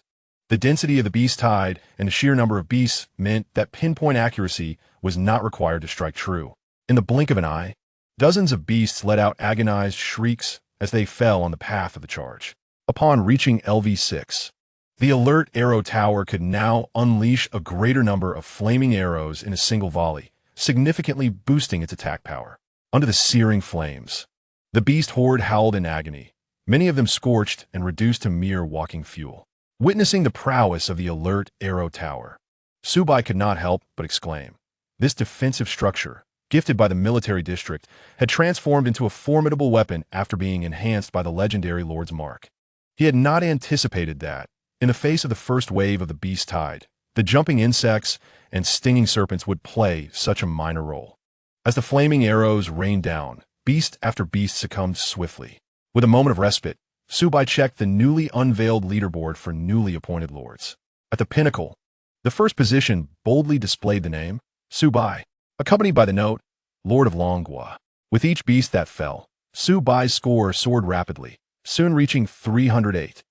The density of the beast tide and the sheer number of beasts meant that pinpoint accuracy was not required to strike true. In the blink of an eye, dozens of beasts let out agonized shrieks as they fell on the path of the charge. Upon reaching LV6, the alert arrow tower could now unleash a greater number of flaming arrows in a single volley, significantly boosting its attack power. Under the searing flames, the beast horde howled in agony, many of them scorched and reduced to mere walking fuel. Witnessing the prowess of the alert arrow tower, Su Bai could not help but exclaim. This defensive structure, gifted by the military district, had transformed into a formidable weapon after being enhanced by the legendary Lord's Mark. He had not anticipated that, in the face of the first wave of the beast tide, the jumping insects and stinging serpents would play such a minor role. As the flaming arrows rained down, beast after beast succumbed swiftly. With a moment of respite, Su Bai checked the newly unveiled leaderboard for newly appointed lords. At the pinnacle, the first position boldly displayed the name, Su Bai, accompanied by the note, Lord of Longhua. With each beast that fell, Su Bai's score soared rapidly, soon reaching 308.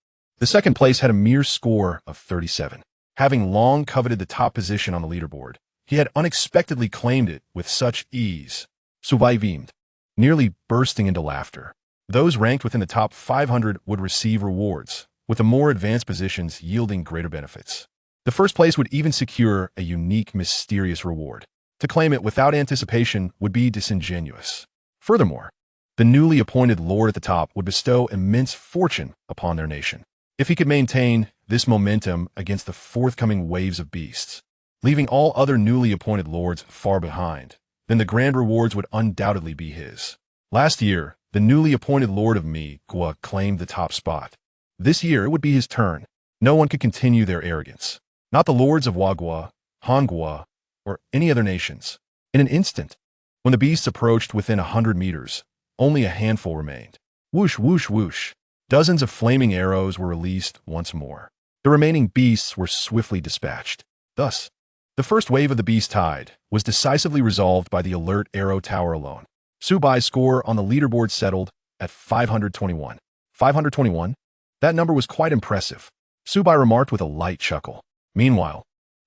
The second place had a mere score of 37. Having long coveted the top position on the leaderboard, he had unexpectedly claimed it with such ease. Su Bai beamed, nearly bursting into laughter. Those ranked within the top 500 would receive rewards, with the more advanced positions yielding greater benefits. The first place would even secure a unique, mysterious reward. To claim it without anticipation would be disingenuous. Furthermore, the newly appointed lord at the top would bestow immense fortune upon their nation. If he could maintain this momentum against the forthcoming waves of beasts, leaving all other newly appointed lords far behind, then the grand rewards would undoubtedly be his. Last year, the newly appointed Lord of Mi Gua claimed the top spot. This year, it would be his turn. No one could continue their arrogance. Not the lords of Wagua, Hongua, or any other nations. In an instant, when the beasts approached within 100 meters, only a handful remained. Whoosh, whoosh, whoosh. Dozens of flaming arrows were released once more. The remaining beasts were swiftly dispatched. Thus, the first wave of the beast tide was decisively resolved by the alert arrow tower alone. Su Bai's score on the leaderboard settled at 521. 521? That number was quite impressive, Su Bai remarked with a light chuckle. Meanwhile,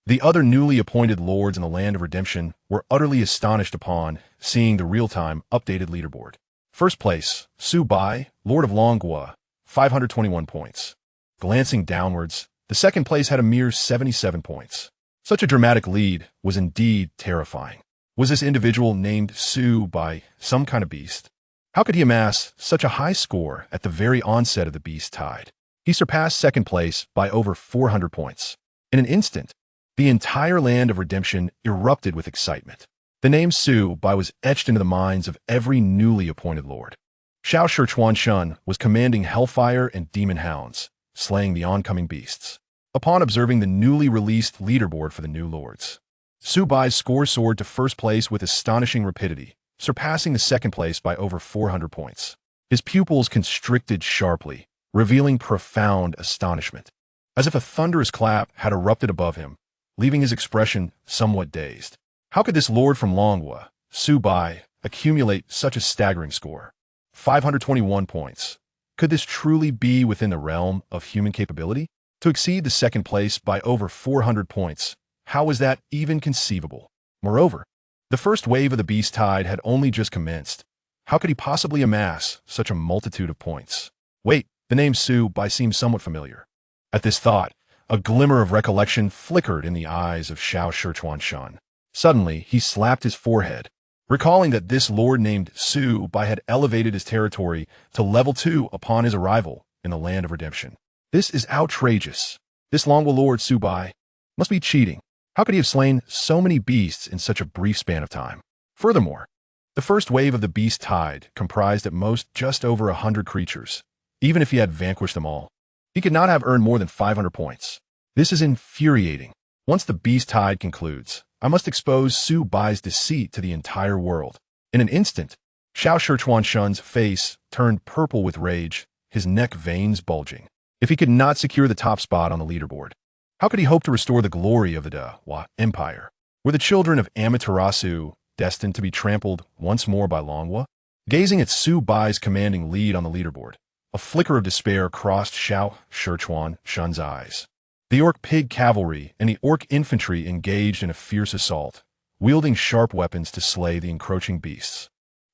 the other newly appointed lords in the Land of Redemption were utterly astonished upon seeing the real-time updated leaderboard. First place, Su Bai, Lord of Longhua, 521 points. Glancing downwards, the second place had a mere 77 points. Such a dramatic lead was indeed terrifying. Was this individual named Su Bai some kind of beast? How could he amass such a high score at the very onset of the beast tide? He surpassed second place by over 400 points. In an instant, the entire Land of Redemption erupted with excitement. The name Su Bai was etched into the minds of every newly appointed lord. Xiao Shichuan Shun was commanding hellfire and demon hounds, slaying the oncoming beasts. Upon observing the newly released leaderboard for the new lords, Su Bai's score soared to first place with astonishing rapidity, surpassing the second place by over 400 points. His pupils constricted sharply, revealing profound astonishment, as if a thunderous clap had erupted above him, leaving his expression somewhat dazed. How could this lord from Longhua, Su Bai, accumulate such a staggering score? 521 points. Could this truly be within the realm of human capability? To exceed the second place by over 400 points, how was that even conceivable? Moreover, the first wave of the beast tide had only just commenced. How could he possibly amass such a multitude of points? Wait, the name Su Bai seemed somewhat familiar. At this thought, a glimmer of recollection flickered in the eyes of Xiao Shichuan Shun. Suddenly, he slapped his forehead, recalling that this lord named Su Bai had elevated his territory to level 2 upon his arrival in the Land of Redemption. This is outrageous. This Longhua lord Su Bai must be cheating. How could he have slain so many beasts in such a brief span of time? Furthermore, the first wave of the beast tide comprised at most just over 100 creatures. Even if he had vanquished them all, he could not have earned more than 500 points. This is infuriating. Once the beast tide concludes, I must expose Su Bai's deceit to the entire world. In an instant, Xiao Shichuan Shun's face turned purple with rage, his neck veins bulging. If he could not secure the top spot on the leaderboard, how could he hope to restore the glory of the Dehua Empire? Were the children of Amaterasu destined to be trampled once more by Longwa? Gazing at Su Bai's commanding lead on the leaderboard, a flicker of despair crossed Xiao Shichuan Shun's eyes. The Orc Pig cavalry and the Orc infantry engaged in a fierce assault, wielding sharp weapons to slay the encroaching beasts.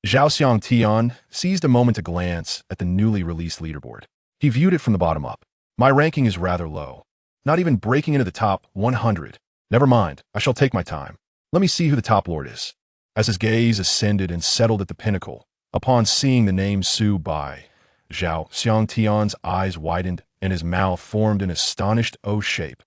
Zhao Xiangtian seized a moment to glance at the newly released leaderboard. He viewed it from the bottom up. My ranking is rather low. Not even breaking into the top 100. Never mind, I shall take my time. Let me see who the top lord is. As his gaze ascended and settled at the pinnacle, upon seeing the name Su Bai, Zhao Xiangtian's eyes widened and his mouth formed an astonished O shape,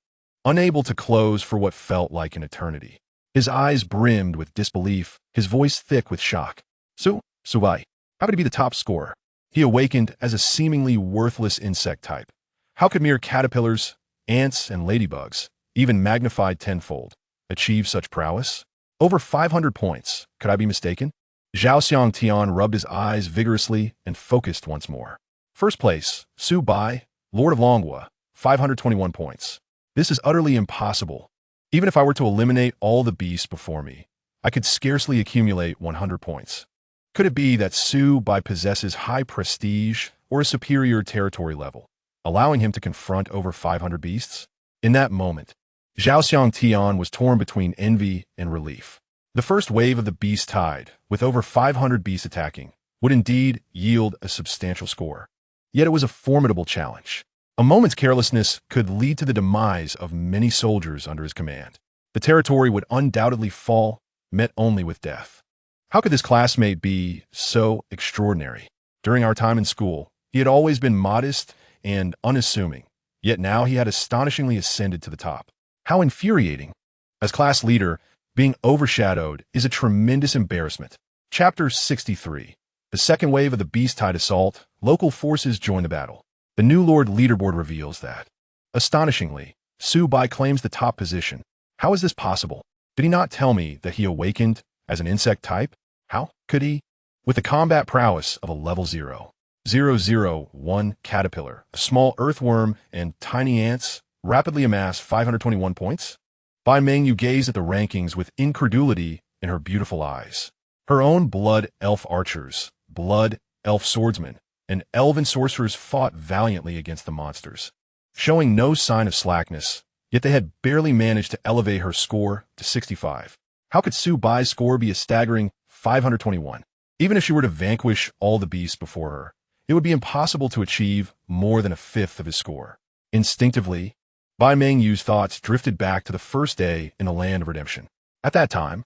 unable to close for what felt like an eternity. His eyes brimmed with disbelief, his voice thick with shock. Su Bai, how could he be the top scorer? He awakened as a seemingly worthless insect type. How could mere caterpillars, ants, and ladybugs, even magnified tenfold, achieve such prowess? Over 500 points. Could I be mistaken? Zhao Xiangtian rubbed his eyes vigorously and focused once more. First place, Su Bai, Lord of Longwa, 521 points. This is utterly impossible. Even if I were to eliminate all the beasts before me, I could scarcely accumulate 100 points. Could it be that Su Bai possesses high prestige or a superior territory level, allowing him to confront over 500 beasts? In that moment, Zhao Xiangtian was torn between envy and relief. The first wave of the beast tide, with over 500 beasts attacking, would indeed yield a substantial score. Yet it was a formidable challenge. A moment's carelessness could lead to the demise of many soldiers under his command. The territory would undoubtedly fall, met only with death. How could this classmate be so extraordinary? During our time in school, he had always been modest and unassuming, yet now he had astonishingly ascended to the top. How infuriating! As class leader, being overshadowed is a tremendous embarrassment. Chapter 63. The second wave of the Beast Tide Assault, local forces join the battle. The new Lord leaderboard reveals that. Astonishingly, Su Bai claims the top position. How is this possible? Did he not tell me that he awakened as an insect type? How could he? With the combat prowess of a level 0.001 caterpillar, a small earthworm, and tiny ants rapidly amass 521 points? Bai Mengyu gazed at the rankings with incredulity in her beautiful eyes. Her own blood elf archers, blood elf swordsmen, and elven sorcerers fought valiantly against the monsters, showing no sign of slackness, yet they had barely managed to elevate her score to 65. How could Su Bai's score be a staggering 521? Even if she were to vanquish all the beasts before her, it would be impossible to achieve more than a fifth of his score. Instinctively, Bai Mengyu's thoughts drifted back to the first day in the Land of Redemption. At that time,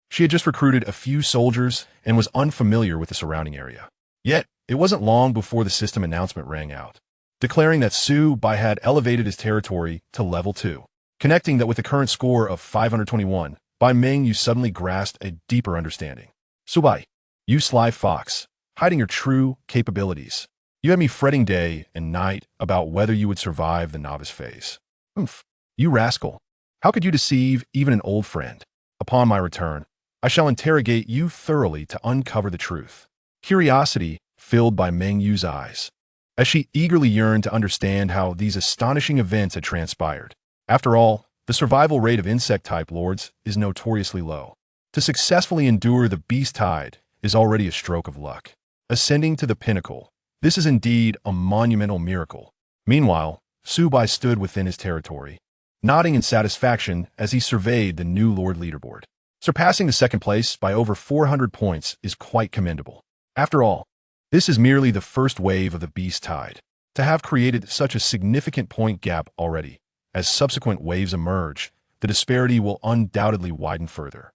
she had just recruited a few soldiers and was unfamiliar with the surrounding area. Yet, it wasn't long before the system announcement rang out, declaring that Su Bai had elevated his territory to level 2. Connecting that with the current score of 521, Bai Mengyu suddenly grasped a deeper understanding. Su Bai, you sly fox, hiding your true capabilities. You had me fretting day and night about whether you would survive the novice phase. Oomph, you rascal. How could you deceive even an old friend? Upon my return, I shall interrogate you thoroughly to uncover the truth. Curiosity filled Bai Mengyu's eyes, as she eagerly yearned to understand how these astonishing events had transpired. After all, the survival rate of insect-type lords is notoriously low. To successfully endure the beast tide is already a stroke of luck. Ascending to the pinnacle, this is indeed a monumental miracle. Meanwhile, Su Bai stood within his territory, nodding in satisfaction as he surveyed the new Lord leaderboard. Surpassing the second place by over 400 points is quite commendable. After all, this is merely the first wave of the beast tide. To have created such a significant point gap already, as subsequent waves emerge, the disparity will undoubtedly widen further.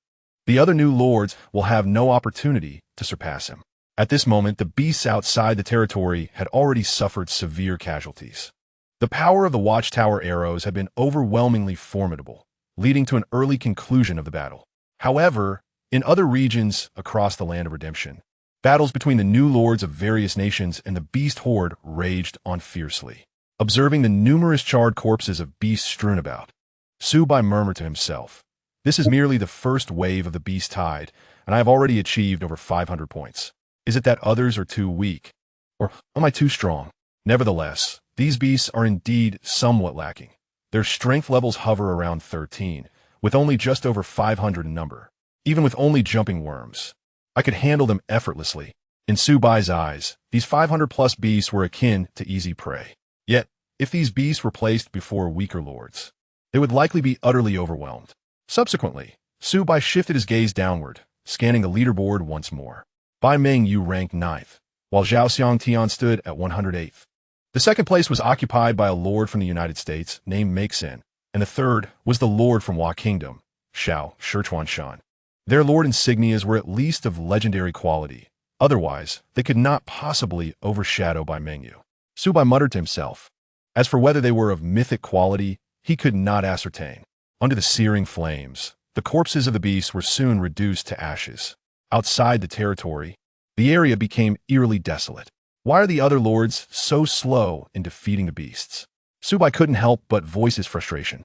The other new lords will have no opportunity to surpass him. At this moment, the beasts outside the territory had already suffered severe casualties. The power of the watchtower arrows had been overwhelmingly formidable, leading to an early conclusion of the battle. However, in other regions across the Land of Redemption, battles between the new lords of various nations and the beast horde raged on fiercely. Observing the numerous charred corpses of beasts strewn about, Su Bai murmured to himself, "This is merely the first wave of the beast tide, and I have already achieved over 500 points. Is it that others are too weak? Or am I too strong?" Nevertheless, these beasts are indeed somewhat lacking. Their strength levels hover around 13, with only just over 500 in number. Even with only jumping worms, I could handle them effortlessly. In Su Bai's eyes, these 500-plus beasts were akin to easy prey. Yet, if these beasts were placed before weaker lords, they would likely be utterly overwhelmed. Subsequently, Su Bai shifted his gaze downward, scanning the leaderboard once more. Bai Mengyu ranked 9th, while Zhao Xiangtian stood at 108th. The second place was occupied by a lord from the United States named Meixin, and the third was the lord from Hua Kingdom, Shao Shichuanshan. Their lord insignias were at least of legendary quality. Otherwise, they could not possibly overshadow Bai Mengyu. Su Bai muttered to himself. As for whether they were of mythic quality, he could not ascertain. Under the searing flames, the corpses of the beasts were soon reduced to ashes. Outside the territory, the area became eerily desolate. Why are the other lords so slow in defeating the beasts? Su Bai couldn't help but voice his frustration.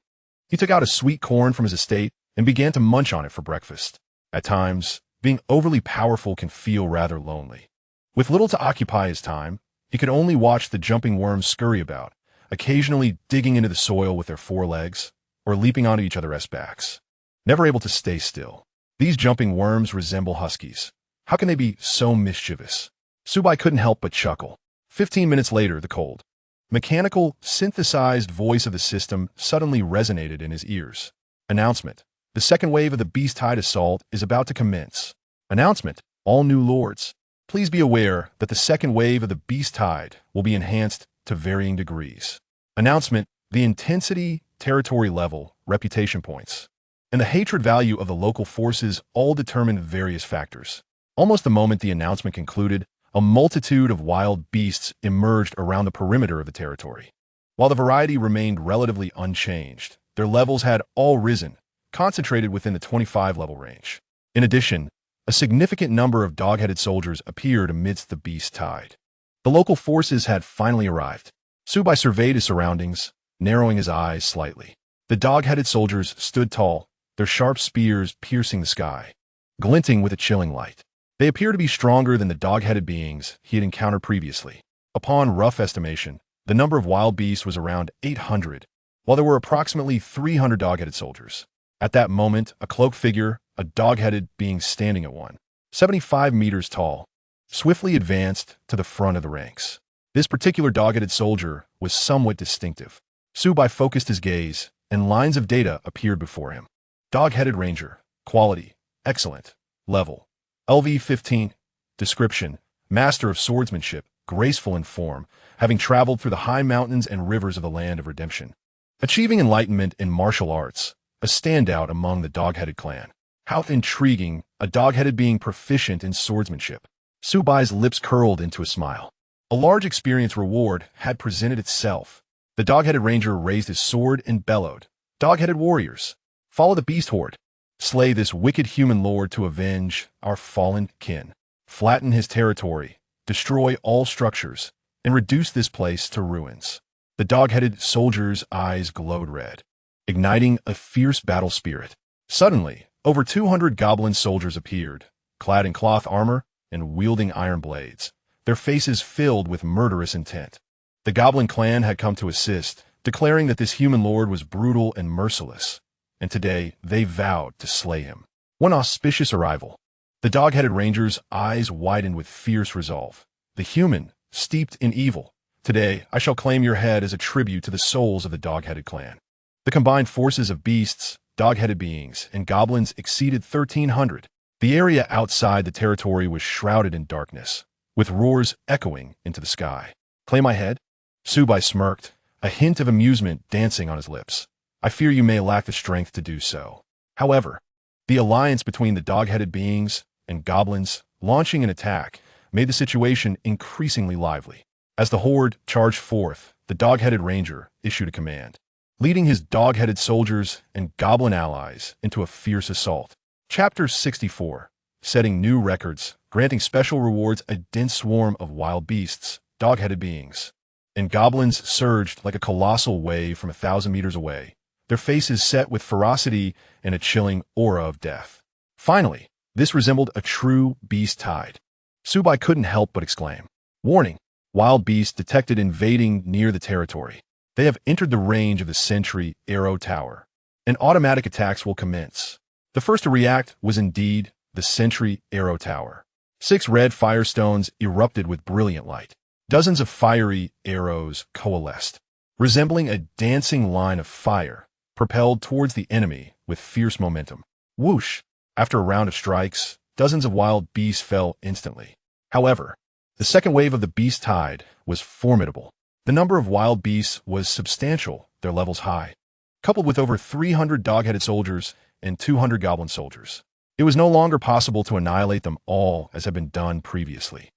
He took out a sweet corn from his estate and began to munch on it for breakfast. At times, being overly powerful can feel rather lonely. With little to occupy his time, he could only watch the jumping worms scurry about, occasionally digging into the soil with their forelegs or leaping onto each other's backs. Never able to stay still. These jumping worms resemble huskies. How can they be so mischievous? Su Bai couldn't help but chuckle. 15 minutes later, the cold, mechanical, synthesized voice of the system suddenly resonated in his ears. Announcement. The second wave of the Beast-Tide Assault is about to commence. Announcement. All new lords. Please be aware that the second wave of the Beast-Tide will be enhanced to varying degrees. Announcement. The intensity, territory level, reputation points, and the hatred value of the local forces all determine various factors. Almost the moment the announcement concluded, a multitude of wild beasts emerged around the perimeter of the territory. While the variety remained relatively unchanged, their levels had all risen, concentrated within the 25-level range. In addition, a significant number of dog-headed soldiers appeared amidst the beast tide. The local forces had finally arrived. Su Bai surveyed his surroundings, narrowing his eyes slightly. The dog-headed soldiers stood tall, their sharp spears piercing the sky, glinting with a chilling light. They appeared to be stronger than the dog-headed beings he had encountered previously. Upon rough estimation, the number of wild beasts was around 800, while there were approximately 300 dog-headed soldiers. At that moment, a cloaked figure, a dog-headed being standing at 175 meters tall, swiftly advanced to the front of the ranks. This particular dog-headed soldier was somewhat distinctive. Su Bai focused his gaze, and lines of data appeared before him. Dog-headed ranger, quality, excellent, level, LV-15, description, master of swordsmanship, graceful in form, having traveled through the high mountains and rivers of the land of redemption. Achieving enlightenment in martial arts, a standout among the dog-headed clan. How intriguing, a dog-headed being proficient in swordsmanship. Su Bai's lips curled into a smile. A large experience reward had presented itself. The dog-headed ranger raised his sword and bellowed. Dog-headed warriors, follow the beast horde. Slay this wicked human lord to avenge our fallen kin. Flatten his territory, destroy all structures, and reduce this place to ruins. The dog-headed soldier's eyes glowed red, igniting a fierce battle spirit. Suddenly, over 200 goblin soldiers appeared, clad in cloth armor and wielding iron blades, their faces filled with murderous intent. The goblin clan had come to assist, declaring that this human lord was brutal and merciless, and today they vowed to slay him. One auspicious arrival. The dog-headed ranger's eyes widened with fierce resolve. The human, steeped in evil. Today, I shall claim your head as a tribute to the souls of the dog-headed clan. The combined forces of beasts, dog-headed beings, and goblins exceeded 1,300. The area outside the territory was shrouded in darkness, with roars echoing into the sky. Claim my head? Su Bai smirked, a hint of amusement dancing on his lips. I fear you may lack the strength to do so. However, the alliance between the dog-headed beings and goblins launching an attack made the situation increasingly lively. As the horde charged forth, the dog-headed ranger issued a command, leading his dog-headed soldiers and goblin allies into a fierce assault. Chapter 64. Setting new records, granting special rewards. A dense swarm of wild beasts, dog-headed beings, and goblins surged like a colossal wave from 1,000 meters away, their faces set with ferocity and a chilling aura of death. Finally, this resembled a true beast tide. Su Bai couldn't help but exclaim, "Warning! Wild beasts detected invading near the territory. They have entered the range of the Sentry Arrow Tower." and automatic attacks will commence. The first to react was indeed the Sentry Arrow Tower. 6 red firestones erupted with brilliant light. Dozens of fiery arrows coalesced, resembling a dancing line of fire, propelled towards the enemy with fierce momentum. Whoosh! After a round of strikes, dozens of wild beasts fell instantly. However, the second wave of the beast tide was formidable. The number of wild beasts was substantial, their levels high, coupled with over 300 dog-headed soldiers and 200 goblin soldiers. It was no longer possible to annihilate them all as had been done previously.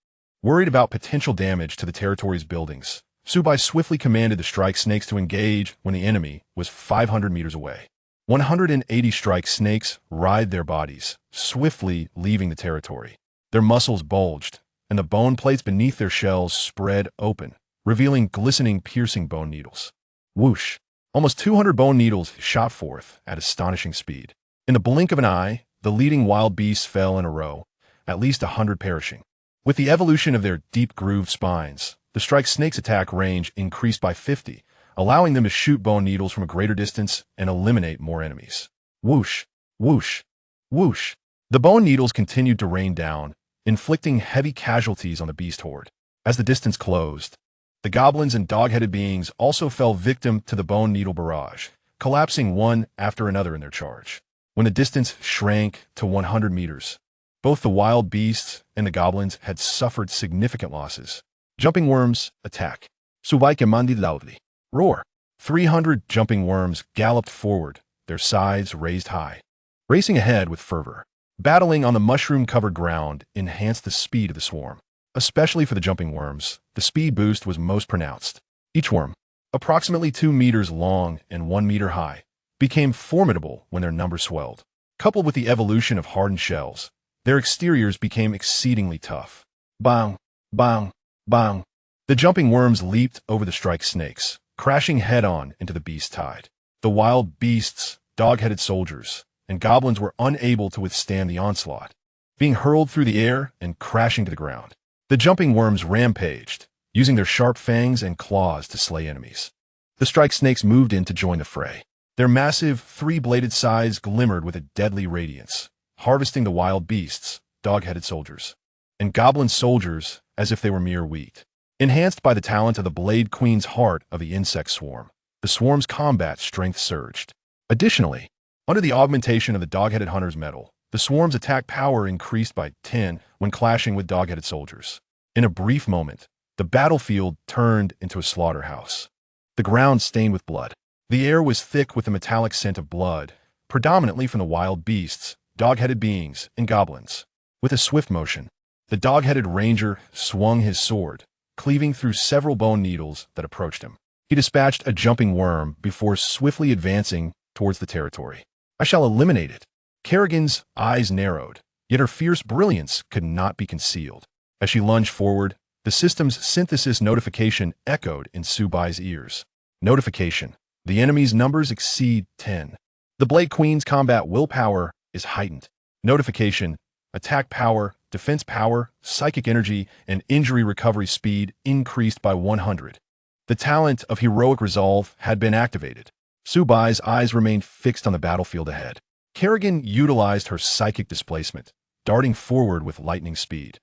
Worried about potential damage to the territory's buildings, Su Bai swiftly commanded the strike snakes to engage when the enemy was 500 meters away. 180 strike snakes writhed their bodies, swiftly leaving the territory. Their muscles bulged, and the bone plates beneath their shells spread open, revealing glistening, piercing bone needles. Whoosh! Almost 200 bone needles shot forth at astonishing speed. In the blink of an eye, the leading wild beasts fell in a row, at least 100 perishing. With the evolution of their deep-grooved spines, the strike snake's attack range increased by 50, allowing them to shoot bone needles from a greater distance and eliminate more enemies. Whoosh! Whoosh! Whoosh! The bone needles continued to rain down, inflicting heavy casualties on the beast horde. As the distance closed, the goblins and dog-headed beings also fell victim to the bone needle barrage, collapsing one after another in their charge. When the distance shrank to 100 meters, both the wild beasts and the goblins had suffered significant losses. Jumping worms, attack. Su Bai commanded loudly. Roar! 300 jumping worms galloped forward, their sides raised high, racing ahead with fervor. Battling on the mushroom-covered ground enhanced the speed of the swarm. Especially for the jumping worms, the speed boost was most pronounced. Each worm, approximately 2 meters long and 1 meter high, became formidable when their numbers swelled. Coupled with the evolution of hardened shells, their exteriors became exceedingly tough. Bang! Bang! Bang! The jumping worms leaped over the strike snakes, crashing head-on into the beast tide. The wild beasts, dog-headed soldiers, and goblins were unable to withstand the onslaught, being hurled through the air and crashing to the ground. The jumping worms rampaged, using their sharp fangs and claws to slay enemies. The strike snakes moved in to join the fray. Their massive, 3-bladed sides glimmered with a deadly radiance, harvesting the wild beasts, dog-headed soldiers, and goblin soldiers as if they were mere wheat. Enhanced by the talent of the Blade Queen's heart of the insect swarm, the swarm's combat strength surged. Additionally, under the augmentation of the dog-headed hunter's metal, the swarm's attack power increased by 10 when clashing with dog-headed soldiers. In a brief moment, the battlefield turned into a slaughterhouse. The ground stained with blood. The air was thick with the metallic scent of blood, predominantly from the wild beasts, dog-headed beings, and goblins. With a swift motion, the dog-headed ranger swung his sword, cleaving through several bone needles that approached him. He dispatched a jumping worm before swiftly advancing towards the territory. I shall eliminate it. Kerrigan's eyes narrowed, yet her fierce brilliance could not be concealed. As she lunged forward, the system's synthesis notification echoed in Su Bai's ears. Notification: the enemy's numbers exceed 10. The Blade Queen's combat willpower is heightened. Notification: attack power, defense power, psychic energy, and injury recovery speed increased by 100. The talent of heroic resolve had been activated. Su Bai's eyes remained fixed on the battlefield ahead. Kerrigan utilized her psychic displacement, darting forward with lightning speed,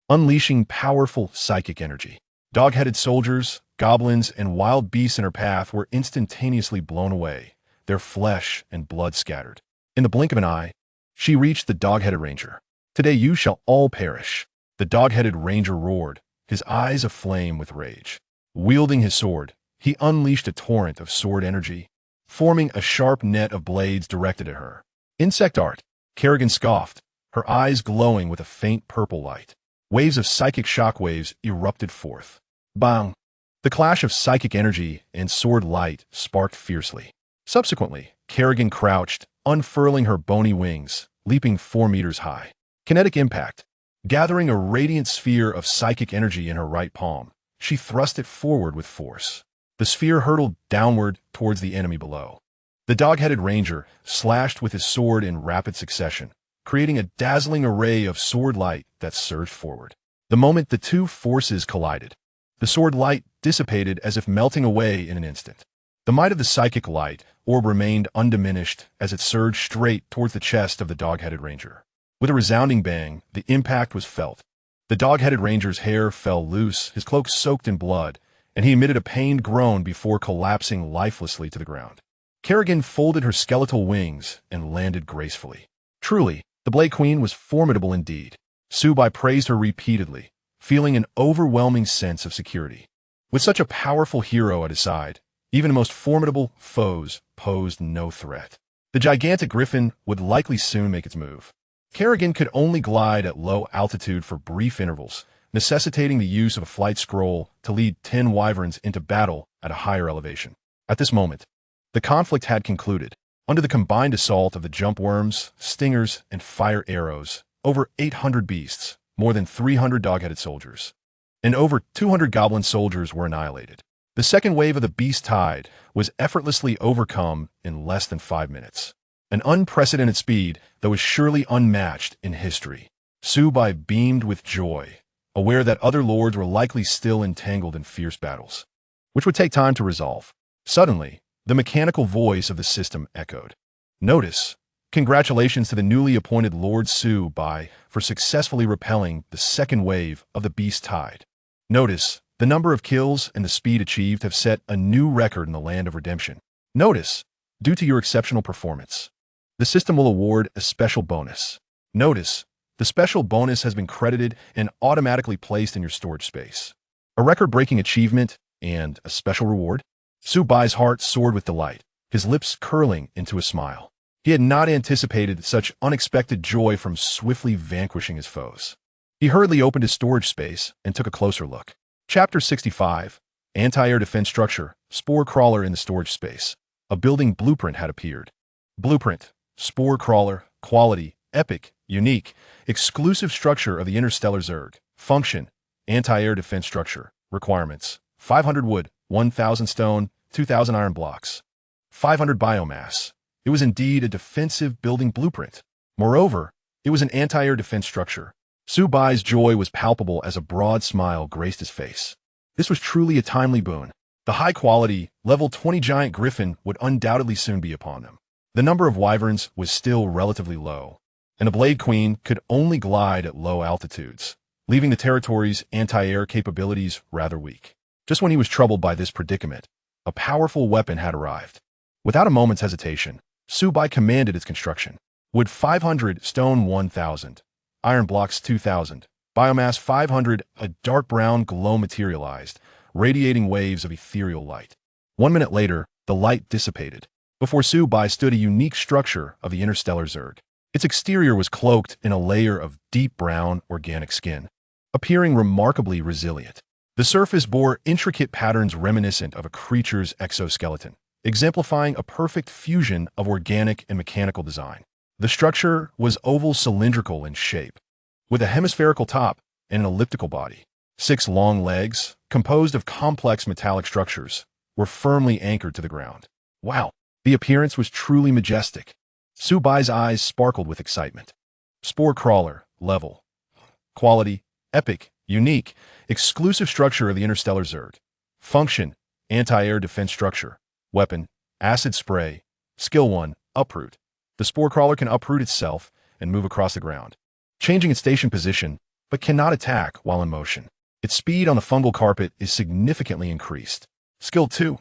unleashing powerful psychic energy. Dog-headed soldiers, goblins, and wild beasts in her path were instantaneously blown away, their flesh and blood scattered. In the blink of an eye, she reached the dog-headed ranger. Today you shall all perish. The dog-headed ranger roared, his eyes aflame with rage. Wielding his sword, he unleashed a torrent of sword energy, forming a sharp net of blades directed at her. Insect art, Kerrigan scoffed, her eyes glowing with a faint purple light. Waves of psychic shockwaves erupted forth. Bang! The clash of psychic energy and sword light sparked fiercely. Subsequently, Kerrigan crouched, unfurling her bony wings, leaping 4 meters high. Kinetic impact. Gathering a radiant sphere of psychic energy in her right palm, she thrust it forward with force. The sphere hurtled downward towards the enemy below. The dog-headed ranger slashed with his sword in rapid succession, creating a dazzling array of sword light that surged forward. The moment the two forces collided, the sword light dissipated as if melting away in an instant. The might of the psychic light orb remained undiminished as it surged straight towards the chest of the dog-headed ranger. With a resounding bang, the impact was felt. The dog-headed ranger's hair fell loose, his cloak soaked in blood, and he emitted a pained groan before collapsing lifelessly to the ground. Kerrigan folded her skeletal wings and landed gracefully. Truly, the Blade Queen was formidable indeed. Su Bai praised her repeatedly, feeling an overwhelming sense of security. With such a powerful hero at his side, even the most formidable foes posed no threat. The gigantic griffin would likely soon make its move. Kerrigan could only glide at low altitude for brief intervals, necessitating the use of a flight scroll to lead 10 wyverns into battle at a higher elevation. At this moment, the conflict had concluded. Under the combined assault of the jump worms, stingers, and fire arrows, over 800 beasts, more than 300 dog-headed soldiers, and over 200 goblin soldiers were annihilated. The second wave of the beast tide was effortlessly overcome in less than 5 minutes. An unprecedented speed that was surely unmatched in history. Su Bai beamed with joy, aware that other lords were likely still entangled in fierce battles, which would take time to resolve. Suddenly, the mechanical voice of the system echoed. Notice, congratulations to the newly appointed Lord Su Bai for successfully repelling the second wave of the beast tide. Notice, the number of kills and the speed achieved have set a new record in the land of redemption. Notice, due to your exceptional performance, the system will award a special bonus. Notice, the special bonus has been credited and automatically placed in your storage space. A record-breaking achievement and a special reward? Su Bai's heart soared with delight, his lips curling into a smile. He had not anticipated such unexpected joy from swiftly vanquishing his foes. He hurriedly opened his storage space and took a closer look. Chapter 65, Anti-Air Defense Structure, Spore Crawler in the Storage Space. A building blueprint had appeared. Blueprint, Spore Crawler, Quality, Epic, Unique, Exclusive Structure of the Interstellar Zerg. Function, Anti-Air Defense Structure. Requirements, 500 wood, 1,000 stone, 2,000 iron blocks. 500 biomass. It was indeed a defensive building blueprint. Moreover, it was an anti-air defense structure. Su Bai's joy was palpable as a broad smile graced his face. This was truly a timely boon. The high-quality, level 20 giant griffin would undoubtedly soon be upon them. The number of wyverns was still relatively low, and the Blade Queen could only glide at low altitudes, leaving the territory's anti-air capabilities rather weak. Just when he was troubled by this predicament, a powerful weapon had arrived. Without a moment's hesitation, Su Bai commanded its construction. Wood 500, stone 1,000, iron blocks 2,000, biomass 500, a dark brown glow materialized, radiating waves of ethereal light. 1 minute later, the light dissipated. Before Su Bai stood a unique structure of the interstellar Zerg. Its exterior was cloaked in a layer of deep brown organic skin, appearing remarkably resilient. The surface bore intricate patterns reminiscent of a creature's exoskeleton, exemplifying a perfect fusion of organic and mechanical design. The structure was oval cylindrical in shape, with a hemispherical top and an elliptical body. 6 long legs, composed of complex metallic structures, were firmly anchored to the ground. Wow, the appearance was truly majestic. Su Bai's eyes sparkled with excitement. Spore Crawler, Level, Quality, Epic, Unique, Exclusive Structure of the Interstellar Zerg. Function, Anti-Air Defense Structure. Weapon, Acid Spray. Skill 1, Uproot. The Spore Crawler can uproot itself and move across the ground, changing its station position, but cannot attack while in motion. Its speed on the fungal carpet is significantly increased. Skill 2,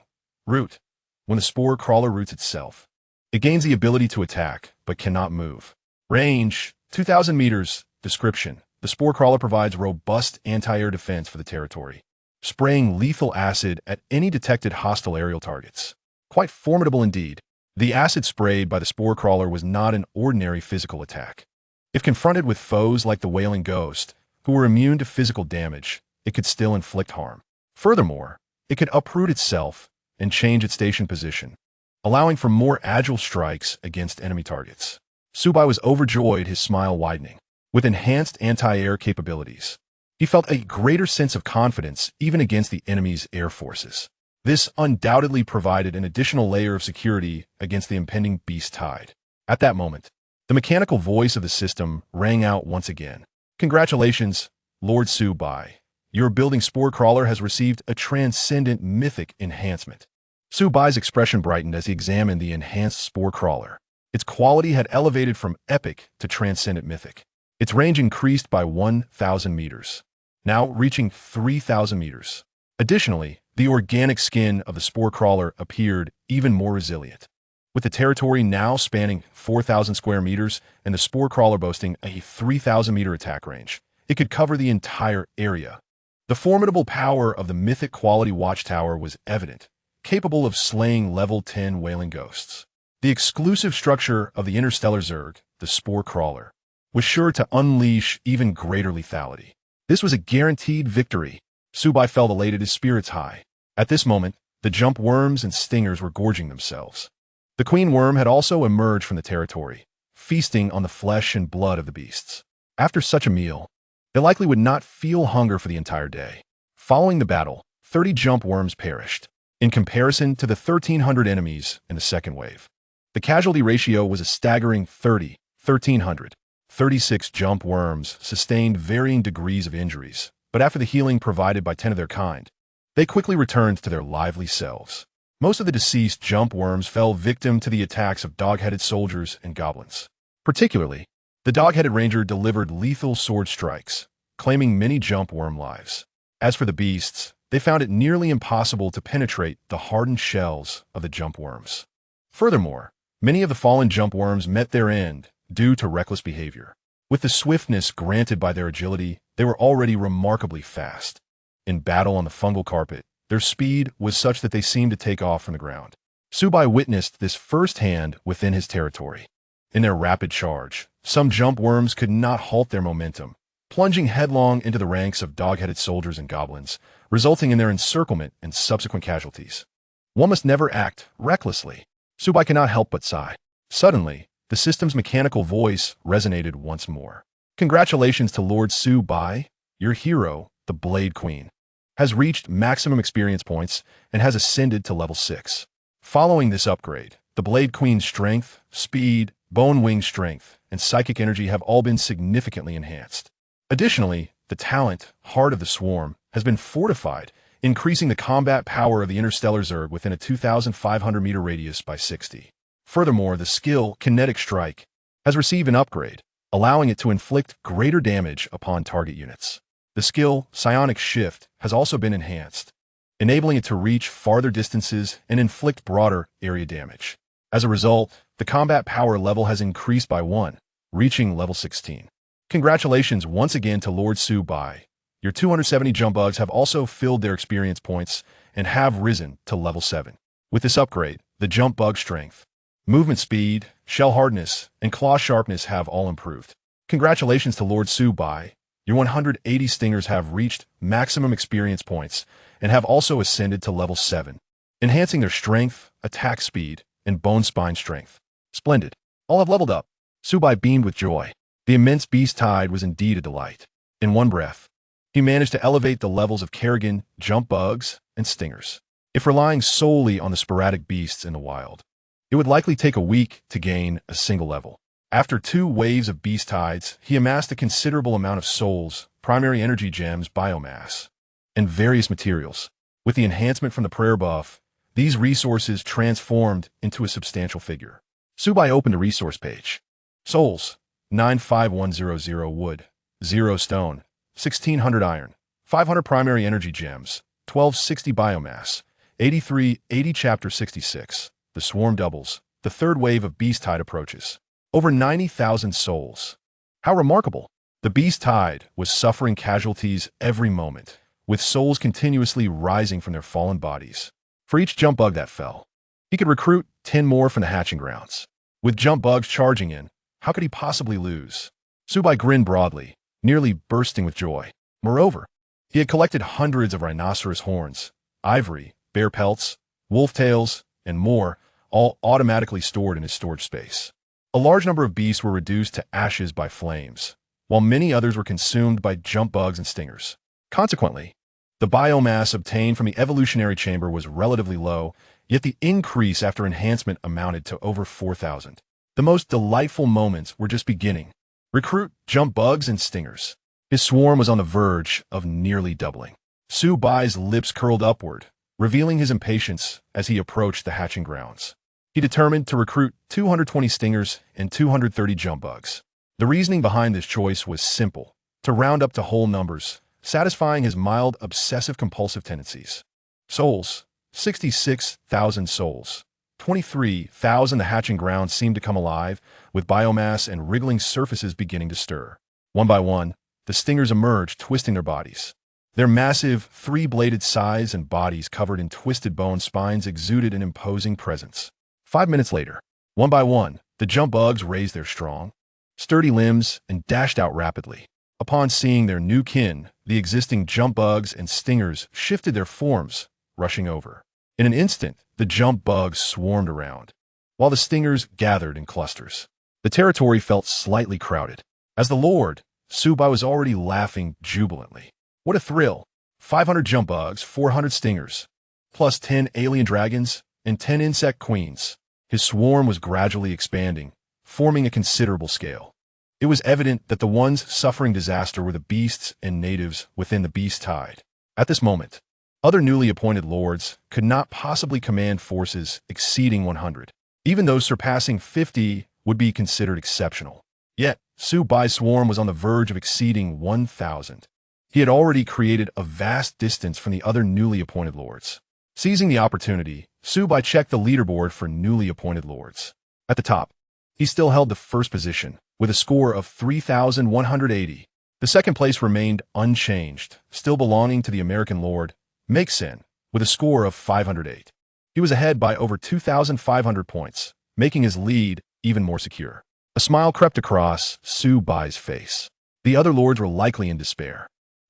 Root. When the Spore Crawler roots itself, it gains the ability to attack, but cannot move. Range, 2,000 meters. Description. The Spore Crawler provides robust anti-air defense for the territory, spraying lethal acid at any detected hostile aerial targets. Quite formidable indeed. The acid sprayed by the Spore Crawler was not an ordinary physical attack. If confronted with foes like the Wailing Ghost, who were immune to physical damage, it could still inflict harm. Furthermore, it could uproot itself and change its station position, allowing for more agile strikes against enemy targets. Su Bai was overjoyed, his smile widening. With enhanced anti-air capabilities, he felt a greater sense of confidence even against the enemy's air forces. This undoubtedly provided an additional layer of security against the impending beast tide. At that moment, the mechanical voice of the system rang out once again. Congratulations, Lord Su Bai. Your building Spore Crawler has received a transcendent mythic enhancement. Su Bai's expression brightened as he examined the enhanced spore crawler. Its quality had elevated from epic to transcendent mythic. Its range increased by 1,000 meters, now reaching 3,000 meters. Additionally, the organic skin of the spore crawler appeared even more resilient. With the territory now spanning 4,000 square meters and the spore crawler boasting a 3,000-meter attack range, it could cover the entire area. The formidable power of the mythic quality watchtower was evident, capable of slaying level 10 wailing ghosts. The exclusive structure of the interstellar Zerg, the spore crawler, was sure to unleash even greater lethality. This was a guaranteed victory. Su Bai felt elated, his spirits high. At this moment, the jump worms and stingers were gorging themselves. The queen worm had also emerged from the territory, feasting on the flesh and blood of the beasts. After such a meal, they likely would not feel hunger for the entire day. Following the battle, 30 jump worms perished, in comparison to the 1,300 enemies in the second wave. The casualty ratio was a staggering 1,300. 36 jump worms sustained varying degrees of injuries, but after the healing provided by 10 of their kind, they quickly returned to their lively selves. Most of the deceased jump worms fell victim to the attacks of dog-headed soldiers and goblins. Particularly, the dog-headed ranger delivered lethal sword strikes, claiming many jump worm lives. As for the beasts, they found it nearly impossible to penetrate the hardened shells of the jump worms. Furthermore, many of the fallen jump worms met their end due to reckless behavior. With the swiftness granted by their agility, they were already remarkably fast. In battle on the fungal carpet, their speed was such that they seemed to take off from the ground. Su Bai witnessed this firsthand within his territory. In their rapid charge, some jump worms could not halt their momentum, plunging headlong into the ranks of dog-headed soldiers and goblins, resulting in their encirclement and subsequent casualties. One must never act recklessly. Su Bai cannot help but sigh. Suddenly, the system's mechanical voice resonated once more. Congratulations to Lord Su Bai. Your hero, the Blade Queen, has reached maximum experience points and has ascended to level 6. Following this upgrade, the Blade Queen's strength, speed, bone wing strength, and psychic energy have all been significantly enhanced. Additionally, the talent, Heart of the Swarm, has been fortified, increasing the combat power of the interstellar Zerg within a 2,500-meter radius by 60. Furthermore, the skill, Kinetic Strike, has received an upgrade, allowing it to inflict greater damage upon target units. The skill, Psionic Shift, has also been enhanced, enabling it to reach farther distances and inflict broader area damage. As a result, the combat power level has increased by 1, reaching level 16. Congratulations once again to Lord Su Bai. Your 270 jump bugs have also filled their experience points and have risen to level 7. With this upgrade, the jump bug strength, movement speed, shell hardness, and claw sharpness have all improved. Congratulations to Lord Su Bai. Your 180 stingers have reached maximum experience points and have also ascended to level 7, enhancing their strength, attack speed, and bone spine strength. Splendid. All have leveled up. Su Bai beamed with joy. The immense beast tide was indeed a delight. In one breath, he managed to elevate the levels of Kerrigan, jump bugs, and stingers. If relying solely on the sporadic beasts in the wild, it would likely take a week to gain a single level. After 2 waves of beast tides, he amassed a considerable amount of souls, primary energy gems, biomass, and various materials. With the enhancement from the prayer buff, these resources transformed into a substantial figure. Su Bai opened a resource page. Souls, 95100 wood, 0 stone, 1600 iron, 500 primary energy gems, 1260 biomass, 8380 chapter 66. The swarm doubles. The third wave of beast tide approaches. Over 90,000 souls. How remarkable! The beast tide was suffering casualties every moment, with souls continuously rising from their fallen bodies. For each jump bug that fell, he could recruit 10 more from the hatching grounds. With jump bugs charging in, how could he possibly lose? Su Bai grinned broadly, nearly bursting with joy. Moreover, he had collected hundreds of rhinoceros horns, ivory, bear pelts, wolf tails, and more, all automatically stored in his storage space. A large number of beasts were reduced to ashes by flames, while many others were consumed by jump bugs and stingers. Consequently, the biomass obtained from the evolutionary chamber was relatively low, yet the increase after enhancement amounted to over 4,000. The most delightful moments were just beginning. Recruit jump bugs and stingers. His swarm was on the verge of nearly doubling. Su Bai's lips curled upward, revealing his impatience as he approached the hatching grounds. He determined to recruit 220 stingers and 230 jump bugs. The reasoning behind this choice was simple: to round up to whole numbers, satisfying his mild obsessive-compulsive tendencies. Souls: 66,000 souls. 23,000. The hatching grounds seemed to come alive, with biomass and wriggling surfaces beginning to stir. One by one, the stingers emerged, twisting their bodies. Their massive, three-bladed sides and bodies covered in twisted bone spines exuded an imposing presence. 5 minutes later, one by one, the jump bugs raised their strong, sturdy limbs and dashed out rapidly. Upon seeing their new kin, the existing jump bugs and stingers shifted their forms, rushing over. In an instant, the jump bugs swarmed around, while the stingers gathered in clusters. The territory felt slightly crowded. As the Lord, Su Bai was already laughing jubilantly. What a thrill! 500 jump bugs, 400 stingers, plus 10 alien dragons and 10 insect queens. His swarm was gradually expanding, forming a considerable scale. It was evident that the ones suffering disaster were the beasts and natives within the beast tide. At this moment, other newly appointed lords could not possibly command forces exceeding 100. Even those surpassing 50 would be considered exceptional. Yet, Su Bai's swarm was on the verge of exceeding 1,000. He had already created a vast distance from the other newly appointed lords. Seizing the opportunity, Su Bai checked the leaderboard for newly appointed lords. At the top, he still held the first position, with a score of 3,180. The second place remained unchanged, still belonging to the American lord, Makesen, with a score of 508. He was ahead by over 2,500 points, making his lead even more secure. A smile crept across Su Bai's face. The other lords were likely in despair.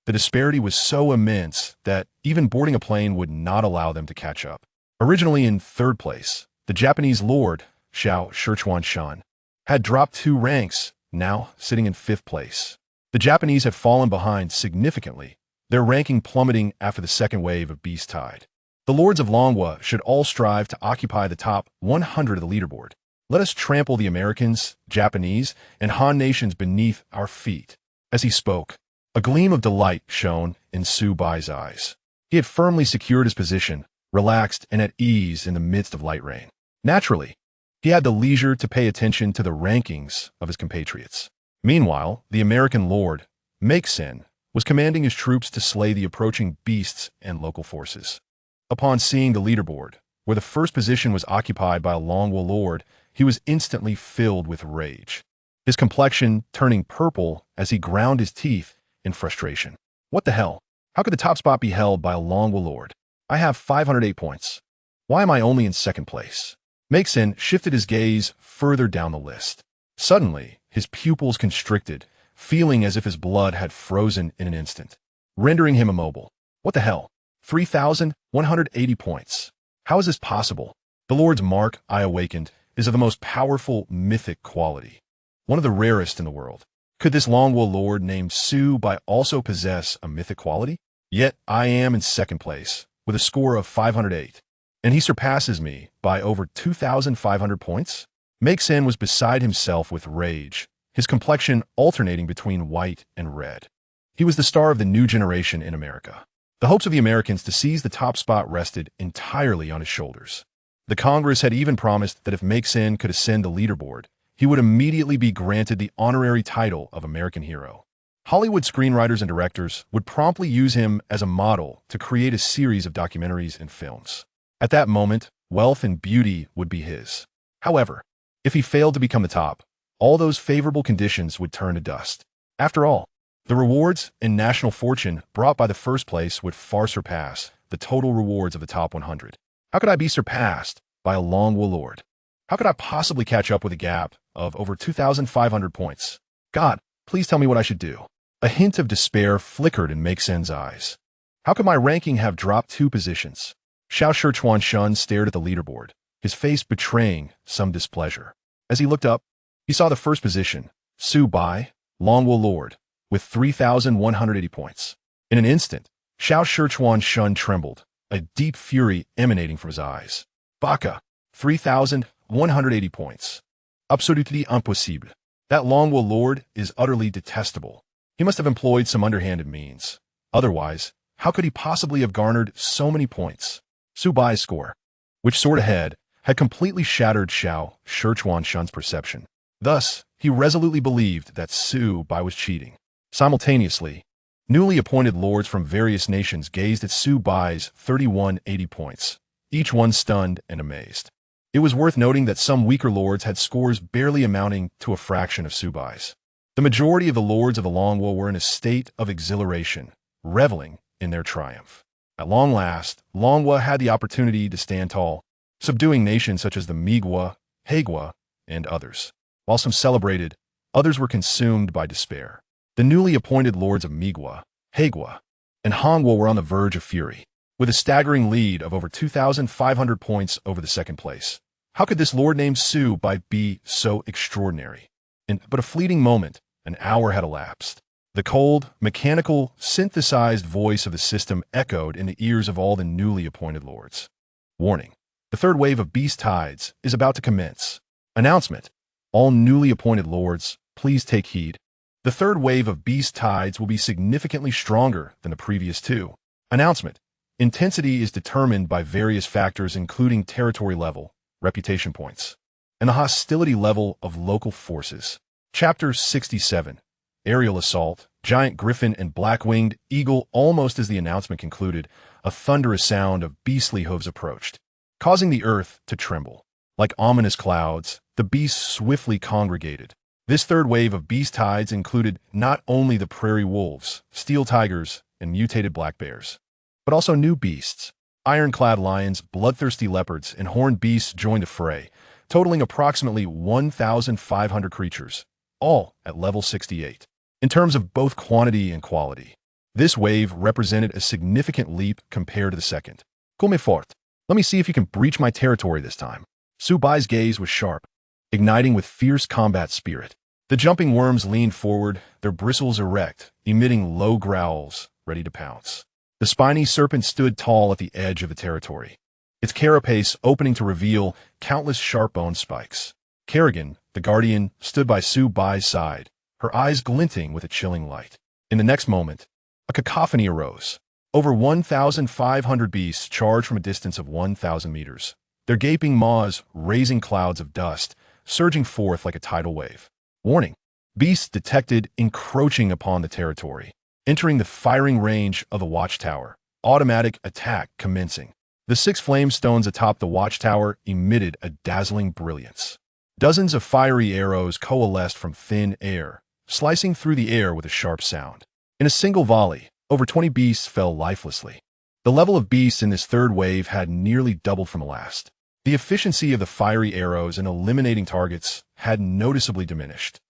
The disparity was so immense that even boarding a plane would not allow them to catch up. Originally in third place, the Japanese lord, Xiao Shichuan, had dropped 2 ranks, now sitting in 5th place. The Japanese had fallen behind significantly, their ranking plummeting after the second wave of beast tide. The lords of Longhua should all strive to occupy the top 100 of the leaderboard. Let us trample the Americans, Japanese, and Han nations beneath our feet. As he spoke, a gleam of delight shone in Su Bai's eyes. He had firmly secured his position, relaxed and at ease in the midst of light rain. Naturally, he had the leisure to pay attention to the rankings of his compatriots. Meanwhile, the American lord, Makesen, was commanding his troops to slay the approaching beasts and local forces. Upon seeing the leaderboard, where the first position was occupied by a Longhua lord, he was instantly filled with rage, his complexion turning purple as he ground his teeth in frustration. What the hell? How could the top spot be held by a Longhua lord? I have 508 points. Why am I only in second place? Makesen shifted his gaze further down the list. Suddenly, his pupils constricted, feeling as if his blood had frozen in an instant, rendering him immobile. What the hell? 3,180 points. How is this possible? The Lord's mark, I awakened, is of the most powerful mythic quality, one of the rarest in the world. Could this Longhua lord named Su Bai also possess a mythic quality? Yet I am in second place, with a score of 508, and he surpasses me by over 2,500 points? Makesen was beside himself with rage, his complexion alternating between white and red. He was the star of the new generation in America. The hopes of the Americans to seize the top spot rested entirely on his shoulders. The Congress had even promised that if Makesen could ascend the leaderboard, he would immediately be granted the honorary title of American hero. Hollywood screenwriters and directors would promptly use him as a model to create a series of documentaries and films. At that moment, wealth and beauty would be his. However, if he failed to become the top, all those favorable conditions would turn to dust. After all, the rewards and national fortune brought by the first place would far surpass the total rewards of the top 100. How could I be surpassed by a Longhua lord? How could I possibly catch up with a gap of over 2,500 points? God, please tell me what I should do. A hint of despair flickered in Makesen's eyes. How could my ranking have dropped 2 positions? Xiao Shichuan stared at the leaderboard, his face betraying some displeasure. As he looked up, he saw the first position, Su Bai, Longhua lord, with 3,180 points. In an instant, Xiao Shichuan trembled, a deep fury emanating from his eyes. Baka, 3,180 points. Absolutely impossible. That Longhua lord is utterly detestable. He must have employed some underhanded means. Otherwise, how could he possibly have garnered so many points? Su Bai's score, which soared ahead, had completely shattered Xiao Shichuan Shun's perception. Thus, he resolutely believed that Su Bai was cheating. Simultaneously, newly appointed lords from various nations gazed at Su Bai's 3180 points, each one stunned and amazed. It was worth noting that some weaker lords had scores barely amounting to a fraction of Su Bai's. The majority of the lords of the Longwo were in a state of exhilaration, reveling in their triumph. At long last, Longwo had the opportunity to stand tall, subduing nations such as the Migwa, Haigwa, and others. While some celebrated, others were consumed by despair. The newly appointed lords of Migwa, Haigwa, and Hongwo were on the verge of fury, with a staggering lead of over 2,500 points over the second place. How could this lord named Su Bai be so extraordinary? In but a fleeting moment, an hour had elapsed. The cold, mechanical, synthesized voice of the system echoed in the ears of all the newly appointed lords. Warning. The third wave of beast tides is about to commence. Announcement. All newly appointed lords, please take heed. The third wave of beast tides will be significantly stronger than the previous two. Announcement. Intensity is determined by various factors including territory level, reputation points, and the hostility level of local forces. Chapter 67. Aerial Assault, Giant Griffin and Black-Winged Eagle. Almost as the announcement concluded, a thunderous sound of beastly hooves approached, causing the earth to tremble. Like ominous clouds, the beasts swiftly congregated. This third wave of beast tides included not only the prairie wolves, steel tigers, and mutated black bears, but also new beasts. Ironclad lions, bloodthirsty leopards, and horned beasts joined the fray, totaling approximately 1,500 creatures, all at level 68. In terms of both quantity and quality, this wave represented a significant leap compared to the second. Come fort. Let me see if you can breach my territory this time. Su Bai's gaze was sharp, igniting with fierce combat spirit. The jumping worms leaned forward, their bristles erect, emitting low growls, ready to pounce. The spiny serpent stood tall at the edge of the territory, its carapace opening to reveal countless sharp-boned spikes. Kerrigan, the guardian, stood by Su Bai's side, her eyes glinting with a chilling light. In the next moment, a cacophony arose. Over 1,500 beasts charged from a distance of 1,000 meters, their gaping maws raising clouds of dust, surging forth like a tidal wave. Warning. Beasts detected encroaching upon the territory, entering the firing range of the watchtower. Automatic attack commencing. The 6 flame stones atop the watchtower emitted a dazzling brilliance. Dozens of fiery arrows coalesced from thin air, slicing through the air with a sharp sound. In a single volley, over 20 beasts fell lifelessly. The level of beasts in this third wave had nearly doubled from the last. The efficiency of the fiery arrows in eliminating targets had noticeably diminished.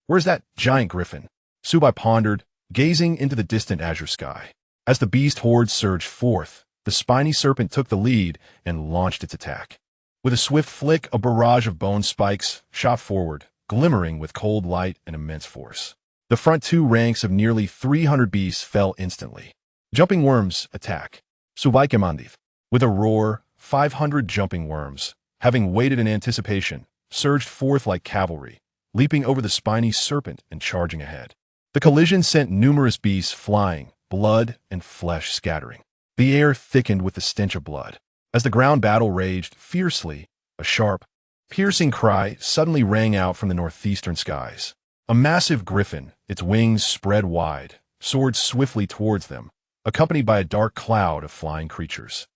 Where's that giant griffin? Su Bai pondered, gazing into the distant azure sky. As the beast horde surged forth, the spiny serpent took the lead and launched its attack. With a swift flick, a barrage of bone spikes shot forward, glimmering with cold light and immense force. The front 2 ranks of nearly 300 beasts fell instantly. Jumping worms attack. Su Bai commanded. With a roar, 500 jumping worms, having waited in anticipation, surged forth like cavalry, leaping over the spiny serpent and charging ahead. The collision sent numerous beasts flying, blood and flesh scattering. The air thickened with the stench of blood. As the ground battle raged fiercely, a sharp, piercing cry suddenly rang out from the northeastern skies. A massive griffin, its wings spread wide, soared swiftly towards them, accompanied by a dark cloud of flying creatures.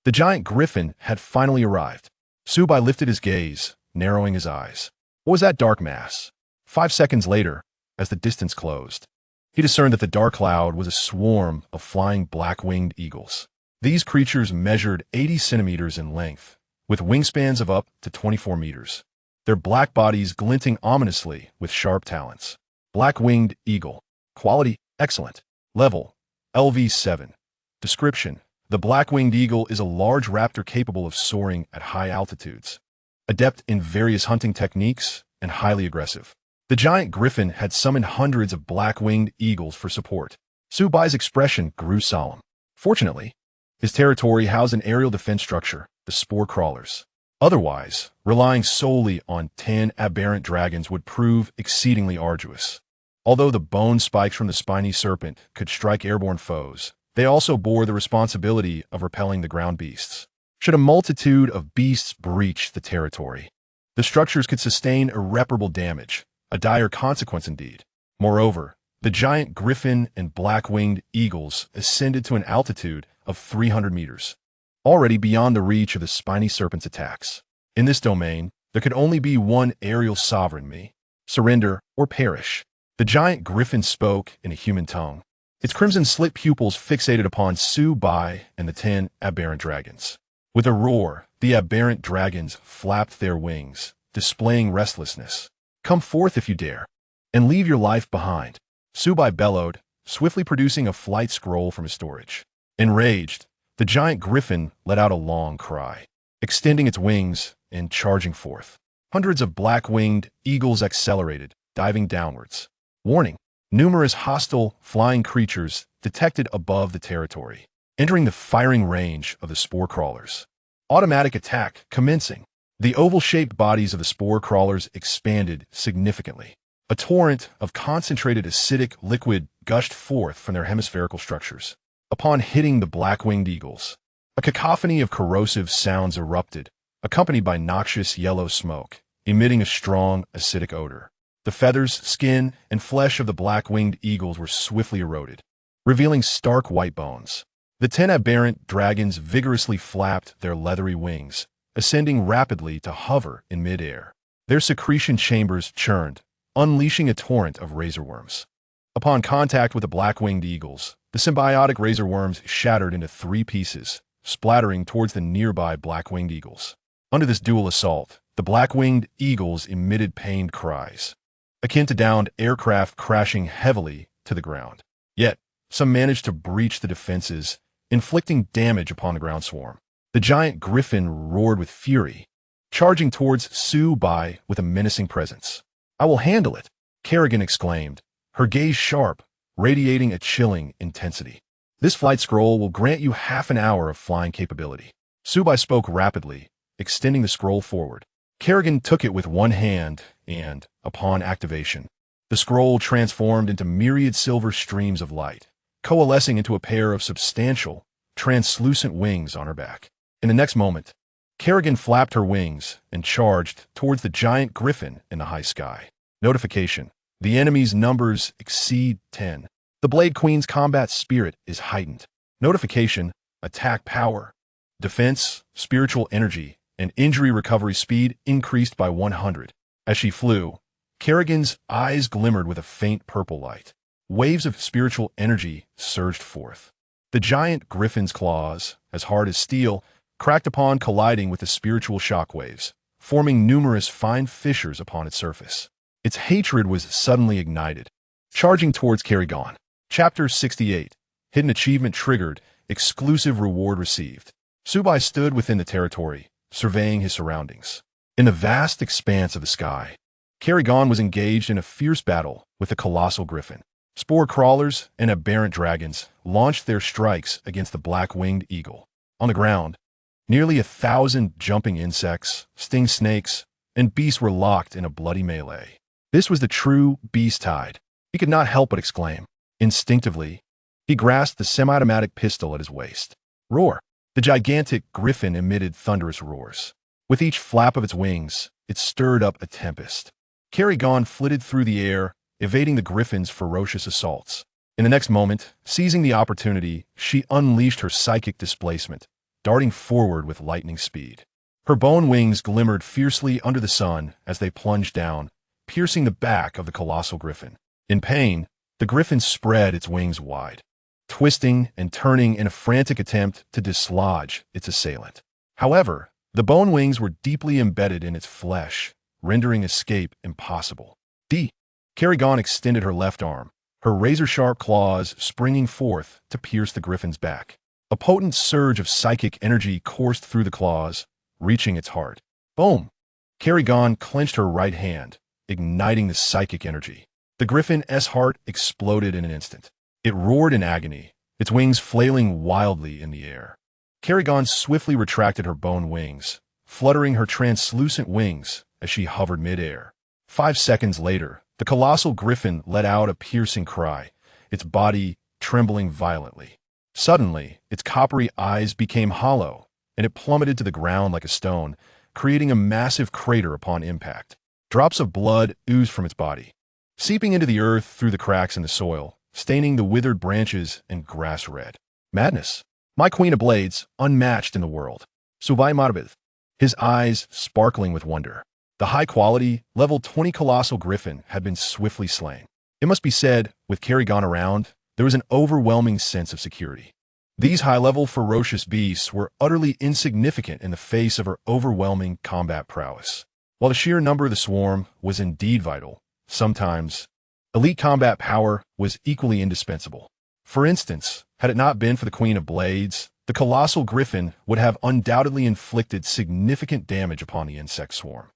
The giant griffin had finally arrived. Su Bai lifted his gaze, narrowing his eyes. What was that dark mass? 5 seconds later, as the distance closed, he discerned that the dark cloud was a swarm of flying black-winged eagles. These creatures measured 80 centimeters in length, with wingspans of up to 24 meters. Their black bodies glinting ominously with sharp talons. Black-winged eagle. Quality, excellent. Level, LV7. Description. The black-winged eagle is a large raptor capable of soaring at high altitudes, adept in various hunting techniques, and highly aggressive. The giant griffin had summoned hundreds of black-winged eagles for support. Su Bai's expression grew solemn. Fortunately, his territory housed an aerial defense structure, the spore crawlers. Otherwise, relying solely on 10 aberrant dragons would prove exceedingly arduous. Although the bone spikes from the spiny serpent could strike airborne foes, they also bore the responsibility of repelling the ground beasts. Should a multitude of beasts breach the territory, the structures could sustain irreparable damage, a dire consequence indeed. Moreover, the giant griffin and black-winged eagles ascended to an altitude of 300 meters, already beyond the reach of the spiny serpent's attacks. In this domain, there could only be one aerial sovereign: me. Surrender or perish. The giant griffin spoke in a human tongue, its crimson-slit pupils fixated upon Su Bai and the 10 aberrant dragons. With a roar, the aberrant dragons flapped their wings, displaying restlessness. Come forth if you dare, and leave your life behind. Su Bai bellowed, swiftly producing a flight scroll from his storage. Enraged, the giant griffin let out a long cry, extending its wings and charging forth. Hundreds of black-winged eagles accelerated, diving downwards. Warning: numerous hostile, flying creatures detected above the territory, entering the firing range of the spore crawlers. Automatic attack commencing. The oval-shaped bodies of the spore crawlers expanded significantly. A torrent of concentrated acidic liquid gushed forth from their hemispherical structures. Upon hitting the black-winged eagles, a cacophony of corrosive sounds erupted, accompanied by noxious yellow smoke, emitting a strong acidic odor. The feathers, skin, and flesh of the black-winged eagles were swiftly eroded, revealing stark white bones. The 10 aberrant dragons vigorously flapped their leathery wings, ascending rapidly to hover in midair. Their secretion chambers churned, unleashing a torrent of razorworms. Upon contact with the black-winged eagles, the symbiotic razorworms shattered into 3 pieces, splattering towards the nearby black-winged eagles. Under this dual assault, the black-winged eagles emitted pained cries, akin to downed aircraft crashing heavily to the ground. Yet, some managed to breach the defenses, inflicting damage upon the ground swarm. The giant griffin roared with fury, charging towards Su Bai with a menacing presence. "I will handle it," Kerrigan exclaimed, her gaze sharp, radiating a chilling intensity. "This flight scroll will grant you half an hour of flying capability." Su Bai spoke rapidly, extending the scroll forward. Kerrigan took it with one hand and, upon activation, the scroll transformed into myriad silver streams of light, coalescing into a pair of substantial, translucent wings on her back. In the next moment, Kerrigan flapped her wings and charged towards the giant griffin in the high sky. Notification: the enemy's numbers exceed 10. The Blade Queen's combat spirit is heightened. Notification: attack power, defense, spiritual energy, and injury recovery speed increased by 100. As she flew, Kerrigan's eyes glimmered with a faint purple light. Waves of spiritual energy surged forth. The giant griffin's claws, as hard as steel, cracked upon colliding with the spiritual shockwaves, forming numerous fine fissures upon its surface. Its hatred was suddenly ignited, charging towards Kerrigan. Chapter 68. Hidden achievement triggered, exclusive reward received. Su Bai stood within the territory, surveying his surroundings. In the vast expanse of the sky, Kerrigan was engaged in a fierce battle with the colossal griffin. Spore crawlers and aberrant dragons launched their strikes against the black-winged eagle. On the ground, nearly 1,000 jumping insects, sting snakes, and beasts were locked in a bloody melee. This was the true beast tide. He could not help but exclaim. Instinctively, he grasped the semi-automatic pistol at his waist. Roar! The gigantic griffin emitted thunderous roars. With each flap of its wings, it stirred up a tempest. Kerrigan flitted through the air, evading the griffin's ferocious assaults. In the next moment, seizing the opportunity, she unleashed her psychic displacement, darting forward with lightning speed. Her bone wings glimmered fiercely under the sun as they plunged down, piercing the back of the colossal griffin. In pain, the griffin spread its wings wide, twisting and turning in a frantic attempt to dislodge its assailant. However, the bone wings were deeply embedded in its flesh, rendering escape impossible. Kerrigan extended her left arm, her razor-sharp claws springing forth to pierce the griffin's back. A potent surge of psychic energy coursed through the claws, reaching its heart. Boom! Kerrigan clenched her right hand, igniting the psychic energy. The griffin's heart exploded in an instant. It roared in agony, its wings flailing wildly in the air. Kerrigan swiftly retracted her bone wings, fluttering her translucent wings as she hovered midair. 5 seconds later, the colossal griffin let out a piercing cry, its body trembling violently. Suddenly, its coppery eyes became hollow, and it plummeted to the ground like a stone, creating a massive crater upon impact. Drops of blood oozed from its body, seeping into the earth through the cracks in the soil, staining the withered branches and grass red. Madness. My Queen of Blades, unmatched in the world. Su Bai, his eyes sparkling with wonder. The high-quality, level 20 colossal griffin had been swiftly slain. It must be said, with Carrie gone around, there was an overwhelming sense of security. These high-level ferocious beasts were utterly insignificant in the face of her overwhelming combat prowess. While the sheer number of the swarm was indeed vital, sometimes elite combat power was equally indispensable. For instance, had it not been for the Queen of Blades, the colossal griffin would have undoubtedly inflicted significant damage upon the insect swarm.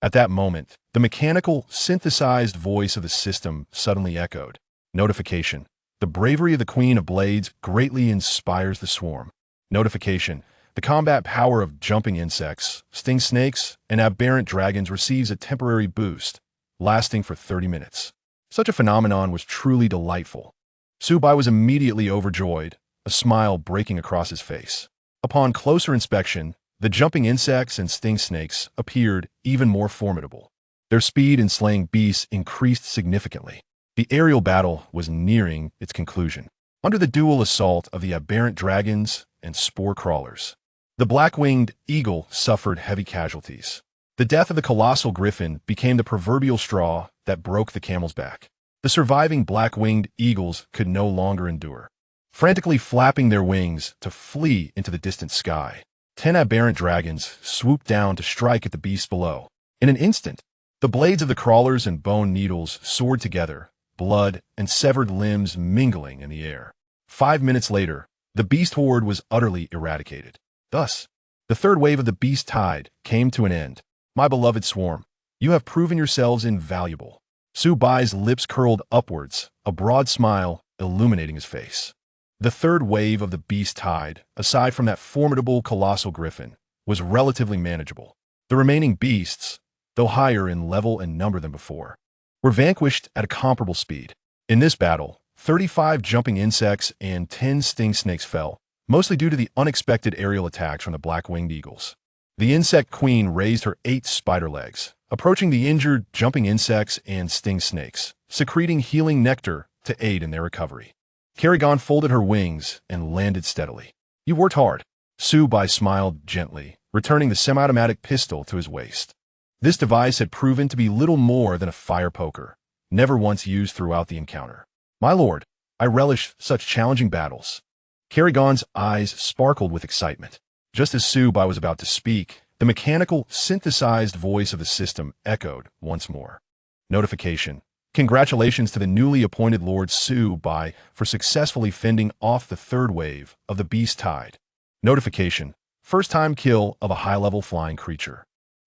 At that moment, the mechanical, synthesized voice of the system suddenly echoed. Notification. The bravery of the Queen of Blades greatly inspires the swarm. Notification. The combat power of jumping insects, sting snakes, and aberrant dragons receives a temporary boost, lasting for 30 minutes. Such a phenomenon was truly delightful. Su Bai was immediately overjoyed, a smile breaking across his face. Upon closer inspection, the jumping insects and sting snakes appeared even more formidable. Their speed in slaying beasts increased significantly. The aerial battle was nearing its conclusion. Under the dual assault of the aberrant dragons and spore crawlers, the black-winged eagle suffered heavy casualties. The death of the colossal griffin became the proverbial straw that broke the camel's back. The surviving black-winged eagles could no longer endure. Frantically flapping their wings to flee into the distant sky, 10 aberrant dragons swooped down to strike at the beasts below. In an instant, the blades of the crawlers and bone needles soared together, blood and severed limbs mingling in the air. 5 minutes later, the beast horde was utterly eradicated. Thus, the third wave of the beast tide came to an end. My beloved swarm, you have proven yourselves invaluable. Su Bai's lips curled upwards, a broad smile illuminating his face. The third wave of the beast tide, aside from that formidable colossal griffin, was relatively manageable. The remaining beasts, though higher in level and number than before, were vanquished at a comparable speed. In this battle, 35 jumping insects and 10 sting snakes fell, mostly due to the unexpected aerial attacks from the black-winged eagles. The insect queen raised her 8 spider legs, approaching the injured jumping insects and sting snakes, secreting healing nectar to aid in their recovery. Kerrigan folded her wings and landed steadily. You worked hard. Su Bai smiled gently, returning the semi-automatic pistol to his waist. This device had proven to be little more than a fire poker, never once used throughout the encounter. My lord, I relish such challenging battles. Kerrigan's eyes sparkled with excitement. Just as Su Bai was about to speak, the mechanical, synthesized voice of the system echoed once more. Notification. Congratulations to the newly appointed Lord Su Bai for successfully fending off the third wave of the beast tide. Notification. First-time kill of a high-level flying creature,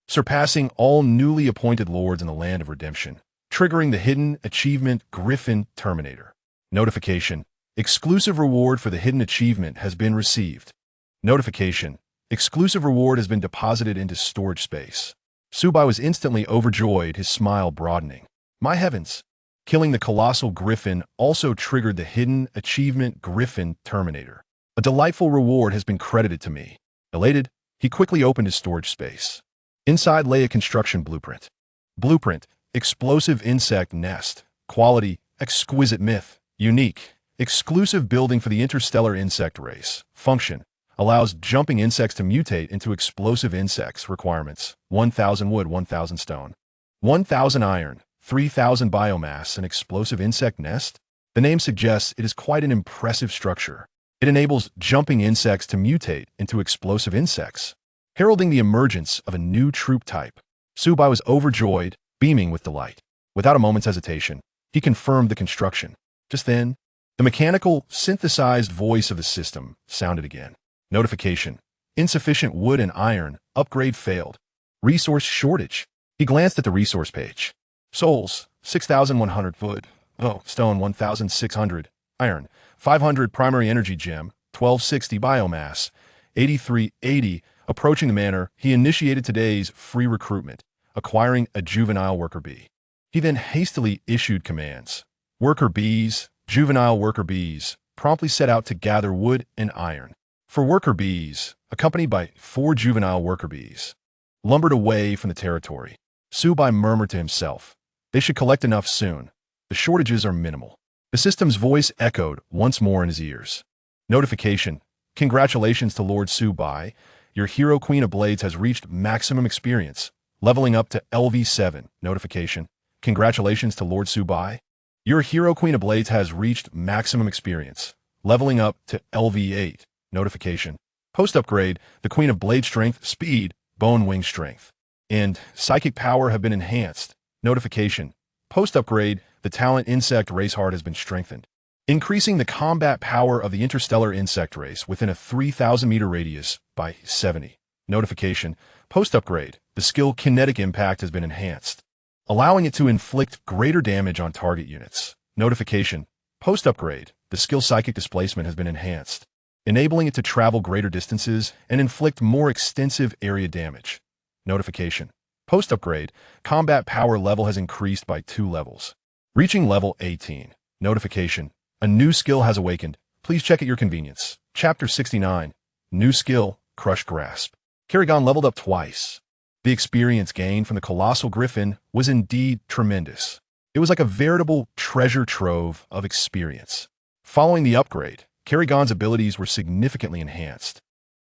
surpassing all newly appointed lords in the Land of Redemption, triggering the hidden achievement Griffin Terminator. Notification. Exclusive reward for the hidden achievement has been received. Notification. Exclusive reward has been deposited into storage space. Su Bai was instantly overjoyed, his smile broadening. My heavens! Killing the colossal griffin also triggered the hidden achievement Griffin Terminator. A delightful reward has been credited to me. Elated, he quickly opened his storage space. Inside lay a construction blueprint. Blueprint, explosive insect nest, quality, exquisite myth, unique, exclusive building for the Interstellar Insectoid Race. Function, allows jumping insects to mutate into explosive insects. Requirements, 1,000 wood, 1,000 stone, 1,000 iron, 3,000 biomass, an explosive insect nest? The name suggests it is quite an impressive structure. It enables jumping insects to mutate into explosive insects, heralding the emergence of a new troop type. Su Bai was overjoyed, beaming with delight. Without a moment's hesitation, he confirmed the construction. Just then, the mechanical, synthesized voice of the system sounded again. Notification. Insufficient wood and iron. Upgrade failed. Resource shortage. He glanced at the resource page. Souls, 6,100 wood. Stone, 1,600. Iron, 500 primary energy gem, 1,260 biomass, 8380. Approaching the manor, he initiated today's free recruitment, acquiring a juvenile worker bee. He then hastily issued commands. Worker bees, juvenile worker bees, promptly set out to gather wood and iron. For worker bees, accompanied by 4 juvenile worker bees, lumbered away from the territory. Su Bai murmured to himself, "They should collect enough soon. The shortages are minimal." The system's voice echoed once more in his ears. Notification: Congratulations to Lord Su Bai. Your hero Queen of Blades has reached maximum experience, leveling up to LV7. Notification: Congratulations to Lord Su Bai. Your hero Queen of Blades has reached maximum experience, leveling up to LV8. Notification: Post-upgrade, the Queen of Blade Strength, Speed, Bone Wing Strength, and Psychic Power have been enhanced. Notification: Post-upgrade, the talent Insect Race Heart has been strengthened, increasing the combat power of the Interstellar Insect Race within a 3,000-meter radius by 70. Notification: Post-upgrade, the skill Kinetic Impact has been enhanced, allowing it to inflict greater damage on target units. Notification: Post-upgrade, the skill Psychic Displacement has been enhanced, enabling it to travel greater distances and inflict more extensive area damage. Notification: Post-upgrade, combat power level has increased by 2 levels, reaching level 18. Notification: A new skill has awakened. Please check at your convenience. Chapter 69. New skill, Crush Grasp. Kerrigan leveled up twice. The experience gained from the Colossal Griffin was indeed tremendous. It was like a veritable treasure trove of experience. Following the upgrade, Kerrigan's abilities were significantly enhanced,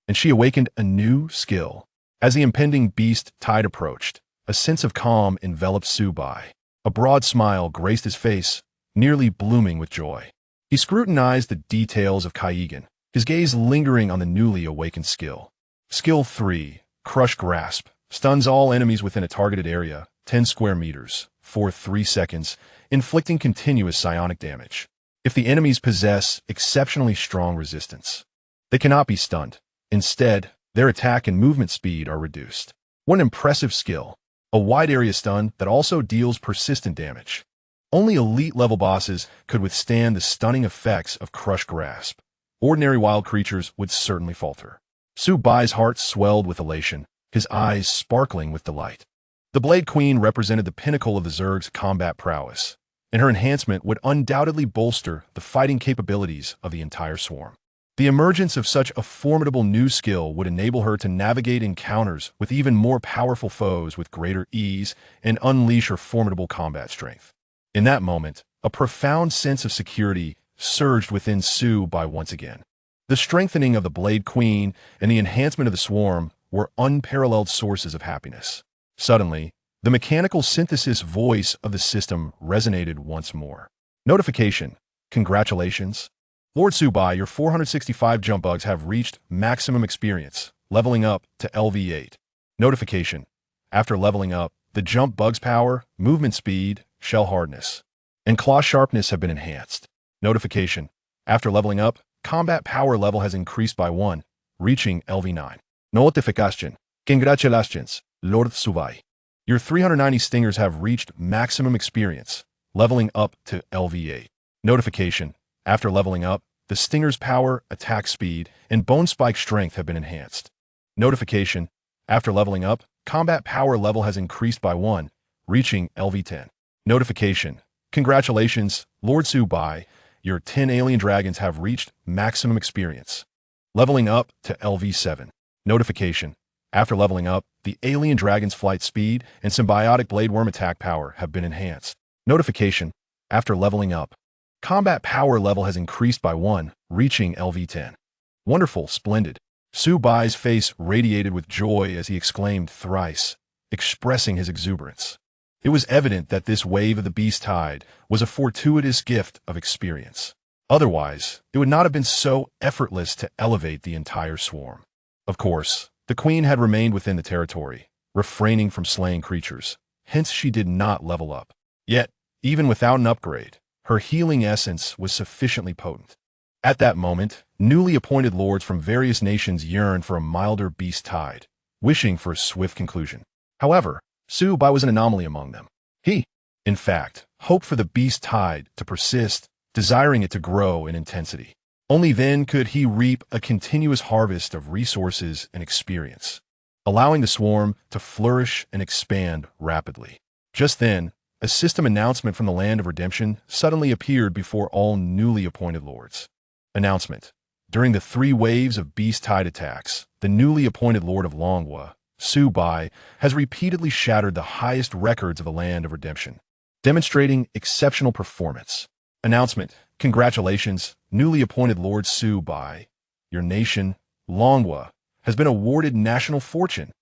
and she awakened a new skill. As the impending beast tide approached, a sense of calm enveloped Su Bai. A broad smile graced his face, nearly blooming with joy. He scrutinized the details of Kaigan, his gaze lingering on the newly awakened skill. Skill 3, Crush Grasp, stuns all enemies within a targeted area, 10 square meters, for 3 seconds, inflicting continuous psionic damage. If the enemies possess exceptionally strong resistance, they cannot be stunned. Instead, their attack and movement speed are reduced. What an impressive skill. A wide area stun that also deals persistent damage. Only elite-level bosses could withstand the stunning effects of Crush Grasp. Ordinary wild creatures would certainly falter. Su Bai's heart swelled with elation, his eyes sparkling with delight. The Blade Queen represented the pinnacle of the Zerg's combat prowess, and her enhancement would undoubtedly bolster the fighting capabilities of the entire swarm. The emergence of such a formidable new skill would enable her to navigate encounters with even more powerful foes with greater ease and unleash her formidable combat strength. In that moment, a profound sense of security surged within Su Bai once again. The strengthening of the Blade Queen and the enhancement of the swarm were unparalleled sources of happiness. Suddenly, the mechanical synthesis voice of the system resonated once more. Notification: Congratulations. Lord Su Bai, your 465 jump bugs have reached maximum experience, leveling up to LV8. Notification: After leveling up, the jump bug's power, movement speed, shell hardness, and claw sharpness have been enhanced. Notification: After leveling up, combat power level has increased by 1, reaching LV9. Notification: Congratulations, Lord Su Bai. Your 390 stingers have reached maximum experience, leveling up to LV8. Notification: After leveling up, the stinger's power, attack speed, and bone spike strength have been enhanced. Notification: After leveling up, combat power level has increased by 1, reaching LV10. Notification: Congratulations, Lord Su Bai. Your 10 alien dragons have reached maximum experience, leveling up to LV7. Notification: After leveling up, the alien dragon's flight speed and symbiotic blade worm attack power have been enhanced. Notification: After leveling up, combat power level has increased by 1, reaching LV10. Wonderful, splendid. Su Bai's face radiated with joy as he exclaimed thrice, expressing his exuberance. It was evident that this wave of the beast tide was a fortuitous gift of experience. Otherwise, it would not have been so effortless to elevate the entire swarm. Of course, the queen had remained within the territory, refraining from slaying creatures, hence she did not level up. Yet, even without an upgrade, her healing essence was sufficiently potent. At that moment, newly appointed lords from various nations yearned for a milder beast tide, wishing for a swift conclusion. However, Su Bai was an anomaly among them. He, in fact, hoped for the beast tide to persist, desiring it to grow in intensity. Only then could he reap a continuous harvest of resources and experience, allowing the swarm to flourish and expand rapidly. Just then, a system announcement from the Land of Redemption suddenly appeared before all newly appointed lords. Announcement: During the 3 waves of beast tide attacks, the newly appointed Lord of Longwa, Su Bai, has repeatedly shattered the highest records of the Land of Redemption, demonstrating exceptional performance. Announcement: congratulations, newly appointed Lord Su Bai. Your nation, Longwa, has been awarded national fortune.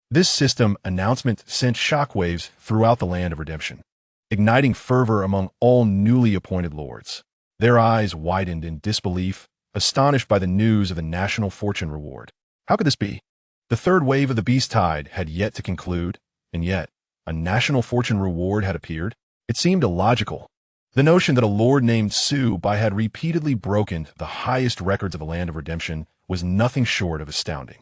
This system announcement sent shockwaves throughout the Land of Redemption, igniting fervor among all newly appointed lords. Their eyes widened in disbelief, astonished by the news of the national fortune reward. How could this be? The 3rd wave of the beast tide had yet to conclude, and yet a national fortune reward had appeared. It seemed illogical. The notion that a lord named Su Bai had repeatedly broken the highest records of the Land of Redemption was nothing short of astounding.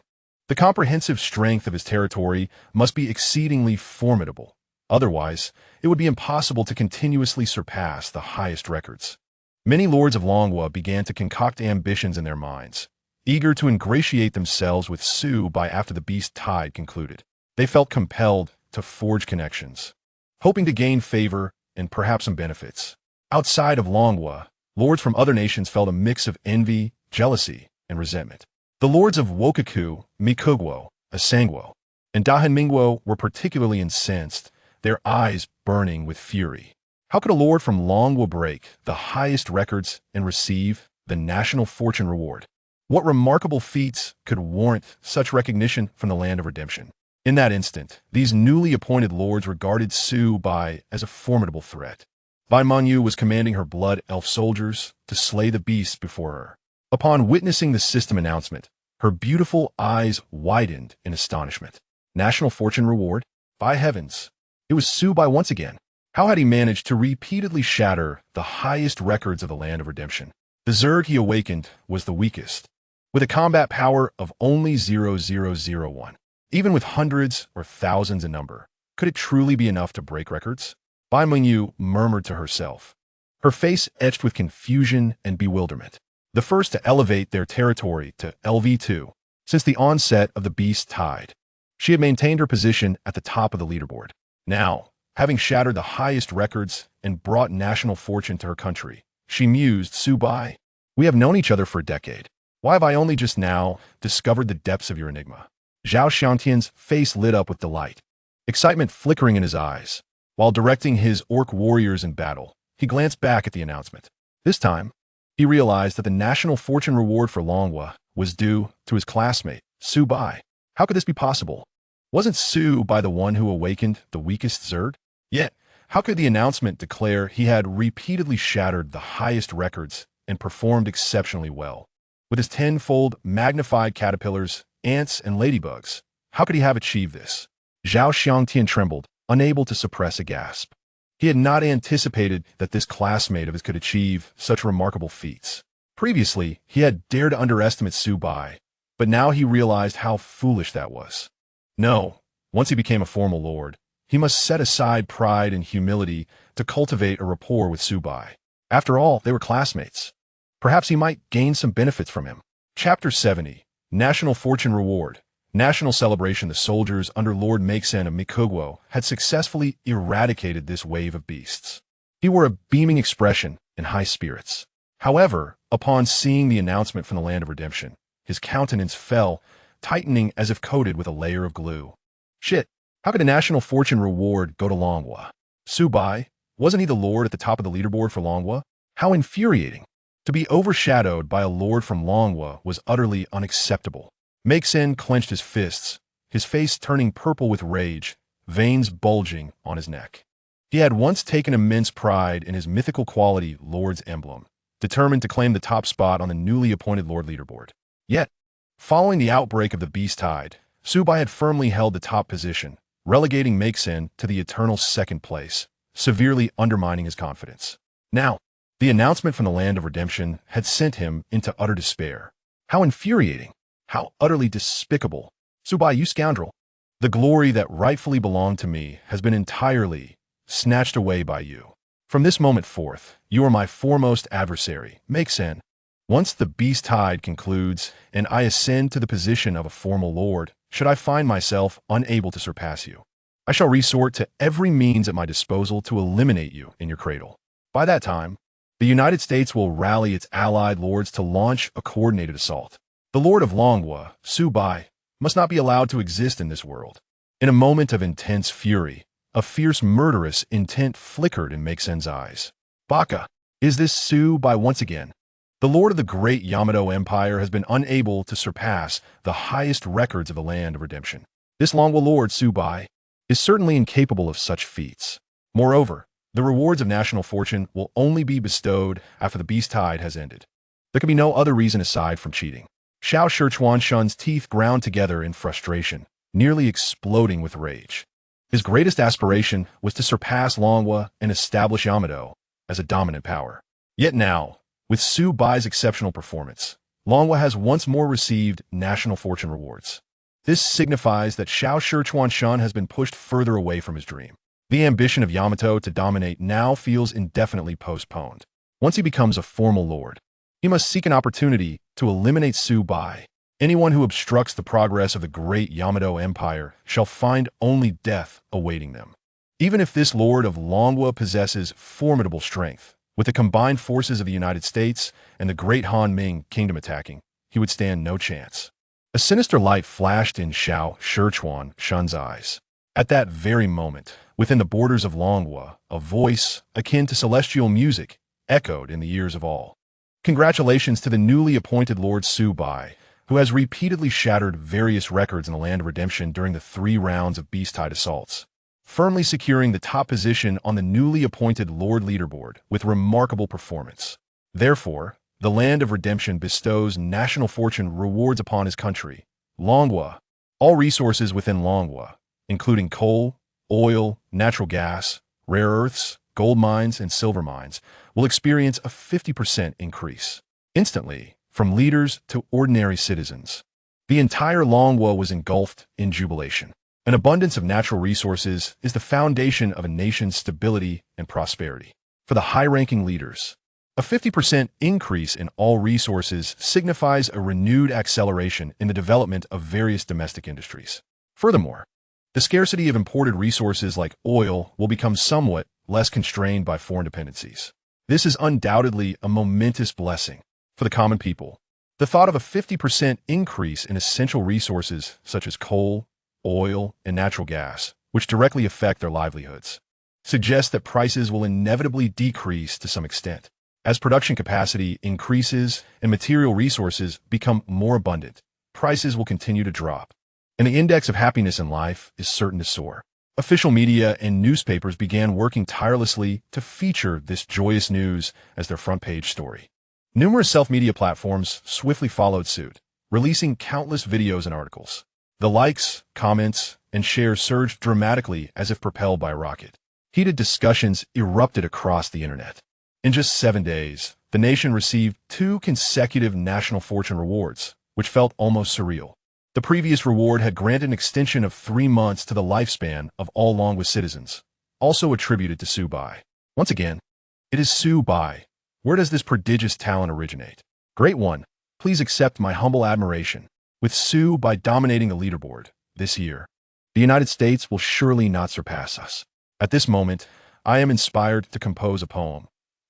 The comprehensive strength of his territory must be exceedingly formidable. Otherwise, it would be impossible to continuously surpass the highest records. Many lords of Longwa began to concoct ambitions in their minds, eager to ingratiate themselves with Su Bai after the beast tide concluded. They felt compelled to forge connections, hoping to gain favor and perhaps some benefits. Outside of Longwa, lords from other nations felt a mix of envy, jealousy, and resentment. The lords of Wokaku, Mikugwo, Asangwo, and Dahanmingwo were particularly incensed, their eyes burning with fury. How could a lord from Longwa break the highest records and receive the national fortune reward? What remarkable feats could warrant such recognition from the Land of Redemption? In that instant, these newly appointed lords regarded Su Bai as a formidable threat. Bai Manyu was commanding her blood elf soldiers to slay the beasts before her. Upon witnessing the system announcement, her beautiful eyes widened in astonishment. National fortune reward? By heavens! It was Su Bai once again. How had he managed to repeatedly shatter the highest records of the Land of Redemption? The Zerg he awakened was the weakest, with a combat power of only 0001. Even with hundreds or thousands in number, could it truly be enough to break records? Bai Mingyu murmured to herself, her face etched with confusion and bewilderment. The first to elevate their territory to LV2 since the onset of the beast tide. She had maintained her position at the top of the leaderboard. Now, having shattered the highest records and brought national fortune to her country, she mused, Su Bai, we have known each other for a decade. Why have I only just now discovered the depths of your enigma? Zhao Xiangtian's face lit up with delight, excitement flickering in his eyes. While directing his orc warriors in battle, he glanced back at the announcement. This time, he realized that the national fortune reward for Longwa was due to his classmate, Su Bai. How could this be possible? Wasn't Su Bai the one who awakened the weakest Zerg? Yet, how could the announcement declare he had repeatedly shattered the highest records and performed exceptionally well? With his tenfold magnified caterpillars, ants, and ladybugs, how could he have achieved this? Zhao Xiangtian trembled, unable to suppress a gasp. He had not anticipated that this classmate of his could achieve such remarkable feats. Previously, he had dared to underestimate Su Bai, but now he realized how foolish that was. No, once he became a formal lord, he must set aside pride and humility to cultivate a rapport with Su Bai. After all, they were classmates. Perhaps he might gain some benefits from him. Chapter 70, National Fortune Reward. National celebration. The soldiers under Lord Makesen of Mikugwo had successfully eradicated this wave of beasts. He wore a beaming expression and high spirits. However, upon seeing the announcement from the Land of Redemption, his countenance fell, tightening as if coated with a layer of glue. Shit, how could a national fortune reward go to Longwa? Su Bai, wasn't he the lord at the top of the leaderboard for Longwa? How infuriating! To be overshadowed by a lord from Longwa was utterly unacceptable. Makesen clenched his fists, his face turning purple with rage, veins bulging on his neck. He had once taken immense pride in his mythical quality, Lord's Emblem, determined to claim the top spot on the newly appointed Lord leaderboard. Yet, following the outbreak of the beast tide, Su Bai had firmly held the top position, relegating Makesen to the eternal second place, severely undermining his confidence. Now, the announcement from the Land of Redemption had sent him into utter despair. How infuriating! How utterly despicable! Su Bai, you scoundrel! The glory that rightfully belonged to me has been entirely snatched away by you. From this moment forth, you are my foremost adversary, Makesen. Once the beast tide concludes and I ascend to the position of a formal lord, should I find myself unable to surpass you, I shall resort to every means at my disposal to eliminate you in your cradle. By that time, The United States will rally its allied lords to launch a coordinated assault. The Lord of Longwa, Su Bai, must not be allowed to exist in this world. In a moment of intense fury, a fierce murderous intent flickered in Makesen's eyes. Baka, is this Su Bai once again? The Lord of the great Yamato Empire has been unable to surpass the highest records of the Land of Redemption. This Longwa Lord, Su Bai, is certainly incapable of such feats. Moreover, the rewards of national fortune will only be bestowed after the beast tide has ended. There can be no other reason aside from cheating. Xiao Shichuan Shun's teeth ground together in frustration, nearly exploding with rage. His greatest aspiration was to surpass Longwa and establish Yamato as a dominant power. Yet now, with Su Bai's exceptional performance, Longwa has once more received national fortune rewards. This signifies that Xiao Shichuan Shun has been pushed further away from his dream. The ambition of Yamato to dominate now feels indefinitely postponed. Once he becomes a formal lord, he must seek an opportunity to eliminate Su Bai. Anyone who obstructs the progress of the great Yamato Empire shall find only death awaiting them. Even if this Lord of Longwa possesses formidable strength, with the combined forces of the United States and the great Han Ming kingdom attacking, he would stand no chance. A sinister light flashed in Xiao Shichuan Shun's eyes. At that very moment, within the borders of Longwa, a voice akin to celestial music echoed in the ears of all. Congratulations to the newly appointed Lord Su Bai, who has repeatedly shattered various records in the Land of Redemption during the 3 rounds of beast-tide assaults, firmly securing the top position on the newly appointed Lord Leaderboard with remarkable performance. Therefore, the Land of Redemption bestows national fortune rewards upon his country, Longwa. All resources within Longwa, including coal, oil, natural gas, rare earths, gold mines, and silver mines, will experience a 50% increase. Instantly, from leaders to ordinary citizens, the entire Longwa was engulfed in jubilation. An abundance of natural resources is the foundation of a nation's stability and prosperity. For the high-ranking leaders, a 50% increase in all resources signifies a renewed acceleration in the development of various domestic industries. Furthermore, the scarcity of imported resources like oil will become somewhat less constrained by foreign dependencies. This is undoubtedly a momentous blessing for the common people. The thought of a 50% increase in essential resources such as coal, oil, and natural gas, which directly affect their livelihoods, suggests that prices will inevitably decrease to some extent. As production capacity increases and material resources become more abundant, prices will continue to drop, and the index of happiness in life is certain to soar. Official media and newspapers began working tirelessly to feature this joyous news as their front-page story. Numerous self-media platforms swiftly followed suit, releasing countless videos and articles. The likes, comments, and shares surged dramatically as if propelled by a rocket. Heated discussions erupted across the internet. In just 7 days, the nation received 2 consecutive national fortune rewards, which felt almost surreal. The previous reward had granted an extension of 3 months to the lifespan of all Longwa citizens, also attributed to Su Bai. Once again, it is Su Bai. Where does this prodigious talent originate? Great one, please accept my humble admiration. With Su Bai dominating the leaderboard this year, the United States will surely not surpass us. At this moment, I am inspired to compose a poem.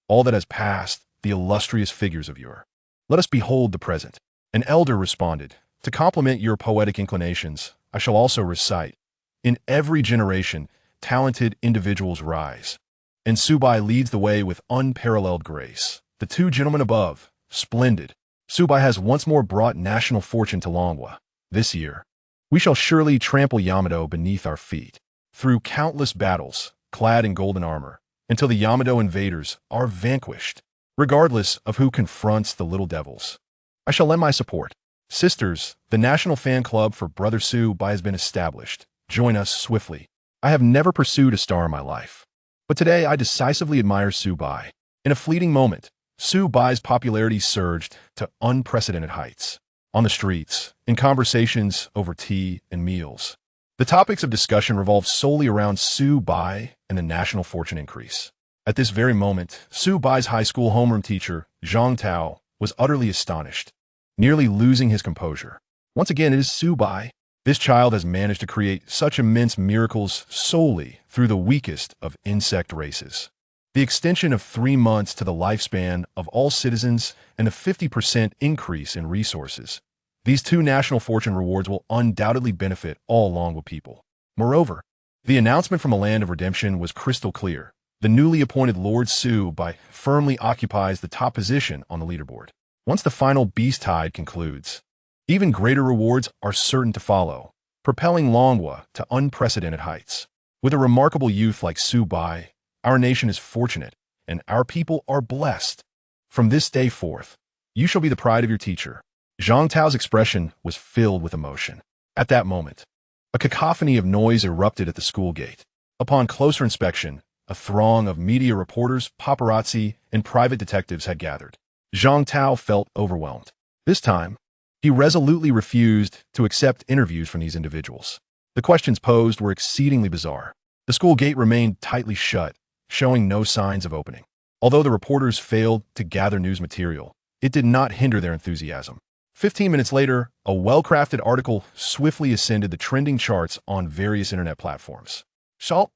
All that has passed, the illustrious figures of yore. Let us behold the present. An elder responded, to complement your poetic inclinations, I shall also recite. In every generation, talented individuals rise. And Su Bai leads the way with unparalleled grace. The 2 gentlemen above, splendid. Su Bai has once more brought national fortune to Longwa. This year, we shall surely trample Yamato beneath our feet. Through countless battles, clad in golden armor, until the Yamato invaders are vanquished, regardless of who confronts the little devils. I shall lend my support. Sisters, the National Fan Club for Brother Su Bai has been established. Join us swiftly. I have never pursued a star in my life, but today I decisively admire Su Bai. In a fleeting moment, Su Bai's popularity surged to unprecedented heights. On the streets, in conversations over tea and meals, the topics of discussion revolved solely around Su Bai and the national fortune increase. At this very moment, Su Bai's high school homeroom teacher, Zhang Tao, was utterly astonished, nearly losing his composure. Once again, it is Su Bai. This child has managed to create such immense miracles solely through the weakest of insect races. the extension of 3 months to the lifespan of all citizens, and a 50% increase in resources. These two national fortune rewards will undoubtedly benefit all Longwa people. Moreover, the announcement from a land of redemption was crystal clear. The newly appointed Lord Su Bai firmly occupies the top position on the leaderboard. Once the final beast tide concludes, even greater rewards are certain to follow, propelling Longwa to unprecedented heights. With a remarkable youth like Su Bai, our nation is fortunate, and our people are blessed. From this day forth, you shall be the pride of your teacher. Zhang Tao's expression was filled with emotion. At that moment, a cacophony of noise erupted at the school gate. Upon closer inspection, a throng of media reporters, paparazzi, and private detectives had gathered. Zhang Tao felt overwhelmed. This time, he resolutely refused to accept interviews from these individuals. The questions posed were exceedingly bizarre. The school gate remained tightly shut, showing no signs of opening. Although the reporters failed to gather news material, it did not hinder their enthusiasm. 15 minutes later, a well-crafted article swiftly ascended the trending charts on various internet platforms. Salt.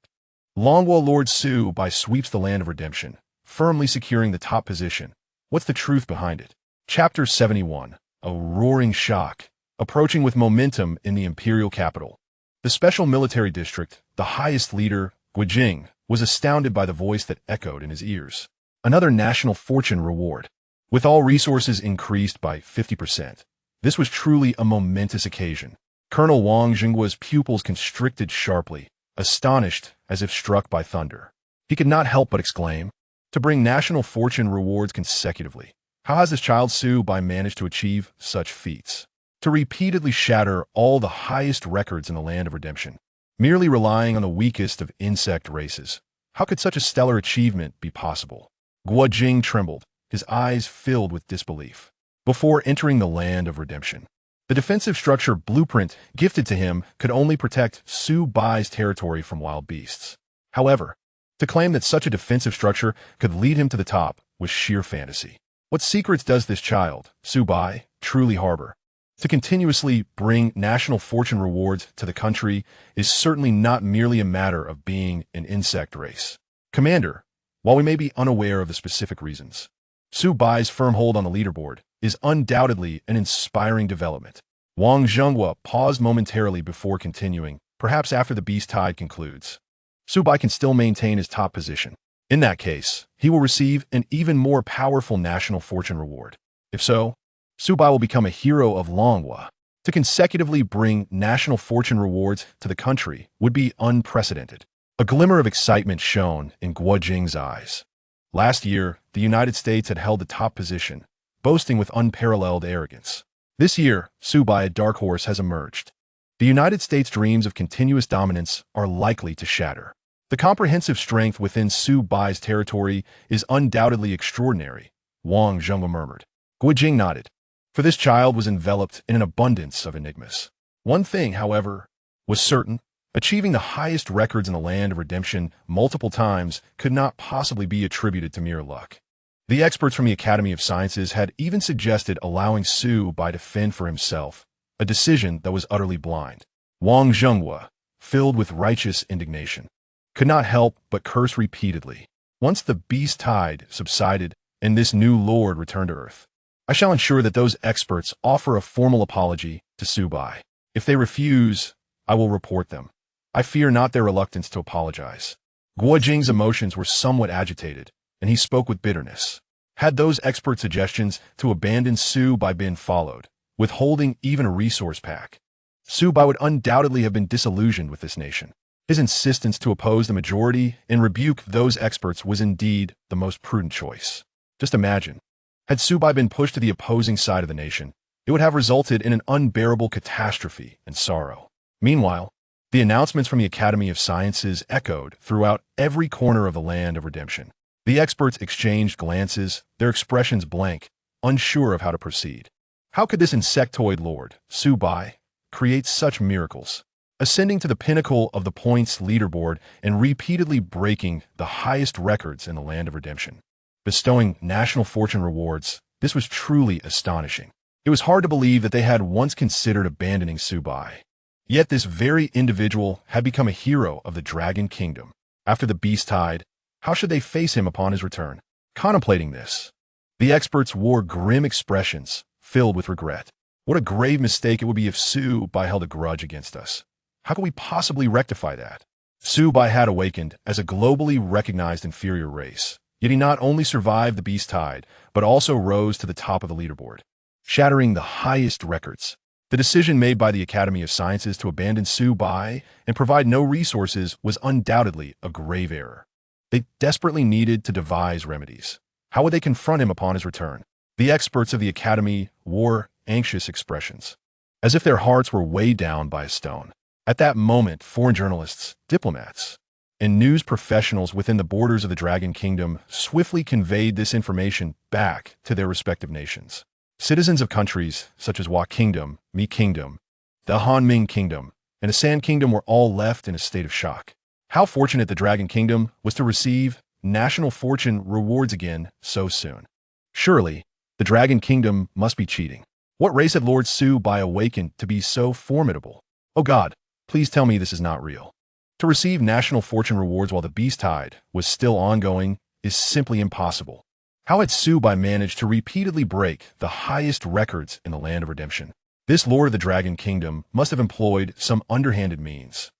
Longwa Lord Su Bai sweeps the land of redemption, firmly securing the top position. What's the truth behind it? Chapter 71. A roaring shock. Approaching with momentum in the imperial capital. The special military district, the highest leader, Guijing, was astounded by the voice that echoed in his ears. Another national fortune reward. With all resources increased by 50%. This was truly a momentous occasion. Colonel Wang Jinghua's pupils constricted sharply, astonished as if struck by thunder. He could not help but exclaim, to bring national fortune rewards consecutively. How has this child Su Bai managed to achieve such feats? To repeatedly shatter all the highest records in the land of redemption, merely relying on the weakest of insect races. How could such a stellar achievement be possible? Guijing trembled, his eyes filled with disbelief. Before entering the land of redemption, the defensive structure blueprint gifted to him could only protect Su Bai's territory from wild beasts. However, to claim that such a defensive structure could lead him to the top was sheer fantasy. What secrets does this child, Su Bai, truly harbor? To continuously bring national fortune rewards to the country is certainly not merely a matter of being an insect race. Commander, while we may be unaware of the specific reasons, Su Bai's firm hold on the leaderboard is undoubtedly an inspiring development. Wang Zhenghua paused momentarily before continuing, perhaps after the beast tide concludes. Su Bai can still maintain his top position. In that case, he will receive an even more powerful national fortune reward. If so, Su Bai will become a hero of Longwa. To consecutively bring national fortune rewards to the country would be unprecedented. A glimmer of excitement shone in Guijing's eyes. Last year, the United States had held the top position, boasting with unparalleled arrogance. This year, Su Bai, a dark horse, has emerged. The United States' dreams of continuous dominance are likely to shatter. The comprehensive strength within Su Bai's territory is undoubtedly extraordinary, Wang Zhenghua murmured. Guijing nodded, for this child was enveloped in an abundance of enigmas. One thing, however, was certain. Achieving the highest records in the land of redemption multiple times could not possibly be attributed to mere luck. The experts from the Academy of Sciences had even suggested allowing Su Bai to fend for himself, a decision that was utterly blind. Wang Zhenghua, filled with righteous indignation, could not help but curse repeatedly. Once the beast tide subsided and this new lord returned to Earth, I shall ensure that those experts offer a formal apology to Su Bai. If they refuse, I will report them. I fear not their reluctance to apologize. Guijing's emotions were somewhat agitated, and he spoke with bitterness. Had those expert suggestions to abandon Su Bai been followed, withholding even a resource pack, Su Bai would undoubtedly have been disillusioned with this nation. His insistence to oppose the majority and rebuke those experts was indeed the most prudent choice. Just imagine, had Su Bai been pushed to the opposing side of the nation, it would have resulted in an unbearable catastrophe and sorrow. Meanwhile, the announcements from the Academy of Sciences echoed throughout every corner of the land of redemption. The experts exchanged glances, their expressions blank, unsure of how to proceed. How could this insectoid lord, Su Bai, create such miracles? Ascending to the pinnacle of the points leaderboard and repeatedly breaking the highest records in the land of redemption. Bestowing national fortune rewards, this was truly astonishing. It was hard to believe that they had once considered abandoning Su Bai. Yet this very individual had become a hero of the Dragon Kingdom. After the beast tide, How should they face him upon his return? Contemplating this, the experts wore grim expressions, filled with regret. What a grave mistake it would be if Su Bai held a grudge against us. How could we possibly rectify that? Su Bai had awakened as a globally recognized inferior race, yet he not only survived the beast tide, but also rose to the top of the leaderboard, shattering the highest records. The decision made by the Academy of Sciences to abandon Su Bai and provide no resources was undoubtedly a grave error. They desperately needed to devise remedies. How would they confront him upon his return? The experts of the Academy wore anxious expressions, as if their hearts were weighed down by a stone. At that moment, foreign journalists, diplomats, and news professionals within the borders of the Dragon Kingdom swiftly conveyed this information back to their respective nations. Citizens of countries such as Wa Kingdom, Mi Kingdom, the Han Ming Kingdom, and the San Kingdom were all left in a state of shock. How fortunate the Dragon Kingdom was to receive national fortune rewards again so soon. Surely, the Dragon Kingdom must be cheating. What race had Lord Su Bai awakened to be so formidable? Oh God, please tell me this is not real. To receive national fortune rewards while the beast tide was still ongoing is simply impossible. How had Su Bai managed to repeatedly break the highest records in the Land of Redemption? This Lord of the Dragon Kingdom must have employed some underhanded means.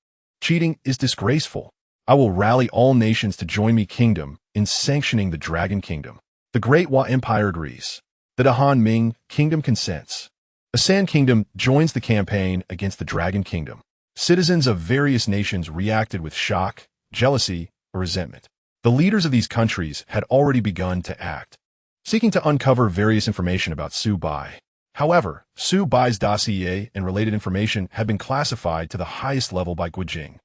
Cheating is disgraceful. I will rally all nations to join me kingdom in sanctioning the Dragon Kingdom. The Great Wa Empire agrees. The Han Ming Kingdom consents. The San Kingdom joins the campaign against the Dragon Kingdom. Citizens of various nations reacted with shock, jealousy, or resentment. The leaders of these countries had already begun to act, seeking to uncover various information about Su Bai. However, Su Bai's dossier and related information had been classified to the highest level by Guijing.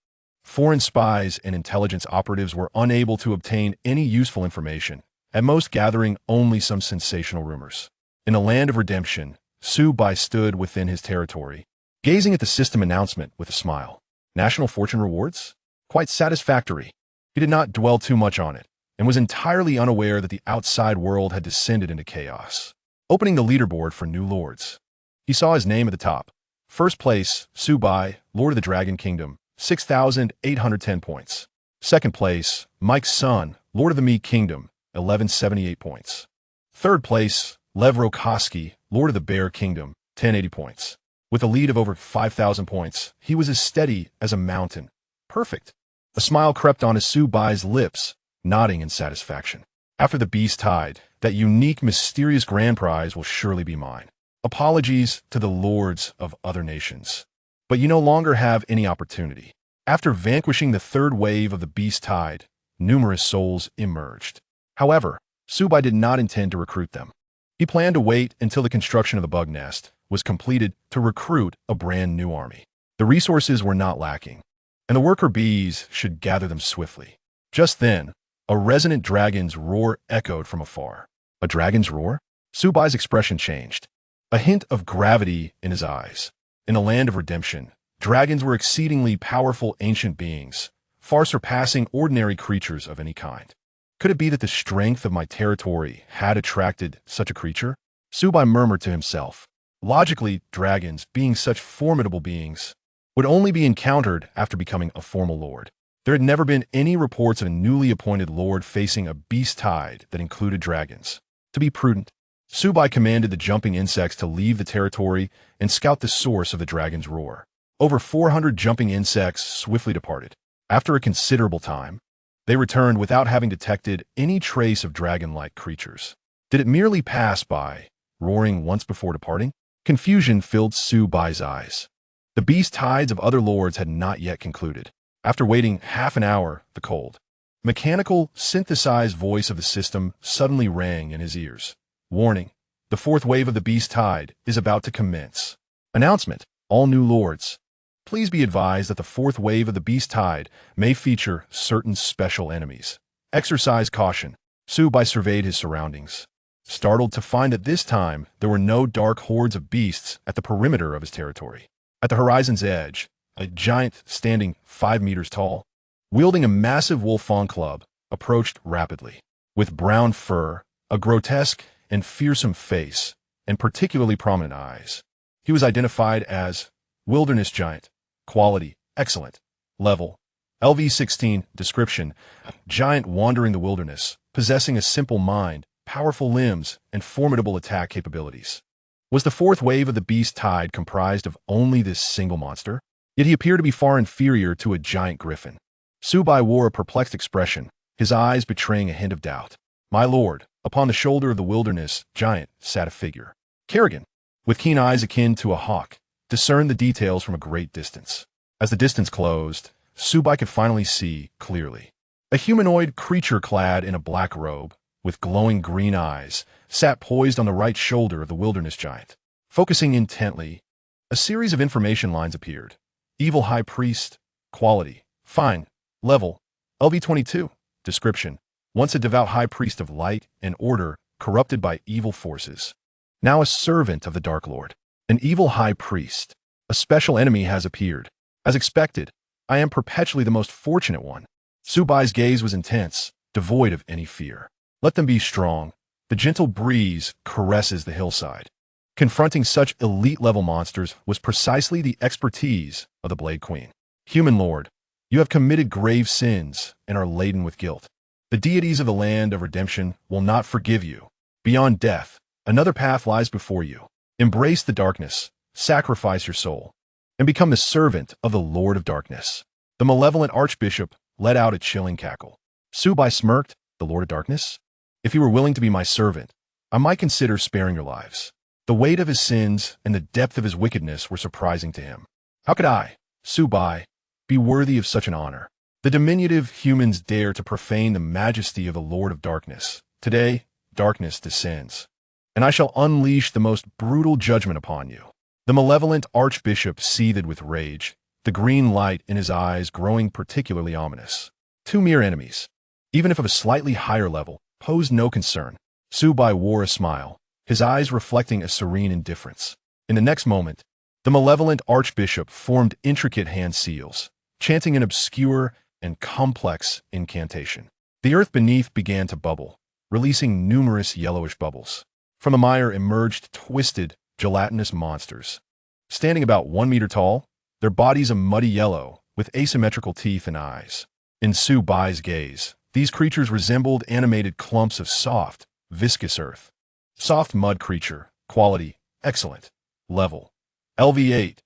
Foreign spies and intelligence operatives were unable to obtain any useful information, at most gathering only some sensational rumors. In the Land of Redemption, Su Bai stood within his territory, gazing at the system announcement with a smile. National fortune rewards? Quite satisfactory. He did not dwell too much on it, and was entirely unaware that the outside world had descended into chaos. Opening the leaderboard for new lords, he saw his name at the top. First place, Su Bai, Lord of the Dragon Kingdom, 6,810 points. Second place, Mike's son, Lord of the Mi Kingdom, 1178 points. Third place, Lev Rokoski, Lord of the Bear Kingdom, 1080 points. With a lead of over 5,000 points, he was as steady as a mountain. Perfect. A smile crept onto Su Bai's lips, nodding in satisfaction. After the beast tide, that unique, mysterious grand prize will surely be mine. Apologies to the lords of other nations, but you no longer have any opportunity. After vanquishing the third wave of the beast tide, numerous souls emerged. However, Su Bai did not intend to recruit them. He planned to wait until the construction of the bug nest was completed to recruit a brand new army. The resources were not lacking, and the worker bees should gather them swiftly. Just then, a resonant dragon's roar echoed from afar. A dragon's roar? Su Bai's expression changed. A hint of gravity in his eyes. In the Land of Redemption, dragons were exceedingly powerful ancient beings, far surpassing ordinary creatures of any kind. Could it be that the strength of my territory had attracted such a creature? Su Bai murmured to himself. Logically, dragons, being such formidable beings, would only be encountered after becoming a formal lord. There had never been any reports of a newly appointed lord facing a beast tide that included dragons. To be prudent, Su Bai commanded the jumping insects to leave the territory and scout the source of the dragon's roar. Over 400 jumping insects swiftly departed. After a considerable time, they returned without having detected any trace of dragon-like creatures. Did it merely pass by, roaring once before departing? Confusion filled Su Bai's eyes. The beast tides of other lords had not yet concluded. After waiting half an hour, the cold, mechanical, synthesized voice of the system suddenly rang in his ears. Warning, the fourth wave of the beast tide is about to commence. Announcement, all new lords. Please be advised that the fourth wave of the beast tide may feature certain special enemies. Exercise caution. Su Bai surveyed his surroundings, startled to find that this time there were no dark hordes of beasts at the perimeter of his territory. At the horizon's edge, a giant standing 5 meters tall, wielding a massive wolf-fawn club, approached rapidly. With brown fur, a grotesque and fearsome face, and particularly prominent eyes, he was identified as Wilderness Giant. Quality, excellent. Level, LV-16, description, giant wandering the wilderness, possessing a simple mind, powerful limbs, and formidable attack capabilities. Was the fourth wave of the beast tide comprised of only this single monster? Yet he appeared to be far inferior to a giant griffin. Su Bai wore a perplexed expression, his eyes betraying a hint of doubt. My lord, upon the shoulder of the wilderness giant sat a figure. Kerrigan, with keen eyes akin to a hawk, discerned the details from a great distance. As the distance closed, Su Bai could finally see clearly. A humanoid creature clad in a black robe, with glowing green eyes, sat poised on the right shoulder of the wilderness giant. Focusing intently, a series of information lines appeared. Evil High Priest, quality, fine, level, LV-22, description, once a devout high priest of light and order, corrupted by evil forces. Now a servant of the Dark Lord. An evil high priest. A special enemy has appeared. As expected, I am perpetually the most fortunate one. Su Bai's gaze was intense, devoid of any fear. Let them be strong. The gentle breeze caresses the hillside. Confronting such elite-level monsters was precisely the expertise of the Blade Queen. Human Lord, you have committed grave sins and are laden with guilt. The deities of the land of redemption will not forgive you. Beyond death, another path lies before you. Embrace the darkness, sacrifice your soul, and become the servant of the Lord of Darkness. The malevolent archbishop let out a chilling cackle. Su Bai smirked, the Lord of Darkness? If you were willing to be my servant, I might consider sparing your lives. The weight of his sins and the depth of his wickedness were surprising to him. How could I, Su Bai, be worthy of such an honor? The diminutive humans dare to profane the majesty of the Lord of Darkness. Today, darkness descends, and I shall unleash the most brutal judgment upon you. The malevolent archbishop seethed with rage, the green light in his eyes growing particularly ominous. Two mere enemies, even if of a slightly higher level, posed no concern. Su Bai wore a smile, his eyes reflecting a serene indifference. In the next moment, the malevolent archbishop formed intricate hand seals, chanting an obscure and complex incantation. The earth beneath began to bubble, releasing numerous yellowish bubbles. From the mire emerged twisted, gelatinous monsters. Standing about 1 meter tall, their bodies a muddy yellow, with asymmetrical teeth and eyes. In Su Bai's gaze, these creatures resembled animated clumps of soft, viscous earth. Soft mud creature, quality, excellent, level, LV-8,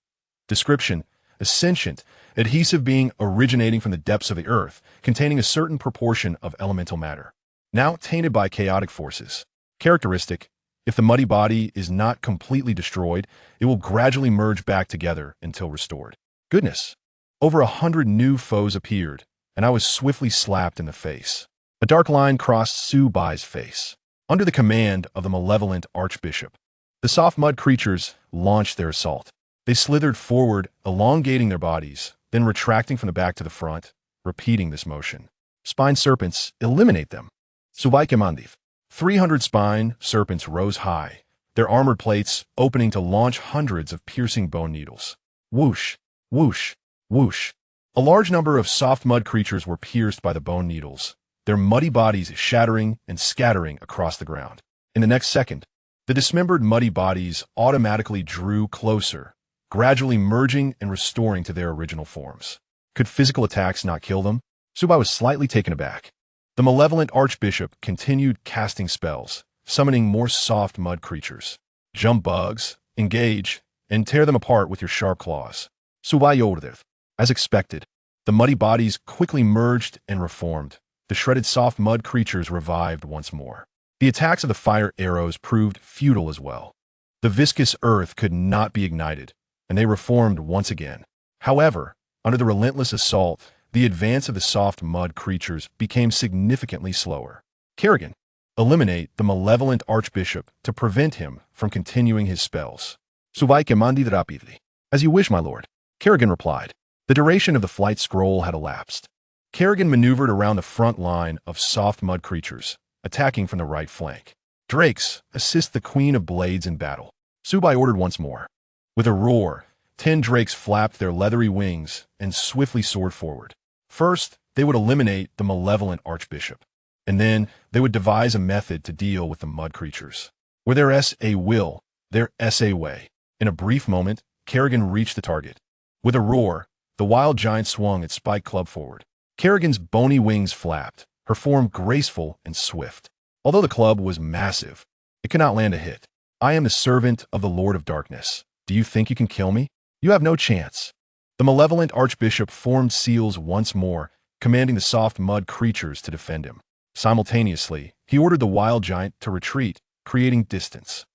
description, a sentient, adhesive being originating from the depths of the earth, containing a certain proportion of elemental matter. Now tainted by chaotic forces. Characteristic, if the muddy body is not completely destroyed, it will gradually merge back together until restored. Goodness! Over 100 new foes appeared, and I was swiftly slapped in the face. A dark line crossed Su Bai's face. Under the command of the malevolent archbishop, the soft mud creatures launched their assault. They slithered forward, elongating their bodies, then retracting from the back to the front, repeating this motion. Spine serpents, eliminate them. Su Bai commanded. 300 spine serpents rose high, their armored plates opening to launch hundreds of piercing bone needles. Whoosh, whoosh, whoosh. A large number of soft mud creatures were pierced by the bone needles, their muddy bodies shattering and scattering across the ground. In the next second, the dismembered muddy bodies automatically drew closer, gradually merging and restoring to their original forms. Could physical attacks not kill them? Su Bai was slightly taken aback. The malevolent archbishop continued casting spells, summoning more soft mud creatures. Jump bugs, engage, and tear them apart with your sharp claws. Su Bai ordered. As expected, the muddy bodies quickly merged and reformed. The shredded soft mud creatures revived once more. The attacks of the fire arrows proved futile as well. The viscous earth could not be ignited, and they reformed once again. However, under the relentless assault, the advance of the soft mud creatures became significantly slower. Kerrigan, eliminate the malevolent archbishop to prevent him from continuing his spells. Su Bai commanded rapidly. As you wish, my lord, Kerrigan replied. The duration of the flight scroll had elapsed. Kerrigan maneuvered around the front line of soft mud creatures, attacking from the right flank. Drakes, assist the Queen of Blades in battle. Su Bai ordered once more. With a roar, 10 drakes flapped their leathery wings and swiftly soared forward. First, they would eliminate the malevolent archbishop, and then they would devise a method to deal with the mud creatures. Where there is a will, there is a way. In a brief moment, Kerrigan reached the target. With a roar, the wild giant swung its spiked club forward. Kerrigan's bony wings flapped, her form graceful and swift. Although the club was massive, it could not land a hit. I am the servant of the Lord of Darkness. Do you think you can kill me? You have no chance. The malevolent archbishop formed seals once more, commanding the soft mud creatures to defend him. Simultaneously, he ordered the wild giant to retreat, creating distance.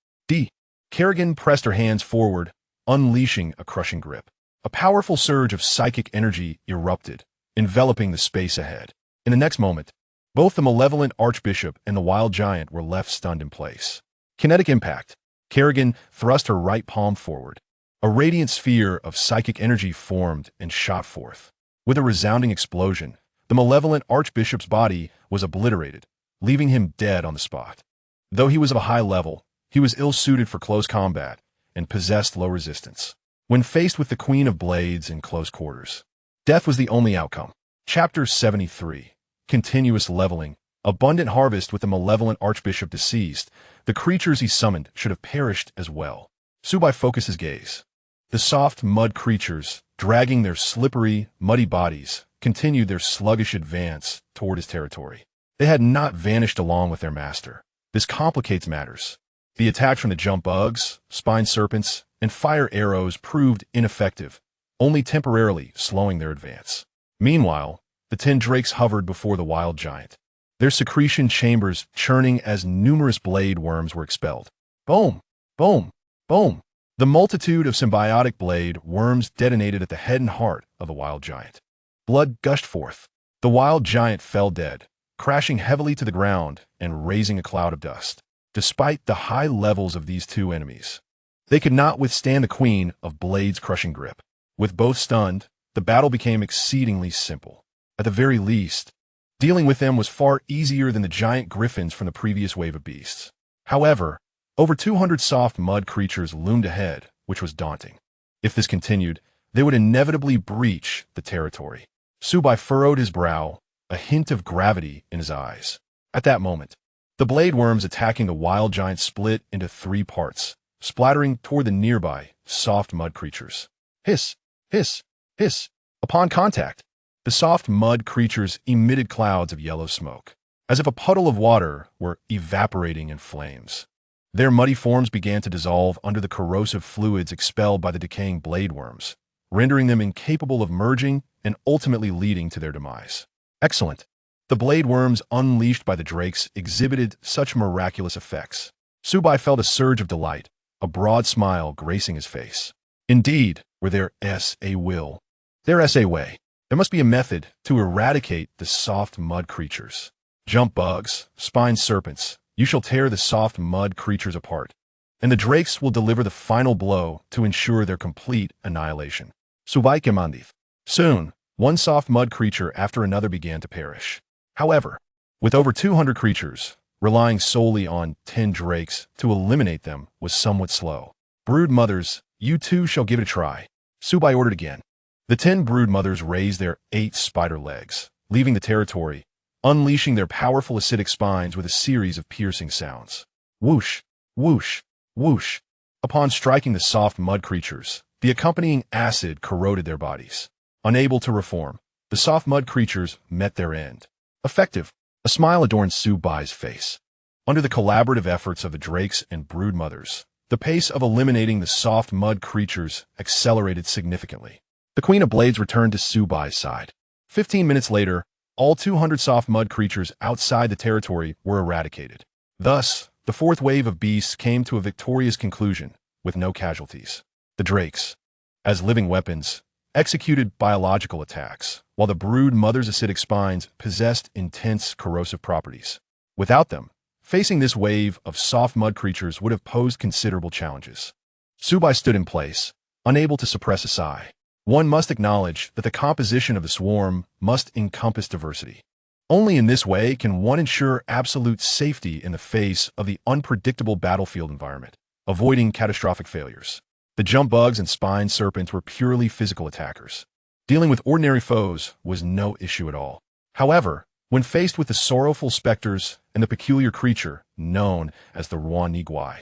Kerrigan pressed her hands forward, unleashing a crushing grip. A powerful surge of psychic energy erupted, enveloping the space ahead. In the next moment, both the malevolent archbishop and the wild giant were left stunned in place. Kinetic impact. Kerrigan thrust her right palm forward. A radiant sphere of psychic energy formed and shot forth. With a resounding explosion, the malevolent archbishop's body was obliterated, leaving him dead on the spot. Though he was of a high level, he was ill-suited for close combat and possessed low resistance. When faced with the Queen of Blades in close quarters, death was the only outcome. Chapter 73. Continuous leveling. Abundant harvest. With the malevolent archbishop deceased, the creatures he summoned should have perished as well. Su Bai focused his gaze. The soft mud creatures, dragging their slippery, muddy bodies, continued their sluggish advance toward his territory. They had not vanished along with their master. This complicates matters. The attack from the jump bugs, spine serpents, and fire arrows proved ineffective, only temporarily slowing their advance. Meanwhile, the 10 drakes hovered before the wild giant, their secretion chambers churning as numerous blade worms were expelled. Boom! Boom! Boom! The multitude of symbiotic blade worms detonated at the head and heart of the wild giant. Blood gushed forth. The wild giant fell dead, crashing heavily to the ground and raising a cloud of dust. Despite the high levels of these two enemies, they could not withstand the Queen of Blades' crushing grip. With both stunned, the battle became exceedingly simple. At the very least, dealing with them was far easier than the giant griffins from the previous wave of beasts. However, over 200 soft mud creatures loomed ahead, which was daunting. If this continued, they would inevitably breach the territory. Su Bai furrowed his brow, a hint of gravity in his eyes. At that moment, the blade worms attacking the wild giant split into 3 parts, splattering toward the nearby, soft mud creatures. Hiss! Hiss! Hiss! Upon contact, the soft mud creatures emitted clouds of yellow smoke, as if a puddle of water were evaporating in flames. Their muddy forms began to dissolve under the corrosive fluids expelled by the decaying blade worms, rendering them incapable of merging and ultimately leading to their demise. Excellent! The blade worms unleashed by the drakes exhibited such miraculous effects. Su Bai felt a surge of delight, a broad smile gracing his face. Indeed, were there a will. There a way. There must be a method to eradicate the soft mud creatures. Jump bugs, spine serpents, you shall tear the soft mud creatures apart, and the drakes will deliver the final blow to ensure their complete annihilation. Su Bai commanded. Soon, one soft mud creature after another began to perish. However, with over 200 creatures, relying solely on 10 drakes to eliminate them was somewhat slow. Brood mothers, you too shall give it a try. Su Bai ordered again. The 10 brood mothers raised their 8 spider legs, leaving the territory, unleashing their powerful acidic spines with a series of piercing sounds. Whoosh, whoosh, whoosh. Upon striking the soft mud creatures, the accompanying acid corroded their bodies. Unable to reform, the soft mud creatures met their end. Effective. A smile adorned Su Bai's face. Under the collaborative efforts of the drakes and brood mothers, the pace of eliminating the soft mud creatures accelerated significantly. The Queen of Blades returned to Su Bai's side. 15 minutes later, all 200 soft mud creatures outside the territory were eradicated. Thus, the 4th wave of beasts came to a victorious conclusion, with no casualties. The drakes, as living weapons, executed biological attacks, while the brood mother's acidic spines possessed intense corrosive properties. Without them, facing this wave of soft mud creatures would have posed considerable challenges. Su Bai stood in place, unable to suppress a sigh. One must acknowledge that the composition of the swarm must encompass diversity. Only in this way can one ensure absolute safety in the face of the unpredictable battlefield environment, avoiding catastrophic failures. The jump bugs and spine serpents were purely physical attackers. Dealing with ordinary foes was no issue at all. However, when faced with the sorrowful specters and the peculiar creature known as the Ruan Niguai,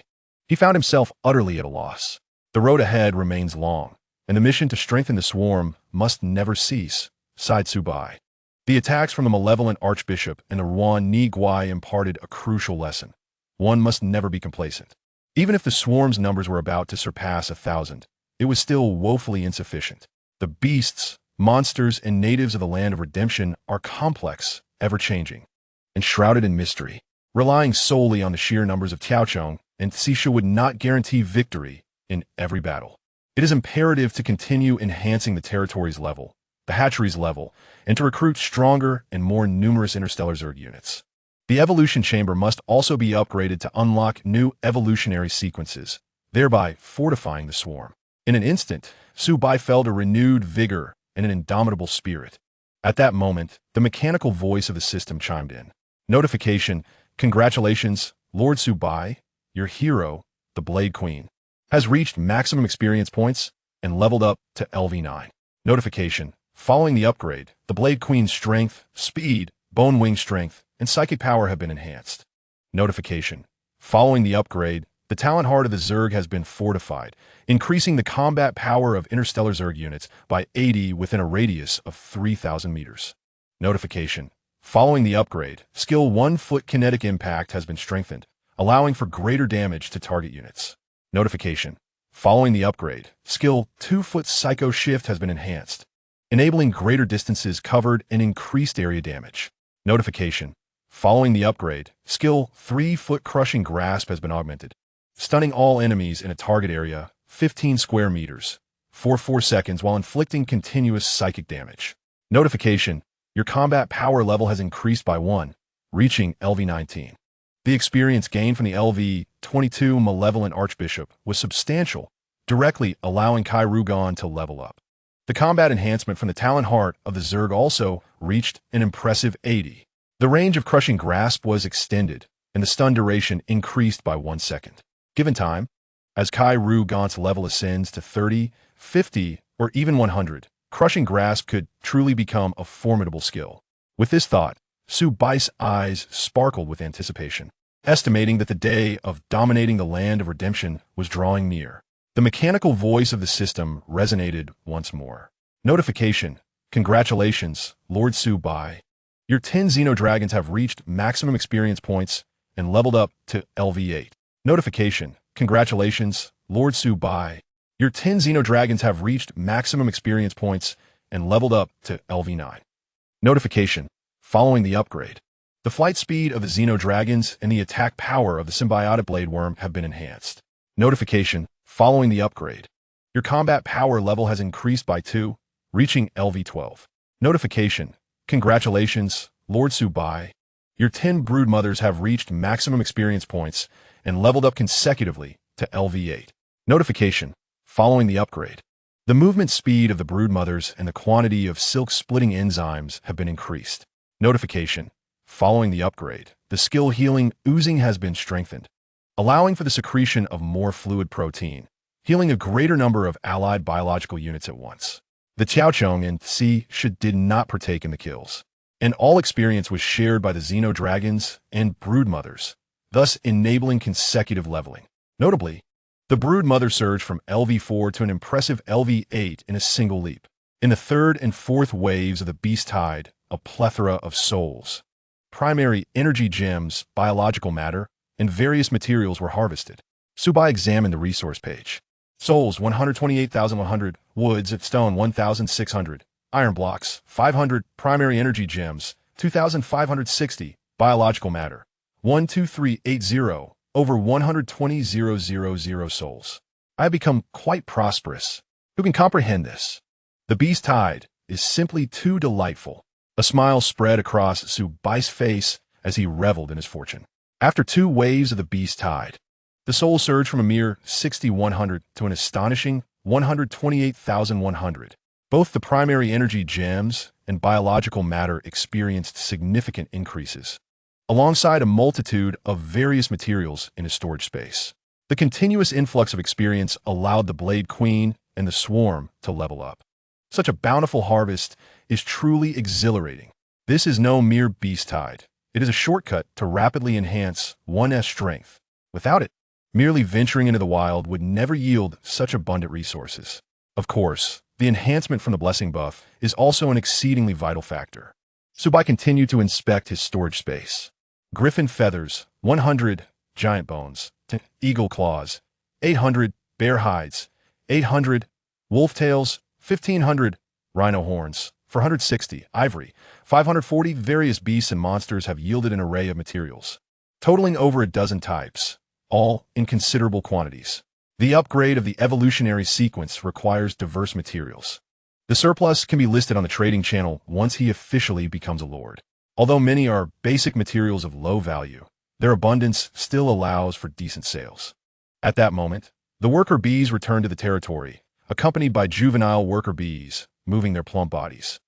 he found himself utterly at a loss. The road ahead remains long, and the mission to strengthen the swarm must never cease, sighed Su Bai. The attacks from the malevolent archbishop and the Ruan Ni Guai imparted a crucial lesson. One must never be complacent. Even if the swarm's numbers were about to surpass 1,000, it was still woefully insufficient. The beasts, monsters, and natives of the land of redemption are complex, ever-changing, and shrouded in mystery. Relying solely on the sheer numbers of Tiaocheng and Xisha would not guarantee victory in every battle. It is imperative to continue enhancing the territory's level, the hatchery's level, and to recruit stronger and more numerous interstellar Zerg units. The evolution chamber must also be upgraded to unlock new evolutionary sequences, thereby fortifying the swarm. In an instant, Su Bai felt a renewed vigor and an indomitable spirit. At that moment, the mechanical voice of the system chimed in. Notification: congratulations, Lord Su Bai, your hero, the Blade Queen, has reached maximum experience points and leveled up to LV9. Notification: following the upgrade, the Blade Queen's strength, speed, bone wing strength, and psychic power have been enhanced. Notification: following the upgrade, the talent heart of the Zerg has been fortified, increasing the combat power of interstellar Zerg units by 80 within a radius of 3,000 meters. Notification: following the upgrade, skill 1-foot kinetic impact has been strengthened, allowing for greater damage to target units. Notification: following the upgrade, skill 2-foot psycho shift has been enhanced, enabling greater distances covered and increased area damage. Notification: following the upgrade, skill 3-foot crushing grasp has been augmented, stunning all enemies in a target area 15 square meters for 4 seconds while inflicting continuous psychic damage. Notification: your combat power level has increased by 1, reaching LV19. The experience gained from the LV22 Malevolent Archbishop was substantial, directly allowing Kai Rugan to level up. The combat enhancement from the Talon Heart of the Zerg also reached an impressive 80. The range of Crushing Grasp was extended, and the stun duration increased by 1 second. Given time, as Kai Rugan's level ascends to 30, 50, or even 100, Crushing Grasp could truly become a formidable skill. With this thought, Su Bai's eyes sparkled with anticipation, estimating that the day of dominating the land of redemption was drawing near. The mechanical voice of the system resonated once more. Notification: congratulations, Lord Su Bai. Your 10 Xenodragons have reached maximum experience points and leveled up to LV8. Notification: congratulations, Lord Su Bai. Your 10 Xenodragons have reached maximum experience points and leveled up to LV9. Notification: following the upgrade, the flight speed of the Xenodragons and the attack power of the symbiotic blade worm have been enhanced. Notification: following the upgrade, your combat power level has increased by 2, reaching LV12. Notification: congratulations, Lord Su Bai. Your 10 Broodmothers have reached maximum experience points and leveled up consecutively to LV8. Notification: following the upgrade, the movement speed of the Broodmothers and the quantity of silk-splitting enzymes have been increased. Notification: following the upgrade, the skill Healing Oozing has been strengthened, allowing for the secretion of more fluid protein, healing a greater number of allied biological units at once. The Tiaocheng and Xisha did not partake in the kills, and all experience was shared by the Xenodragons and Broodmothers, thus enabling consecutive leveling. Notably, the Broodmother surged from LV4 to an impressive LV8 in a single leap. In the third and fourth waves of the Beast Tide, a plethora of souls, primary energy gems, biological matter, and various materials were harvested. Su Bai examined the resource page. Souls 128,100, woods and stone 1,600, iron blocks 500, primary energy gems 2,560, biological matter 12380, over 120,000 souls. I have become quite prosperous. Who can comprehend this? The Beast Tide is simply too delightful. A smile spread across Su Bai's face as he reveled in his fortune. After 2 waves of the Beast Tide, the soul surged from a mere 6,100 to an astonishing 128,100. Both the primary energy gems and biological matter experienced significant increases, alongside a multitude of various materials in his storage space. The continuous influx of experience allowed the Blade Queen and the Swarm to level up. Such a bountiful harvest is truly exhilarating. This is no mere Beast Tide. It is a shortcut to rapidly enhance one's strength. Without it, merely venturing into the wild would never yield such abundant resources. Of course, the enhancement from the blessing buff is also an exceedingly vital factor. Su Bai continued to inspect his storage space. Griffin feathers, 100, giant bones, eagle claws, 800, bear hides, 800, wolf tails, 1500, rhino horns, 460, ivory, 540. Various beasts and monsters have yielded an array of materials, totaling over a dozen types, all in considerable quantities. The upgrade of the evolutionary sequence requires diverse materials. The surplus can be listed on the trading channel once he officially becomes a lord. Although many are basic materials of low value, their abundance still allows for decent sales. At that moment, the worker bees return to the territory, accompanied by juvenile worker bees, moving their plump bodies.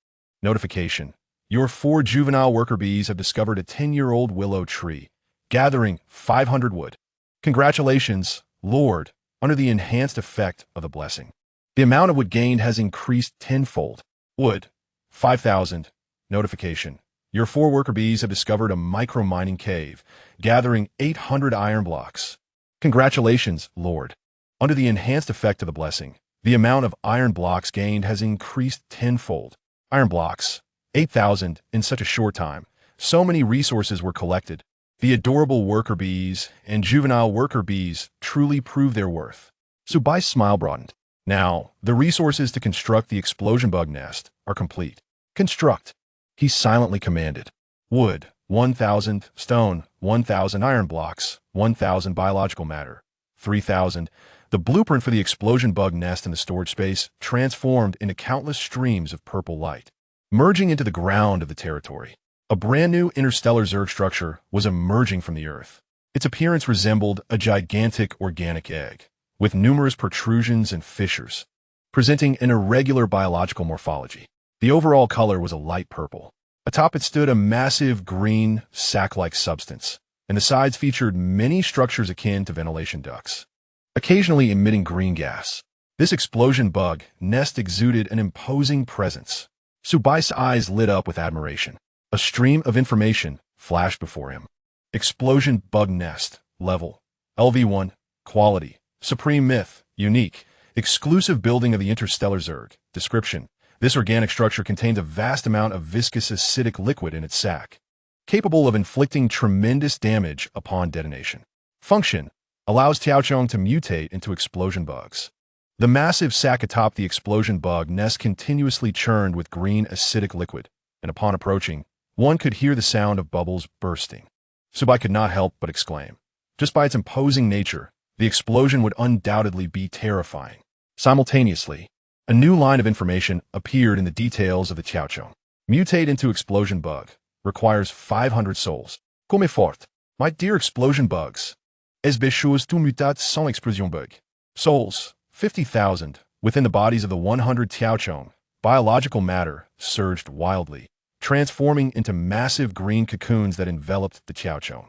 Notification: your 4 juvenile worker bees have discovered a 10-year-old willow tree, gathering 500 wood. Congratulations, Lord, under the enhanced effect of the blessing. The amount of wood gained has increased tenfold. Wood, 5,000. Notification: your 4 worker bees have discovered a micro-mining cave, gathering 800 iron blocks. Congratulations, Lord. Under the enhanced effect of the blessing, the amount of iron blocks gained has increased tenfold. Iron blocks, 8,000 in such a short time. So many resources were collected. The adorable worker bees and juvenile worker bees truly prove their worth. Su Bai's smile broadened. Now, the resources to construct the explosion bug nest are complete. Construct, he silently commanded. Wood, 1,000, stone, 1,000 iron blocks, 1,000 biological matter, 3,000. The blueprint for the explosion bug nest in the storage space transformed into countless streams of purple light, merging into the ground of the territory. A brand new interstellar Zerg structure was emerging from the Earth. Its appearance resembled a gigantic organic egg, with numerous protrusions and fissures, presenting an irregular biological morphology. The overall color was a light purple. Atop it stood a massive green, sac-like substance, and the sides featured many structures akin to ventilation ducts, occasionally emitting green gas. This explosion bug nest exuded an imposing presence. Su Bai's eyes lit up with admiration. A stream of information flashed before him. Explosion bug nest, level, LV1, quality, supreme myth, unique, exclusive building of the interstellar Zerg. Description: this organic structure contains a vast amount of viscous acidic liquid in its sac, capable of inflicting tremendous damage upon detonation. Function: allows Tiaochong to mutate into explosion bugs. The massive sac atop the explosion bug nest continuously churned with green acidic liquid, and upon approaching, one could hear the sound of bubbles bursting. Su Bai could not help but exclaim. Just by its imposing nature, the explosion would undoubtedly be terrifying. Simultaneously, a new line of information appeared in the details of the Tiaochong. Mutate into explosion bug. Requires 500 souls. Comme fort. My dear explosion bugs. Es choses tout mutat sans explosion bug. Souls, 50,000. Within the bodies of the 100 Tiaochong, biological matter surged wildly, transforming into massive green cocoons that enveloped the Tiaochong.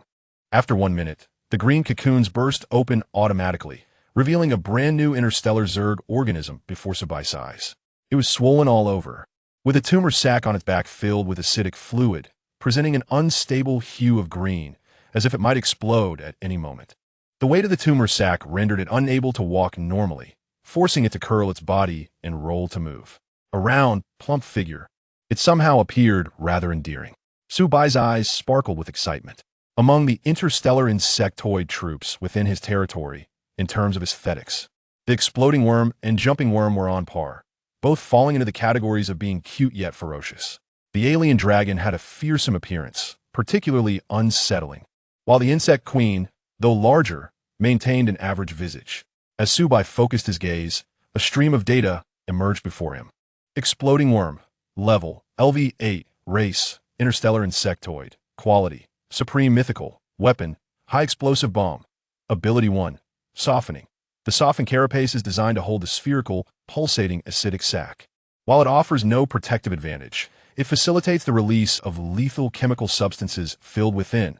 After 1 minute, the green cocoons burst open automatically, revealing a brand new interstellar Zerg organism before Su Bai's eyes. It was swollen all over, with a tumor sac on its back filled with acidic fluid, presenting an unstable hue of green, as if it might explode at any moment. The weight of the tumor sac rendered it unable to walk normally, forcing it to curl its body and roll to move. A round, plump figure, it somehow appeared rather endearing. Su Bai's eyes sparkled with excitement. Among the interstellar insectoid troops within his territory, in terms of aesthetics, the exploding worm and jumping worm were on par, both falling into the categories of being cute yet ferocious. The alien dragon had a fearsome appearance, particularly unsettling, while the insect queen, though larger, maintained an average visage. As Su Bai focused his gaze, a stream of data emerged before him. Exploding worm. Level, LV8, race, interstellar insectoid, quality, supreme mythical, weapon, high explosive bomb. Ability 1, softening. The softened carapace is designed to hold the spherical, pulsating acidic sac. While it offers no protective advantage, it facilitates the release of lethal chemical substances filled within.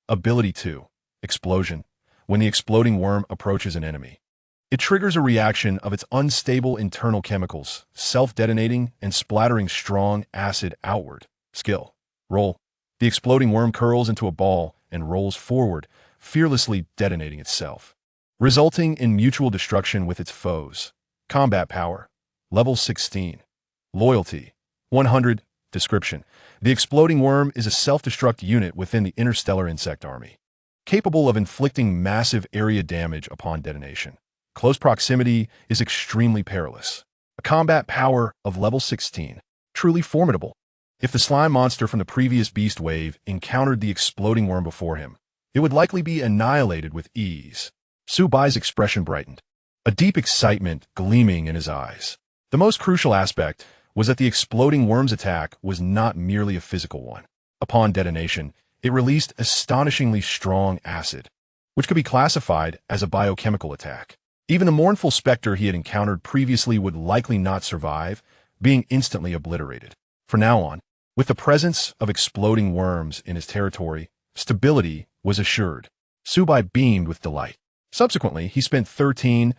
Ability 2, explosion. When the exploding worm approaches an enemy, it triggers a reaction of its unstable internal chemicals, self-detonating and splattering strong acid outward. Skill. Roll. The exploding worm curls into a ball and rolls forward, fearlessly detonating itself, resulting in mutual destruction with its foes. Combat power. Level 16. Loyalty. 100. Description. The exploding worm is a self-destruct unit within the Interstellar Insect Army, capable of inflicting massive area damage upon detonation. Close proximity is extremely perilous. A combat power of level 16. Truly formidable. If the slime monster from the previous beast wave encountered the exploding worm before him, it would likely be annihilated with ease. Su Bai's expression brightened, a deep excitement gleaming in his eyes. The most crucial aspect was that the exploding worm's attack was not merely a physical one. Upon detonation, it released astonishingly strong acid, which could be classified as a biochemical attack. Even the mournful specter he had encountered previously would likely not survive, being instantly obliterated. From now on, with the presence of exploding worms in his territory, stability was assured. Su Bai beamed with delight. Subsequently, he spent 500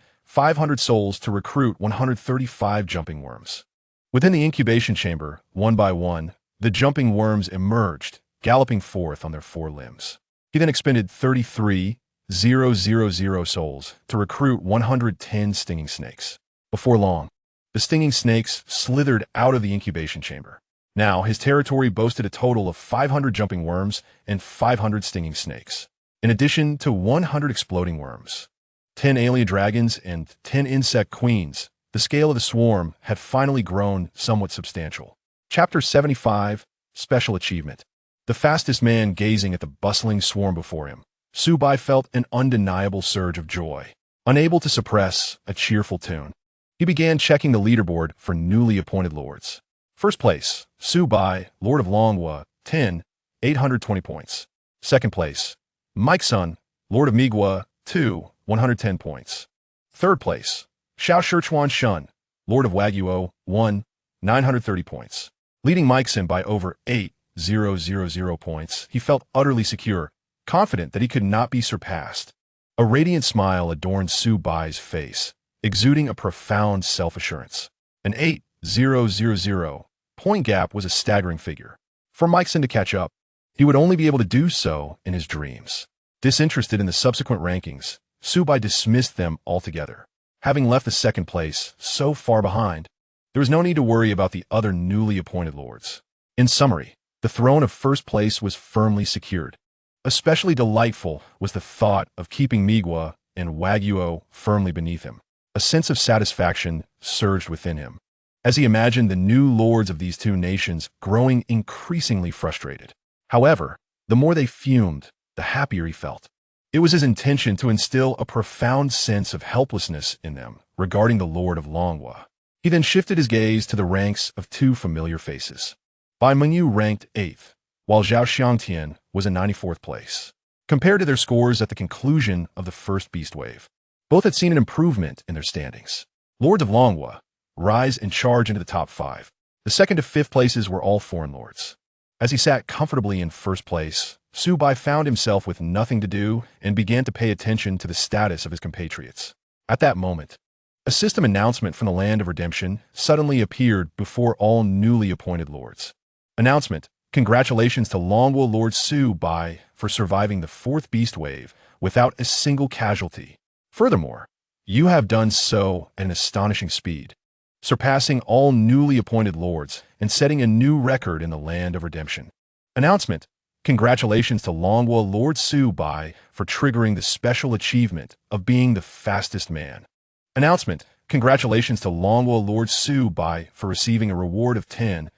souls to recruit 135 jumping worms. Within the incubation chamber, one by one, the jumping worms emerged, galloping forth on their four limbs. He then expended 33,000 souls to recruit 110 stinging snakes. Before long, the stinging snakes slithered out of the incubation chamber. Now, his territory boasted a total of 500 jumping worms and 500 stinging snakes, in addition to 100 exploding worms, 10 alien dragons, and 10 insect queens. The scale of the swarm had finally grown somewhat substantial. Chapter 75, Special Achievement. The fastest man gazing at the bustling swarm before him, Su Bai felt an undeniable surge of joy. Unable to suppress a cheerful tune, he began checking the leaderboard for newly appointed lords. First place, Su Bai, Lord of Longwa, 10, 820 points. Second place, Mike Sun, Lord of Migwa, 2, 110 points. Third place, Xiao Shichuan Shun, Lord of Waguo, 1, 930 points. Leading Mike Sun by over 8,000 points, he felt utterly secure, confident that he could not be surpassed. A radiant smile adorned Su Bai's face, exuding a profound self-assurance. An 8,000 point gap was a staggering figure. For Mike Sun to catch up, he would only be able to do so in his dreams. Disinterested in the subsequent rankings, Su Bai dismissed them altogether. Having left the second place so far behind, there was no need to worry about the other newly appointed lords. In summary, the throne of first place was firmly secured. Especially delightful was the thought of keeping Migwa and Waguo firmly beneath him. A sense of satisfaction surged within him, as he imagined the new lords of these two nations growing increasingly frustrated. However, the more they fumed, the happier he felt. It was his intention to instill a profound sense of helplessness in them regarding the Lord of Longwa. He then shifted his gaze to the ranks of two familiar faces. Bai Mengyu ranked 8th, while Zhao Xiangtian was in 94th place. Compared to their scores at the conclusion of the first beast wave, both had seen an improvement in their standings. Lords of Longwa rise and charge into the top 5. The second to fifth places were all foreign lords. As he sat comfortably in first place, Su Bai found himself with nothing to do and began to pay attention to the status of his compatriots. At that moment, a system announcement from the Land of Redemption suddenly appeared before all newly appointed lords. Announcement: congratulations to Longwa Lord Su Bai for surviving the fourth beast wave without a single casualty. Furthermore, you have done so at an astonishing speed, surpassing all newly appointed lords and setting a new record in the Land of Redemption. Announcement: congratulations to Longwa Lord Su Bai for triggering the special achievement of being the fastest man. Announcement: congratulations to Longwa Lord Su Bai for receiving a reward of 10,000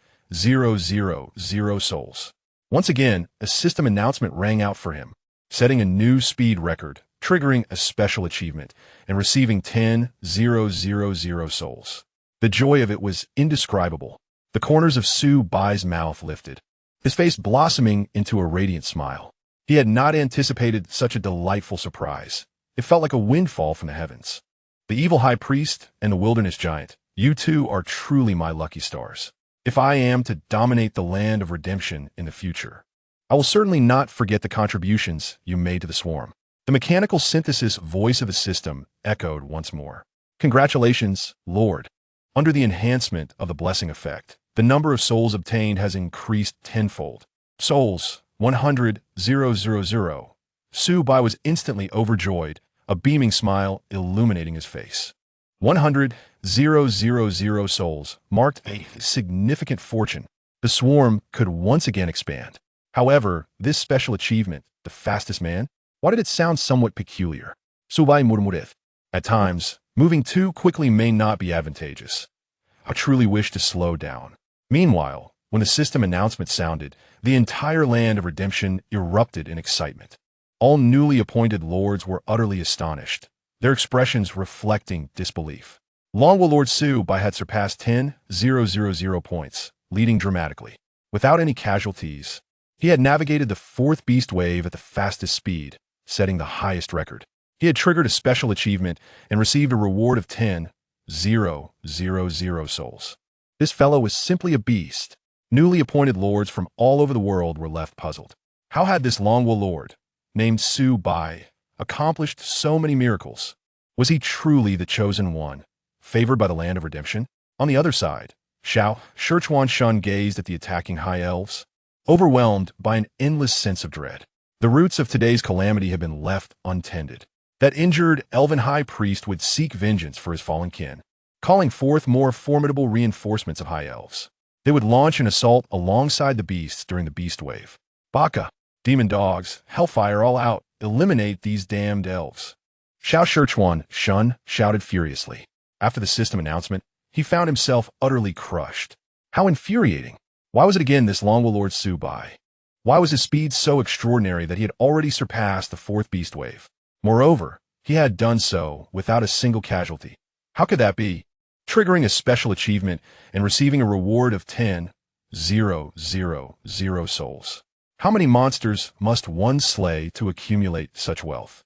souls. Once again, a system announcement rang out for him, setting a new speed record, triggering a special achievement, and receiving 10,000 souls. The joy of it was indescribable. The corners of Su Bai's mouth lifted, his face blossoming into a radiant smile. He had not anticipated such a delightful surprise. It felt like a windfall from the heavens. The evil high priest and the wilderness giant, you two are truly my lucky stars. If I am to dominate the Land of Redemption in the future, I will certainly not forget the contributions you made to the swarm. The mechanical synthesis voice of the system echoed once more. Congratulations, Lord. Under the enhancement of the blessing effect, the number of souls obtained has increased tenfold. Souls, 100,000. Su Bai was instantly overjoyed, a beaming smile illuminating his face. 100,000 10,000 souls marked a significant fortune. The swarm could once again expand. However, this special achievement, the fastest man, why did it sound somewhat peculiar? Su Bai murmured. At times, moving too quickly may not be advantageous. I truly wish to slow down. Meanwhile, when the system announcement sounded, the entire land of redemption erupted in excitement. All newly appointed lords were utterly astonished, their expressions reflecting disbelief. Longwell Lord Su Bai had surpassed 10,000 points, leading dramatically. Without any casualties, he had navigated the fourth beast wave at the fastest speed, setting the highest record. He had triggered a special achievement and received a reward of 10,000 souls. This fellow was simply a beast. Newly appointed lords from all over the world were left puzzled. How had this Longwell Lord, named Su Bai, accomplished so many miracles? Was he truly the chosen one, favored by the land of redemption? On the other side, Sichuan Shun gazed at the attacking high elves, overwhelmed by an endless sense of dread. The roots of today's calamity had been left untended. That injured elven high priest would seek vengeance for his fallen kin, calling forth more formidable reinforcements of high elves. They would launch an assault alongside the beasts during the beast wave. Baka, demon dogs, hellfire all out, eliminate these damned elves. Sichuan Shun shouted furiously. After the system announcement, he found himself utterly crushed. How infuriating! Why was it again this Longwell Lord Su Bai? Why was his speed so extraordinary that he had already surpassed the fourth beast wave? Moreover, he had done so without a single casualty. How could that be? Triggering a special achievement and receiving a reward of 10,000 souls. How many monsters must one slay to accumulate such wealth?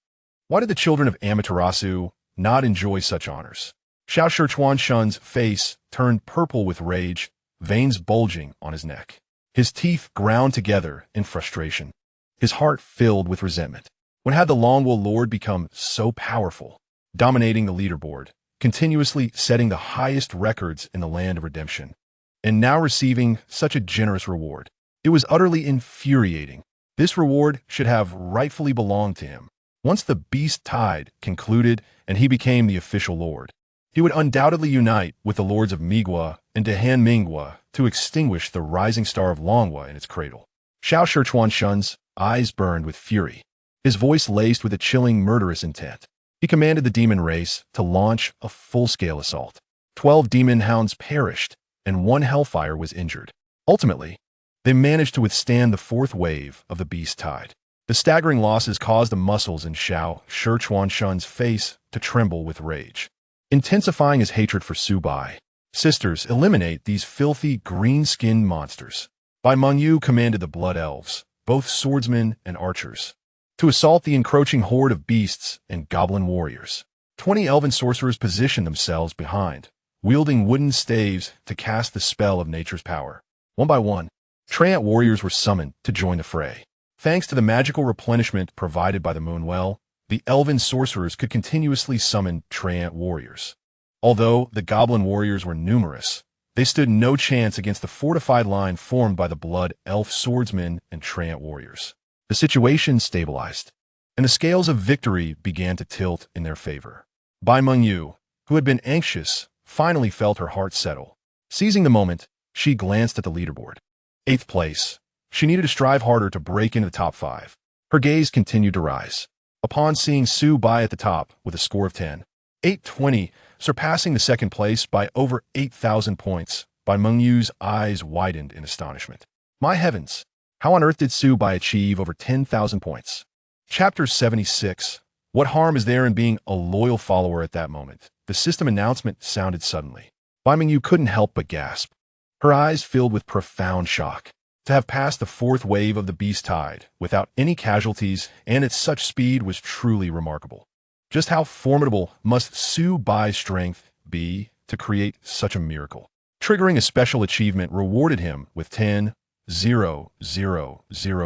Why did the children of Amaterasu not enjoy such honors? Sichuan Shun's face turned purple with rage, veins bulging on his neck. His teeth ground together in frustration. His heart filled with resentment. When had the Longwell Lord become so powerful, dominating the leaderboard, continuously setting the highest records in the land of redemption, and now receiving such a generous reward? It was utterly infuriating. This reward should have rightfully belonged to him. Once the beast tide concluded and he became the official lord, he would undoubtedly unite with the lords of Migua and Dehan Mingua to extinguish the rising star of Longwa in its cradle. Sichuan Shun's eyes burned with fury, his voice laced with a chilling, murderous intent. He commanded the demon race to launch a full-scale assault. 12 demon hounds perished, and 1 hellfire was injured. Ultimately, they managed to withstand the fourth wave of the beast tide. The staggering losses caused the muscles in Sichuan Shun's face to tremble with rage, intensifying his hatred for Su Bai. Sisters, eliminate these filthy, green-skinned monsters. Bai Mengyu commanded the Blood Elves, both swordsmen and archers, to assault the encroaching horde of beasts and goblin warriors. 20 elven sorcerers positioned themselves behind, wielding wooden staves to cast the spell of nature's power. One by one, Treant warriors were summoned to join the fray. Thanks to the magical replenishment provided by the Moonwell, the elven sorcerers could continuously summon Treant warriors. Although the goblin warriors were numerous, they stood no chance against the fortified line formed by the Blood Elf swordsmen and Treant warriors. The situation stabilized, and the scales of victory began to tilt in their favor. Bai Mengyu, who had been anxious, finally felt her heart settle. Seizing the moment, she glanced at the leaderboard. 8th place. She needed to strive harder to break into the top 5. Her gaze continued to rise. Upon seeing Su Bai at the top with a score of 10,820, surpassing the 2nd place by over 8,000 points, Bai Mengyu's eyes widened in astonishment. My heavens! How on earth did Su Bai achieve over 10,000 points? Chapter 76. What harm is there in being a loyal follower at that moment? The system announcement sounded suddenly. Bai Mengyu couldn't help but gasp. Her eyes filled with profound shock. To have passed the 4th wave of the beast tide without any casualties and at such speed was truly remarkable. Just how formidable must Su Bai's strength be to create such a miracle? Triggering a special achievement rewarded him with 10,000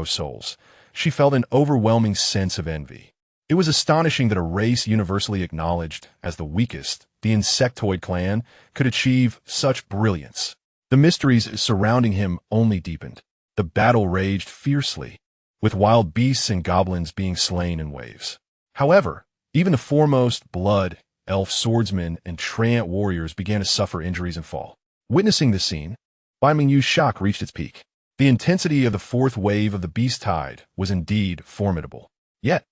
souls. She felt an overwhelming sense of envy. It was astonishing that a race universally acknowledged as the weakest, the Insectoid clan, could achieve such brilliance. The mysteries surrounding him only deepened. The battle raged fiercely, with wild beasts and goblins being slain in waves. However, even the foremost blood elf swordsmen, and treant warriors began to suffer injuries and fall. Witnessing this scene, Bai Mingyu's shock reached its peak. The intensity of the fourth wave of the beast tide was indeed formidable. Yet,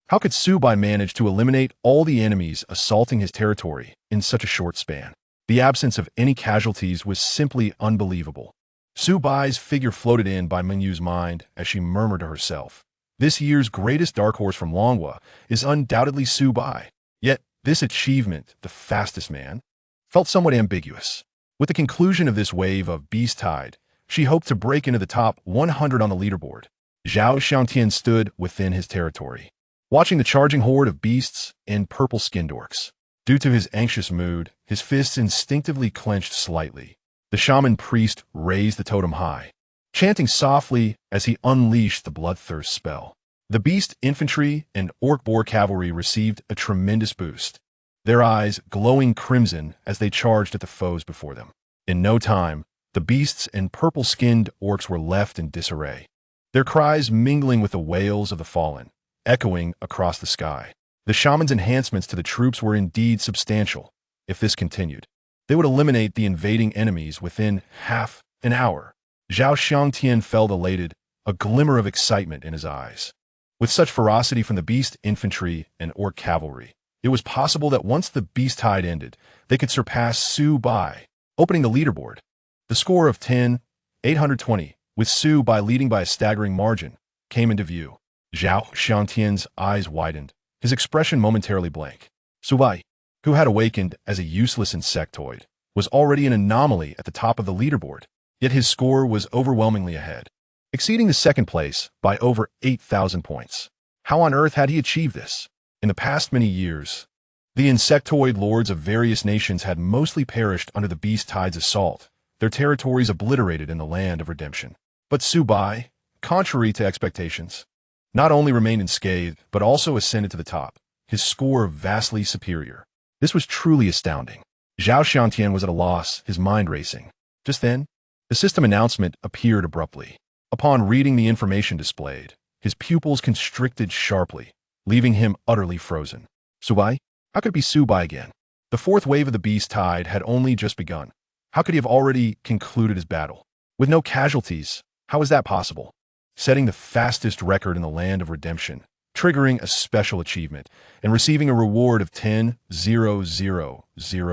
how could Su Bai manage to eliminate all the enemies assaulting his territory in such a short span? The absence of any casualties was simply unbelievable. Su Bai's figure floated in Bai Mingyu's mind as she murmured to herself, "This year's greatest dark horse from Longhua is undoubtedly Su Bai." Yet, this achievement, the fastest man, felt somewhat ambiguous. With the conclusion of this wave of beast tide, she hoped to break into the top 100 on the leaderboard. Zhao Xiangtian stood within his territory, watching the charging horde of beasts and purple-skinned orcs. Due to his anxious mood, his fists instinctively clenched slightly. The shaman priest raised the totem high, chanting softly as he unleashed the bloodthirst spell. The beast infantry and orc boar cavalry received a tremendous boost, their eyes glowing crimson as they charged at the foes before them. In no time, the beasts and purple-skinned orcs were left in disarray, their cries mingling with the wails of the fallen, echoing across the sky. The shaman's enhancements to the troops were indeed substantial. If this continued, they would eliminate the invading enemies within half an hour. Zhao Xiangtian felt elated, a glimmer of excitement in his eyes. With such ferocity from the beast infantry and orc cavalry, it was possible that once the beast tide ended, they could surpass Su Bai, opening the leaderboard. The score of 10,820, with Su Bai leading by a staggering margin, came into view. Zhao Xiangtian's eyes widened, his expression momentarily blank. Su Bai, who had awakened as a useless insectoid, was already an anomaly at the top of the leaderboard, yet his score was overwhelmingly ahead, exceeding the second place by over 8,000 points. How on earth had he achieved this? In the past many years, the insectoid lords of various nations had mostly perished under the beast tide's assault, their territories obliterated in the land of redemption. But Su Bai, contrary to expectations, not only remained unscathed, but also ascended to the top, his score vastly superior. This was truly astounding. Zhao Xiangtian was at a loss, his mind racing. Just then, the system announcement appeared abruptly. Upon reading the information displayed, his pupils constricted sharply, leaving him utterly frozen. Su Bai? How could it be Su Bai again? The fourth wave of the beast tide had only just begun. How could he have already concluded his battle? With no casualties, how is that possible? Setting the fastest record in the land of redemption, triggering a special achievement, and receiving a reward of 10,000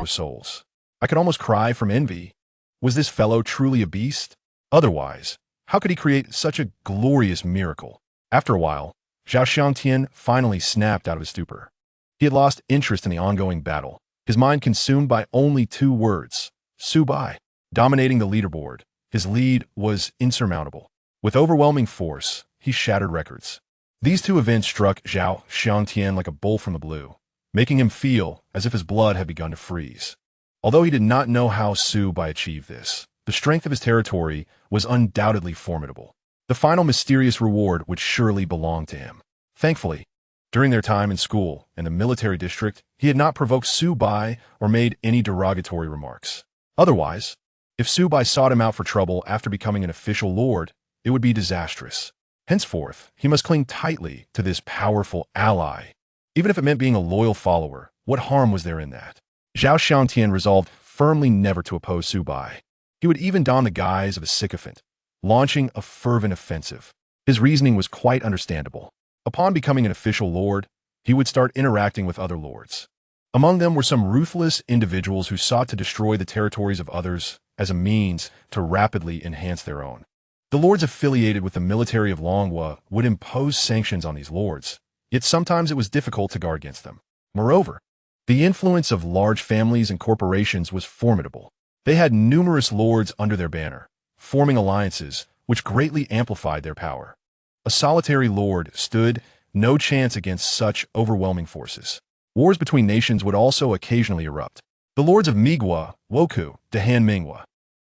souls. I could almost cry from envy. Was this fellow truly a beast? Otherwise, how could he create such a glorious miracle? After a while, Zhao Xiangtian finally snapped out of his stupor. He had lost interest in the ongoing battle, his mind consumed by only two words, Su Bai. Dominating the leaderboard, his lead was insurmountable. With overwhelming force, he shattered records. These two events struck Zhao Xiangtian like a bolt from the blue, making him feel as if his blood had begun to freeze. Although he did not know how Su Bai achieved this, the strength of his territory was undoubtedly formidable. The final mysterious reward would surely belong to him. Thankfully, during their time in school and the military district, he had not provoked Su Bai or made any derogatory remarks. Otherwise, if Su Bai sought him out for trouble after becoming an official lord, it would be disastrous. Henceforth, he must cling tightly to this powerful ally. Even if it meant being a loyal follower, what harm was there in that? Zhao Xiangtian resolved firmly never to oppose Su Bai. He would even don the guise of a sycophant, launching a fervent offensive. His reasoning was quite understandable. Upon becoming an official lord, he would start interacting with other lords. Among them were some ruthless individuals who sought to destroy the territories of others as a means to rapidly enhance their own. The lords affiliated with the military of Longhua would impose sanctions on these lords, yet sometimes it was difficult to guard against them. Moreover, the influence of large families and corporations was formidable. They had numerous lords under their banner, forming alliances which greatly amplified their power. A solitary lord stood no chance against such overwhelming forces. Wars between nations would also occasionally erupt. The lords of Migua, Woku, Dehan Mingwa,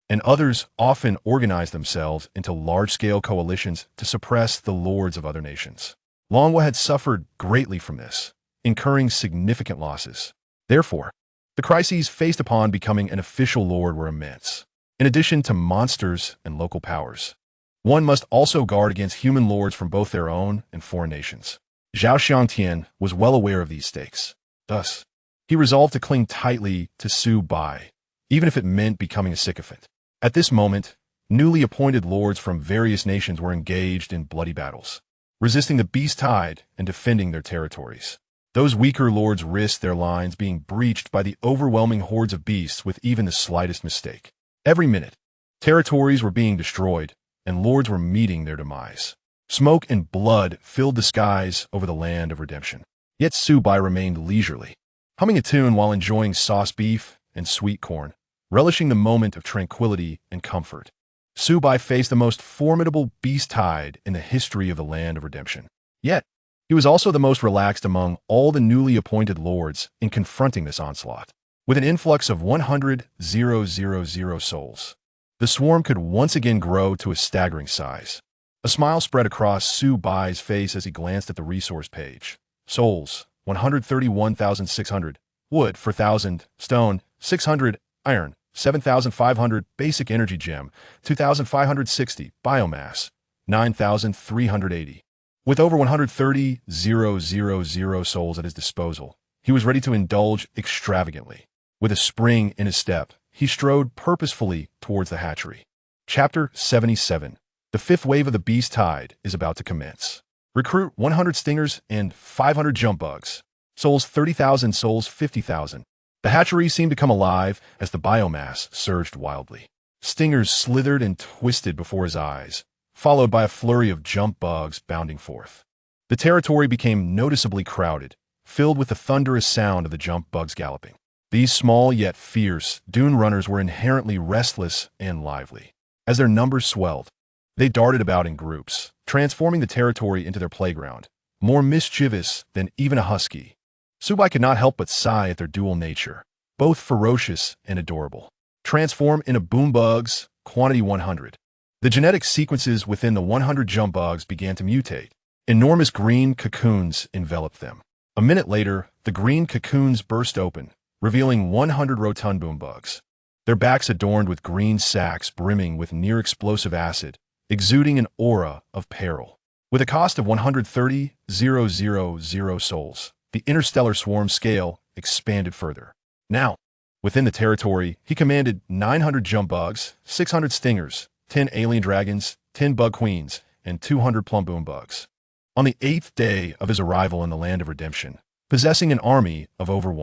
and others often organized themselves into large-scale coalitions to suppress the lords of other nations. Longhua had suffered greatly from this, incurring significant losses. Therefore, the crises faced upon becoming an official lord were immense. In addition to monsters and local powers, one must also guard against human lords from both their own and foreign nations. Zhao Xiangtian was well aware of these stakes. Thus, He resolved to cling tightly to Su Bai, even if it meant becoming a sycophant. At this moment, newly appointed lords from various nations were engaged in bloody battles, resisting the beast tide and defending their territories. Those weaker lords risked their lines being breached by the overwhelming hordes of beasts with even the slightest mistake. Every minute, territories were being destroyed, and lords were meeting their demise. Smoke and blood filled the skies over the land of redemption. Yet Su Bai remained leisurely, humming a tune while enjoying sauce beef and sweet corn, relishing the moment of tranquility and comfort. Su Bai faced the most formidable beast tide in the history of the land of redemption. Yet, he was also the most relaxed among all the newly appointed lords in confronting this onslaught. With an influx of 100,000 souls, the swarm could once again grow to a staggering size. A smile spread across Su Bai's face as he glanced at the resource page. Souls, 131,600. Wood, 4,000. Stone, 600. Iron, 7,500. Basic energy gem, 2,560. Biomass, 9,380. With over 130,000 souls at his disposal, he was ready to indulge extravagantly. With a spring in his step, he strode purposefully towards the hatchery. Chapter 77. The fifth wave of the beast tide is about to commence. Recruit 100 stingers and 500 jump bugs. Souls 30,000, souls 50,000. The hatchery seemed to come alive as the biomass surged wildly. Stingers slithered and twisted before his eyes, followed by a flurry of jump bugs bounding forth. The territory became noticeably crowded, filled with the thunderous sound of the jump bugs galloping. These small yet fierce dune runners were inherently restless and lively. As their numbers swelled, they darted about in groups, transforming the territory into their playground, more mischievous than even a husky. Su Bai could not help but sigh at their dual nature, both ferocious and adorable. Transform into boom bugs, quantity 100. The genetic sequences within the 100 jump bugs began to mutate. Enormous green cocoons enveloped them. A minute later, the green cocoons burst open, revealing 100 rotund boom bugs. Their backs adorned with green sacs brimming with near-explosive acid, exuding an aura of peril. With a cost of 130,000 souls, the interstellar swarm scale expanded further. Now, within the territory, he commanded 900 jump bugs, 600 stingers, 10 alien dragons, 10 bug queens, and 200 plum boom bugs. On the 8th day of his arrival in the land of redemption, possessing an army of over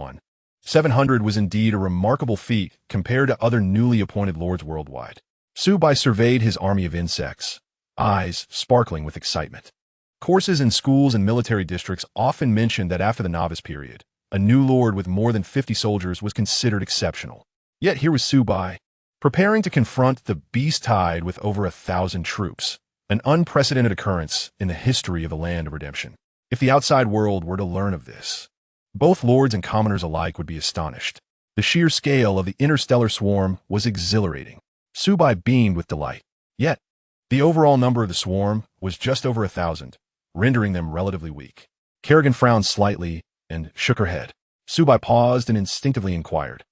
700 was indeed a remarkable feat compared to other newly appointed lords worldwide. Su Bai surveyed his army of insects, eyes sparkling with excitement. Courses in schools and military districts often mentioned that after the novice period, a new lord with more than 50 soldiers was considered exceptional. Yet here was Su Bai, preparing to confront the beast tide with over 1,000 troops, an unprecedented occurrence in the history of the land of redemption. If the outside world were to learn of this, both lords and commoners alike would be astonished. The sheer scale of the interstellar swarm was exhilarating. Su Bai beamed with delight. Yet, the overall number of the swarm was just over 1,000, rendering them relatively weak. Kerrigan frowned slightly and shook her head. Su Bai paused and instinctively inquired,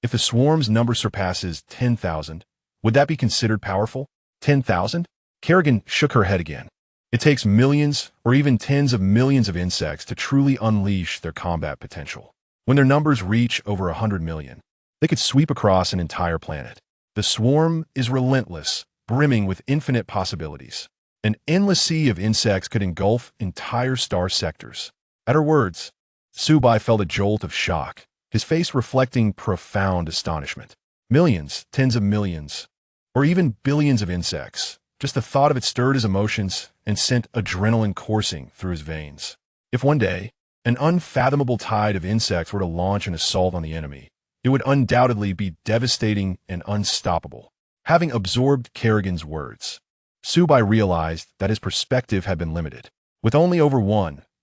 if the swarm's number surpasses 10,000, would that be considered powerful? 10,000? Kerrigan shook her head again. It takes millions or even tens of millions of insects to truly unleash their combat potential. When their numbers reach over 100 million, they could sweep across an entire planet. The swarm is relentless, brimming with infinite possibilities. An endless sea of insects could engulf entire star sectors. At her words, Su Bai felt a jolt of shock, his face reflecting profound astonishment. Millions, tens of millions, or even billions of insects. Just the thought of it stirred his emotions and sent adrenaline coursing through his veins. If one day, an unfathomable tide of insects were to launch an assault on the enemy, it would undoubtedly be devastating and unstoppable. Having absorbed Kerrigan's words, Su Bai realized that his perspective had been limited. With only over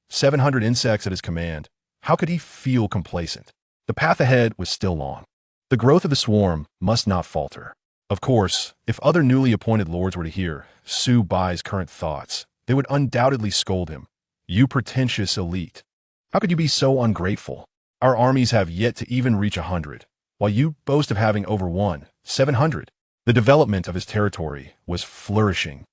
700 insects at his command, how could he feel complacent? The path ahead was still long. The growth of the swarm must not falter. Of course, if other newly appointed lords were to hear Su Bai's current thoughts, they would undoubtedly scold him. You pretentious elite. How could you be so ungrateful? Our armies have yet to even reach 100, while you boast of having over 700. The development of his territory was flourishing,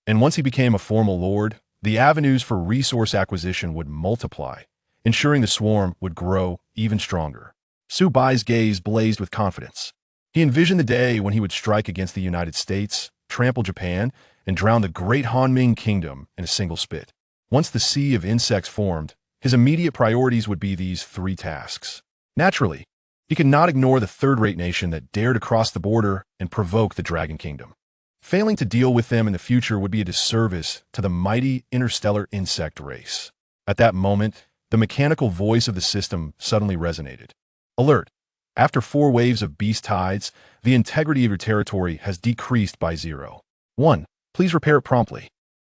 and once he became a formal lord, the avenues for resource acquisition would multiply. ensuring the swarm would grow even stronger. Su Bai's gaze blazed with confidence. He envisioned the day when he would strike against the United States, trample Japan, and drown the great Han kingdom in a single spit. Once the sea of insects formed, his immediate priorities would be these three tasks. Naturally, he could not ignore the third-rate nation that dared to cross the border and provoke the Dragon Kingdom. Failing to deal with them in the future would be a disservice to the mighty interstellar insect race. At that moment, the mechanical voice of the system suddenly resonated. Alert! After 4 waves of beast tides, the integrity of your territory has decreased by 0. 1. Please repair it promptly.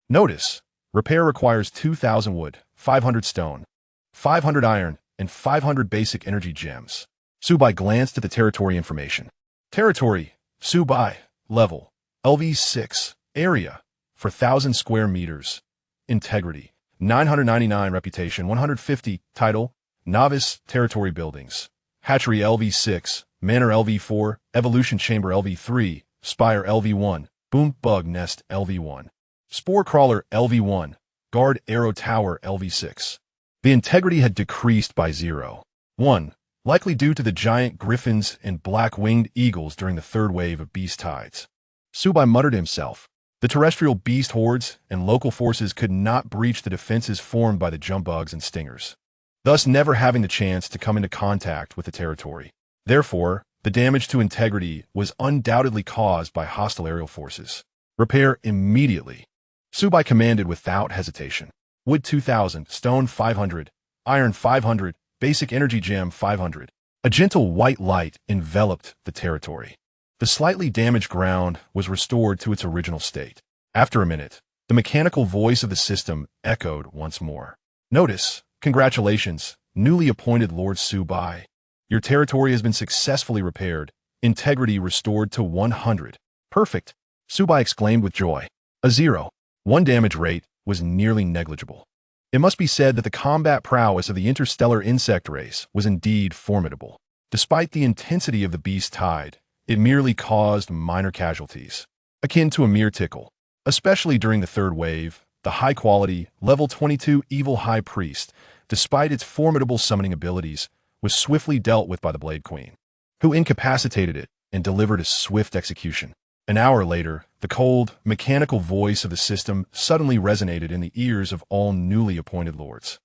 Notice, repair requires 2,000 wood, 500 stone, 500 iron, and 500 basic energy gems. Su Bai glanced at the territory information. Territory, Su Bai, level, LV6, area, 4,000 square meters. Integrity, 999 reputation, 150, title, novice, territory buildings. Hatchery LV6, Manor LV4, Evolution Chamber LV3, Spire LV1, Boom Bug Nest LV1, Spore Crawler LV1, Guard Arrow Tower LV6. The integrity had decreased by 0. 1. Likely due to the giant griffins and black-winged eagles during the third wave of beast tides. Su Bai muttered to himself. The terrestrial beast hordes and local forces could not breach the defenses formed by the jump bugs and stingers, thus never having the chance to come into contact with the territory. Therefore, the damage to integrity was undoubtedly caused by hostile aerial forces. Repair immediately. Su Bai commanded without hesitation. Wood 2,000, stone 500, iron 500, basic energy gem 500. A gentle white light enveloped the territory. The slightly damaged ground was restored to its original state. After a minute, the mechanical voice of the system echoed once more. Notice, congratulations, newly appointed Lord Su Bai. Your territory has been successfully repaired, integrity restored to 100. Perfect, Su Bai exclaimed with joy. A 0.1 damage rate was nearly negligible. It must be said that the combat prowess of the interstellar insect race was indeed formidable. Despite the intensity of the beast tide, it merely caused minor casualties, akin to a mere tickle. Especially during the third wave, the high-quality, level 22 evil high priest, despite its formidable summoning abilities, was swiftly dealt with by the Blade Queen, who incapacitated it and delivered a swift execution. An hour later, the cold, mechanical voice of the system suddenly resonated in the ears of all newly appointed lords.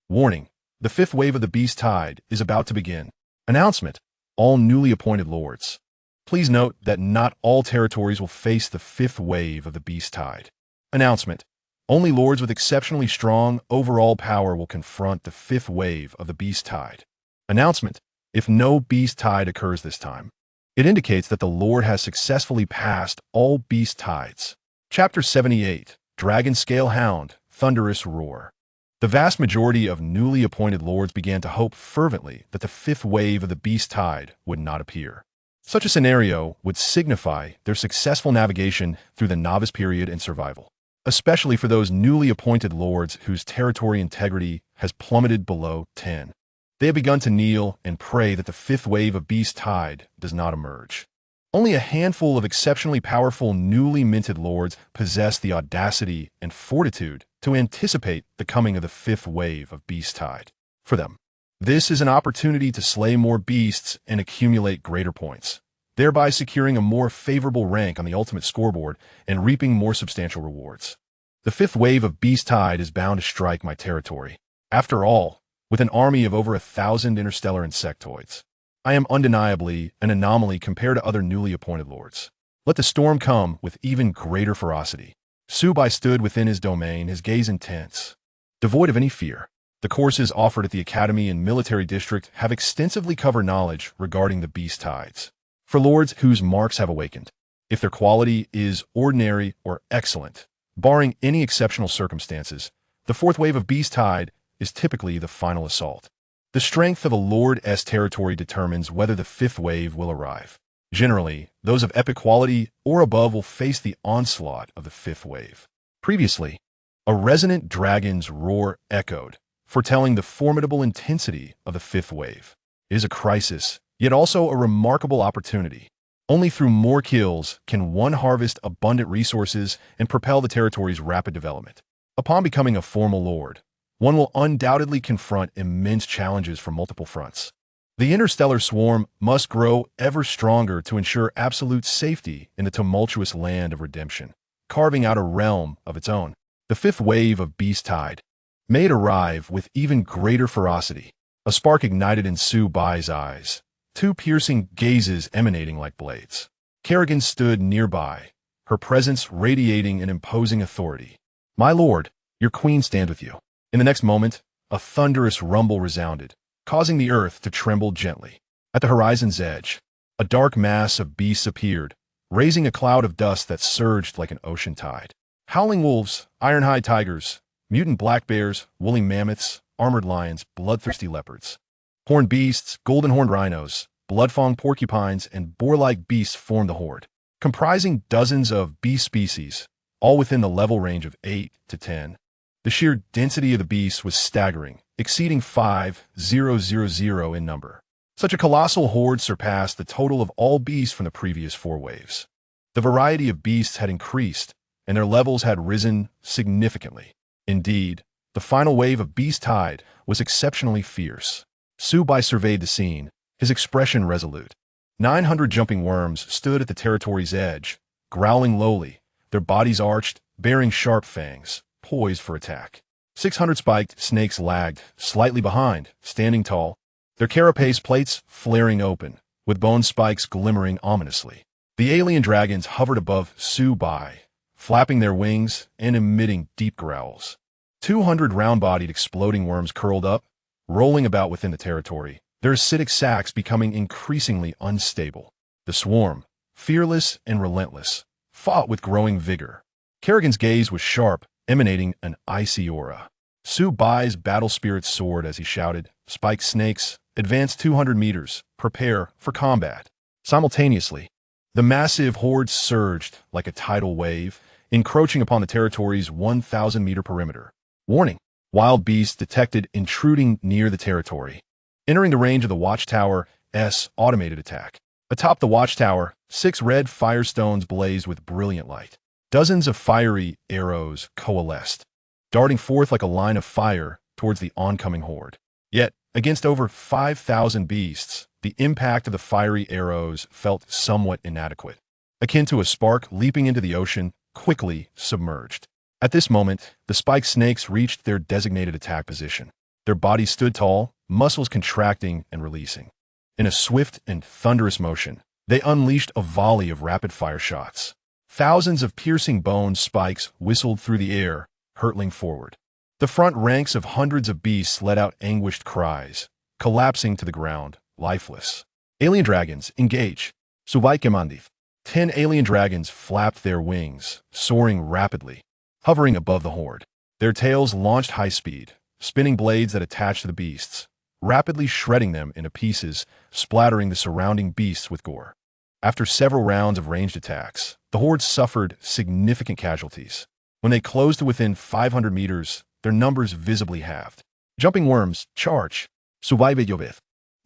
Warning, the 5th wave of the beast tide is about to begin. Announcement, all newly appointed lords. Please note that not all territories will face the 5th wave of the beast tide. Announcement, only lords with exceptionally strong overall power will confront the 5th wave of the beast tide. Announcement, if no beast tide occurs this time, it indicates that the Lord has successfully passed all beast tides. Chapter 78, Dragon Scale Hound, Thunderous Roar. The vast majority of newly appointed lords began to hope fervently that the 5th wave of the beast tide would not appear. Such a scenario would signify their successful navigation through the novice period and survival, especially for those newly appointed lords whose territory integrity has plummeted below 10. They have begun to kneel and pray that the 5th wave of beast tide does not emerge. Only a handful of exceptionally powerful newly minted lords possess the audacity and fortitude to anticipate the coming of the 5th wave of beast tide. For them, this is an opportunity to slay more beasts and accumulate greater points, thereby securing a more favorable rank on the ultimate scoreboard and reaping more substantial rewards. The 5th wave of beast tide is bound to strike my territory. After all, with an army of over 1,000 interstellar insectoids, I am undeniably an anomaly compared to other newly appointed lords. Let the storm come with even greater ferocity. Su Bai stood within his domain, his gaze intense, devoid of any fear. The courses offered at the Academy and Military District have extensively covered knowledge regarding the beast tides. For lords whose marks have awakened, if their quality is ordinary or excellent, barring any exceptional circumstances, the 4th wave of beast tide is typically the final assault. The strength of a lord's territory determines whether the 5th wave will arrive. Generally, those of epic quality or above will face the onslaught of the 5th wave. Previously, a resonant dragon's roar echoed, foretelling the formidable intensity of the 5th wave. It is a crisis, yet also a remarkable opportunity. Only through more kills can one harvest abundant resources and propel the territory's rapid development. Upon becoming a formal lord, one will undoubtedly confront immense challenges from multiple fronts. The interstellar swarm must grow ever stronger to ensure absolute safety in the tumultuous land of redemption, carving out a realm of its own. The fifth wave of beast tide may it arrive with even greater ferocity. A spark ignited in Su Bai's eyes, two piercing gazes emanating like blades. Kerrigan stood nearby, her presence radiating an imposing authority. "My lord, your queen stands with you." In the next moment, a thunderous rumble resounded, causing the earth to tremble gently. At the horizon's edge, a dark mass of beasts appeared, raising a cloud of dust that surged like an ocean tide. Howling wolves, iron-hide tigers, mutant black bears, woolly mammoths, armored lions, bloodthirsty leopards. Horned beasts, golden-horned rhinos, blood-fanged porcupines, and boar-like beasts formed the horde, comprising dozens of beast species, all within the level range of 8 to 10. The sheer density of the beasts was staggering, exceeding 5,000 in number. Such a colossal horde surpassed the total of all beasts from the previous 4 waves. The variety of beasts had increased, and their levels had risen significantly. Indeed, the final wave of beast tide was exceptionally fierce. Su Bai surveyed the scene, his expression resolute. 900 jumping worms stood at the territory's edge, growling lowly, their bodies arched, bearing sharp fangs, poised for attack. 600 spiked snakes lagged, slightly behind, standing tall, their carapace plates flaring open, with bone spikes glimmering ominously. The alien dragons hovered above Su Bai, flapping their wings and emitting deep growls. 200 round-bodied exploding worms curled up, rolling about within the territory, their acidic sacs becoming increasingly unstable. The swarm, fearless and relentless, fought with growing vigor. Kerrigan's gaze was sharp, emanating an icy aura. Su Bai's battle spirit soared as he shouted, "Spiked snakes, advance 200 meters, prepare for combat." Simultaneously, the massive horde surged like a tidal wave, encroaching upon the territory's 1,000-meter perimeter. Warning: wild beasts detected intruding near the territory. Entering the range of the Watchtower's automated attack. Atop the Watchtower, 6 red firestones blazed with brilliant light. Dozens of fiery arrows coalesced, darting forth like a line of fire towards the oncoming horde. Yet, against over 5,000 beasts, the impact of the fiery arrows felt somewhat inadequate, akin to a spark leaping into the ocean, quickly submerged. At this moment, the spiked snakes reached their designated attack position. Their bodies stood tall, muscles contracting and releasing. In a swift and thunderous motion, they unleashed a volley of rapid-fire shots. Thousands of piercing bone spikes whistled through the air, hurtling forward. The front ranks of hundreds of beasts let out anguished cries, collapsing to the ground, lifeless. Alien dragons, engage. Su Bai commanded. 10 alien dragons flapped their wings, soaring rapidly, hovering above the horde. Their tails launched high speed, spinning blades that attached to the beasts, rapidly shredding them into pieces, splattering the surrounding beasts with gore. After several rounds of ranged attacks, the horde suffered significant casualties. When they closed to within 500 meters, their numbers visibly halved. Jumping worms, charge. Su Bai Yovith.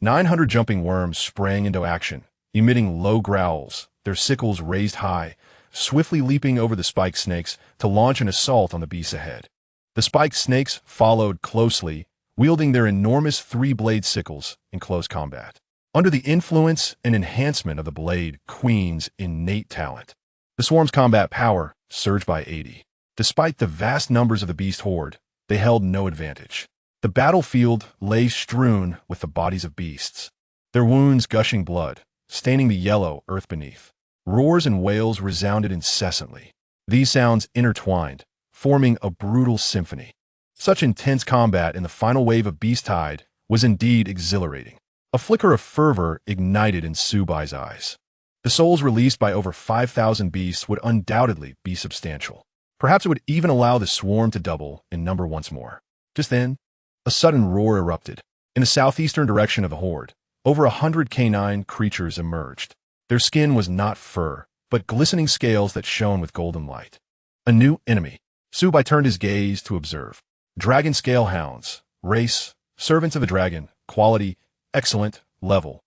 900 jumping worms sprang into action, emitting low growls, their sickles raised high, swiftly leaping over the spiked snakes to launch an assault on the beasts ahead. The spiked snakes followed closely, wielding their enormous 3-blade sickles in close combat. Under the influence and enhancement of the Blade Queen's innate talent, the swarm's combat power surged by 80. Despite the vast numbers of the beast horde, they held no advantage. The battlefield lay strewn with the bodies of beasts, their wounds gushing blood, staining the yellow earth beneath. Roars and wails resounded incessantly. These sounds intertwined, forming a brutal symphony. Such intense combat in the final wave of beast tide was indeed exhilarating. A flicker of fervor ignited in Su Bai's eyes. The souls released by over 5,000 beasts would undoubtedly be substantial. Perhaps it would even allow the swarm to double in number once more. Just then, a sudden roar erupted. In the southeastern direction of the horde, over 100 canine creatures emerged. Their skin was not fur, but glistening scales that shone with golden light. A new enemy. Su Bai turned his gaze to observe. Dragon scale hounds, race, servants of the dragon, quality, excellent, level.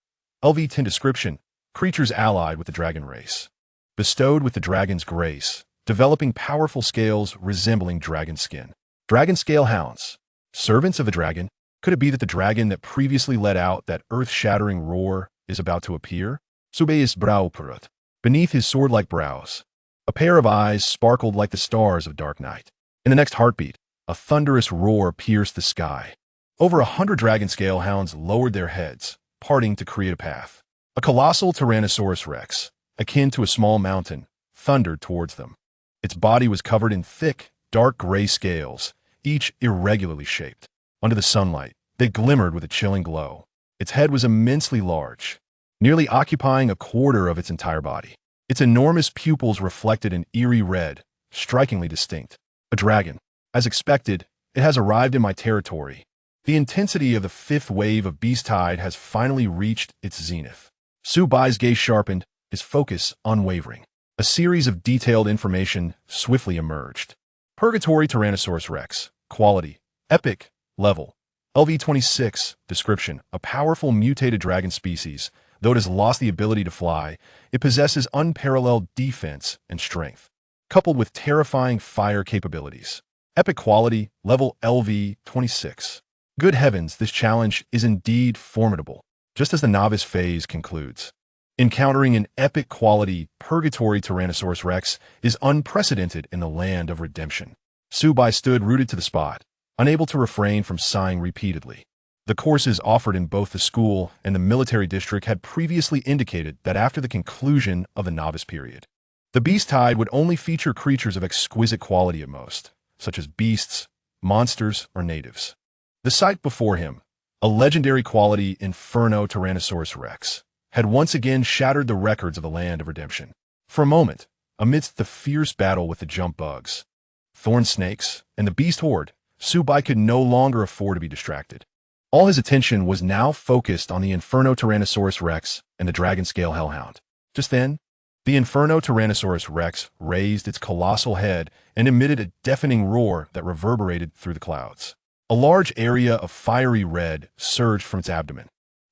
LV10 description, creatures allied with the dragon race. Bestowed with the dragon's grace, developing powerful scales resembling dragon skin. Dragon scale hounds. Servants of the dragon? Could it be that the dragon that previously let out that earth-shattering roar is about to appear? Su Bai's brow purut. Beneath his sword-like brows, a pair of eyes sparkled like the stars of dark night. In the next heartbeat, a thunderous roar pierced the sky. Over 100 dragon scale hounds lowered their heads, parting to create a path. A colossal Tyrannosaurus Rex, akin to a small mountain, thundered towards them. Its body was covered in thick, dark gray scales, each irregularly shaped. Under the sunlight, they glimmered with a chilling glow. Its head was immensely large, nearly occupying a quarter of its entire body. Its enormous pupils reflected an eerie red, strikingly distinct. A dragon. As expected, it has arrived in my territory. The intensity of the fifth wave of beast tide has finally reached its zenith. Su Bai's gaze sharpened, his focus unwavering. A series of detailed information swiftly emerged. Purgatory Tyrannosaurus Rex. Quality. Epic. Level. LV26. Description. A powerful mutated dragon species. Though it has lost the ability to fly, it possesses unparalleled defense and strength, coupled with terrifying fire capabilities. Epic quality. Level LV26. Good heavens, this challenge is indeed formidable. Just as the novice phase concludes, encountering an epic quality Purgatory Tyrannosaurus Rex is unprecedented in the land of redemption. Su Bai stood rooted to the spot, unable to refrain from sighing repeatedly. The courses offered in both the school and the military district had previously indicated that after the conclusion of the novice period, the beast tide would only feature creatures of exquisite quality at most, such as beasts, monsters, or natives. The sight before him, a legendary quality Inferno Tyrannosaurus Rex, had once again shattered the records of the land of redemption. For a moment, amidst the fierce battle with the jump bugs, thorn snakes, and the beast horde, Su Bai could no longer afford to be distracted. All his attention was now focused on the Inferno Tyrannosaurus Rex and the dragon scale hellhound. Just then, the Inferno Tyrannosaurus Rex raised its colossal head and emitted a deafening roar that reverberated through the clouds. A large area of fiery red surged from its abdomen,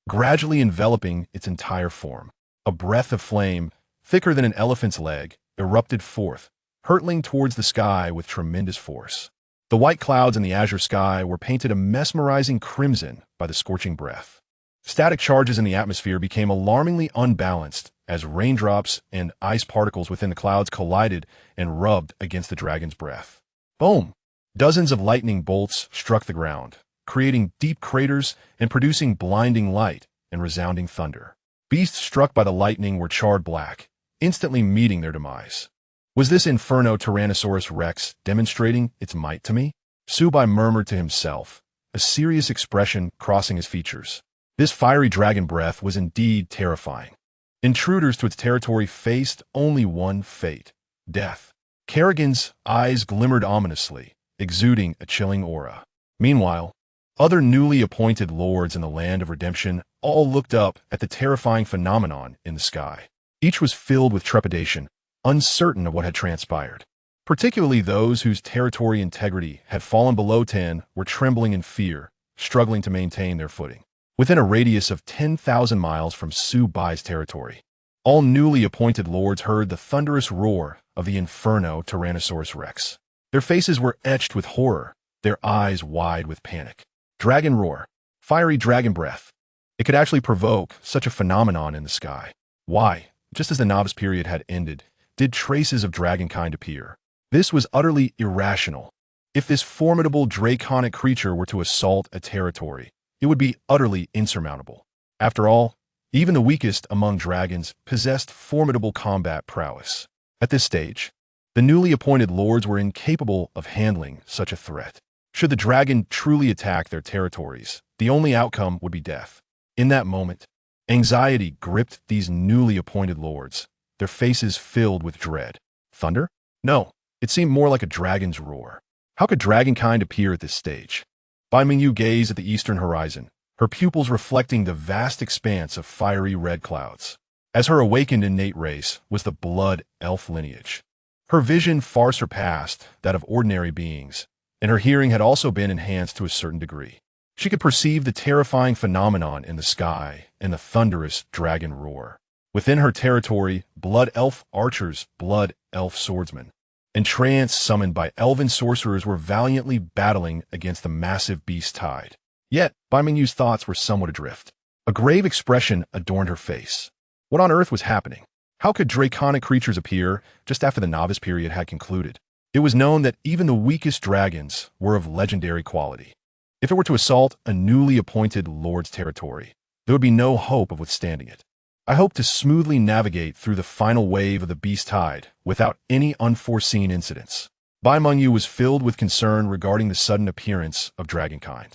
gradually enveloping its entire form. A breath of flame, thicker than an elephant's leg, erupted forth, hurtling towards the sky with tremendous force. The white clouds in the azure sky were painted a mesmerizing crimson by the scorching breath. Static charges in the atmosphere became alarmingly unbalanced as raindrops and ice particles within the clouds collided and rubbed against the dragon's breath. Boom! Dozens of lightning bolts struck the ground, creating deep craters and producing blinding light and resounding thunder. Beasts struck by the lightning were charred black, instantly meeting their demise. Was this Inferno Tyrannosaurus Rex demonstrating its might to me? Su Bai murmured to himself, a serious expression crossing his features. This fiery dragon breath was indeed terrifying. Intruders to its territory faced only one fate: death. Kerrigan's eyes glimmered ominously, exuding a chilling aura. Meanwhile, other newly appointed lords in the land of redemption all looked up at the terrifying phenomenon in the sky. Each was filled with trepidation, uncertain of what had transpired. Particularly those whose territory integrity had fallen below 10 were trembling in fear, struggling to maintain their footing. Within a radius of 10,000 miles from Su Bai's territory, all newly appointed lords heard the thunderous roar of the Inferno Tyrannosaurus Rex. Their faces were etched with horror, their eyes wide with panic. Dragon roar, fiery dragon breath. It could actually provoke such a phenomenon in the sky. Why, just as the novice period had ended, did traces of dragonkind appear? This was utterly irrational. If this formidable draconic creature were to assault a territory, it would be utterly insurmountable. After all, even the weakest among dragons possessed formidable combat prowess. At this stage, the newly appointed lords were incapable of handling such a threat. Should the dragon truly attack their territories, the only outcome would be death. In that moment, anxiety gripped these newly appointed lords, their faces filled with dread. Thunder? No, it seemed more like a dragon's roar. How could dragonkind appear at this stage? Bai Mingyu gazed at the eastern horizon, her pupils reflecting the vast expanse of fiery red clouds. As her awakened innate race was the blood elf lineage, her vision far surpassed that of ordinary beings, and her hearing had also been enhanced to a certain degree. She could perceive the terrifying phenomenon in the sky and the thunderous dragon roar. Within her territory, blood elf archers, blood elf swordsmen, Entranced, summoned by elven sorcerers, were valiantly battling against the massive beast tide. Yet, Bai Mingyu's thoughts were somewhat adrift. A grave expression adorned her face. What on earth was happening? How could draconic creatures appear just after the novice period had concluded? It was known that even the weakest dragons were of legendary quality. If it were to assault a newly appointed lord's territory, there would be no hope of withstanding it. I hope to smoothly navigate through the final wave of the beast tide without any unforeseen incidents. Bai Mengyu was filled with concern regarding the sudden appearance of dragonkind.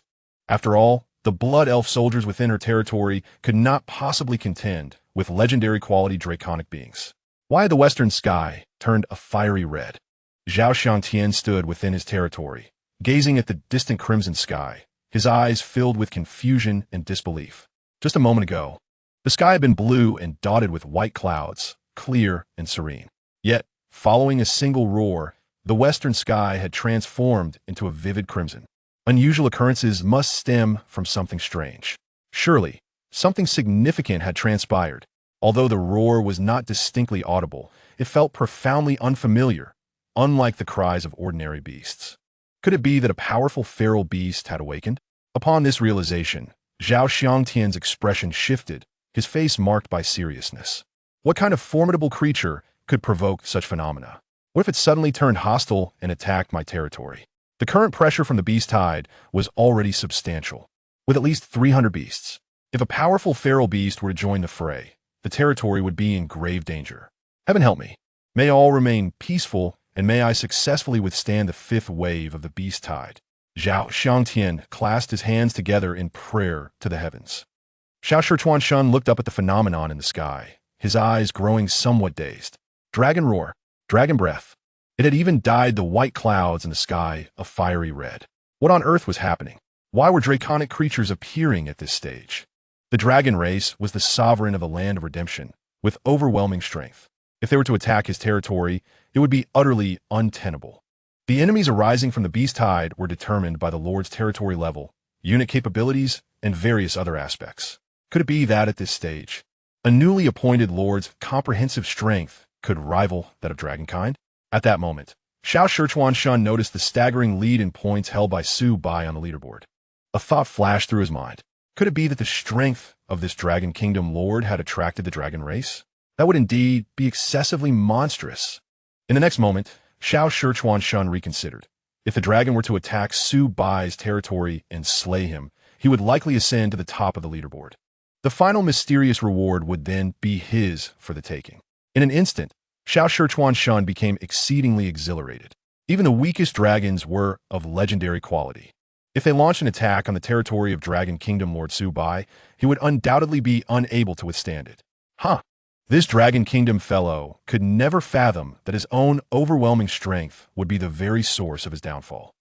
After all, the blood elf soldiers within her territory could not possibly contend with legendary quality draconic beings. Why had the western sky turned a fiery red? Zhao Xiangtian stood within his territory, gazing at the distant crimson sky, his eyes filled with confusion and disbelief. Just a moment ago, the sky had been blue and dotted with white clouds, clear and serene. Yet, following a single roar, the western sky had transformed into a vivid crimson. Unusual occurrences must stem from something strange. Surely, something significant had transpired. Although the roar was not distinctly audible, it felt profoundly unfamiliar, unlike the cries of ordinary beasts. Could it be that a powerful feral beast had awakened? Upon this realization, Zhao Xiangtian's expression shifted, his face marked by seriousness. What kind of formidable creature could provoke such phenomena? What if it suddenly turned hostile and attacked my territory? The current pressure from the beast tide was already substantial, with at least 300 beasts. If a powerful feral beast were to join the fray, the territory would be in grave danger. Heaven help me. May all remain peaceful, and may I successfully withstand the fifth wave of the beast tide. Zhao Xiangtian clasped his hands together in prayer to the heavens. Xiao Shichuanshan looked up at the phenomenon in the sky, his eyes growing somewhat dazed. Dragon roar, dragon breath. It had even dyed the white clouds in the sky a fiery red. What on earth was happening? Why were draconic creatures appearing at this stage? The dragon race was the sovereign of the land of redemption, with overwhelming strength. If they were to attack his territory, it would be utterly untenable. The enemies arising from the beast tide were determined by the Lord's territory level, unit capabilities, and various other aspects. Could it be that at this stage, a newly appointed Lord's comprehensive strength could rival that of dragonkind? At that moment, Xiao Shichuanshan noticed the staggering lead in points held by Su Bai on the leaderboard. A thought flashed through his mind. Could it be that the strength of this Dragon Kingdom Lord had attracted the dragon race? That would indeed be excessively monstrous. In the next moment, Xiao Shichuanshan reconsidered. If the dragon were to attack Su Bai's territory and slay him, he would likely ascend to the top of the leaderboard. The final mysterious reward would then be his for the taking. In an instant, Xiao Shichuanshan became exceedingly exhilarated. Even the weakest dragons were of legendary quality. If they launched an attack on the territory of Dragon Kingdom Lord Su Bai, he would undoubtedly be unable to withstand it. This Dragon Kingdom fellow could never fathom that his own overwhelming strength would be the very source of his downfall.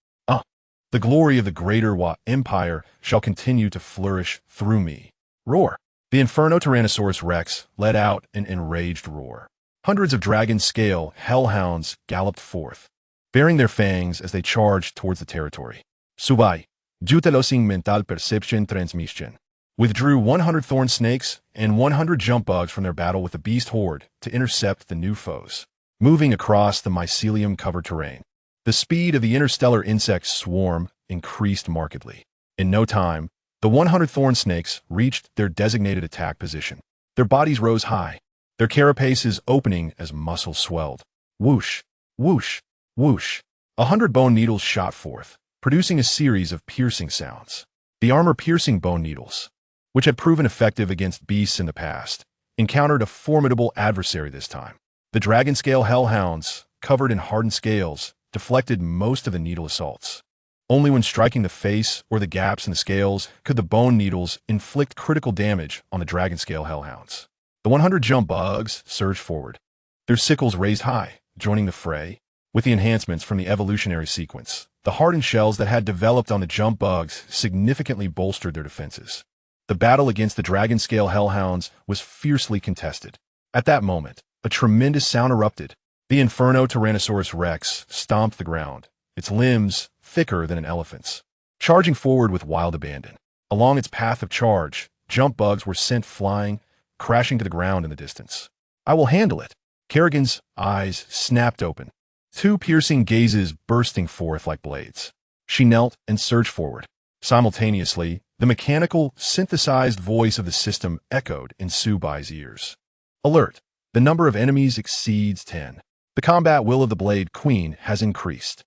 The glory of the greater Wa Empire shall continue to flourish through me. Roar. The Inferno Tyrannosaurus Rex let out an enraged roar. Hundreds of dragon-scale hellhounds galloped forth, baring their fangs as they charged towards the territory. Su Bai, utilizing mental perception transmission, withdrew 100 thorn snakes and 100 jump bugs from their battle with the beast horde to intercept the new foes, moving across the mycelium-covered terrain. The speed of the interstellar insect swarm increased markedly. In no time, the 100 thorn snakes reached their designated attack position. Their bodies rose high, their carapaces opening as muscles swelled. Whoosh, whoosh, whoosh. 100 bone needles shot forth, producing a series of piercing sounds. The armor-piercing bone needles, which had proven effective against beasts in the past, encountered a formidable adversary this time. The dragon-scale hellhounds, covered in hardened scales, deflected most of the needle assaults. Only when striking the face or the gaps in the scales could the bone needles inflict critical damage on the dragon-scale hellhounds. The 100 jump bugs surged forward, their sickles raised high, joining the fray. With the enhancements from the evolutionary sequence, the hardened shells that had developed on the jump bugs significantly bolstered their defenses. The battle against the dragon-scale hellhounds was fiercely contested. At that moment, a tremendous sound erupted. The Inferno Tyrannosaurus Rex stomped the ground, its limbs thicker than an elephant's, charging forward with wild abandon. Along its path of charge, jump bugs were sent flying, crashing to the ground in the distance. I will handle it. Kerrigan's eyes snapped open. two piercing gazes bursting forth like blades. She knelt and surged forward. Simultaneously, the mechanical, synthesized voice of the system echoed in Su Bai's ears. Alert! The number of enemies exceeds 10. The combat will of the Blade Queen has increased.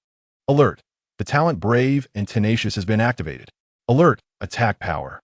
Alert! The talent Brave and Tenacious has been activated. Alert! Attack power,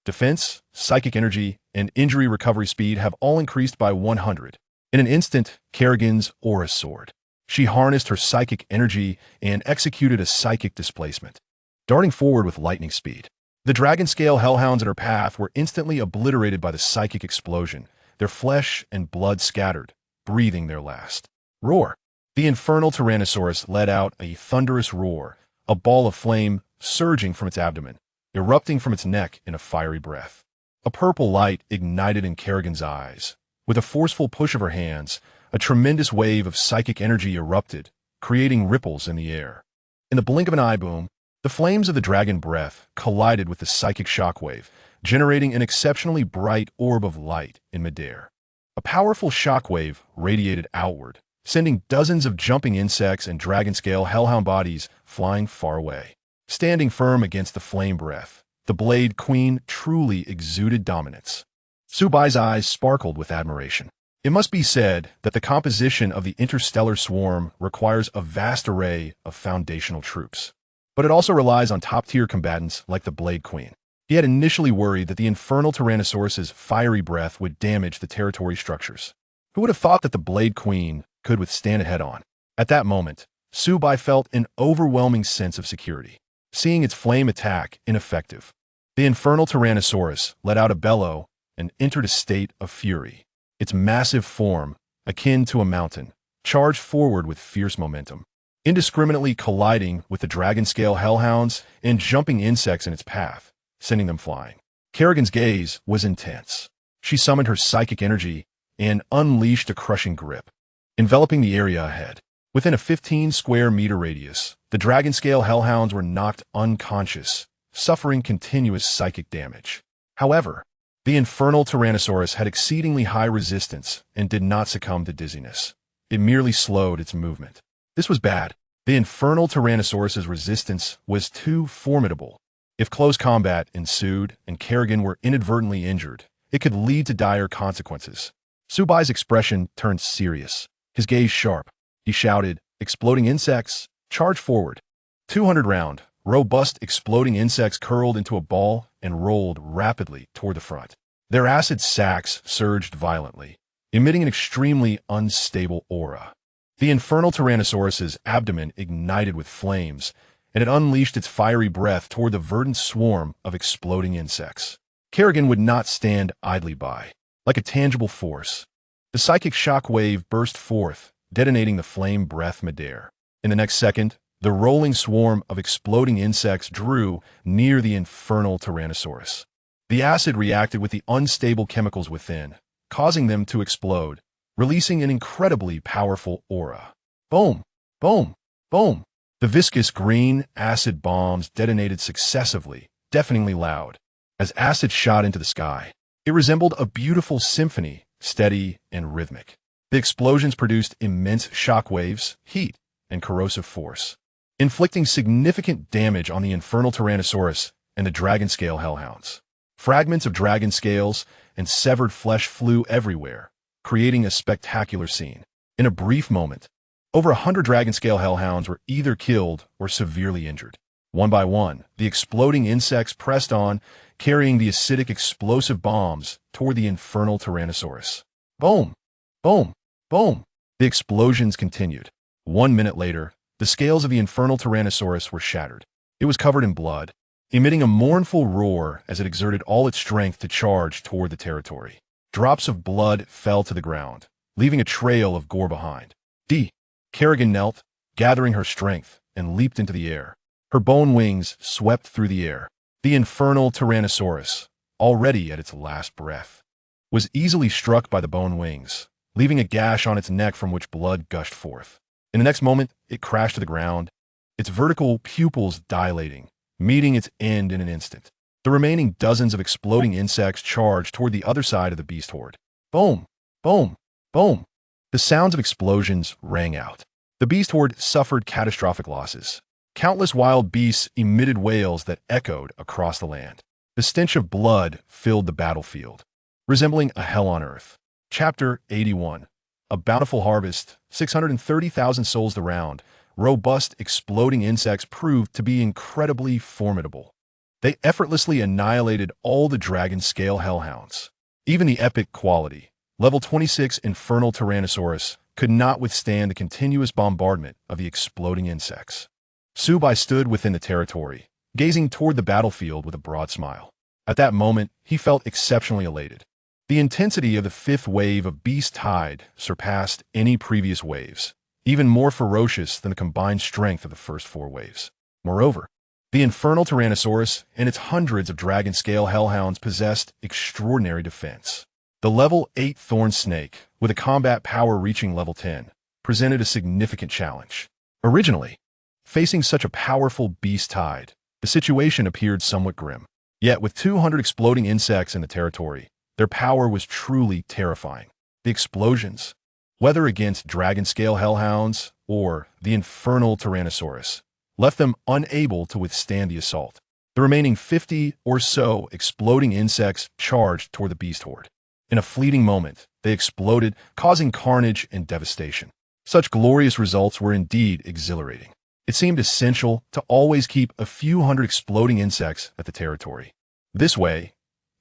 defense, psychic energy, and injury recovery speed have all increased by 100. In an instant, Kerrigan's aura soared. She harnessed her psychic energy and executed a psychic displacement, darting forward with lightning speed. The dragon-scale hellhounds in her path were instantly obliterated by the psychic explosion, their flesh and blood scattered, breathing their last. Roar! The infernal Tyrannosaurus let out a thunderous roar, a ball of flame surging from its abdomen, erupting from its neck in a fiery breath. A purple light ignited in Kerrigan's eyes. With a forceful push of her hands, a tremendous wave of psychic energy erupted, creating ripples in the air. In the blink of an eye boom, the flames of the dragon breath collided with the psychic shockwave, generating an exceptionally bright orb of light in midair. A powerful shockwave radiated outward, sending dozens of jumping insects and dragon-scale hellhound bodies flying far away. Standing firm against the flame breath, the Blade Queen truly exuded dominance. Su Bai's eyes sparkled with admiration. It must be said that the composition of the interstellar swarm requires a vast array of foundational troops. But it also relies on top-tier combatants like the Blade Queen. He had initially worried that the infernal Tyrannosaurus's fiery breath would damage the territory structures. Who would have thought that the Blade Queen could withstand it head-on? At that moment, Su Bai felt an overwhelming sense of security, seeing its flame attack ineffective. The infernal Tyrannosaurus let out a bellow and entered a state of fury. Its massive form, akin to a mountain, charged forward with fierce momentum, indiscriminately colliding with the dragon-scale hellhounds and jumping insects in its path, sending them flying. Kerrigan's gaze was intense. She summoned her psychic energy and unleashed a crushing grip, enveloping the area ahead. Within a 15-square-meter radius, the dragon-scale hellhounds were knocked unconscious, suffering continuous psychic damage. However, the infernal Tyrannosaurus had exceedingly high resistance and did not succumb to dizziness. It merely slowed its movement. This was bad. The infernal Tyrannosaurus's resistance was too formidable. If close combat ensued and Kerrigan were inadvertently injured, it could lead to dire consequences. Su Bai's expression turned serious, his gaze sharp. He shouted, "Exploding insects, charge forward." 200-round, robust exploding insects curled into a ball and rolled rapidly toward the front. Their acid sacs surged violently, emitting an extremely unstable aura. The infernal Tyrannosaurus's abdomen ignited with flames, and it unleashed its fiery breath toward the verdant swarm of exploding insects. Kerrigan would not stand idly by. Like a tangible force, the psychic shock wave burst forth, detonating the flame breath midair. In the next second, the rolling swarm of exploding insects drew near the infernal Tyrannosaurus. The acid reacted with the unstable chemicals within, causing them to explode, releasing an incredibly powerful aura. Boom! Boom! Boom! The viscous green acid bombs detonated successively, deafeningly loud. As acid shot into the sky, it resembled a beautiful symphony, steady and rhythmic. The explosions produced immense shock waves, heat, and corrosive force, inflicting significant damage on the infernal Tyrannosaurus and the dragon-scale hellhounds. Fragments of dragon scales and severed flesh flew everywhere, creating a spectacular scene. In a brief moment, over 100 dragon-scale hellhounds were either killed or severely injured. One by one, the exploding insects pressed on, carrying the acidic explosive bombs toward the infernal Tyrannosaurus. Boom! Boom! Boom! The explosions continued. 1 minute later, the scales of the infernal Tyrannosaurus were shattered. It was covered in blood, emitting a mournful roar as it exerted all its strength to charge toward the territory. Drops of blood fell to the ground, leaving a trail of gore behind. Kerrigan knelt, gathering her strength, and leaped into the air. Her bone wings swept through the air. The infernal Tyrannosaurus, already at its last breath, was easily struck by the bone wings, leaving a gash on its neck from which blood gushed forth. In the next moment, it crashed to the ground, its vertical pupils dilating, meeting its end in an instant. The remaining dozens of exploding insects charged toward the other side of the beast horde. Boom! Boom! Boom! The sounds of explosions rang out. The beast horde suffered catastrophic losses. Countless wild beasts emitted wails that echoed across the land. The stench of blood filled the battlefield, resembling a hell on earth. Chapter 81. A bountiful harvest, 630,000 souls the round. Robust, exploding insects proved to be incredibly formidable. They effortlessly annihilated all the dragon-scale hellhounds. Even the epic quality, level 26 Infernal Tyrannosaurus, could not withstand the continuous bombardment of the exploding insects. Su Bai stood within the territory, gazing toward the battlefield with a broad smile. At that moment, he felt exceptionally elated. The intensity of the fifth wave of Beast Tide surpassed any previous waves, even more ferocious than the combined strength of the first four waves. Moreover, the Infernal Tyrannosaurus and its hundreds of dragon-scale hellhounds possessed extraordinary defense. The level 8 Thorn Snake, with a combat power reaching level 10, presented a significant challenge. Originally, facing such a powerful Beast Tide, the situation appeared somewhat grim. Yet with 200 exploding insects in the territory, their power was truly terrifying. The explosions, whether against dragon-scale hellhounds or the Infernal Tyrannosaurus, left them unable to withstand the assault. The remaining 50 or so exploding insects charged toward the beast horde. In a fleeting moment, they exploded, causing carnage and devastation. Such glorious results were indeed exhilarating. It seemed essential to always keep a few hundred exploding insects at the territory. This way,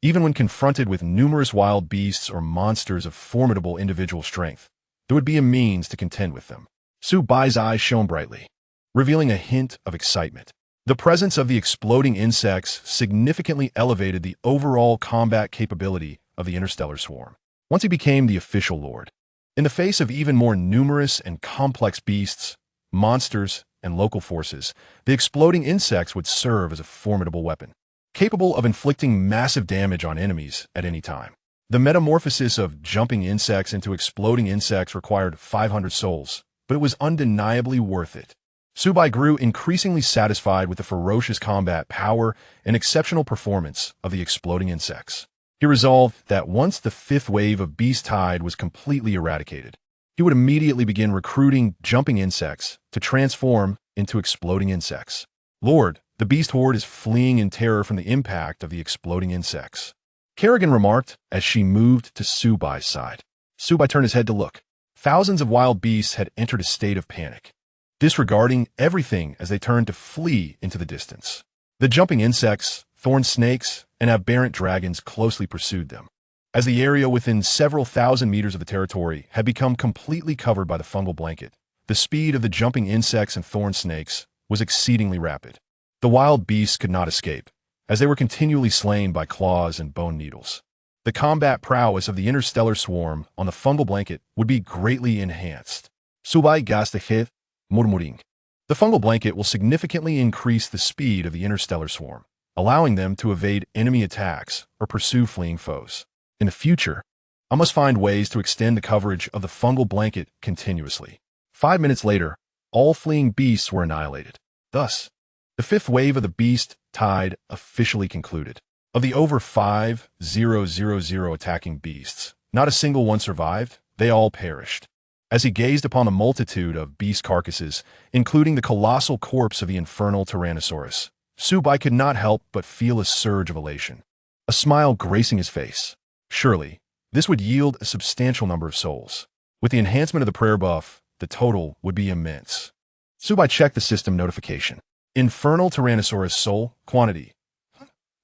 even when confronted with numerous wild beasts or monsters of formidable individual strength, there would be a means to contend with them. Su Bai's eyes shone brightly, revealing a hint of excitement. The presence of the exploding insects significantly elevated the overall combat capability of the interstellar swarm. Once he became the official lord, in the face of even more numerous and complex beasts, monsters, and local forces, the exploding insects would serve as a formidable weapon, capable of inflicting massive damage on enemies at any time. The metamorphosis of jumping insects into exploding insects required 500 souls, but it was undeniably worth it. Su Bai grew increasingly satisfied with the ferocious combat power and exceptional performance of the exploding insects. He resolved that once the fifth wave of Beast Tide was completely eradicated, he would immediately begin recruiting jumping insects to transform into exploding insects. Lord, the beast horde is fleeing in terror from the impact of the exploding insects, Kerrigan remarked as she moved to Su Bai's side. Su Bai turned his head to look. Thousands of wild beasts had entered a state of panic, disregarding everything as they turned to flee into the distance. The jumping insects, thorn snakes, and aberrant dragons closely pursued them. As the area within several thousand meters of the territory had become completely covered by the fungal blanket, the speed of the jumping insects and thorn snakes was exceedingly rapid. The wild beasts could not escape, as they were continually slain by claws and bone needles. The combat prowess of the interstellar swarm on the fungal blanket would be greatly enhanced. Su Bai gaste murmuring. The fungal blanket will significantly increase the speed of the interstellar swarm, allowing them to evade enemy attacks or pursue fleeing foes. In the future, I must find ways to extend the coverage of the fungal blanket continuously. 5 minutes later, all fleeing beasts were annihilated. Thus, the fifth wave of the Beast Tide officially concluded. Of the over 5,000 attacking beasts, not a single one survived. They all perished. As he gazed upon the multitude of beast carcasses, including the colossal corpse of the Infernal Tyrannosaurus, Su Bai could not help but feel a surge of elation, a smile gracing his face. Surely, this would yield a substantial number of souls. With the enhancement of the prayer buff, the total would be immense. Su Bai checked the system notification. Infernal Tyrannosaurus soul quantity.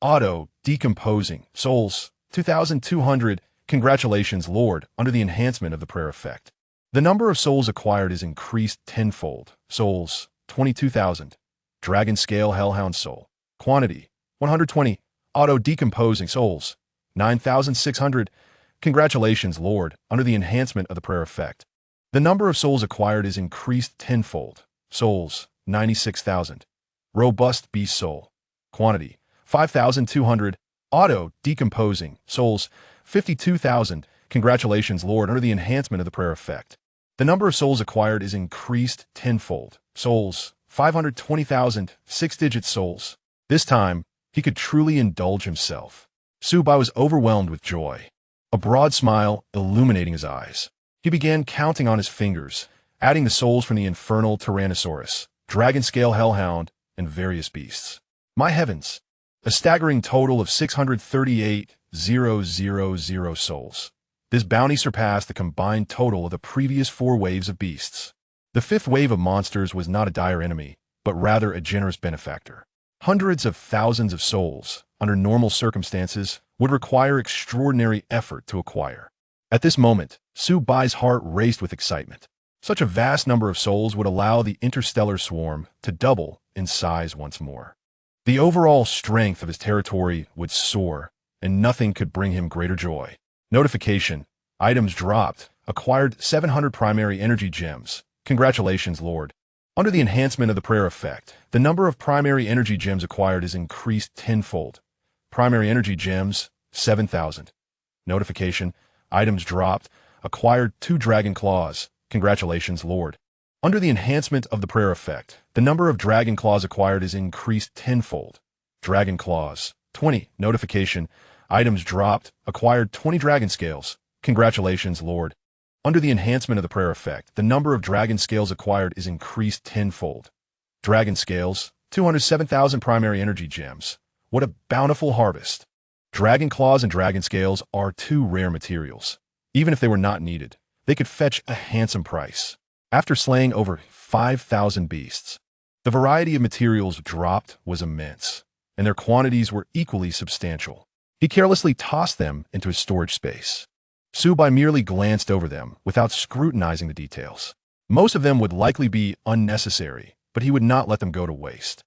Auto decomposing souls 2,200. Congratulations, Lord, under the enhancement of the prayer effect. The number of souls acquired is increased tenfold. Souls 22,000. Dragon scale hellhound soul quantity 120. Auto decomposing souls 9,600. Congratulations, Lord, under the enhancement of the prayer effect. The number of souls acquired is increased tenfold. Souls 96,000. Robust beast soul quantity 5,200. Auto decomposing souls 52,000. Congratulations, Lord, under the enhancement of the prayer effect. The number of souls acquired is increased tenfold. Souls 520,000. 6-digit souls. This time, he could truly indulge himself. Su Bai was overwhelmed with joy, a broad smile illuminating his eyes. He began counting on his fingers adding the souls from the infernal Tyrannosaurus, dragon scale hellhound, and various beasts. My heavens! A staggering total of 638,000 souls. This bounty surpassed the combined total of the previous 4 waves of beasts. The 5th wave of monsters was not a dire enemy, but rather a generous benefactor. Hundreds of thousands of souls, under normal circumstances, would require extraordinary effort to acquire. At this moment, Su Bai's heart raced with excitement. Such a vast number of souls would allow the interstellar swarm to double in size once more. The overall strength of his territory would soar, and nothing could bring him greater joy. Notification: items dropped. Acquired 700 primary energy gems. Congratulations, Lord. Under the enhancement of the prayer effect, the number of primary energy gems acquired is increased tenfold. Primary energy gems, 7,000. Notification: items dropped. Acquired 2 dragon claws. Congratulations, Lord. Under the enhancement of the prayer effect, the number of dragon claws acquired is increased tenfold. Dragon claws, 20. Notification: items dropped. Acquired 20 dragon scales. Congratulations, Lord. Under the enhancement of the prayer effect, the number of dragon scales acquired is increased tenfold. Dragon scales, 207,000 primary energy gems. What a bountiful harvest. Dragon claws and dragon scales are 2 rare materials. Even if they were not needed, they could fetch a handsome price. After slaying over 5,000 beasts, the variety of materials dropped was immense, and their quantities were equally substantial. He carelessly tossed them into his storage space. Su Bai merely glanced over them without scrutinizing the details. Most of them would likely be unnecessary, but he would not let them go to waste.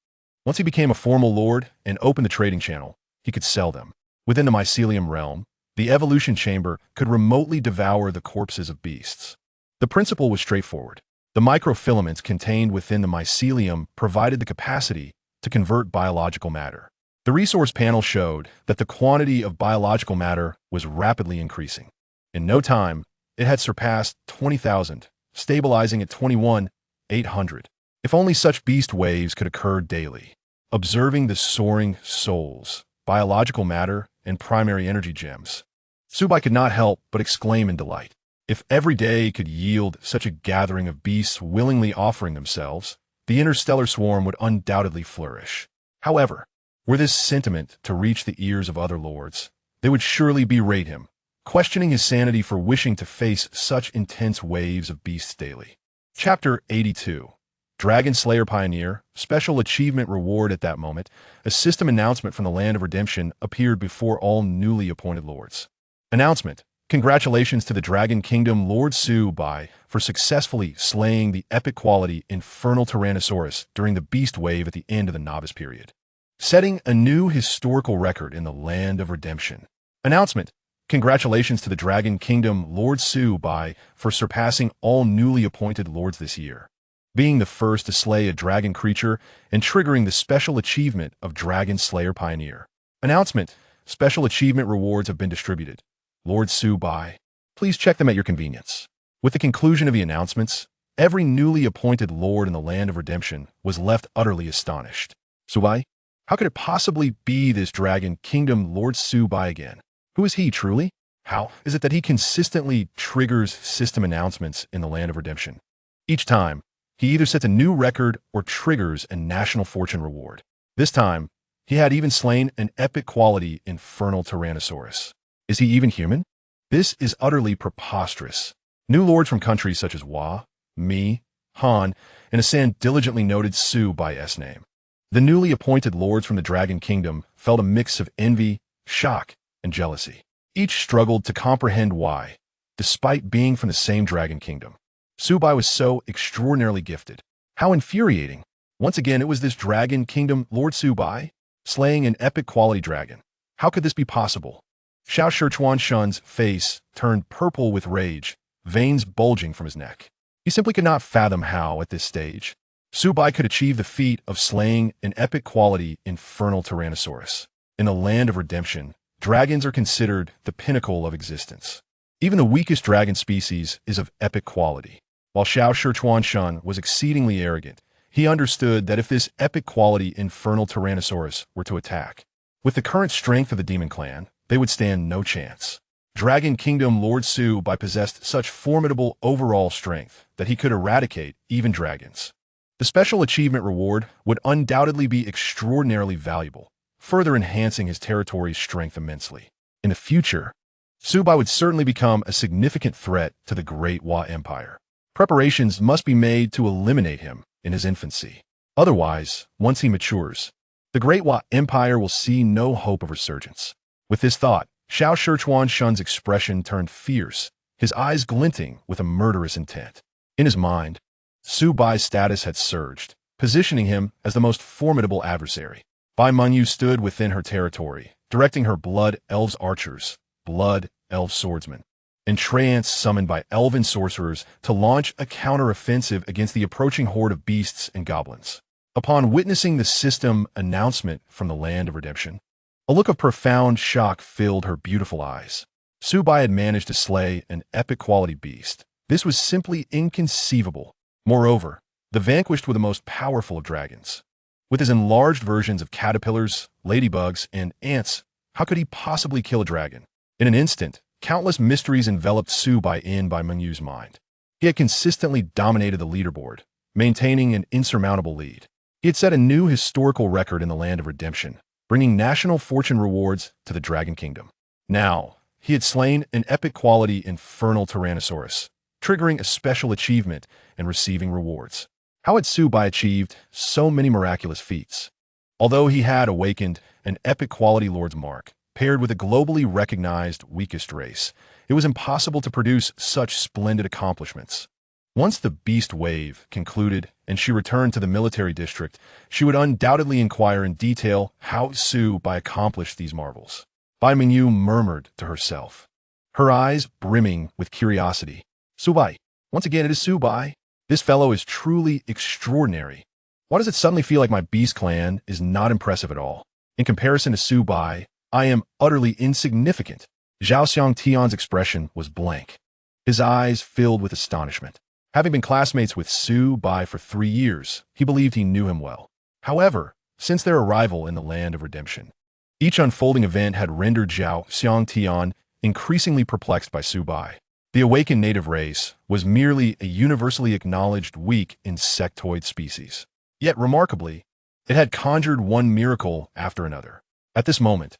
Once he became a formal lord and opened the trading channel, he could sell them. Within the mycelium realm, the evolution chamber could remotely devour the corpses of beasts. The principle was straightforward. The microfilaments contained within the mycelium provided the capacity to convert biological matter. The resource panel showed that the quantity of biological matter was rapidly increasing. In no time, it had surpassed 20,000, stabilizing at 21,800. If only such beast waves could occur daily. Observing the soaring souls, biological matter, and primary energy gems, Su Bai could not help but exclaim in delight. If every day could yield such a gathering of beasts willingly offering themselves, the interstellar swarm would undoubtedly flourish. However, were this sentiment to reach the ears of other lords, they would surely berate him, questioning his sanity for wishing to face such intense waves of beasts daily. Chapter 82. Dragon Slayer Pioneer, Special Achievement Reward. At that moment, a system announcement from the Land of Redemption appeared before all newly appointed lords. Announcement: congratulations to the Dragon Kingdom Lord Su Bai for successfully slaying the epic quality infernal Tyrannosaurus during the beast wave at the end of the novice period, setting a new historical record in the Land of Redemption. Announcement: congratulations to the Dragon Kingdom Lord Su Bai for surpassing all newly appointed lords this year, being the first to slay a dragon creature and triggering the special achievement of Dragon Slayer Pioneer. Announcement: special achievement rewards have been distributed. Lord Su Bai, please check them at your convenience. With the conclusion of the announcements, every newly appointed lord in the Land of Redemption was left utterly astonished. Su Bai? How could it possibly be this Dragon Kingdom Lord Su Bai again? Who is he truly? How is it that he consistently triggers system announcements in the Land of Redemption? Each time, he either sets a new record or triggers a national fortune reward. This time, he had even slain an epic quality infernal Tyrannosaurus. Is he even human? This is utterly preposterous. New lords from countries such as Wa, Mi, Han, and Asan diligently noted Su Bai's name. The newly appointed lords from the Dragon Kingdom felt a mix of envy, shock, and jealousy. Each struggled to comprehend why, despite being from the same Dragon Kingdom, Su Bai was so extraordinarily gifted. How infuriating. Once again, it was this Dragon Kingdom Lord Su Bai, slaying an epic quality dragon. How could this be possible? Xiao Shichuan Shun's face turned purple with rage, veins bulging from his neck. He simply could not fathom how, at this stage, Su Bai could achieve the feat of slaying an epic quality infernal Tyrannosaurus. In the Land of Redemption, dragons are considered the pinnacle of existence. Even the weakest dragon species is of epic quality. While Xiao Shichuan Shun was exceedingly arrogant, he understood that if this epic quality infernal Tyrannosaurus were to attack, with the current strength of the demon clan, they would stand no chance. Dragon Kingdom Lord Su Bai possessed such formidable overall strength that he could eradicate even dragons. The special achievement reward would undoubtedly be extraordinarily valuable, further enhancing his territory's strength immensely. In the future, Su Bai would certainly become a significant threat to the Great Wa Empire. Preparations must be made to eliminate him in his infancy. Otherwise, once he matures, the Great Wa Empire will see no hope of resurgence. With this thought, Xiao Shichuan Shun's expression turned fierce, his eyes glinting with a murderous intent. In his mind, Su Bai's status had surged, positioning him as the most formidable adversary. Bai Mengyu stood within her territory, directing her blood elves archers, blood elf swordsmen, and treants summoned by elven sorcerers to launch a counter-offensive against the approaching horde of beasts and goblins. Upon witnessing the system announcement from the Land of Redemption, a look of profound shock filled her beautiful eyes. Su Bai had managed to slay an epic-quality beast. This was simply inconceivable. Moreover, the vanquished were the most powerful of dragons. With his enlarged versions of caterpillars, ladybugs, and ants, how could he possibly kill a dragon? In an instant, countless mysteries enveloped Su Bai Mengyu's mind. He had consistently dominated the leaderboard, maintaining an insurmountable lead. He had set a new historical record in the Land of Redemption, bringing national fortune rewards to the Dragon Kingdom. Now, he had slain an epic-quality infernal Tyrannosaurus, triggering a special achievement and receiving rewards. How had Su Bai achieved so many miraculous feats? Although he had awakened an epic-quality Lord's Mark, paired with a globally recognized weakest race, it was impossible to produce such splendid accomplishments. Once the beast wave concluded and she returned to the military district, she would undoubtedly inquire in detail how Su Bai accomplished these marvels. Bai Mengyu murmured to herself, her eyes brimming with curiosity. Su Bai. Once again, it is Su Bai. This fellow is truly extraordinary. Why does it suddenly feel like my beast clan is not impressive at all? In comparison to Su Bai, I am utterly insignificant. Zhao Xiangtian's expression was blank. His eyes filled with astonishment. Having been classmates with Su Bai for 3 years, he believed he knew him well. However, since their arrival in the Land of Redemption, each unfolding event had rendered Zhao Xiangtian increasingly perplexed by Su Bai. The awakened native race was merely a universally acknowledged weak insectoid species. Yet, remarkably, it had conjured one miracle after another. At this moment,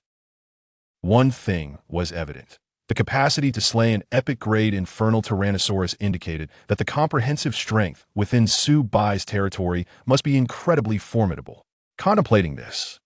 one thing was evident. The capacity to slay an epic-grade infernal Tyrannosaurus indicated that the comprehensive strength within Su Bai's territory must be incredibly formidable. Contemplating this,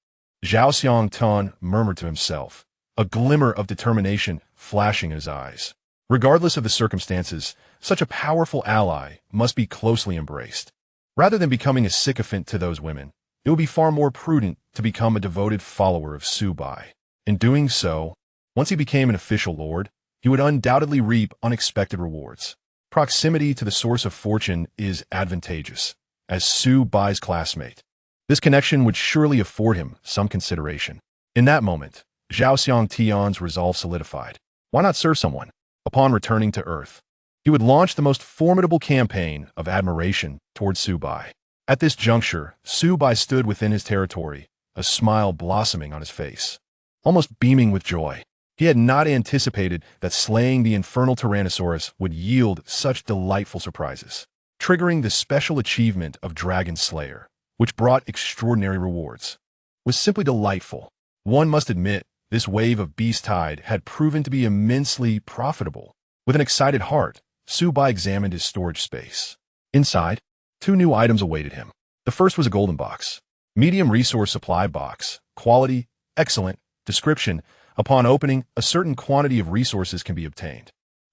Zhao Xiangtan murmured to himself, a glimmer of determination flashing in his eyes. Regardless of the circumstances, such a powerful ally must be closely embraced. Rather than becoming a sycophant to those women, it would be far more prudent to become a devoted follower of Su Bai. In doing so, once he became an official lord, he would undoubtedly reap unexpected rewards. Proximity to the source of fortune is advantageous. As Su Bai's classmate, this connection would surely afford him some consideration. In that moment, Zhao Xiangtian's resolve solidified. Why not serve someone? Upon returning to Earth, he would launch the most formidable campaign of admiration towards Su Bai. At this juncture, Su Bai stood within his territory, a smile blossoming on his face, almost beaming with joy. He had not anticipated that slaying the infernal Tyrannosaurus would yield such delightful surprises, triggering the special achievement of Dragon Slayer, which brought extraordinary rewards. Was simply delightful. One must admit, this wave of beast tide had proven to be immensely profitable. With an excited heart, Su Bai examined his storage space. Inside, 2 new items awaited him. The first was a golden box. Medium resource supply box. Quality, excellent. Description, upon opening, a certain quantity of resources can be obtained.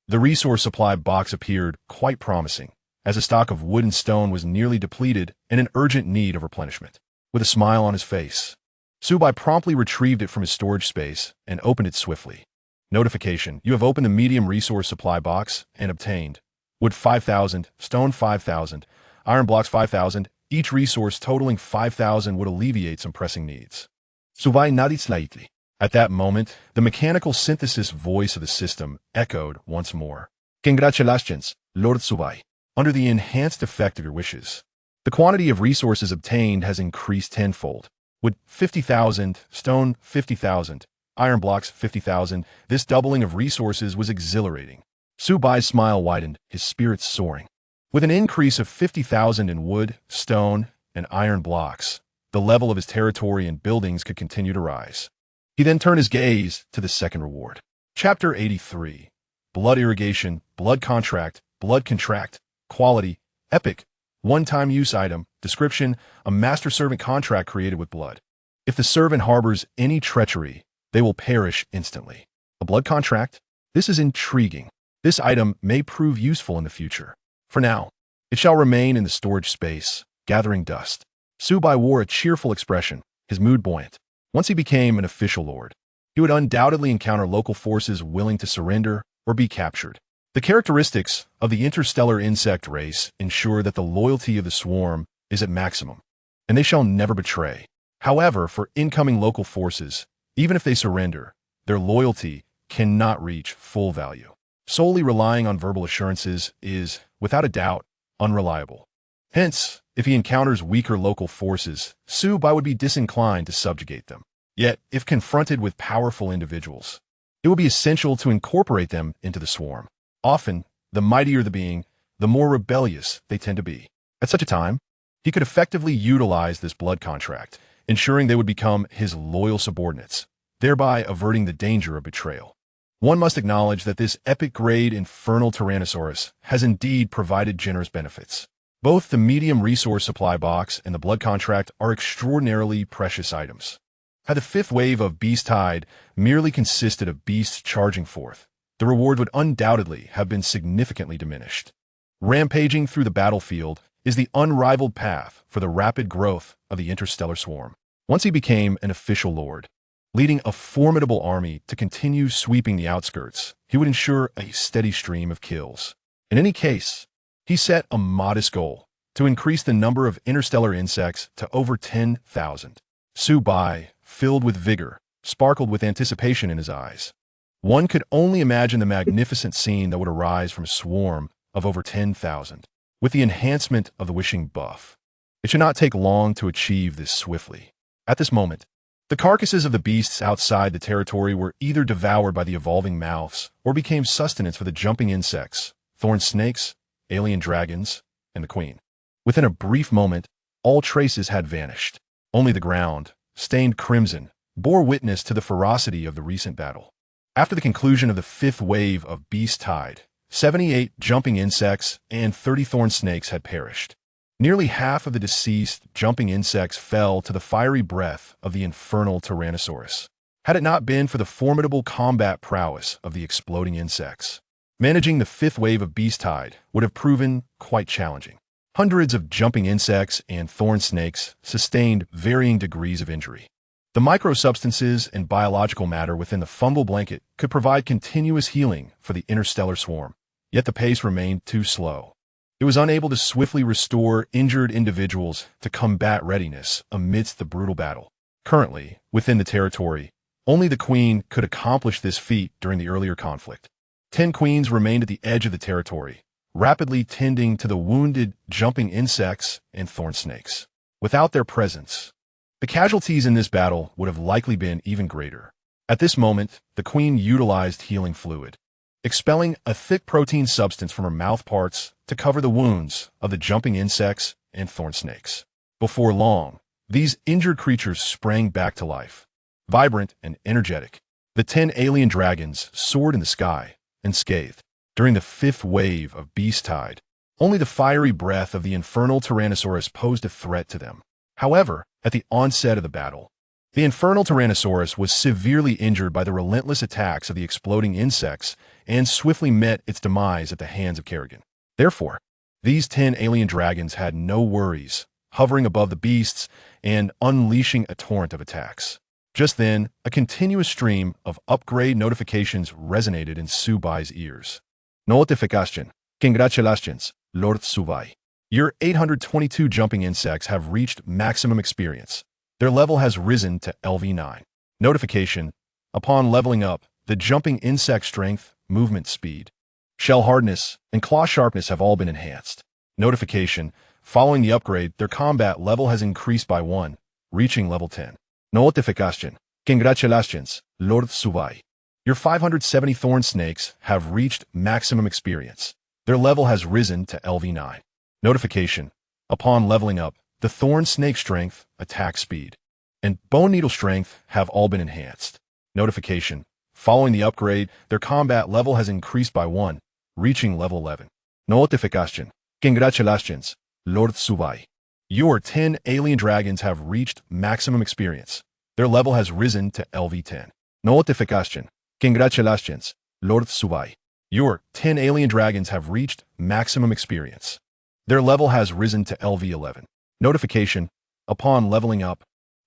The resource supply box appeared quite promising, as a stock of wood and stone was nearly depleted and in urgent need of replenishment. With a smile on his face, Su Bai promptly retrieved it from his storage space and opened it swiftly. Notification: you have opened the medium resource supply box and obtained wood 5,000, stone 5,000, iron blocks 5,000, each resource totaling 5,000 would alleviate some pressing needs. Su Bai nodded slightly. At that moment, the mechanical synthesis voice of the system echoed once more. Congratulations, Lord Su Bai. Under the enhanced effect of your wishes, the quantity of resources obtained has increased tenfold. Wood 50,000, stone 50,000, Iron blocks 50,000. This doubling of resources was exhilarating. Su Bai's smile widened, his spirits soaring. With an increase of 50,000 in wood, stone, and iron blocks, the level of his territory and buildings could continue to rise. He then turned his gaze to the second reward. Chapter 83. Blood irrigation, blood contract, quality, epic, one-time use item, description, a master-servant contract created with blood. If the servant harbors any treachery, they will perish instantly. A blood contract? This is intriguing. This item may prove useful in the future. For now, it shall remain in the storage space, gathering dust. Su Bai wore a cheerful expression, his mood buoyant. Once he became an official lord, he would undoubtedly encounter local forces willing to surrender or be captured. The characteristics of the interstellar insect race ensure that the loyalty of the swarm is at maximum, and they shall never betray. However, for incoming local forces, even if they surrender, their loyalty cannot reach full value. Solely relying on verbal assurances is, without a doubt, unreliable. Hence, if he encounters weaker local forces, Su Bai would be disinclined to subjugate them. Yet, if confronted with powerful individuals, it would be essential to incorporate them into the swarm. Often, the mightier the being, the more rebellious they tend to be. At such a time, he could effectively utilize this blood contract, ensuring they would become his loyal subordinates, thereby averting the danger of betrayal. One must acknowledge that this epic-grade infernal Tyrannosaurus has indeed provided generous benefits. Both the medium resource supply box and the blood contract are extraordinarily precious items. Had the fifth wave of Beast Tide merely consisted of beasts charging forth, the reward would undoubtedly have been significantly diminished. Rampaging through the battlefield is the unrivaled path for the rapid growth of the interstellar swarm. Once he became an official lord, leading a formidable army to continue sweeping the outskirts, he would ensure a steady stream of kills. In any case, he set a modest goal to increase the number of interstellar insects to over 10,000. Su Bai, filled with vigor, sparkled with anticipation in his eyes. One could only imagine the magnificent scene that would arise from a swarm of over 10,000. With the enhancement of the wishing buff, it should not take long to achieve this swiftly. At this moment, the carcasses of the beasts outside the territory were either devoured by the evolving mouths or became sustenance for the jumping insects, thorn snakes, alien dragons, and the queen. Within a brief moment, all traces had vanished. Only the ground, stained crimson, bore witness to the ferocity of the recent battle. After the conclusion of the fifth wave of Beast Tide, 78 jumping insects and 30 thorn snakes had perished. Nearly half of the deceased jumping insects fell to the fiery breath of the infernal Tyrannosaurus. Had it not been for the formidable combat prowess of the exploding insects, managing the fifth wave of Beast Tide would have proven quite challenging. Hundreds of jumping insects and thorn snakes sustained varying degrees of injury. The microsubstances and biological matter within the fungal blanket could provide continuous healing for the interstellar swarm, yet the pace remained too slow. It was unable to swiftly restore injured individuals to combat readiness amidst the brutal battle. Currently, within the territory, only the queen could accomplish this feat during the earlier conflict. 10 queens remained at the edge of the territory, rapidly tending to the wounded jumping insects and thorn snakes. Without their presence, the casualties in this battle would have likely been even greater. At this moment, the queen utilized healing fluid, expelling a thick protein substance from her mouth parts to cover the wounds of the jumping insects and thorn snakes. Before long, these injured creatures sprang back to life. Vibrant and energetic, the 10 alien dragons soared in the sky, unscathed. During the fifth wave of Beast Tide, only the fiery breath of the infernal Tyrannosaurus posed a threat to them. However, at the onset of the battle, the infernal Tyrannosaurus was severely injured by the relentless attacks of the exploding insects and swiftly met its demise at the hands of Kerrigan. Therefore, these 10 alien dragons had no worries, hovering above the beasts and unleashing a torrent of attacks. Just then, a continuous stream of upgrade notifications resonated in Su Bai's ears. Notification. Congratulations, Lord Su Bai. Your 822 jumping insects have reached maximum experience. Their level has risen to LV9. Notification. Upon leveling up, the jumping insect strength, movement speed, shell hardness, and claw sharpness have all been enhanced. Notification. Following the upgrade, their combat level has increased by 1, reaching level 10. Notification. Congratulations, Lord Su Bai. Your 570 thorn snakes have reached maximum experience. Their level has risen to LV9. Notification. Upon leveling up, the thorn snake strength, attack speed, and bone needle strength have all been enhanced. Notification. Following the upgrade, their combat level has increased by 1, reaching level 11. Notification. Congratulations, Lord Su Bai. Your 10 alien dragons have reached maximum experience. Their level has risen to LV10. Notification. Congratulations, Lord Su Bai. Your 10 alien dragons have reached maximum experience. Their level has risen to LV11. Notification. Upon leveling up,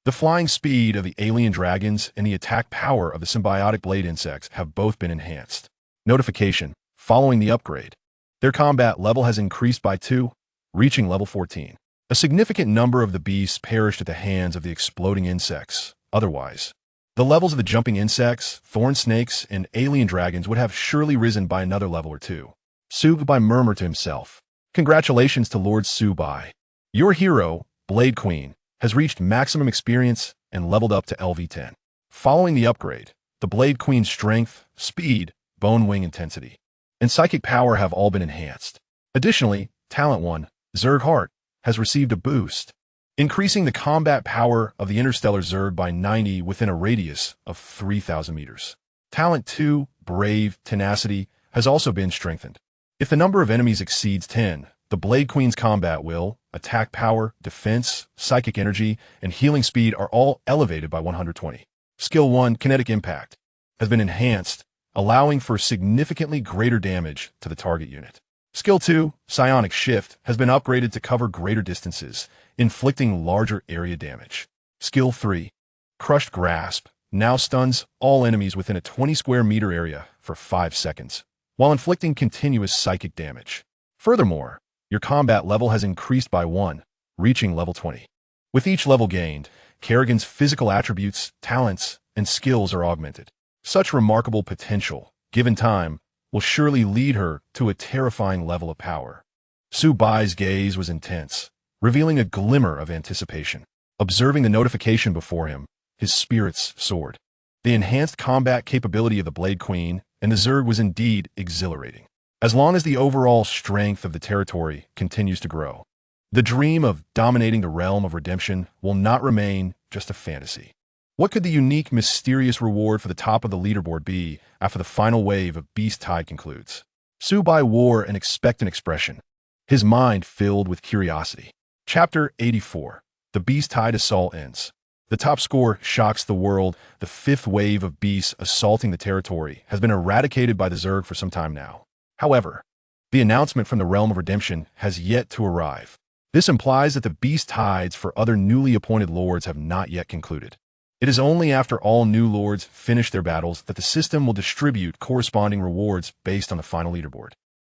the flying speed of the alien dragons and the attack power of the symbiotic blade insects have both been enhanced. Notification. Following the upgrade, their combat level has increased by 2, reaching level 14. A significant number of the beasts perished at the hands of the exploding insects. Otherwise, the levels of the jumping insects, thorn snakes, and alien dragons would have surely risen by another level or 2. Su Bai murmured to himself. Congratulations to Lord Su Bai. Your hero, Blade Queen, has reached maximum experience and leveled up to LV10. Following the upgrade, the Blade Queen's strength, speed, bone wing intensity, and psychic power have all been enhanced. Additionally, Talent 1, Zerg Heart, has received a boost, increasing the combat power of the interstellar Zerg by 90 within a radius of 3,000 meters. Talent 2, Brave Tenacity, has also been strengthened. If the number of enemies exceeds 10, the Blade Queen's combat will, attack power, defense, psychic energy, and healing speed are all elevated by 120. Skill 1, Kinetic Impact, has been enhanced, allowing for significantly greater damage to the target unit. Skill 2, Psionic Shift, has been upgraded to cover greater distances, inflicting larger area damage. Skill 3, Crushed Grasp, now stuns all enemies within a 20 square meter area for 5 seconds, while inflicting continuous psychic damage. Furthermore, your combat level has increased by 1, reaching level 20. With each level gained, Kerrigan's physical attributes, talents, and skills are augmented. Such remarkable potential, given time, will surely lead her to a terrifying level of power. Su Bai's gaze was intense, revealing a glimmer of anticipation. Observing the notification before him, his spirits soared. The enhanced combat capability of the Blade Queen and the Zerg was indeed exhilarating. As long as the overall strength of the territory continues to grow, the dream of dominating the realm of redemption will not remain just a fantasy. What could the unique, mysterious reward for the top of the leaderboard be after the final wave of Beast Tide concludes? Su Bai wore an expectant expression, his mind filled with curiosity. Chapter 84. The Beast Tide Assault ends. The top score shocks the world. The 5th wave of beasts assaulting the territory has been eradicated by the Zerg for some time now. However, the announcement from the Realm of Redemption has yet to arrive. This implies that the Beast Tides for other newly appointed lords have not yet concluded. It is only after all new lords finish their battles that the system will distribute corresponding rewards based on the final leaderboard.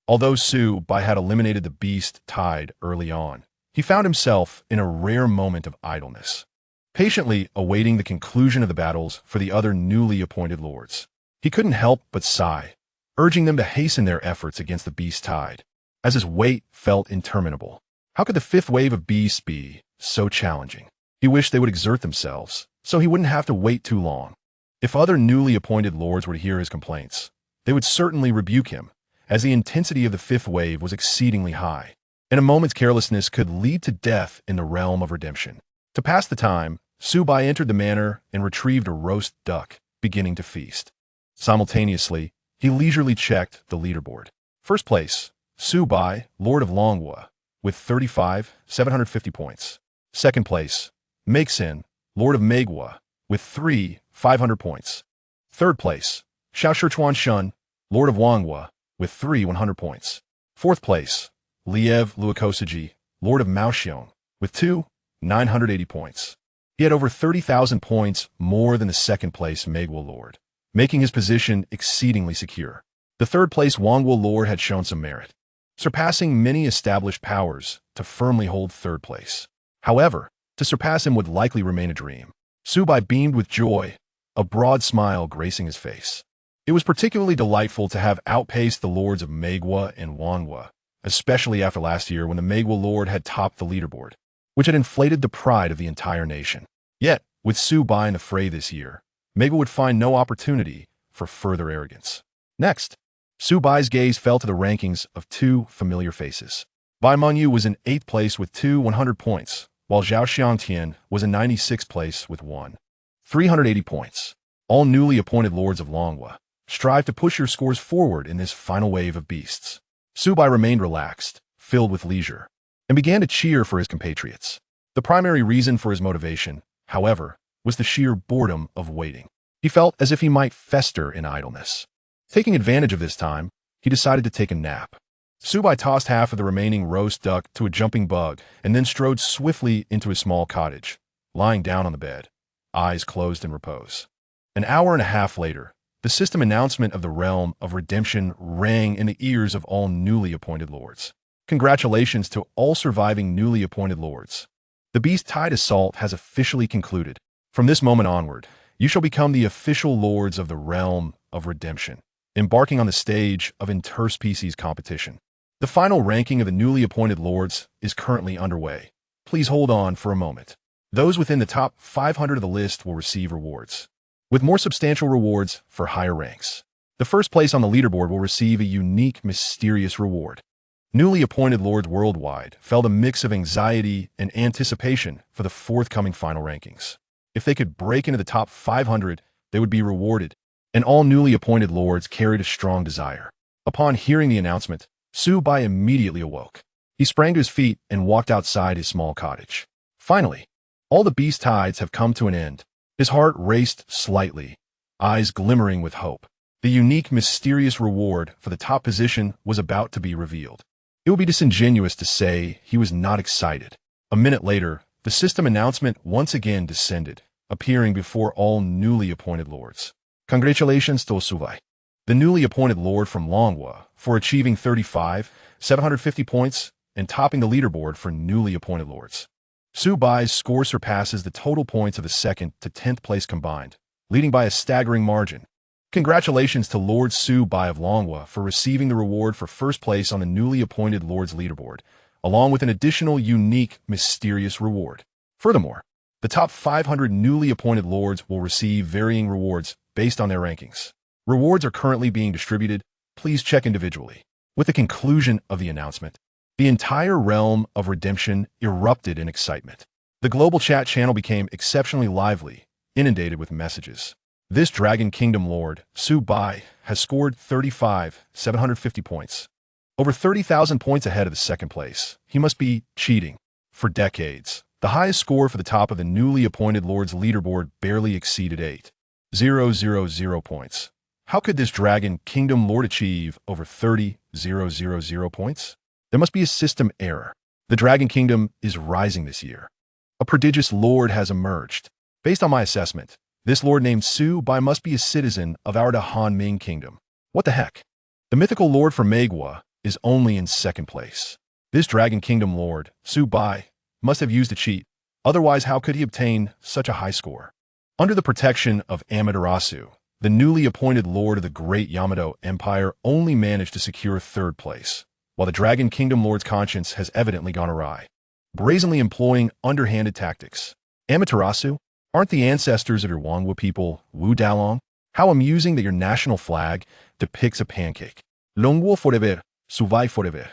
Although Su Bai had eliminated the Beast Tide early on, he found himself in a rare moment of idleness, patiently awaiting the conclusion of the battles for the other newly appointed lords. He couldn't help but sigh, urging them to hasten their efforts against the Beast Tide, as his wait felt interminable. How could the 5th wave of beasts be so challenging? He wished they would exert themselves, so he wouldn't have to wait too long. If other newly appointed lords were to hear his complaints, they would certainly rebuke him, as the intensity of the 5th wave was exceedingly high, and a moment's carelessness could lead to death in the Realm of Redemption. To pass the time, Su Bai entered the manor and retrieved a roast duck, beginning to feast. Simultaneously, he leisurely checked the leaderboard. First place, Su Bai, Lord of Longwa, with 750 points. Second place, Meixin, Lord of Megwa, with 500 points. Third place, Xiao Shichuan Shun, Lord of Wangwa, with 100 points. Fourth place, Liev Luokosiji, Lord of Maoxiong, with 980 points. He had over 30,000 points more than the second place Megwa Lord, making his position exceedingly secure. The third place Wangwa Lord had shown some merit, surpassing many established powers to firmly hold third place. However, to surpass him would likely remain a dream. Su Bai beamed with joy, a broad smile gracing his face. It was particularly delightful to have outpaced the lords of Megwa and Wangwa, especially after last year when the Megwa Lord had topped the leaderboard, which had inflated the pride of the entire nation. Yet, with Su Bai in the fray this year, Mega would find no opportunity for further arrogance. Next, Su Bai's gaze fell to the rankings of two familiar faces. Bai Mengyu was in 8th place with 100 points, while Zhao Xiangtian was in 96th place with 380 points. All newly appointed lords of Longhua, strive to push your scores forward in this final wave of beasts. Su Bai remained relaxed, filled with leisure, and began to cheer for his compatriots. The primary reason for his motivation, however, was the sheer boredom of waiting. He felt as if he might fester in idleness. Taking advantage of this time, he decided to take a nap. Su Bai tossed half of the remaining roast duck to a jumping bug and then strode swiftly into his small cottage, lying down on the bed, eyes closed in repose. An hour and a half later, the system announcement of the realm of redemption rang in the ears of all newly appointed lords. Congratulations to all surviving newly appointed lords. The Beast-Tide Assault has officially concluded. From this moment onward, you shall become the official lords of the realm of redemption, embarking on the stage of interspecies competition. The final ranking of the newly appointed lords is currently underway. Please hold on for a moment. Those within the top 500 of the list will receive rewards, with more substantial rewards for higher ranks. The first place on the leaderboard will receive a unique, mysterious reward. Newly appointed lords worldwide felt a mix of anxiety and anticipation for the forthcoming final rankings. If they could break into the top 500, they would be rewarded, and all newly appointed lords carried a strong desire. Upon hearing the announcement, Su Bai immediately awoke. He sprang to his feet and walked outside his small cottage. Finally, all the beast tides have come to an end. His heart raced slightly, eyes glimmering with hope. The unique, mysterious reward for the top position was about to be revealed. It would be disingenuous to say he was not excited. A minute later, the system announcement once again descended, appearing before all newly appointed lords. Congratulations to Su Bai, the newly appointed lord from Longhua, for achieving 750 points and topping the leaderboard for newly appointed lords. Su Bai's score surpasses the total points of the 2nd to 10th place combined, leading by a staggering margin. Congratulations to Lord Su Bai of Longhua for receiving the reward for first place on the newly appointed lords leaderboard, along with an additional unique, mysterious reward. Furthermore, the top 500 newly appointed lords will receive varying rewards based on their rankings. Rewards are currently being distributed. Please check individually. With the conclusion of the announcement, the entire realm of redemption erupted in excitement. The global chat channel became exceptionally lively, inundated with messages. This Dragon Kingdom Lord, Su Bai, has scored 750 points. Over 30,000 points ahead of the 2nd place. He must be cheating. For decades, the highest score for the top of the newly appointed Lord's leaderboard barely exceeded 8,000 points. How could this Dragon Kingdom Lord achieve over 30,000 points? There must be a system error. The Dragon Kingdom is rising this year. A prodigious lord has emerged. Based on my assessment, this lord named Su Bai must be a citizen of our Han Ming Kingdom. What the heck? The mythical lord from Megua is only in 2nd place. This Dragon Kingdom Lord, Su Bai, must have used a cheat. Otherwise, how could he obtain such a high score? Under the protection of Amaterasu, the newly appointed lord of the great Yamato Empire only managed to secure 3rd place, while the Dragon Kingdom Lord's conscience has evidently gone awry, brazenly employing underhanded tactics. Amaterasu, aren't the ancestors of your Wanwu people Wu Dalong? How amusing that your national flag depicts a pancake. Longwu forever, Su Bai forever.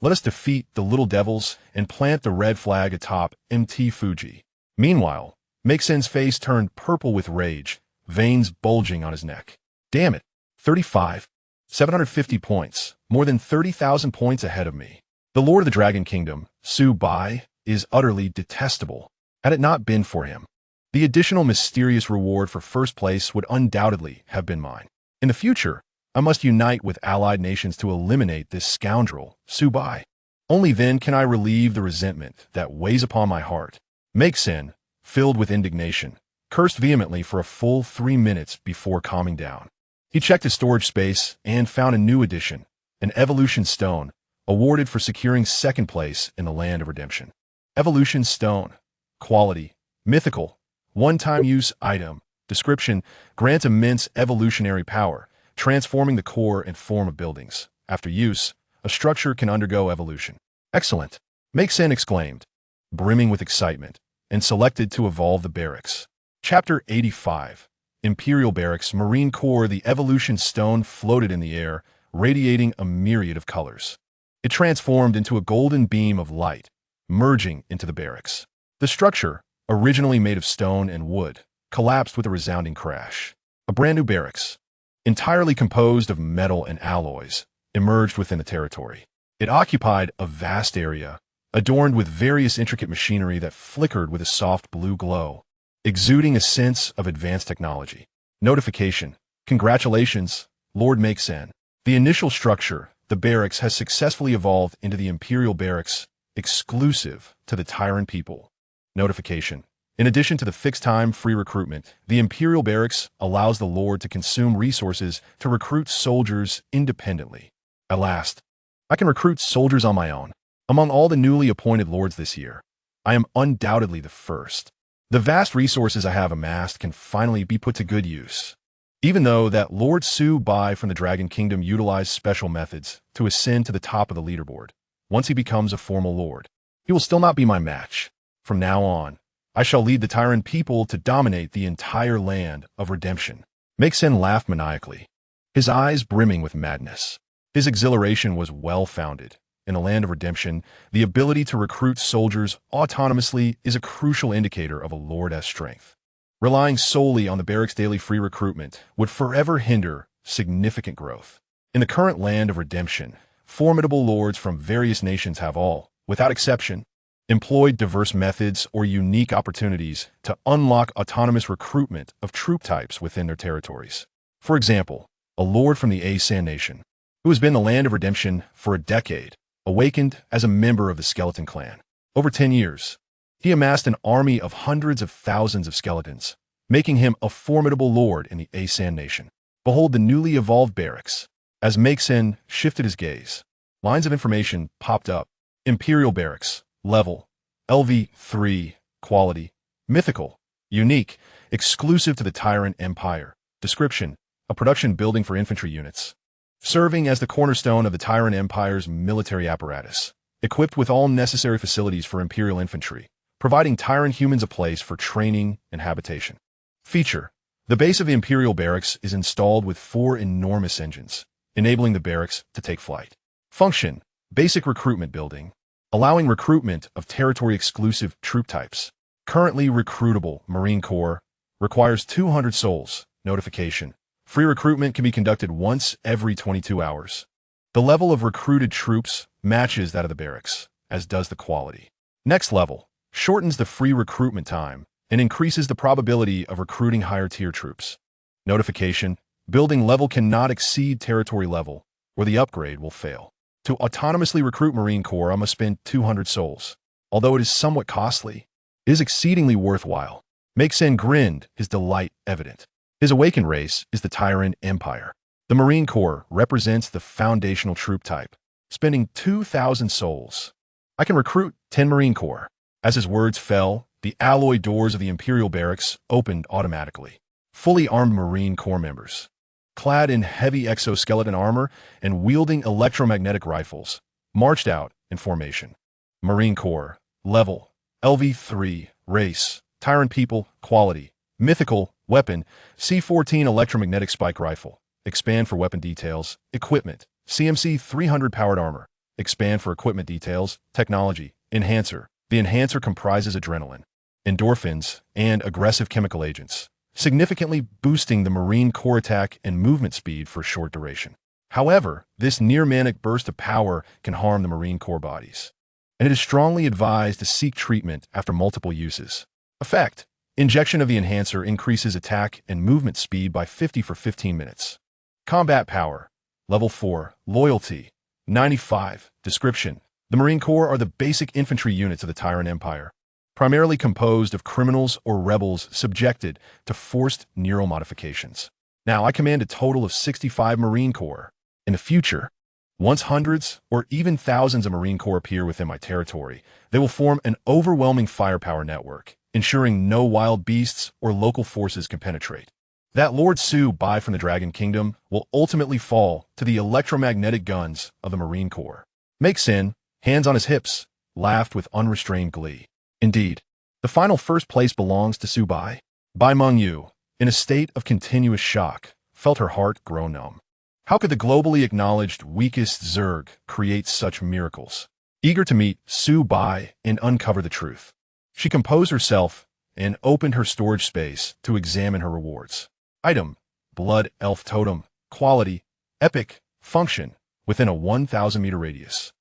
Let us defeat the little devils and plant the red flag atop MT Fuji. Meanwhile, Meixen's face turned purple with rage, veins bulging on his neck. Damn it, 750 points, more than 30,000 points ahead of me. The Lord of the Dragon Kingdom, Su Bai, is utterly detestable. Had it not been for him, the additional mysterious reward for first place would undoubtedly have been mine. In the future, I must unite with allied nations to eliminate this scoundrel, Su Bai. Only then can I relieve the resentment that weighs upon my heart. Meixen, filled with indignation, cursed vehemently for a full 3 minutes before calming down. He checked his storage space and found a new addition, an evolution stone, awarded for securing 2nd place in the land of redemption. Evolution stone. Quality. Mythical. One-time use item. Description. Grants immense evolutionary power, transforming the core and form of buildings. After use, a structure can undergo evolution. Excellent. Meixen exclaimed, brimming with excitement, and selected to evolve the barracks. Chapter 85. Imperial Barracks, Marine Corps, the evolution stone floated in the air, radiating a myriad of colors. It transformed into a golden beam of light, merging into the barracks. The structure, originally made of stone and wood, collapsed with a resounding crash. A brand new barracks, entirely composed of metal and alloys, emerged within the territory. It occupied a vast area, adorned with various intricate machinery that flickered with a soft blue glow, exuding a sense of advanced technology. Notification. Congratulations, Lord Makesen. The initial structure, the barracks, has successfully evolved into the Imperial Barracks, exclusive to the Tyrant people. Notification. In addition to the fixed-time free recruitment, the Imperial Barracks allows the Lord to consume resources to recruit soldiers independently. At last, I can recruit soldiers on my own. Among all the newly appointed lords this year, I am undoubtedly the first. The vast resources I have amassed can finally be put to good use. Even though that Lord Su Bai from the Dragon Kingdom utilized special methods to ascend to the top of the leaderboard, once he becomes a formal lord, he will still not be my match. From now on, I shall lead the Tyrant people to dominate the entire land of redemption. Makesen laughed maniacally, his eyes brimming with madness. His exhilaration was well-founded. In a land of redemption, the ability to recruit soldiers autonomously is a crucial indicator of a lord's strength. Relying solely on the barracks' daily free recruitment would forever hinder significant growth. In the current land of redemption, formidable lords from various nations have all, without exception, employed diverse methods or unique opportunities to unlock autonomous recruitment of troop types within their territories. For example, a lord from the Asan nation, who has been the land of redemption for a decade, awakened as a member of the skeleton clan. Over 10 years, he amassed an army of hundreds of thousands of skeletons, making him a formidable lord in the Asan nation. Behold the newly evolved barracks. As Makesen shifted his gaze, lines of information popped up. Imperial Barracks. Level, LV3, quality, mythical, unique, exclusive to the Tyrant Empire. Description, a production building for infantry units, serving as the cornerstone of the Tyrant Empire's military apparatus, equipped with all necessary facilities for Imperial infantry, providing Tyrant humans a place for training and habitation. Feature, the base of the Imperial Barracks is installed with 4 enormous engines, enabling the barracks to take flight. Function, basic recruitment building, allowing recruitment of territory-exclusive troop types. Currently recruitable Marine Corps requires 200 souls. Notification. Free recruitment can be conducted once every 22 hours. The level of recruited troops matches that of the barracks, as does the quality. Next level shortens the free recruitment time and increases the probability of recruiting higher-tier troops. Notification. Building level cannot exceed territory level, or the upgrade will fail. To autonomously recruit Marine Corps, I must spend 200 souls. Although it is somewhat costly, it is exceedingly worthwhile. Makesen grinned, his delight evident. His awaken race is the Tyrant Empire. The Marine Corps represents the foundational troop type, spending 2,000 souls. I can recruit 10 Marine Corps. As his words fell, the alloy doors of the Imperial Barracks opened automatically. Fully armed Marine Corps members, clad in heavy exoskeleton armor and wielding electromagnetic rifles, marched out in formation. Marine Corps, level, LV3, race, Tyrant people, quality, mythical, weapon, C-14 electromagnetic spike rifle, expand for weapon details, equipment, CMC 300 powered armor, expand for equipment details, technology, enhancer. The enhancer comprises adrenaline, endorphins, and aggressive chemical agents, significantly boosting the Marine Corps attack and movement speed for a short duration. However, this near-manic burst of power can harm the Marine Corps bodies, and it is strongly advised to seek treatment after multiple uses. Effect: injection of the enhancer increases attack and movement speed by 50 for 15 minutes. Combat power, level 4, loyalty, 95. Description: the Marine Corps are the basic infantry units of the Tyrant Empire, primarily composed of criminals or rebels subjected to forced neural modifications. Now I command a total of 65 Marine Corps. In the future, once hundreds or even thousands of Marine Corps appear within my territory, they will form an overwhelming firepower network, ensuring no wild beasts or local forces can penetrate. That Lord Su Bai from the Dragon Kingdom will ultimately fall to the electromagnetic guns of the Marine Corps. Makesen, hands on his hips, laughed with unrestrained glee. Indeed, the final first place belongs to Su Bai. Bai Meng Yu, in a state of continuous shock, felt her heart grow numb. How could the globally acknowledged weakest Zerg create such miracles? Eager to meet Su Bai and uncover the truth, she composed herself and opened her storage space to examine her rewards. Item: Blood Elf Totem. Quality: Epic. Function: within a 1,000-meter radius.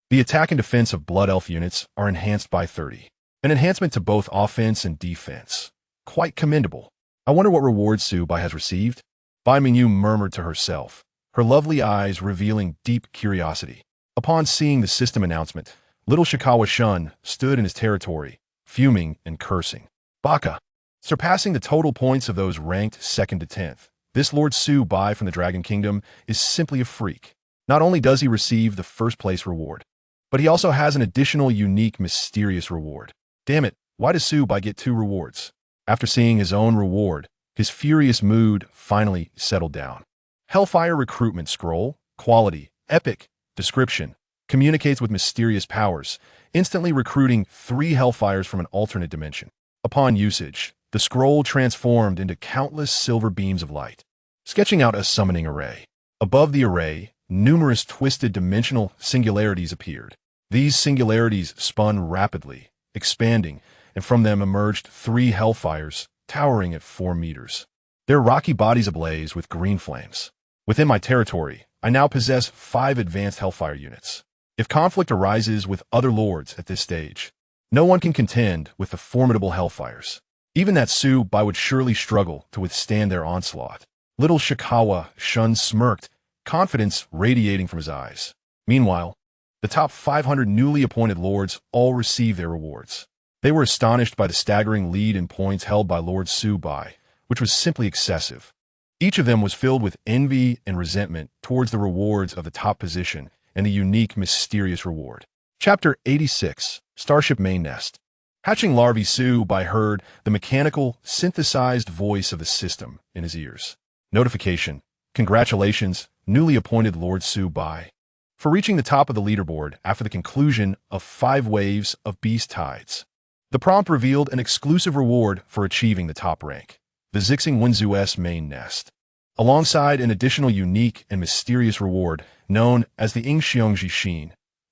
The attack and defense of Blood Elf units are enhanced by 30. An enhancement to both offense and defense. Quite commendable. I wonder what reward Su Bai has received? Bai Mingyu murmured to herself, her lovely eyes revealing deep curiosity. Upon seeing the system announcement, little Shikawa Shun stood in his territory, fuming and cursing. Baka. Surpassing the total points of those ranked 2nd to 10th, this Lord Su Bai from the Dragon Kingdom is simply a freak. Not only does he receive the first-place reward, but he also has an additional unique mysterious reward. Damn it, why does Su Bai get 2 rewards? After seeing his own reward, his furious mood finally settled down. Hellfire Recruitment Scroll. Quality: Epic. Description: communicates with mysterious powers, instantly recruiting 3 Hellfires from an alternate dimension. Upon usage, the scroll transformed into countless silver beams of light, sketching out a summoning array. Above the array, numerous twisted dimensional singularities appeared. These singularities spun rapidly, expanding, and from them emerged 3 Hellfires, towering at 4 meters. Their rocky bodies ablaze with green flames. Within my territory, I now possess 5 advanced Hellfire units. If conflict arises with other lords at this stage, no one can contend with the formidable Hellfires. Even that Su Bai would surely struggle to withstand their onslaught. Little Shikawa Shun smirked, confidence radiating from his eyes. Meanwhile, the top 500 newly appointed lords all received their rewards. They were astonished by the staggering lead in points held by Lord Su Bai, which was simply excessive. Each of them was filled with envy and resentment towards the rewards of the top position and the unique mysterious reward. Chapter 86. Starship Main Nest. Hatching larvae, Su Bai heard the mechanical, synthesized voice of the system in his ears. Notification: congratulations, newly appointed Lord Su Bai, for reaching the top of the leaderboard after the conclusion of 5 waves of beast tides. The prompt revealed an exclusive reward for achieving the top rank: the Zixing Wenzu's main nest, alongside an additional unique and mysterious reward known as the Ingxiongji Xin,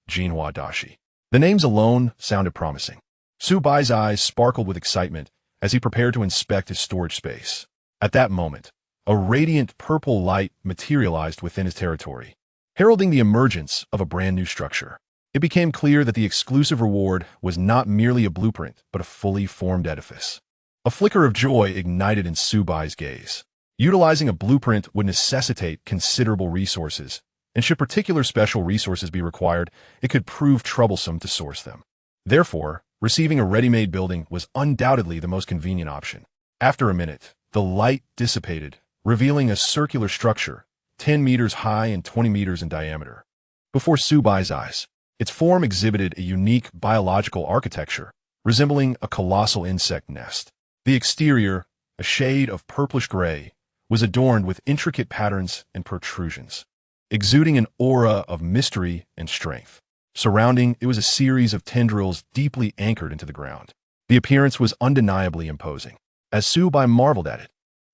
Jinhua Dashi. The names alone sounded promising. Su Bai's eyes sparkled with excitement as he prepared to inspect his storage space. At that moment, a radiant purple light materialized within his territory, heralding the emergence of a brand new structure. It became clear that the exclusive reward was not merely a blueprint, but a fully formed edifice. A flicker of joy ignited in Su Bai's gaze. Utilizing a blueprint would necessitate considerable resources, and should particular special resources be required, it could prove troublesome to source them. Therefore, receiving a ready-made building was undoubtedly the most convenient option. After a minute, the light dissipated, revealing a circular structure, 10 meters high and 20 meters in diameter. Before Su Bai's eyes, its form exhibited a unique biological architecture, resembling a colossal insect nest. The exterior, a shade of purplish gray, was adorned with intricate patterns and protrusions, exuding an aura of mystery and strength. Surrounding it was a series of tendrils deeply anchored into the ground. The appearance was undeniably imposing. As Su Bai marveled at it,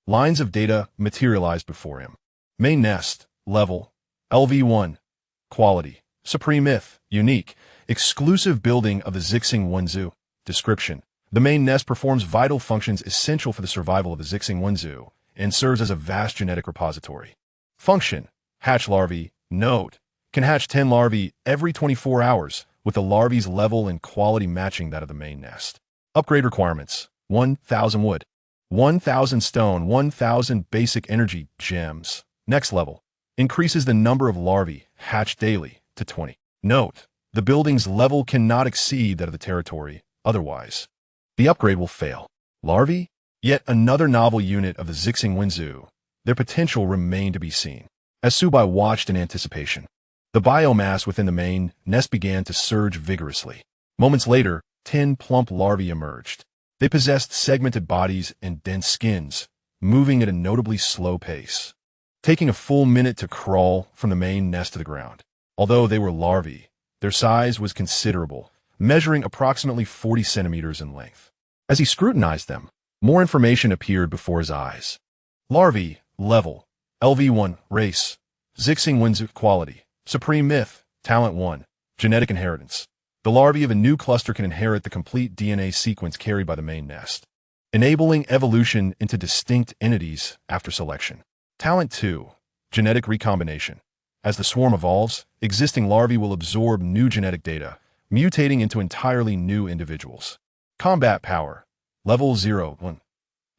lines of data materialized before him. Main nest, level, LV1. Quality, supreme myth, unique, exclusive building of the Zixing Wenzu. Description: the main nest performs vital functions essential for the survival of the Zixing Wenzu and serves as a vast genetic repository. Function: hatch larvae. Note: can hatch 10 larvae every 24 hours, with the larvae's level and quality matching that of the main nest. Upgrade requirements: 1,000 wood, 1,000 stone, 1,000 basic energy gems. Next level: increases the number of larvae hatched daily to 20. Note: the building's level cannot exceed that of the territory, otherwise the upgrade will fail. Larvae? Yet another novel unit of the Zixing Wenzu. Their potential remained to be seen. As Su Bai watched in anticipation, the biomass within the main nest began to surge vigorously. Moments later, 10 plump larvae emerged. They possessed segmented bodies and dense skins, moving at a notably slow pace, taking a full minute to crawl from the main nest to the ground. Although they were larvae, their size was considerable, measuring approximately 40 centimeters in length. As he scrutinized them, More information appeared before his eyes. Larvae, level, LV1, race, Zixing Wenzu, quality, supreme myth, talent 1, genetic inheritance. The larvae of a new cluster can inherit the complete DNA sequence carried by the main nest, enabling evolution into distinct entities after selection. Talent 2, genetic recombination. As the swarm evolves, existing larvae will absorb new genetic data, mutating into entirely new individuals. Combat power, level 0, 1.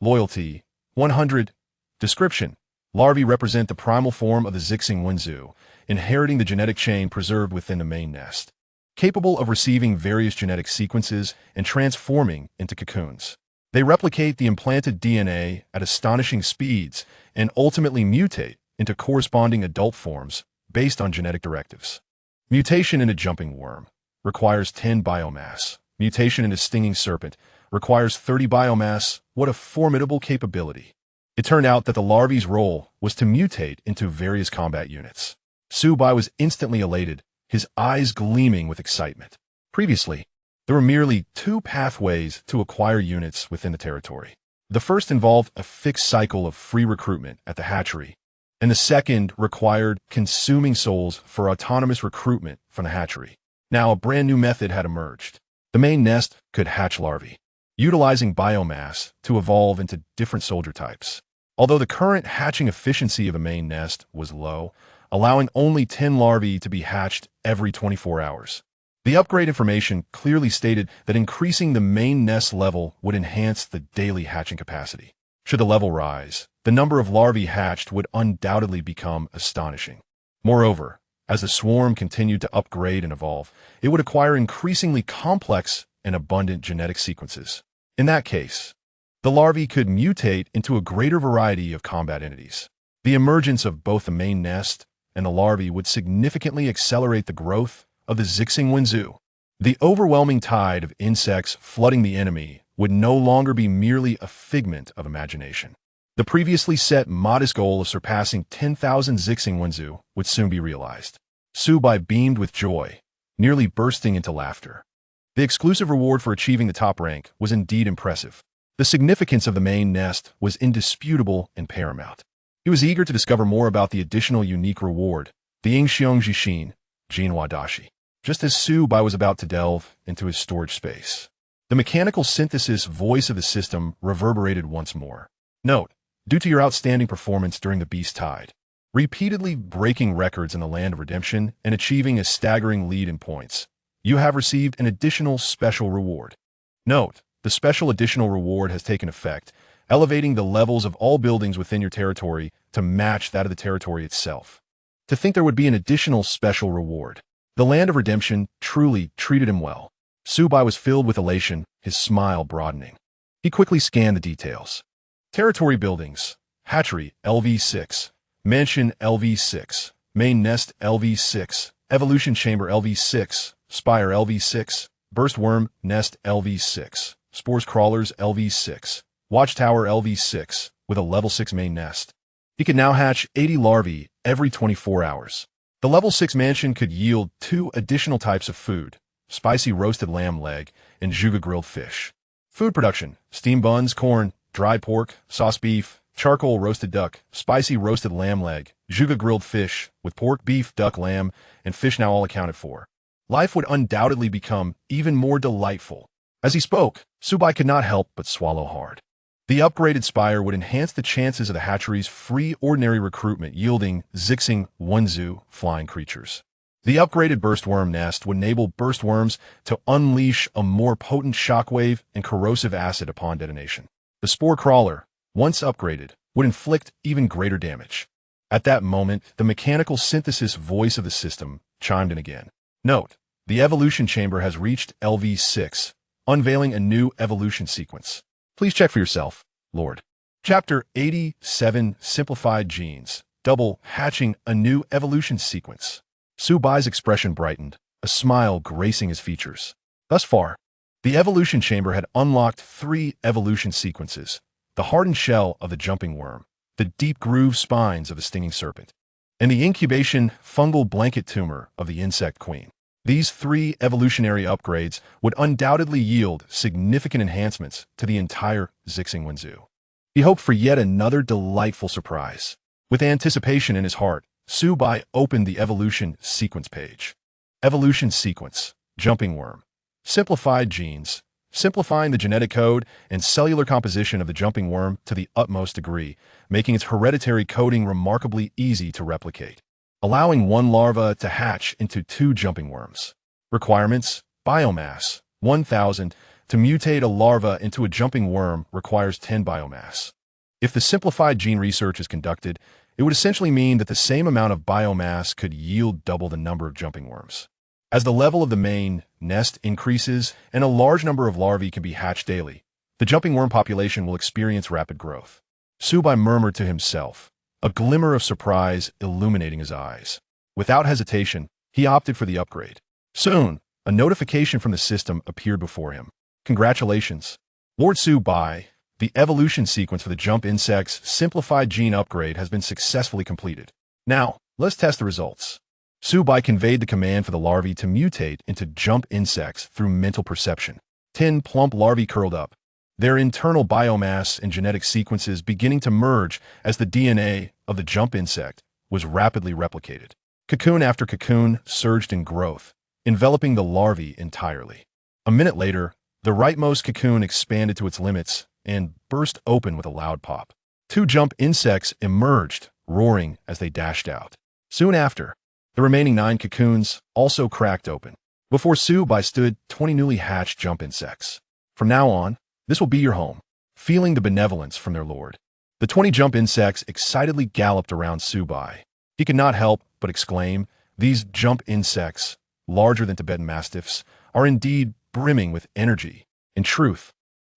Loyalty, 100. Description, larvae represent the primal form of the Zixing Wenzu, inheriting the genetic chain preserved within the main nest, capable of receiving various genetic sequences and transforming into cocoons. They replicate the implanted DNA at astonishing speeds and ultimately mutate into corresponding adult forms based on genetic directives. Mutation in a jumping worm requires 10 biomass. Mutation in a stinging serpent requires 30 biomass. What a formidable capability. It turned out that the larvae's role was to mutate into various combat units. Su Bai was instantly elated, his eyes gleaming with excitement. Previously, there were merely 2 pathways to acquire units within the territory. The first involved a fixed cycle of free recruitment at the hatchery, and the second required consuming souls for autonomous recruitment from the hatchery. Now, a brand new method had emerged. The main nest could hatch larvae, utilizing biomass to evolve into different soldier types. Although the current hatching efficiency of a main nest was low, allowing only 10 larvae to be hatched every 24 hours. The upgrade information clearly stated that increasing the main nest level would enhance the daily hatching capacity. Should the level rise, the number of larvae hatched would undoubtedly become astonishing. Moreover, as the swarm continued to upgrade and evolve, it would acquire increasingly complex and abundant genetic sequences. In that case, the larvae could mutate into a greater variety of combat entities. The emergence of both the main nest and the larvae would significantly accelerate the growth of the Zixing Wenzu. The overwhelming tide of insects flooding the enemy would no longer be merely a figment of imagination. The previously set modest goal of surpassing 10,000 Zixing Wenzu would soon be realized. Su Bai beamed with joy, nearly bursting into laughter. The exclusive reward for achieving the top rank was indeed impressive. The significance of the main nest was indisputable and paramount. He was eager to discover more about the additional unique reward, the Yingxiong Jixin, Jinhua Dashi. Just as Su Bai was about to delve into his storage space, the mechanical synthesis voice of the system reverberated once more. Note, due to your outstanding performance during the Beast Tide, repeatedly breaking records in the Land of Redemption and achieving a staggering lead in points, you have received an additional special reward. Note, the special additional reward has taken effect, elevating the levels of all buildings within your territory to match that of the territory itself. To think there would be an additional special reward. The Land of Redemption truly treated him well. Su Bai was filled with elation, his smile broadening. He quickly scanned the details. Territory buildings, hatchery LV6, mansion LV6, main nest LV6, evolution chamber LV6, spire LV6, burst worm nest LV6, spores crawlers LV6, watchtower LV6, with a level 6 main nest. He could now hatch 80 larvae every 24 hours. The level 6 mansion could yield 2 additional types of food, spicy roasted lamb leg and juga grilled fish. Food production, steam buns, corn, dried pork, sauce beef, charcoal roasted duck, spicy roasted lamb leg, juga grilled fish, with pork, beef, duck, lamb, and fish now all accounted for. Life would undoubtedly become even more delightful. As he spoke, Su Bai could not help but swallow hard. The upgraded spire would enhance the chances of the hatchery's free ordinary recruitment, yielding Zixing Wenzu flying creatures. The upgraded burstworm nest would enable burstworms to unleash a more potent shockwave and corrosive acid upon detonation. The spore crawler, once upgraded, would inflict even greater damage. At that moment, the mechanical synthesis voice of the system chimed in again. Note, the evolution chamber has reached LV6, unveiling a new evolution sequence. Please check for yourself, Lord. Chapter 87, Simplified Genes, double hatching a new evolution sequence. Su Bai's expression brightened, a smile gracing his features. Thus far, the evolution chamber had unlocked 3 evolution sequences: the hardened shell of the jumping worm, the deep groove spines of the stinging serpent, and the incubation fungal blanket tumor of the insect queen. These three evolutionary upgrades would undoubtedly yield significant enhancements to the entire Zixingwenzu. He hoped for yet another delightful surprise. With anticipation in his heart, Su Bai opened the evolution sequence page. Evolution sequence, jumping worm. Simplified genes, simplifying the genetic code and cellular composition of the jumping worm to the utmost degree, making its hereditary coding remarkably easy to replicate. Allowing one larva to hatch into 2 jumping worms. Requirements: biomass, 1,000. To mutate a larva into a jumping worm requires 10 biomass. If the simplified gene research is conducted, it would essentially mean that the same amount of biomass could yield double the number of jumping worms. As the level of the main nest increases and a large number of larvae can be hatched daily, the jumping worm population will experience rapid growth. Su Bai murmured to himself, a glimmer of surprise illuminating his eyes. Without hesitation, he opted for the upgrade. Soon, a notification from the system appeared before him. Congratulations, Lord Su Bai. The evolution sequence for the jump insect's simplified gene upgrade has been successfully completed. Now, let's test the results. Su Bai conveyed the command for the larvae to mutate into jump insects through mental perception. 10 plump larvae curled up, their internal biomass and genetic sequences beginning to merge as the DNA of the jump insect was rapidly replicated. Cocoon after cocoon surged in growth, enveloping the larvae entirely. A minute later, the rightmost cocoon expanded to its limits and burst open with a loud pop. 2 jump insects emerged, roaring as they dashed out. Soon after, the remaining 9 cocoons also cracked open. Before Su Bai stood 20 newly hatched jump insects. From now on, this will be your home. Feeling the benevolence from their lord, the 20 jump insects excitedly galloped around Su Bai. He could not help but exclaim, "These jump insects, larger than Tibetan mastiffs, are indeed brimming with energy." In truth,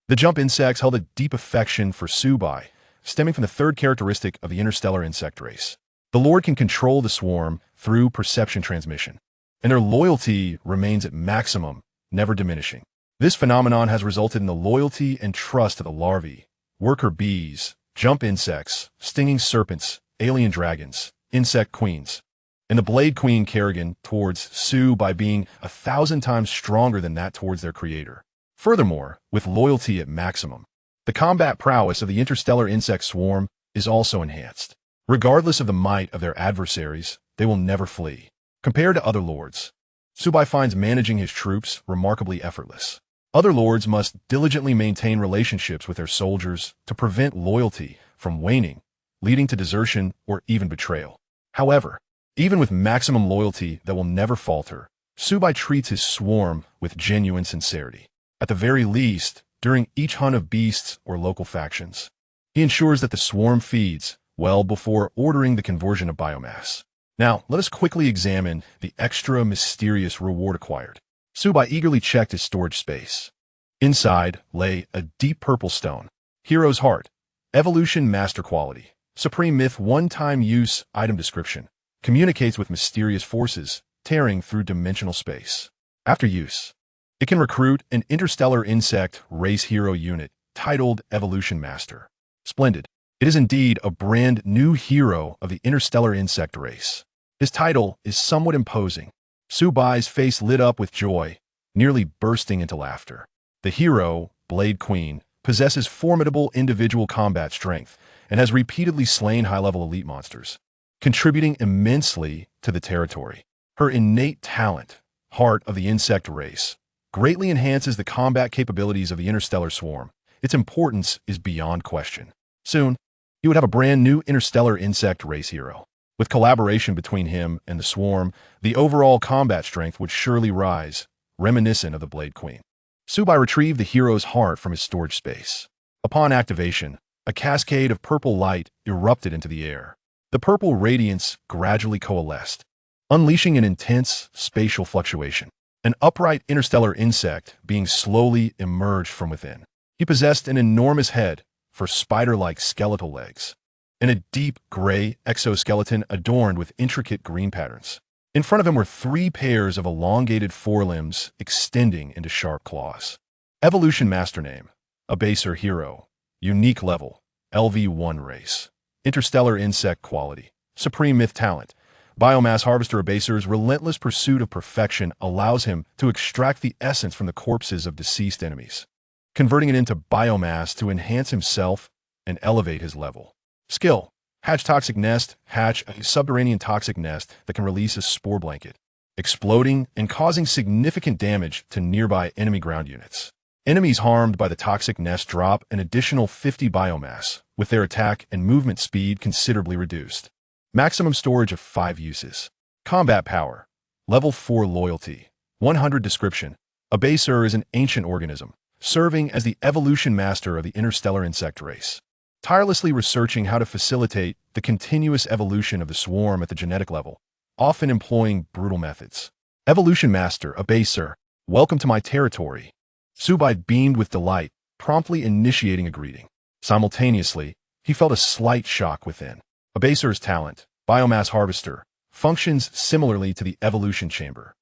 the jump insects held a deep affection for Su Bai, stemming from the 3rd characteristic of the Interstellar Insect Race. The Lord can control the swarm through perception transmission, and their loyalty remains at maximum, never diminishing. This phenomenon has resulted in the loyalty and trust of the larvae, worker bees, jump insects, stinging serpents, alien dragons, insect queens, and the Blade Queen Kerrigan towards Su by being 1,000 times stronger than that towards their creator. Furthermore, with loyalty at maximum, the combat prowess of the interstellar insect swarm is also enhanced. Regardless of the might of their adversaries, they will never flee. Compared to other lords, Su Bai finds managing his troops remarkably effortless. Other lords must diligently maintain relationships with their soldiers to prevent loyalty from waning, leading to desertion or even betrayal. However, even with maximum loyalty that will never falter, Su Bai treats his swarm with genuine sincerity. At the very least, during each hunt of beasts or local factions, he ensures that the swarm feeds well before ordering the conversion of biomass. Now, let us quickly examine the extra mysterious reward acquired. Su Bai eagerly checked his storage space. Inside lay a deep purple stone. Hero's Heart. Evolution Master Quality. Supreme Myth One-Time Use Item Description. Communicates with mysterious forces, tearing through dimensional space. After use, it can recruit an interstellar insect race hero unit titled Evolution Master. Splendid. It is indeed a brand new hero of the interstellar insect race. His title is somewhat imposing. Su Bai's face lit up with joy, nearly bursting into laughter. The hero, Blade Queen, possesses formidable individual combat strength and has repeatedly slain high-level elite monsters, contributing immensely to the territory. Her innate talent, Heart of the Insect Race, greatly enhances the combat capabilities of the interstellar swarm. Its importance is beyond question. Soon, he would have a brand new interstellar insect race hero. With collaboration between him and the swarm, the overall combat strength would surely rise, reminiscent of the Blade Queen. Su Bai retrieved the hero's heart from his storage space. Upon activation, a cascade of purple light erupted into the air. The purple radiance gradually coalesced, unleashing an intense spatial fluctuation. An upright interstellar insect being slowly emerged from within. He possessed an enormous head for spider-like skeletal legs, and a deep gray exoskeleton adorned with intricate green patterns. In front of him were 3 pairs of elongated forelimbs extending into sharp claws. Evolution Master Name, Abaser Hero, Unique Level, LV1 Race, Interstellar Insect Quality, Supreme Myth Talent, Biomass Harvester Abaser's relentless pursuit of perfection allows him to extract the essence from the corpses of deceased enemies, converting it into biomass to enhance himself and elevate his level. Skill: Hatch Toxic Nest. Hatch a subterranean toxic nest that can release a spore blanket, exploding and causing significant damage to nearby enemy ground units. Enemies harmed by the toxic nest drop an additional 50 biomass, with their attack and movement speed considerably reduced. Maximum storage of 5 uses. Combat Power. Level 4 Loyalty. 100 Description. Abaser is an ancient organism, serving as the evolution master of the Interstellar Insectoid Race, tirelessly researching how to facilitate the continuous evolution of the swarm at the genetic level, often employing brutal methods. Evolution Master Abaser, welcome to my territory. Su Bai beamed with delight, promptly initiating a greeting. Simultaneously, he felt a slight shock within. Abaser's talent, Biomass Harvester, functions similarly to the evolution chamber,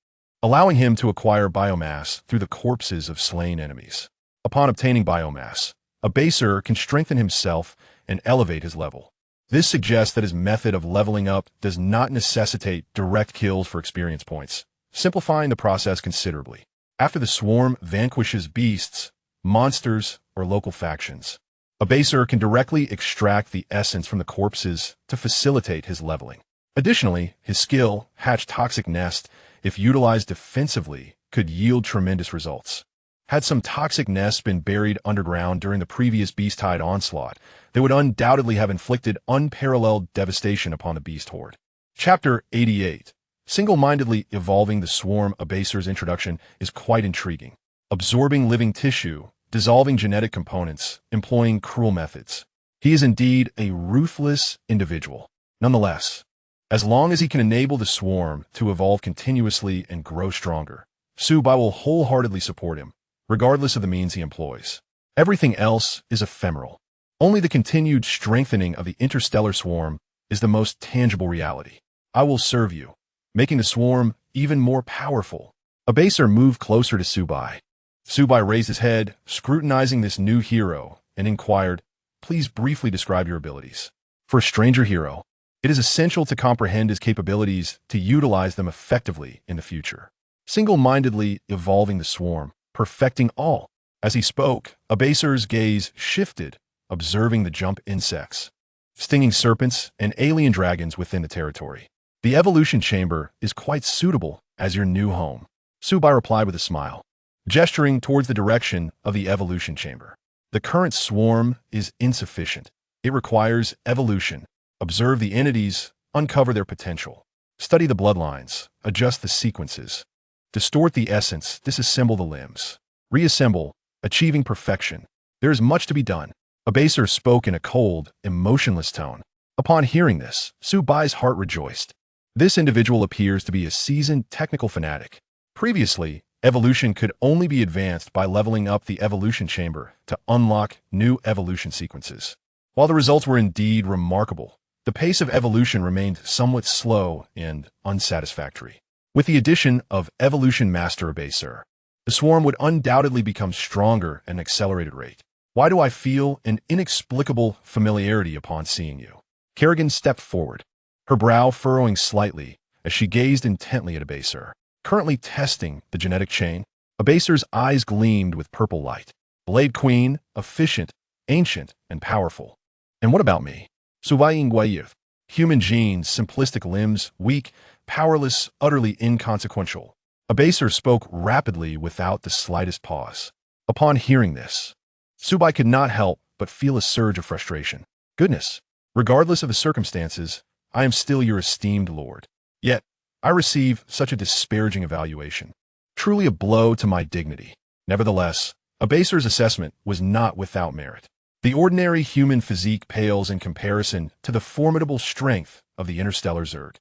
allowing him to acquire biomass through the corpses of slain enemies. Upon obtaining biomass, Abaser can strengthen himself and elevate his level. This suggests that his method of leveling up does not necessitate direct kills for experience points, simplifying the process considerably. After the swarm vanquishes beasts, monsters, or local factions, Abaser can directly extract the essence from the corpses to facilitate his leveling. Additionally, his skill, Hatch Toxic Nest, if utilized defensively, could yield tremendous results. Had some toxic nests been buried underground during the previous beast-tide onslaught, they would undoubtedly have inflicted unparalleled devastation upon the beast horde. Chapter 88. Single-mindedly evolving the swarm. Abaser's introduction is quite intriguing. Absorbing living tissue, dissolving genetic components, employing cruel methods. He is indeed a ruthless individual. Nonetheless, as long as he can enable the swarm to evolve continuously and grow stronger, Su Bai will wholeheartedly support him, regardless of the means he employs. Everything else is ephemeral. Only the continued strengthening of the interstellar swarm is the most tangible reality. I will serve you, making the swarm even more powerful. Abaser moved closer to Su Bai. Su Bai raised his head, scrutinizing this new hero, and inquired, "Please briefly describe your abilities." For a stranger hero, it is essential to comprehend his capabilities to utilize them effectively in the future. Single-mindedly evolving the swarm, perfecting all. As he spoke, Abaser's gaze shifted, observing the jump insects, stinging serpents, and alien dragons within the territory. The evolution chamber is quite suitable as your new home. Su Bai replied with a smile, gesturing towards the direction of the evolution chamber. The current swarm is insufficient. It requires evolution. Observe the entities, uncover their potential. Study the bloodlines, adjust the sequences. Distort the essence, disassemble the limbs. Reassemble, achieving perfection. There is much to be done. Abaser spoke in a cold, emotionless tone. Upon hearing this, Su Bai's heart rejoiced. This individual appears to be a seasoned technical fanatic. Previously, evolution could only be advanced by leveling up the evolution chamber to unlock new evolution sequences. While the results were indeed remarkable, the pace of evolution remained somewhat slow and unsatisfactory. With the addition of Evolution Master Abaser, the swarm would undoubtedly become stronger at an accelerated rate. Why do I feel an inexplicable familiarity upon seeing you? Kerrigan stepped forward, her brow furrowing slightly as she gazed intently at Abaser. Currently testing the genetic chain, Abaser's eyes gleamed with purple light. Blade Queen, efficient, ancient, and powerful. And what about me? Su Bai Nguayev. Human genes, simplistic limbs, weak, powerless, utterly inconsequential. Abaser spoke rapidly without the slightest pause. Upon hearing this, Su Bai could not help but feel a surge of frustration. Goodness, regardless of the circumstances, I am still your esteemed lord. Yet, I receive such a disparaging evaluation. Truly a blow to my dignity. Nevertheless, Abaser's assessment was not without merit. The ordinary human physique pales in comparison to the formidable strength of the interstellar Zerg.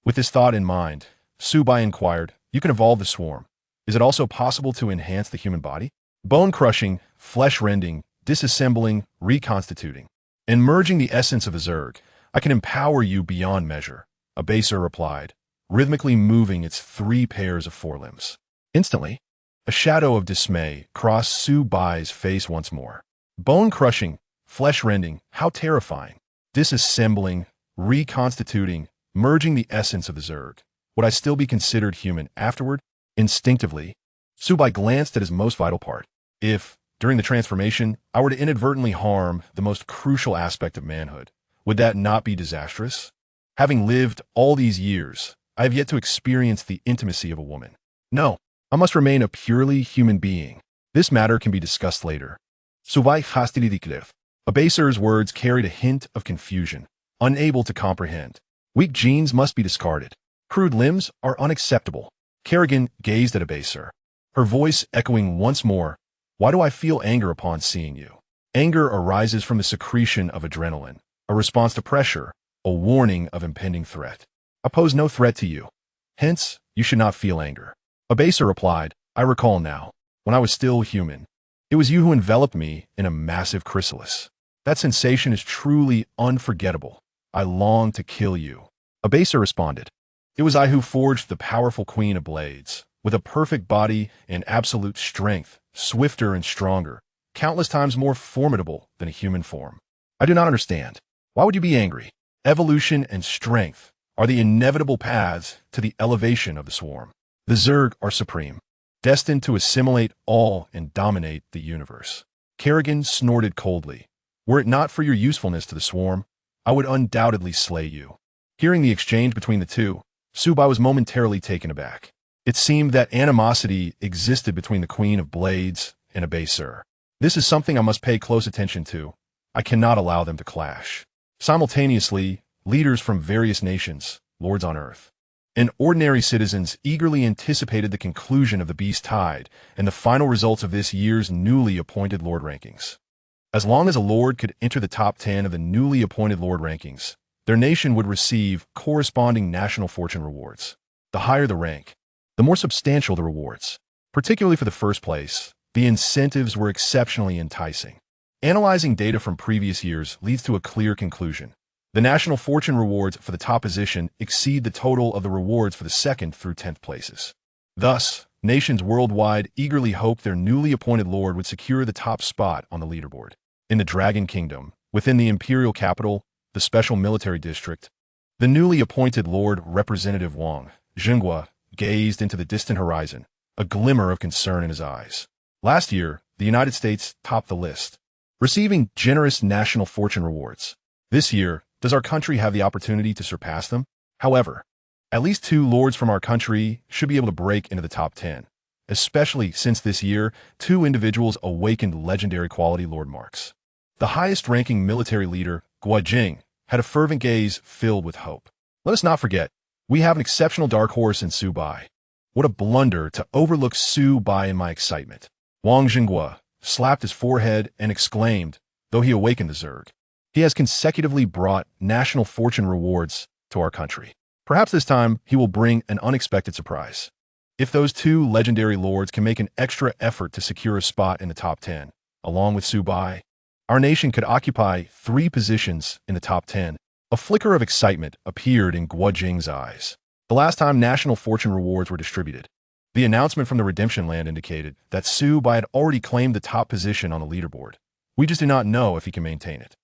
With this thought in mind, Su Bai inquired, "You can evolve the swarm. Is it also possible to enhance the human body?" Bone-crushing, flesh-rending, disassembling, reconstituting, and merging the essence of a Zerg, I can empower you beyond measure, Abaser replied, rhythmically moving its 3 pairs of forelimbs. Instantly, a shadow of dismay crossed Su Bai's face once more. Bone-crushing, flesh-rending, how terrifying. Disassembling, reconstituting, merging the essence of the Zerg. Would I still be considered human afterward? Instinctively, Su Bai glanced at his most vital part. If, during the transformation, I were to inadvertently harm the most crucial aspect of manhood, would that not be disastrous? Having lived all these years, I have yet to experience the intimacy of a woman. No, I must remain a purely human being. This matter can be discussed later. Su Bai hastily declared. Abaser's words carried a hint of confusion, unable to comprehend. Weak genes must be discarded. Crude limbs are unacceptable. Kerrigan gazed at Abaser, her voice echoing once more, "Why do I feel anger upon seeing you?" Anger arises from the secretion of adrenaline, a response to pressure, a warning of impending threat. I pose no threat to you. Hence, you should not feel anger. Abaser replied, "I recall now, when I was still human. It was you who enveloped me in a massive chrysalis. That sensation is truly unforgettable. I long to kill you." Abaser responded, "It was I who forged the powerful Queen of Blades, with a perfect body and absolute strength, swifter and stronger, countless times more formidable than a human form. I do not understand. Why would you be angry? Evolution and strength are the inevitable paths to the elevation of the swarm. The Zerg are supreme, destined to assimilate all and dominate the universe." Kerrigan snorted coldly. "Were it not for your usefulness to the swarm, I would undoubtedly slay you." Hearing the exchange between the two, Su Bai was momentarily taken aback. It seemed that animosity existed between the Queen of Blades and Abaser. This is something I must pay close attention to. I cannot allow them to clash. Simultaneously, leaders from various nations, lords on Earth, and ordinary citizens eagerly anticipated the conclusion of the Beast Tide and the final results of this year's newly appointed Lord rankings. As long as a Lord could enter the top 10 of the newly appointed Lord rankings, their nation would receive corresponding national fortune rewards. The higher the rank, the more substantial the rewards. Particularly for the first place, the incentives were exceptionally enticing. Analyzing data from previous years leads to a clear conclusion. The national fortune rewards for the top position exceed the total of the rewards for the 2nd through 10th places. Thus, nations worldwide eagerly hoped their newly appointed lord would secure the top spot on the leaderboard. In the Dragon Kingdom, within the imperial capital, the special military district, the newly appointed Lord Representative Wang Jinghua gazed into the distant horizon, a glimmer of concern in his eyes. Last year, the United States topped the list, receiving generous national fortune rewards. This year, does our country have the opportunity to surpass them? However, at least 2 lords from our country should be able to break into the top 10, especially since this year 2 individuals awakened legendary quality lord marks. The highest-ranking military leader, Guo Jing, had a fervent gaze filled with hope. Let us not forget, we have an exceptional dark horse in Su Bai. What a blunder to overlook Su Bai in my excitement. Wang Jinghua slapped his forehead and exclaimed, though he awakened the Zerg, "He has consecutively brought national fortune rewards to our country. Perhaps this time he will bring an unexpected surprise. If those 2 legendary lords can make an extra effort to secure a spot in the top 10, along with Su Bai, our nation could occupy 3 positions in the top 10. A flicker of excitement appeared in Guo Jing's eyes. The last time national fortune rewards were distributed, the announcement from the Redemption Land indicated that Su Bai had already claimed the top position on the leaderboard. We just do not know if he can maintain it.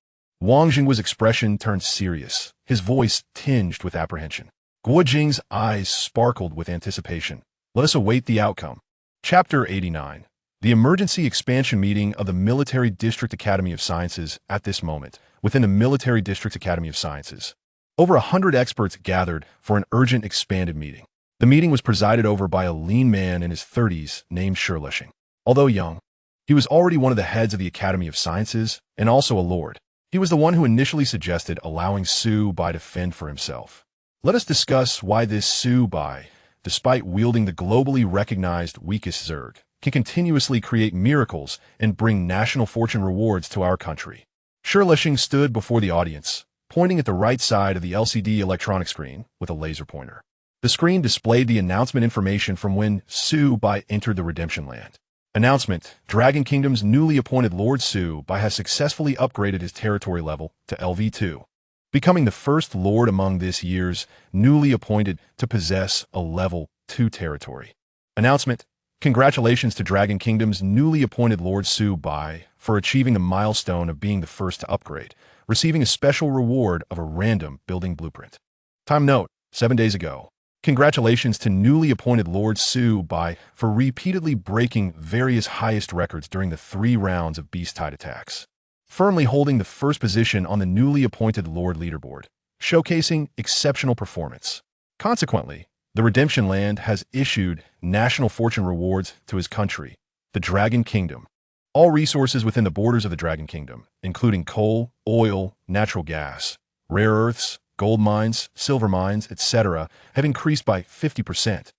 Wang Jinghua's expression turned serious, his voice tinged with apprehension. Guo Jing's eyes sparkled with anticipation. Let us await the outcome. Chapter 89. The emergency expansion meeting of the Military District Academy of Sciences at this moment, within the Military District Academy of Sciences. Over 100 experts gathered for an urgent expanded meeting. The meeting was presided over by a lean man in his 30s named Sherlishing. Although young, he was already one of the heads of the Academy of Sciences and also a lord. He was the one who initially suggested allowing Su Bai to fend for himself. Let us discuss why this Su Bai, despite wielding the globally recognized weakest Zerg, can continuously create miracles and bring national fortune rewards to our country. Sherlishing stood before the audience, pointing at the right side of the LCD electronic screen with a laser pointer. The screen displayed the announcement information from when Su Bai entered the Redemption Land. Announcement: Dragon Kingdom's newly appointed Lord Su Bai has successfully upgraded his territory level to LV2, becoming the first Lord among this year's newly appointed to possess a Level 2 territory. Announcement: Congratulations to Dragon Kingdom's newly appointed Lord Su Bai for achieving the milestone of being the first to upgrade, receiving a special reward of a random building blueprint. Time note, 7 days ago. Congratulations to newly appointed Lord Su Bai for repeatedly breaking various highest records during the 3 rounds of beast tide attacks, firmly holding the first position on the newly appointed Lord leaderboard, showcasing exceptional performance. Consequently, the Redemption Land has issued national fortune rewards to his country, the Dragon Kingdom. All resources within the borders of the Dragon Kingdom, including coal, oil, natural gas, rare earths, gold mines, silver mines, etc., have increased by 50%.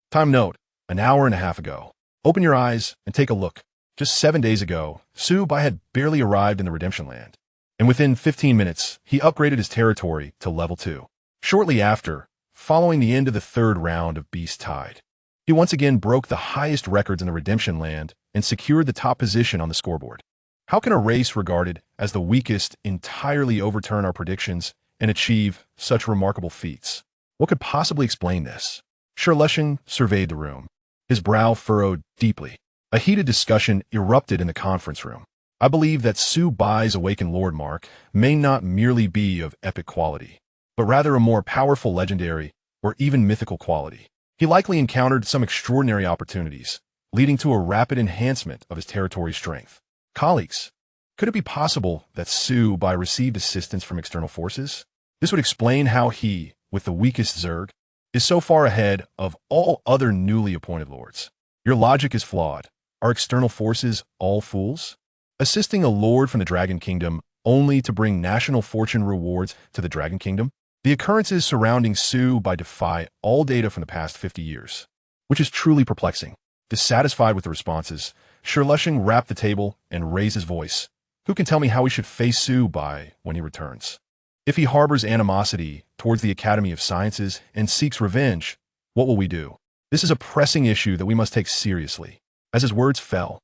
Time note, an hour and a half ago. Open your eyes and take a look. Just 7 days ago, Su Bai had barely arrived in the Redemption Land, and within 15 minutes, he upgraded his territory to level 2. Shortly after, following the end of the 3rd round of Beast Tide, he once again broke the highest records in the Redemption Land and secured the top position on the scoreboard. How can a race regarded as the weakest entirely overturn our predictions and achieve such remarkable feats? What could possibly explain this? Sherlushing surveyed the room, his brow furrowed deeply. A heated discussion erupted in the conference room. I believe that Su Bai's awakened Lord Mark may not merely be of epic quality, but rather a more powerful legendary or even mythical quality. He likely encountered some extraordinary opportunities, leading to a rapid enhancement of his territory strength. Colleagues, could it be possible that Su Bai received assistance from external forces? This would explain how he, with the weakest Zerg, is so far ahead of all other newly appointed lords. Your logic is flawed. Are external forces all fools? Assisting a lord from the Dragon Kingdom only to bring national fortune rewards to the Dragon Kingdom? The occurrences surrounding Su Bai defy all data from the past 50 years, which is truly perplexing. Dissatisfied with the responses, Sherlushing rapped the table and raised his voice. Who can tell me how we should face Su Bai when he returns? If he harbors animosity towards the Academy of Sciences and seeks revenge, what will we do? This is a pressing issue that we must take seriously. As his words fell,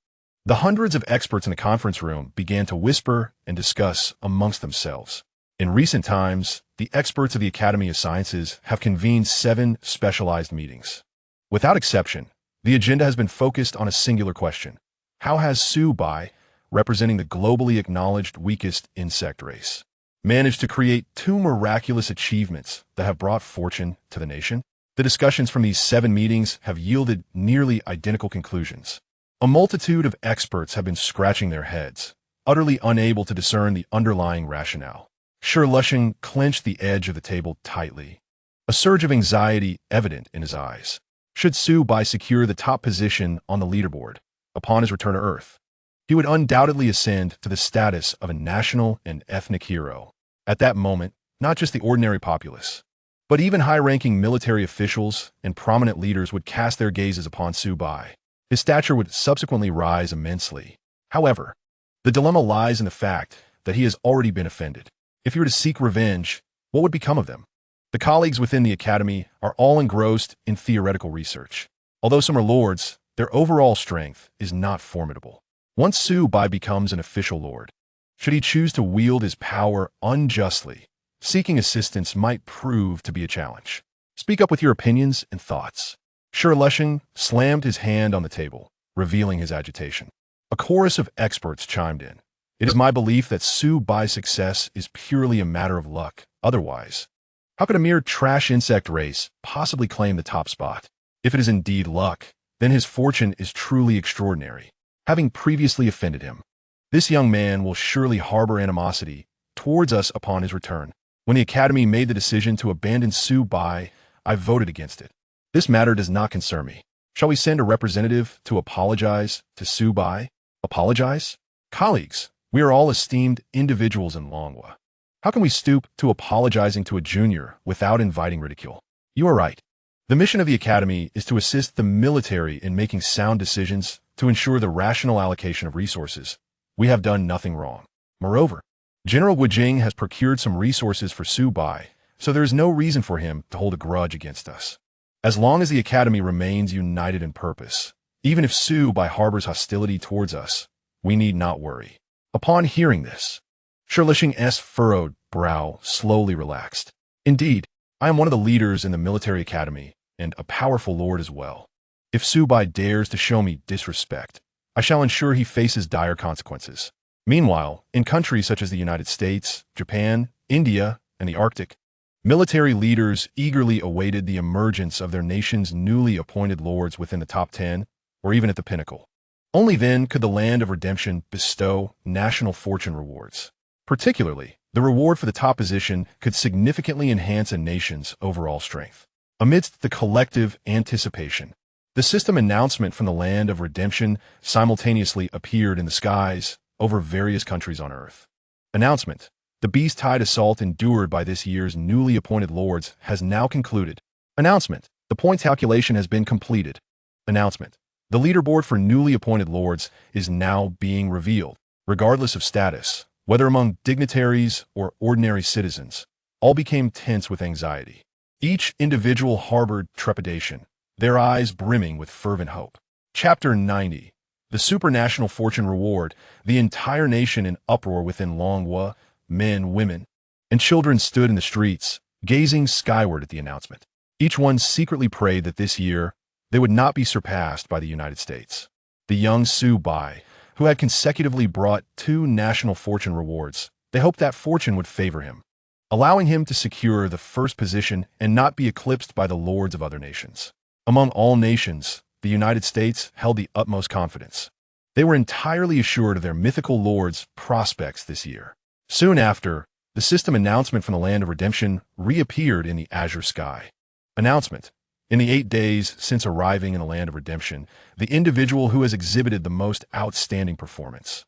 the hundreds of experts in the conference room began to whisper and discuss amongst themselves. In recent times, the experts of the Academy of Sciences have convened 7 specialized meetings. Without exception, the agenda has been focused on a singular question. How has Su Bai, representing the globally acknowledged weakest insect race, managed to create 2 miraculous achievements that have brought fortune to the nation? The discussions from these 7 meetings have yielded nearly identical conclusions. A multitude of experts have been scratching their heads, utterly unable to discern the underlying rationale. Sherlushing clenched the edge of the table tightly, a surge of anxiety evident in his eyes. Should Su Bai secure the top position on the leaderboard upon his return to Earth, he would undoubtedly ascend to the status of a national and ethnic hero. At that moment, not just the ordinary populace, but even high-ranking military officials and prominent leaders would cast their gazes upon Su Bai. His stature would subsequently rise immensely. However, the dilemma lies in the fact that he has already been offended. If he were to seek revenge, what would become of them? The colleagues within the Academy are all engrossed in theoretical research. Although some are lords, their overall strength is not formidable. Once Su Bai becomes an official lord, should he choose to wield his power unjustly, seeking assistance might prove to be a challenge. Speak up with your opinions and thoughts. Sherlushing slammed his hand on the table, revealing his agitation. A chorus of experts chimed in. It is my belief that Su Bai's success is purely a matter of luck. Otherwise, how could a mere trash insect race possibly claim the top spot? If it is indeed luck, then his fortune is truly extraordinary. Having previously offended him, this young man will surely harbor animosity towards us upon his return. When the Academy made the decision to abandon Su Bai, I voted against it. This matter does not concern me. Shall we send a representative to apologize to Su Bai? Apologize? Colleagues, we are all esteemed individuals in Longwa. How can we stoop to apologizing to a junior without inviting ridicule? You are right. The mission of the Academy is to assist the military in making sound decisions to ensure the rational allocation of resources. We have done nothing wrong. Moreover, General Wujing has procured some resources for Su Bai, so there is no reason for him to hold a grudge against us. As long as the Academy remains united in purpose, even if Su Bai harbors hostility towards us, we need not worry. Upon hearing this, Sherlushing's furrowed brow slowly relaxed. Indeed, I am one of the leaders in the military academy, and a powerful lord as well. If Su Bai dares to show me disrespect, I shall ensure he faces dire consequences. Meanwhile, in countries such as the United States, Japan, India, and the Arctic, Military leaders eagerly awaited the emergence of their nation's newly appointed lords within the top 10, or even at the pinnacle. Only then could the land of redemption bestow national fortune rewards. Particularly, the reward for the top position could significantly enhance a nation's overall strength. Amidst the collective anticipation, the system announcement from the land of redemption simultaneously appeared in the skies over various countries on Earth. Announcement: the beast-tide assault endured by this year's newly appointed lords has now concluded. Announcement: the point calculation has been completed. Announcement: the leaderboard for newly appointed lords is now being revealed. Regardless of status, whether among dignitaries or ordinary citizens, all became tense with anxiety. Each individual harbored trepidation, their eyes brimming with fervent hope. Chapter 90. The Supranational Fortune Reward. The entire nation in uproar within Longhua. Men, women, and children stood in the streets, gazing skyward at the announcement. Each one secretly prayed that this year they would not be surpassed by the United States. The young Su Bai, who had consecutively brought 2 national fortune rewards, they hoped that fortune would favor him, allowing him to secure the first position and not be eclipsed by the lords of other nations. Among all nations, the United States held the utmost confidence. They were entirely assured of their mythical lords' prospects this year. Soon after, the system announcement from the land of redemption reappeared in the azure sky. Announcement: in the 8 days since arriving in the land of redemption, the individual who has exhibited the most outstanding performance,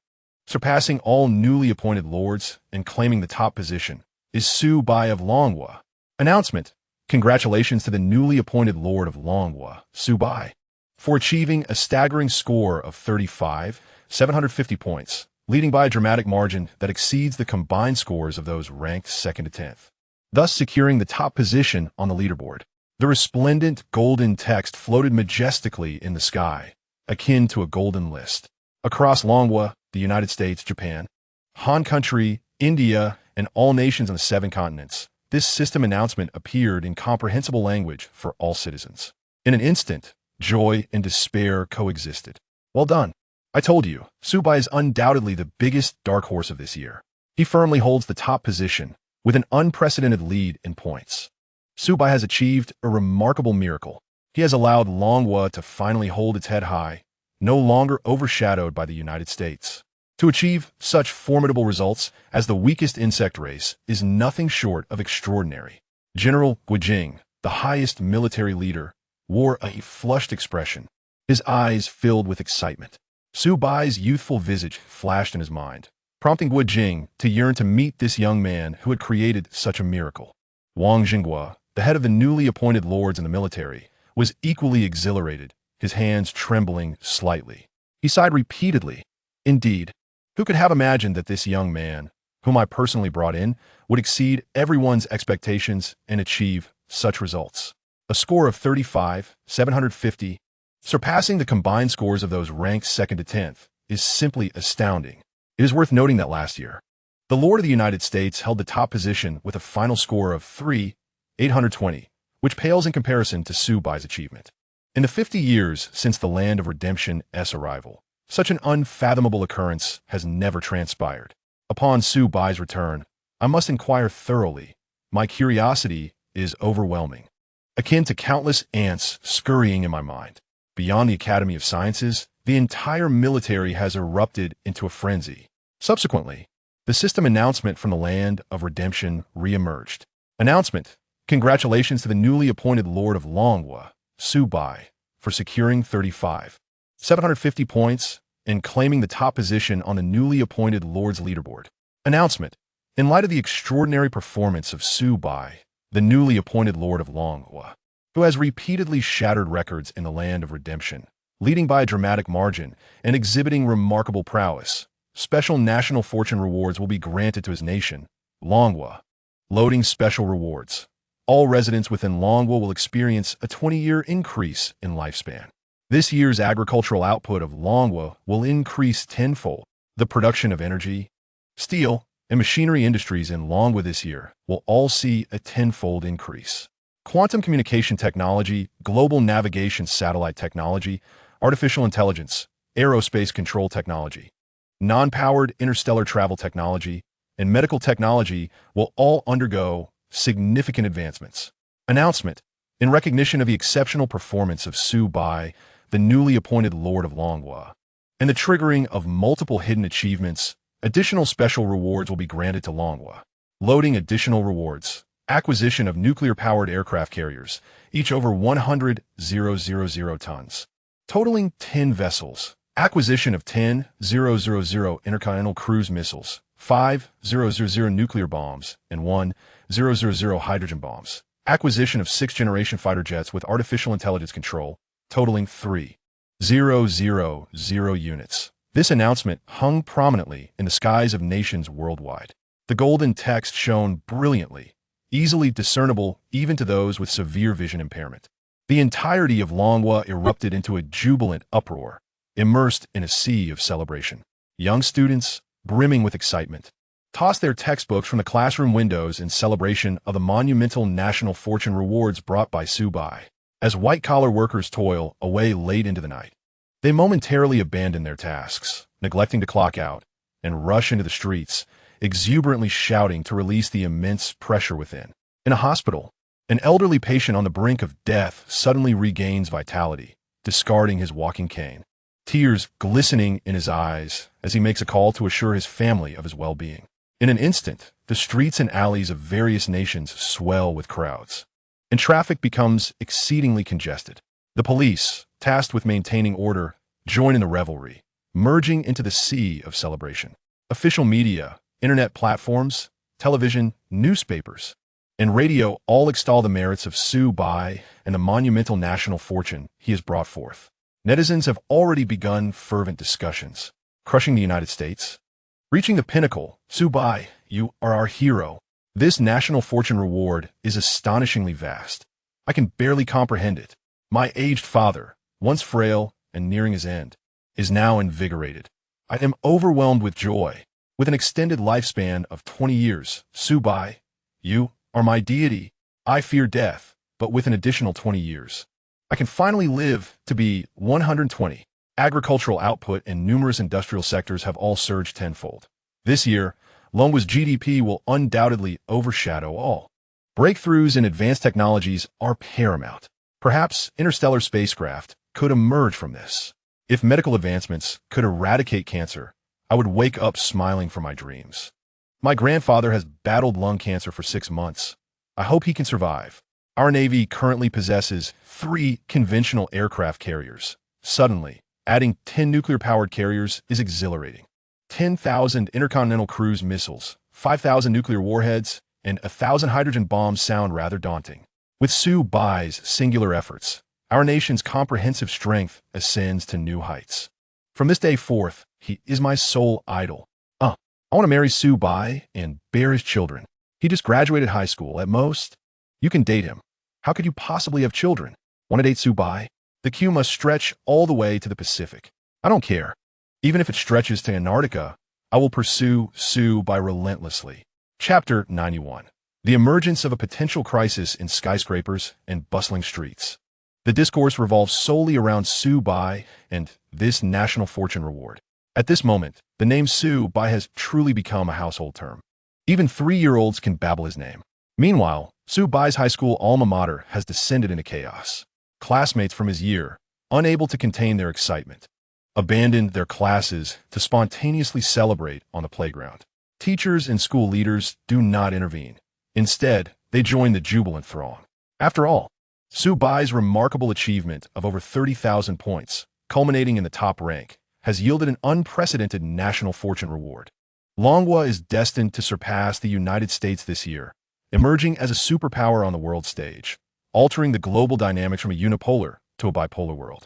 surpassing all newly appointed lords and claiming the top position, is Su Bai of Longhua. Announcement: congratulations to the newly appointed Lord of Longhua, Su Bai, for achieving a staggering score of 750 points, leading by a dramatic margin that exceeds the combined scores of those ranked 2nd to 10th, thus securing the top position on the leaderboard. The resplendent golden text floated majestically in the sky, akin to a golden list. Across Longhua, the United States, Japan, Han Country, India, and all nations on the 7 continents, this system announcement appeared in comprehensible language for all citizens. In an instant, joy and despair coexisted. Well done. I told you, Su Bai is undoubtedly the biggest dark horse of this year. He firmly holds the top position, with an unprecedented lead in points. Su Bai has achieved a remarkable miracle. He has allowed Longhua to finally hold its head high, no longer overshadowed by the United States. To achieve such formidable results as the weakest insect race is nothing short of extraordinary. General Guijing, the highest military leader, wore a flushed expression, his eyes filled with excitement. Su Bai's youthful visage flashed in his mind, prompting Guijing to yearn to meet this young man who had created such a miracle. Wang Jinghua, the head of the newly appointed lords in the military, was equally exhilarated, his hands trembling slightly. He sighed repeatedly. Indeed, who could have imagined that this young man, whom I personally brought in, would exceed everyone's expectations and achieve such results? A score of 750, surpassing the combined scores of those ranked 2nd to 10th, is simply astounding. It is worth noting that last year, the Lord of the United States held the top position with a final score of 820, which pales in comparison to Su Bai's achievement. In the 50 years since the land of redemption's arrival, such an unfathomable occurrence has never transpired. Upon Su Bai's return, I must inquire thoroughly. My curiosity is overwhelming, akin to countless ants scurrying in my mind. Beyond the Academy of Sciences, the entire military has erupted into a frenzy. Subsequently, the system announcement from the land of redemption re-emerged. Announcement: congratulations to the newly appointed Lord of Longhua, Su Bai, for securing 750 points and claiming the top position on the newly appointed Lord's leaderboard. Announcement: in light of the extraordinary performance of Su Bai, the newly appointed Lord of Longhua, who has repeatedly shattered records in the land of redemption, leading by a dramatic margin and exhibiting remarkable prowess, special national fortune rewards will be granted to his nation, Longhua. Loading special rewards. All residents within Longhua will experience a 20-year increase in lifespan. This year's agricultural output of Longhua will increase tenfold. The production of energy, steel, and machinery industries in Longhua this year will all see a tenfold increase. Quantum communication technology, global navigation satellite technology, artificial intelligence, aerospace control technology, non-powered interstellar travel technology, and medical technology will all undergo significant advancements. Announcement. In recognition of the exceptional performance of Su Bai, the newly appointed Lord of Longhua, and the triggering of multiple hidden achievements, additional special rewards will be granted to Longhua. Loading additional rewards. Acquisition of nuclear-powered aircraft carriers, each over 100,000 tons, totaling 10 vessels. Acquisition of 10,000 intercontinental cruise missiles, 5,000 nuclear bombs, and 1,000 hydrogen bombs. Acquisition of 6th-generation fighter jets with artificial intelligence control, totaling 3,000 units. This announcement hung prominently in the skies of nations worldwide. The golden text shone brilliantly, easily discernible even to those with severe vision impairment. The entirety of Longhua erupted into a jubilant uproar, immersed in a sea of celebration. Young students, brimming with excitement, tossed their textbooks from the classroom windows in celebration of the monumental national fortune rewards brought by Su Bai. As white-collar workers toil away late into the night, they momentarily abandon their tasks, neglecting to clock out, and rush into the streets, exuberantly shouting to release the immense pressure within. In a hospital, an elderly patient on the brink of death suddenly regains vitality, discarding his walking cane, tears glistening in his eyes as he makes a call to assure his family of his well-being. In an instant, the streets and alleys of various nations swell with crowds, and traffic becomes exceedingly congested. The police, tasked with maintaining order, join in the revelry, merging into the sea of celebration. Official media, internet platforms, television, newspapers, and radio all extol the merits of Su Bai and the monumental national fortune he has brought forth. Netizens have already begun fervent discussions. Crushing the United States? Reaching the pinnacle, Su Bai, you are our hero. This national fortune reward is astonishingly vast. I can barely comprehend it. My aged father, once frail and nearing his end, is now invigorated. I am overwhelmed with joy. With an extended lifespan of 20 years, Su Bai, you are my deity. I fear death, but with an additional 20 years, I can finally live to be 120. Agricultural output and numerous industrial sectors have all surged tenfold. This year, Longhua's GDP will undoubtedly overshadow all. Breakthroughs in advanced technologies are paramount. Perhaps interstellar spacecraft could emerge from this. If medical advancements could eradicate cancer, I would wake up smiling for my dreams. My grandfather has battled lung cancer for 6 months. I hope he can survive. Our Navy currently possesses 3 conventional aircraft carriers. Suddenly, adding 10 nuclear-powered carriers is exhilarating. 10,000 intercontinental cruise missiles, 5,000 nuclear warheads, and 1,000 hydrogen bombs sound rather daunting. With Su Bai's singular efforts, our nation's comprehensive strength ascends to new heights. From this day forth, he is my sole idol. I want to marry Su Bai and bear his children. He just graduated high school. At most, you can date him. How could you possibly have children? Want to date Su Bai? The queue must stretch all the way to the Pacific. I don't care. Even if it stretches to Antarctica, I will pursue Su Bai relentlessly. Chapter 91. The emergence of a potential crisis in skyscrapers and bustling streets. The discourse revolves solely around Su Bai and this national fortune reward. At this moment, the name Su Bai has truly become a household term. Even 3-year-olds can babble his name. Meanwhile, Su Bai's high school alma mater has descended into chaos. Classmates from his year, unable to contain their excitement, abandoned their classes to spontaneously celebrate on the playground. Teachers and school leaders do not intervene. Instead, they join the jubilant throng. After all, Su Bai's remarkable achievement of over 30,000 points, culminating in the top rank, has yielded an unprecedented national fortune reward. Longhua is destined to surpass the United States this year, emerging as a superpower on the world stage, altering the global dynamics from a unipolar to a bipolar world.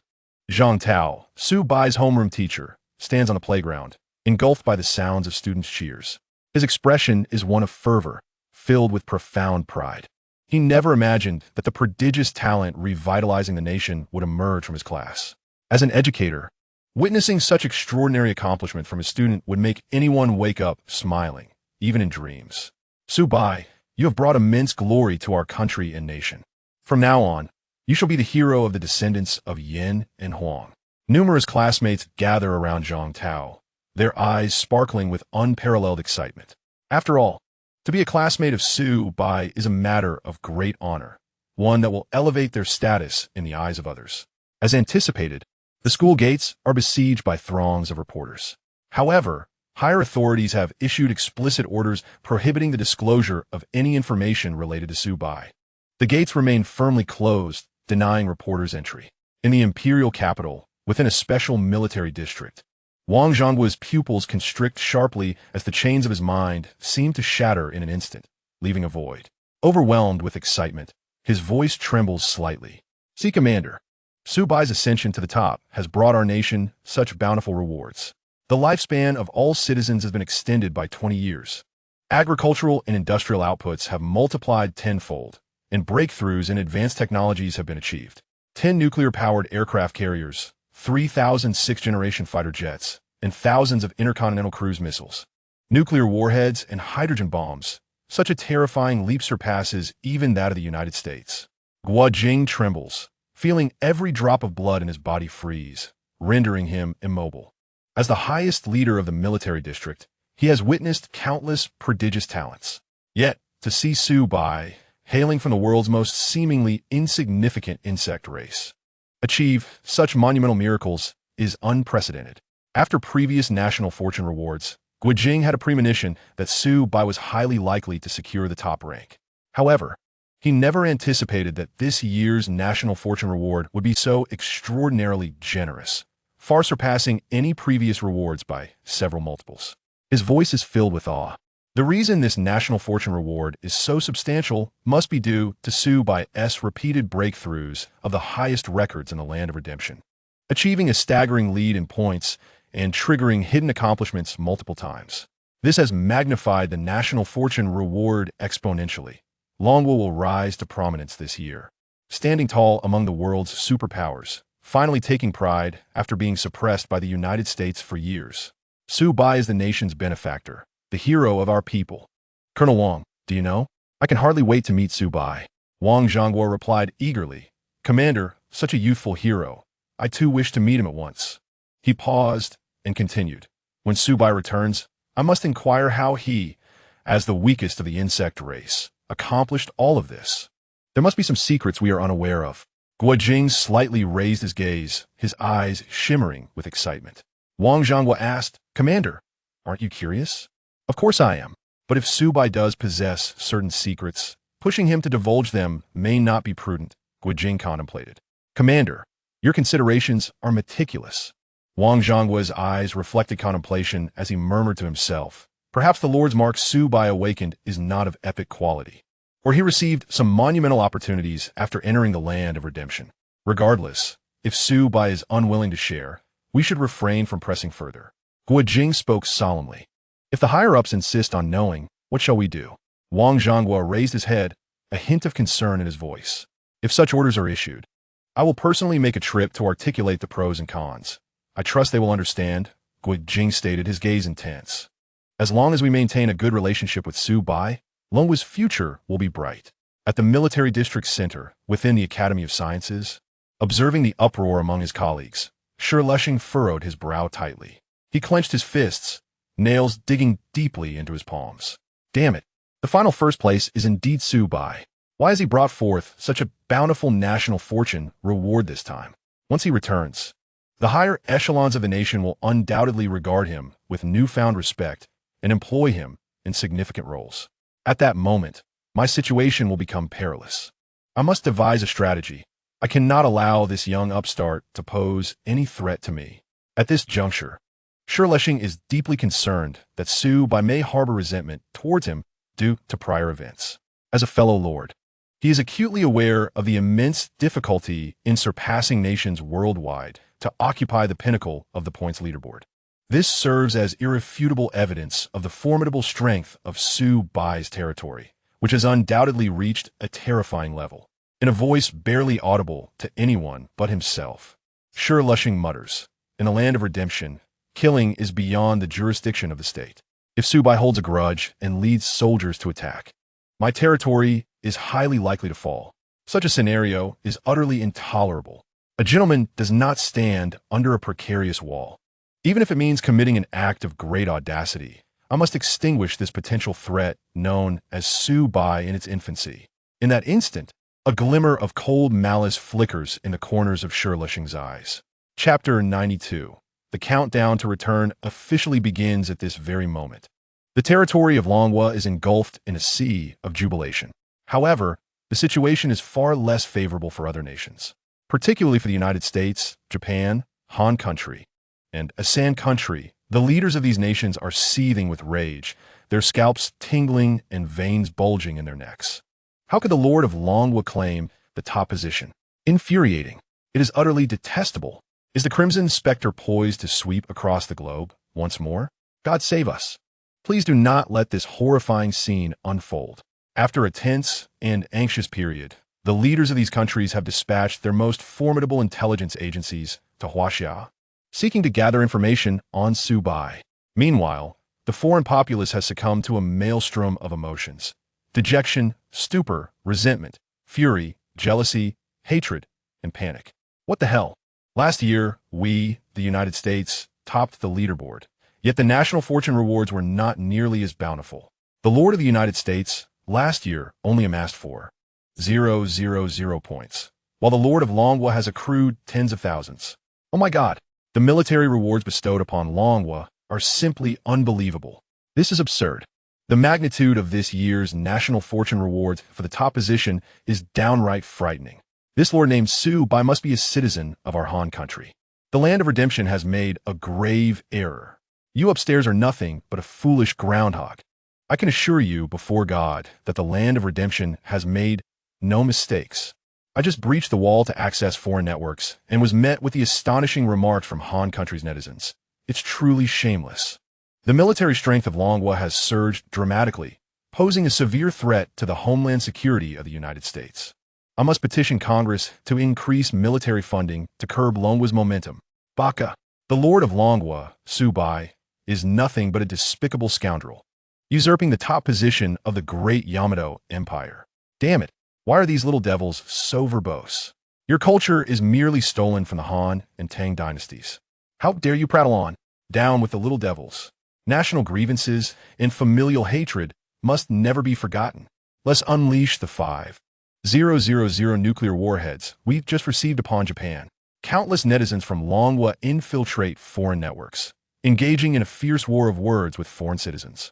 Zhang Tao, Su Bai's homeroom teacher, stands on the playground, engulfed by the sounds of students' cheers. His expression is one of fervor, filled with profound pride. He never imagined that the prodigious talent revitalizing the nation would emerge from his class. As an educator, witnessing such extraordinary accomplishment from a student would make anyone wake up smiling, even in dreams. Su Bai, you have brought immense glory to our country and nation. From now on, you shall be the hero of the descendants of Yin and Huang. Numerous classmates gather around Zhang Tao, their eyes sparkling with unparalleled excitement. After all, To be a classmate of Su Bai is a matter of great honor, one that will elevate their status in the eyes of others. As anticipated, the school gates are besieged by throngs of reporters. However, higher authorities have issued explicit orders prohibiting the disclosure of any information related to Su Bai. The gates remain firmly closed, denying reporters entry. In the imperial capital, within a special military district, Wang Zhongguo's pupils constrict sharply as the chains of his mind seem to shatter in an instant, leaving a void. Overwhelmed with excitement, his voice trembles slightly. "See, Commander, Su Bai's ascension to the top has brought our nation such bountiful rewards. The lifespan of all citizens has been extended by 20 years. Agricultural and industrial outputs have multiplied tenfold, and breakthroughs in advanced technologies have been achieved. 10 nuclear-powered aircraft carriers, 3,000 sixth-generation fighter jets, and thousands of intercontinental cruise missiles. Nuclear warheads and hydrogen bombs. Such a terrifying leap surpasses even that of the United States." Guo Jing trembles, feeling every drop of blood in his body freeze, rendering him immobile. As the highest leader of the military district, he has witnessed countless prodigious talents. Yet, to see Su Bai, hailing from the world's most seemingly insignificant insect race, achieve such monumental miracles is unprecedented. After previous national fortune rewards, Guo Jing had a premonition that Su Bai was highly likely to secure the top rank. However, he never anticipated that this year's national fortune reward would be so extraordinarily generous, far surpassing any previous rewards by several multiples. His voice is filled with awe. The reason this national fortune reward is so substantial must be due to Su Bai's repeated breakthroughs of the highest records in the land of redemption, achieving a staggering lead in points and triggering hidden accomplishments multiple times. This has magnified the national fortune reward exponentially. Longwo will rise to prominence this year, standing tall among the world's superpowers, finally taking pride after being suppressed by the United States for years. Su Bai is the nation's benefactor, the hero of our people. "Colonel Wang, do you know? I can hardly wait to meet Su Bai." Wang Zhongguo replied eagerly. "Commander, such a youthful hero. I too wish to meet him at once." He paused and continued. "When Su Bai returns, I must inquire how he, as the weakest of the insect race, accomplished all of this. There must be some secrets we are unaware of." Guo Jing slightly raised his gaze, his eyes shimmering with excitement. Wang Zhongguo asked, "Commander, aren't you curious?" "Of course I am. But if Su Bai does possess certain secrets, pushing him to divulge them may not be prudent," Guo Jing contemplated. "Commander, your considerations are meticulous." Wang Zhongguo's eyes reflected contemplation as he murmured to himself, "Perhaps the Lord's mark Su Bai awakened is not of epic quality, or he received some monumental opportunities after entering the land of redemption. Regardless, if Su Bai is unwilling to share, we should refrain from pressing further." Guo Jing spoke solemnly. "If the higher-ups insist on knowing, what shall we do?" Wang Zhongguo raised his head, a hint of concern in his voice. "If such orders are issued, I will personally make a trip to articulate the pros and cons. I trust they will understand," Guo Jing stated, his gaze intense. "As long as we maintain a good relationship with Su Bai, Longwo's future will be bright." At the military district center, within the Academy of Sciences, observing the uproar among his colleagues, Sherlushing furrowed his brow tightly. He clenched his fists, nails digging deeply into his palms. "Damn it, the final first place is indeed Su Bai. Why has he brought forth such a bountiful national fortune reward this time? Once he returns, the higher echelons of the nation will undoubtedly regard him with newfound respect and employ him in significant roles. At that moment, my situation will become perilous. I must devise a strategy. I cannot allow this young upstart to pose any threat to me." At this juncture, Sherlushing is deeply concerned that Su Bai may harbor resentment towards him due to prior events. As a fellow lord, he is acutely aware of the immense difficulty in surpassing nations worldwide to occupy the pinnacle of the points leaderboard. This serves as irrefutable evidence of the formidable strength of Su Bai's territory, which has undoubtedly reached a terrifying level. In a voice barely audible to anyone but himself, Sherlushing mutters, "In the land of redemption, killing is beyond the jurisdiction of the state. If Su Bai holds a grudge and leads soldiers to attack, my territory is highly likely to fall. Such a scenario is utterly intolerable. A gentleman does not stand under a precarious wall. Even if it means committing an act of great audacity, I must extinguish this potential threat known as Su Bai in its infancy. In that instant, a glimmer of cold malice flickers in the corners of Sherlishing's eyes. Chapter 92. The countdown to return officially begins at this very moment. The territory of Longhua is engulfed in a sea of jubilation. However, the situation is far less favorable for other nations, particularly for the United States, Japan, Han Country, and Asan Country. The leaders of these nations are seething with rage, their scalps tingling and veins bulging in their necks. How could the Lord of Longhua claim the top position? Infuriating. It is utterly detestable. Is the Crimson Spectre poised to sweep across the globe once more? God save us. Please do not let this horrifying scene unfold. After a tense and anxious period, the leaders of these countries have dispatched their most formidable intelligence agencies to Huaxia, seeking to gather information on Su Bai. Meanwhile, the foreign populace has succumbed to a maelstrom of emotions: dejection, stupor, resentment, fury, jealousy, hatred, and panic. What the hell? Last year, we, the United States, topped the leaderboard, yet the national fortune rewards were not nearly as bountiful. The Lord of the United States, last year, only amassed 4,000 points, while the Lord of Longhua has accrued tens of thousands. Oh my God! The military rewards bestowed upon Longhua are simply unbelievable. This is absurd. The magnitude of this year's national fortune rewards for the top position is downright frightening. This lord named Su Bai must be a citizen of our Han country. The land of redemption has made a grave error. You upstairs are nothing but a foolish groundhog. I can assure you before God that the land of redemption has made no mistakes. I just breached the wall to access foreign networks and was met with the astonishing remarks from Han country's netizens. It's truly shameless. The military strength of Longhua has surged dramatically, posing a severe threat to the homeland security of the United States. I must petition Congress to increase military funding to curb Longhua's momentum. Baka, the Lord of Longhua, Su Bai, is nothing but a despicable scoundrel, usurping the top position of the great Yamato Empire. Damn it, why are these little devils so verbose? Your culture is merely stolen from the Han and Tang dynasties. How dare you prattle on? Down with the little devils. National grievances and familial hatred must never be forgotten. Let's unleash the 5,000 nuclear warheads we've just received upon Japan. Countless netizens from Longhua infiltrate foreign networks, engaging in a fierce war of words with foreign citizens.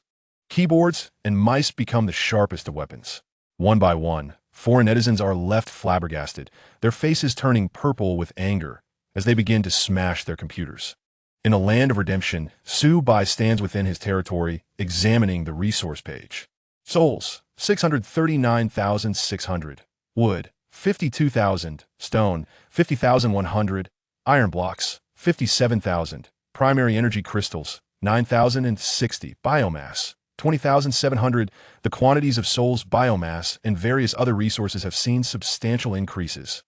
Keyboards and mice become the sharpest of weapons. One by one, foreign netizens are left flabbergasted, their faces turning purple with anger as they begin to smash their computers. In a land of redemption, Su Bai stands within his territory, examining the resource page. Souls, 639,600. Wood, 52,000. Stone, 50,100. Iron blocks, 57,000. Primary energy crystals, 9,060. Biomass, 20,700. The quantities of Soul's biomass and various other resources have seen substantial increases.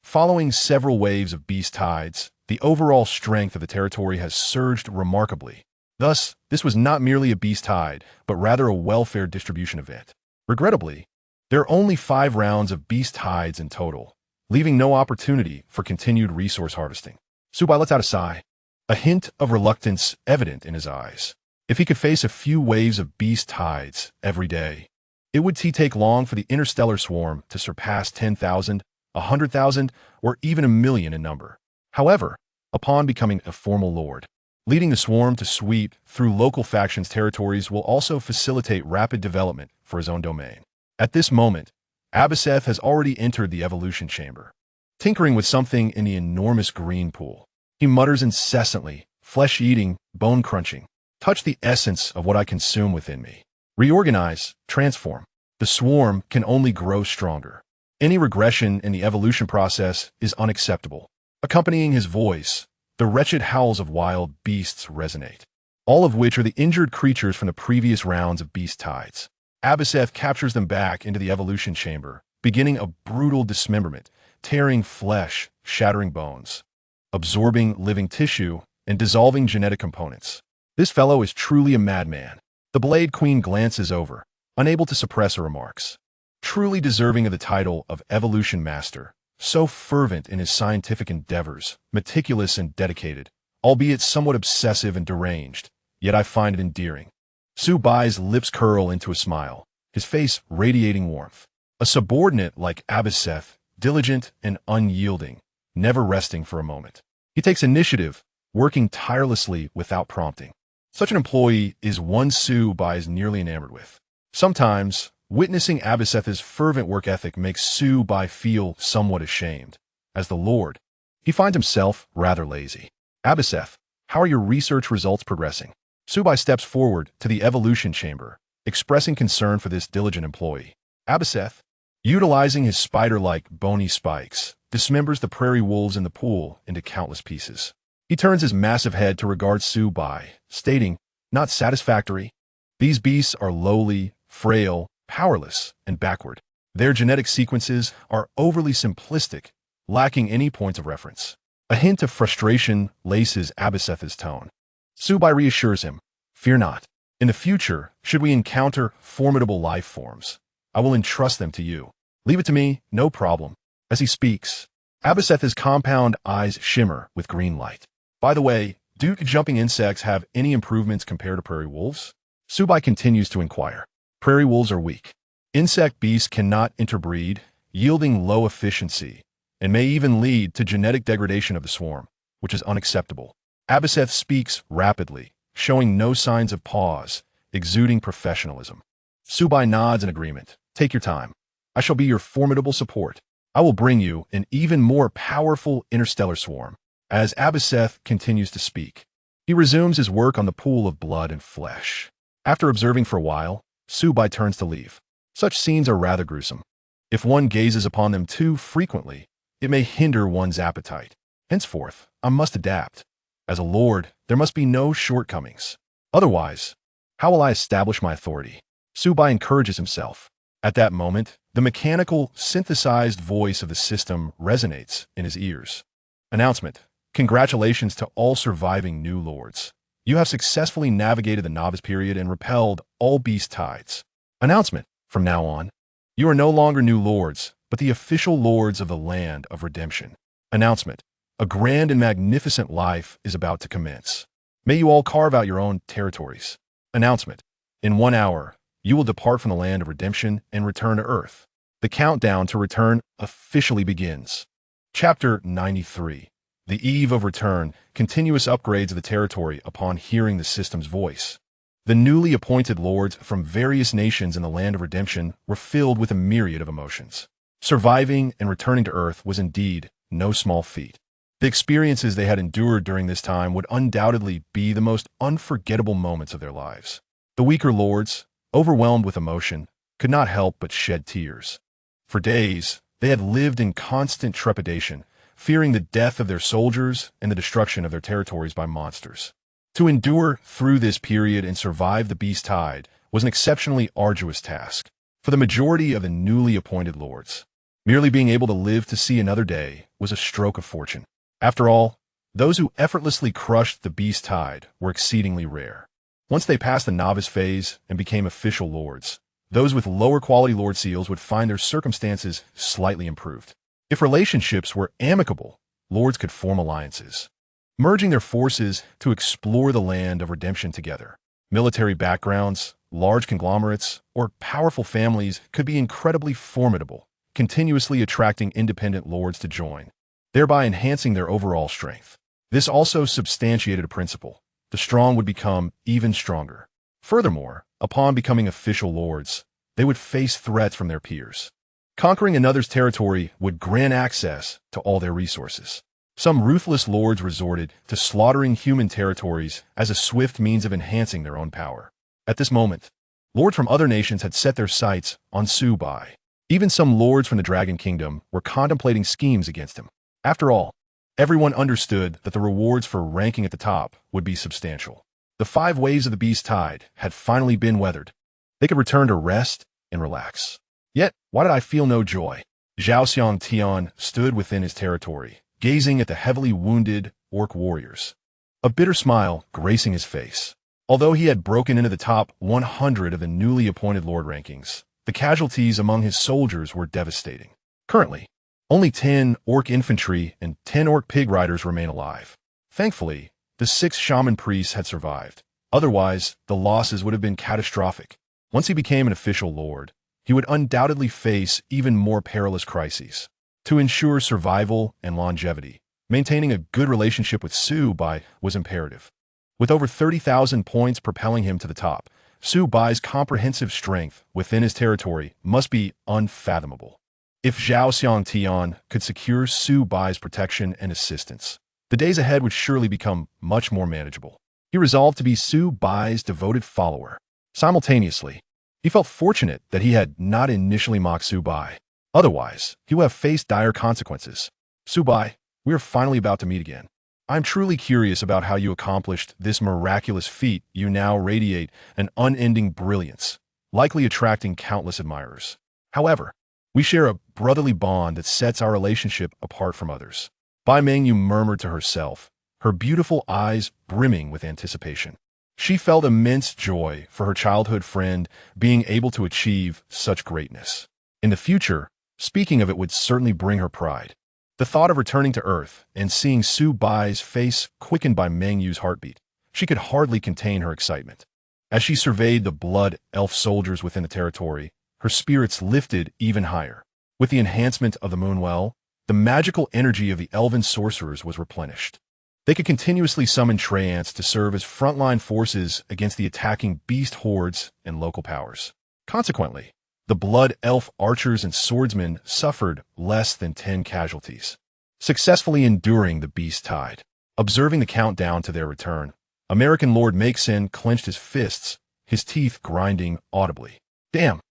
Following several waves of beast tides, the overall strength of the territory has surged remarkably. Thus, this was not merely a beast tide, but rather a welfare distribution event. Regrettably, there are only 5 rounds of beast tides in total, leaving no opportunity for continued resource harvesting. Su Bai lets out a sigh, a hint of reluctance evident in his eyes. If he could face a few waves of beast tides every day, it would take long for the interstellar swarm to surpass 10,000, 100,000, or even 1,000,000 in number. However, upon becoming a formal lord, leading the swarm to sweep through local factions' territories will also facilitate rapid development for his own domain. At this moment, Abaseth has already entered the evolution chamber, tinkering with something in the enormous green pool. He mutters incessantly, flesh-eating, bone-crunching. Touch the essence of what I consume within me. Reorganize, transform. The swarm can only grow stronger. Any regression in the evolution process is unacceptable. Accompanying his voice, the wretched howls of wild beasts resonate, all of which are the injured creatures from the previous rounds of beast tides. Abaseth captures them back into the evolution chamber, beginning a brutal dismemberment, tearing flesh, shattering bones, absorbing living tissue, and dissolving genetic components. This fellow is truly a madman. The Blade Queen glances over, unable to suppress her remarks. Truly deserving of the title of Evolution Master, so fervent in his scientific endeavors, meticulous and dedicated, albeit somewhat obsessive and deranged, yet I find it endearing. Su Bai's lips curl into a smile, his face radiating warmth. A subordinate like Abiseth, diligent and unyielding, never resting for a moment. He takes initiative, working tirelessly without prompting. Such an employee is one Su Bai is nearly enamored with. Sometimes, witnessing Abiseth's fervent work ethic makes Su Bai feel somewhat ashamed. As the Lord, he finds himself rather lazy. Abiseth, how are your research results progressing? Su Bai steps forward to the evolution chamber, expressing concern for this diligent employee. Abiseth, utilizing his spider-like bony spikes, dismembers the prairie wolves in the pool into countless pieces. He turns his massive head to regard Su Bai, stating, "Not satisfactory. These beasts are lowly, frail, powerless, and backward. Their genetic sequences are overly simplistic, lacking any points of reference." A hint of frustration laces Abiseth's tone. Su Bai reassures him, "Fear not. In the future, should we encounter formidable life forms, I will entrust them to you. Leave it to me, no problem." As he speaks, Abiseth's compound eyes shimmer with green light. "By the way, do jumping insects have any improvements compared to prairie wolves?" Su Bai continues to inquire. "Prairie wolves are weak. Insect beasts cannot interbreed, yielding low efficiency, and may even lead to genetic degradation of the swarm, which is unacceptable." Abiseth speaks rapidly, showing no signs of pause, exuding professionalism. Su Bai nods in agreement. "Take your time. I shall be your formidable support. I will bring you an even more powerful interstellar swarm." As Abiseth continues to speak, he resumes his work on the pool of blood and flesh. After observing for a while, Su Bai turns to leave. Such scenes are rather gruesome. If one gazes upon them too frequently, it may hinder one's appetite. Henceforth, I must adapt. As a lord, there must be no shortcomings. Otherwise, how will I establish my authority? Su Bai encourages himself. At that moment, the mechanical, synthesized voice of the system resonates in his ears. Announcement. Congratulations to all surviving new lords. You have successfully navigated the novice period and repelled all beast tides. Announcement. From now on, you are no longer new lords, but the official lords of the land of redemption. Announcement. A grand and magnificent life is about to commence. May you all carve out your own territories. Announcement. In 1 hour, you will depart from the land of redemption and return to Earth. The countdown to return officially begins. Chapter 93. The Eve of Return, continuous upgrades of the territory upon hearing the system's voice. The newly appointed lords from various nations in the land of redemption were filled with a myriad of emotions. Surviving and returning to Earth was indeed no small feat. The experiences they had endured during this time would undoubtedly be the most unforgettable moments of their lives. The weaker lords, overwhelmed with emotion, could not help but shed tears. For days, they had lived in constant trepidation, fearing the death of their soldiers and the destruction of their territories by monsters. To endure through this period and survive the beast tide was an exceptionally arduous task. For the majority of the newly appointed lords, merely being able to live to see another day was a stroke of fortune. After all, those who effortlessly crushed the beast tide were exceedingly rare. Once they passed the novice phase and became official lords, those with lower quality lord seals would find their circumstances slightly improved. If relationships were amicable, lords could form alliances, merging their forces to explore the land of redemption together. Military backgrounds, large conglomerates, or powerful families could be incredibly formidable, continuously attracting independent lords to join, thereby enhancing their overall strength. This also substantiated a principle: the strong would become even stronger. Furthermore, upon becoming official lords, they would face threats from their peers. Conquering another's territory would grant access to all their resources. Some ruthless lords resorted to slaughtering human territories as a swift means of enhancing their own power. At this moment, lords from other nations had set their sights on Su Bai. Even some lords from the Dragon Kingdom were contemplating schemes against him. After all, everyone understood that the rewards for ranking at the top would be substantial. The 5 waves of the beast tide had finally been weathered. They could return to rest and relax. Yet, why did I feel no joy? Zhao Xiang Tian stood within his territory, gazing at the heavily wounded orc warriors, a bitter smile gracing his face. Although he had broken into the top 100 of the newly appointed lord rankings, the casualties among his soldiers were devastating. Currently, only 10 orc infantry and 10 orc pig riders remain alive. Thankfully, the 6 shaman priests had survived, Otherwise, the losses would have been catastrophic. Once he became an official lord, he would undoubtedly face even more perilous crises. To ensure survival and longevity, maintaining a good relationship with Su Bai was imperative. With over 30,000 points propelling him to the top, Su Bai's comprehensive strength within his territory must be unfathomable. If Zhao Xiangtian could secure Su Bai's protection and assistance, the days ahead would surely become much more manageable. He resolved to be Su Bai's devoted follower. Simultaneously, he felt fortunate that he had not initially mocked Su Bai. Otherwise, he would have faced dire consequences. Su Bai, we are finally about to meet again. I'm truly curious about how you accomplished this miraculous feat. You now radiate an unending brilliance, likely attracting countless admirers. However, we share a brotherly bond that sets our relationship apart from others. Bai Mengyu murmured to herself, her beautiful eyes brimming with anticipation. She felt immense joy for her childhood friend being able to achieve such greatness. In the future, speaking of it would certainly bring her pride. The thought of returning to Earth and seeing Su Bai's face quickened by Mengyu's heartbeat, she could hardly contain her excitement. As she surveyed the blood elf soldiers within the territory, her spirits lifted even higher. With the enhancement of the Moonwell, the magical energy of the elven sorcerers was replenished. They could continuously summon Treants to serve as frontline forces against the attacking beast hordes and local powers. Consequently, the blood elf archers and swordsmen suffered less than 10 casualties, successfully enduring the beast tide. Observing the countdown to their return, American Lord Makesen clenched his fists, his teeth grinding audibly. Damn!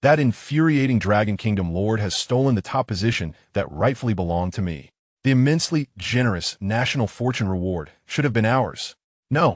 That infuriating Dragon Kingdom Lord has stolen the top position that rightfully belonged to me. The immensely generous national fortune reward should have been ours. No,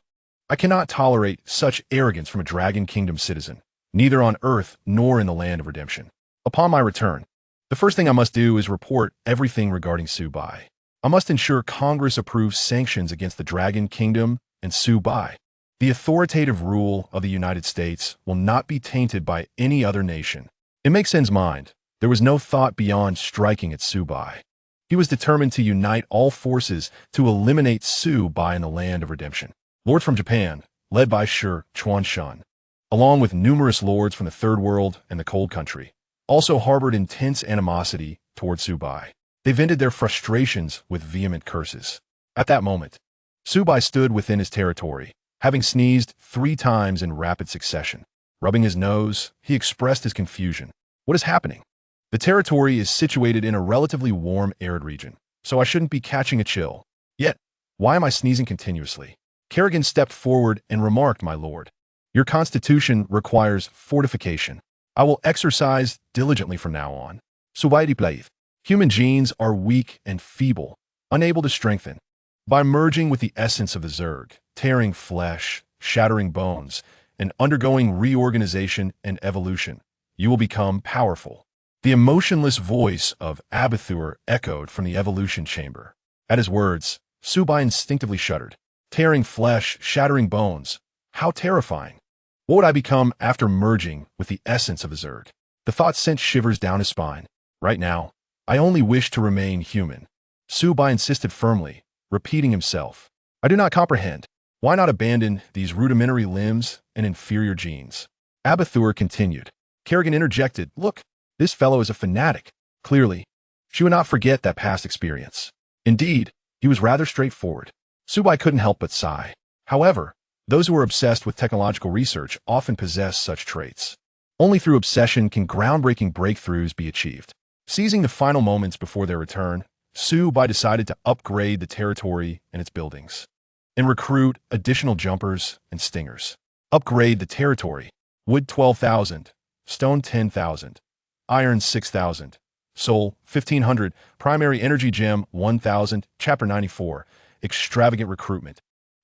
I cannot tolerate such arrogance from a Dragon Kingdom citizen, neither on Earth nor in the land of redemption. Upon my return, the first thing I must do is report everything regarding Su Bai. I must ensure Congress approves sanctions against the Dragon Kingdom and Su Bai. The authoritative rule of the United States will not be tainted by any other nation. In Makesen's mind, there was no thought beyond striking at Su Bai. He was determined to unite all forces to eliminate Su Bai in the land of redemption. Lords from Japan, led by Shi Chuanshan, along with numerous lords from the Third World and the Cold Country, also harbored intense animosity toward Su Bai. They vented their frustrations with vehement curses. At that moment, Su Bai stood within his territory, having sneezed 3 times in rapid succession. Rubbing his nose, he expressed his confusion. What is happening? The territory is situated in a relatively warm, arid region, so I shouldn't be catching a chill. Yet, why am I sneezing continuously? Kerrigan stepped forward and remarked, "My lord, your constitution requires fortification. I will exercise diligently from now on." Su Bai replied, "Human genes are weak and feeble, unable to strengthen. By merging with the essence of the Zerg, tearing flesh, shattering bones, and undergoing reorganization and evolution, you will become powerful." The emotionless voice of Abathur echoed from the evolution chamber. At his words, Su Bai instinctively shuddered. Tearing flesh, shattering bones. How terrifying. What would I become after merging with the essence of the Zerg? The thought sent shivers down his spine. Right now, I only wish to remain human. Su Bai insisted firmly, repeating himself. I do not comprehend. Why not abandon these rudimentary limbs and inferior genes? Abathur continued. Kerrigan interjected, "Look, this fellow is a fanatic." Clearly, she would not forget that past experience. Indeed, he was rather straightforward. Su Bai couldn't help but sigh. However, those who are obsessed with technological research often possess such traits. Only through obsession can groundbreaking breakthroughs be achieved. Seizing the final moments before their return, Su Bai decided to upgrade the territory and its buildings, and recruit additional jumpers and stingers. Upgrade the territory. Wood 12,000, stone 10,000, iron 6,000, soul 1,500, primary energy gem 1,000, chapter 94, extravagant recruitment.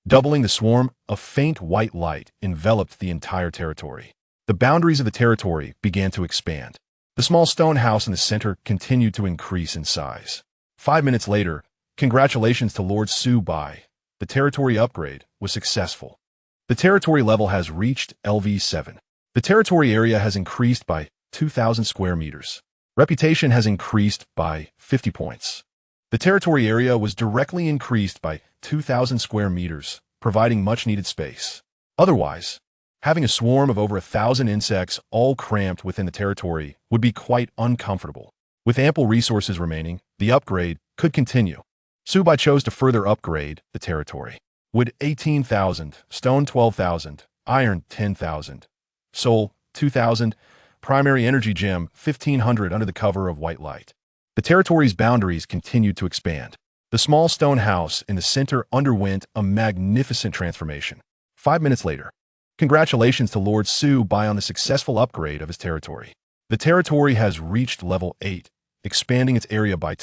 Doubling the swarm, a faint white light enveloped the entire territory. The boundaries of the territory began to expand. The small stone house in the center continued to increase in size. 5 minutes later, congratulations to Lord Su Bai. The territory upgrade was successful. The territory level has reached LV7. The territory area has increased by 2,000 square meters. Reputation has increased by 50 points. The territory area was directly increased by 2,000 square meters, providing much-needed space. Otherwise, having a swarm of over 1,000 insects all cramped within the territory would be quite uncomfortable. With ample resources remaining, the upgrade could continue. Su Bai chose to further upgrade the territory. Wood 18,000, stone 12,000, iron 10,000, soul 2,000, primary energy gem 1,500 under the cover of white light. The territory's boundaries continued to expand. The small stone house in the center underwent a magnificent transformation. 5 minutes later, congratulations to Lord Su Bai on the successful upgrade of his territory. The territory has reached level 8, expanding its area by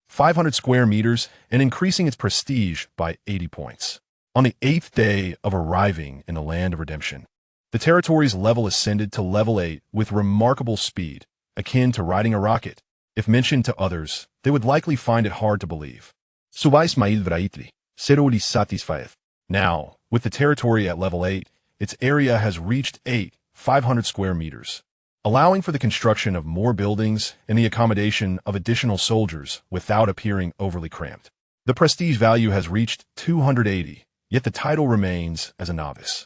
500 square meters and increasing its prestige by 80 points. On the 8th day of arriving in the Land of Redemption, the territory's level ascended to level 8 with remarkable speed, akin to riding a rocket. If mentioned to others, they would likely find it hard to believe. Su Bai inadvertently, seroli satisfieth. Now, with the territory at level 8, its area has reached 500 square meters, allowing for the construction of more buildings and the accommodation of additional soldiers without appearing overly cramped. The prestige value has reached 280, yet the title remains as a novice.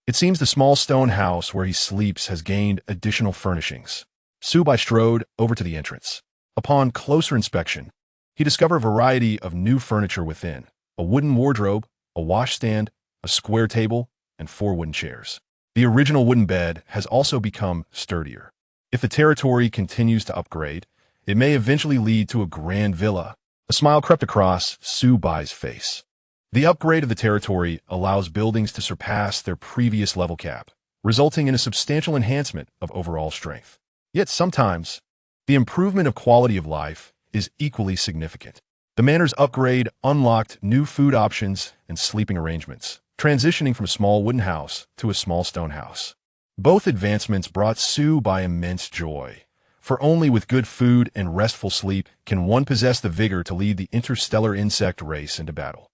It seems the small stone house where he sleeps has gained additional furnishings. Su Bai strode over to the entrance. Upon closer inspection, he discovered a variety of new furniture within: a wooden wardrobe, a washstand, a square table, and 4 wooden chairs. The original wooden bed has also become sturdier. If the territory continues to upgrade, it may eventually lead to a grand villa. A smile crept across Su Bai's face. The upgrade of the territory allows buildings to surpass their previous level cap, resulting in a substantial enhancement of overall strength. Yet sometimes, the improvement of quality of life is equally significant. The manor's upgrade unlocked new food options and sleeping arrangements, transitioning from a small wooden house to a small stone house. Both advancements brought Su Bai immense joy, for only with good food and restful sleep can one possess the vigor to lead the interstellar insect race into battle.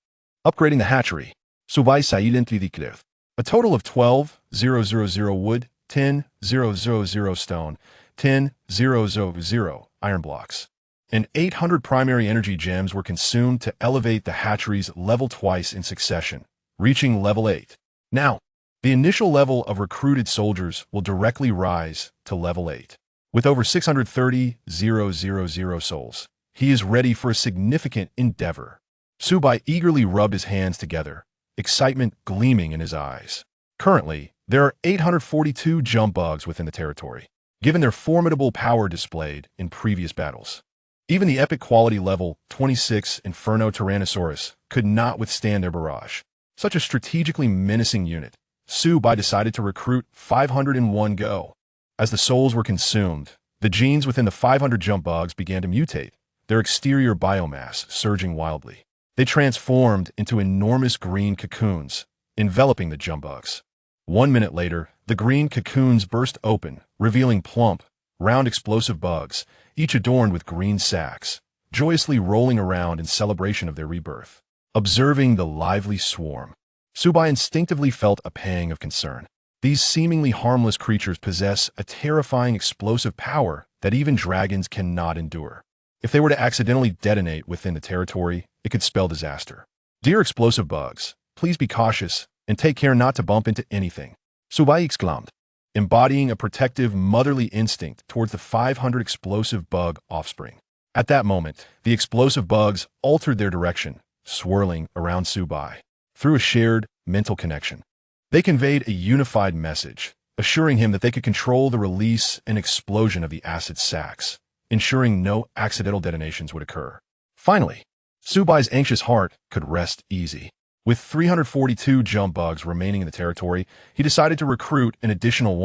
Upgrading the hatchery, Su Bai silently declared. A total of 12,000 wood, 10,000 stone, 10,000 iron blocks, and 800 primary energy gems were consumed to elevate the hatchery's level twice in succession, reaching level 8. Now, the initial level of recruited soldiers will directly rise to level 8. With over 630,000 souls, he is ready for a significant endeavor. Su Bai eagerly rubbed his hands together, excitement gleaming in his eyes. Currently, there are 842 jump bugs within the territory, given their formidable power displayed in previous battles. Even the epic quality level 26 Inferno Tyrannosaurus could not withstand their barrage. Such a strategically menacing unit, Su Bai decided to recruit 500 in one go. As the souls were consumed, the genes within the 500 jump bugs began to mutate, their exterior biomass surging wildly. They transformed into enormous green cocoons, enveloping the jump bugs. 1 minute later, the green cocoons burst open, revealing plump, round explosive bugs, each adorned with green sacs, joyously rolling around in celebration of their rebirth. Observing the lively swarm, Su Bai instinctively felt a pang of concern. These seemingly harmless creatures possess a terrifying explosive power that even dragons cannot endure. If they were to accidentally detonate within the territory, it could spell disaster. Dear explosive bugs, please be cautious and take care not to bump into anything, Su Bai exclaimed, embodying a protective motherly instinct towards the 500 explosive bug offspring. At that moment, the explosive bugs altered their direction, swirling around Su Bai. Through a shared mental connection, they conveyed a unified message, assuring him that they could control the release and explosion of the acid sacs, ensuring no accidental detonations would occur. Finally, Su Bai's anxious heart could rest easy. With 342 jump bugs remaining in the territory, he decided to recruit an additional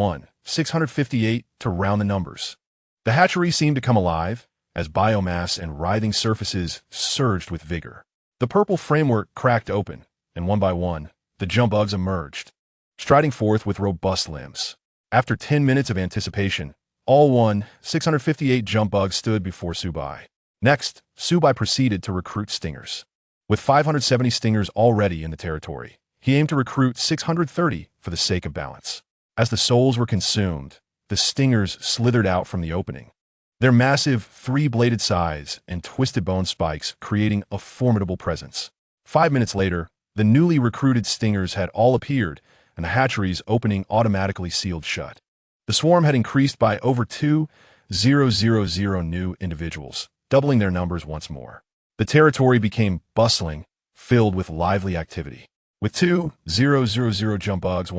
658 to round the numbers. The hatchery seemed to come alive, as biomass and writhing surfaces surged with vigor. The purple framework cracked open, and one by one, the jump bugs emerged, striding forth with robust limbs. After 10 minutes of anticipation, all 658 jump bugs stood before Su Bai. Next, Su Bai proceeded to recruit stingers. With 570 stingers already in the territory, he aimed to recruit 630 for the sake of balance. As the souls were consumed, the stingers slithered out from the opening, their massive 3-bladed size and twisted bone spikes creating a formidable presence. 5 minutes later, The newly recruited stingers had all appeared, and the hatcheries opening automatically sealed shut. The swarm had increased by over 2,000 new individuals, doubling their numbers once more. The territory became bustling, filled with lively activity. With 2,000 jump bugs,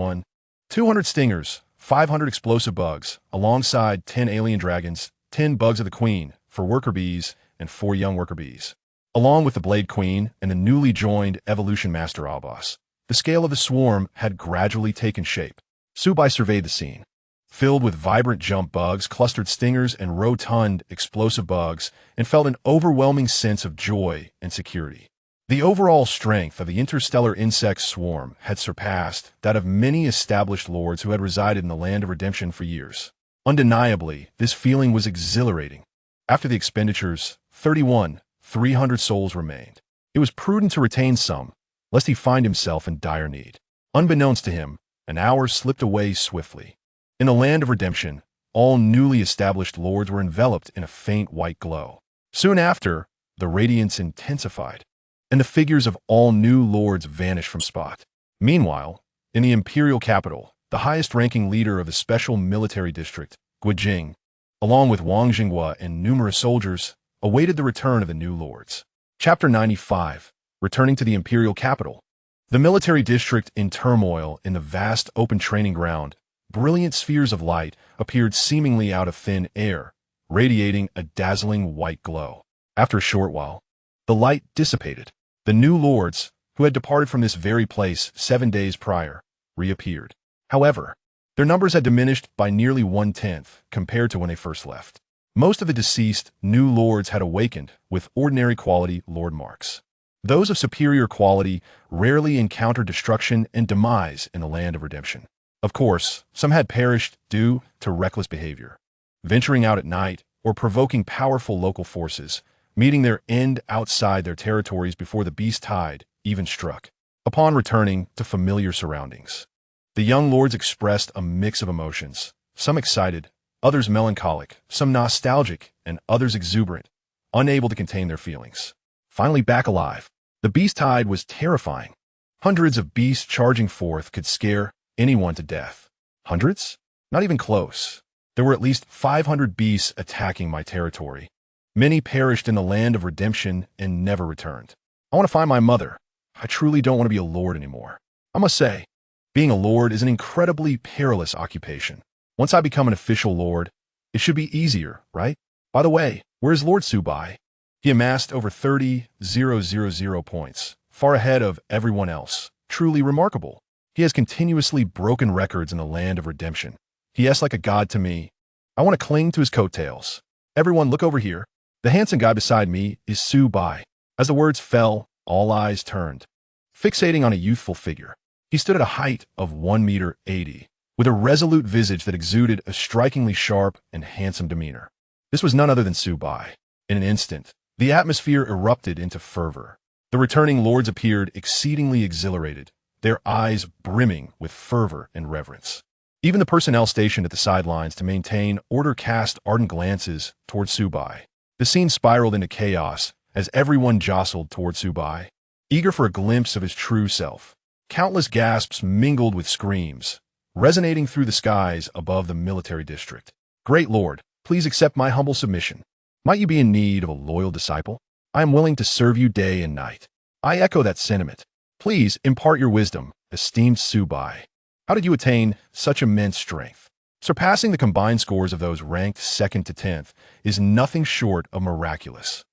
200 stingers, 500 explosive bugs, alongside 10 alien dragons, 10 bugs of the queen for worker bees, and 4 young worker bees, along with the Blade Queen and the newly joined Evolution Master Albos. The scale of the swarm had gradually taken shape. Su Bai surveyed the scene. Filled with vibrant jump bugs, clustered stingers, and rotund explosive bugs, and felt an overwhelming sense of joy and security. The overall strength of the interstellar insect swarm had surpassed that of many established lords who had resided in the Land of Redemption for years. Undeniably, this feeling was exhilarating. After the expenditures, 300 souls remained. It was prudent to retain some, lest he find himself in dire need. Unbeknownst to him, an hour slipped away swiftly. In the Land of Redemption, all newly established lords were enveloped in a faint white glow. Soon after, the radiance intensified, and the figures of all new lords vanished from spot. Meanwhile, in the imperial capital, the highest-ranking leader of the special military district, Guijing, along with Wang Jinghua and numerous soldiers, awaited the return of the new lords. Chapter 95. Returning to the imperial capital. The military district in turmoil in the vast open training ground. Brilliant spheres of light appeared seemingly out of thin air, radiating a dazzling white glow. After a short while, the light dissipated. The new lords, who had departed from this very place 7 days prior, reappeared. However, their numbers had diminished by nearly 1/10 compared to when they first left. Most of the deceased new lords had awakened with ordinary quality lord marks. Those of superior quality rarely encountered destruction and demise in the Land of Redemption. Of course, some had perished due to reckless behavior, venturing out at night or provoking powerful local forces, meeting their end outside their territories before the beast tide even struck. Upon returning to familiar surroundings, the young lords expressed a mix of emotions, some excited, others melancholic, some nostalgic, and others exuberant, unable to contain their feelings. Finally back alive, the beast tide was terrifying. Hundreds of beasts charging forth could scare anyone to death. Hundreds? Not even close. There were at least 500 beasts attacking my territory. Many perished in the Land of Redemption and never returned. I want to find my mother. I truly don't want to be a lord anymore. I must say, being a lord is an incredibly perilous occupation. Once I become an official lord, it should be easier, right? By the way, where is Lord Su Bai? He amassed over 30,000 points, far ahead of everyone else. Truly remarkable. He has continuously broken records in the Land of Redemption. He is like a god to me. I want to cling to his coattails. Everyone look over here. The handsome guy beside me is Su Bai. As the words fell, all eyes turned, fixating on a youthful figure. He stood at a height of 1.80 meters, with a resolute visage that exuded a strikingly sharp and handsome demeanor. This was none other than Su Bai. In an instant, the atmosphere erupted into fervor. The returning lords appeared exceedingly exhilarated, their eyes brimming with fervor and reverence. Even the personnel stationed at the sidelines to maintain order cast ardent glances toward Su Bai. The scene spiraled into chaos as everyone jostled toward Su Bai, eager for a glimpse of his true self. Countless gasps mingled with screams, resonating through the skies above the military district. Great Lord, please accept my humble submission. Might you be in need of a loyal disciple? I am willing to serve you day and night. I echo that sentiment. Please impart your wisdom, esteemed Su Bai. How did you attain such immense strength? Surpassing the combined scores of those ranked 2nd to 10th is nothing short of miraculous.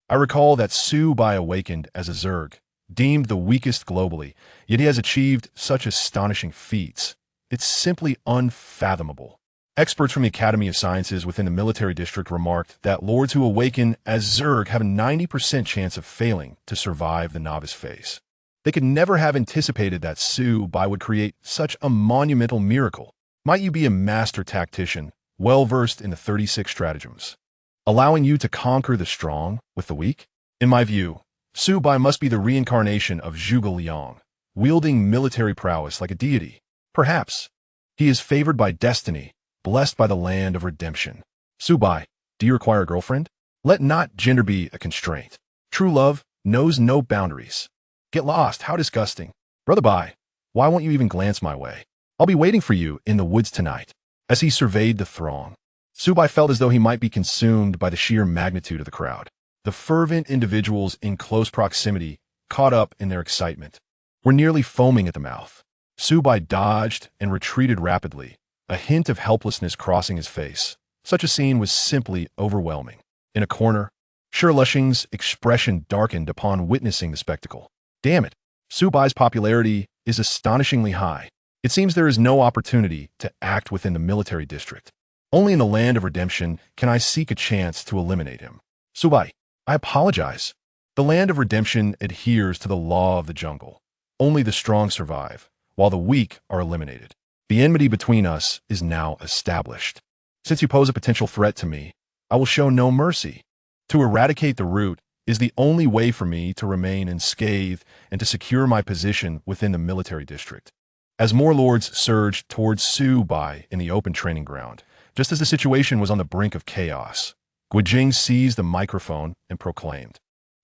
I recall that Su Bai awakened as a Zerg, deemed the weakest globally, yet he has achieved such astonishing feats. It's simply unfathomable. Experts from the Academy of Sciences within the military district remarked that lords who awaken as Zerg have a 90% chance of failing to survive the novice phase. They could never have anticipated that Su Bai would create such a monumental miracle. Might you be a master tactician, well-versed in the 36 stratagems, allowing you to conquer the strong with the weak? In my view, Su Bai must be the reincarnation of Zhuge Liang, wielding military prowess like a deity. Perhaps he is favored by destiny, blessed by the Land of Redemption. Su Bai, do you require a girlfriend? Let not gender be a constraint. True love knows no boundaries. Get lost, how disgusting. Brother Bai, why won't you even glance my way? I'll be waiting for you in the woods tonight. As he surveyed the throng, Su Bai felt as though he might be consumed by the sheer magnitude of the crowd. The fervent individuals in close proximity, caught up in their excitement, were nearly foaming at the mouth. Su Bai dodged and retreated rapidly, a hint of helplessness crossing his face. Such a scene was simply overwhelming. In a corner, Lushing's expression darkened upon witnessing the spectacle. Damn it, Su Bai's popularity is astonishingly high. It seems there is no opportunity to act within the military district. Only in the land of redemption can I seek a chance to eliminate him. Su Bai, I apologize. The land of redemption adheres to the law of the jungle. Only the strong survive, while the weak are eliminated. The enmity between us is now established. Since you pose a potential threat to me, I will show no mercy. To eradicate the root is the only way for me to remain unscathed and to secure my position within the military district. As more lords surged towards Su Bai in the open training ground, just as the situation was on the brink of chaos, Guijing seized the microphone and proclaimed,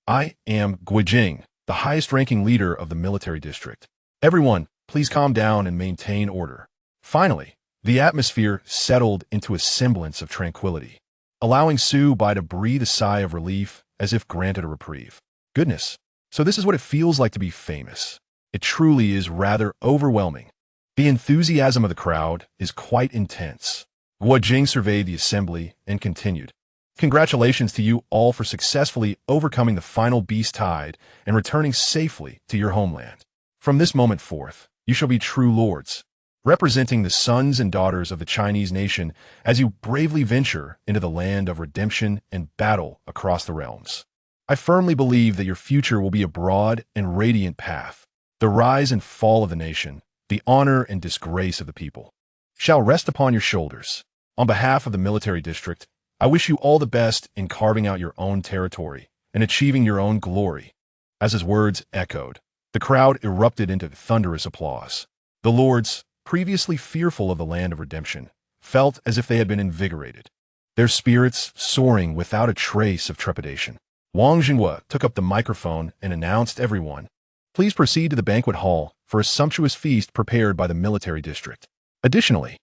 I am Guijing, the highest-ranking leader of the military district. Everyone, please calm down and maintain order. Finally, the atmosphere settled into a semblance of tranquility, allowing Su Bai to breathe a sigh of relief as if granted a reprieve. Goodness, so this is what it feels like to be famous. It truly is rather overwhelming. The enthusiasm of the crowd is quite intense. Guijing surveyed the assembly and continued, Congratulations to you all for successfully overcoming the final beast tide and returning safely to your homeland. From this moment forth, you shall be true lords, representing the sons and daughters of the Chinese nation as you bravely venture into the land of redemption and battle across the realms. I firmly believe that your future will be a broad and radiant path. The rise and fall of the nation, the honor and disgrace of the people, shall rest upon your shoulders. On behalf of the military district, I wish you all the best in carving out your own territory and achieving your own glory. As his words echoed, the crowd erupted into thunderous applause. The lords, previously fearful of the land of redemption, felt as if they had been invigorated, their spirits soaring without a trace of trepidation. Wang Jinghua took up the microphone and announced everyone, Please proceed to the banquet hall for a sumptuous feast prepared by the military district. Additionally,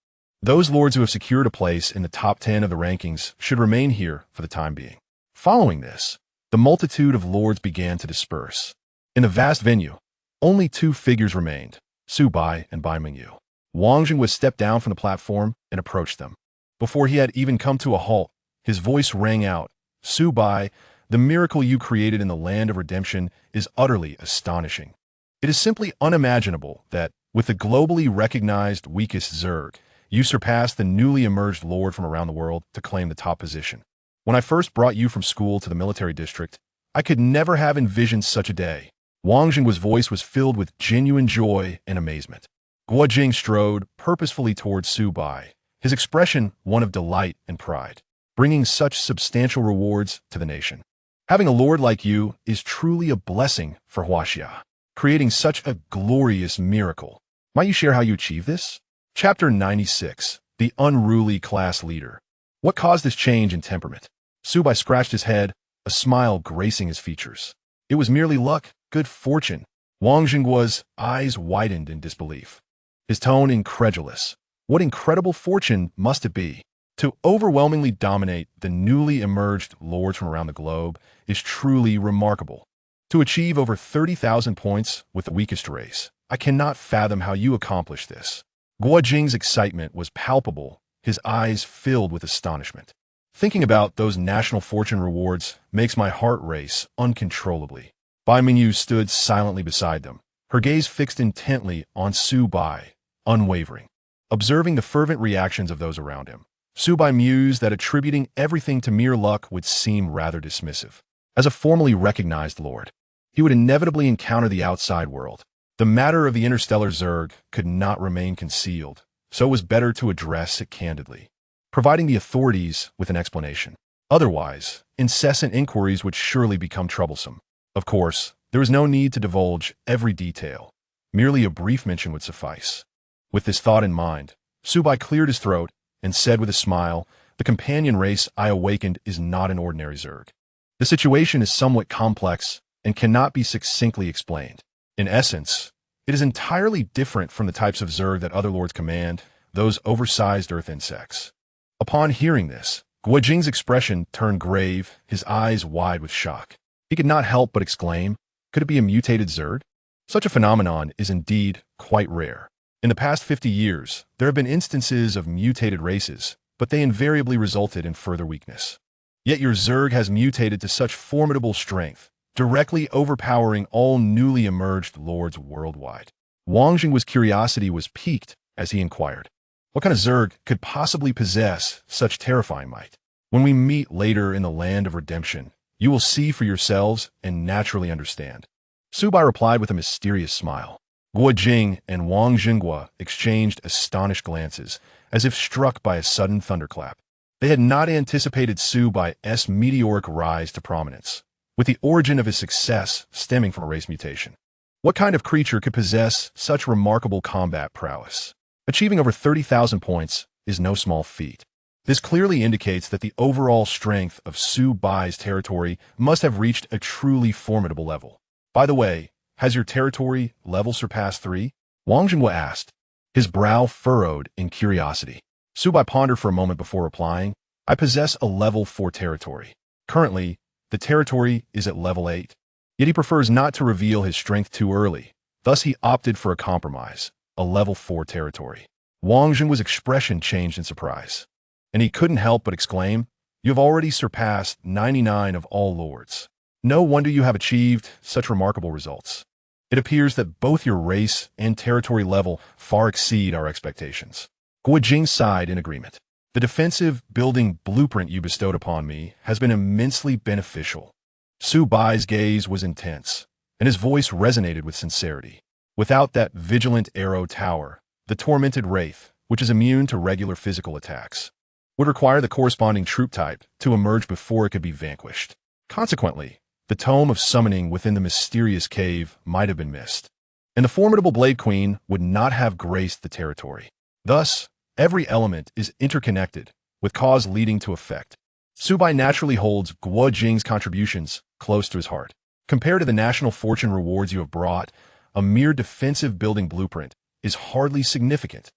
those lords who have secured a place in the top 10 of the rankings should remain here for the time being. Following this, the multitude of lords began to disperse. In the vast venue, only two figures remained, Su Bai and Bai Mingyu. Wang Jinghua stepped down from the platform and approached them. Before he had even come to a halt, his voice rang out, Su Bai, the miracle you created in the land of redemption is utterly astonishing. It is simply unimaginable that, with the globally recognized weakest Zerg, you surpassed the newly emerged lord from around the world to claim the top position. When I first brought you from school to the military district, I could never have envisioned such a day. Wang Jinghua's voice was filled with genuine joy and amazement. Guijing strode purposefully towards Su Bai, his expression one of delight and pride, bringing such substantial rewards to the nation. Having a lord like you is truly a blessing for Huaxia, creating such a glorious miracle. Might you share how you achieve this? Chapter 96, The Unruly Class Leader. What caused this change in temperament? Su Bai scratched his head, a smile gracing his features. It was merely luck, good fortune. Wang Jinghua's eyes widened in disbelief, his tone incredulous. What incredible fortune must it be? To overwhelmingly dominate the newly emerged lords from around the globe is truly remarkable. To achieve over 30,000 points with the weakest race, I cannot fathom how you accomplished this. Guijing's excitement was palpable, his eyes filled with astonishment. Thinking about those national fortune rewards makes my heart race uncontrollably. Bai Mingyu stood silently beside them, her gaze fixed intently on Su Bai, unwavering. Observing the fervent reactions of those around him, Su Bai mused that attributing everything to mere luck would seem rather dismissive. As a formally recognized lord, he would inevitably encounter the outside world. The matter of the interstellar Zerg could not remain concealed, so it was better to address it candidly, providing the authorities with an explanation. Otherwise, incessant inquiries would surely become troublesome. Of course, there was no need to divulge every detail. Merely a brief mention would suffice. With this thought in mind, Su Bai cleared his throat and said with a smile, The companion race I awakened is not an ordinary Zerg. The situation is somewhat complex and cannot be succinctly explained. In essence, it is entirely different from the types of Zerg that other lords command, those oversized earth insects. Upon hearing this, Guo Jing's expression turned grave, his eyes wide with shock. He could not help but exclaim, could it be a mutated Zerg? Such a phenomenon is indeed quite rare. In the past 50 years, there have been instances of mutated races, but they invariably resulted in further weakness. Yet your Zerg has mutated to such formidable strength, directly overpowering all newly emerged lords worldwide. Wang Jing's curiosity was piqued as he inquired, what kind of Zerg could possibly possess such terrifying might? When we meet later in the land of redemption, you will see for yourselves and naturally understand. Su Bai replied with a mysterious smile. Guo Jing and Wang Jingwa exchanged astonished glances, as if struck by a sudden thunderclap. They had not anticipated Su Bai's meteoric rise to prominence, with the origin of his success stemming from a race mutation. What kind of creature could possess such remarkable combat prowess? Achieving over 30,000 points is no small feat. This clearly indicates that the overall strength of Su Bai's territory must have reached a truly formidable level. By the way, has your territory level surpassed 3? Wang Jingwa asked, his brow furrowed in curiosity. Su Bai pondered for a moment before replying, I possess a level 4 territory. Currently, the territory is at level 8. Yet he prefers not to reveal his strength too early. Thus he opted for a compromise, a level 4 territory. Wang Jingwa's expression changed in surprise, and he couldn't help but exclaim, you have already surpassed 99 of all lords. No wonder you have achieved such remarkable results. It appears that both your race and territory level far exceed our expectations. Guo Jing sighed in agreement. The defensive building blueprint you bestowed upon me has been immensely beneficial. Su Bai's gaze was intense, and his voice resonated with sincerity. Without that vigilant arrow tower, the tormented wraith, which is immune to regular physical attacks, would require the corresponding troop type to emerge before it could be vanquished. Consequently, the tome of summoning within the mysterious cave might have been missed, and the formidable Blade Queen would not have graced the territory. Thus, every element is interconnected, with cause leading to effect. Su Bai naturally holds Guo Jing's contributions close to his heart. Compared to the national fortune rewards you have brought, a mere defensive building blueprint is hardly significant.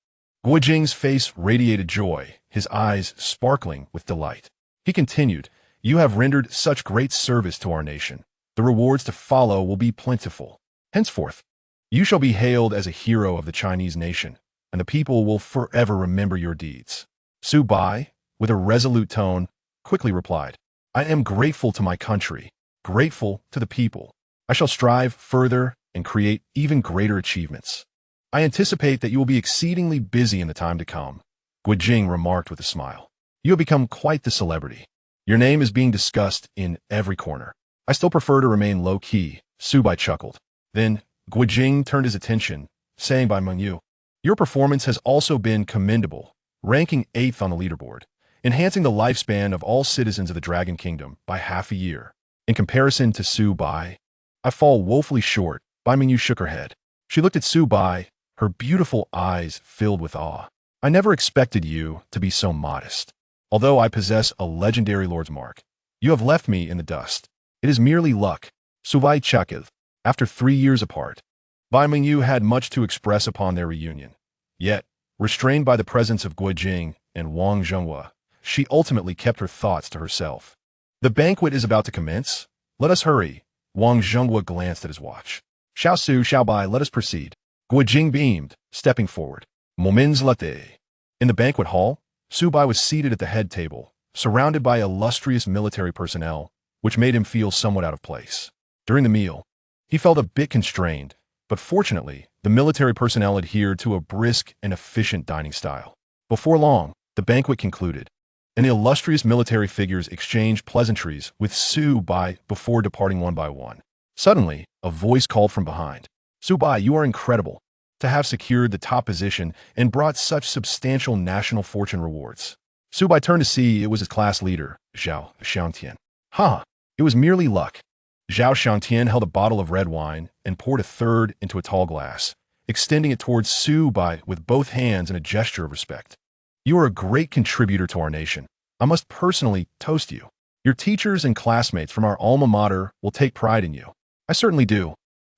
Guo Jing's face radiated joy, his eyes sparkling with delight. He continued, you have rendered such great service to our nation. The rewards to follow will be plentiful. Henceforth, you shall be hailed as a hero of the Chinese nation, and the people will forever remember your deeds. Su Bai, with a resolute tone, quickly replied, I am grateful to my country, grateful to the people. I shall strive further and create even greater achievements. I anticipate that you will be exceedingly busy in the time to come. Guo Jing remarked with a smile. You have become quite the celebrity. Your name is being discussed in every corner. I still prefer to remain low-key, Su Bai chuckled. Then, Guo Jing turned his attention, saying by Meng, your performance has also been commendable, ranking 8th on the leaderboard, enhancing the lifespan of all citizens of the Dragon Kingdom by half a year. In comparison to Su Bai, I fall woefully short. Bai Mingyu shook her head. She looked at Su Bai, her beautiful eyes filled with awe. I never expected you to be so modest. Although I possess a legendary lord's mark, you have left me in the dust. It is merely luck. Su Bai chuckled. After 3 years apart, Bai Mingyu had much to express upon their reunion. Yet, restrained by the presence of Guo Jing and Wang Jingwa, she ultimately kept her thoughts to herself. The banquet is about to commence. Let us hurry. Wang Jingwa glanced at his watch. Xiao Su, Xiao Bai, let us proceed. Guo Jing beamed, stepping forward. Moments latte. In the banquet hall, Su Bai was seated at the head table, surrounded by illustrious military personnel, which made him feel somewhat out of place. During the meal, he felt a bit constrained, but fortunately, the military personnel adhered to a brisk and efficient dining style. Before long, the banquet concluded, and the illustrious military figures exchanged pleasantries with Su Bai before departing one by one. Suddenly, a voice called from behind. Su Bai, you are incredible. To have secured the top position and brought such substantial national fortune rewards. Su Bai turned to see it was his class leader, Zhao Xiangtian. It was merely luck. Zhao Xiangtian held a bottle of red wine and poured a third into a tall glass, extending it towards Su Bai with both hands in a gesture of respect. You are a great contributor to our nation. I must personally toast you. Your teachers and classmates from our alma mater will take pride in you. I certainly do.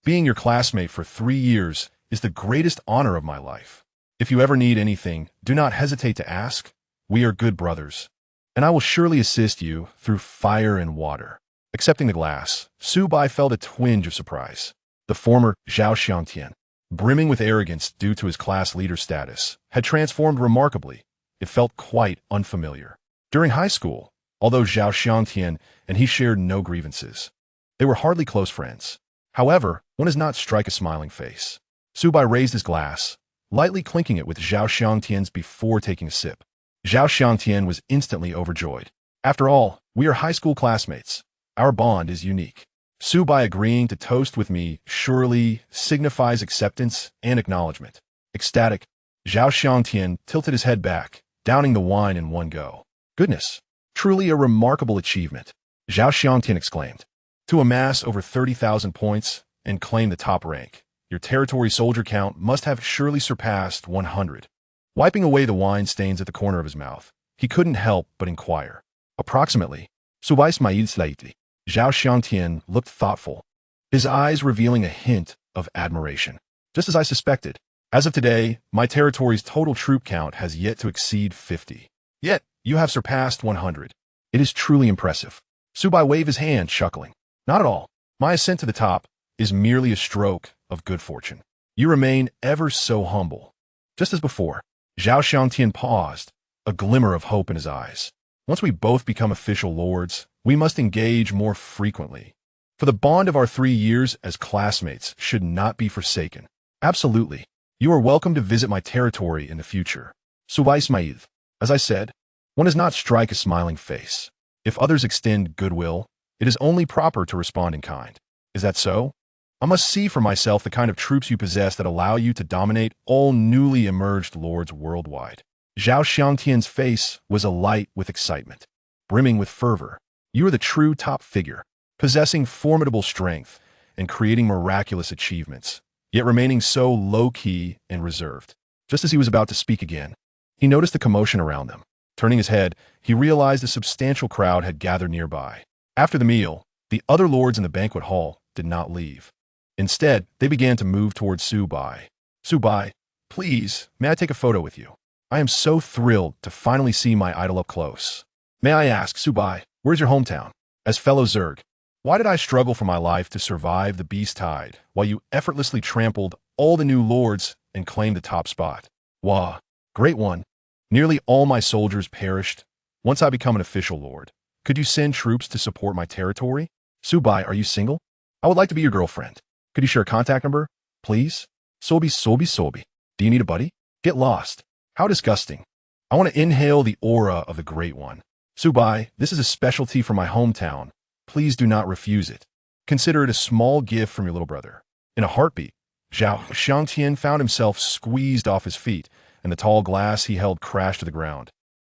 Being your classmate for 3 years is the greatest honor of my life. If you ever need anything, do not hesitate to ask. We are good brothers, and I will surely assist you through fire and water." Accepting the glass, Su Bai felt a twinge of surprise. The former Zhao Xiangtian, brimming with arrogance due to his class leader status, had transformed remarkably. It felt quite unfamiliar. During high school, although Zhao Xiangtian and he shared no grievances, they were hardly close friends. However, one does not strike a smiling face. Su Bai raised his glass, lightly clinking it with Zhao Xiangtian's before taking a sip. Zhao Xiangtian was instantly overjoyed. "After all, we are high school classmates. Our bond is unique." Su Bai agreeing to toast with me surely signifies acceptance and acknowledgement. Ecstatic, Zhao Xiangtian tilted his head back, downing the wine in one go. "Goodness, truly a remarkable achievement," Zhao Xiangtian exclaimed. "To amass over 30,000 points and claim the top rank, your territory soldier count must have surely surpassed 100. Wiping away the wine stains at the corner of his mouth, he couldn't help but inquire. "Approximately." Su Bai smiled slightly. Zhao Xiangtian looked thoughtful, his eyes revealing a hint of admiration. "Just as I suspected. As of today, my territory's total troop count has yet to exceed 50. Yet, you have surpassed 100. It is truly impressive." Su Bai waved his hand, chuckling. "Not at all. My ascent to the top is merely a stroke of good fortune. You remain ever so humble." Just as before, Zhao Xiangtian paused, a glimmer of hope in his eyes. "Once we both become official lords, we must engage more frequently. For the bond of our 3 years as classmates should not be forsaken." "Absolutely. You are welcome to visit my territory in the future." Su Bai smiled. "As I said, one does not strike a smiling face. If others extend goodwill, it is only proper to respond in kind. Is that so? I must see for myself the kind of troops you possess that allow you to dominate all newly emerged lords worldwide." Zhao Xiangtian's face was alight with excitement, brimming with fervor. "You are the true top figure, possessing formidable strength and creating miraculous achievements, yet remaining so low-key and reserved." Just as he was about to speak again, he noticed a commotion around them. Turning his head, he realized a substantial crowd had gathered nearby. After the meal, the other lords in the banquet hall did not leave. Instead, they began to move towards Su Bai. "Su Bai, please, may I take a photo with you? I am so thrilled to finally see my idol up close. May I ask, Su Bai, where's your hometown? As fellow Zerg, why did I struggle for my life to survive the beast tide while you effortlessly trampled all the new lords and claimed the top spot? Wah, great one. Nearly all my soldiers perished. Once I become an official lord, could you send troops to support my territory? Su Bai, are you single? I would like to be your girlfriend. Could you share a contact number, please? Sobi. Do you need a buddy? Get lost. How disgusting. I want to inhale the aura of the Great One. Su Bai, this is a specialty from my hometown. Please do not refuse it. Consider it a small gift from your little brother." In a heartbeat, Zhao Xiangtian found himself squeezed off his feet, and the tall glass he held crashed to the ground,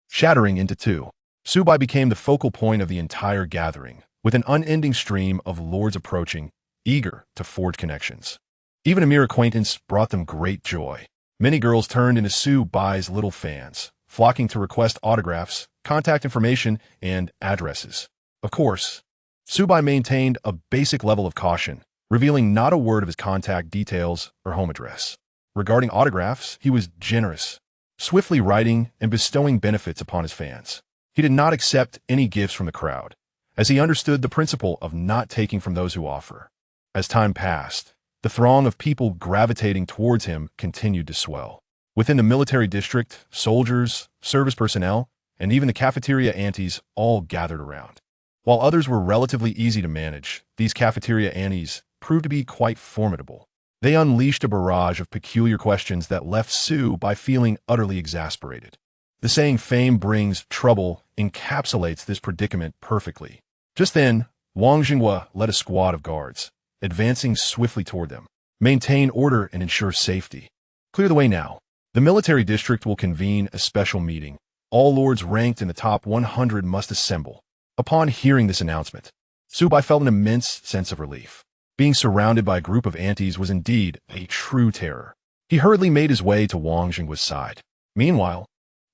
shattering into two. Su Bai became the focal point of the entire gathering, with an unending stream of lords approaching, eager to forge connections. Even a mere acquaintance brought them great joy. Many girls turned into Su Bai's little fans, flocking to request autographs, contact information, and addresses. Of course, Su Bai maintained a basic level of caution, revealing not a word of his contact details or home address. Regarding autographs, he was generous, swiftly writing and bestowing benefits upon his fans. He did not accept any gifts from the crowd, as he understood the principle of not taking from those who offer. As time passed, the throng of people gravitating towards him continued to swell. Within the military district, soldiers, service personnel, and even the cafeteria aunties all gathered around. While others were relatively easy to manage, these cafeteria aunties proved to be quite formidable. They unleashed a barrage of peculiar questions that left Su Bai feeling utterly exasperated. The saying "fame brings trouble" encapsulates this predicament perfectly. Just then, Wang Jinghua led a squad of guards, advancing swiftly toward them. "Maintain order and ensure safety. Clear the way now. The military district will convene a special meeting. All lords ranked in the top 100 must assemble." Upon hearing this announcement, Su Bai felt an immense sense of relief. Being surrounded by a group of aunties was indeed a true terror. He hurriedly made his way to Wang Jinghua's side. Meanwhile,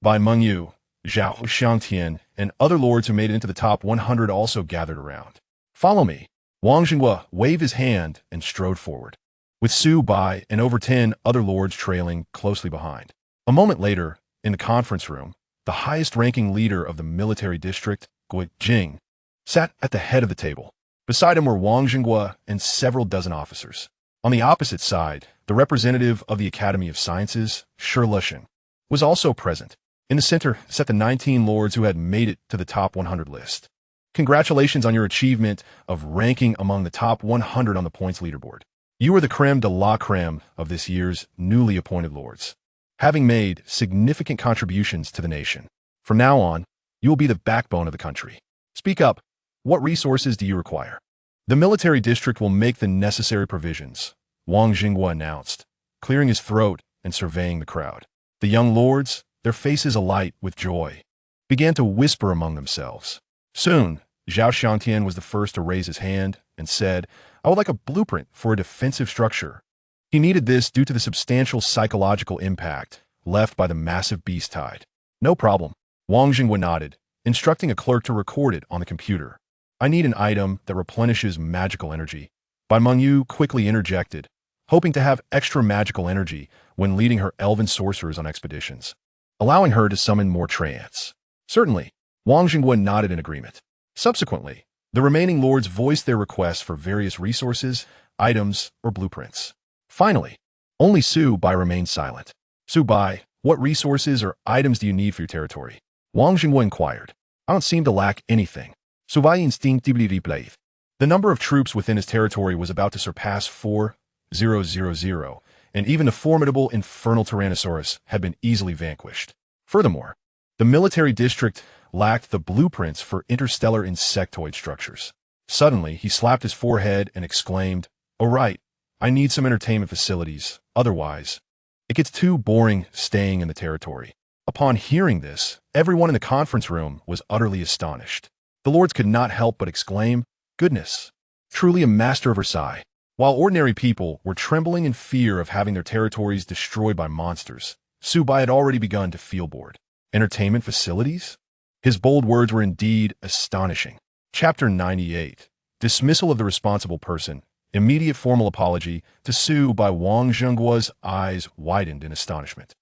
Bai Mengyu, Zhao Xiangtian, and other lords who made it into the top 100 also gathered around. "Follow me." Wang Xinghua waved his hand and strode forward, with Su Bai and over 10 other lords trailing closely behind. A moment later, in the conference room, the highest-ranking leader of the military district, Guo Jing, sat at the head of the table. Beside him were Wang Xinghua and several dozen officers. On the opposite side, the representative of the Academy of Sciences, Shi Lushing, was also present. In the center sat the 19 lords who had made it to the top 100 list. Congratulations on your achievement of ranking among the top 100 on the points leaderboard. You are the creme de la creme of this year's newly appointed lords, having made significant contributions to the nation. From now on, you will be the backbone of the country. Speak up. What resources do you require? The military district will make the necessary provisions, Wang Xinghua announced, clearing his throat and surveying the crowd. The young lords, their faces alight with joy, began to whisper among themselves. Soon, Zhao Xiangtian was the first to raise his hand and said, "I would like a blueprint for a defensive structure." He needed this due to the substantial psychological impact left by the massive beast tide. No problem. Wang Xinghua nodded, instructing a clerk to record it on the computer. "I need an item that replenishes magical energy." Bai Mengyu quickly interjected, hoping to have extra magical energy when leading her elven sorcerers on expeditions, allowing her to summon more trance. Certainly, Wang Xinghua nodded in agreement. Subsequently, the remaining lords voiced their requests for various resources, items, or blueprints. Finally, only Su Bai remained silent. "Su Bai, what resources or items do you need for your territory?" Wang Xinghua inquired. "I don't seem to lack anything." Su Bai instinctively replied. The number of troops within his territory was about to surpass 4,000, and even the formidable infernal Tyrannosaurus had been easily vanquished. Furthermore, the military district lacked the blueprints for interstellar insectoid structures. Suddenly, he slapped his forehead and exclaimed, "Oh right, I need some entertainment facilities, otherwise it gets too boring staying in the territory." Upon hearing this, everyone in the conference room was utterly astonished. The lords could not help but exclaim, "Goodness, truly a master of Versailles." While ordinary people were trembling in fear of having their territories destroyed by monsters, Su Bai had already begun to feel bored. Entertainment facilities? His bold words were indeed astonishing. Chapter 98. Dismissal of the responsible person. Immediate formal apology to Su Bai. Wang Xinghua's eyes widened in astonishment,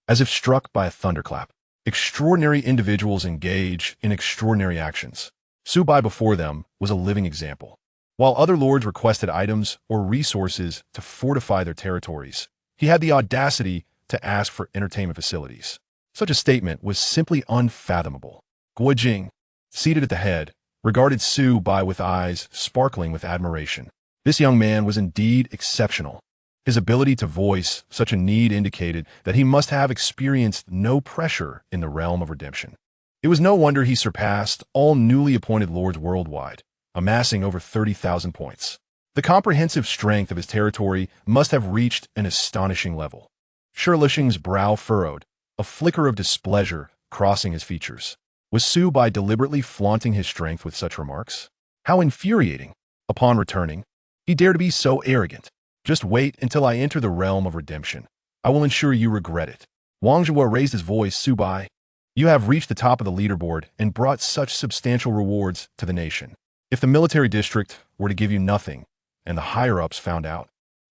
as if struck by a thunderclap. Extraordinary individuals engage in extraordinary actions. Su Bai before them was a living example. While other lords requested items or resources to fortify their territories, he had the audacity to ask for entertainment facilities. Such a statement was simply unfathomable. Guo Jing, seated at the head, regarded Su Bai with eyes sparkling with admiration. This young man was indeed exceptional. His ability to voice such a need indicated that he must have experienced no pressure in the realm of redemption. It was no wonder he surpassed all newly appointed lords worldwide, amassing over 30,000 points. The comprehensive strength of his territory must have reached an astonishing level. Shi Lushing's brow furrowed, a flicker of displeasure crossing his features. Was Su Bai deliberately flaunting his strength with such remarks? How infuriating! Upon returning, he dared to be so arrogant. "Just wait until I enter the realm of redemption. I will ensure you regret it." Wang Zhihua raised his voice. "Su Bai, you have reached the top of the leaderboard and brought such substantial rewards to the nation. If the military district were to give you nothing, and the higher-ups found out,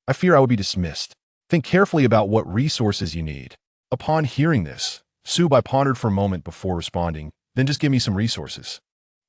I fear I would be dismissed. Think carefully about what resources you need." Upon hearing this, Su Bai pondered for a moment before responding, "Then just give me some resources."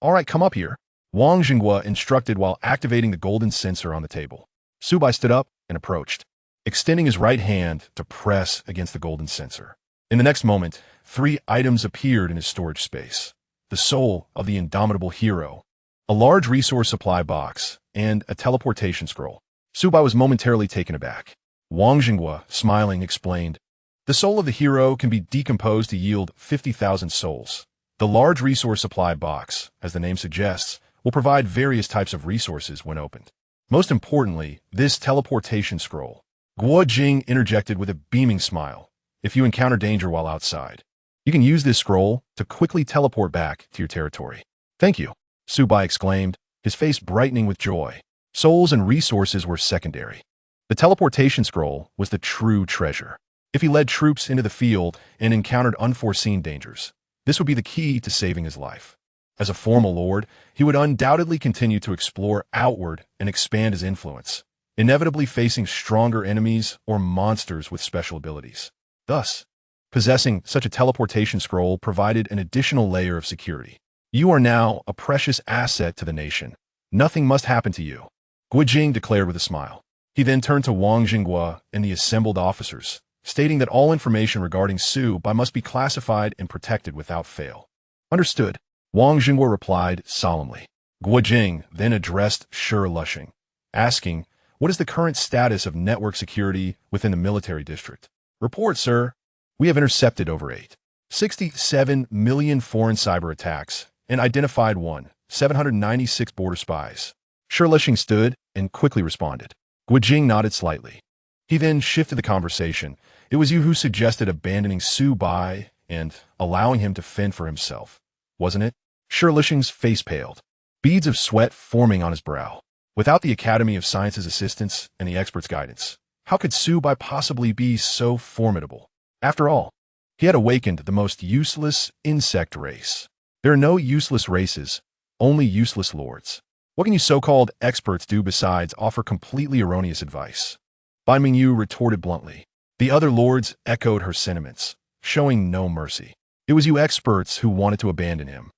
"All right, come up here," Wang Xinghua instructed while activating the golden sensor on the table. Su Bai stood up and approached, extending his right hand to press against the golden sensor. In the next moment, 3 items appeared in his storage space: the soul of the indomitable hero, a large resource supply box, and a teleportation scroll. Su Bai was momentarily taken aback. Wang Xinghua, smiling, explained, "The soul of the hero can be decomposed to yield 50,000 souls. The large resource supply box, as the name suggests, will provide various types of resources when opened. Most importantly, this teleportation scroll." Guo Jing interjected with a beaming smile. "If you encounter danger while outside, you can use this scroll to quickly teleport back to your territory." "Thank you," Su Bai exclaimed, his face brightening with joy. Souls and resources were secondary. The teleportation scroll was the true treasure. If he led troops into the field and encountered unforeseen dangers, this would be the key to saving his life. As a formal lord, he would undoubtedly continue to explore outward and expand his influence, inevitably facing stronger enemies or monsters with special abilities. Thus, possessing such a teleportation scroll provided an additional layer of security. You are now a precious asset to the nation. Nothing must happen to you, Guojing declared with a smile. He then turned to Wang Jinghua and the assembled officers, stating that all information regarding Su Bai must be classified and protected without fail. Understood, Wang Jinghua replied solemnly. Guojing then addressed Shi Lushing, asking, what is the current status of network security within the military district? Report, sir. We have intercepted over 67 million foreign cyber attacks and identified 796 border spies. Shi Lushing stood and quickly responded. Guojing nodded slightly. He then shifted the conversation. It was you who suggested abandoning Su Bai and allowing him to fend for himself, wasn't it? Shi Lushing's face paled, beads of sweat forming on his brow. Without the Academy of Science's assistance and the experts' guidance, how could Su Bai possibly be so formidable? After all, he had awakened the most useless insect race. There are no useless races, only useless lords. What can you so-called experts do besides offer completely erroneous advice? Bai Mingyu retorted bluntly. The other lords echoed her sentiments, showing no mercy. It was you experts who wanted to abandon him.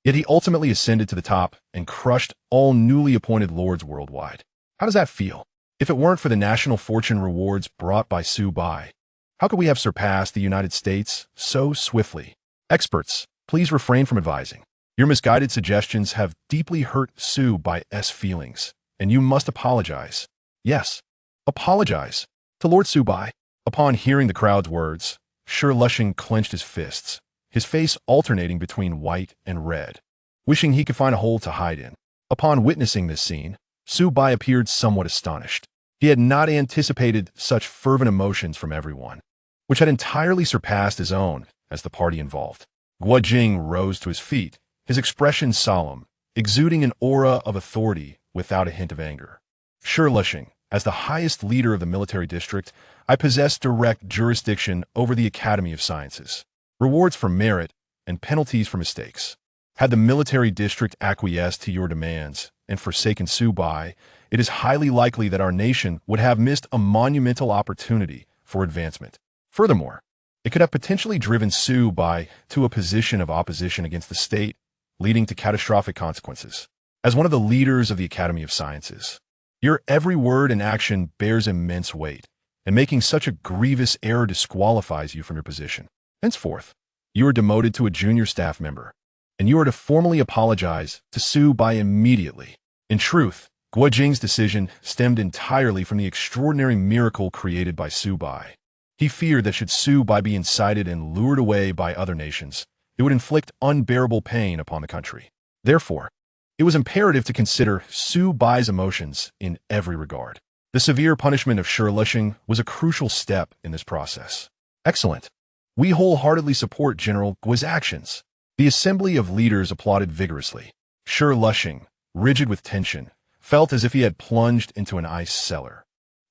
Yet he ultimately ascended to the top and crushed all newly appointed lords worldwide. How does that feel? If it weren't for the national fortune rewards brought by Su Bai, how could we have surpassed the United States so swiftly? Experts, please refrain from advising. Your misguided suggestions have deeply hurt Su Bai's feelings, and you must apologize. Yes, apologize to Lord Su Bai. Upon hearing the crowd's words, Shi Lushing clenched his fists, his face alternating between white and red, wishing he could find a hole to hide in. Upon witnessing this scene, Su Bai appeared somewhat astonished. He had not anticipated such fervent emotions from everyone, which had entirely surpassed his own as the party involved. Guojing rose to his feet, his expression solemn, exuding an aura of authority without a hint of anger. Shi Lushing, as the highest leader of the military district, I possess direct jurisdiction over the Academy of Sciences. Rewards for merit and penalties for mistakes. Had the military district acquiesced to your demands and forsaken Su Bai, it is highly likely that our nation would have missed a monumental opportunity for advancement. Furthermore, it could have potentially driven Su Bai to a position of opposition against the state, leading to catastrophic consequences. As one of the leaders of the Academy of Sciences, your every word and action bears immense weight, and making such a grievous error disqualifies you from your position. Henceforth, you are demoted to a junior staff member, and you are to formally apologize to Su Bai immediately. In truth, Guojing's decision stemmed entirely from the extraordinary miracle created by Su Bai. He feared that should Su Bai be incited and lured away by other nations, it would inflict unbearable pain upon the country. Therefore, it was imperative to consider Su Bai's emotions in every regard. The severe punishment of Shi Lushing was a crucial step in this process. Excellent. We wholeheartedly support General Guo's actions. The assembly of leaders applauded vigorously. Shi Lushing, rigid with tension, felt as if he had plunged into an ice cellar,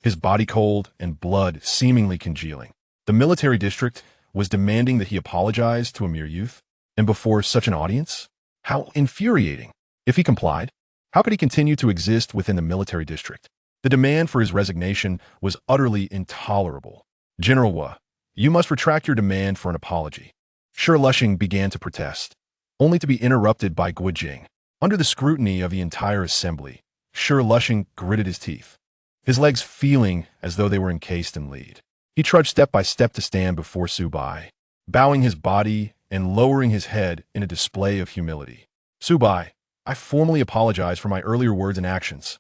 his body cold and blood seemingly congealing. The military district was demanding that he apologize to a mere youth, and before such an audience? How infuriating! If he complied, how could he continue to exist within the military district? The demand for his resignation was utterly intolerable. General Wu, you must retract your demand for an apology. Shi Lushing began to protest, only to be interrupted by Guojing. Under the scrutiny of the entire assembly, Shi Lushing gritted his teeth, his legs feeling as though they were encased in lead. He trudged step by step to stand before Su Bai, bowing his body and lowering his head in a display of humility. Su Bai, I formally apologize for my earlier words and actions.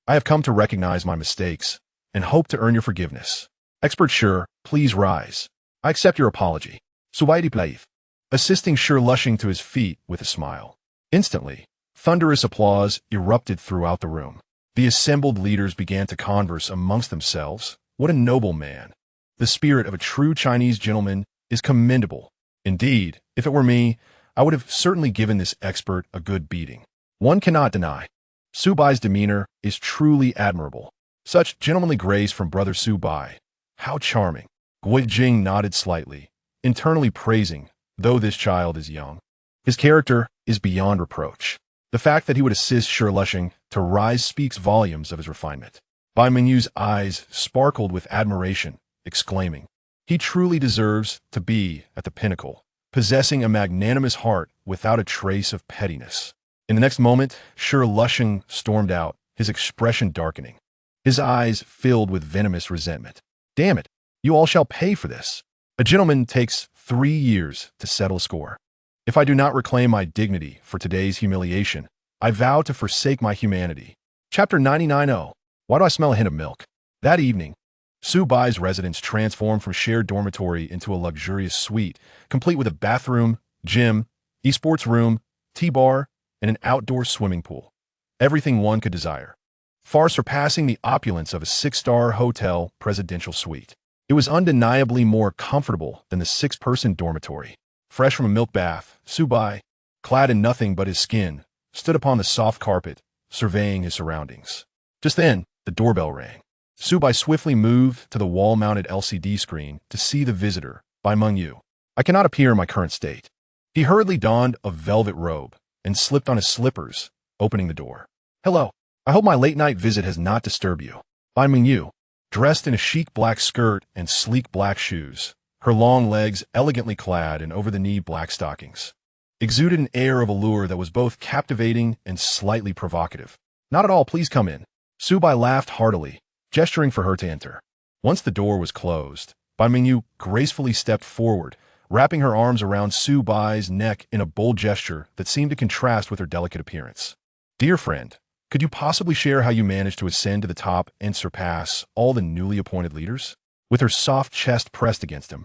I have come to recognize my mistakes and hope to earn your forgiveness. Expert Shi, please rise. I accept your apology. Su Bai Plaith, assisting Shi Lushing to his feet with a smile. Instantly, thunderous applause erupted throughout the room. The assembled leaders began to converse amongst themselves. What a noble man. The spirit of a true Chinese gentleman is commendable. Indeed, if it were me, I would have certainly given this expert a good beating. One cannot deny. Su Bai's demeanor is truly admirable. Such gentlemanly grace from brother Su Bai. How charming. Guojing nodded slightly, internally praising, though this child is young. His character is beyond reproach. The fact that he would assist Sherlushing to rise speaks volumes of his refinement. Bai Mingyu's eyes sparkled with admiration, exclaiming, "He truly deserves to be at the pinnacle, possessing a magnanimous heart without a trace of pettiness." In the next moment, Sherlushing stormed out, his expression darkening. His eyes filled with venomous resentment. "Damn it, you all shall pay for this. A gentleman takes 3 years to settle a score. If I do not reclaim my dignity for today's humiliation, I vow to forsake my humanity." Chapter 99. Why do I smell a hint of milk? That evening, Su Bai's residence transformed from shared dormitory into a luxurious suite, complete with a bathroom, gym, esports room, tea bar, and an outdoor swimming pool. Everything one could desire, far surpassing the opulence of a 6-star hotel presidential suite. It was undeniably more comfortable than the 6-person dormitory. Fresh from a milk bath, Su Bai, clad in nothing but his skin, stood upon the soft carpet, surveying his surroundings. Just then, the doorbell rang. Su Bai swiftly moved to the wall-mounted LCD screen to see the visitor, Bai Mengyu. "I cannot appear in my current state." He hurriedly donned a velvet robe and slipped on his slippers, opening the door. "Hello. I hope my late-night visit has not disturbed you." Bai Mengyu, dressed in a chic black skirt and sleek black shoes, her long legs elegantly clad in over-the-knee black stockings, exuded an air of allure that was both captivating and slightly provocative. "Not at all, please come in." Su Bai laughed heartily, gesturing for her to enter. Once the door was closed, Bai Mengyu gracefully stepped forward, wrapping her arms around Su Bai's neck in a bold gesture that seemed to contrast with her delicate appearance. "Dear friend, could you possibly share how you managed to ascend to the top and surpass all the newly appointed leaders?" With her soft chest pressed against him,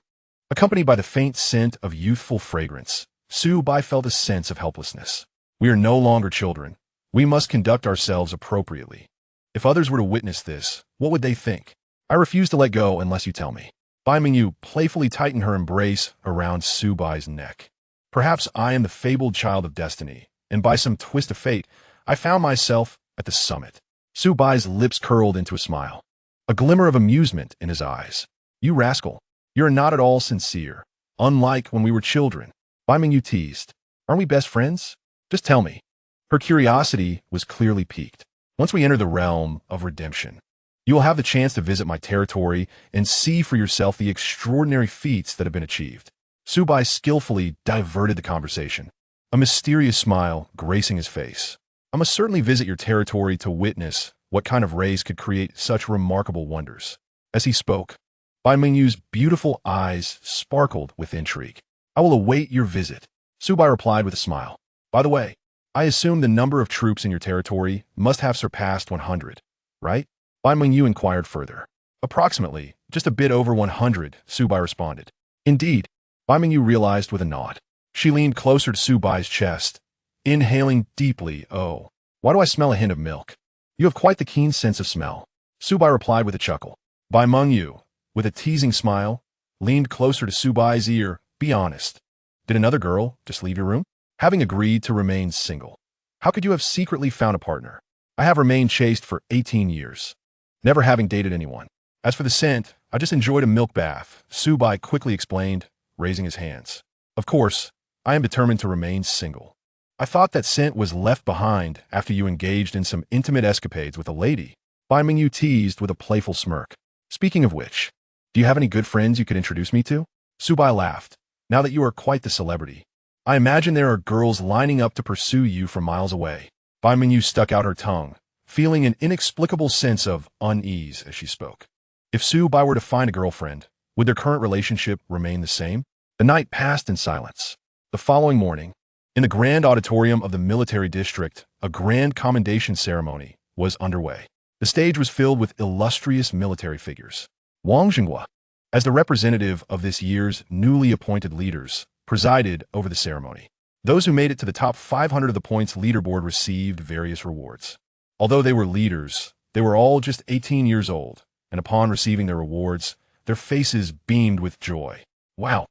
accompanied by the faint scent of youthful fragrance, Su Bai felt a sense of helplessness. "We are no longer children. We must conduct ourselves appropriately. If others were to witness this, what would they think? I refuse to let go unless you tell me." Bai Mengyu playfully tightened her embrace around Su Bai's neck. "Perhaps I am the fabled child of destiny, and by some twist of fate, I found myself at the summit." Su Bai's lips curled into a smile, a glimmer of amusement in his eyes. "You rascal, you're not at all sincere, unlike when we were children." Bai Mengyu teased. "Aren't we best friends? Just tell me." Her curiosity was clearly piqued. "Once we enter the realm of redemption, you will have the chance to visit my territory and see for yourself the extraordinary feats that have been achieved." Su Bai skillfully diverted the conversation, a mysterious smile gracing his face. "I must certainly visit your territory to witness what kind of race could create such remarkable wonders." As he spoke, Bai Mengyu's beautiful eyes sparkled with intrigue. "I will await your visit," Su Bai replied with a smile. "By the way, I assume the number of troops in your territory must have surpassed 100, right?" Bai Mengyu inquired further. "Approximately, just a bit over 100, Su Bai responded. "Indeed," Bai Mengyu realized with a nod. She leaned closer to Su Bai's chest, inhaling deeply. "Oh, why do I smell a hint of milk? You have quite the keen sense of smell." Su Bai replied with a chuckle. Bai Mengyu, with a teasing smile, leaned closer to Su Bai's ear. "Be honest. Did another girl just leave your room? Having agreed to remain single, how could you have secretly found a partner? I have remained chaste for 18 years, never having dated anyone. As for the scent, I just enjoyed a milk bath," Su Bai quickly explained, raising his hands. "Of course, I am determined to remain single. I thought that scent was left behind after you engaged in some intimate escapades with a lady," Bai Mengyu teased with a playful smirk. "Speaking of which, do you have any good friends you could introduce me to?" Su Bai laughed. "Now that you are quite the celebrity, I imagine there are girls lining up to pursue you from miles away." Bai Mengyu stuck out her tongue, feeling an inexplicable sense of unease as she spoke. If Su Bai were to find a girlfriend, would their current relationship remain the same? The night passed in silence. The following morning, in the grand auditorium of the military district, a grand commendation ceremony was underway. The stage was filled with illustrious military figures. Wang Xinghua, as the representative of this year's newly appointed leaders, presided over the ceremony. Those who made it to the top 500 of the points leaderboard received various rewards. Although they were leaders, they were all just 18 years old, and upon receiving their rewards, their faces beamed with joy. "Wow,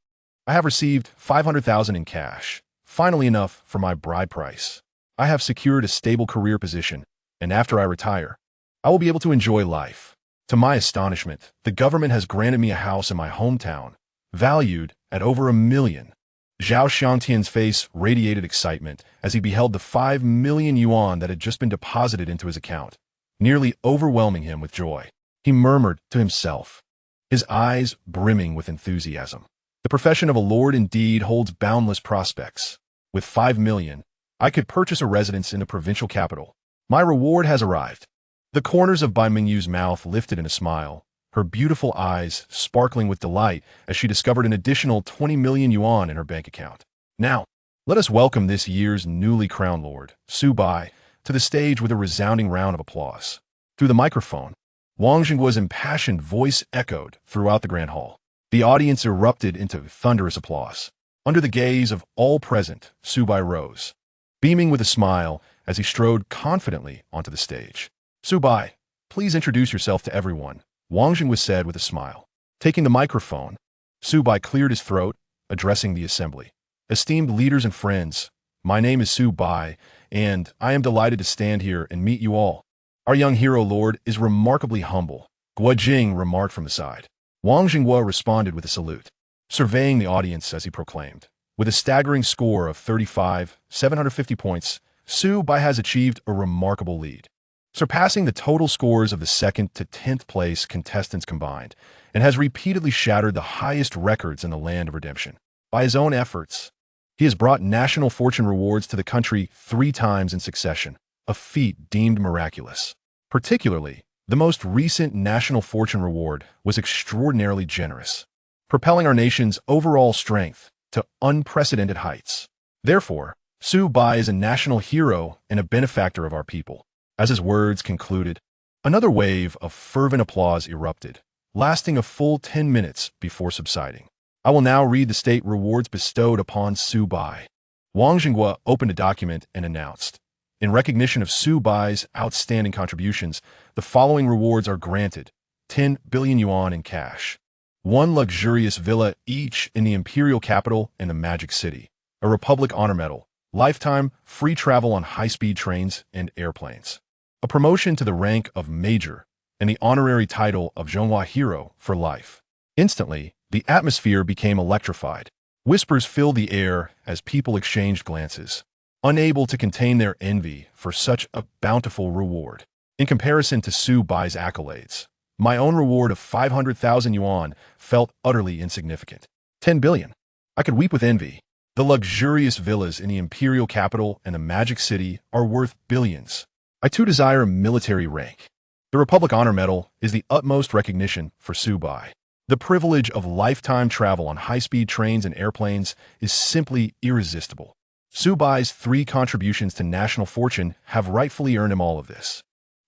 I have received 500,000 in cash, finally enough for my bride price. I have secured a stable career position, and after I retire, I will be able to enjoy life. To my astonishment, the government has granted me a house in my hometown, valued at over $1 million. Zhao Xiangtian's face radiated excitement as he beheld the 5 million yuan that had just been deposited into his account, nearly overwhelming him with joy. He murmured to himself, his eyes brimming with enthusiasm. The profession of a lord indeed holds boundless prospects. With 5 million, I could purchase a residence in the provincial capital. My reward has arrived. The corners of Bai Mingyu's mouth lifted in a smile, her beautiful eyes sparkling with delight as she discovered an additional 20 million yuan in her bank account. Now, let us welcome this year's newly crowned lord, Su Bai, to the stage with a resounding round of applause. Through the microphone, Wang Jingguo's impassioned voice echoed throughout the grand hall. The audience erupted into thunderous applause. Under the gaze of all present, Su Bai rose, beaming with a smile as he strode confidently onto the stage. Su Bai, please introduce yourself to everyone, Wang Jingguo said with a smile. Taking the microphone, Su Bai cleared his throat, addressing the assembly. Esteemed leaders and friends, my name is Su Bai, and I am delighted to stand here and meet you all. Our young hero lord is remarkably humble, Guo Jing remarked from the side. Wang Jingguo responded with a salute, surveying the audience as he proclaimed. With a staggering score of 750 points, Su Bai has achieved a remarkable lead, surpassing the total scores of the 2nd to 10th place contestants combined, and has repeatedly shattered the highest records in the land of redemption. By his own efforts, he has brought national fortune rewards to the country 3 times in succession, a feat deemed miraculous. Particularly, the most recent national fortune reward was extraordinarily generous, propelling our nation's overall strength to unprecedented heights. Therefore, Su Bai is a national hero and a benefactor of our people. As his words concluded, another wave of fervent applause erupted, lasting a full 10 minutes before subsiding. I will now read the state rewards bestowed upon Su Bai. Wang Jingguo opened a document and announced, in recognition of Su Bai's outstanding contributions, the following rewards are granted: 10 billion yuan in cash, 1 luxurious villa each in the imperial capital and the Magic City, a Republic Honor Medal, lifetime free travel on high-speed trains and airplanes, a promotion to the rank of Major, and the honorary title of Zhonghua Hero for life. Instantly, the atmosphere became electrified. Whispers filled the air as people exchanged glances, unable to contain their envy for such a bountiful reward. In comparison to Su Bai's accolades, my own reward of 500,000 yuan felt utterly insignificant. 10 billion. I could weep with envy. The luxurious villas in the imperial capital and the Magic City are worth billions. I too desire a military rank. The Republic Honor Medal is the utmost recognition for Su Bai. The privilege of lifetime travel on high-speed trains and airplanes is simply irresistible. Su Bai's 3 contributions to national fortune have rightfully earned him all of this.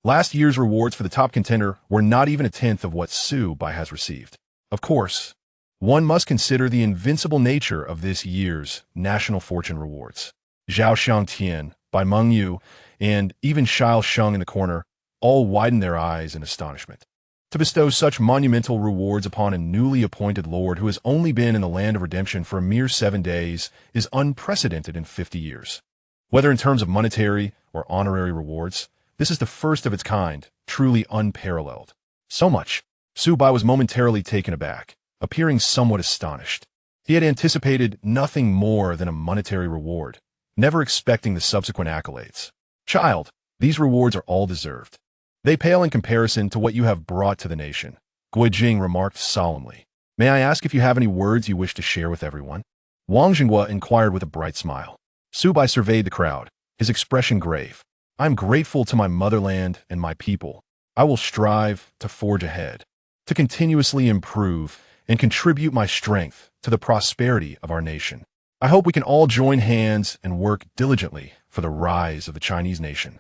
Last year's rewards for the top contender were not even a tenth of what Su Bai has received. Of course, one must consider the invincible nature of this year's national fortune rewards. Zhao Xiangtian, Bai Mengyu, and even Xiao Sheng in the corner all widened their eyes in astonishment. To bestow such monumental rewards upon a newly appointed lord who has only been in the land of redemption for a mere 7 days is unprecedented in 50 years. Whether in terms of monetary or honorary rewards, this is the first of its kind, truly unparalleled. So much, Su Bai was momentarily taken aback, appearing somewhat astonished. He had anticipated nothing more than a monetary reward, never expecting the subsequent accolades. Child, these rewards are all deserved. They pale in comparison to what you have brought to the nation, Guo Jing remarked solemnly. May I ask if you have any words you wish to share with everyone? Wang Jingguo inquired with a bright smile. Su Bai surveyed the crowd, his expression grave. I am grateful to my motherland and my people. I will strive to forge ahead, to continuously improve and contribute my strength to the prosperity of our nation. I hope we can all join hands and work diligently for the rise of the Chinese nation.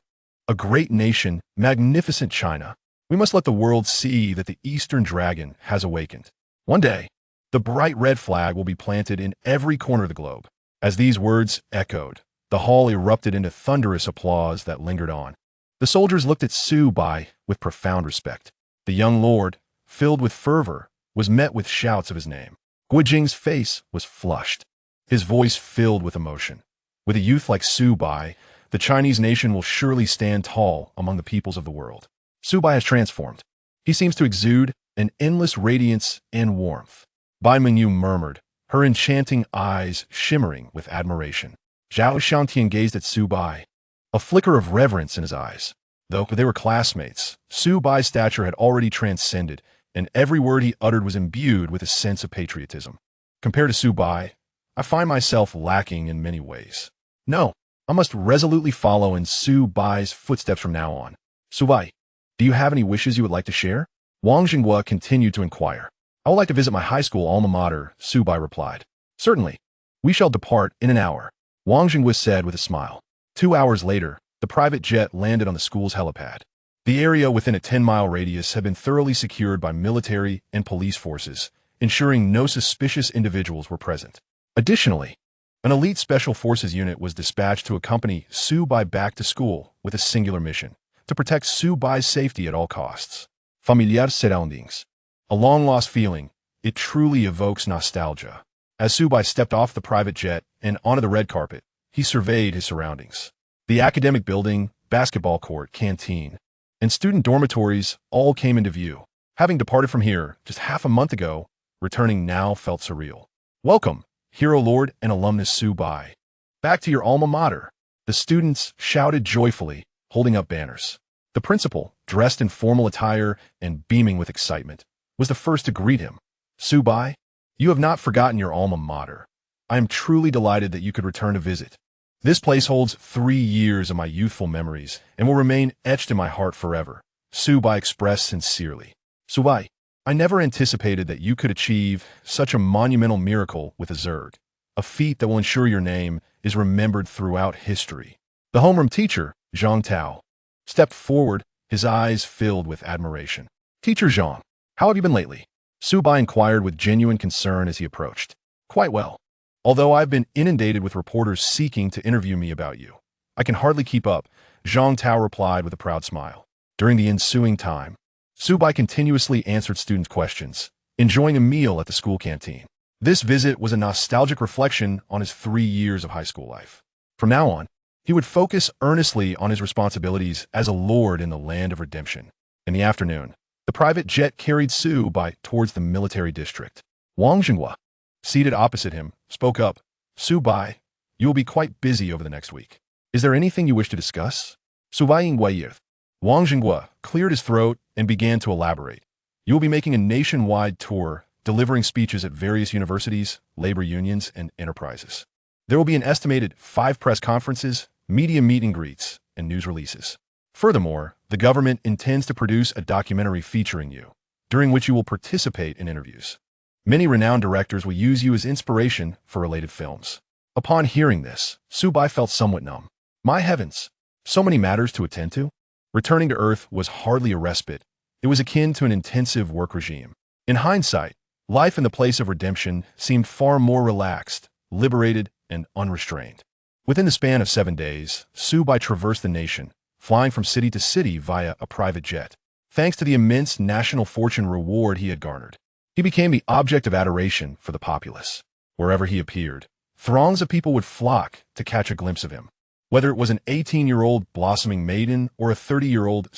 A great nation, magnificent China. We must let the world see that the Eastern Dragon has awakened. One day, the bright red flag will be planted in every corner of the globe. As these words echoed, the hall erupted into thunderous applause that lingered on. The soldiers looked at Su Bai with profound respect. The young lord, filled with fervor, was met with shouts of his name. Guo Jing's face was flushed, his voice filled with emotion. With a youth like Su Bai, the Chinese nation will surely stand tall among the peoples of the world. Su Bai has transformed. He seems to exude an endless radiance and warmth. Bai Mengyu murmured, her enchanting eyes shimmering with admiration. Zhao Xiangtian gazed at Su Bai, a flicker of reverence in his eyes. Though they were classmates, Su Bai's stature had already transcended, and every word he uttered was imbued with a sense of patriotism. Compared to Su Bai, I find myself lacking in many ways. No, I must resolutely follow in Su Bai's footsteps from now on. Su Bai, do you have any wishes you would like to share? Wang Jinghua continued to inquire. I would like to visit my high school alma mater, Su Bai replied. Certainly. We shall depart in an hour, Wang Jinghua said with a smile. 2 hours later, the private jet landed on the school's helipad. The area within a 10-mile radius had been thoroughly secured by military and police forces, ensuring no suspicious individuals were present. Additionally, an elite special forces unit was dispatched to accompany Su Bai back to school with a singular mission: to protect Su Bai's safety at all costs. Familiar surroundings. A long-lost feeling, it truly evokes nostalgia. As Su Bai stepped off the private jet and onto the red carpet, he surveyed his surroundings. The academic building, basketball court, canteen, and student dormitories all came into view. Having departed from here just half a month ago, returning now felt surreal. Welcome, hero lord and alumnus Su Bai. Back to your alma mater. The students shouted joyfully, holding up banners. The principal, dressed in formal attire and beaming with excitement, was the first to greet him. Su Bai, you have not forgotten your alma mater. I am truly delighted that you could return to visit. This place holds 3 years of my youthful memories and will remain etched in my heart forever, Su Bai expressed sincerely. Su Bai, I never anticipated that you could achieve such a monumental miracle with a Zerg, a feat that will ensure your name is remembered throughout history. The homeroom teacher, Zhang Tao, stepped forward, his eyes filled with admiration. Teacher Zhang, how have you been lately? Su Bai inquired with genuine concern as he approached. Quite well. Although I've been inundated with reporters seeking to interview me about you, I can hardly keep up, Zhang Tao replied with a proud smile. During the ensuing time, Su Bai continuously answered students' questions, enjoying a meal at the school canteen. This visit was a nostalgic reflection on his 3 years of high school life. From now on, he would focus earnestly on his responsibilities as a lord in the land of redemption. In the afternoon, the private jet carried Su Bai towards the military district. Wang Jinghua, seated opposite him, spoke up. Su Bai, you will be quite busy over the next week. Is there anything you wish to discuss? Su Bai Yingguayir. Wang Jinghua cleared his throat and began to elaborate. You will be making a nationwide tour, delivering speeches at various universities, labor unions, and enterprises. There will be an estimated 5 press conferences, media meet and greets, and news releases. Furthermore, the government intends to produce a documentary featuring you, during which you will participate in interviews. Many renowned directors will use you as inspiration for related films. Upon hearing this, Su Bai felt somewhat numb. My heavens, so many matters to attend to? Returning to Earth was hardly a respite. It was akin to an intensive work regime. In hindsight, life in the place of redemption seemed far more relaxed, liberated, and unrestrained. Within the span of 7 days, Su Bai traversed the nation, flying from city to city via a private jet. Thanks to the immense national fortune reward he had garnered, he became the object of adoration for the populace. Wherever he appeared, throngs of people would flock to catch a glimpse of him. Whether it was an 18-year-old blossoming maiden or a 30-year-old